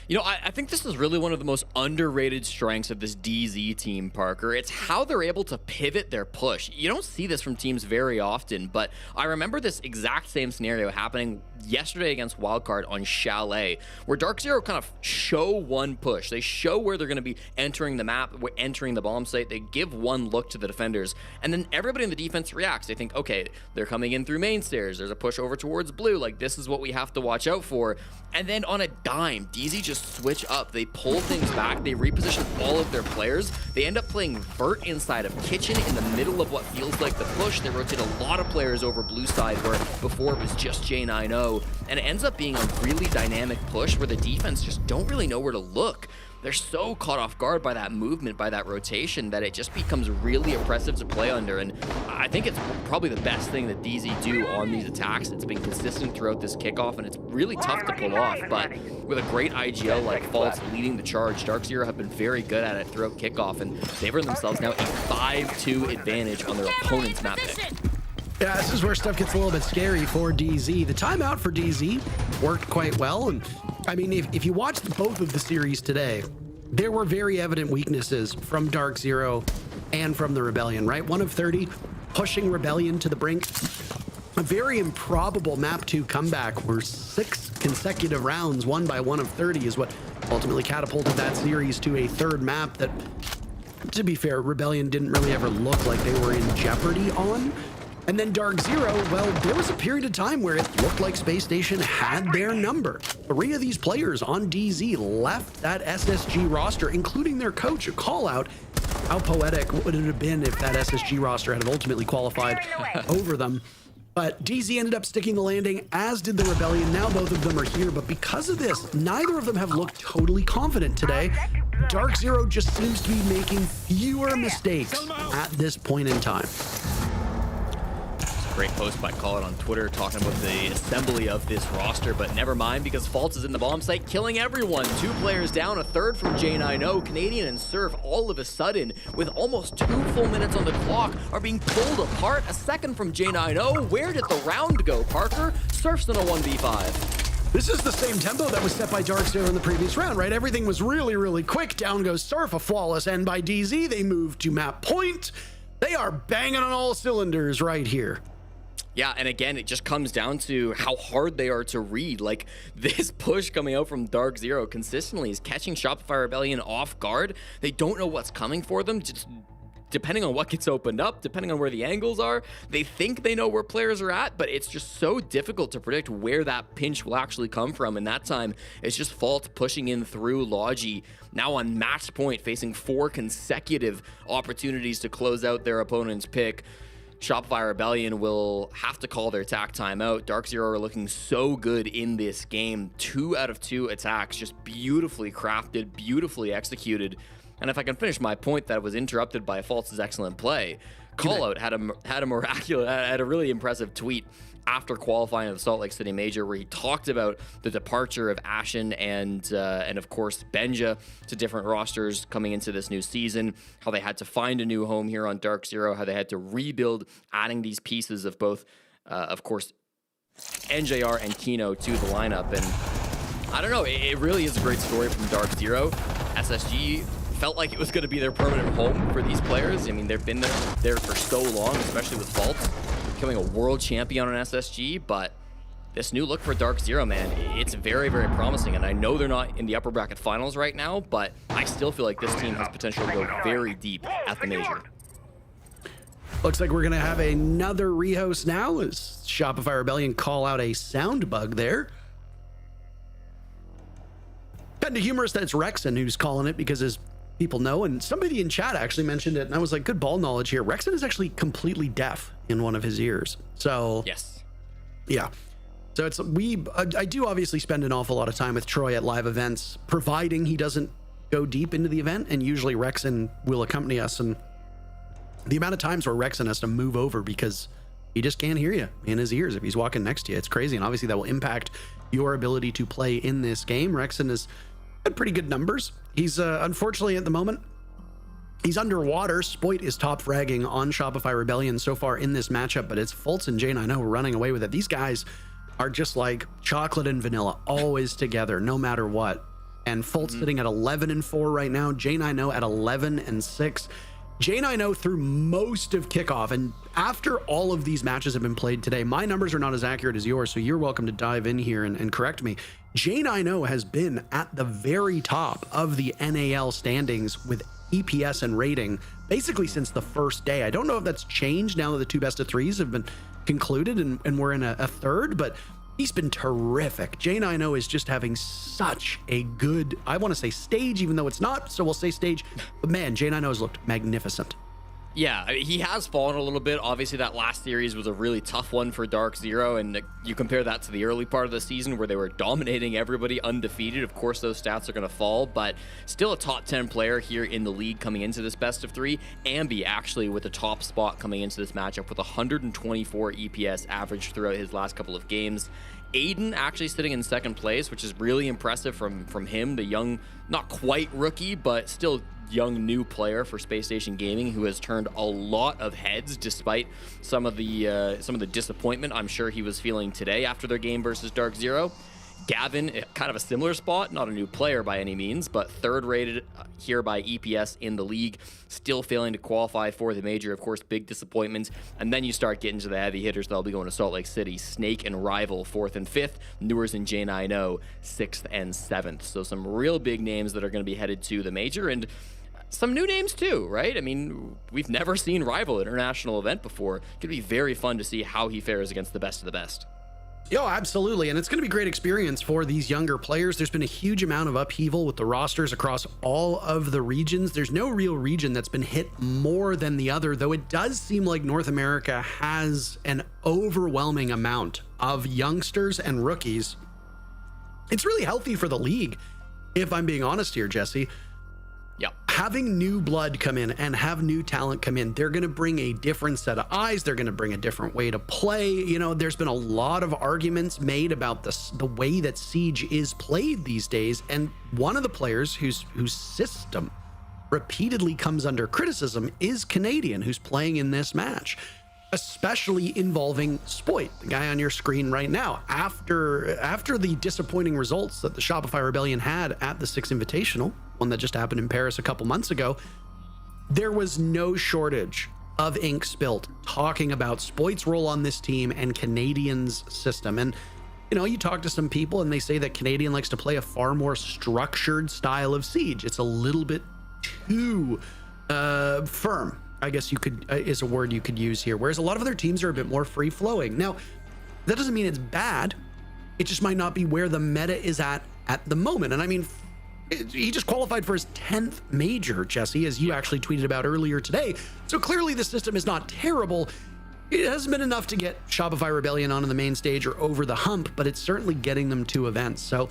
You know, I think this is really one of the most underrated strengths of this DZ team, Parker. It's how they're able to pivot their push. You don't see this from teams very often, but I remember this exact same scenario happening yesterday against Wildcard on Chalet, where Dark Zero kind of show one push. They show where they're going to be entering the map, entering the bomb site. They give one look to the defenders, and then everybody in the defense reacts. They think, okay, they're coming in through main stairs. There's a push over towards blue. Like, this is what we have to watch out for. And then on a dime, DZ just switch up. They pull things back. They reposition all of their players. They end up playing vert inside of kitchen in the middle of what feels like the push. They rotate a lot of players over blue side where before it was just J90. And it ends up being a really dynamic push where the defense just don't really know where to look. They're so caught off guard by that movement, by that rotation, that it just becomes really oppressive to play under. And I think it's probably the best thing that DZ do on these attacks. It's been consistent throughout this kickoff, and it's really tough to pull off. But with a great IGL like False leading the charge, Dark Zero have been very good at it throughout kickoff, and they've earned themselves now a 5-2 advantage on their opponent's map pick. Yeah, this is where stuff gets a little bit scary for DZ. The timeout for DZ worked quite well. And I mean, if you watch both of the series today, there were very evident weaknesses from Dark Zero and from the Rebellion, right? 1 of 30, pushing Rebellion to the brink. A very improbable map 2 comeback where 6 consecutive rounds won by 1 of 30 is what ultimately catapulted that series to a third map that, to be fair, Rebellion didn't really ever look like they were in jeopardy on. And then Dark Zero, well, there was a period of time where it looked like Space Station had their number. 3 of these players on DZ left that SSG roster, including their coach. A call out. How poetic would it have been if that SSG roster had ultimately qualified over them? But DZ ended up sticking the landing, as did the Rebellion. Now both of them are here, but because of this, neither of them have looked totally confident today. Dark Zero just seems to be making fewer mistakes at this point in time. Great post by Call It on Twitter talking about the assembly of this roster, but never mind because Faults is in the bomb site killing everyone. 2 players down, a third from J9O. Canadian and Surf all of a sudden, with almost 2 full minutes on the clock, are being pulled apart. A second from J9O. Where did the round go, Parker? Surf's in a 1v5. This is the same tempo that was set by Dark Zero in the previous round, right? Everything was really, really quick. Down goes Surf, a flawless end by DZ. They move to map point. They are banging on all cylinders right here. Yeah, and again, it just comes down to how hard they are to read. Like, this push coming out from Dark Zero consistently is catching Shopify Rebellion off guard. They don't know what's coming for them, just depending on what gets opened up, depending on where the angles are. They think they know where players are at, but it's just so difficult to predict where that pinch will actually come from. And that time, it's just Fault pushing in through Logi, now on match point, facing 4 consecutive opportunities to close out their opponent's pick. Shopify Rebellion will have to call their attack timeout. Dark Zero are looking so good in this game. 2 out of 2 attacks, just beautifully crafted, beautifully executed. And if I can finish my point that was interrupted by Faults' excellent play, Callout had a really impressive tweet after qualifying at the Salt Lake City Major, where he talked about the departure of Ashen and of course Benja to different rosters coming into this new season, how they had to find a new home here on Dark Zero, how they had to rebuild, adding these pieces of both, of course, NJR and Kino to the lineup. And I don't know, it really is a great story from Dark Zero. SSG felt like it was going to be their permanent home for these players. I mean, they've been there for so long, especially with Faults becoming a world champion on SSG, but this new look for Dark Zero, man, it's very, very promising. And I know they're not in the upper bracket finals right now, but I still feel like this team has potential to go very deep at the major. Looks like we're going to have another rehost now as Shopify Rebellion call out a sound bug there. Kind of humorous that it's Rexon who's calling it, because as people know, and somebody in chat actually mentioned it, and I was like, good ball knowledge here. Rexon is actually completely deaf in one of his ears. So yes, yeah. So it's I do obviously spend an awful lot of time with Troy at live events, providing he doesn't go deep into the event, and usually Rexon will accompany us. And the amount of times where Rexon has to move over because he just can't hear you in his ears if he's walking next to you, it's crazy. And obviously that will impact your ability to play in this game. Rexon has had pretty good numbers. He's unfortunately at the moment, he's underwater. Spoit is top fragging on Shopify Rebellion so far in this matchup, but it's Fultz and J9O running away with it. These guys are just like chocolate and vanilla, always together, no matter what. And Fultz sitting at 11-4 right now, J9O at 11-6. J9O through most of Kickoff, and after all of these matches have been played today, my numbers are not as accurate as yours, so you're welcome to dive in here and correct me. J9O has been at the very top of the NAL standings with EPS and rating basically since the first day. I don't know if that's changed now that the 2 best of 3s have been concluded and we're in a third, but he's been terrific. J9O is just having such a good, I want to say stage, even though it's not, so we'll say stage. But man, J9O has looked magnificent. Yeah, I mean, he has fallen a little bit. Obviously, that last series was a really tough one for Dark Zero, and you compare that to the early part of the season where they were dominating everybody undefeated. Of course, those stats are going to fall, but still a top 10 player here in the league coming into this best of 3. Ambi actually with a top spot coming into this matchup with 124 EPS average throughout his last couple of games. Aiden actually sitting in second place, which is really impressive from him, the young, not quite rookie, but still young new player for Space Station Gaming, who has turned a lot of heads despite some of the disappointment I'm sure he was feeling today after their game versus Dark Zero. Gavin, kind of a similar spot, not a new player by any means, but third rated here by EPS in the league, still failing to qualify for the major. Of course, big disappointment. And then you start getting to the heavy hitters that'll be going to Salt Lake City. Snake and Rival, 4th and 5th. Newers and J90, 6th and 7th. So some real big names that are going to be headed to the major, and some new names too, right? I mean, we've never seen Rival at an international event before. It could be very fun to see how he fares against the best of the best. Yo, absolutely. And it's going to be a great experience for these younger players. There's been a huge amount of upheaval with the rosters across all of the regions. There's no real region that's been hit more than the other, though it does seem like North America has an overwhelming amount of youngsters and rookies. It's really healthy for the league, if I'm being honest here, Jesse. Yeah. Having new blood come in and have new talent come in, they're going to bring a different set of eyes. They're going to bring a different way to play. You know, there's been a lot of arguments made about the way that Siege is played these days. And one of the players whose system repeatedly comes under criticism is Canadian, who's playing in this match, especially involving Spoit, the guy on your screen right now. After the disappointing results that the Shopify Rebellion had at the Six Invitational, one that just happened in Paris a couple months ago, there was no shortage of ink spilt talking about Spoit's role on this team and Canadian's system. And, you know, you talk to some people and they say that Canadian likes to play a far more structured style of Siege. It's a little bit too firm, I guess you could is a word you could use here, whereas a lot of other teams are a bit more free flowing. Now, that doesn't mean it's bad. It just might not be where the meta is at the moment. And I mean, he just qualified for his 10th major, Jesse, as you actually tweeted about earlier today. So clearly the system is not terrible. It hasn't been enough to get Shopify Rebellion onto the main stage or over the hump, but it's certainly getting them to events. So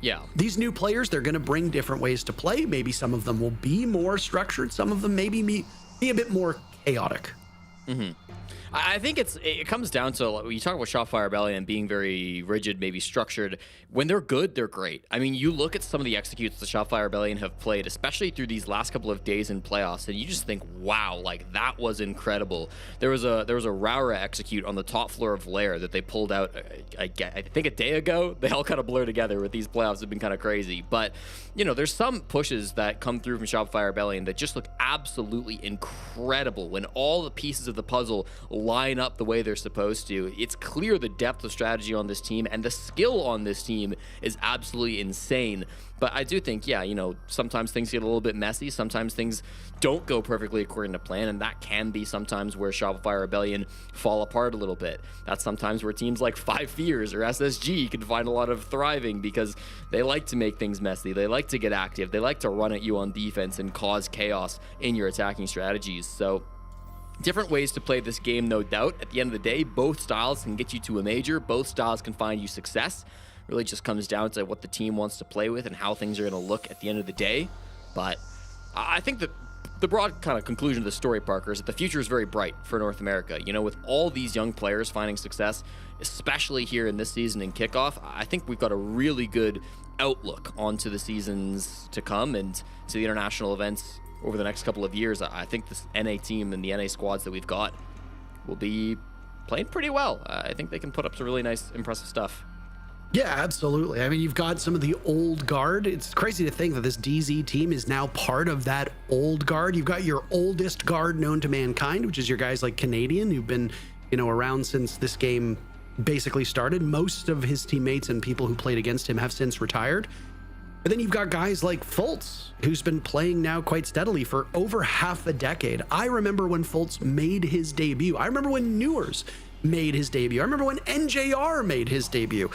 yeah, these new players, they're going to bring different ways to play. Maybe some of them will be more structured. Some of them maybe be a bit more chaotic. Mm-hmm. I think it comes down to, when you talk about Shopify Rebellion being very rigid, maybe structured. When they're good, they're great. I mean, you look at some of the executes the Shopify Rebellion have played, especially through these last couple of days in playoffs, and you just think, wow, like that was incredible. There was a Raura execute on the top floor of Lair that they pulled out, I think a day ago. They all kind of blur together with these playoffs. Have been kind of crazy, but you know, there's some pushes that come through from Shopify Rebellion that just look absolutely incredible when all the pieces of the puzzle line up the way they're supposed to. It's clear the depth of strategy on this team and the skill on this team is absolutely insane. But I do think, yeah, you know, sometimes things get a little bit messy. Sometimes things don't go perfectly according to plan, and that can be sometimes where Shopify Rebellion fall apart a little bit. That's sometimes where teams like 5 Fears or SSG can find a lot of thriving because they like to make things messy. They like to get active. They like to run at you on defense and cause chaos in your attacking strategies. So different ways to play this game, no doubt. At the end of the day, both styles can get you to a major. Both styles can find you success. Really just comes down to what the team wants to play with and how things are going to look at the end of the day. But I think that the broad kind of conclusion of the story, Parker, is that the future is very bright for North America. You know, with all these young players finding success, especially here in this season in Kickoff, I think we've got a really good outlook onto the seasons to come and to the international events over the next couple of years. I think this NA team and the NA squads that we've got will be playing pretty well. I think they can put up some really nice, impressive stuff. Yeah, absolutely. I mean, you've got some of the old guard. It's crazy to think that this DZ team is now part of that old guard. You've got your oldest guard known to mankind, which is your guys like Canadian, who've been, you know, around since this game basically started. Most of his teammates and people who played against him have since retired. But then you've got guys like Fultz, who's been playing now quite steadily for over half a decade. I remember when Fultz made his debut. I remember when Newers made his debut. I remember when NJR made his debut.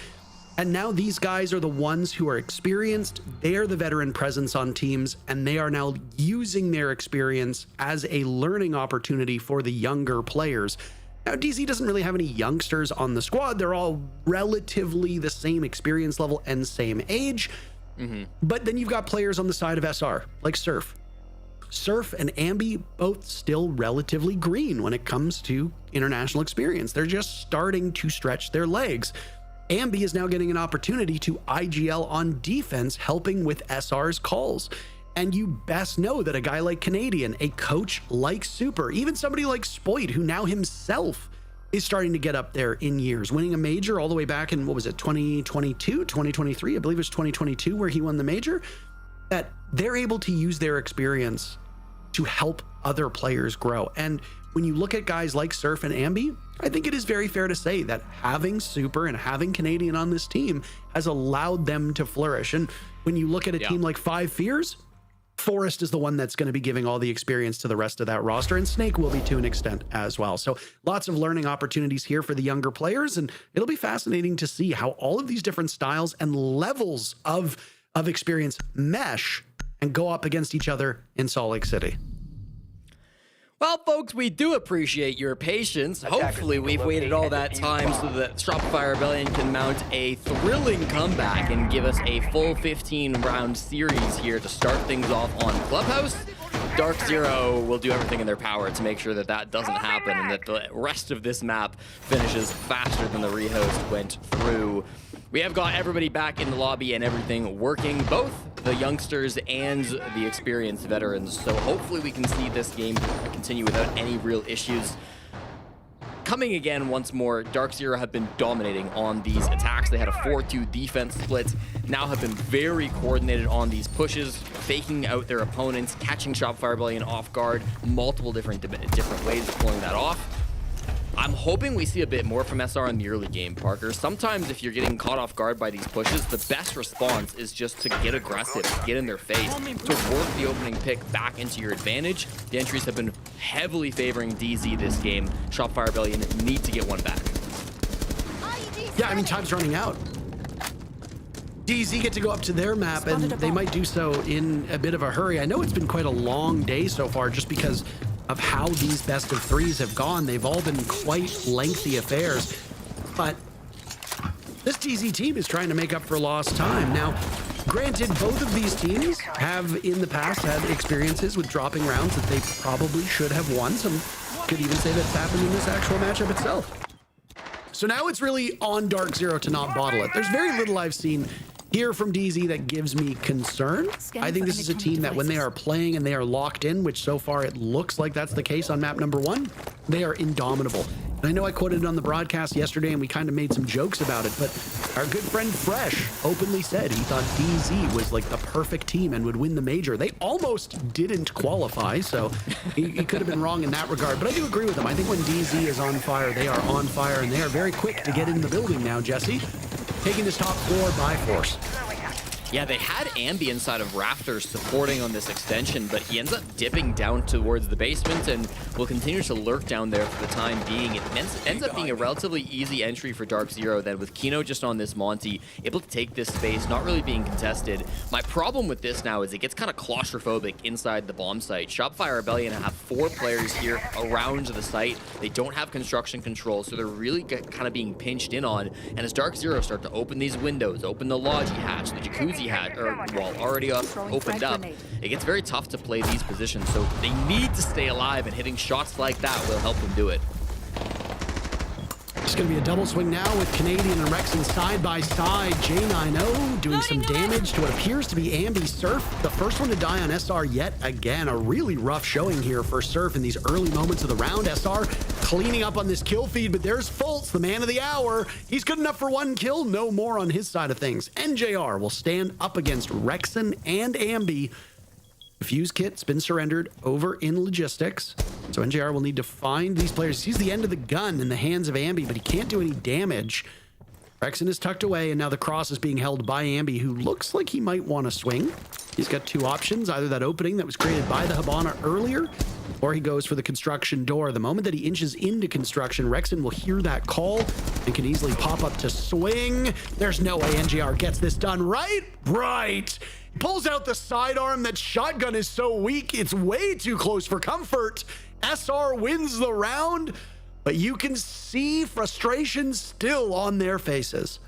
And now these guys are the ones who are experienced. They are the veteran presence on teams, and they are now using their experience as a learning opportunity for the younger players. Now, DZ doesn't really have any youngsters on the squad. They're all relatively the same experience level and same age. Mm-hmm. But then you've got players on the side of SR, like Surf. Surf and Ambi, both still relatively green when it comes to international experience. They're just starting to stretch their legs. Ambi is now getting an opportunity to IGL on defense, helping with SR's calls. And you best know that a guy like Canadian, a coach like Super, even somebody like Spoit, who now himself is starting to get up there in years, winning a major all the way back in, what was it, 2022, 2023? I believe it was 2022 where he won the major. That they're able to use their experience to help other players grow. And when you look at guys like Surf and Ambi, I think it is very fair to say that having Super and having Canadian on this team has allowed them to flourish. And when you look at a team like Five Fears, Forrest is the one that's going to be giving all the experience to the rest of that roster, and Snake will be to an extent as well. So lots of learning opportunities here for the younger players, and it'll be fascinating to see how all of these different styles and levels of experience mesh and go up against each other in Salt Lake City. Well, folks, we do appreciate your patience. Hopefully, we've waited all that time so that Shopify Rebellion can mount a thrilling comeback and give us a full 15-round series here to start things off on Clubhouse. Dark Zero will do everything in their power to make sure that that doesn't happen and that the rest of this map finishes faster than the rehost went through. We have got everybody back in the lobby and everything working, both the youngsters and the experienced veterans. So hopefully we can see this game continue without any real issues. Coming again once more, Dark Zero have been dominating on these attacks. They had a 4-2 defense split, now have been very coordinated on these pushes, faking out their opponents, catching Shopify Rebellion off guard, multiple different ways of pulling that off. I'm hoping we see a bit more from SR in the early game, Parker. Sometimes if you're getting caught off guard by these pushes, the best response is just to get aggressive, get in their face, to work the opening pick back into your advantage. The entries have been heavily favoring DZ this game. Shopify Rebellion need to get one back. Yeah, I mean, time's running out. DZ get to go up to their map, and they might do so in a bit of a hurry. I know it's been quite a long day so far just because of how these best of threes have gone. They've all been quite lengthy affairs, but this DZ team is trying to make up for lost time. Now, granted, both of these teams have in the past had experiences with dropping rounds that they probably should have won. Some could even say that's happened in this actual matchup itself. So now it's really on Dark Zero to not bottle it. There's very little I've seen here from DZ that gives me concern. I think this is a team that when they are playing and they are locked in, which so far it looks like that's the case on map number 1, they are indomitable. And I know I quoted it on the broadcast yesterday and we kind of made some jokes about it, but our good friend Fresh openly said he thought DZ was like the perfect team and would win the major. They almost didn't qualify, so he could have been wrong in that regard. But I do agree with him. I think when DZ is on fire, they are on fire, and they are very quick to get in the building now, Jesse. Taking this top floor by force. Yeah, they had Ambi inside of Rafters supporting on this extension, but he ends up dipping down towards the basement and will continue to lurk down there for the time being. It ends up being a relatively easy entry for Dark Zero then, with Kino just on this Monty, able to take this space, not really being contested. My problem with this now is it gets kind of claustrophobic inside the bomb site. Shopify Rebellion have 4 players here around the site. They don't have construction control, so they're really kind of being pinched in on. And as Dark Zero start to open these windows, open the Logi hatch, the Jacuzzi hatch, or wall already opened up, it gets very tough to play these positions, so they need to stay alive, and hitting shots like that will help them do it. It's going to be a double swing now with Canadian and Rexon side by side. J90 doing some damage to what appears to be Ambi. Surf, the first one to die on SR yet again. A really rough showing here for Surf in these early moments of the round. SR cleaning up on this kill feed, but there's Fultz, the man of the hour. He's good enough for 1 kill, no more on his side of things. NJR will stand up against Rexon and Ambi. The fuse kit's been surrendered over in logistics. So NJR will need to find these players. He's the end of the gun in the hands of Ambi, but he can't do any damage. Rexon is tucked away, and now the cross is being held by Ambi, who looks like he might want to swing. He's got 2 options, either that opening that was created by the Habana earlier, or he goes for the construction door. The moment that he inches into construction, Rexon will hear that call and can easily pop up to swing. There's no way NJR gets this done, right? Right. Pulls out the sidearm. That shotgun is so weak, it's way too close for comfort. SR wins the round, but you can see frustration still on their faces.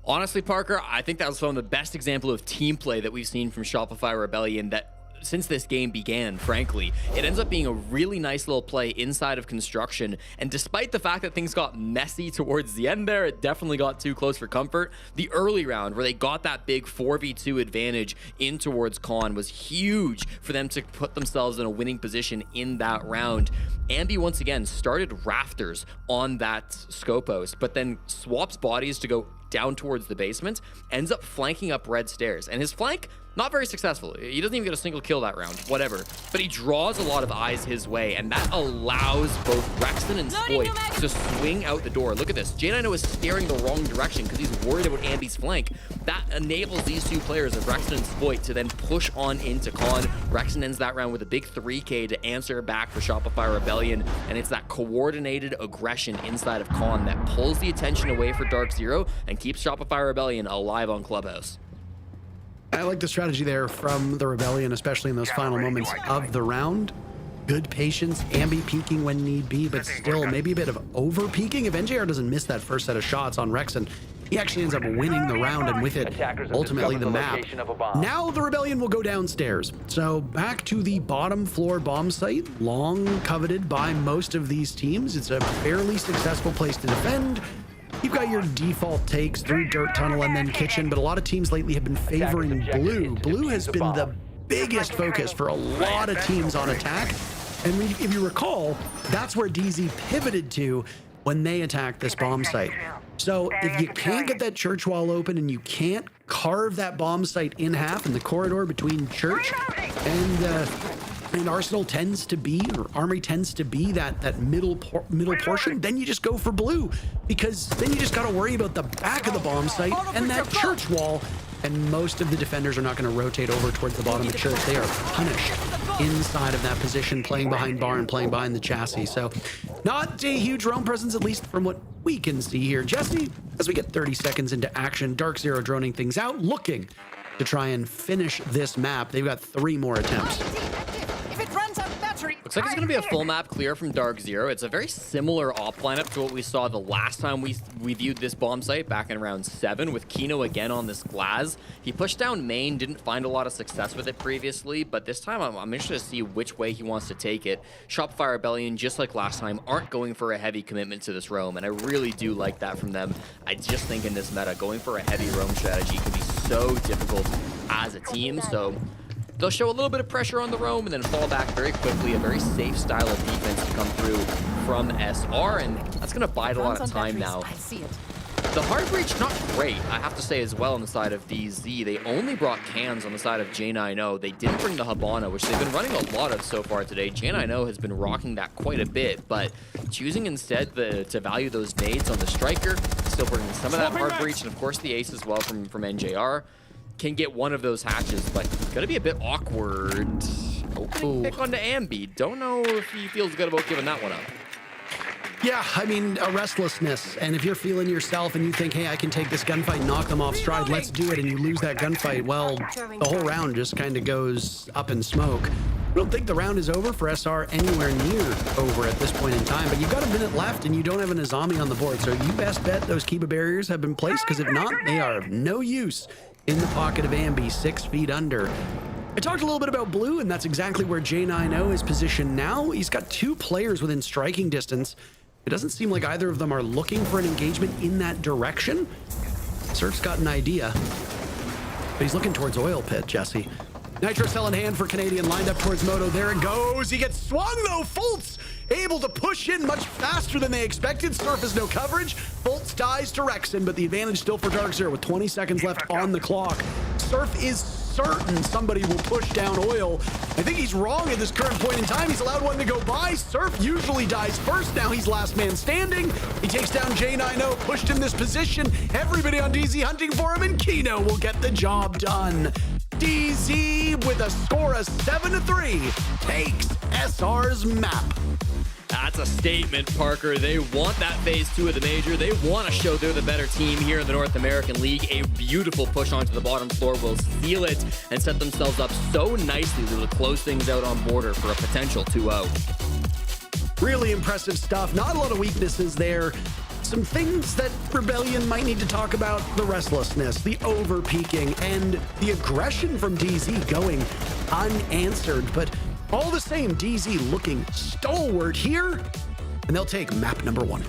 Honestly, Parker, I think that was one of the best examples of team play that we've seen from Shopify Rebellion, that since this game began, frankly. It ends up being a really nice little play inside of construction, and despite the fact that things got messy towards the end there, it definitely got too close for comfort. The early round where they got that big 4v2 advantage in towards Con was huge for them to put themselves in a winning position in that round. Ambi once again started rafters on that scope host, but then swaps bodies to go down towards the basement, ends up flanking up red stairs, and his flank, not very successful. He doesn't even get a single kill that round, whatever. But he draws a lot of eyes his way, and that allows both Rexton and Spoit to swing out the door. Look at this. J9O is staring the wrong direction because he's worried about Ambi's flank. That enables these two players of Rexton and Spoit to then push on into Con. Rexton ends that round with a big 3K to answer back for Shopify Rebellion, and it's that coordinated aggression inside of Con that pulls the attention away for Dark Zero and keeps Shopify Rebellion alive on Clubhouse. I like the strategy there from the Rebellion, especially in those final moments of the round. Good patience, Ambi peeking when need be, but still maybe a bit of over peeking. If NJR doesn't miss that first set of shots on Rexton, he actually ends up winning the round, and with it, ultimately the map. Now the Rebellion will go downstairs. So back to the bottom floor bomb site, long coveted by most of these teams. It's a fairly successful place to defend. You've got your default takes through Dirt Tunnel and then Kitchen, but a lot of teams lately have been favoring Blue. Blue has been the biggest focus for a lot of teams on attack. And if you recall, that's where DZ pivoted to when they attacked this bomb site. So if you can't get that church wall open and you can't carve that bomb site in half in the corridor between church and Arsenal tends to be, or Armory tends to be that middle portion, then you just go for Blue, because then you just got to worry about the back of the bomb site and that church wall, and most of the defenders are not going to rotate over towards the bottom of the church. They are punished inside of that position, playing behind bar and playing behind the chassis. So not a huge roam presence, at least from what we can see here. Jesse, as we get 30 seconds into action, Dark Zero droning things out, looking to try and finish this map. They've got 3 more attempts. Looks like it's going to be a full map clear from Dark Zero. It's a very similar op lineup to what we saw the last time we viewed this bomb site back in round 7 with Kino again on this glass. He pushed down main, didn't find a lot of success with it previously, but this time I'm interested to see which way he wants to take it. Shopify Rebellion, just like last time, aren't going for a heavy commitment to this roam, and I really do like that from them. I just think in this meta, going for a heavy roam strategy can be so difficult as a team, so they'll show a little bit of pressure on the roam and then fall back very quickly. A very safe style of defense to come through from SR, and that's going to bide a lot of time now. The hard breach, not great, I have to say as well on the side of DZ. They only brought cans on the side of J9O. They didn't bring the Habana, which they've been running a lot of so far today. J9O has been rocking that quite a bit, but choosing instead to value those nades on the striker, still bringing some of that hard breach, and of course the ace as well from NJR. Can get one of those hatches, but it's gonna be a bit awkward. Opening pick onto Ambi. Don't know if he feels good about giving that one up. Yeah, I mean, a restlessness. And if you're feeling yourself and you think, hey, I can take this gunfight, knock them off stride, let's do it, and you lose that gunfight, well, the whole round just kind of goes up in smoke. I don't think the round is over for SR, anywhere near over at this point in time, but you've got a minute left and you don't have an Azami on the board, so you best bet those Kiba barriers have been placed, because if not, they are of no use in the pocket of Ambi, 6 feet under. I talked a little bit about Blue, and that's exactly where J9O is positioned now. He's got 2 players within striking distance. It doesn't seem like either of them are looking for an engagement in that direction. Surf's got an idea, but he's looking towards Oil Pit, Jesse. Nitro cell in hand for Canadian, lined up towards Moto. There it goes. He gets swung though. Fultz able to push in much faster than they expected. Surf has no coverage. Fultz dies to Rexon, but the advantage still for Dark Zero with 20 seconds left on the clock. Surf is certain somebody will push down Oil. I think he's wrong at this current point in time. He's allowed one to go by. Surf usually dies first. Now he's last man standing. He takes down J9O, pushed in this position. Everybody on DZ hunting for him, and Kino will get the job done. DZ with a score of 7-3 takes SR's map. That's a statement, Parker. They want that phase 2 of the major. They want to show they're the better team here in the North American League. A beautiful push onto the bottom floor will seal it and set themselves up so nicely to close things out on border for a potential 2-0. Really impressive stuff. Not a lot of weaknesses there. Some things that Rebellion might need to talk about: the restlessness, the over-peaking, and the aggression from DZ going unanswered, but all the same, DZ looking stalwart here, and they'll take map number 1.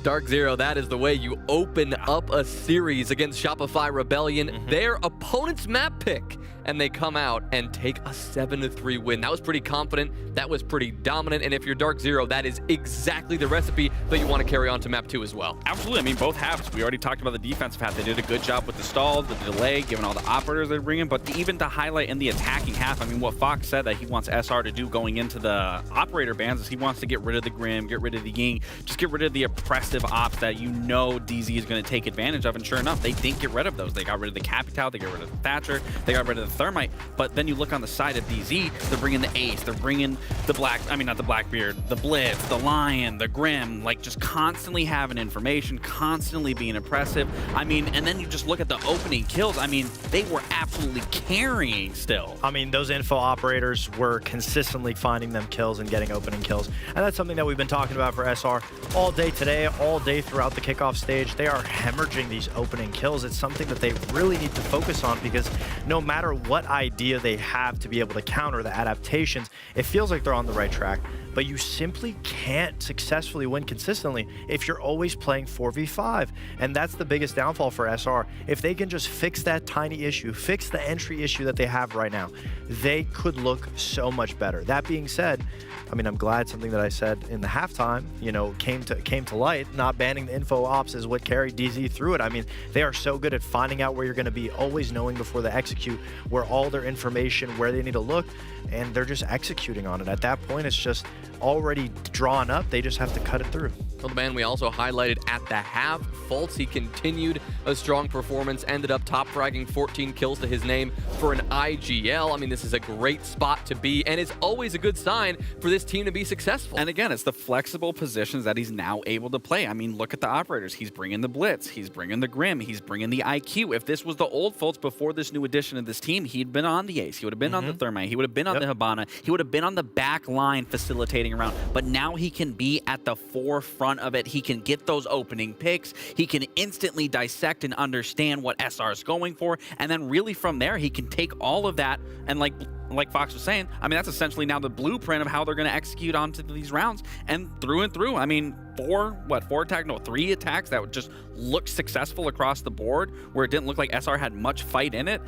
Dark Zero, that is the way you open up a series against Shopify Rebellion. Their opponent's map pick and they come out and take a 7-3 win. That was pretty confident. That was pretty dominant. And if you're Dark Zero, that is exactly the recipe that you want to carry on to map 2 as well. Absolutely. I mean, both halves. We already talked about the defensive half. They did a good job with the stalls, the delay, given all the operators they bring in. But even to highlight in the attacking half, I mean, what Fox said that he wants SR to do going into the operator bans is he wants to get rid of the Grim, get rid of the Ying, just get rid of the oppressive ops that you know DZ is going to take advantage of. And sure enough, they didn't get rid of those. They got rid of the Capital, they got rid of the Thatcher, they got rid of the Thermite. But then you look on the side of DZ, they're bringing the Ace, they're bringing the not the Blackbeard, the Blitz, the Lion, the Grim, like just constantly having information, constantly being impressive. I mean, and then you just look at the opening kills. I mean, they were absolutely carrying still. I mean, those info operators were consistently finding them kills and getting opening kills. And that's something that we've been talking about for SR all day today, all day throughout the kickoff stage. They are hemorrhaging these opening kills. It's something that they really need to focus on, because no matter what idea they have to be able to counter the adaptations, it feels like they're on the right track. But you simply can't successfully win consistently if you're always playing 4v5. And that's the biggest downfall for SR. If they can just fix that tiny issue, fix the entry issue that they have right now, they could look so much better. That being said, I mean, I'm glad something that I said in the halftime, you know, came to light. Not banning the info ops is what carried DZ through it. I mean, they are so good at finding out where you're going to be, always knowing before they execute where all their information, where they need to look, and they're just executing on it. At that point, it's just already drawn up. They just have to cut it through. Well, the man we also highlighted at the half, Fultz, he continued a strong performance, ended up top fragging 14 kills to his name for an IGL. I mean, this is a great spot to be, and it's always a good sign for this team to be successful. And again, it's the flexible positions that he's now able to play. I mean, look at the operators. He's bringing the Blitz, he's bringing the Grim, he's bringing the IQ. If this was the old Fultz before this new addition of this team, he'd been on the Ace, he would have been on the Thermite, he would have been on the Hibana, he would have been on the back line facilitating around. But now he can be at the forefront of it. He can get those opening picks. He can instantly dissect and understand what SR is going for. And then really from there, he can take all of that and like Fox was saying, I mean, that's essentially now the blueprint of how they're going to execute onto these rounds and through. I mean, three attacks that would just look successful across the board, where it didn't look like SR had much fight in it.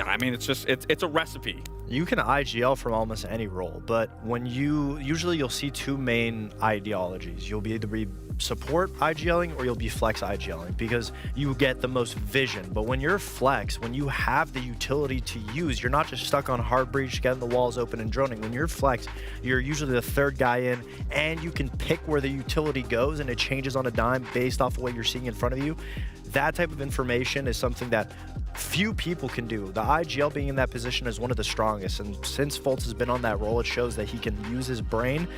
I mean, it's a recipe. You can IGL from almost any role, but when usually you'll see two main ideologies. You'll be either be support IGLing or you'll be flex IGLing, because you get the most vision. But when you're flex, when you have the utility to use, you're not just stuck on hard breach, getting the walls open and droning. When you're flex, you're usually the third guy in, and you can pick where the utility goes, and it changes on a dime based off of what you're seeing in front of you. That type of information is something that few people can do. The IGL being in that position is one of the strongest, and since Fultz has been on that role, it shows that he can use his brain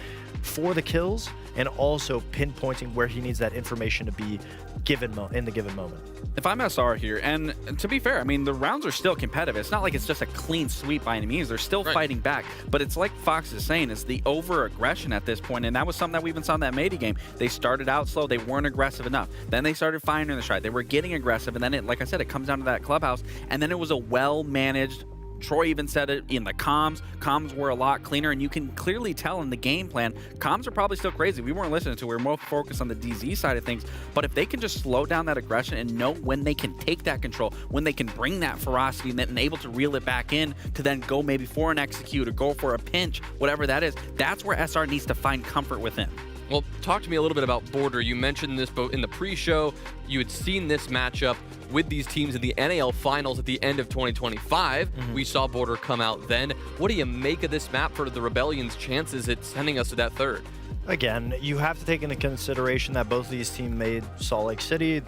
for the kills and also pinpointing where he needs that information to be given in the given moment. If I'm SR here, and to be fair, I mean, the rounds are still competitive. It's not like it's just a clean sweep by any means. They're still fighting back. But it's like Fox is saying, it's the over-aggression at this point, and that was something that we even saw in that Mady game. They started out slow. They weren't aggressive enough. Then they started finding the stride. They were getting aggressive, and then, like I said, it comes down to that clubhouse, and then it was a well-managed. Troy even said it in the comms. Comms were a lot cleaner, and you can clearly tell in the game plan, comms are probably still crazy. We weren't listening to it. We were more focused on the DZ side of things. But if they can just slow down that aggression and know when they can take that control, when they can bring that ferocity and then able to reel it back in to then go maybe for an execute or go for a pinch, whatever that is, that's where SR needs to find comfort within. Well, talk to me a little bit about Border. You mentioned this in the pre-show. You had seen this matchup with these teams in the NAL finals at the end of 2025. We saw Border come out then. What do you make of this map for the Rebellion's chances at sending us to that third? Again, you have to take into consideration that both of these teams made Salt Lake City.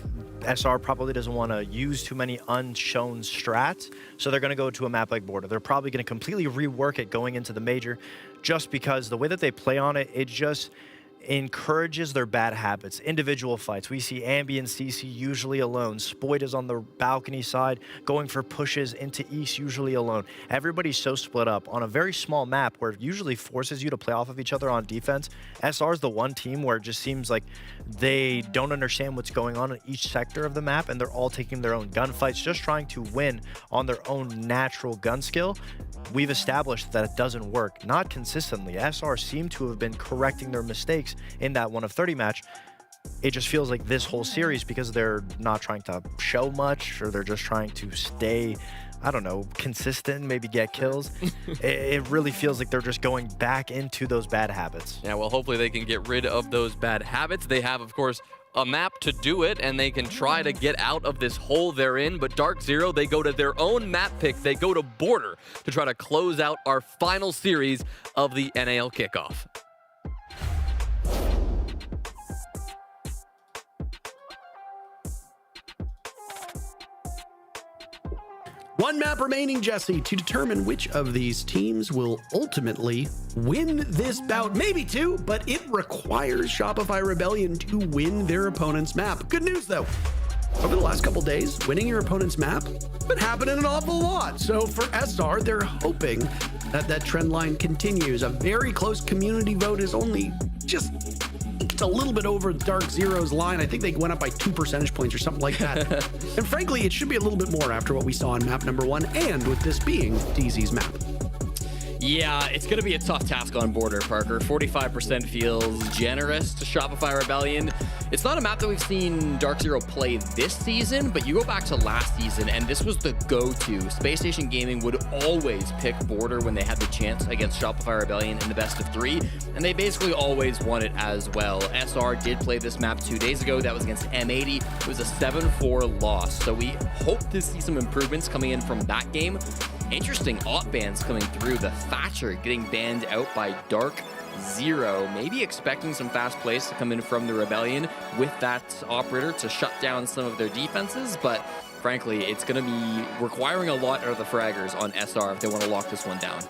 SR probably doesn't want to use too many unshown strats, so they're going to go to a map like Border. They're probably going to completely rework it going into the major, just because the way that they play on it, it just encourages their bad habits. Individual fights. We see Ambi and CC usually alone. Spoit is on the balcony side, going for pushes into East, usually alone. Everybody's so split up on a very small map where it usually forces you to play off of each other on defense. SR is the one team where it just seems like they don't understand what's going on in each sector of the map, and they're all taking their own gunfights, just trying to win on their own natural gun skill. We've established that it doesn't work, not consistently. SR seem to have been correcting their mistakes in that 1 of 30 match. It just feels like this whole series, because they're not trying to show much, or they're just trying to stay I don't know, consistent, maybe get kills. It really feels like they're just going back into those bad habits. Yeah, well, hopefully they can get rid of those bad habits. They have, of course, a map to do it, and they can try to get out of this hole they're in. But Dark Zero, they go to their own map pick. They go to Border to try to close out our final series of the NAL Kickoff. One map remaining, Jesse, to determine which of these teams will ultimately win this bout. Maybe two, but it requires Shopify Rebellion to win their opponent's map. Good news, though. Over the last couple days, winning your opponent's map has been happening an awful lot. So for SR, they're hoping that that trend line continues. A very close community vote is only just a little bit over Dark Zero's line. I think they went up by 2 percentage points or something like that. And frankly, it should be a little bit more after what we saw on map number 1, and with this being DZ's map. Yeah, it's going to be a tough task on Border, Parker. 45% feels generous to Shopify Rebellion. It's not a map that we've seen Dark Zero play this season, but you go back to last season, and this was the go-to. Space Station Gaming would always pick Border when they had the chance against Shopify Rebellion in the best of 3, and they basically always won it as well. SR did play this map 2 days ago. That was against M80. It was a 7-4 loss, so we hope to see some improvements coming in from that game. Interesting op bans coming through. The Thatcher getting banned out by Dark Zero. Maybe expecting some fast plays to come in from the Rebellion with that operator to shut down some of their defenses, but frankly, it's going to be requiring a lot of the fraggers on SR if they want to lock this one down.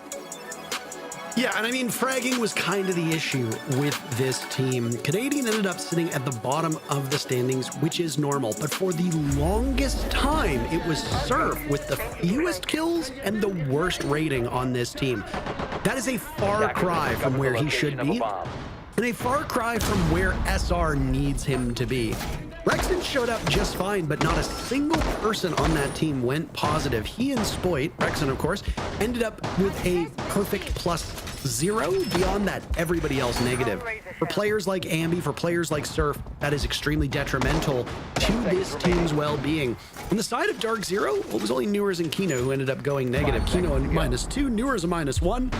Yeah, and I mean, fragging was kind of the issue with this team. Canadian ended up sitting at the bottom of the standings, which is normal. But for the longest time, it was Surf with the fewest kills and the worst rating on this team. That is a far cry from where he should be, and a far cry from where SR needs him to be. Rexton showed up just fine, but not a single person on that team went positive. He and Spoit, Rexton of course, ended up with a perfect +0. Beyond that, everybody else negative. For players like Ambi, for players like Surf, that is extremely detrimental to this team's well-being. On the side of Dark Zero, it was only Newers and Kino who ended up going negative. Kino a -2, Newers a -1.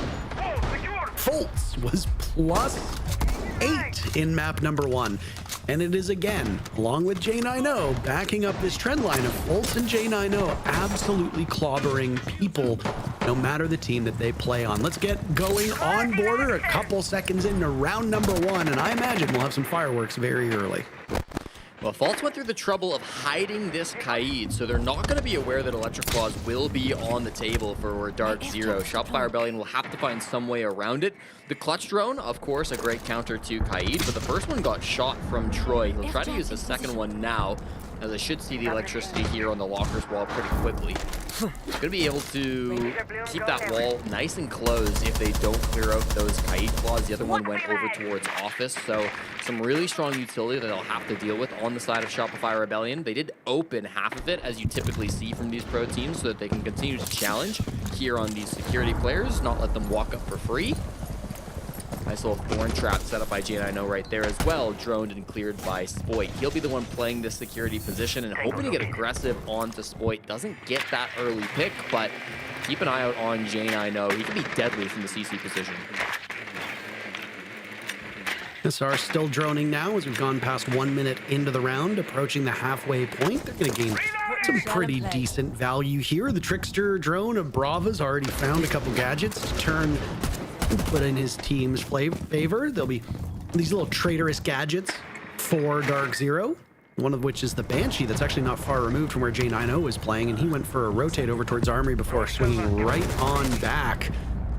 Fultz was +8 in map number 1. And it is again, along with J90, backing up this trend line of Fultz and J90 absolutely clobbering people, no matter the team that they play on. Let's get going on Border, a couple seconds into round number 1, and I imagine we'll have some fireworks very early. Well, Fultz went through the trouble of hiding this Kaid, so they're not going to be aware that Electric Claws will be on the table for Dark Zero. Shopify Rebellion will have to find some way around it. The clutch drone, of course, a great counter to Kaid, but the first one got shot from Troy. He'll try to use the second one now, as I should see the electricity here on the lockers wall pretty quickly. Going to be able to keep that wall nice and closed if they don't clear out those Kaid claws. The other one went over towards Office, so some really strong utility that they'll have to deal with on the side of Shopify Rebellion. They did open half of it, as you typically see from these pro teams, so that they can continue to challenge here on these security players, not let them walk up for free. Nice little thorn trap set up by J90 right there as well, droned and cleared by Spoit. He'll be the one playing this security position and hoping to get aggressive onto Spoit. Doesn't get that early pick, but keep an eye out on J90. He can be deadly from the CC position. SR still droning now as we've gone past 1 minute into the round, approaching the halfway point. They're going to gain some pretty decent value here. The Trickster drone of Brava's already found a couple gadgets to turn and put in his team's favor. There'll be these little traitorous gadgets for Dark Zero, one of which is the Banshee that's actually not far removed from where J90 was playing, and he went for a rotate over towards Armory before swinging right on back.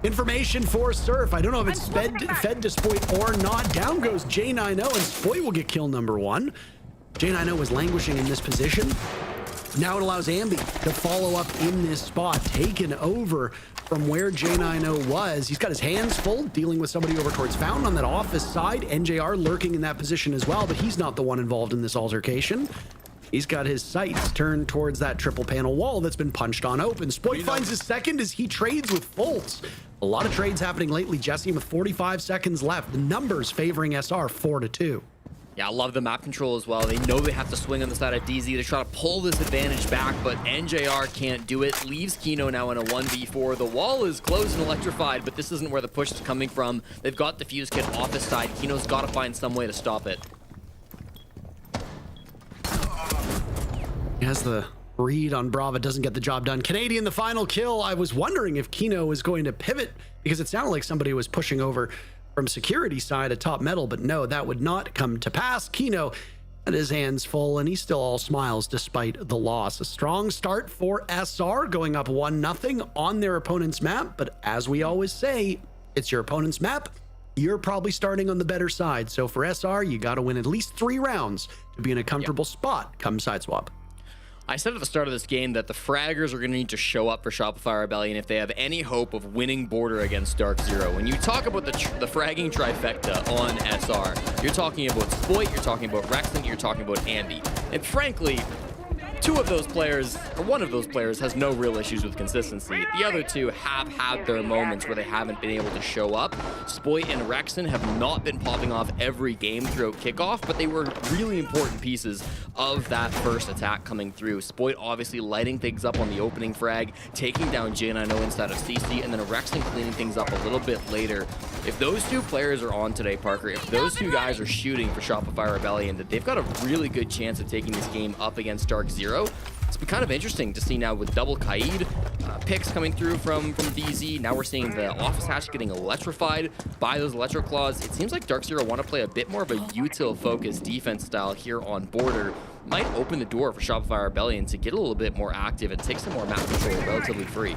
Information for Surf. I don't know if it's fed to Spoit or not. Down goes J90, and Spoit will get kill number 1. J90 was languishing in this position. Now it allows Ambi to follow up in this spot, taken over from where J90 was. He's got his hands full, dealing with somebody over towards Fountain on that Office side. NJR lurking in that position as well, but he's not the one involved in this altercation. He's got his sights turned towards that triple panel wall that's been punched on open. Spoit finds his second as he trades with Fultz. A lot of trades happening lately, Jesse, with 45 seconds left. The numbers favoring SR 4-2. Yeah, I love the map control as well. They know they have to swing on the side of DZ to try to pull this advantage back, but NJR can't do it. Leaves Kino now in a 1v4. The wall is closed and electrified, but this isn't where the push is coming from. They've got the fuse kit off his side. Kino's got to find some way to stop it. He has the read on Brava, doesn't get the job done. Canadian, the final kill. I was wondering if Kino was going to pivot because it sounded like somebody was pushing over from security side at top metal, but no, that would not come to pass. Kino had his hands full, and he still all smiles despite the loss. A strong start for SR, going up 1-0 on their opponent's map, but as we always say, it's your opponent's map. You're probably starting on the better side, so for SR, you got to win at least 3 rounds to be in a comfortable spot come side swap. I said at the start of this game that the fraggers are going to need to show up for Shopify Rebellion if they have any hope of winning border against Dark Zero. When you talk about the fragging trifecta on SR, you're talking about Spoit, you're talking about Rexon, you're talking about Ambi. And frankly, two of those players, or one of those players, has no real issues with consistency. The other two have had their moments where they haven't been able to show up. Spoit and Rexon have not been popping off every game throughout kickoff, but they were really important pieces of that first attack coming through. Spoit obviously lighting things up on the opening frag, taking down J9O inside of CC, and then Rexon cleaning things up a little bit later. If those two players are on today, Parker, if those two guys are shooting for Shopify Rebellion, that they've got a really good chance of taking this game up against Dark Zero. It's been kind of interesting to see now with double Kaid picks coming through from DZ. Now we're seeing the office hatch getting electrified by those electro claws. It seems like Dark Zero want to play a bit more of a util focused defense style here on border. Might open the door for Shopify Rebellion to get a little bit more active and take some more map control relatively free.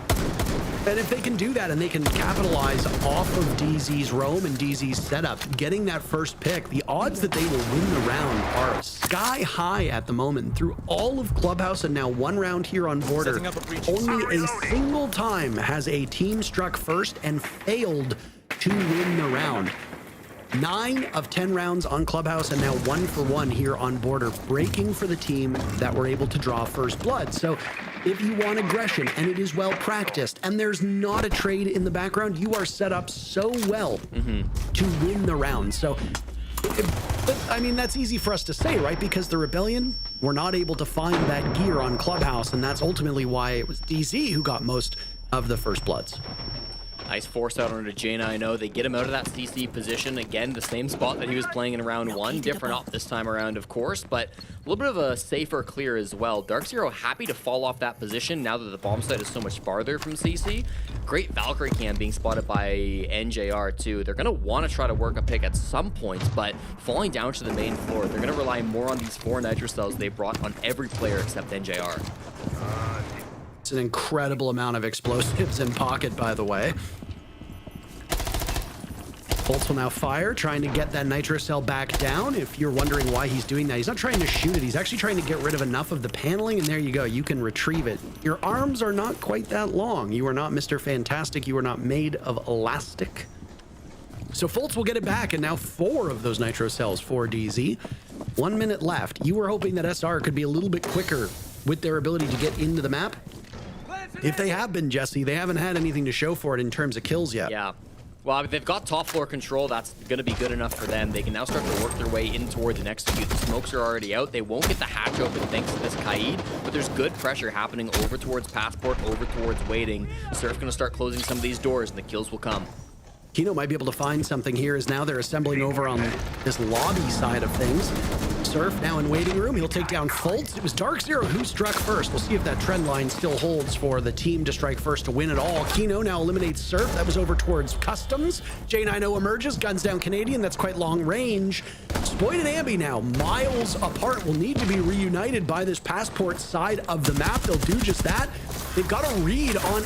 And if they can do that and they can capitalize off of DZ's roam and DZ's setup, getting that first pick, the odds that they will win the round are sky high at the moment. Through all of Clubhouse and now 1 round here on border, only a single time has a team struck first and failed to win the round. 9 of 10 rounds on Clubhouse and now 1 for 1 here on border, breaking for the team that were able to draw first blood. So if you want aggression and it is well practiced and there's not a trade in the background, you are set up so well to win the round. So, but I mean, that's easy for us to say, right? Because the Rebellion were not able to find that gear on Clubhouse, and that's ultimately why it was DZ who got most of the first bloods. Nice force out onto J9O. They get him out of that CC position. Again, the same spot that he was playing in round 1. Different op this time around, of course, but a little bit of a safer clear as well. Dark Zero happy to fall off that position now that the bomb site is so much farther from CC. Great Valkyrie cam being spotted by NJR too. They're going to want to try to work a pick at some points, but falling down to the main floor, they're going to rely more on these 4 nitro cells they brought on every player except NJR. It's an incredible amount of explosives in pocket, by the way. Bolts will now fire, trying to get that nitro cell back down. If you're wondering why he's doing that, he's not trying to shoot it. He's actually trying to get rid of enough of the paneling, and there you go. You can retrieve it. Your arms are not quite that long. You are not Mr. Fantastic. You are not made of elastic. So Fultz will get it back, and now 4 of those nitro cells for DZ. 1 minute left. You were hoping that SR could be a little bit quicker with their ability to get into the map. If they have been, Jesse, they haven't had anything to show for it in terms of kills yet. Yeah. Well, they've got top floor control. That's going to be good enough for them. They can now start to work their way in towards an execute. The smokes are already out. They won't get the hatch open thanks to this Kaid, but there's good pressure happening over towards Passport, over towards Waiting. Surf going to start closing some of these doors, and the kills will come. Kino might be able to find something here as now they're assembling over on this lobby side of things. Surf now in waiting room. He'll take down Fultz. It was Dark Zero who struck first. We'll see if that trend line still holds for the team to strike first to win it all. Kino now eliminates Surf. That was over towards Customs. J9O emerges, guns down Canadian. That's quite long range. Spoit and Ambi now miles apart will need to be reunited by this Passport side of the map. They'll do just that. They've got a read on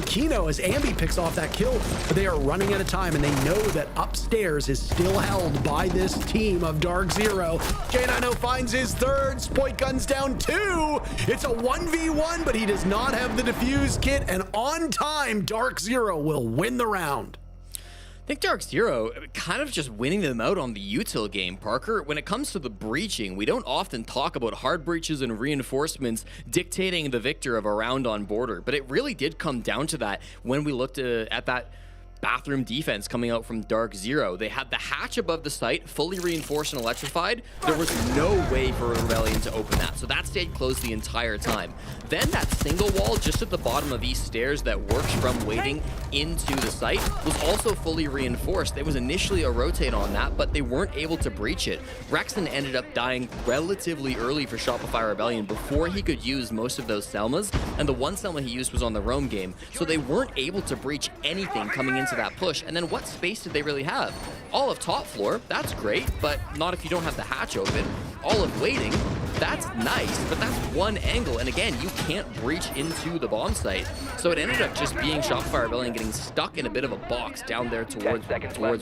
Kino as Ambi picks off that kill, but they are running out of time, and they know that upstairs is still held by this team of Dark Zero. J9O finds his third. Spoit guns down 2. It's a 1v1, but he does not have the defuse kit, and on time, Dark Zero will win the round. I think Dark Zero kind of just winning them out on the util game, Parker. When it comes to the breaching, we don't often talk about hard breaches and reinforcements dictating the victor of a round on border, but it really did come down to that when we looked at that bathroom defense coming out from Dark Zero. They had the hatch above the site, fully reinforced and electrified. There was no way for Rebellion to open that, so that stayed closed the entire time. Then that single wall just at the bottom of East Stairs that works from waiting into the site was also fully reinforced. There was initially a rotate on that, but they weren't able to breach it. Rexton ended up dying relatively early for Shopify Rebellion before he could use most of those Selmas, and the one Selma he used was on the roam game, so they weren't able to breach anything coming into that push. And then what space did they really have? All of top floor, that's great, but not if you don't have the hatch open. All of waiting, that's nice, but that's one angle, and again, you can't breach into the bomb site. So it ended up just being Shopify Rebellion getting stuck in a bit of a box down there towards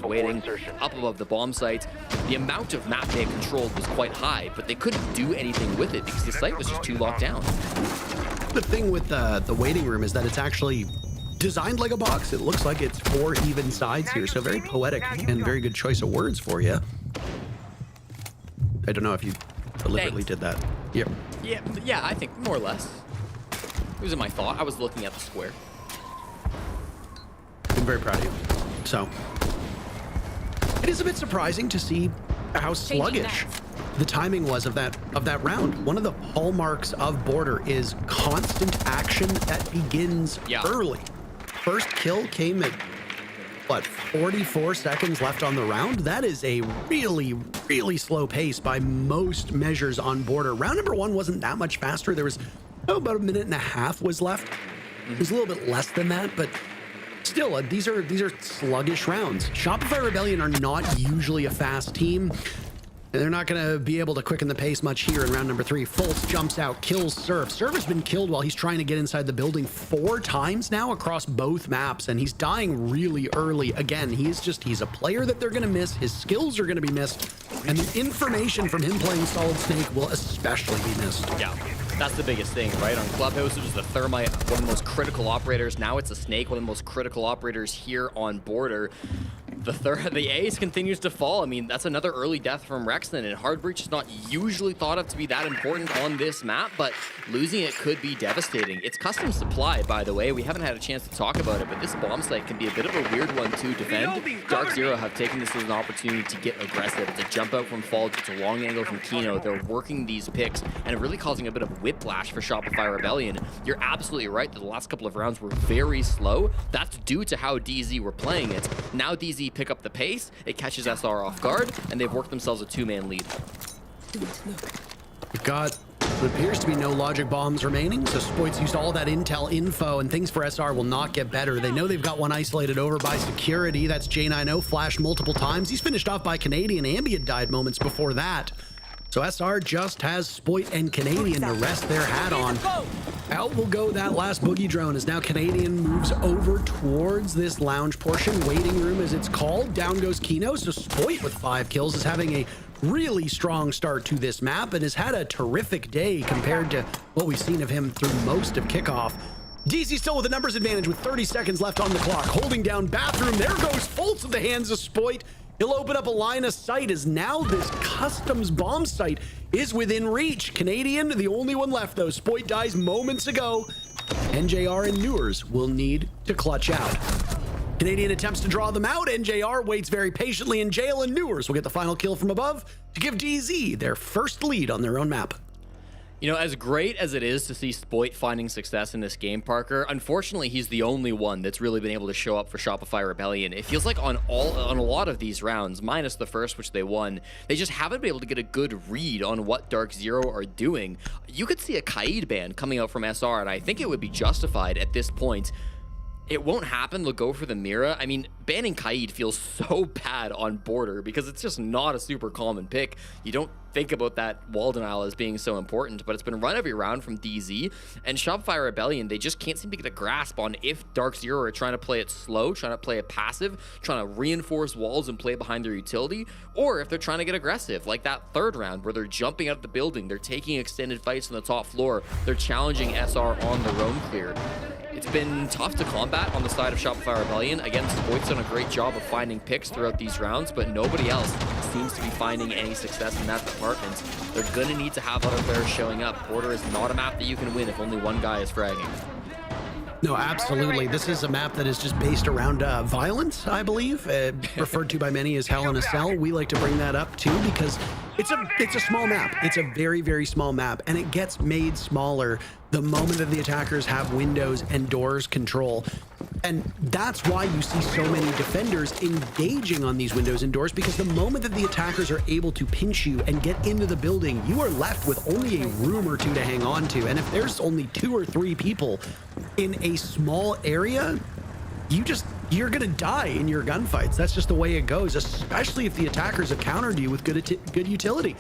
waiting, up above the bomb site. The amount of map they had controlled was quite high, but they couldn't do anything with it because the site was just too locked down. The thing with the waiting room is that it's actually designed like a box. It looks like it's 4 even sides here, so very poetic and very good choice of words for you. I don't know if you deliberately did that. Yep. Yeah, I think more or less. It was in my thought. I was looking at the square. I'm very proud of you. So, it is a bit surprising to see how sluggish the timing was of that round. One of the hallmarks of Border is constant action that begins early. First kill came at, what, 44 seconds left on the round? That is a really, really slow pace by most measures on Border. Round number 1 wasn't that much faster. There was about a minute and a half was left. It was a little bit less than that, but still, these are sluggish rounds. Shopify Rebellion are not usually a fast team. They're not going to be able to quicken the pace much here in round number 3. Fultz jumps out, kills Surf. Surf has been killed while he's trying to get inside the building 4 times now across both maps, and he's dying really early. Again, he's a player that they're going to miss. His skills are going to be missed, and the information from him playing Solid Snake will especially be missed. Yeah. That's the biggest thing, right? On Clubhouse, it was the Thermite, one of the most critical operators. Now it's a Snake, one of the most critical operators here on Border. The ace continues to fall. I mean, that's another early death from Rexton, and Hard Breach is not usually thought of to be that important on this map, but losing it could be devastating. It's custom supply, by the way. We haven't had a chance to talk about it, but this bomb site can be a bit of a weird one to defend. Dark Zero have taken this as an opportunity to get aggressive. It's a jump out from Fall, it's a long angle from Kino. They're working these picks and really causing a bit of whiplash for Shopify Rebellion. You're absolutely right that the last couple of rounds were very slow. That's due to how DZ were playing it. Now DZ pick up the pace, it catches SR off guard, and they've worked themselves a 2-man lead. We've got what appears to be no logic bombs remaining, so Spoit's used all that intel info, and things for SR will not get better. They know they've got one isolated over by security. That's J90 flashed multiple times. He's finished off by Canadian. Ambi had died moments before that. So SR just has Spoit and Canadian to rest their hat on. Out will go that last boogie drone as now Canadian moves over towards this lounge portion, waiting room as it's called. Down goes Kino, so Spoit with 5 kills is having a really strong start to this map and has had a terrific day compared to what we've seen of him through most of Kickoff. DZ still with a numbers advantage with 30 seconds left on the clock, holding down bathroom. There goes Fultz at the hands of Spoit. He'll open up a line of sight as now this customs bomb site is within reach. Canadian, the only one left though. Spoit dies moments ago. NJR and Newers will need to clutch out. Canadian attempts to draw them out. NJR waits very patiently in jail, and Newers will get the final kill from above to give DZ their first lead on their own map. You know, as great as it is to see Spoit finding success in this game, Parker, unfortunately, he's the only one that's really been able to show up for Shopify Rebellion. It feels like on a lot of these rounds, minus the first, which they won, they just haven't been able to get a good read on what Dark Zero are doing. You could see a Kaid ban coming out from SR, and I think it would be justified at this point. It won't happen. They'll go for the Mira. I mean, banning Kaid feels so bad on Border because it's just not a super common pick. You don't think about that wall denial as being so important, but it's been run every round from DZ, and Shopify Rebellion, they just can't seem to get a grasp on if Dark Zero are trying to play it slow, trying to play it passive, trying to reinforce walls and play behind their utility, or if they're trying to get aggressive, like that third round where they're jumping out of the building, they're taking extended fights on the top floor, they're challenging SR on the roam clear. It's been tough to combat on the side of Shopify Rebellion. Again, Spoit's done a great job of finding picks throughout these rounds, but nobody else seems to be finding any success in that department. They're going to need to have other players showing up. Border is not a map that you can win if only one guy is fragging. No, absolutely. This is a map that is just based around violence, I believe, referred to by many as Hell in a Cell. We like to bring that up too because it's a small map. It's a very, very small map, and it gets made smaller the moment that the attackers have windows and doors control. And that's why you see so many defenders engaging on these windows and doors, because the moment that the attackers are able to pinch you and get into the building, you are left with only a room or two to hang on to. And if there's only 2 or 3 people in a small area, you're gonna die in your gunfights. That's just the way it goes, especially if the attackers have countered you with good utility.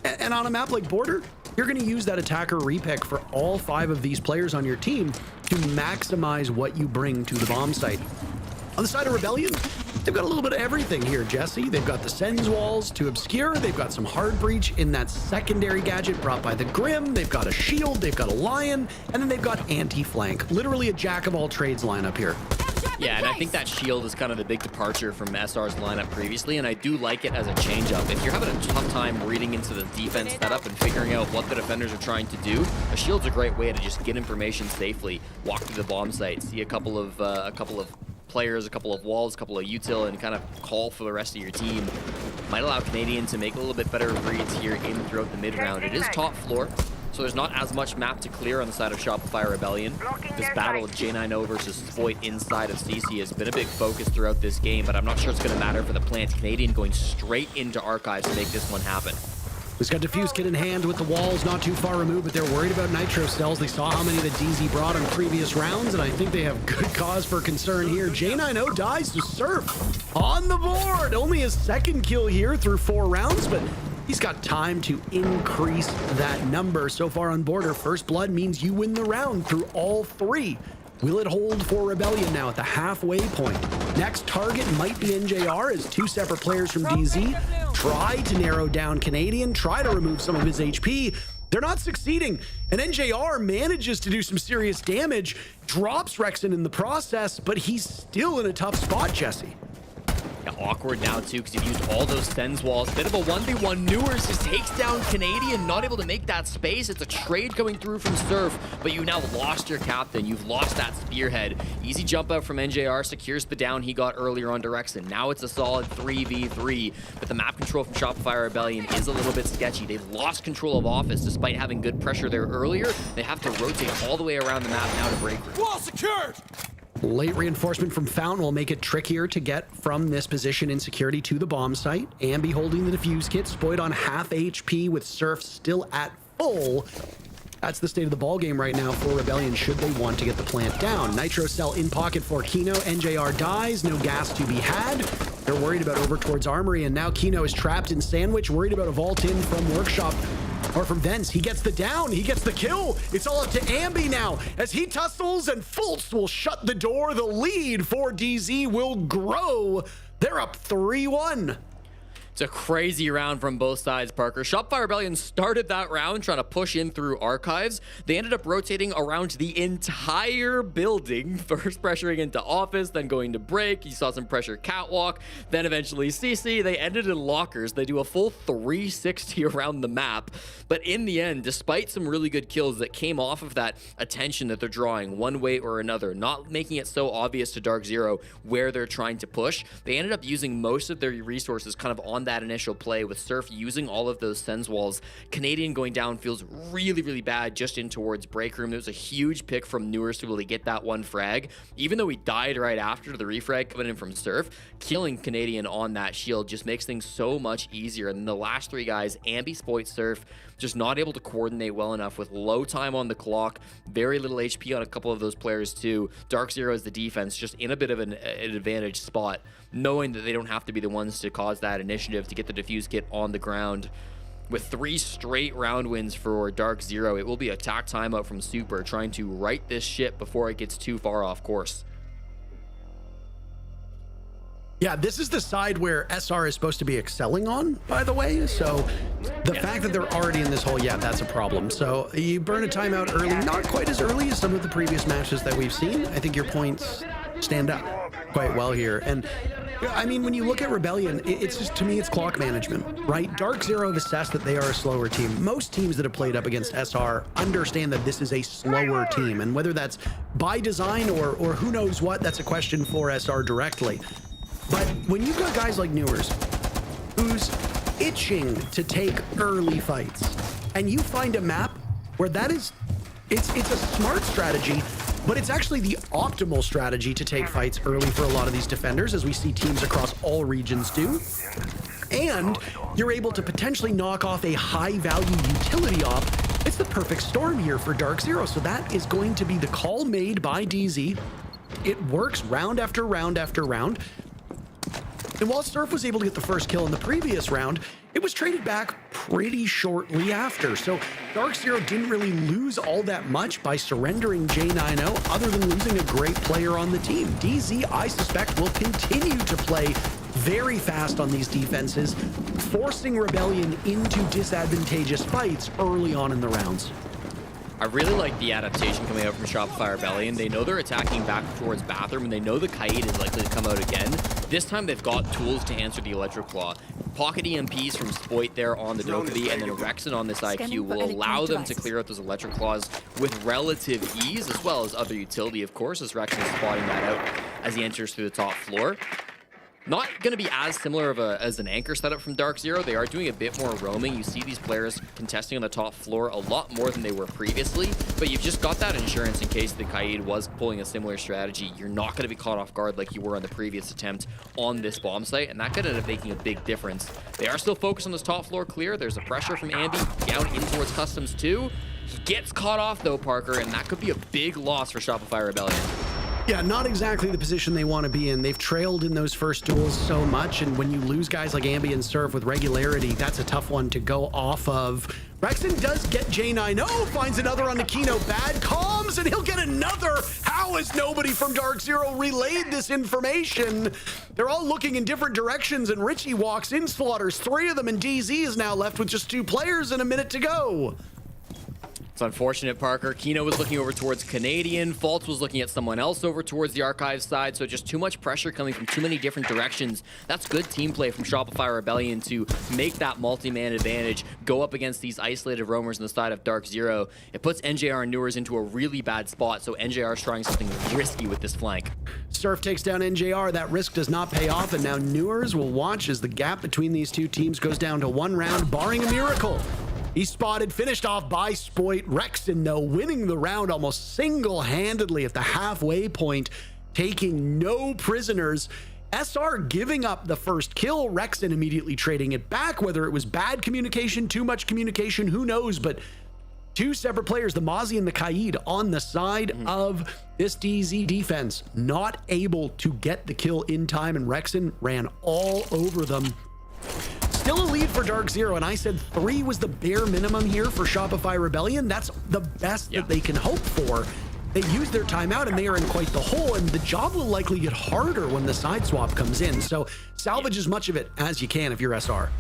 And on a map like Border, you're going to use that attacker repick for all 5 of these players on your team to maximize what you bring to the bomb site. On the side of Rebellion, they've got a little bit of everything here, Jesse. They've got the Sens walls to obscure. They've got some hard breach in that secondary gadget brought by the Grim. They've got a shield. They've got a Lion. And then they've got anti-flank. Literally a jack of all trades lineup here. Yeah, and I think that shield is kind of the big departure from SR's lineup previously, and I do like it as a change-up. If you're having a tough time reading into the defense setup and figuring out what the defenders are trying to do, a shield's a great way to just get information safely, walk through the bomb site, see a couple of players, a couple of walls, a couple of util, and kind of call for the rest of your team. Might allow Canadian to make a little bit better reads here in throughout the mid-round. It is top floor, so there's not as much map to clear on the side of Shopify Rebellion. This battle of J90 versus Spoit inside of CC has been a big focus throughout this game, but I'm not sure it's going to matter for the plant. Canadian going straight into Archives to make this one happen. He's got Diffuse Kit in hand with the walls not too far removed, but they're worried about Nitro Cells. They saw how many that DZ brought on previous rounds, and I think they have good cause for concern here. J90 dies to Surf on the board. Only his 2nd kill here through 4 rounds, but he's got time to increase that number. So far on Border, first blood means you win the round through all 3. Will it hold for Rebellion now at the halfway point? Next target might be NJR as 2 separate players from DZ try to narrow down Canadian, try to remove some of his HP. They're not succeeding, and NJR manages to do some serious damage, drops Rexon in the process, but he's still in a tough spot, Jesse. Yeah, awkward now too, because you've used all those Sens walls. Bit of a 1v1. Newers just takes down Canadian, not able to make that space. It's a trade coming through from Surf, but you now lost your captain. You've lost that spearhead. Easy jump out from NJR, secures the down he got earlier on Rexon. Now it's a solid 3v3, but the map control from Shopify Rebellion is a little bit sketchy. They've lost control of Office despite having good pressure there earlier. They have to rotate all the way around the map now to break through. Wall secured! Late reinforcement from Fountain will make it trickier to get from this position in security to the bomb site. Ambi holding the defuse kit, Spoit on half HP with Surf still at full. That's the state of the ball game right now for Rebellion should they want to get the plant down. Nitro Cell in pocket for Kino. NJR dies, no gas to be had. They're worried about over towards Armory, and now Kino is trapped in Sandwich, worried about a vault in from Workshop. Or from Vents. He gets the down. He gets the kill. It's all up to Ambi now. As he tussles and Fultz will shut the door. The lead for DZ will grow. They're up 3-1. It's a crazy round from both sides, Parker. Shopify Rebellion started that round trying to push in through Archives. They ended up rotating around the entire building, first pressuring into Office, then going to break. You saw some pressure Catwalk, then eventually CC. They ended in Lockers. They do a full 360 around the map. But in the end, despite some really good kills that came off of that attention that they're drawing one way or another, not making it so obvious to Dark Zero where they're trying to push, they ended up using most of their resources kind of on that initial play, with Surf using all of those Sens walls. Canadian going down feels really, really bad just in towards break room. There was a huge pick from Newers to really get that one frag, even though he died right after the refrag coming in from Surf. Killing Canadian on that shield just makes things so much easier. And the last 3 guys, Ambi, Spoit, Surf, just not able to coordinate well enough with low time on the clock, very little HP on a couple of those players too. Dark Zero is the defense, just in a bit of an advantage spot, knowing that they don't have to be the ones to cause that initiative to get the defuse kit on the ground. With 3 straight round wins for Dark Zero, it will be a attack timeout from Super, trying to right this ship before it gets too far off course. Yeah, this is the side where SR is supposed to be excelling on, by the way. So the fact that they're already in this hole, yeah, that's a problem. So you burn a timeout early, not quite as early as some of the previous matches that we've seen. I think your points stand up quite well here. And I mean, when you look at Rebellion, it's just, to me, it's clock management, right? Dark Zero have assessed that they are a slower team. Most teams that have played up against SR understand that this is a slower team, and whether that's by design or who knows what, that's a question for SR directly. But when you've got guys like Newers, who's itching to take early fights, and you find a map where that is, it's a smart strategy, but it's actually the optimal strategy to take fights early for a lot of these defenders, as we see teams across all regions do. And you're able to potentially knock off a high-value utility op. It's the perfect storm here for Dark Zero. So that is going to be the call made by DZ. It works round after round after round. And while Surf was able to get the first kill in the previous round, it was traded back pretty shortly after. So Dark Zero didn't really lose all that much by surrendering J90, other than losing a great player on the team. DZ, I suspect, will continue to play very fast on these defenses, forcing Rebellion into disadvantageous fights early on in the rounds. I really like the adaptation coming out from Shopify Rebellion. They know they're attacking back towards Bathroom, and they know the Kaid is likely to come out again. This time they've got tools to answer the Electric Claw. Pocket EMPs from Spoit there on the Dokkaebi, and then Rexon on this IQ will allow them to clear out those Electric Claws with relative ease, as well as other utility, of course, as Rexon is spotting that out as he enters through the top floor. Not going to be as similar of as an anchor setup from Dark Zero. They are doing a bit more roaming. You see these players contesting on the top floor a lot more than they were previously, but you've just got that insurance in case the Kaid was pulling a similar strategy. You're not going to be caught off guard like you were on the previous attempt on this bomb site, and that could end up making a big difference. They are still focused on this top floor clear. There's a pressure from Ambi down in towards Customs too. He gets caught off though, Parker, and that could be a big loss for Shopify Rebellion. Yeah, not exactly the position they want to be in. They've trailed in those first duels so much, and when you lose guys like Ambi and Surf with regularity, that's a tough one to go off of. Rexon does get J90, finds another on the Kino. Bad comms, and he'll get another. How has nobody from Dark Zero relayed this information? They're all looking in different directions, and Richie walks in, slaughters 3 of them, and DZ is now left with just 2 players and a minute to go. It's unfortunate, Parker. Kino was looking over towards Canadian. Faltz was looking at someone else over towards the Archive side, so just too much pressure coming from too many different directions. That's good team play from Shopify Rebellion to make that multi-man advantage, go up against these isolated roamers on the side of Dark Zero. It puts NJR and Newers into a really bad spot, so NJR is trying something risky with this flank. Surf takes down NJR. That risk does not pay off, and now Newers will watch as the gap between these two teams goes down to 1 round, barring a miracle. He's spotted, finished off by Spoit. Rexon, though, winning the round almost single-handedly at the halfway point, taking no prisoners. SR giving up the first kill, Rexon immediately trading it back, whether it was bad communication, too much communication, who knows, but 2 separate players, the Mozzie and the Kaid, on the side of this DZ defense, not able to get the kill in time, and Rexon ran all over them. Still a lead for Dark Zero, and I said 3 was the bare minimum here for Shopify Rebellion. That's the best that they can hope for. They used their timeout, and they are in quite the hole, and the job will likely get harder when the side swap comes in. So salvage as much of it as you can if you're SR.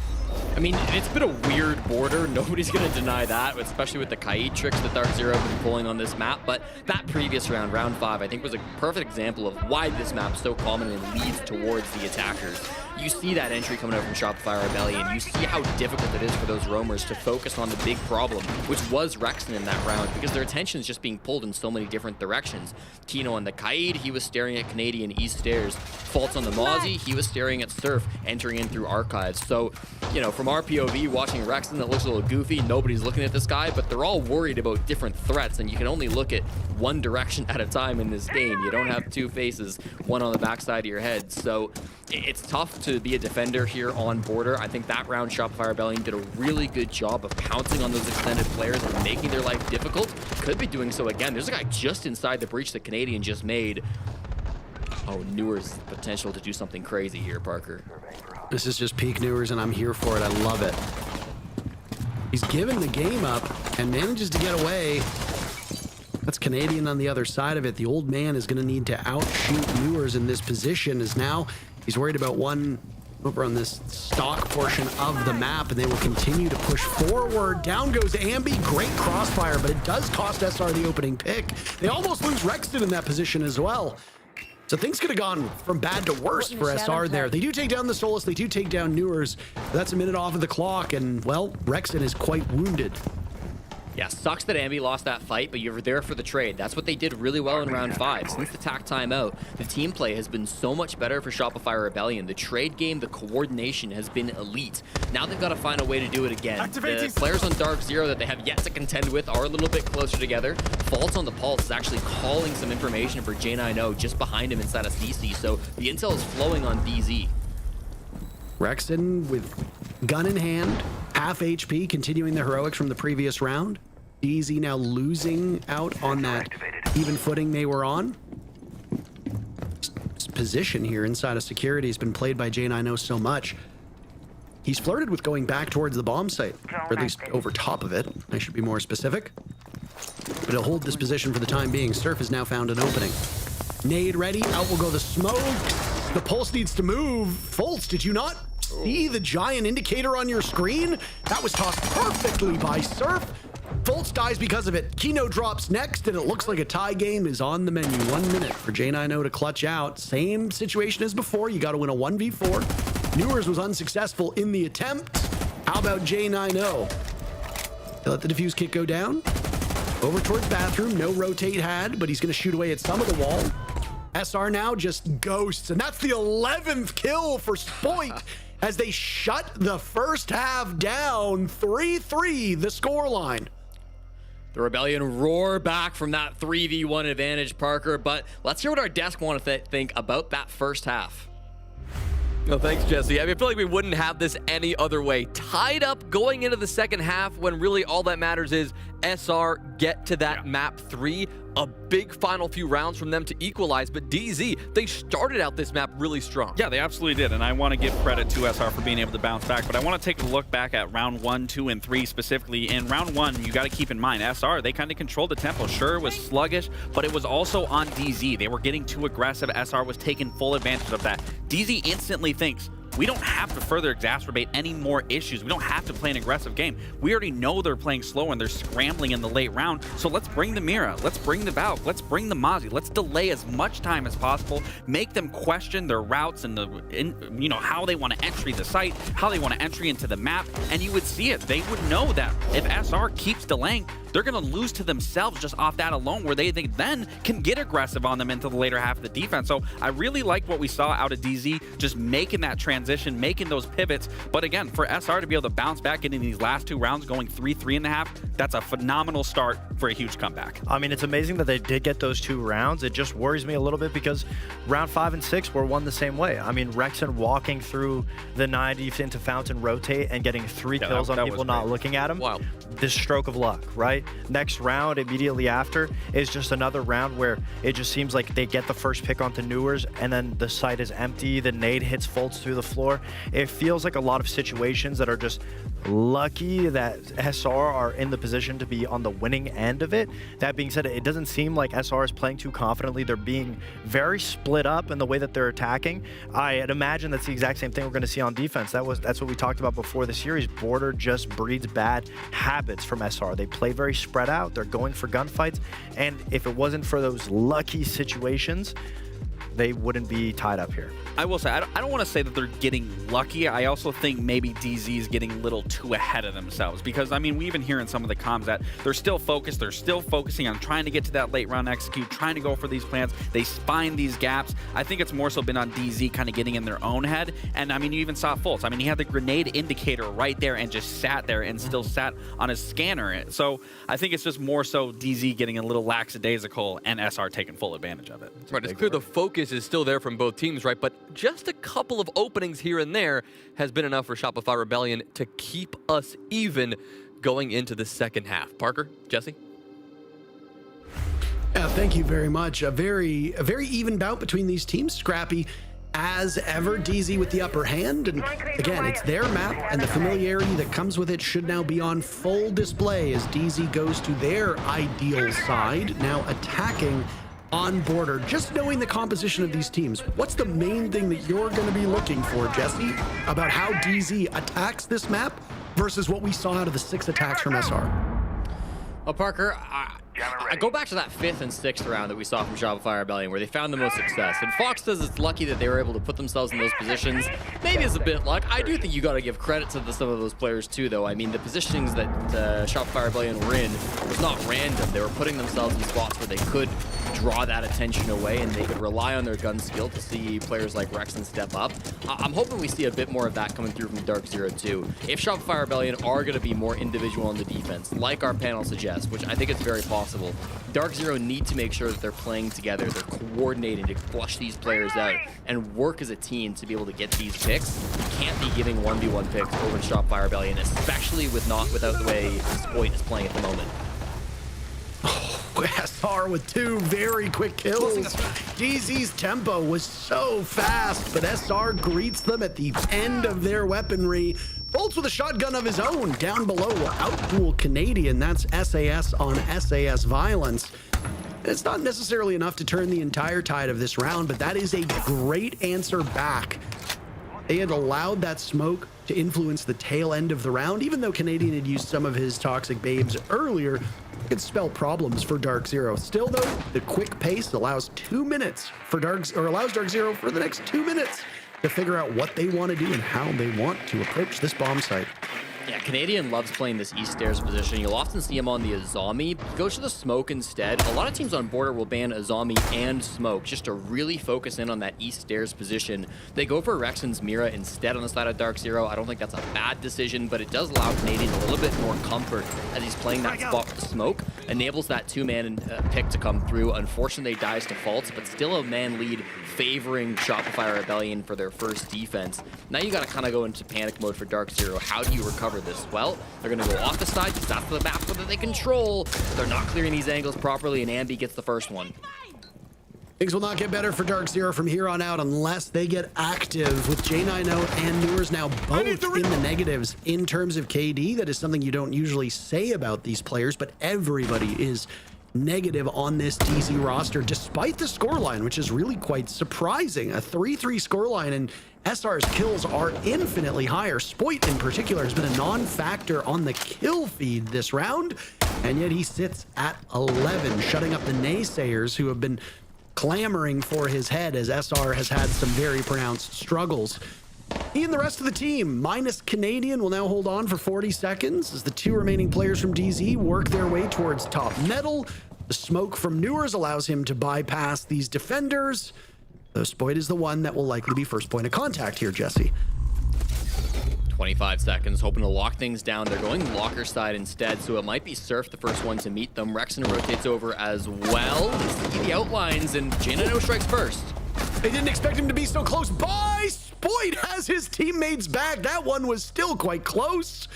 I mean, it's been a weird border. Nobody's going to deny that, especially with the Kaid tricks that Dark Zero have been pulling on this map. But that previous round, round 5, I think was a perfect example of why this map's so common and leads towards the attackers. You see that entry coming out from Shopify Rebellion. You see how difficult it is for those roamers to focus on the big problem, which was Rexon in that round, because their attention is just being pulled in so many different directions. Kino on the Kaid, he was staring at Canadian East Stairs. Faltz on the Mozzie, he was staring at Surf, entering in through Archives. So, you know, from our POV, watching Rexon, that looks a little goofy. Nobody's looking at this guy, but they're all worried about different threats, and you can only look at one direction at a time in this game. You don't have 2 faces, one on the backside of your head. So it's tough to be a defender here on border. I think that round Shopify Rebellion did a really good job of pouncing on those extended players and making their life difficult. Could be doing so again. There's a guy just inside the breach that Canadian just made. Oh, Newers' potential to do something crazy here, Parker. This is just peak Newers, and I'm here for it. I love it. He's given the game up and manages to get away. That's Canadian on the other side of it. The old man is going to need to outshoot Newers in this position, as now he's worried about one over on this stock portion of the map, and they will continue to push forward. Down goes Ambi. Great crossfire, but it does cost SR the opening pick. They almost lose Rexon in that position as well. So things could have gone from bad to worse for SR there. They do take down the Solus, they do take down Newers. That's a minute off of the clock, and, well, Rexon is quite wounded. Yeah, sucks that Ambi lost that fight, but you were there for the trade. That's what they did really well in round 5. Since the TAC timeout, the team play has been so much better for Shopify Rebellion. The trade game, the coordination has been elite. Now they've got to find a way to do it again. The players on Dark Zero that they have yet to contend with are a little bit closer together. Fault on the Pulse is actually calling some information for J9O just behind him inside of CC, so the intel is flowing on DZ. Rexon with gun in hand, half HP, continuing the heroics from the previous round. DZ now losing out on that even footing they were on. His position here inside of security has been played by J9O so much. He's flirted with going back towards the bomb site, or at least over top of it. I should be more specific. But he'll hold this position for the time being. Surf has now found an opening. Nade ready, out will go the smoke. The Pulse needs to move. Fultz, did you not see the giant indicator on your screen? That was tossed perfectly by Surf. Fultz dies because of it. Kino drops next, and it looks like a tie game is on the menu. 1 minute for J9O to clutch out. Same situation as before. You got to win a 1v4. Newers was unsuccessful in the attempt. How about J9O? They let the defuse kit go down. Over towards bathroom. No rotate had, but he's going to shoot away at some of the wall. SR now just ghosts, and that's the 11th kill for Spoit as they shut the first half down. 3-3 the scoreline. The Rebellion roar back from that 3v1 advantage, Parker, but let's hear what our desk want to think about that first half. No, thanks, Jesse. I feel like we wouldn't have this any other way. Tied up going into the second half when really all that matters is SR get to that map 3. A big final few rounds from them to equalize, but DZ, they started out this map really strong. Yeah, they absolutely did, and I want to give credit to SR for being able to bounce back, but I want to take a look back at round 1, 2, and 3 specifically. In round 1, you got to keep in mind, SR, they kind of controlled the tempo. Sure, it was sluggish, but it was also on DZ. They were getting too aggressive. SR was taking full advantage of that. DZ instantly thinks, we don't have to further exacerbate any more issues. We don't have to play an aggressive game. We already know they're playing slow and they're scrambling in the late round. So let's bring the Mira. Let's bring the Valk. Let's bring the Mozzie. Let's delay as much time as possible. Make them question their routes and how they want to entry the site, how they want to entry into the map. And you would see it. They would know that if SR keeps delaying, they're going to lose to themselves just off that alone, where they then can get aggressive on them into the later half of the defense. So I really like what we saw out of DZ, just making that transition, making those pivots. But again, for SR to be able to bounce back into these last 2 rounds, going 3-3.5, that's a phenomenal start for a huge comeback. I mean, it's amazing that they did get those 2 rounds. It just worries me a little bit because round 5 and 6 were won the same way. I mean, Rexon walking through the 90 into Fountain rotate and getting 3 kills on people not looking at him. Wow. This stroke of luck, right? Next round, immediately after, is just another round where it just seems like they get the first pick onto Newers and then the site is empty. The nade hits Fultz through the floor. It feels like a lot of situations that are just lucky that SR are in the position to be on the winning end of it. That being said, it doesn't seem like SR is playing too confidently. They're being very split up in the way that they're attacking. I'd imagine that's the exact same thing we're going to see on defense. That's what we talked about before the series. Border just breeds bad habits from SR. They play very spread out. They're going for gunfights. And if it wasn't for those lucky situations, they wouldn't be tied up here. I will say, I don't want to say that they're getting lucky. I also think maybe DZ is getting a little too ahead of themselves because, I mean, we even hear in some of the comms that they're still focused. They're still focusing on trying to get to that late round execute, trying to go for these plans. They find these gaps. I think it's more so been on DZ kind of getting in their own head. And, I mean, you even saw Fultz. I mean, he had the grenade indicator right there and just sat there and still sat on his scanner. So I think it's just more so DZ getting a little lackadaisical and SR taking full advantage of it. Right, it's clear the focus is still there from both teams, right? But just a couple of openings here and there has been enough for Shopify Rebellion to keep us even going into the second half. Parker, Jesse? Thank you very much. A very even bout between these teams. Scrappy as ever. DZ with the upper hand. And again, it's their map, and the familiarity that comes with it should now be on full display as DZ goes to their ideal side, now attacking on border. Just knowing the composition of these teams, what's the main thing that you're going to be looking for, Jesse, about how DZ attacks this map versus what we saw out of the 6 attacks from SR? Well, Parker, I go back to that 5th and 6th round that we saw from Shopify Rebellion where they found the most success. And Fox says it's lucky that they were able to put themselves in those positions. Maybe it's a bit luck. I do think you got to give credit to some of those players too, though. I mean, the positionings that Shopify Rebellion were in was not random. They were putting themselves in spots where they could draw that attention away and they could rely on their gun skill to see players like Rexen step up. I'm hoping we see a bit more of that coming through from Dark Zero too. If Shopify Rebellion are going to be more individual on the defense, like our panel suggests, which I think is very possible, Dark Zero need to make sure that they're playing together, they're coordinating to flush these players out and work as a team to be able to get these picks. You can't be giving 1v1 picks over to Shopify Rebellion, especially without the way Spoit is playing at the moment. SR with 2 very quick kills. DZ's tempo was so fast, but SR greets them at the end of their weaponry. Bolts with a shotgun of his own. Down below will outduel Canadian. That's SAS on SAS violence. It's not necessarily enough to turn the entire tide of this round, but that is a great answer back. They had allowed that smoke to influence the tail end of the round, even though Canadian had used some of his toxic babes earlier. It could spell problems for Dark Zero. Still though, the quick pace allows 2 minutes for allows Dark Zero for the next 2 minutes to figure out what they want to do and how they want to approach this bomb site. Yeah, Canadian loves playing this east stairs position. You'll often see him on the Azami. Go to the smoke instead. A lot of teams on Border will ban Azami and smoke just to really focus in on that east stairs position. They go for Rexen's Mira instead on the side of Dark Zero. I don't think that's a bad decision, but it does allow Canadian a little bit more comfort as he's playing that spot with smoke. Enables that 2-man pick to come through. Unfortunately, they dies to faults, but still a man lead favoring Shopify Rebellion for their first defense. Now you got to kind of go into panic mode for Dark Zero. How do you recover this? Well, they're going to go off the side because that's the map that they control. They're not clearing these angles properly, and Ambi gets the first one. Things will not get better for Dark Zero from here on out unless they get active, with J90 and Newers now both in the negatives in terms of KD. That is something you don't usually say about these players, but everybody is negative on this DZ roster, despite the scoreline, which is really quite surprising. A 3-3 scoreline, and SR's kills are infinitely higher. Spoit in particular has been a non-factor on the kill feed this round, and yet he sits at 11, shutting up the naysayers who have been clamoring for his head as SR has had some very pronounced struggles. He and the rest of the team, minus Canadian, will now hold on for 40 seconds as the 2 remaining players from DZ work their way towards top metal. The smoke from Newers allows him to bypass these defenders, though Spoit is the one that will likely be first point of contact here, Jesse. 25 seconds, hoping to lock things down. They're going locker side instead, so it might be Surf the first one to meet them. Rexen rotates over as well. They see the outlines, and J90 strikes first. They didn't expect him to be so close by. Spoit has his teammates back. That one was still quite close.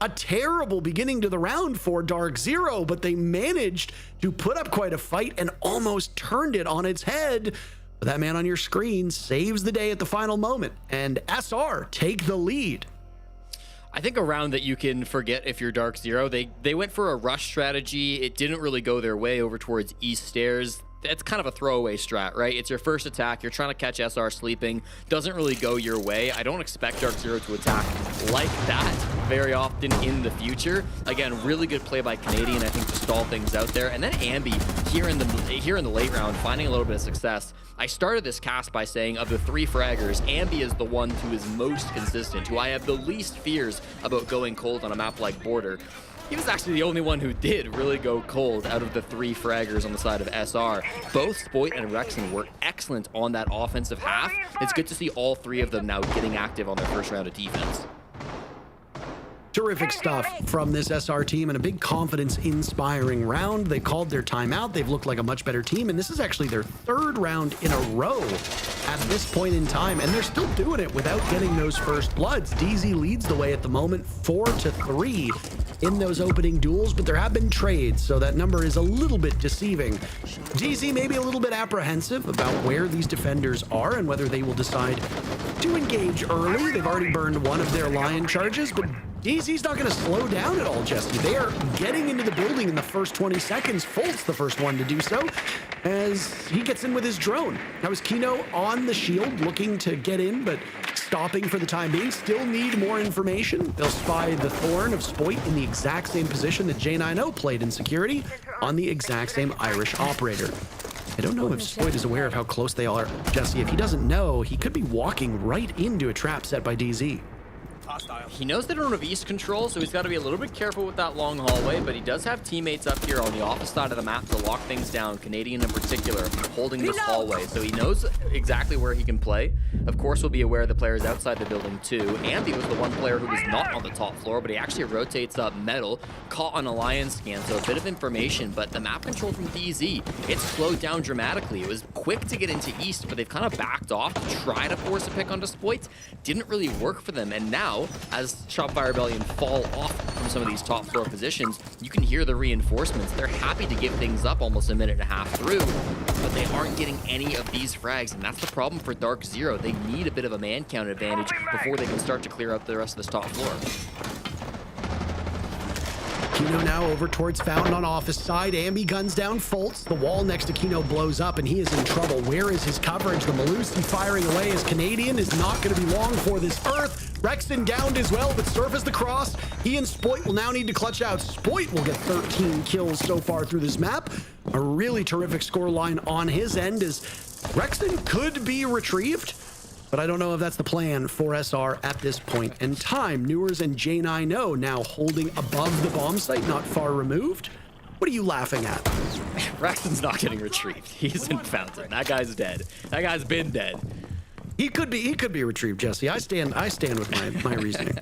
A terrible beginning to the round for Dark Zero, but they managed to put up quite a fight and almost turned it on its head. But that man on your screen saves the day at the final moment, and SR take the lead. I think a round that you can forget if you're Dark Zero. They went for a rush strategy. It didn't really go their way over towards East Stairs. It's kind of a throwaway strat, right? It's your first attack. You're trying to catch SR sleeping. Doesn't really go your way. I don't expect Dark Zero to attack like that very often in the future. Again, really good play by Canadian, I think, to stall things out there. And then Ambi here in the late round, finding a little bit of success. I started this cast by saying of the 3 fraggers, Ambi is the one who is most consistent, who I have the least fears about going cold on a map like Border. He was actually the only one who did really go cold out of the 3 fraggers on the side of SR. Both Spoit and Rexen were excellent on that offensive half. It's good to see all 3 of them now getting active on their first round of defense. Terrific stuff from this SR team and a big confidence-inspiring round. They called their timeout. They've looked like a much better team, and this is actually their 3rd round in a row at this point in time, and they're still doing it without getting those first bloods. DZ leads the way at the moment, 4-3 in those opening duels, but there have been trades, so that number is a little bit deceiving. DZ may be a little bit apprehensive about where these defenders are and whether they will decide to engage early. They've already burned one of their Lion charges, but DZ's not going to slow down at all, Jesse. They are getting into the building in the first 20 seconds. Folt's the first one to do so as he gets in with his drone. Now is Kino on the shield looking to get in, but stopping for the time being. Still need more information. They'll spy the Thorn of Spoit in the exact same position that J90 played in security on the exact same Irish operator. I don't know if Spoit is aware of how close they are, Jesse. If he doesn't know, he could be walking right into a trap set by DZ. He knows they don't have east control, so he's got to be a little bit careful with that long hallway, but he does have teammates up here on the opposite side of the map to lock things down, Canadian in particular, holding this hallway. So he knows exactly where he can play. Of course, we'll be aware of the players outside the building too. Ambi was the one player who was not on the top floor, but he actually rotates up metal, caught on a Lion scan, so a bit of information, but the map control from DZ, it's slowed down dramatically. It was quick to get into east, but they've kind of backed off to try to force a pick onto Spoit. Didn't really work for them, and now, as Shopify Rebellion fall off from some of these top floor positions, you can hear the reinforcements. They're happy to give things up almost a minute and a half through, but they aren't getting any of these frags, and that's the problem for Dark Zero. They need a bit of a man count advantage before they can start to clear up the rest of this top floor. Kino now over towards Fountain on office side. Ambi guns down Foltz. The wall next to Kino blows up, and he is in trouble. Where is his coverage? The Malusi firing away as Canadian is not going to be long for this earth. Rexton downed as well, but Surf is the cross. He and Spoit will now need to clutch out. Spoit will get 13 kills so far through this map. A really terrific score line on his end as Rexton could be retrieved, but I don't know if that's the plan for SR at this point in time. Newers and J90 now holding above the bomb site, not far removed. What are you laughing at? Rexton's not getting retrieved. He's in Fountain. That guy's dead. That guy's been dead. He could be retrieved, Jesse. I stand with my reasoning.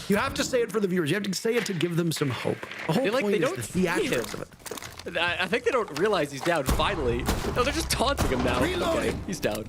You have to say it for the viewers. You have to say it to give them some hope. The whole point is the theatrics of it. I think they don't realize he's down finally. No, they're just taunting him now. Reloading. Okay, he's down.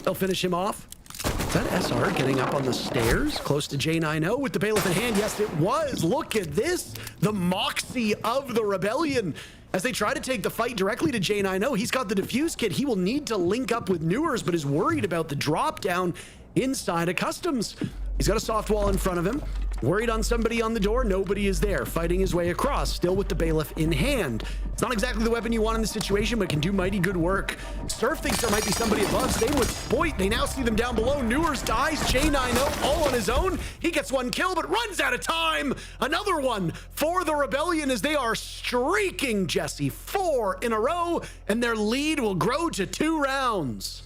They'll finish him off. Is that SR getting up on the stairs close to J90 with the bailiff in hand? Yes, it was. Look at this. The moxie of the rebellion. As they try to take the fight directly to J90, he's got the defuse kit. He will need to link up with Newers, but is worried about the drop down inside of customs. He's got a soft wall in front of him. Worried on somebody on the door. Nobody is there. Fighting his way across, still with the bailiff in hand. It's not exactly the weapon you want in this situation, but can do mighty good work. Surf thinks there might be somebody above. Same with Spoit. They now see them down below. Newers dies. J90 all on his own. He gets one kill, but runs out of time. Another one for the Rebellion as they are streaking, Jesse. 4 in a row, and their lead will grow to 2 rounds.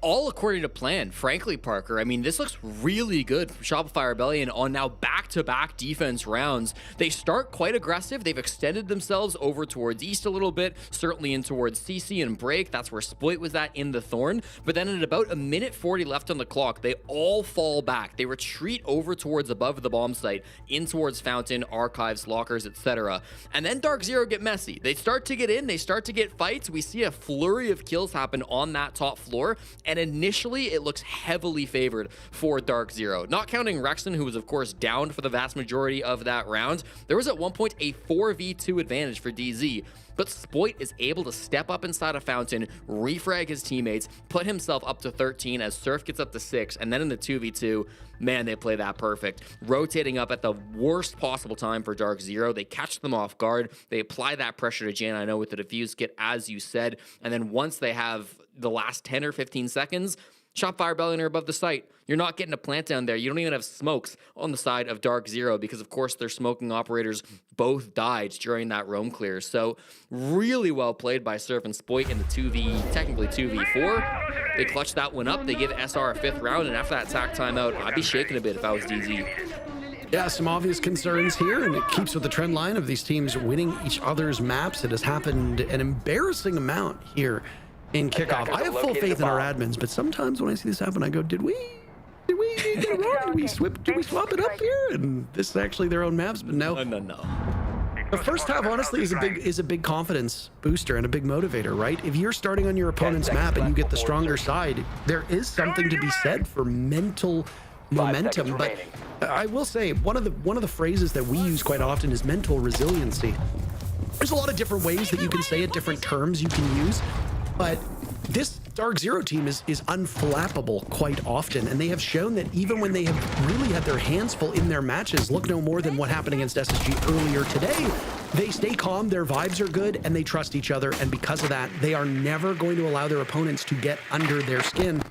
All according to plan, frankly, Parker. I mean, this looks really good from Shopify Rebellion on now back-to-back defense rounds. They start quite aggressive. They've extended themselves over towards east a little bit, certainly in towards CC and break. That's where Spoit was at in the Thorn. But then at about a minute 40 left on the clock, they all fall back. They retreat over towards above the bomb site, in towards Fountain, Archives, Lockers, etc. And then Dark Zero get messy. They start to get in. They start to get fights. We see a flurry of kills happen on that top floor. And initially, it looks heavily favored for Dark Zero. Not counting Rexton, who was, of course, downed for the vast majority of that round. There was, at one point, a 4v2 advantage for DZ. But Spoit is able to step up inside a Fountain, refrag his teammates, put himself up to 13 as Surf gets up to 6. And then in the 2v2, man, they play that perfect. Rotating up at the worst possible time for Dark Zero. They catch them off guard. They apply that pressure to J90 with the defuse kit, as you said. And then once they have the last 10 or 15 seconds, Shopify Rebellion are above the site. You're not getting a plant down there. You don't even have smokes on the side of Dark Zero because, of course, their smoking operators both died during that roam clear. So really well played by Surf and Spoit in the technically 2v4. They clutch that one up. They give SR a 5th round, and after that attack timeout, I'd be shaking a bit if I was DZ. Yeah, some obvious concerns here, and it keeps with the trend line of these teams winning each other's maps. It has happened an embarrassing amount here in Kickoff. I have full faith in our admins, but sometimes when I see this happen, I go, did we get it wrong? Did we swap it up here? And this is actually their own maps, but no. No. The first half, honestly, is a big confidence booster and a big motivator, right? If you're starting on your opponent's map and you get the stronger side, there is something to be said for mental momentum. But I will say, one of the phrases that we use quite often is mental resiliency. There's a lot of different ways that you can say it, different terms you can use. But this Dark Zero team is unflappable quite often, and they have shown that even when they have really had their hands full in their matches, look no more than what happened against SSG earlier today, they stay calm, their vibes are good, and they trust each other, and because of that, they are never going to allow their opponents to get under their skin.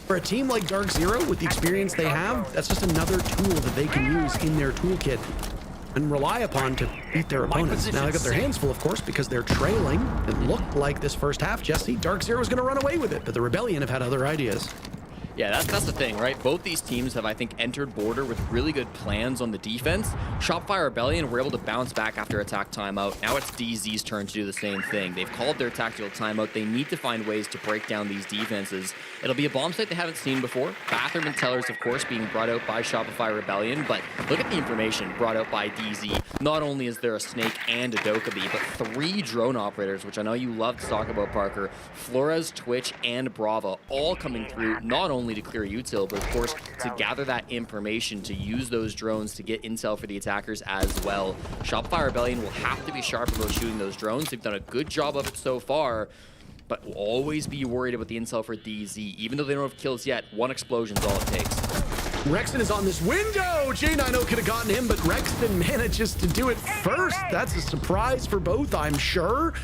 For a team like Dark Zero, with the experience they have, that's just another tool that they can use in their toolkit and rely upon to beat their opponents. Now they got their hands full, of course, because they're trailing. It looked like this first half, Jesse, Dark Zero was going to run away with it, but the Rebellion have had other ideas. Yeah, that's the thing, right? Both these teams have, I think, entered Border with really good plans on the defense. Shopify Rebellion were able to bounce back after attack timeout. Now it's DZ's turn to do the same thing. They've called their tactical timeout. They need to find ways to break down these defenses. It'll be a bomb site they haven't seen before. Bathroom and Tellers, of course, being brought out by Shopify Rebellion, but look at the information brought out by DZ. Not only is there a Snake and a Dokkaebi, but 3 drone operators, which I know you love to talk about, Parker. Flores, Twitch, and Brava, all coming through, not only to clear util, but of course to gather that information, to use those drones to get intel for the attackers as well. Shopify Rebellion will have to be sharp about shooting those drones. They've done a good job of it so far, but will always be worried about the intel for DZ. Even though they don't have kills yet, 1 explosion's all it takes. Rexton is on this window. J90 could have gotten him, but Rexton manages to do it first. That's a surprise for both, I'm sure.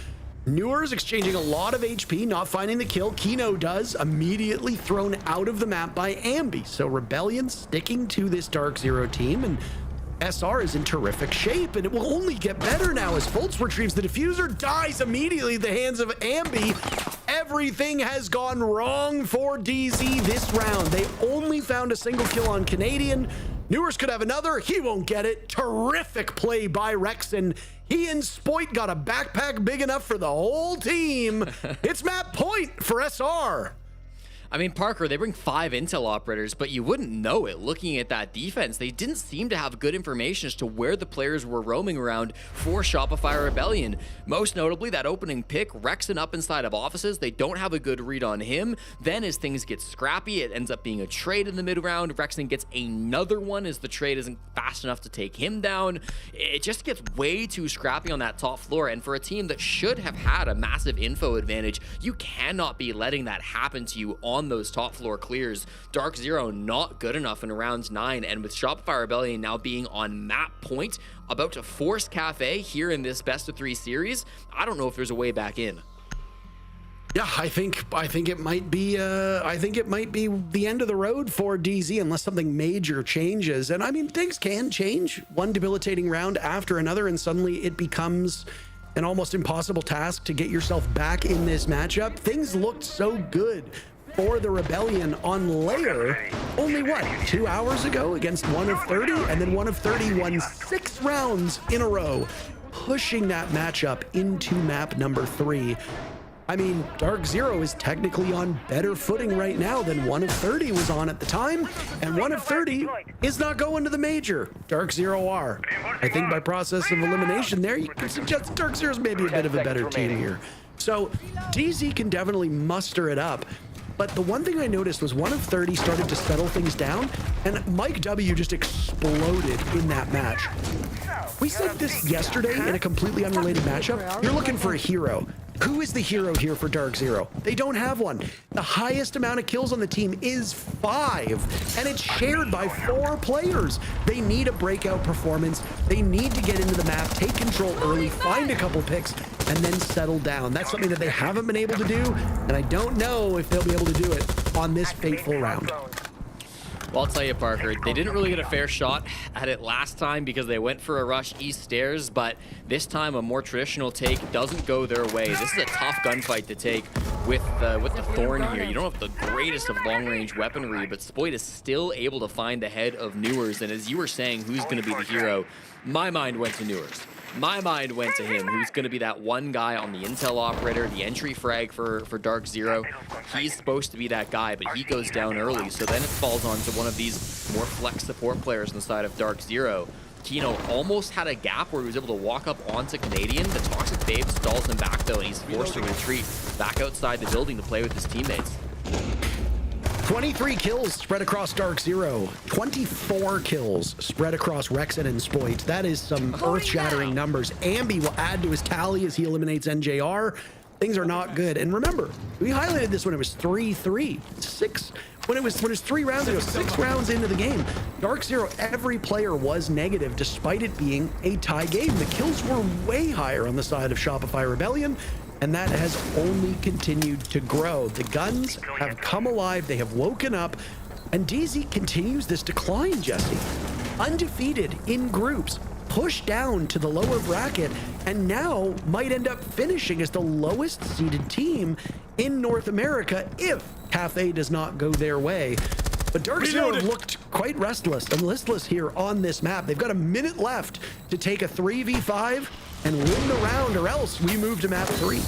Newer's exchanging a lot of HP, not finding the kill. Kino does, immediately thrown out of the map by Ambi. So Rebellion sticking to this Dark Zero team, and SR is in terrific shape, and it will only get better now as Fultz retrieves the diffuser, dies immediately at the hands of Ambi. Everything has gone wrong for DZ this round. They only found a single kill on Canadian. Newers could have another. He won't get it. Terrific play by Rexon. He and Spoit got a backpack big enough for the whole team. It's map point for SR. I mean, Parker, they bring 5 intel operators, but you wouldn't know it looking at that defense. They didn't seem to have good information as to where the players were roaming around for Shopify Rebellion. Most notably, that opening pick, Rexon up inside of offices. They don't have a good read on him. Then as things get scrappy, it ends up being a trade in the mid-round. Rexon gets another one as the trade isn't fast enough to take him down. It just gets way too scrappy on that top floor, and for a team that should have had a massive info advantage, you cannot be letting that happen to you on those top floor clears. Dark Zero not good enough in round 9, and with Shopify Rebellion now being on map point, about to force Cafe here in this best of 3 series, I don't know if there's a way back in. Yeah, I think it might be the end of the road for DZ unless something major changes. And I mean, things can change. One debilitating round after another, and suddenly it becomes an almost impossible task to get yourself back in this matchup. Things looked so good for the Rebellion on Lair only, what, 2 hours ago against 1 of 30, and then 1 of 30 won 6 rounds in a row, pushing that matchup into map number 3. I mean, Dark Zero is technically on better footing right now than 1 of 30 was on at the time, and 1 of 30 is not going to the major. Dark Zero are. I think by process of elimination there, you can suggest Dark Zero's maybe a bit of a better team here. So DZ can definitely muster it up. But the one thing I noticed was 1 of 30 started to settle things down, and Mike W just exploded in that match. We said this yesterday in a completely unrelated matchup. You're looking for a hero. Who is the hero here for Dark Zero? They don't have one. The highest amount of kills on the team is 5, and it's shared by 4 players. They need a breakout performance. They need to get into the map, take control early, find a couple picks, and then settle down. That's something that they haven't been able to do, and I don't know if they'll be able to do it on this fateful round. Well, I'll tell you, Parker, they didn't really get a fair shot at it last time because they went for a rush east stairs, but this time a more traditional take doesn't go their way. This is a tough gunfight to take with the Thorn here. You don't have the greatest of long-range weaponry, but Spoit is still able to find the head of Newers, and as you were saying, who's going to be the hero? My mind went to Newers. My mind went to him, who's going to be that one guy on the intel operator, the entry frag for Dark Zero. He's supposed to be that guy, but he goes down early, so then it falls onto one of these more flex support players on the side of Dark Zero. Kino almost had a gap where he was able to walk up onto Canadian. The Toxic Babe stalls him back, though, and he's forced to retreat back outside the building to play with his teammates. 23 kills spread across Dark Zero. 24 kills spread across Rexon and Spoit. That is some earth-shattering numbers. Ambi will add to his tally as he eliminates NJR. Things are not good. And remember, we highlighted this when it was 3-3, when it was 3 rounds ago, 6 rounds into the game. Dark Zero, every player was negative despite it being a tie game. The kills were way higher on the side of Shopify Rebellion, and that has only continued to grow. The guns have come alive, they have woken up, and DZ continues this decline, Jesse. Undefeated in groups, pushed down to the lower bracket, and now might end up finishing as the lowest seeded team in North America if Kafe does not go their way. But Dark Zero looked quite restless and listless here on this map. They've got a minute left to take a 3v5 and win the round, or else we move to map 3.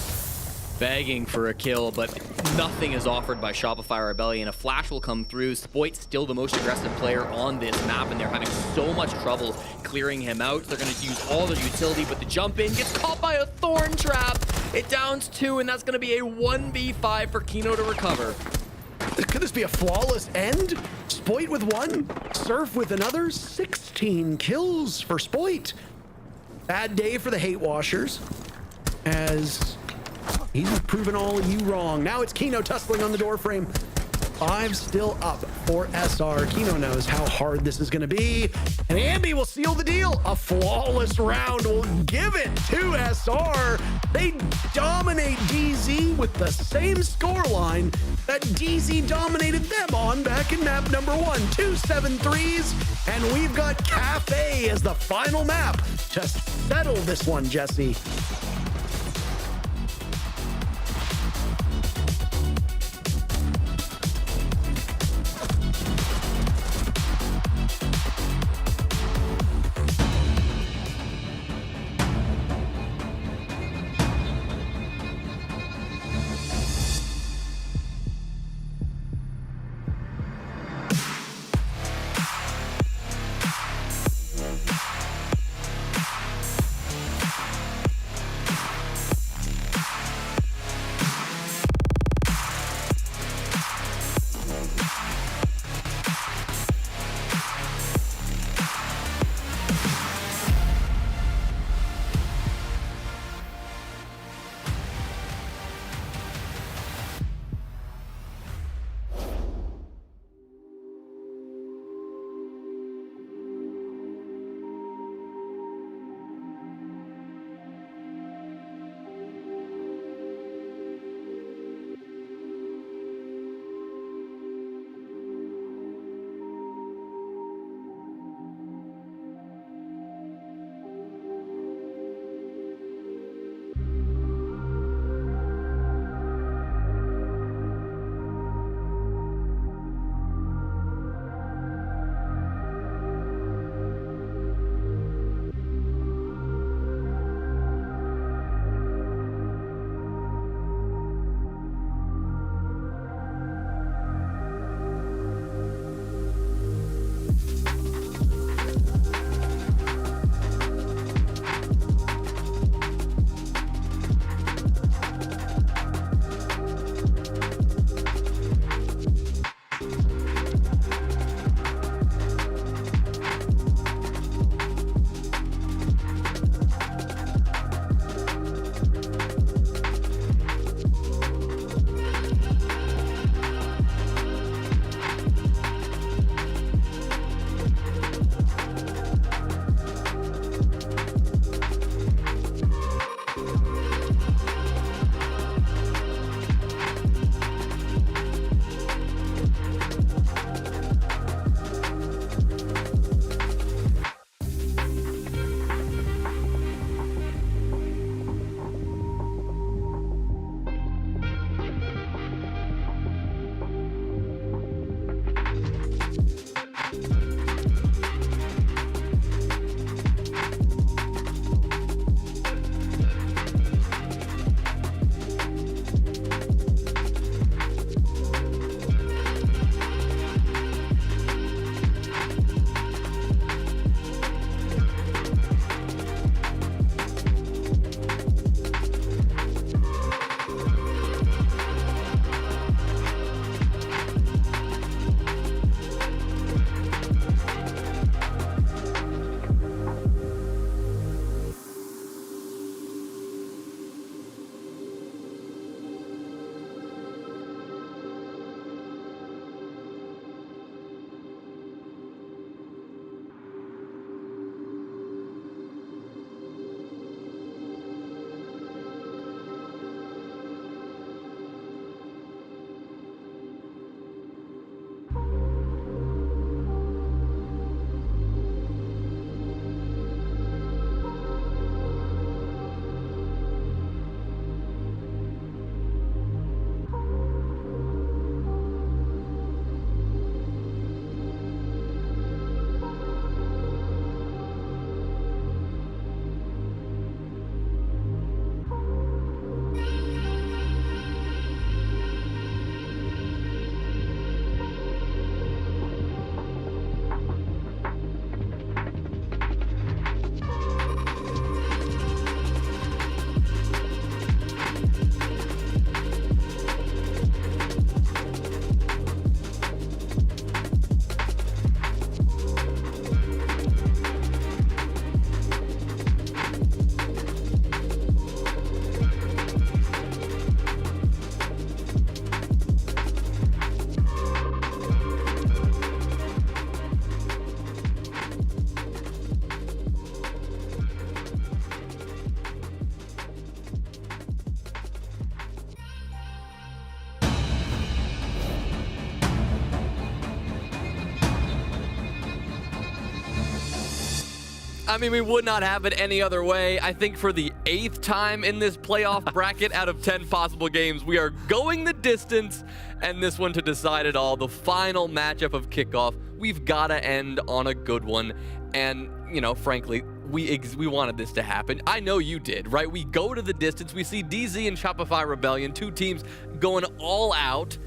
Begging for a kill, but nothing is offered by Shopify Rebellion. A flash will come through. Spoit's still the most aggressive player on this map, and they're having so much trouble clearing him out. They're going to use all their utility, but the jump in gets caught by a thorn trap. It downs 2, and that's going to be a 1v5 for Kino to recover. Could this be a flawless end? Spoit with 1, Surf with another. 16 kills for Spoit. Bad day for the Hate Washers, as he's proven all of you wrong. Now it's Kino tussling on the door frame. 5 still up for SR. Kino knows how hard this is going to be, and Ambi will seal the deal. A flawless round will give it to SR. They dominate DZ with the same scoreline that DZ dominated them on back in map number 1. 2 7-3s, and we've got Kafe as the final map to settle this one, Jesse. I mean, we would not have it any other way. I think for the 8th time in this playoff bracket out of 10 possible games, we are going the distance, and this one to decide it all. The final matchup of Kickoff. We've got to end on a good one, and, you know, frankly, we wanted this to happen. I know you did, right? We go to the distance. We see DZ and Shopify Rebellion, two teams going all out.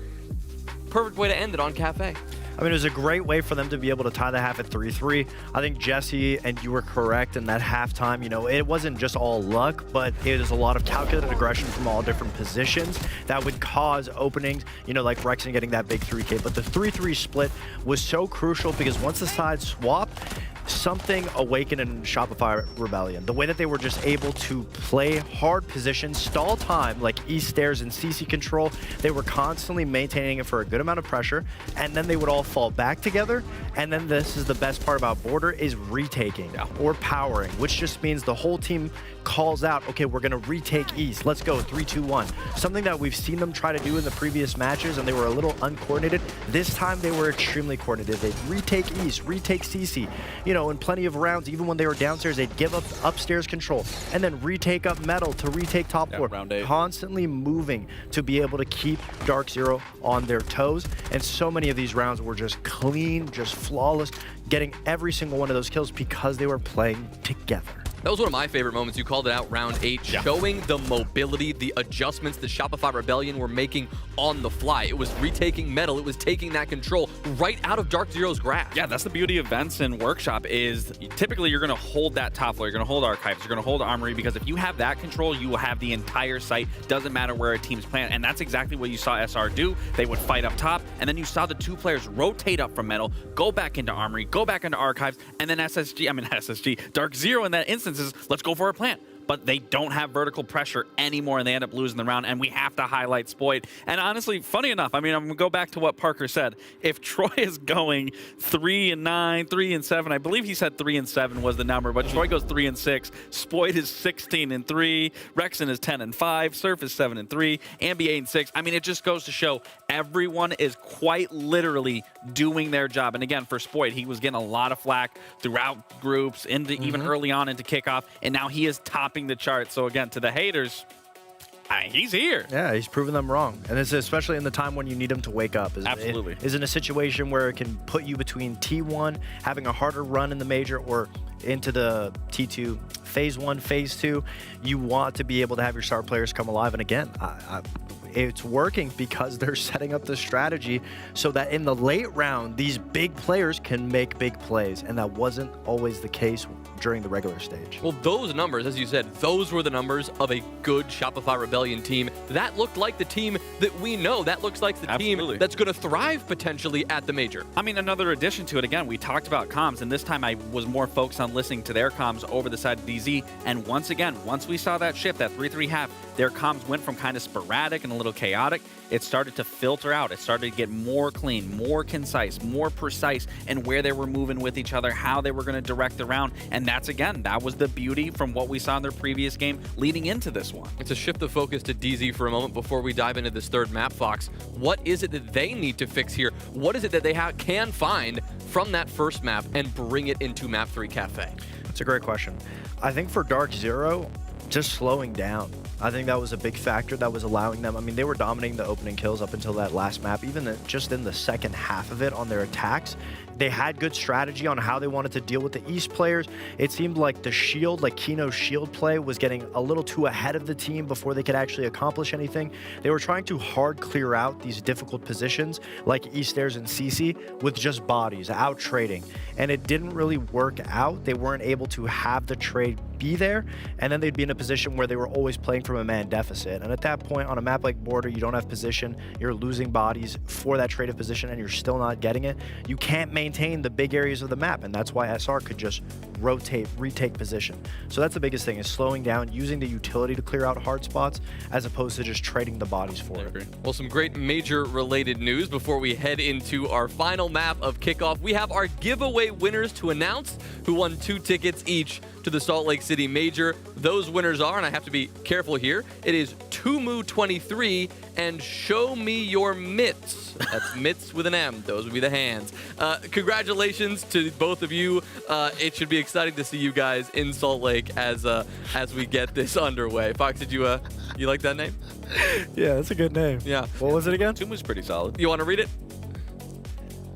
Perfect way to end it on Cafe. I mean, it was a great way for them to be able to tie the half at 3-3. I think Jesse, and you were correct in that halftime, you know, it wasn't just all luck, but it was a lot of calculated aggression from all different positions that would cause openings, you know, like Rexon getting that big 3K. But the 3-3 split was so crucial because once the sides swapped, something awakened in Shopify Rebellion. The way that they were just able to play hard positions, stall time, like East Stairs and CC control, they were constantly maintaining it for a good amount of pressure, and then they would all fall back together. And then this is the best part about Border is retaking or powering, which just means the whole team calls out, okay, we're gonna retake East. Let's go, 3-2-1. Something that we've seen them try to do in the previous matches, and they were a little uncoordinated. This time they were extremely coordinated. They'd retake East, retake CC. You know, in plenty of rounds, even when they were downstairs, they'd give up upstairs control and then retake up metal to retake top floor. Round 8. Constantly moving to be able to keep Dark Zero on their toes. And so many of these rounds were just clean, just flawless, getting every single one of those kills because they were playing together. That was one of my favorite moments. You called it out, round 8, showing the mobility, the adjustments the Shopify Rebellion were making on the fly. It was retaking metal. It was taking that control right out of Dark Zero's grasp. Yeah, that's the beauty of Vents and Workshop is typically you're going to hold that top floor. You're going to hold Archives. You're going to hold Armory because if you have that control, you will have the entire site. Doesn't matter where a team's playing. And that's exactly what you saw SR do. They would fight up top, and then you saw the two players rotate up from metal, go back into Armory, go back into Archives, and then Dark Zero in that instance is, let's go for a plant. But they don't have vertical pressure anymore, and they end up losing the round, and we have to highlight Spoit. And honestly, funny enough, I mean, I'm going to go back to what Parker said. If Troy is going 3-9, 3-7, I believe he said 3-7 was the number, but Troy goes 3-6. Spoit is 16-3. Rexon is 10-5. Surf is 7-3. Ambi 8-6. I mean, it just goes to show everyone is quite literally doing their job. And again, for Spoit, he was getting a lot of flack throughout groups, into even early on into Kickoff, and now he is topping the chart. So again, to the haters, he's here. Yeah, he's proven them wrong. And it's especially in the time when you need him to wake up. Absolutely. It is in a situation where it can put you between T1, having a harder run in the major, or into the T2, Phase 1, Phase 2. You want to be able to have your star players come alive. And again, it's working because they're setting up the strategy so that in the late round, these big players can make big plays. And that wasn't always the case during the regular stage. Well, those numbers, as you said, those were the numbers of a good Shopify Rebellion team. That looked like the team that we know. That looks like the team that's going to thrive potentially at the major. I mean, another addition to it, again, we talked about comms, and this time I was more focused on listening to their comms over the side of DZ. And once again, once we saw that shift, that 3-3 half, their comms went from kind of sporadic and a little chaotic. It started to filter out. It started to get more clean, more concise, more precise, and where they were moving with each other, how they were going to direct the round. And that's, again, that was the beauty from what we saw in their previous game leading into this one. To shift the focus to DZ for a moment before we dive into this third map, Fox, what is it that they need to fix here? What is it that they can find from that first map and bring it into map 3 Cafe? That's a great question. I think for Dark Zero, just slowing down. I think that was a big factor that was allowing them. I mean, they were dominating the opening kills up until that last map, even just in the second half of it on their attacks. They had good strategy on how they wanted to deal with the East players. It seemed like the shield, like Kino's shield play, was getting a little too ahead of the team before they could actually accomplish anything. They were trying to hard clear out these difficult positions like East Stairs and CC with just bodies, out trading. And it didn't really work out. They weren't able to have the trade be there, and then they'd be in a position where they were always playing from a man deficit. And at that point, on a map like Border, you don't have position, you're losing bodies for that trade of position, and you're still not getting it. You can't maintain the big areas of the map, and that's why SR could just rotate, retake position. So that's the biggest thing, is slowing down, using the utility to clear out hard spots, as opposed to just trading the bodies for it. Well, some great major-related news before we head into our final map of Kickoff. We have our giveaway winners to announce, who won 2 tickets each to the Salt Lake City Major. Those winners are, and I have to be careful here, it is Tumu23, and Show Me Your Mitts. That's mitts with an M. Those would be the hands. Congratulations to both of you. It should be exciting to see you guys in Salt Lake as we get this underway. Fox, did you like that name? Yeah, that's a good name. Yeah. What was it again? Tumu's pretty solid. You want to read it?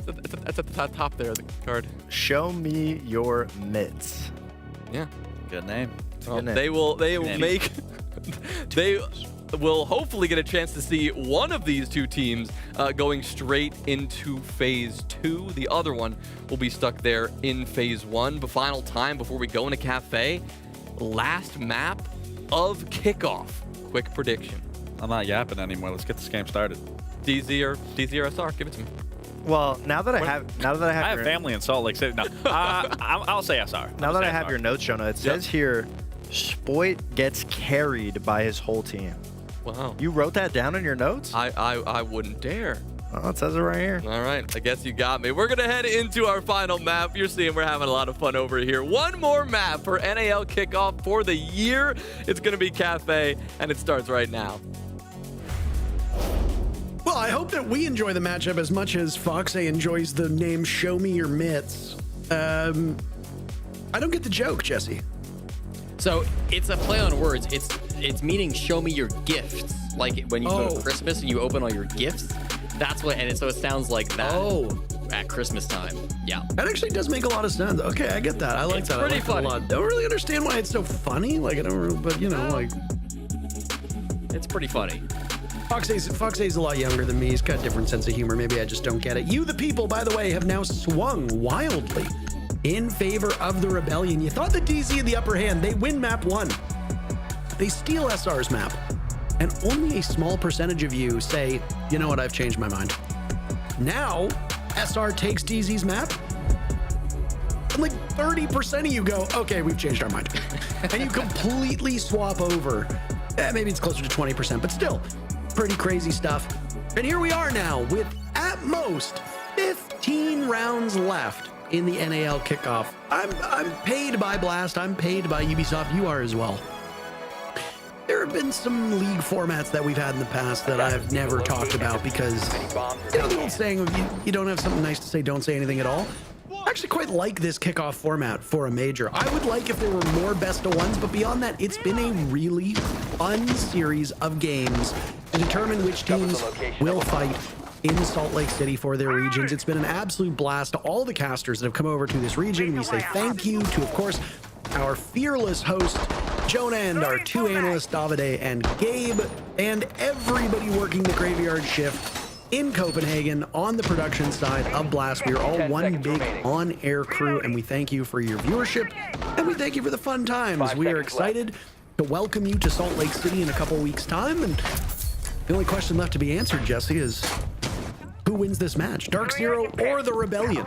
It's at the top there, the card. Show me your mitts. Yeah. Good name. Well, they will make they will hopefully get a chance to see one of these two teams going straight into phase 2. The other one will be stuck there in phase 1. But final time before we go into Cafe, last map of Kickoff. Quick prediction. I'm not yapping anymore. Let's get this game started. DZ or SR, give it to me. Well, now that I have family in Salt Lake City. No, I'll say SR. Now that I have your notes, Jonah, it says here, Spoit gets carried by his whole team. Wow. You wrote that down in your notes? I wouldn't dare. Oh, it says it right here. All right, I guess you got me. We're going to head into our final map. You're seeing we're having a lot of fun over here. One more map for NAL Kickoff for the year. It's going to be Cafe, and it starts right now. Well, I hope that we enjoy the matchup as much as Foxay enjoys the name Show Me Your Mitts. I don't get the joke, Jesse. So it's a play on words. It's meaning show me your gifts. Like when you go to Christmas and you open all your gifts. That's what, so it sounds like that at Christmas time. Yeah. That actually does make a lot of sense. Okay, I get that. I like that. Pretty funny. A lot. Don't really understand why it's so funny. Like, I don't really, but you know, like. It's pretty funny. Foxay's a lot younger than me. He's got a different sense of humor. Maybe I just don't get it. You, the people, by the way, have now swung wildly in favor of the Rebellion. You thought the DZ had the upper hand. They win map 1. They steal SR's map. And only a small percentage of you say, you know what, I've changed my mind. Now, SR takes DZ's map. And like 30% of you go, okay, we've changed our mind. And you completely swap over. Maybe it's closer to 20%, but still. Pretty crazy stuff. And here we are now with at most 15 rounds left in the NAL Kickoff. I'm paid by Blast. I'm paid by Ubisoft. You are as well. There have been some league formats that we've had in the past that I've never talked about because, you know, the old saying, you don't have something nice to say, don't say anything at all. I actually quite like this Kickoff format for a major. I would like if there were more best of ones, but beyond that, it's been a really fun series of games to determine which teams will fight in Salt Lake City for their regions. It's been an absolute blast to all the casters that have come over to this region. We say thank you to, of course, our fearless host, Jonah, and our 2 analysts, Davide and Gabe, and everybody working the graveyard shift in Copenhagen on the production side of Blast. We are all one big on-air crew, and we thank you for your viewership, and we thank you for the fun times. We are excited to welcome you to Salt Lake City in a couple weeks' time, and the only question left to be answered, Jesse, is who wins this match, Dark Zero or the Rebellion?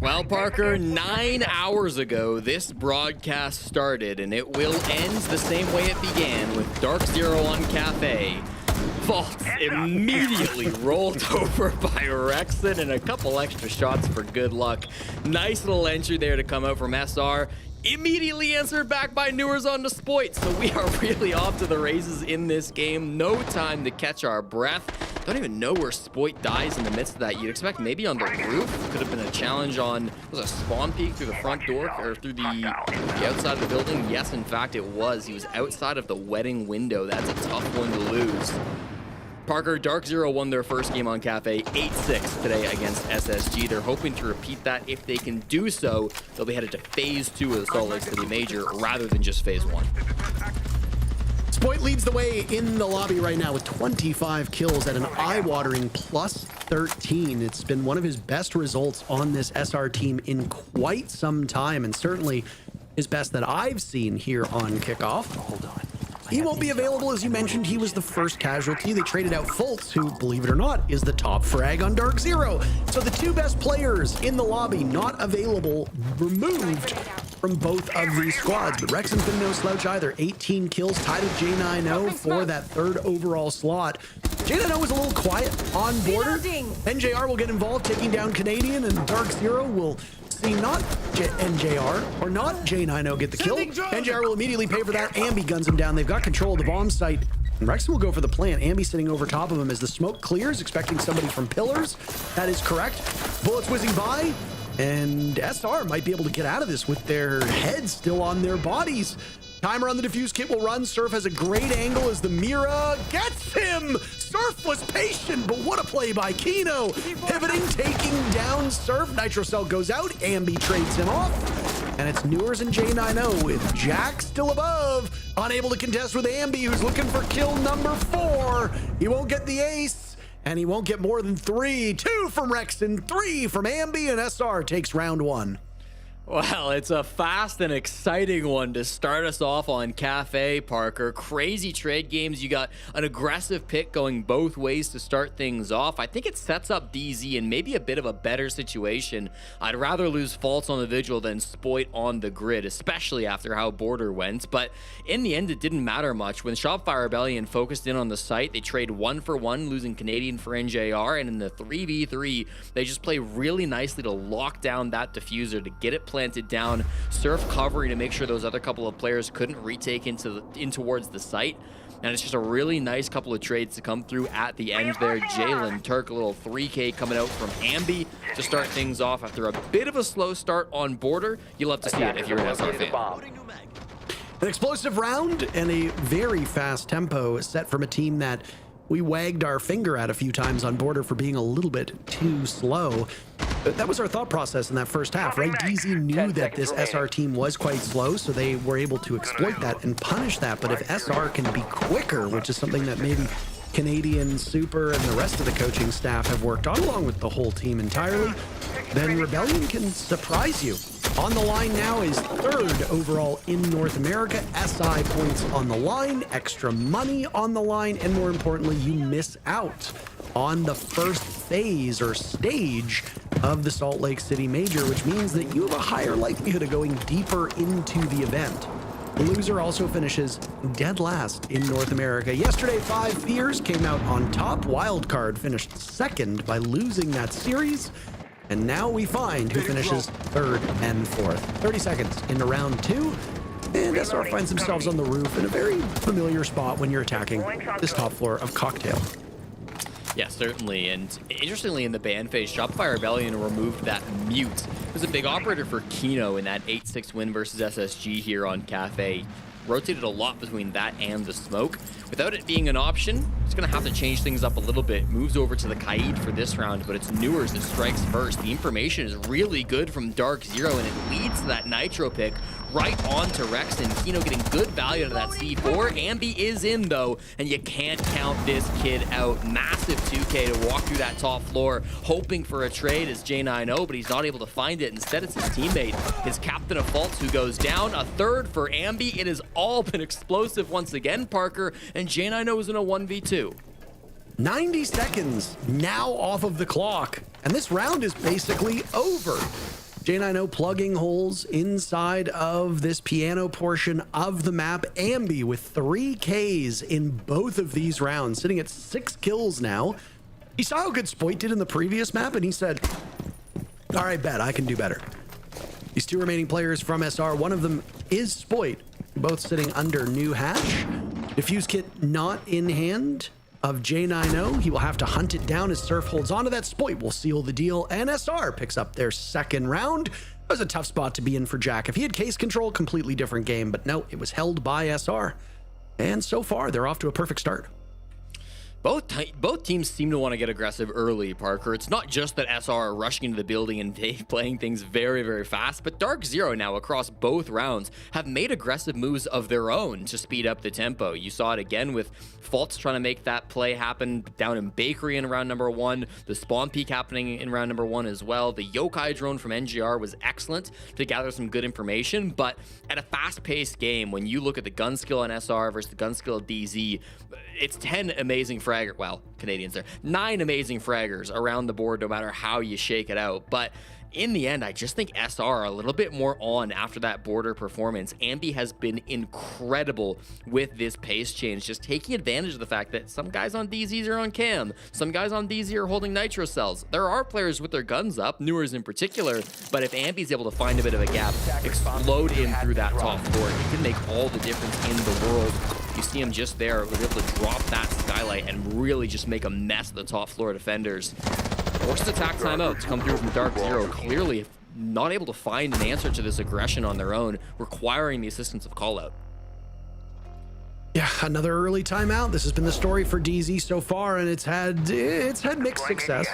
Well, Parker, 9 hours ago, this broadcast started, and it will end the same way it began, with Dark Zero on Cafe. Vault immediately rolled over by Rexon, and a couple extra shots for good luck. Nice little entry there to come out from SR. Immediately answered back by Newers on the Spoit, so we are really off to the races in this game. No time to catch our breath. Don't even know where Spoit dies in the midst of that. You'd expect maybe on the roof. Could have been a challenge on, was it a spawn peek through the front door or through the outside of the building? Yes, in fact, it was. He was outside of the wedding window. That's a tough one to lose. Parker, Dark Zero won their first game on Cafe 8-6 today against SSG. They're hoping to repeat that. If they can do so, they'll be headed to phase 2 of the Salt Lake City Major rather than just phase 1. Spoit leads the way in the lobby right now with 25 kills at an eye-watering plus 13. It's been one of his best results on this SR team in quite some time, and certainly his best that I've seen here on Kickoff. Hold on. He won't be available, as you mentioned. He was the first casualty. They traded out Fultz, who, believe it or not, is the top frag on Dark Zero. So the 2 best players in the lobby not available, removed from both of these squads. But Rexon's been no slouch either. 18 kills, tied with J90 for that 3rd overall slot. J90 was a little quiet on border. NJR will get involved, taking down Canadian, and Dark Zero will see not NJR or not J90 get the kill. NJR will immediately pay for that. Ambi guns him down. They've got control of the bomb site And Rexon will go for the plant. Ambi sitting over top of him as the smoke clears, expecting somebody from pillars. That is correct. Bullets whizzing by, and SR might be able to get out of this with their heads still on their bodies. Timer on the defuse kit will run. Surf has a great angle as the Mira gets him. Surf was patient, but what a play by Kino. Pivoting, taking down Surf. Nitro Cell goes out. Ambi trades him off. And it's Newers and J90 with Jack still above. Unable to contest with Ambi, who's looking for kill number 4. He won't get the ace, and he won't get more than 3. 2 from Rexon, 3 from Ambi, and SR takes round 1. Well, it's a fast and exciting one to start us off on Cafe, Parker. Crazy trade games. You got an aggressive pick going both ways to start things off. I think it sets up DZ in maybe a bit of a better situation. I'd rather lose Faults on the Vigil than Spoit on the grid, especially after how Border went. But in the end, it didn't matter much. When Shopify Rebellion focused in on the site, they trade 1-for-1, losing Canadian for NJR. And in the 3v3, they just play really nicely to lock down that diffuser, to get it planted down, Surf covering to make sure those other couple of players couldn't retake in towards the site. And it's just a really nice couple of trades to come through at the end there. Jalen Turk, a little 3K coming out from Ambi to start things off after a bit of a slow start on Border. You'll love to see it if you're an SR fan. An explosive round and a very fast tempo set from a team that we wagged our finger at a few times on Border for being a little bit too slow. That was our thought process in that first half, right? DZ knew that this SR team was quite slow, so they were able to exploit that and punish that. But if SR can be quicker, which is something that maybe Canadian Super and the rest of the coaching staff have worked on, along with the whole team entirely, then Rebellion can surprise you. On the line now is 3rd overall in North America. SI points on the line, extra money on the line, and more importantly, you miss out on the first phase or stage of the Salt Lake City Major, which means that you have a higher likelihood of going deeper into the event. The loser also finishes dead last in North America. Yesterday, 5 Fears came out on top. Wildcard finished 2nd by losing that series. And now we find who finishes 3rd and 4th. 30 seconds into round 2. And SR finds themselves on the roof in a very familiar spot when you're attacking this top floor of Cocktail. Yeah, certainly. And interestingly, in the ban phase, Shopify Rebellion removed that mute. It was a big operator for Kino in that 8-6 win versus SSG here on Cafe. Rotated a lot between that and the smoke. Without it being an option, it's going to have to change things up a little bit. Moves over to the Kaid for this round, but it's Newers that strikes first. The information is really good from Dark Zero, and it leads to that Nitro pick right on to Rexon. Kino getting good value out of that C4. Ambi is in, though, and you can't count this kid out. Massive 2K to walk through that top floor, hoping for a trade as J90, but he's not able to find it. Instead, it's his teammate, his captain of faults, who goes down. A 3rd for Ambi. It has all been explosive once again, Parker, and J90 is in a 1v2. 90 seconds now off of the clock, and this round is basically over. J90 plugging holes inside of this piano portion of the map. Ambi with 3 Ks in both of these rounds, sitting at 6 kills now. He saw how good Spoit did in the previous map, and he said, all right, bet, I can do better. These 2 remaining players from SR, one of them is Spoit, both sitting under new hatch. Diffuse kit not in hand of J90. He will have to hunt it down as Surf holds onto that. Spoit will seal the deal, and SR picks up their 2nd round. It was a tough spot to be in for Jack. If he had case control, completely different game, but no, it was held by SR. And so far, they're off to a perfect start. Both teams seem to want to get aggressive early, Parker. It's not just that SR are rushing into the building and playing things very, very fast, but Dark Zero now across both rounds have made aggressive moves of their own to speed up the tempo. You saw it again with Faults trying to make that play happen down in Bakery in round number 1, the spawn peak happening in round number 1 as well. The Yokai drone from NGR was excellent to gather some good information, but at a fast-paced game, when you look at the gun skill on SR versus the gun skill of DZ, it's 10 amazing fraggers, well, Canadians there, 9 amazing fraggers around the board no matter how you shake it out. But in the end, I just think SR are a little bit more on after that Border performance. Ambi has been incredible with this pace change, just taking advantage of the fact that some guys on DZs are on cam, some guys on DZ are holding nitro cells. There are players with their guns up, Newers in particular, but if Ambi's able to find a bit of a gap, explode in through that top floor, it can make all the difference in the world. You see him just there, was able to drop that skylight and really just make a mess of the top floor defenders. Forced attack timeout to come through from Dark Zero. Clearly not able to find an answer to this aggression on their own, requiring the assistance of Callout. Yeah, another early timeout. This has been the story for DZ so far, and it's had mixed success.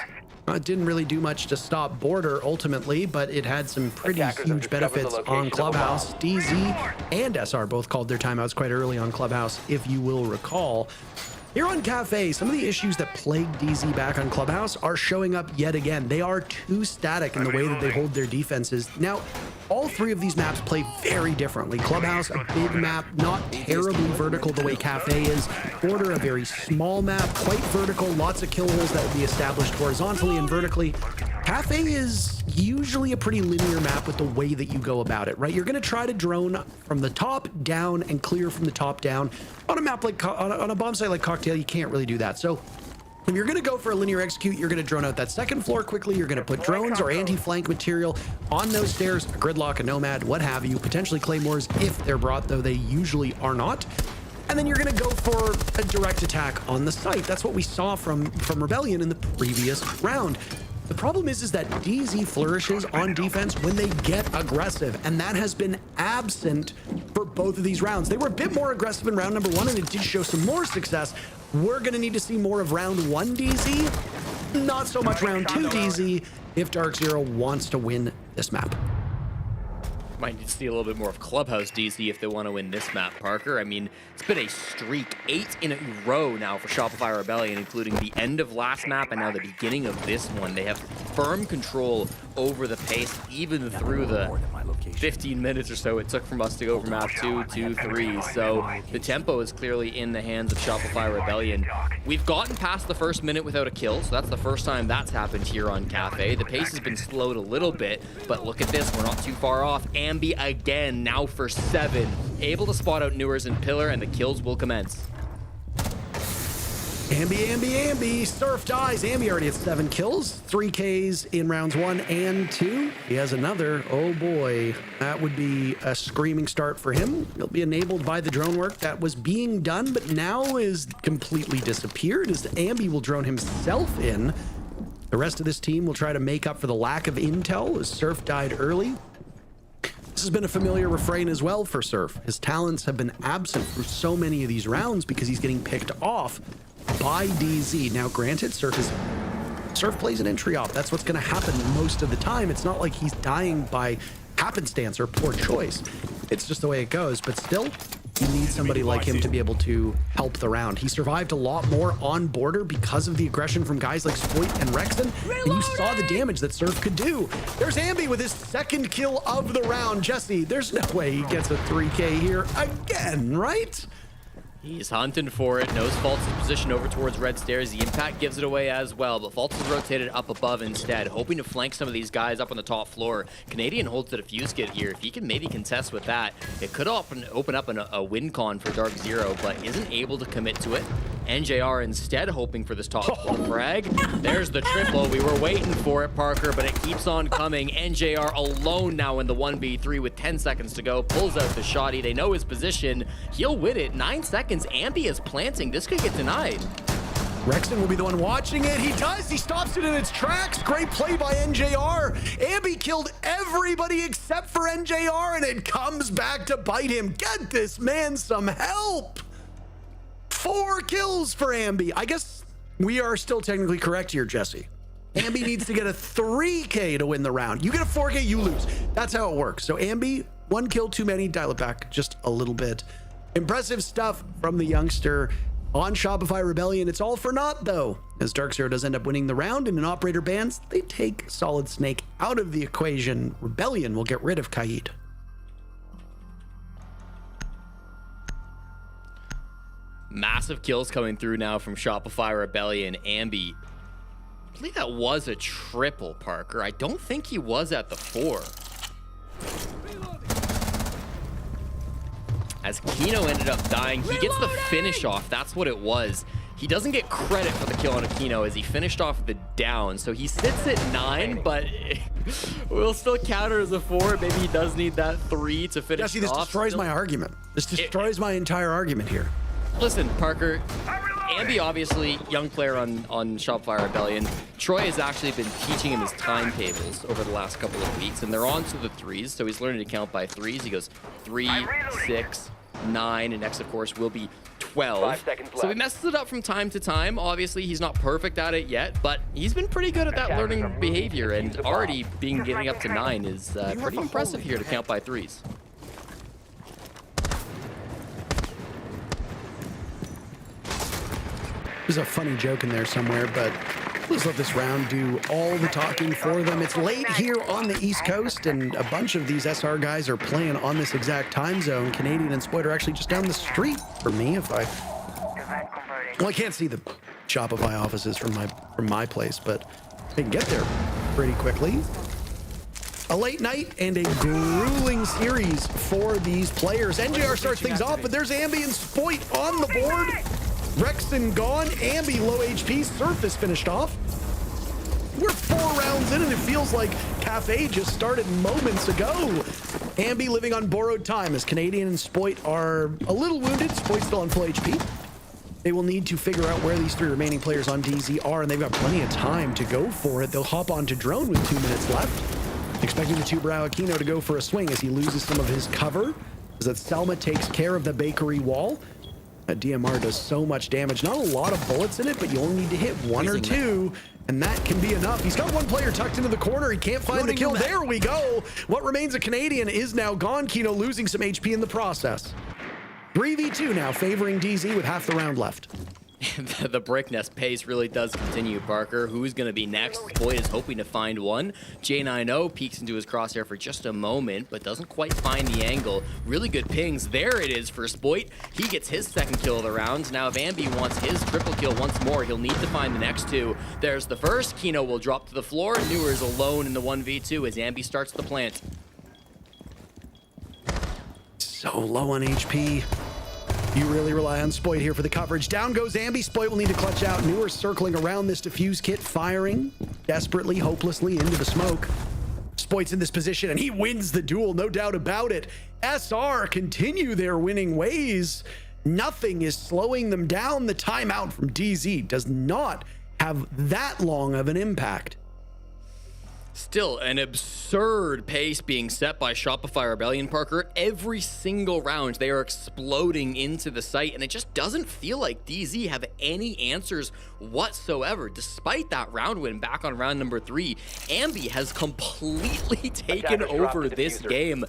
It didn't really do much to stop Border ultimately, but it had some pretty huge benefits on Clubhouse. DZ and SR both called their timeouts quite early on Clubhouse, if you will recall. Here on Cafe, some of the issues that plagued DZ back on Clubhouse are showing up yet again. They are too static in the way that they hold their defenses. Now, all three of these maps play very differently. Clubhouse, a big map, not terribly vertical the way Cafe is. Border, a very small map, quite vertical, lots of kill holes that will be established horizontally and vertically. Cafe is usually a pretty linear map with the way that you go about it, right? You're going to try to drone from the top down and clear from the top down. On a map like, on a bomb site like Cocktail, you can't really do that. So if you're going to go for a linear execute, you're going to drone out that second floor quickly. You're going to put drones or anti-flank material on those stairs, a gridlock, a nomad, what have you, potentially claymores if they're brought, though they usually are not. And then you're going to go for a direct attack on the site. That's what we saw from Rebellion in the previous round. The problem is that DZ flourishes on defense when they get aggressive, and that has been absent for both of these rounds. They were a bit more aggressive in round number one, and it did show some more success. We're going to need to see more of round one DZ, not so much round two DZ, if Dark Zero wants to win this map. Might need to see a little bit more of Clubhouse DZ if they want to win this map, Parker. I mean, it's been a streak, 8 in a row now for Shopify Rebellion, including the end of last map and now the beginning of this one. They have firm control over the pace, even through the 15 minutes or so it took from us to go from map 2 to 3. So the tempo is clearly in the hands of Shopify Rebellion. We've gotten past the first minute without a kill, so that's the first time that's happened here on Cafe. The pace has been slowed a little bit, but look at this, we're not too far off. Ambi again, now for 7. Able to spot out Newers and Pillar, and the kills will commence. Ambi. Surf dies. Ambi already has 7 kills, 3 Ks in rounds 1 and 2. He has another. Oh boy, that would be a screaming start for him. He'll be enabled by the drone work that was being done, but now is completely disappeared as Ambi will drone himself in. The rest of this team will try to make up for the lack of intel as Surf died early. This has been a familiar refrain as well for Surf. His talents have been absent for so many of these rounds because he's getting picked off by DZ. Now, granted, Surf plays an entry op. That's what's going to happen most of the time. It's not like he's dying by happenstance or poor choice. It's just the way it goes. But still, you need somebody like him to be able to help the round. He survived a lot more on Border because of the aggression from guys like Spoit and Rexon, and you saw the damage that Surf could do. There's Ambi with his 2nd kill of the round. Jesse, there's no way he gets a 3K here again, right? He's hunting for it, knows Fultz' position over towards red stairs. The impact gives it away as well, but Fultz is rotated up above instead, hoping to flank some of these guys up on the top floor. Canadian holds the defuse kit here. If he can maybe contest with that, it could open up a win con for Dark Zero, but isn't able to commit to it. NJR instead hoping for this top floor frag. There's the triple. We were waiting for it, Parker, but it keeps on coming. NJR alone now in the 1v3 with 10 seconds to go. Pulls out the shotty. They know his position. He'll win it. 9 seconds. Ambi is planting. This could get denied. Rexon will be the one watching it. He does. He stops it in its tracks. Great play by NJR. Ambi killed everybody except for NJR, and it comes back to bite him. Get this man some help. 4 kills for Ambi. I guess we are still technically correct here, Jesse. Ambi needs to get a 3K to win the round. You get a 4K, you lose. That's how it works. So Ambi, 1 kill too many. Dial it back just a little bit. Impressive stuff from the youngster on Shopify Rebellion. It's all for naught, though, as Dark Zero does end up winning the round, and in operator bans, they take Solid Snake out of the equation. Rebellion will get rid of Kaid. Massive kills coming through now from Shopify Rebellion. Ambi, I believe that was a triple, Parker. I don't think he was at the 4. As Kino ended up dying, he gets the finish off. That's what it was. He doesn't get credit for the kill on Aquino as he finished off the down. So he sits at 9, but we'll still count it as a 4. Maybe he does need that 3 to finish Jesse, this off. destroys my argument. This destroys my entire argument here. Listen, Parker, Ambi, obviously, young player on Shopify Rebellion. Troy has actually been teaching him his timetables over the last couple of weeks, and they're on to the threes, so he's learning to count by threes. He goes 3, 6, 9, and next, of course, will be 12. 5 seconds So he left. messes it up from time to time. Obviously, he's not perfect at it yet, but he's been pretty good at that learning behavior, and already getting up to 9 is pretty impressive here to count by threes. There's a funny joke in there somewhere, but please let this round do all the talking for them. It's late here on the East Coast, and a bunch of these SR guys are playing on this exact time zone. Canadian and Spoit are actually just down the street from me. Well, I can't see the Shopify offices from my place, but I can get there pretty quickly. A late night and a grueling series for these players. NJR starts things off, but there's Ambi and Spoit on the board. Rexon gone, Ambi low HP, Surf is finished off. We're 4 rounds in and it feels like Cafe just started moments ago. Ambi living on borrowed time as Canadian and Spoit are a little wounded. Spoit's still on full HP. They will need to figure out where these 3 remaining players on DZ are, and they've got plenty of time to go for it. They'll hop onto drone with 2 minutes left. Expecting the 2-brow Aquino to go for a swing as he loses some of his cover, as that Selma takes care of the bakery wall. That DMR does so much damage. Not a lot of bullets in it, but you only need to hit 1 or 2, and that can be enough. He's got 1 player tucked into the corner. He can't find the kill. There we go. What remains of Canadian is now gone. Kino losing some HP in the process. 3v2 now, favoring DZ with half the round left. The breakneck pace really does continue, Parker. Who's going to be next? Boyd is hoping to find one. J90 peeks into his crosshair for just a moment, but doesn't quite find the angle. Really good pings. There it is for Spoit. He gets his 2nd kill of the round. Now if Ambi wants his triple kill once more, he'll need to find the next 2. There's the first. Kino will drop to the floor. Newer is alone in the 1v2 as Ambi starts the plant. So low on HP. You really rely on Spoit here for the coverage. Down goes Ambi. Spoit will need to clutch out. Newer circling around this defuse kit, firing desperately, hopelessly into the smoke. Spoit's in this position, and he wins the duel, no doubt about it. SR continue their winning ways. Nothing is slowing them down. The timeout from DZ does not have that long of an impact. Still an absurd pace being set by Shopify Rebellion, Parker. Every single round they are exploding into the site, and it just doesn't feel like DZ have any answers whatsoever. Despite that round win back on round number 3, Ambi has completely taken over this game.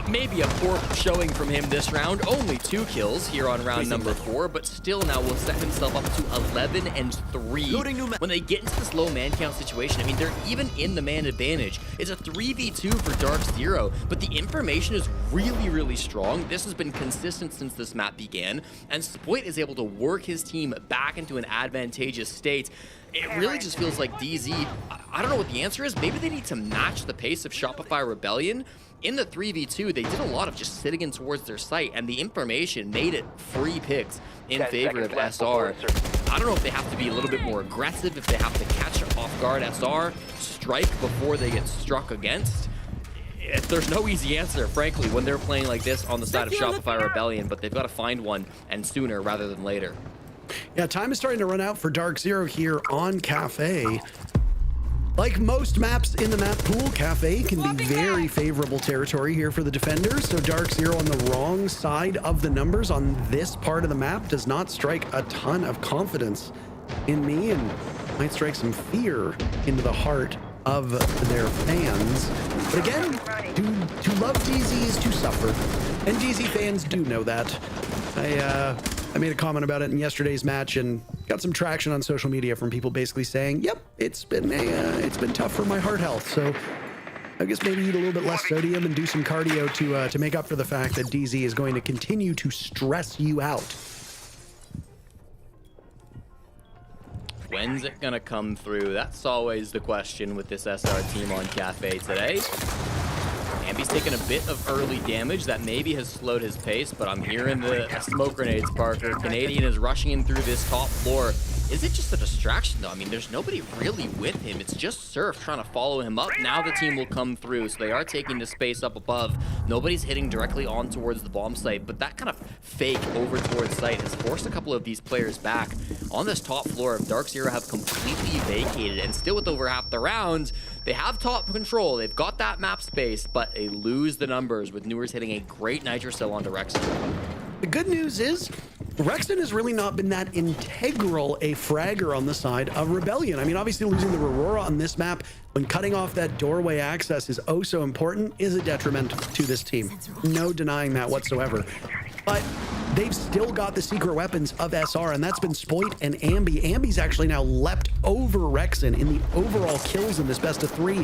Maybe a poor showing from him this round. Only 2 kills here on round number 4, but still now will set himself up to 11 and 3. When they get into this low man count situation, I mean, they're even in the man advantage. It's a 3v2 for Dark Zero, but the information is really, really strong. This has been consistent since this map began, and Spoit is able to work his team back into an advantageous state. It really just feels like DZ, I don't know what the answer is. Maybe they need to match the pace of Shopify Rebellion. In the 3v2, they did a lot of just sitting in towards their site, and the information made it free picks in favor of SR. I don't know if they have to be a little bit more aggressive, if they have to catch off guard SR, strike before they get struck against. There's no easy answer, frankly, when they're playing like this on the side of Shopify Rebellion, but they've got to find one, and sooner rather than later. Yeah, time is starting to run out for Dark Zero here on Cafe. Like most maps in the map pool, Cafe can be very favorable territory here for the defenders. So Dark Zero on the wrong side of the numbers on this part of the map does not strike a ton of confidence in me, and might strike some fear into the heart of their fans. But again, to love DZ is to suffer, and DZ fans do know that. I made a comment about it in yesterday's match and got some traction on social media from people basically saying, yep, it's been tough for my heart health. So I guess maybe eat a little bit less sodium and do some cardio to make up for the fact that DZ is going to continue to stress you out. When's it gonna come through? That's always the question with this SR team on Cafe today. Ambi's taking a bit of early damage that maybe has slowed his pace, but I'm hearing the smoke grenades, Parker. Canadian is rushing in through this top floor. Is it just a distraction, though? I mean, there's nobody really with him. It's just Surf trying to follow him up. Now the team will come through, so they are taking the space up above. Nobody's hitting directly on towards the bomb site, but that kind of fake over towards site has forced a couple of these players back. On this top floor of Dark Zero have completely vacated, and still with over half the round, they have top control. They've got that map space, but they lose the numbers with Newers hitting a great Nitro Cell onto Rexon. The good news is Rexon has really not been that integral a fragger on the side of Rebellion. I mean, obviously losing the Aurora on this map when cutting off that doorway access is oh so important is a detriment to this team. No denying that whatsoever. But they've still got the secret weapons of SR, and that's been Spoit and Ambi. Ambi's actually now leapt over Rexon in the overall kills in this best of 3,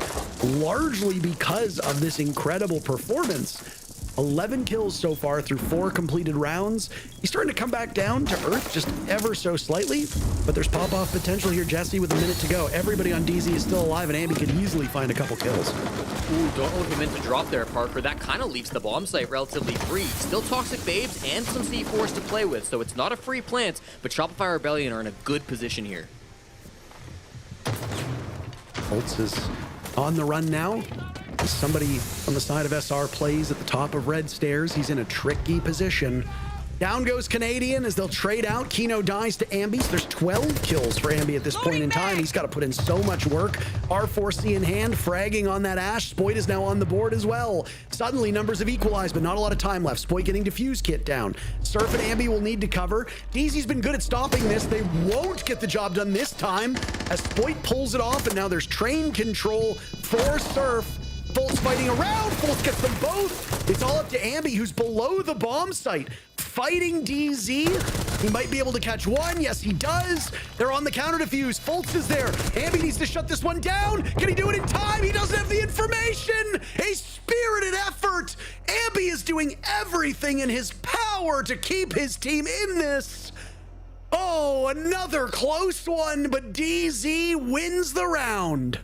largely because of this incredible performance. 11 kills so far through 4 completed rounds. He's starting to come back down to earth just ever so slightly, but there's pop-off potential here, Jesse, with a minute to go. Everybody on DZ is still alive, and Ambi could easily find a couple kills. Ooh, don't know if he meant to drop there, Parker. That kind of leaves the bomb site relatively free. Still Toxic Babes and some C4s to play with, so it's not a free plant, but Shopify Rebellion are in a good position here. Holtz is on the run now. Somebody on the side of SR plays at the top of red stairs. He's in a tricky position. Down goes Canadian as they'll trade out. Kino dies to Ambi. So there's 12 kills for Ambi at this point in time. He's got to put in so much work. R4C in hand, fragging on that Ash. Spoit is now on the board as well. Suddenly, numbers have equalized, but not a lot of time left. Spoit getting Diffuse Kit down. Surf and Ambi will need to cover. DZ's been good at stopping this. They won't get the job done this time as Spoit pulls it off, and now there's train control for Surf. Fultz fighting around. Fultz gets them both. It's all up to Ambi, who's below the bomb site, fighting DZ. He might be able to catch one. Yes, he does. They're on the counter defuse. Fultz is there. Ambi needs to shut this one down. Can he do it in time? He doesn't have the information. A spirited effort. Ambi is doing everything in his power to keep his team in this. Oh, another close one, but DZ wins the round.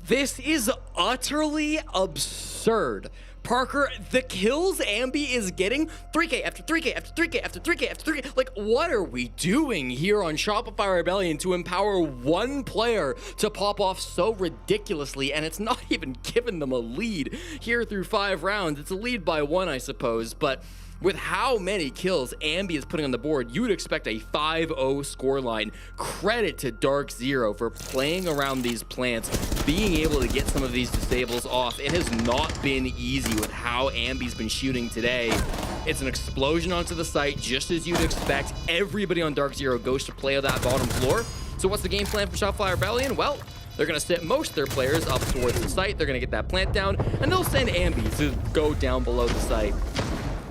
This is utterly absurd. Parker, the kills Ambi is getting, 3K after 3K after 3K after 3K after 3K. Like, what are we doing here on Shopify Rebellion to empower one player to pop off so ridiculously, and it's not even giving them a lead here through 5 rounds. It's a lead by 1, I suppose, but with how many kills Ambi is putting on the board, you would expect a 5-0 scoreline. Credit to Dark Zero for playing around these plants, being able to get some of these disables off. It has not been easy with how Ambi's been shooting today. It's an explosion onto the site, just as you'd expect. Everybody on Dark Zero goes to play on that bottom floor. So what's the game plan for Shopify Rebellion? Well, they're going to sit most of their players up towards the site. They're going to get that plant down, and they'll send Ambi to go down below the site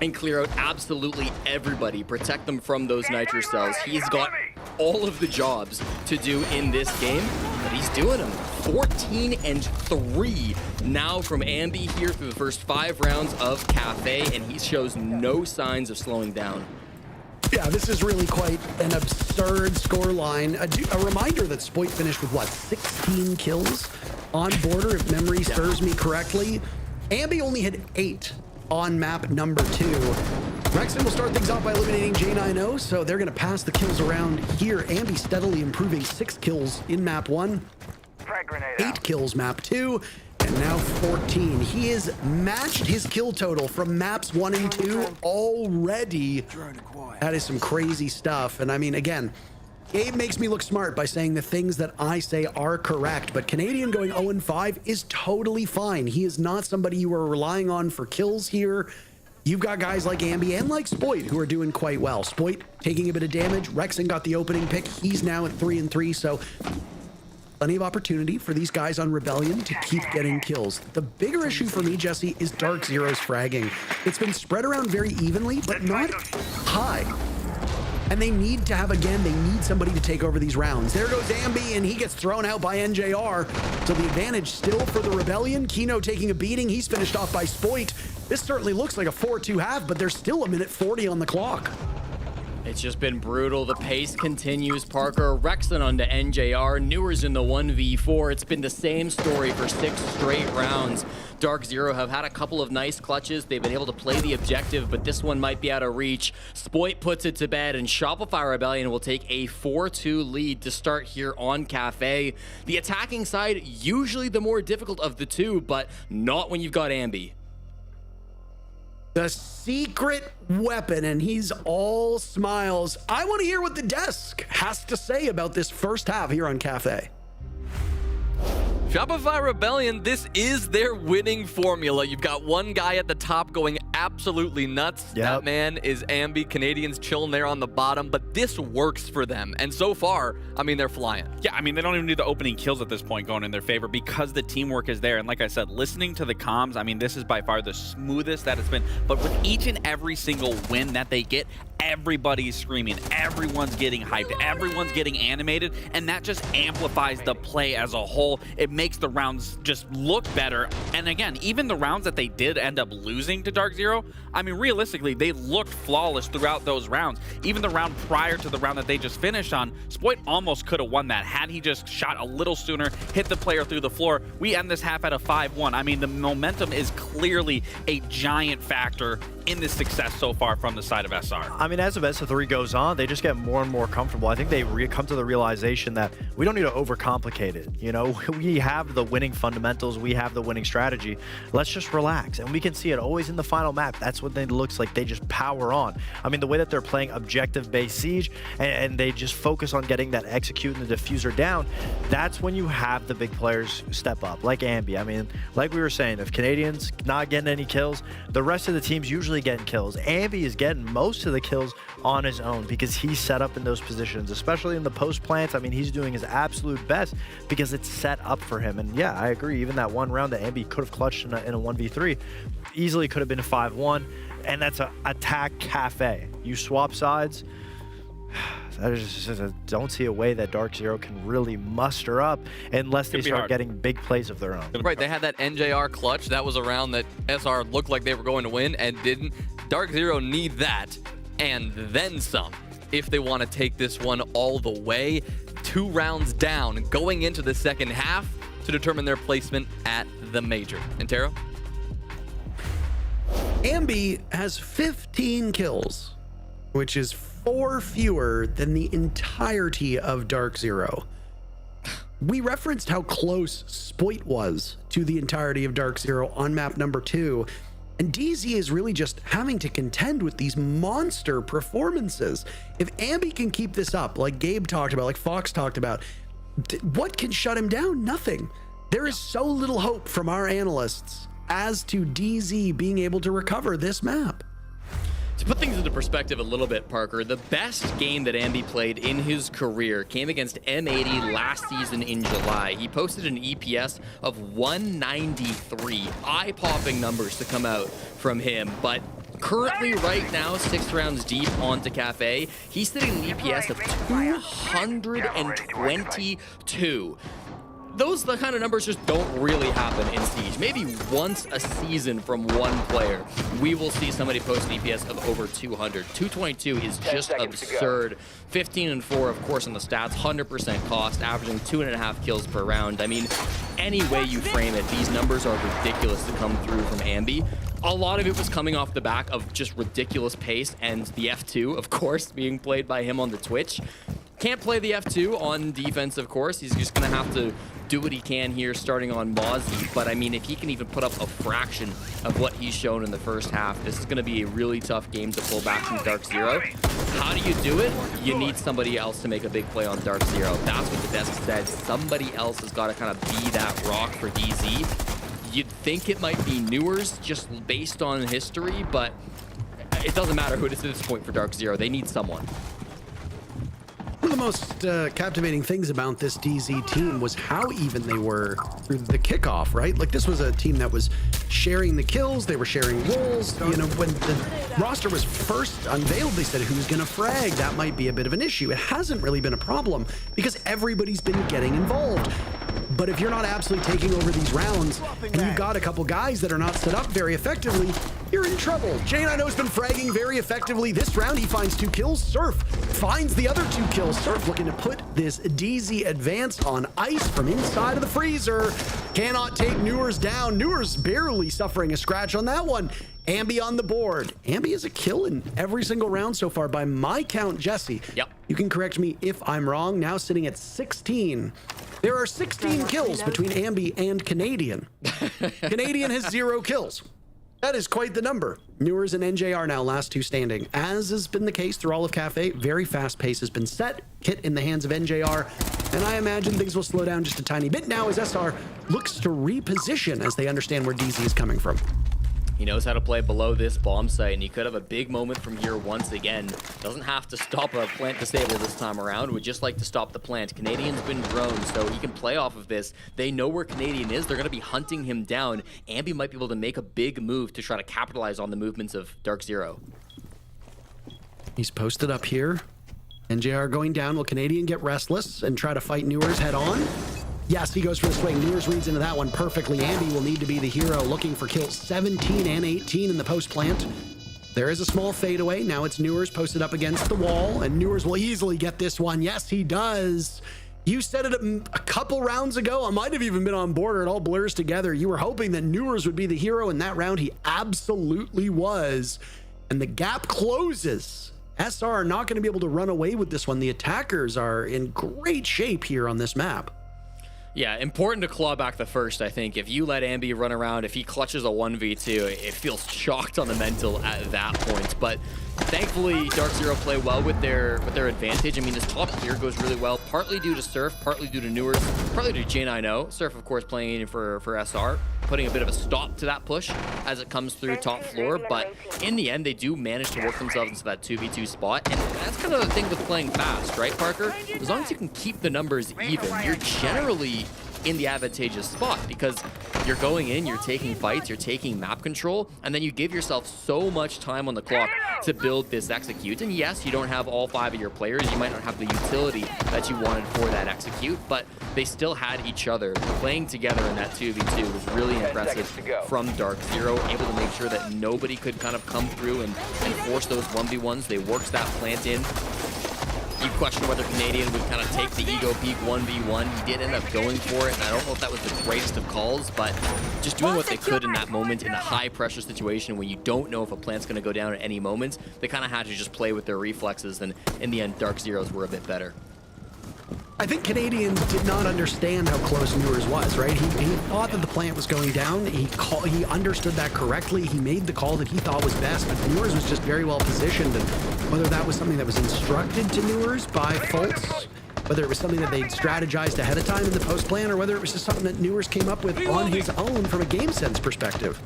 and clear out absolutely everybody, protect them from those nitro cells. He's got all of the jobs to do in this game, but he's doing them. 14-3 now from Ambi here through the first 5 rounds of Cafe, and he shows no signs of slowing down. Yeah, this is really quite an absurd scoreline. A reminder that Spoit finished with, what, 16 kills on Border, if memory serves me correctly. Ambi only had 8 on map number 2. Rexon will start things off by eliminating J90, so they're going to pass the kills around here. Ambi steadily improving 6 kills in map 1, 8 kills map 2, and now 14. He has matched his kill total from maps 1 and 2 already. That is some crazy stuff. And I mean, again, Gabe makes me look smart by saying the things that I say are correct, but Canadian going 0-5 is totally fine. He is not somebody you are relying on for kills here. You've got guys like Ambi and like Spoit who are doing quite well. Spoit taking a bit of damage. Rexon got the opening pick. He's now at 3-3, so plenty of opportunity for these guys on Rebellion to keep getting kills. The bigger issue for me, Jesse, is Dark Zero's fragging. It's been spread around very evenly, but not high. And they need to have, again, they need somebody to take over these rounds. There goes Ambi, and he gets thrown out by NJR. So the advantage still for the Rebellion. Kino taking a beating. He's finished off by Spoit. This certainly looks like a 4-2 half, but there's still a minute 40 on the clock. It's just been brutal. The pace continues. Parker, Rexon onto NJR. Newer's in the 1v4. It's been the same story for 6 straight rounds. Dark Zero have had a couple of nice clutches. They've been able to play the objective, but this one might be out of reach. Spoit puts it to bed, and Shopify Rebellion will take a 4-2 lead to start here on Cafe. The attacking side, usually the more difficult of the two, but not when you've got Ambi. The secret weapon, and he's all smiles. I want to hear what the desk has to say about this first half here on Cafe. Shopify Rebellion, this is their winning formula. You've got one guy at the top going absolutely nuts. Yep. That man is Ambi. Canadians chilling there on the bottom, but this works for them. And so far, I mean, they're flying. Yeah, I mean, they don't even need the opening kills at this point going in their favor because the teamwork is there. And like I said, listening to the comms, I mean, this is by far the smoothest that it's been. But with each and every single win that they get, everybody's screaming, everyone's getting hyped, everyone's getting animated, and that just amplifies the play as a whole. It makes the rounds just look better. And again, even the rounds that they did end up losing to Dark Zero, I mean, realistically, they looked flawless throughout those rounds. Even the round prior to the round that they just finished on, Spoit almost could have won that had he just shot a little sooner, hit the player through the floor. We end this half at a 5-1. I mean, the momentum is clearly a giant factor in this success so far from the side of SR. I mean, as the best of 3 goes on, they just get more and more comfortable. I think they come to the realization that we don't need to overcomplicate it. You know, we have the winning fundamentals, we have the winning strategy. Let's just relax, and we can see it always in the final map. That's what it looks like. They just power on. I mean, the way that they're playing objective-based siege, and they just focus on getting that execute and the diffuser down. That's when you have the big players step up, like Ambi. I mean, like we were saying, if Canadians not getting any kills, the rest of the team's usually getting kills. Ambi is getting most of the kills on his own because he's set up in those positions, especially in the post plants. I mean, he's doing his absolute best because it's set up for him. And yeah, I agree. Even that one round that Ambi could have clutched in a 1v3 easily could have been a 5-1, and that's an attack Cafe. You swap sides. I don't see a way that Dark Zero can really muster up unless they start getting big plays of their own. Right, they had that NJR clutch. That was a round that SR looked like they were going to win and didn't. Dark Zero need that and then some if they want to take this one all the way. 2 rounds down going into the second half to determine their placement at the major. Antero? Ambi has 15 kills, which is 4 fewer than the entirety of Dark Zero. We referenced how close Spoit was to the entirety of Dark Zero on map number 2, and DZ is really just having to contend with these monster performances. If Ambi can keep this up, like Gabe talked about, like Fox talked about, what can shut him down? Nothing. There is so little hope from our analysts as to DZ being able to recover this map. To put things into perspective a little bit, Parker, the best game that Ambi played in his career came against M80 last season in July. He posted an EPS of 193. Eye-popping numbers to come out from him, but currently right now, 6 rounds deep onto Cafe, he's sitting an EPS of 222. Those the kind of numbers just don't really happen in Siege. Maybe once a season from one player, we will see somebody post an EPS of over 200. 222 is just absurd. 15 and 4, of course, on the stats, 100% cost, averaging 2.5 kills per round. I mean, any way you frame it, these numbers are ridiculous to come through from Ambi. A lot of it was coming off the back of just ridiculous pace and the F2, of course, being played by him on the Twitch. Can't play the F2 on defense, of course. He's just going to have to do what he can here starting on Mozzie. But, I mean, if he can even put up a fraction of what he's shown in the first half, this is going to be a really tough game to pull back from Dark Zero. How do you do it? You need somebody else to make a big play on Dark Zero. That's what the desk said. Somebody else has got to kind of be that rock for DZ. You'd think it might be Newers just based on history, but it doesn't matter who it is at this point for Dark Zero. They need someone. One of the most captivating things about this DZ team was how even they were through the kickoff, right? Like, this was a team that was sharing the kills, they were sharing roles. You know, when the roster was first unveiled, they said, who's gonna frag? That might be a bit of an issue. It hasn't really been a problem because everybody's been getting involved. But if you're not absolutely taking over these rounds and you've got a couple guys that are not set up very effectively, you're in trouble. J9O's been fragging very effectively this round. He finds 2 kills. Surf finds the other 2 kills. Surf looking to put this DZ advance on ice from inside of the freezer. Cannot take Newers down. Newers barely suffering a scratch on that one. Ambi on the board. Ambi is a kill in every single round so far by my count, Jesse. Yep. You can correct me if I'm wrong. Now sitting at 16. There are 16 kills between Ambi and Canadian. Canadian has 0 kills. That is quite the number. Newers and NJR now last 2 standing. As has been the case through all of Cafe, very fast pace has been set. Kit in the hands of NJR. And I imagine things will slow down just a tiny bit now as SR looks to reposition as they understand where DZ is coming from. He knows how to play below this bomb site, and he could have a big moment from here once again. Doesn't have to stop a plant disable this time around. Would just like to stop the plant. Canadian's been droned, so he can play off of this. They know where Canadian is. They're going to be hunting him down. Ambi might be able to make a big move to try to capitalize on the movements of Dark Zero. He's posted up here. NJR going down. Will Canadian get restless and try to fight Newers head on? Yes, he goes for the swing. Newers reads into that one perfectly. Ambi will need to be the hero, looking for kills 17 and 18 in the post plant. There is a small fadeaway. Now it's Newers posted up against the wall, and Newers will easily get this one. Yes, he does. You said it a couple rounds ago. I might have even been on board, or it all blurs together. You were hoping that Newers would be the hero in that round. He absolutely was. And the gap closes. SR are not going to be able to run away with this one. The attackers are in great shape here on this map. Yeah, important to claw back the first, I think. If you let Ambi run around, if he clutches a 1v2, it feels chalked on the mental at that point. But thankfully, Dark Zero play well with their advantage. I mean, this top tier goes really well, partly due to Surf, partly due to Newers, partly due to J9O. Surf, of course, playing in for SR, putting a bit of a stop to that push as it comes through top floor. But in the end, they do manage to work themselves into that 2v2 spot. And that's kind of the thing with playing fast, right, Parker? As long as you can keep the numbers even, you're generally in the advantageous spot, because you're going in, you're taking fights, you're taking map control, and then you give yourself so much time on the clock to build this execute. And yes, you don't have all 5 of your players, you might not have the utility that you wanted for that execute, but they still had each other. Playing together in that 2v2 was really impressive from Dark Zero, able to make sure that nobody could kind of come through and force those 1v1s. They worked that plant in. You question whether Canadian would kind of take the ego peak 1v1. He did end up going for it, and I don't know if that was the greatest of calls, but just doing what they could in that moment in a high pressure situation when you don't know if a plant's going to go down at any moment. They kind of had to just play with their reflexes, and in the end, Dark Zeros were a bit better. I think Canadian did not understand how close Newers was, right? He thought that the plant was going down. He understood that correctly. He made the call that he thought was best, but Newers was just very well positioned. And whether that was something that was instructed to Newers by Fultz, whether it was something that they'd strategized ahead of time in the post plan, or whether it was just something that Newers came up with on his own from a game sense perspective,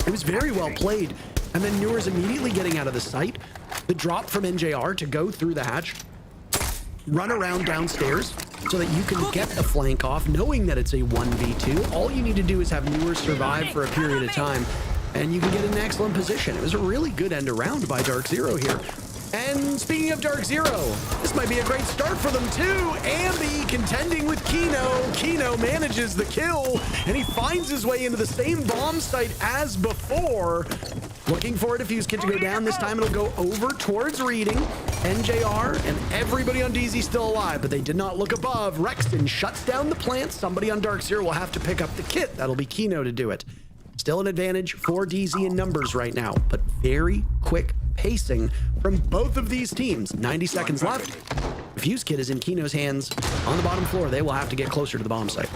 it was very well played. And then Newers immediately getting out of the site, the drop from NJR to go through the hatch, run around downstairs so that you can get the flank off, knowing that it's a 1v2. All you need to do is have Newers survive for a period of time, and you can get in an excellent position. It was a really good end around by Dark Zero here. And speaking of Dark Zero, this might be a great start for them too. Ambi contending with Kino. Kino manages the kill, and he finds his way into the same bomb site as before. Looking for a defuse kit to go down. This time it'll go over towards reading. NJR and everybody on DZ still alive, but they did not look above. Rexton shuts down the plant. Somebody on Dark Zero will have to pick up the kit. That'll be Kino to do it. Still an advantage for DZ in numbers right now, but very quick pacing from both of these teams. 90 seconds left. Defuse kit is in Kino's hands on the bottom floor. They will have to get closer to the bomb site.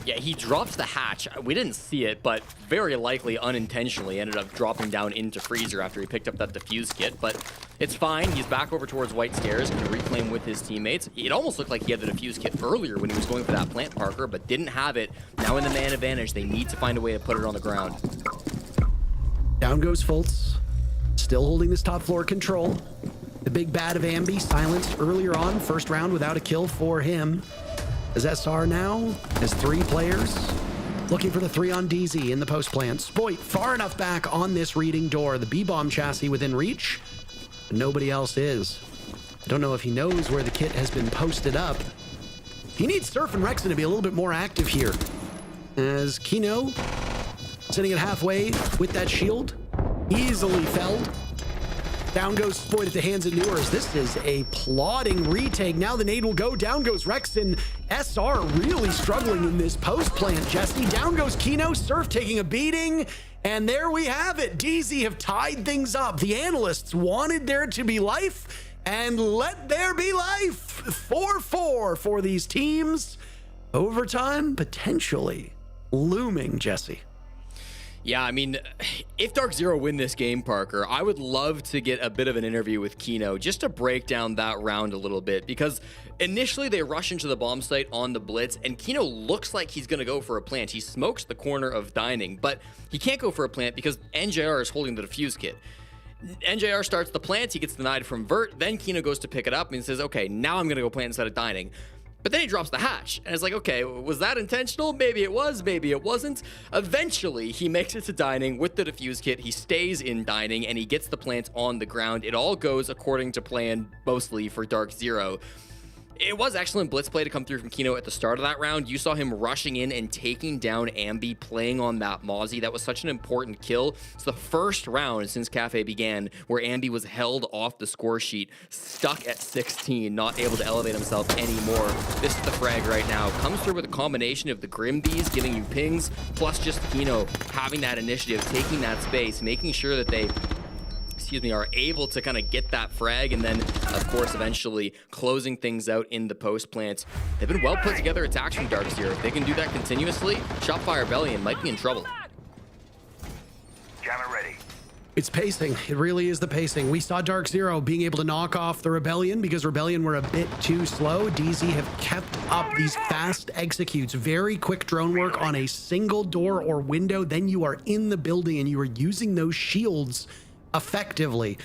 Yeah, he drops the hatch. We didn't see it, but very likely unintentionally ended up dropping down into freezer after he picked up that defuse kit. But it's fine. He's back over towards white stairs, can reclaim with his teammates. It almost looked like he had the defuse kit earlier when he was going for that plant, Parker, but didn't have it. Now in the man advantage, they need to find a way to put it on the ground. Down goes Fultz, still holding this top floor control. The big bad of Ambi silenced earlier on, first round without a kill for him. As SR now has 3 players looking for the 3 on DZ in the post plant. Spoit far enough back on this reading door. The B-bomb chassis within reach, but nobody else is. I don't know if he knows where the kit has been posted up. He needs Surf and Rexton to be a little bit more active here. As Kino sitting at halfway with that shield, easily felled. Down goes Spoit at the hands of Newers. This is a plodding retake. Now the nade will go. Down goes Rexon. SR really struggling in this post plant, Jesse. Down goes Kino. Surf taking a beating. And there we have it. DZ have tied things up. The analysts wanted there to be life, and let there be life. 4-4 for these teams. Overtime potentially looming, Jesse. Yeah, I mean, if Dark Zero win this game, Parker, I would love to get a bit of an interview with Kino just to break down that round a little bit, because initially they rush into the bomb site on the blitz, and Kino looks like he's going to go for a plant. He smokes the corner of Dining, but he can't go for a plant because NJR is holding the defuse kit. NJR starts the plant, he gets denied from Vert, then Kino goes to pick it up and says, okay, now I'm going to go plant instead of Dining. But then he drops the hatch, and it's like, okay, was that intentional? Maybe it was, maybe it wasn't. Eventually, he makes it to Dining with the defuse kit. He stays in Dining, and he gets the plant on the ground. It all goes according to plan, mostly for Dark Zero. It was excellent blitz play to come through from Kino at the start of that round. You saw him rushing in and taking down Ambi, playing on that Mozzie. That was such an important kill. It's the first round since Cafe began where Ambi was held off the score sheet, stuck at 16, not able to elevate himself anymore. This is the frag right now. Comes through with a combination of the Grimbees giving you pings, plus just Kino having that initiative, taking that space, making sure that they are able to kind of get that frag, and then, of course, eventually closing things out in the post plants. They've been well put together attacks from Dark Zero. If they can do that continuously, Shopfire Rebellion might be in trouble. Jammer ready. It's pacing. It really is the pacing. We saw Dark Zero being able to knock off the Rebellion because Rebellion were a bit too slow. DZ have kept up these fast executes, very quick drone work on a single door or window. Then you are in the building and you are using those shields effectively.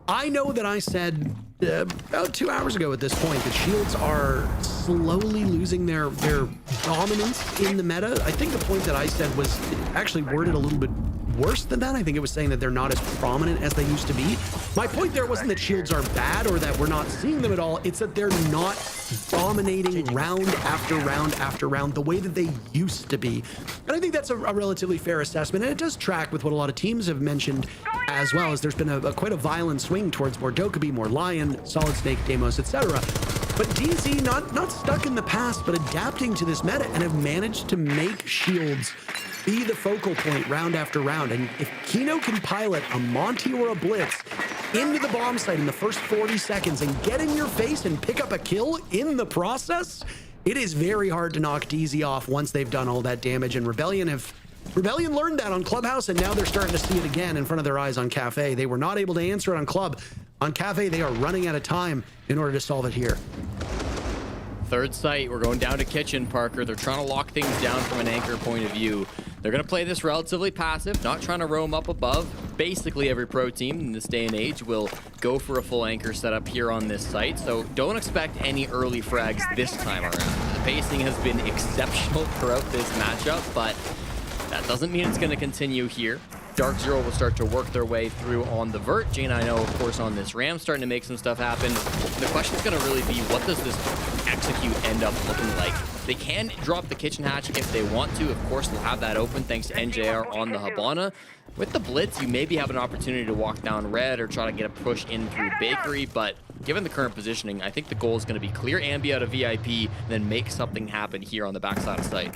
I know that I said about 2 hours ago at this point that shields are slowly losing their dominance in the meta. I think the point that I said was actually worded a little bit worse than that. I think it was saying that they're not as prominent as they used to be. My point there wasn't that shields are bad or that we're not seeing them at all. It's that they're not dominating round after round after round the way that they used to be. And I think that's a relatively fair assessment. And it does track with what a lot of teams have mentioned as well, as there's been quite a violent swing towards more Dokkaebi, more Lion, Solid Snake, Deimos, etc. But DZ not stuck in the past, but adapting to this meta and have managed to make shields be the focal point round after round. And if Kino can pilot a Monty or a Blitz into the bomb site in the first 40 seconds and get in your face and pick up a kill in the process, it is very hard to knock DZ off once they've done all that damage. And Rebellion learned that on Clubhouse, and now they're starting to see it again in front of their eyes on Cafe. They were not able to answer it on Club. On Cafe, they are running out of time in order to solve it here. Third site, we're going down to Kitchen, Parker. They're trying to lock things down from an anchor point of view. They're going to play this relatively passive, not trying to roam up above. Basically, every pro team in this day and age will go for a full anchor setup here on this site, so don't expect any early frags this time around. The pacing has been exceptional throughout this matchup, but that doesn't mean it's going to continue here. Dark Zero will start to work their way through on the Vert. J9O, of course, on this Ram, starting to make some stuff happen. The question is going to really be, what does this execute end up looking like? They can drop the kitchen hatch if they want to. Of course, they'll have that open thanks to NJR on the Habana. With the Blitz, you maybe have an opportunity to walk down Red or try to get a push in through Bakery, but given the current positioning, I think the goal is going to be clear Ambi out of VIP and then make something happen here on the backside of site.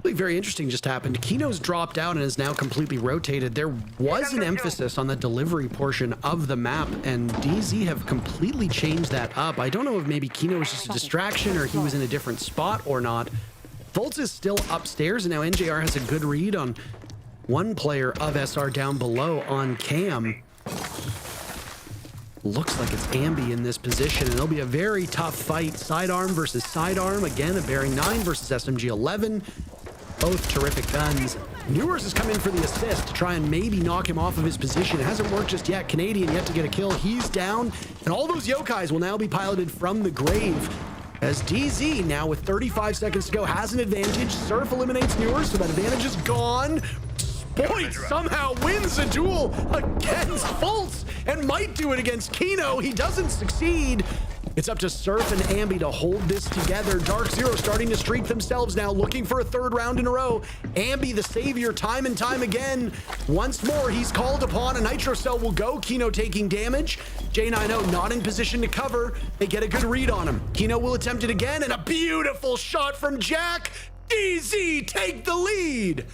Very interesting just happened. Kino's dropped out and is now completely rotated. There was an emphasis on the delivery portion of the map, and DZ have completely changed that up. I don't know if maybe Kino was just a distraction or he was in a different spot or not. Volts is still upstairs, and now NJR has a good read on one player of SR down below on Cam. Looks like it's Ambi in this position, and it'll be a very tough fight. Sidearm versus sidearm. Again, a Bearing 9 versus SMG 11. Both terrific guns. Newers has come in for the assist to try and maybe knock him off of his position. It hasn't worked just yet. Canadian yet to get a kill. He's down, and all those yokais will now be piloted from the grave. As DZ, now with 35 seconds to go, has an advantage. Surf eliminates Newers, so that advantage is gone. Spoit somehow wins a duel against Fultz and might do it against Kino. He doesn't succeed. It's up to Surf and Ambi to hold this together. Dark Zero starting to streak themselves now, looking for a third round in a row. Ambi, the savior, time and time again. Once more, he's called upon. A Nitro Cell will go. Kino taking damage. J90 not in position to cover. They get a good read on him. Kino will attempt it again, and a beautiful shot from Jack. DZ take the lead.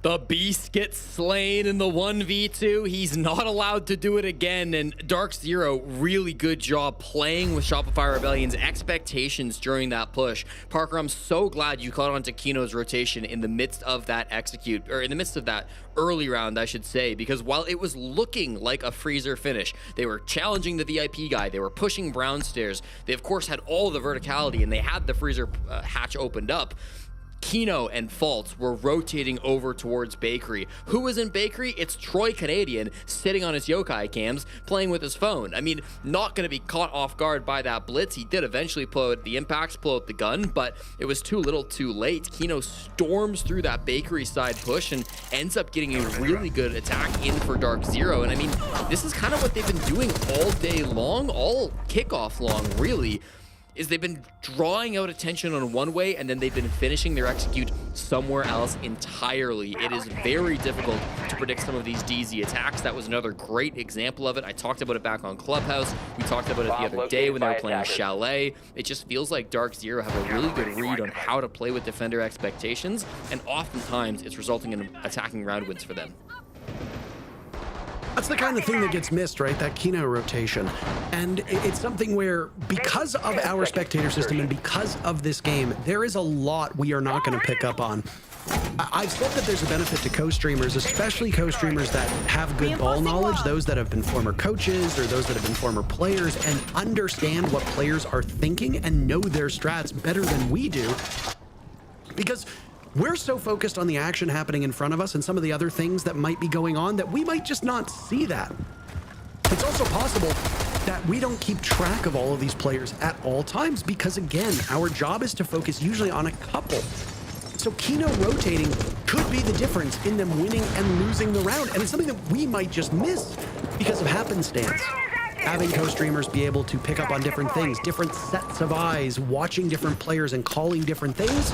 The Beast gets slain in the 1v2. He's not allowed to do it again. And Dark Zero, really good job playing with Shopify Rebellion's expectations during that push. Parker, I'm so glad you caught on to Kino's rotation in the midst of that execute, or in the midst of that early round, I should say, because while it was looking like a freezer finish, they were challenging the VIP guy, they were pushing brown stairs, they of course had all the verticality, and they had the freezer hatch opened up. Kino and Faults were rotating over towards Bakery. Who was in Bakery? It's Troy Canadian sitting on his yokai cams playing with his phone. I mean, not going to be caught off guard by that blitz. He did eventually pull out the impacts, pull out the gun, but it was too little too late. Kino storms through that Bakery side push and ends up getting a really good attack in for Dark Zero. And I mean, this is kind of what they've been doing all day long, all kickoff long, really, is they've been drawing out attention on one way and then they've been finishing their execute somewhere else entirely. It is very difficult to predict some of these DZ attacks. That was another great example of it. I talked about it back on Clubhouse. We talked about it the other day when they were playing Chalet. It just feels like Dark Zero have a really good read on how to play with defender expectations, and oftentimes it's resulting in attacking round wins for them. That's the kind of thing that gets missed, right? That Kino rotation. And it's something where, because of our spectator system and because of this game, there is a lot we are not going to pick up on. I've said that there's a benefit to co-streamers, especially co-streamers that have good ball knowledge, those that have been former coaches or those that have been former players and understand what players are thinking and know their strats better than we do. Because we're so focused on the action happening in front of us and some of the other things that might be going on that we might just not see that. It's also possible that we don't keep track of all of these players at all times because, again, our job is to focus usually on a couple. So Kino rotating could be the difference in them winning and losing the round, and it's something that we might just miss because of happenstance. Having co-streamers be able to pick up on different things, different sets of eyes, watching different players and calling different things,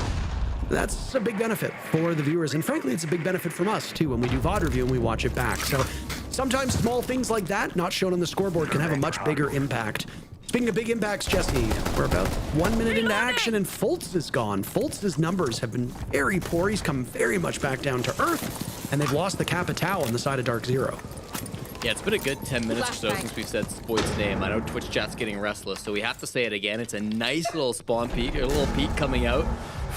that's a big benefit for the viewers. And frankly, it's a big benefit from us too when we do VOD review and we watch it back. So sometimes small things like that, not shown on the scoreboard, can have a much bigger impact. Speaking of big impacts, Jesse, we're about 1 minute into action and Fultz is gone. Fultz's numbers have been very poor. He's come very much back down to earth, and they've lost the Capitao on the side of Dark Zero. Yeah, it's been a good 10 minutes or so since we've said Spoit's name. I know Twitch chat's getting restless, so we have to say it again. It's a nice little spawn peek, a little peek coming out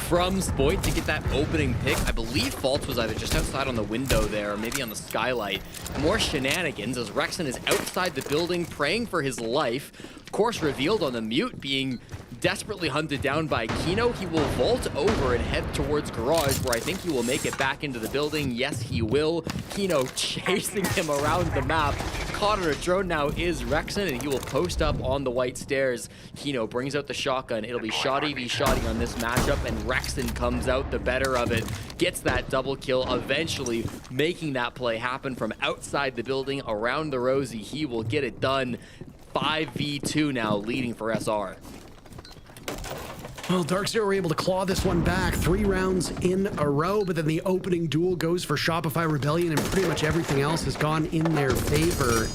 from Spoit to get that opening pick. I believe Faults was either just outside on the window there or maybe on the skylight. More shenanigans as Rexon is outside the building praying for his life. Of course, revealed on the mute, being desperately hunted down by Kino. He will vault over and head towards Garage, where I think he will make it back into the building. Yes, he will. Kino chasing him around the map. Caught on a drone now is Rexon, and he will post up on the white stairs. Kino brings out the shotgun. It'll be Shoddy v Shoddy on this matchup, and Rexon comes out the better of it. Gets that double kill, eventually making that play happen from outside the building around the Rosie. He will get it done. 5v2 now, leading for SR. Well, Dark Zero were able to claw this one back 3 rounds in a row, but then the opening duel goes for Shopify Rebellion, and pretty much everything else has gone in their favor.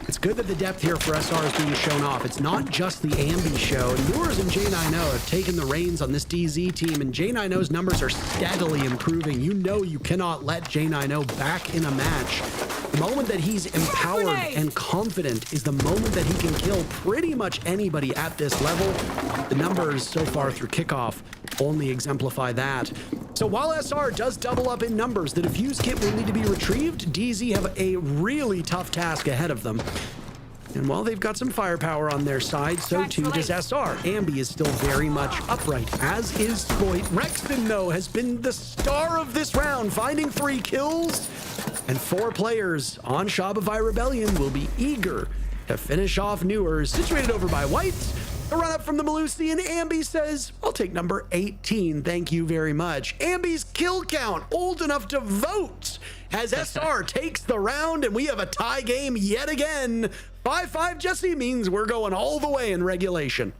It's good that the depth here for SR is being shown off. It's not just the Ambi show. Noors and J90 have taken the reins on this DZ team, and J90's numbers are steadily improving. You know you cannot let J90 back in a match. The moment that he's empowered and confident is the moment that he can kill pretty much anybody at this level. The numbers so far through Kickoff only exemplify that. So while SR does double up in numbers, the defuse kit will need to be retrieved. DZ have a really tough task ahead of them. And while they've got some firepower on their side, so too does SR. Ambi is still very much upright, as is Spoit. Rexton, though, has been the star of this round, finding 3 kills. And 4 players on Shopify Rebellion will be eager to finish off Noors. Situated over by White. A run up from the Malusi, and Ambi says, I'll take number 18. Thank you very much. Ambi's kill count, old enough to vote as SR takes the round and we have a tie game yet again. 5-5, Jesse, means we're going all the way in regulation.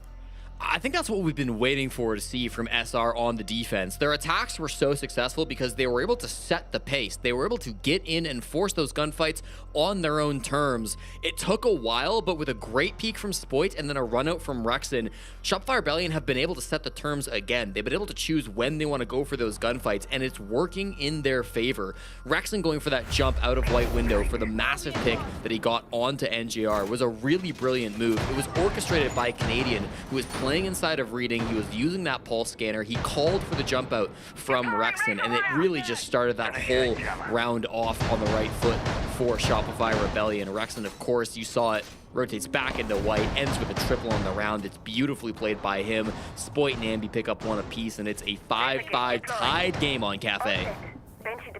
I think that's what we've been waiting for to see from SR on the defense. Their attacks were so successful because they were able to set the pace. They were able to get in and force those gunfights on their own terms. It took a while, but with a great peek from Spoit and then a run out from Rexon, Shopify Rebellion have been able to set the terms again. They've been able to choose when they want to go for those gunfights, and it's working in their favor. Rexon going for that jump out of white window for the massive pick that he got onto NJR was a really brilliant move. It was orchestrated by Canadian, who was playing inside of reading. He was using that pulse scanner. He called for the jump out from Rexon, and it really just started that whole round off on the right foot for Shopify Rebellion. Rexon, of course, you saw it, rotates back into white, ends with a triple on the round. It's beautifully played by him. Spoit and Ambi pick up one apiece, and it's a 5-5 tied game on Cafe.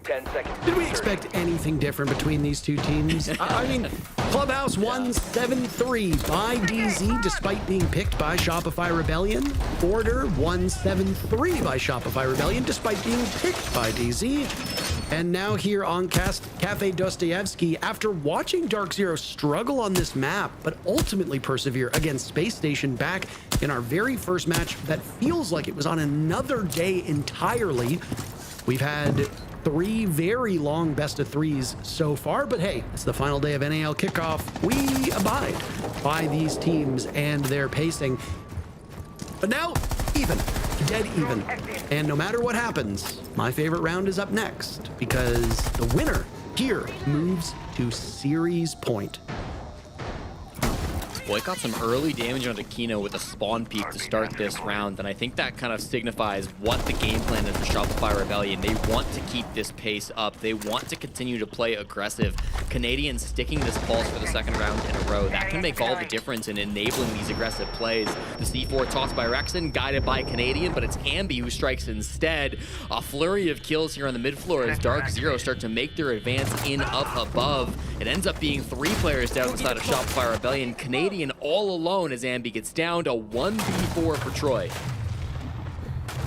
10 seconds. Did we expect anything different between these two teams? I mean, Clubhouse won 7-3 by DZ despite being picked by Shopify Rebellion. Order won 7-3 by Shopify Rebellion despite being picked by DZ. And now here on Cafe Dostoevsky, after watching Dark Zero struggle on this map, but ultimately persevere against Space Station back in our very first match that feels like it was on another day entirely, we've had 3 very long best of 3s so far, but hey, it's the final day of NAL Kickoff. We abide by these teams and their pacing. But now, even, dead even. And no matter what happens, my favorite round is up next because the winner here moves to series point. Spoit got some early damage onto Kino with a spawn peek to start this round, and I think that kind of signifies what the game plan is for Shopify Rebellion. They want to keep this pace up. They want to continue to play aggressive. Canadian sticking this pulse for the second round in a row, that can make all the difference in enabling these aggressive plays. The C4 tossed by Rexon, guided by Canadian, but it's Ambi who strikes instead. A flurry of kills here on the mid floor as Dark Zero start to make their advance in up above. It ends up being 3 players down the side of Shopify Rebellion. Canadian all alone as Ambi gets down to 1v4 for Troy.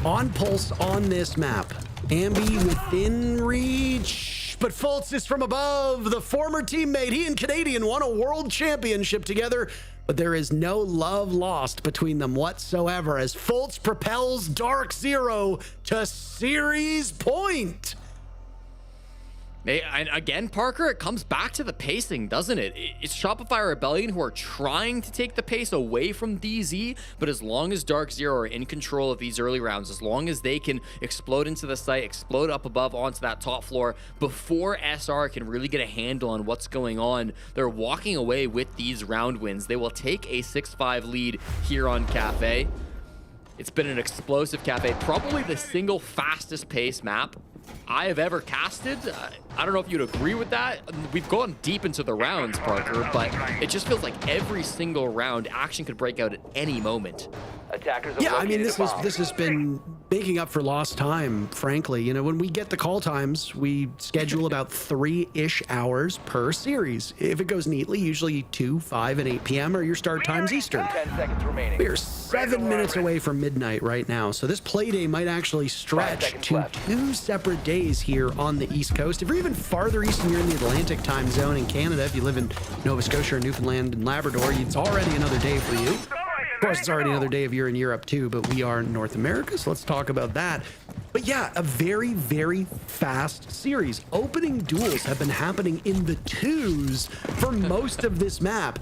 On pulse on this map, Ambi within reach, but Fultz is from above. The former teammate, he and Canadian won a world championship together, but there is no love lost between them whatsoever as Fultz propels Dark Zero to series point. And again, Parker, it comes back to the pacing, doesn't it? It's Shopify Rebellion who are trying to take the pace away from DZ, but as long as Dark Zero are in control of these early rounds, as long as they can explode into the site, explode up above onto that top floor before SR can really get a handle on what's going on, they're walking away with these round wins. They will take a 6-5 lead here on Cafe. It's been an explosive Cafe, probably the single fastest pace map I have ever casted. I don't know if you'd agree with that. We've gone deep into the rounds, Parker, but it just feels like every single round action could break out at any moment. Yeah, I mean, this has been making up for lost time, frankly. You know, when we get the call times, we schedule about 3-ish hours per series. If it goes neatly, usually 2, 5, and 8 p.m. are your start times Eastern. 10 seconds remaining. We are 7 minutes away from midnight right now, so this play day might actually stretch to 2 separate days here on the East Coast. If you're even farther east and you're in the Atlantic time zone in Canada, if you live in Nova Scotia or Newfoundland and Labrador, it's already another day for you. Of course, it's already another day if you're in Europe too, but we are in North America, so let's talk about that. But yeah, a very, very fast series. Opening duels have been happening in the 2s for most of this map.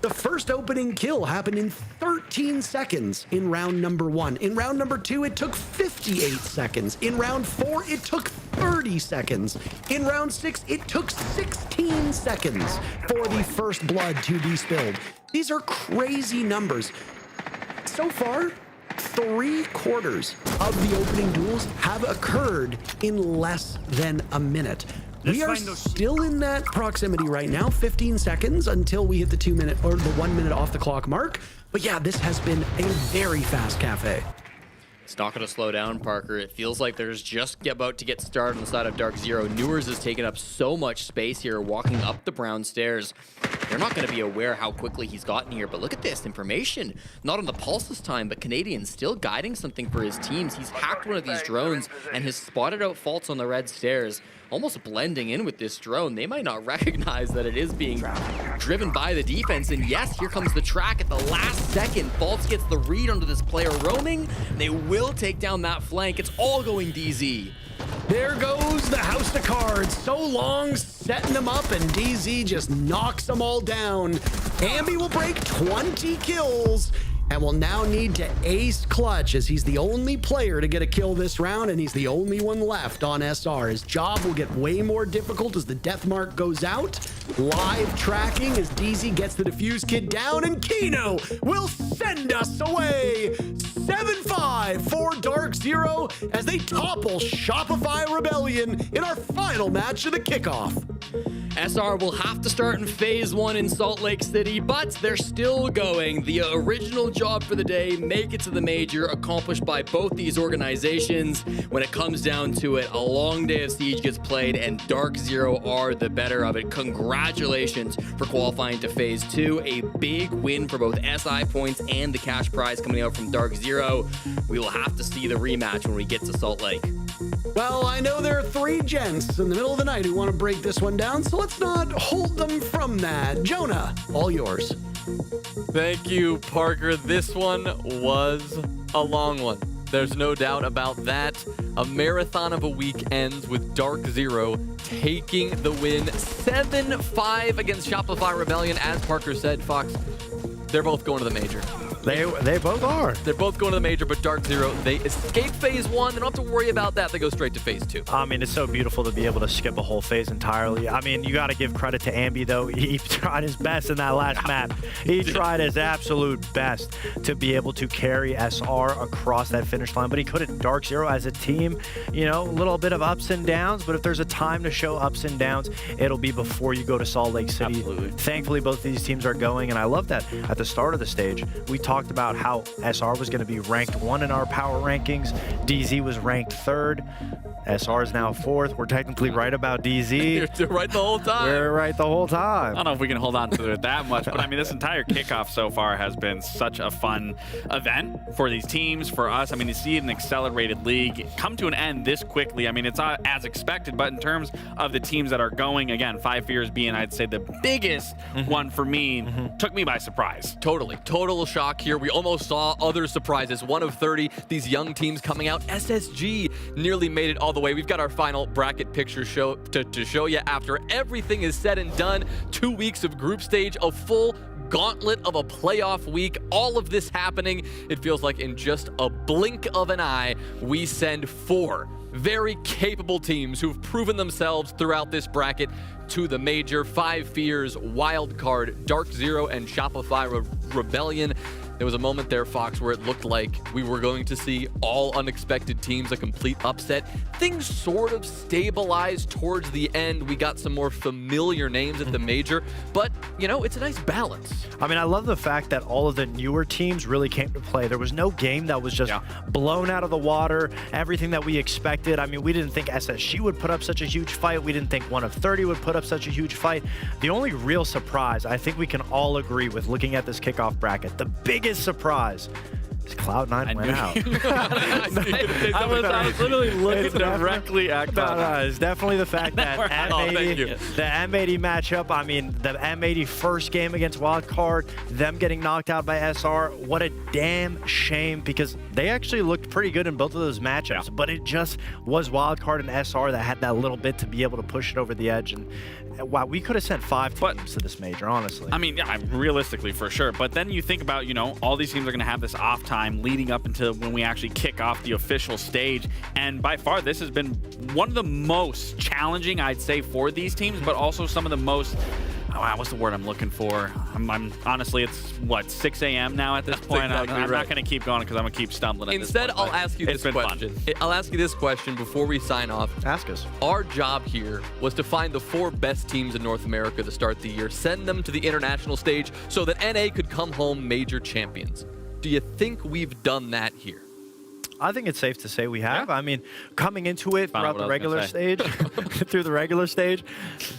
The first opening kill happened in 13 seconds in round number 1. In round number 2, it took 58 seconds. In round 4, it took 30 seconds. In round 6, it took 16 seconds for the first blood to be spilled. These are crazy numbers. So far, 3/4 of the opening duels have occurred in less than a minute. We are still in that proximity right now, 15 seconds until we hit the 2 minute or the 1 minute off the clock mark. But yeah, this has been a very fast Cafe. It's not going to slow down, Parker. It feels like there's just about to get started on the side of Dark Zero. Newers has taken up so much space here, walking up the brown stairs. they're not going to be aware how quickly he's gotten here. But look at this information. Not on the pulse this time, but Canadian still guiding something for his teams. He's hacked one of these drones and has spotted out faults on the red stairs, almost blending in with this drone. They might not recognize that it is being driven by the defense. And yes, here comes the track at the last second. Faults gets the read onto this player roaming. They will take down that flank. It's all going DZ. There goes the house of cards. So long setting them up, and DZ just knocks them all down. Ambi will break 20 kills and will now need to ace clutch, as he's the only player to get a kill this round, and he's the only one left on SR. His job will get way more difficult as the death mark goes out. Live tracking as DZ gets the defuse kid down, and Kino will send us away. 7-5 for Dark Zero as they topple Shopify Rebellion in our final match of the kickoff. SR will have to start in phase 1 in Salt Lake City, but they're still going. The original job for the day, make it to the major, accomplished by both these organizations. When it comes down to it, a long day of Siege gets played, and Dark Zero are the better of it. Congratulations for qualifying to phase 2. A big win for both SI points and the cash prize coming out from Dark Zero. We will have to see the rematch when we get to Salt Lake. Well, I know there are 3 gents in the middle of the night who want to break this one down, so let's not hold them from that. Jonah, all yours. Thank you, Parker. This one was a long one. There's no doubt about that. A marathon of a week ends with Dark Zero taking the win 7-5 against Shopify Rebellion. As Parker said, Fox, they're both going to the major. They both are. They're both going to the major, but Dark Zero, they escape phase 1. They don't have to worry about that. They go straight to phase 2. I mean, it's so beautiful to be able to skip a whole phase entirely. I mean, you got to give credit to Ambi, though. He tried his best in that last map. He tried his absolute best to be able to carry SR across that finish line, but he couldn't. Dark Zero as a team, you know, a little bit of ups and downs, but if there's a time to show ups and downs, it'll be before you go to Salt Lake City. Absolutely. Thankfully, both of these teams are going, and I love that at the start of the stage, we talked about how SR was going to be ranked 1 in our power rankings. DZ was ranked 3rd. SR is now 4th. We're technically right about DZ. You're right the whole time. We're right the whole time. I don't know if we can hold on to it that much, but I mean, this entire kickoff so far has been such a fun event for these teams, for us. I mean, to see an accelerated league come to an end this quickly, I mean, it's not as expected, but in terms of the teams that are going, again, 5 Fears being, I'd say, the biggest one for me, took me by surprise. Totally. Total shock here. We almost saw other surprises. 1 of 30, these young teams coming out. SSG nearly made it all the way. We've got our final bracket picture to show you after everything is said and done. 2 weeks of group stage, a full gauntlet of a playoff week, all of this happening. It feels like in just a blink of an eye, we send 4 very capable teams who've proven themselves throughout this bracket to the major. 5 Fears, Wildcard, Dark Zero, and Shopify Rebellion. There was a moment there, Fox, where it looked like we were going to see all unexpected teams, a complete upset. Things sort of stabilized towards the end. We got some more familiar names at the major, but, you know, it's a nice balance. I mean, I love the fact that all of the newer teams really came to play. There was no game that was just blown out of the water, everything that we expected. I mean, we didn't think SSG would put up such a huge fight. We didn't think 1 of 30 would put up such a huge fight. The only real surprise, I think we can all agree with looking at this kickoff bracket, the biggest surprise is Cloud9 went out. I was literally looking directly at Cloud9. No, it's definitely the fact that the M80 matchup, I mean, the M80 first game against Wildcard, them getting knocked out by SR, what a damn shame, because they actually looked pretty good in both of those matchups, but it just was Wildcard and SR that had that little bit to be able to push it over the edge. And wow, we could have sent 5 teams to this major, honestly. I mean, yeah, realistically, for sure. But then you think about, you know, all these teams are going to have this off time leading up until when we actually kick off the official stage. And by far, this has been one of the most challenging, I'd say, for these teams, but also some of the most... what's the word I'm looking for? I'm honestly, it's what, 6 a.m. now at this point. Exactly I'm not going to keep going because I'm going to keep stumbling. Instead, at this point, I'll ask you this question. I'll ask you this question before we sign off. Ask us. Our job here was to find the 4 best teams in North America to start the year, send them to the international stage so that NA could come home major champions. Do you think we've done that here? I think it's safe to say we have. I mean, coming into it Found out throughout what the I was regular gonna stage, through the regular stage,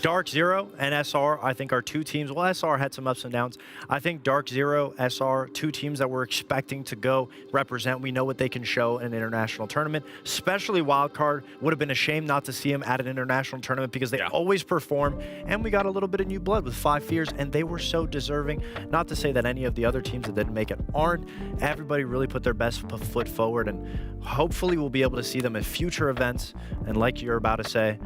Dark Zero and SR, I think are two teams. Well, SR had some ups and downs. I think Dark Zero, SR, two teams that we're expecting to go represent. We know what they can show in an international tournament, especially Wildcard. Would have been a shame not to see them at an international tournament because they always perform. And we got a little bit of new blood with 5 Fears, and they were so deserving. Not to say that any of the other teams that didn't make it aren't. Everybody really put their best foot forward, and hopefully we'll be able to see them at future events. And like you're about to say,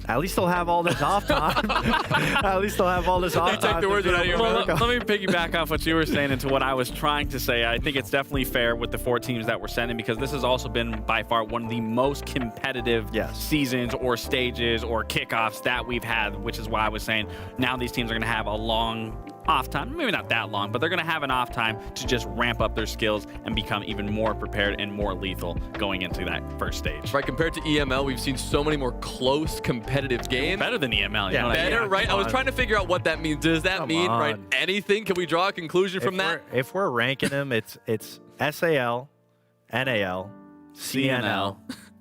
at least they'll have all this off time. At least they'll have all this off time. Take the words out of your mouth. Let me piggyback off what you were saying into what I was trying to say. I think it's definitely fair with the 4 teams that we're sending, because this has also been by far one of the most competitive seasons or stages or kickoffs that we've had, which is why I was saying now these teams are going to have a long off time, maybe not that long, but they're going to have an off time to just ramp up their skills and become even more prepared and more lethal going into that first stage. Right, compared to EML, we've seen so many more close competitive games. Better than EML. You know what I mean? Better, right? I was trying to figure out what that means. Does that mean, right, anything? Can we draw a conclusion from that? If we're ranking them, it's SAL, NAL, CNL,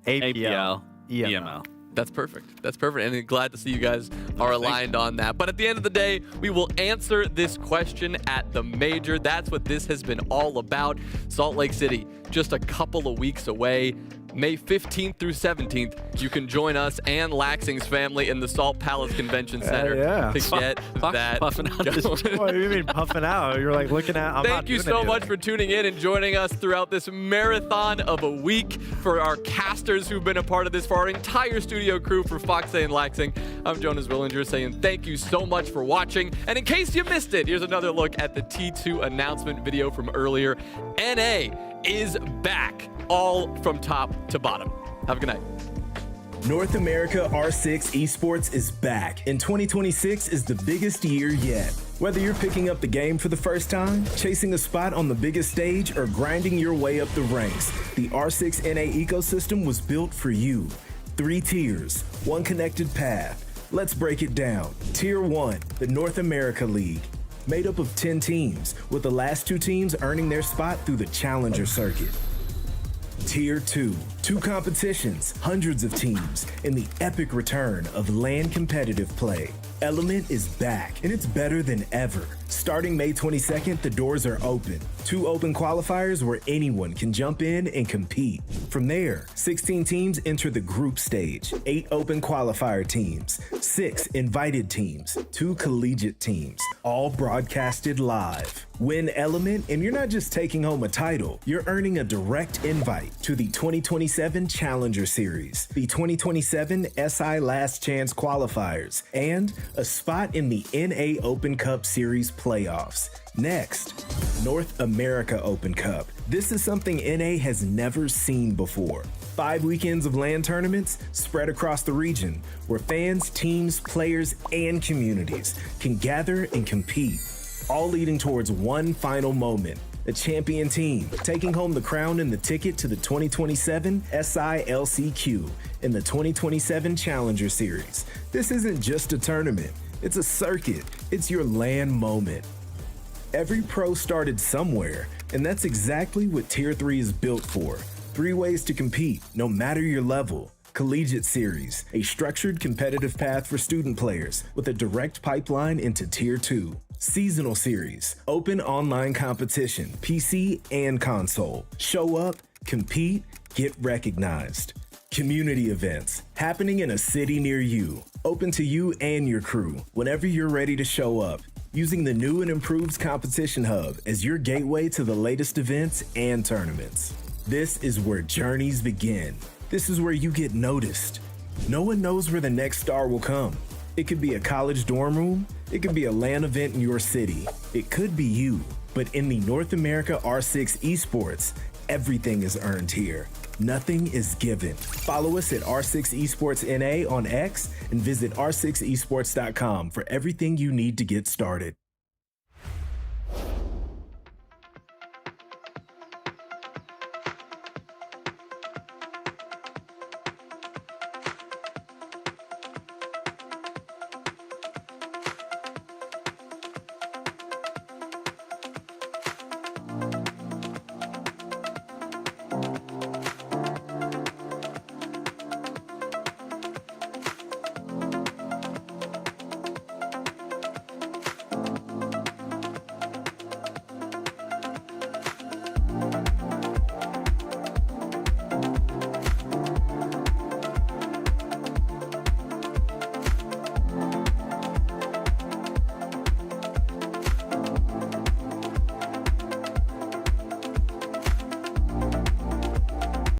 APL, EML. That's perfect. That's perfect. And glad to see you guys are aligned on that. But at the end of the day, we will answer this question at the major. That's what this has been all about. Salt Lake City, just a couple of weeks away. May 15th through 17th, you can join us and Laxing's family in the Salt Palace Convention Center to get that puffing out going. What do you mean puffing out? You're like looking at. Thank you so much for tuning in and joining us throughout this marathon of a week. For our casters who've been a part of this, for our entire studio crew, for Foxe and Laxing, I'm Jonas Willinger saying thank you so much for watching. And in case you missed it, here's another look at the T2 announcement video from earlier. NA is back, all from top to bottom. Have a good night. North America R6 Esports is back, and 2026 is the biggest year yet. Whether you're picking up the game for the first time, chasing a spot on the biggest stage, or grinding your way up the ranks, the R6 NA ecosystem was built for you. 3 tiers, 1 connected path. Let's break it down. Tier 1, the North America League. Made up of 10 teams, with the last 2 teams earning their spot through the Challenger Circuit. Tier 2, 2 competitions, hundreds of teams, and the epic return of LAN competitive play. Element is back, and it's better than ever. Starting May 22nd, the doors are open. 2 open qualifiers where anyone can jump in and compete. From there, 16 teams enter the group stage, 8 open qualifier teams, 6 invited teams, 2 collegiate teams, all broadcasted live. Win Element, and you're not just taking home a title, you're earning a direct invite to the 2027 Challenger Series, the 2027 SI Last Chance Qualifiers, and a spot in the NA Open Cup Series playoffs. Next, North America Open Cup. This is something NA has never seen before. 5 weekends of LAN tournaments spread across the region, where fans, teams, players, and communities can gather and compete, all leading towards one final moment. A champion team taking home the crown and the ticket to the 2027 SILCQ in the 2027 Challenger Series. This isn't just a tournament, it's a circuit. It's your LAN moment. Every pro started somewhere, and that's exactly what Tier 3 is built for. 3 ways to compete, no matter your level. Collegiate Series, a structured competitive path for student players with a direct pipeline into Tier 2. Seasonal Series, open online competition, PC and console. Show up, compete, get recognized. Community events, happening in a city near you. Open to you and your crew, whenever you're ready to show up. Using the new and improved Competition Hub as your gateway to the latest events and tournaments. This is where journeys begin. This is where you get noticed. No one knows where the next star will come. It could be a college dorm room. It could be a LAN event in your city. It could be you. But in the North America R6 Esports, everything is earned here. Nothing is given. Follow us at R6 Esports NA on X and visit r6esports.com for everything you need to get started.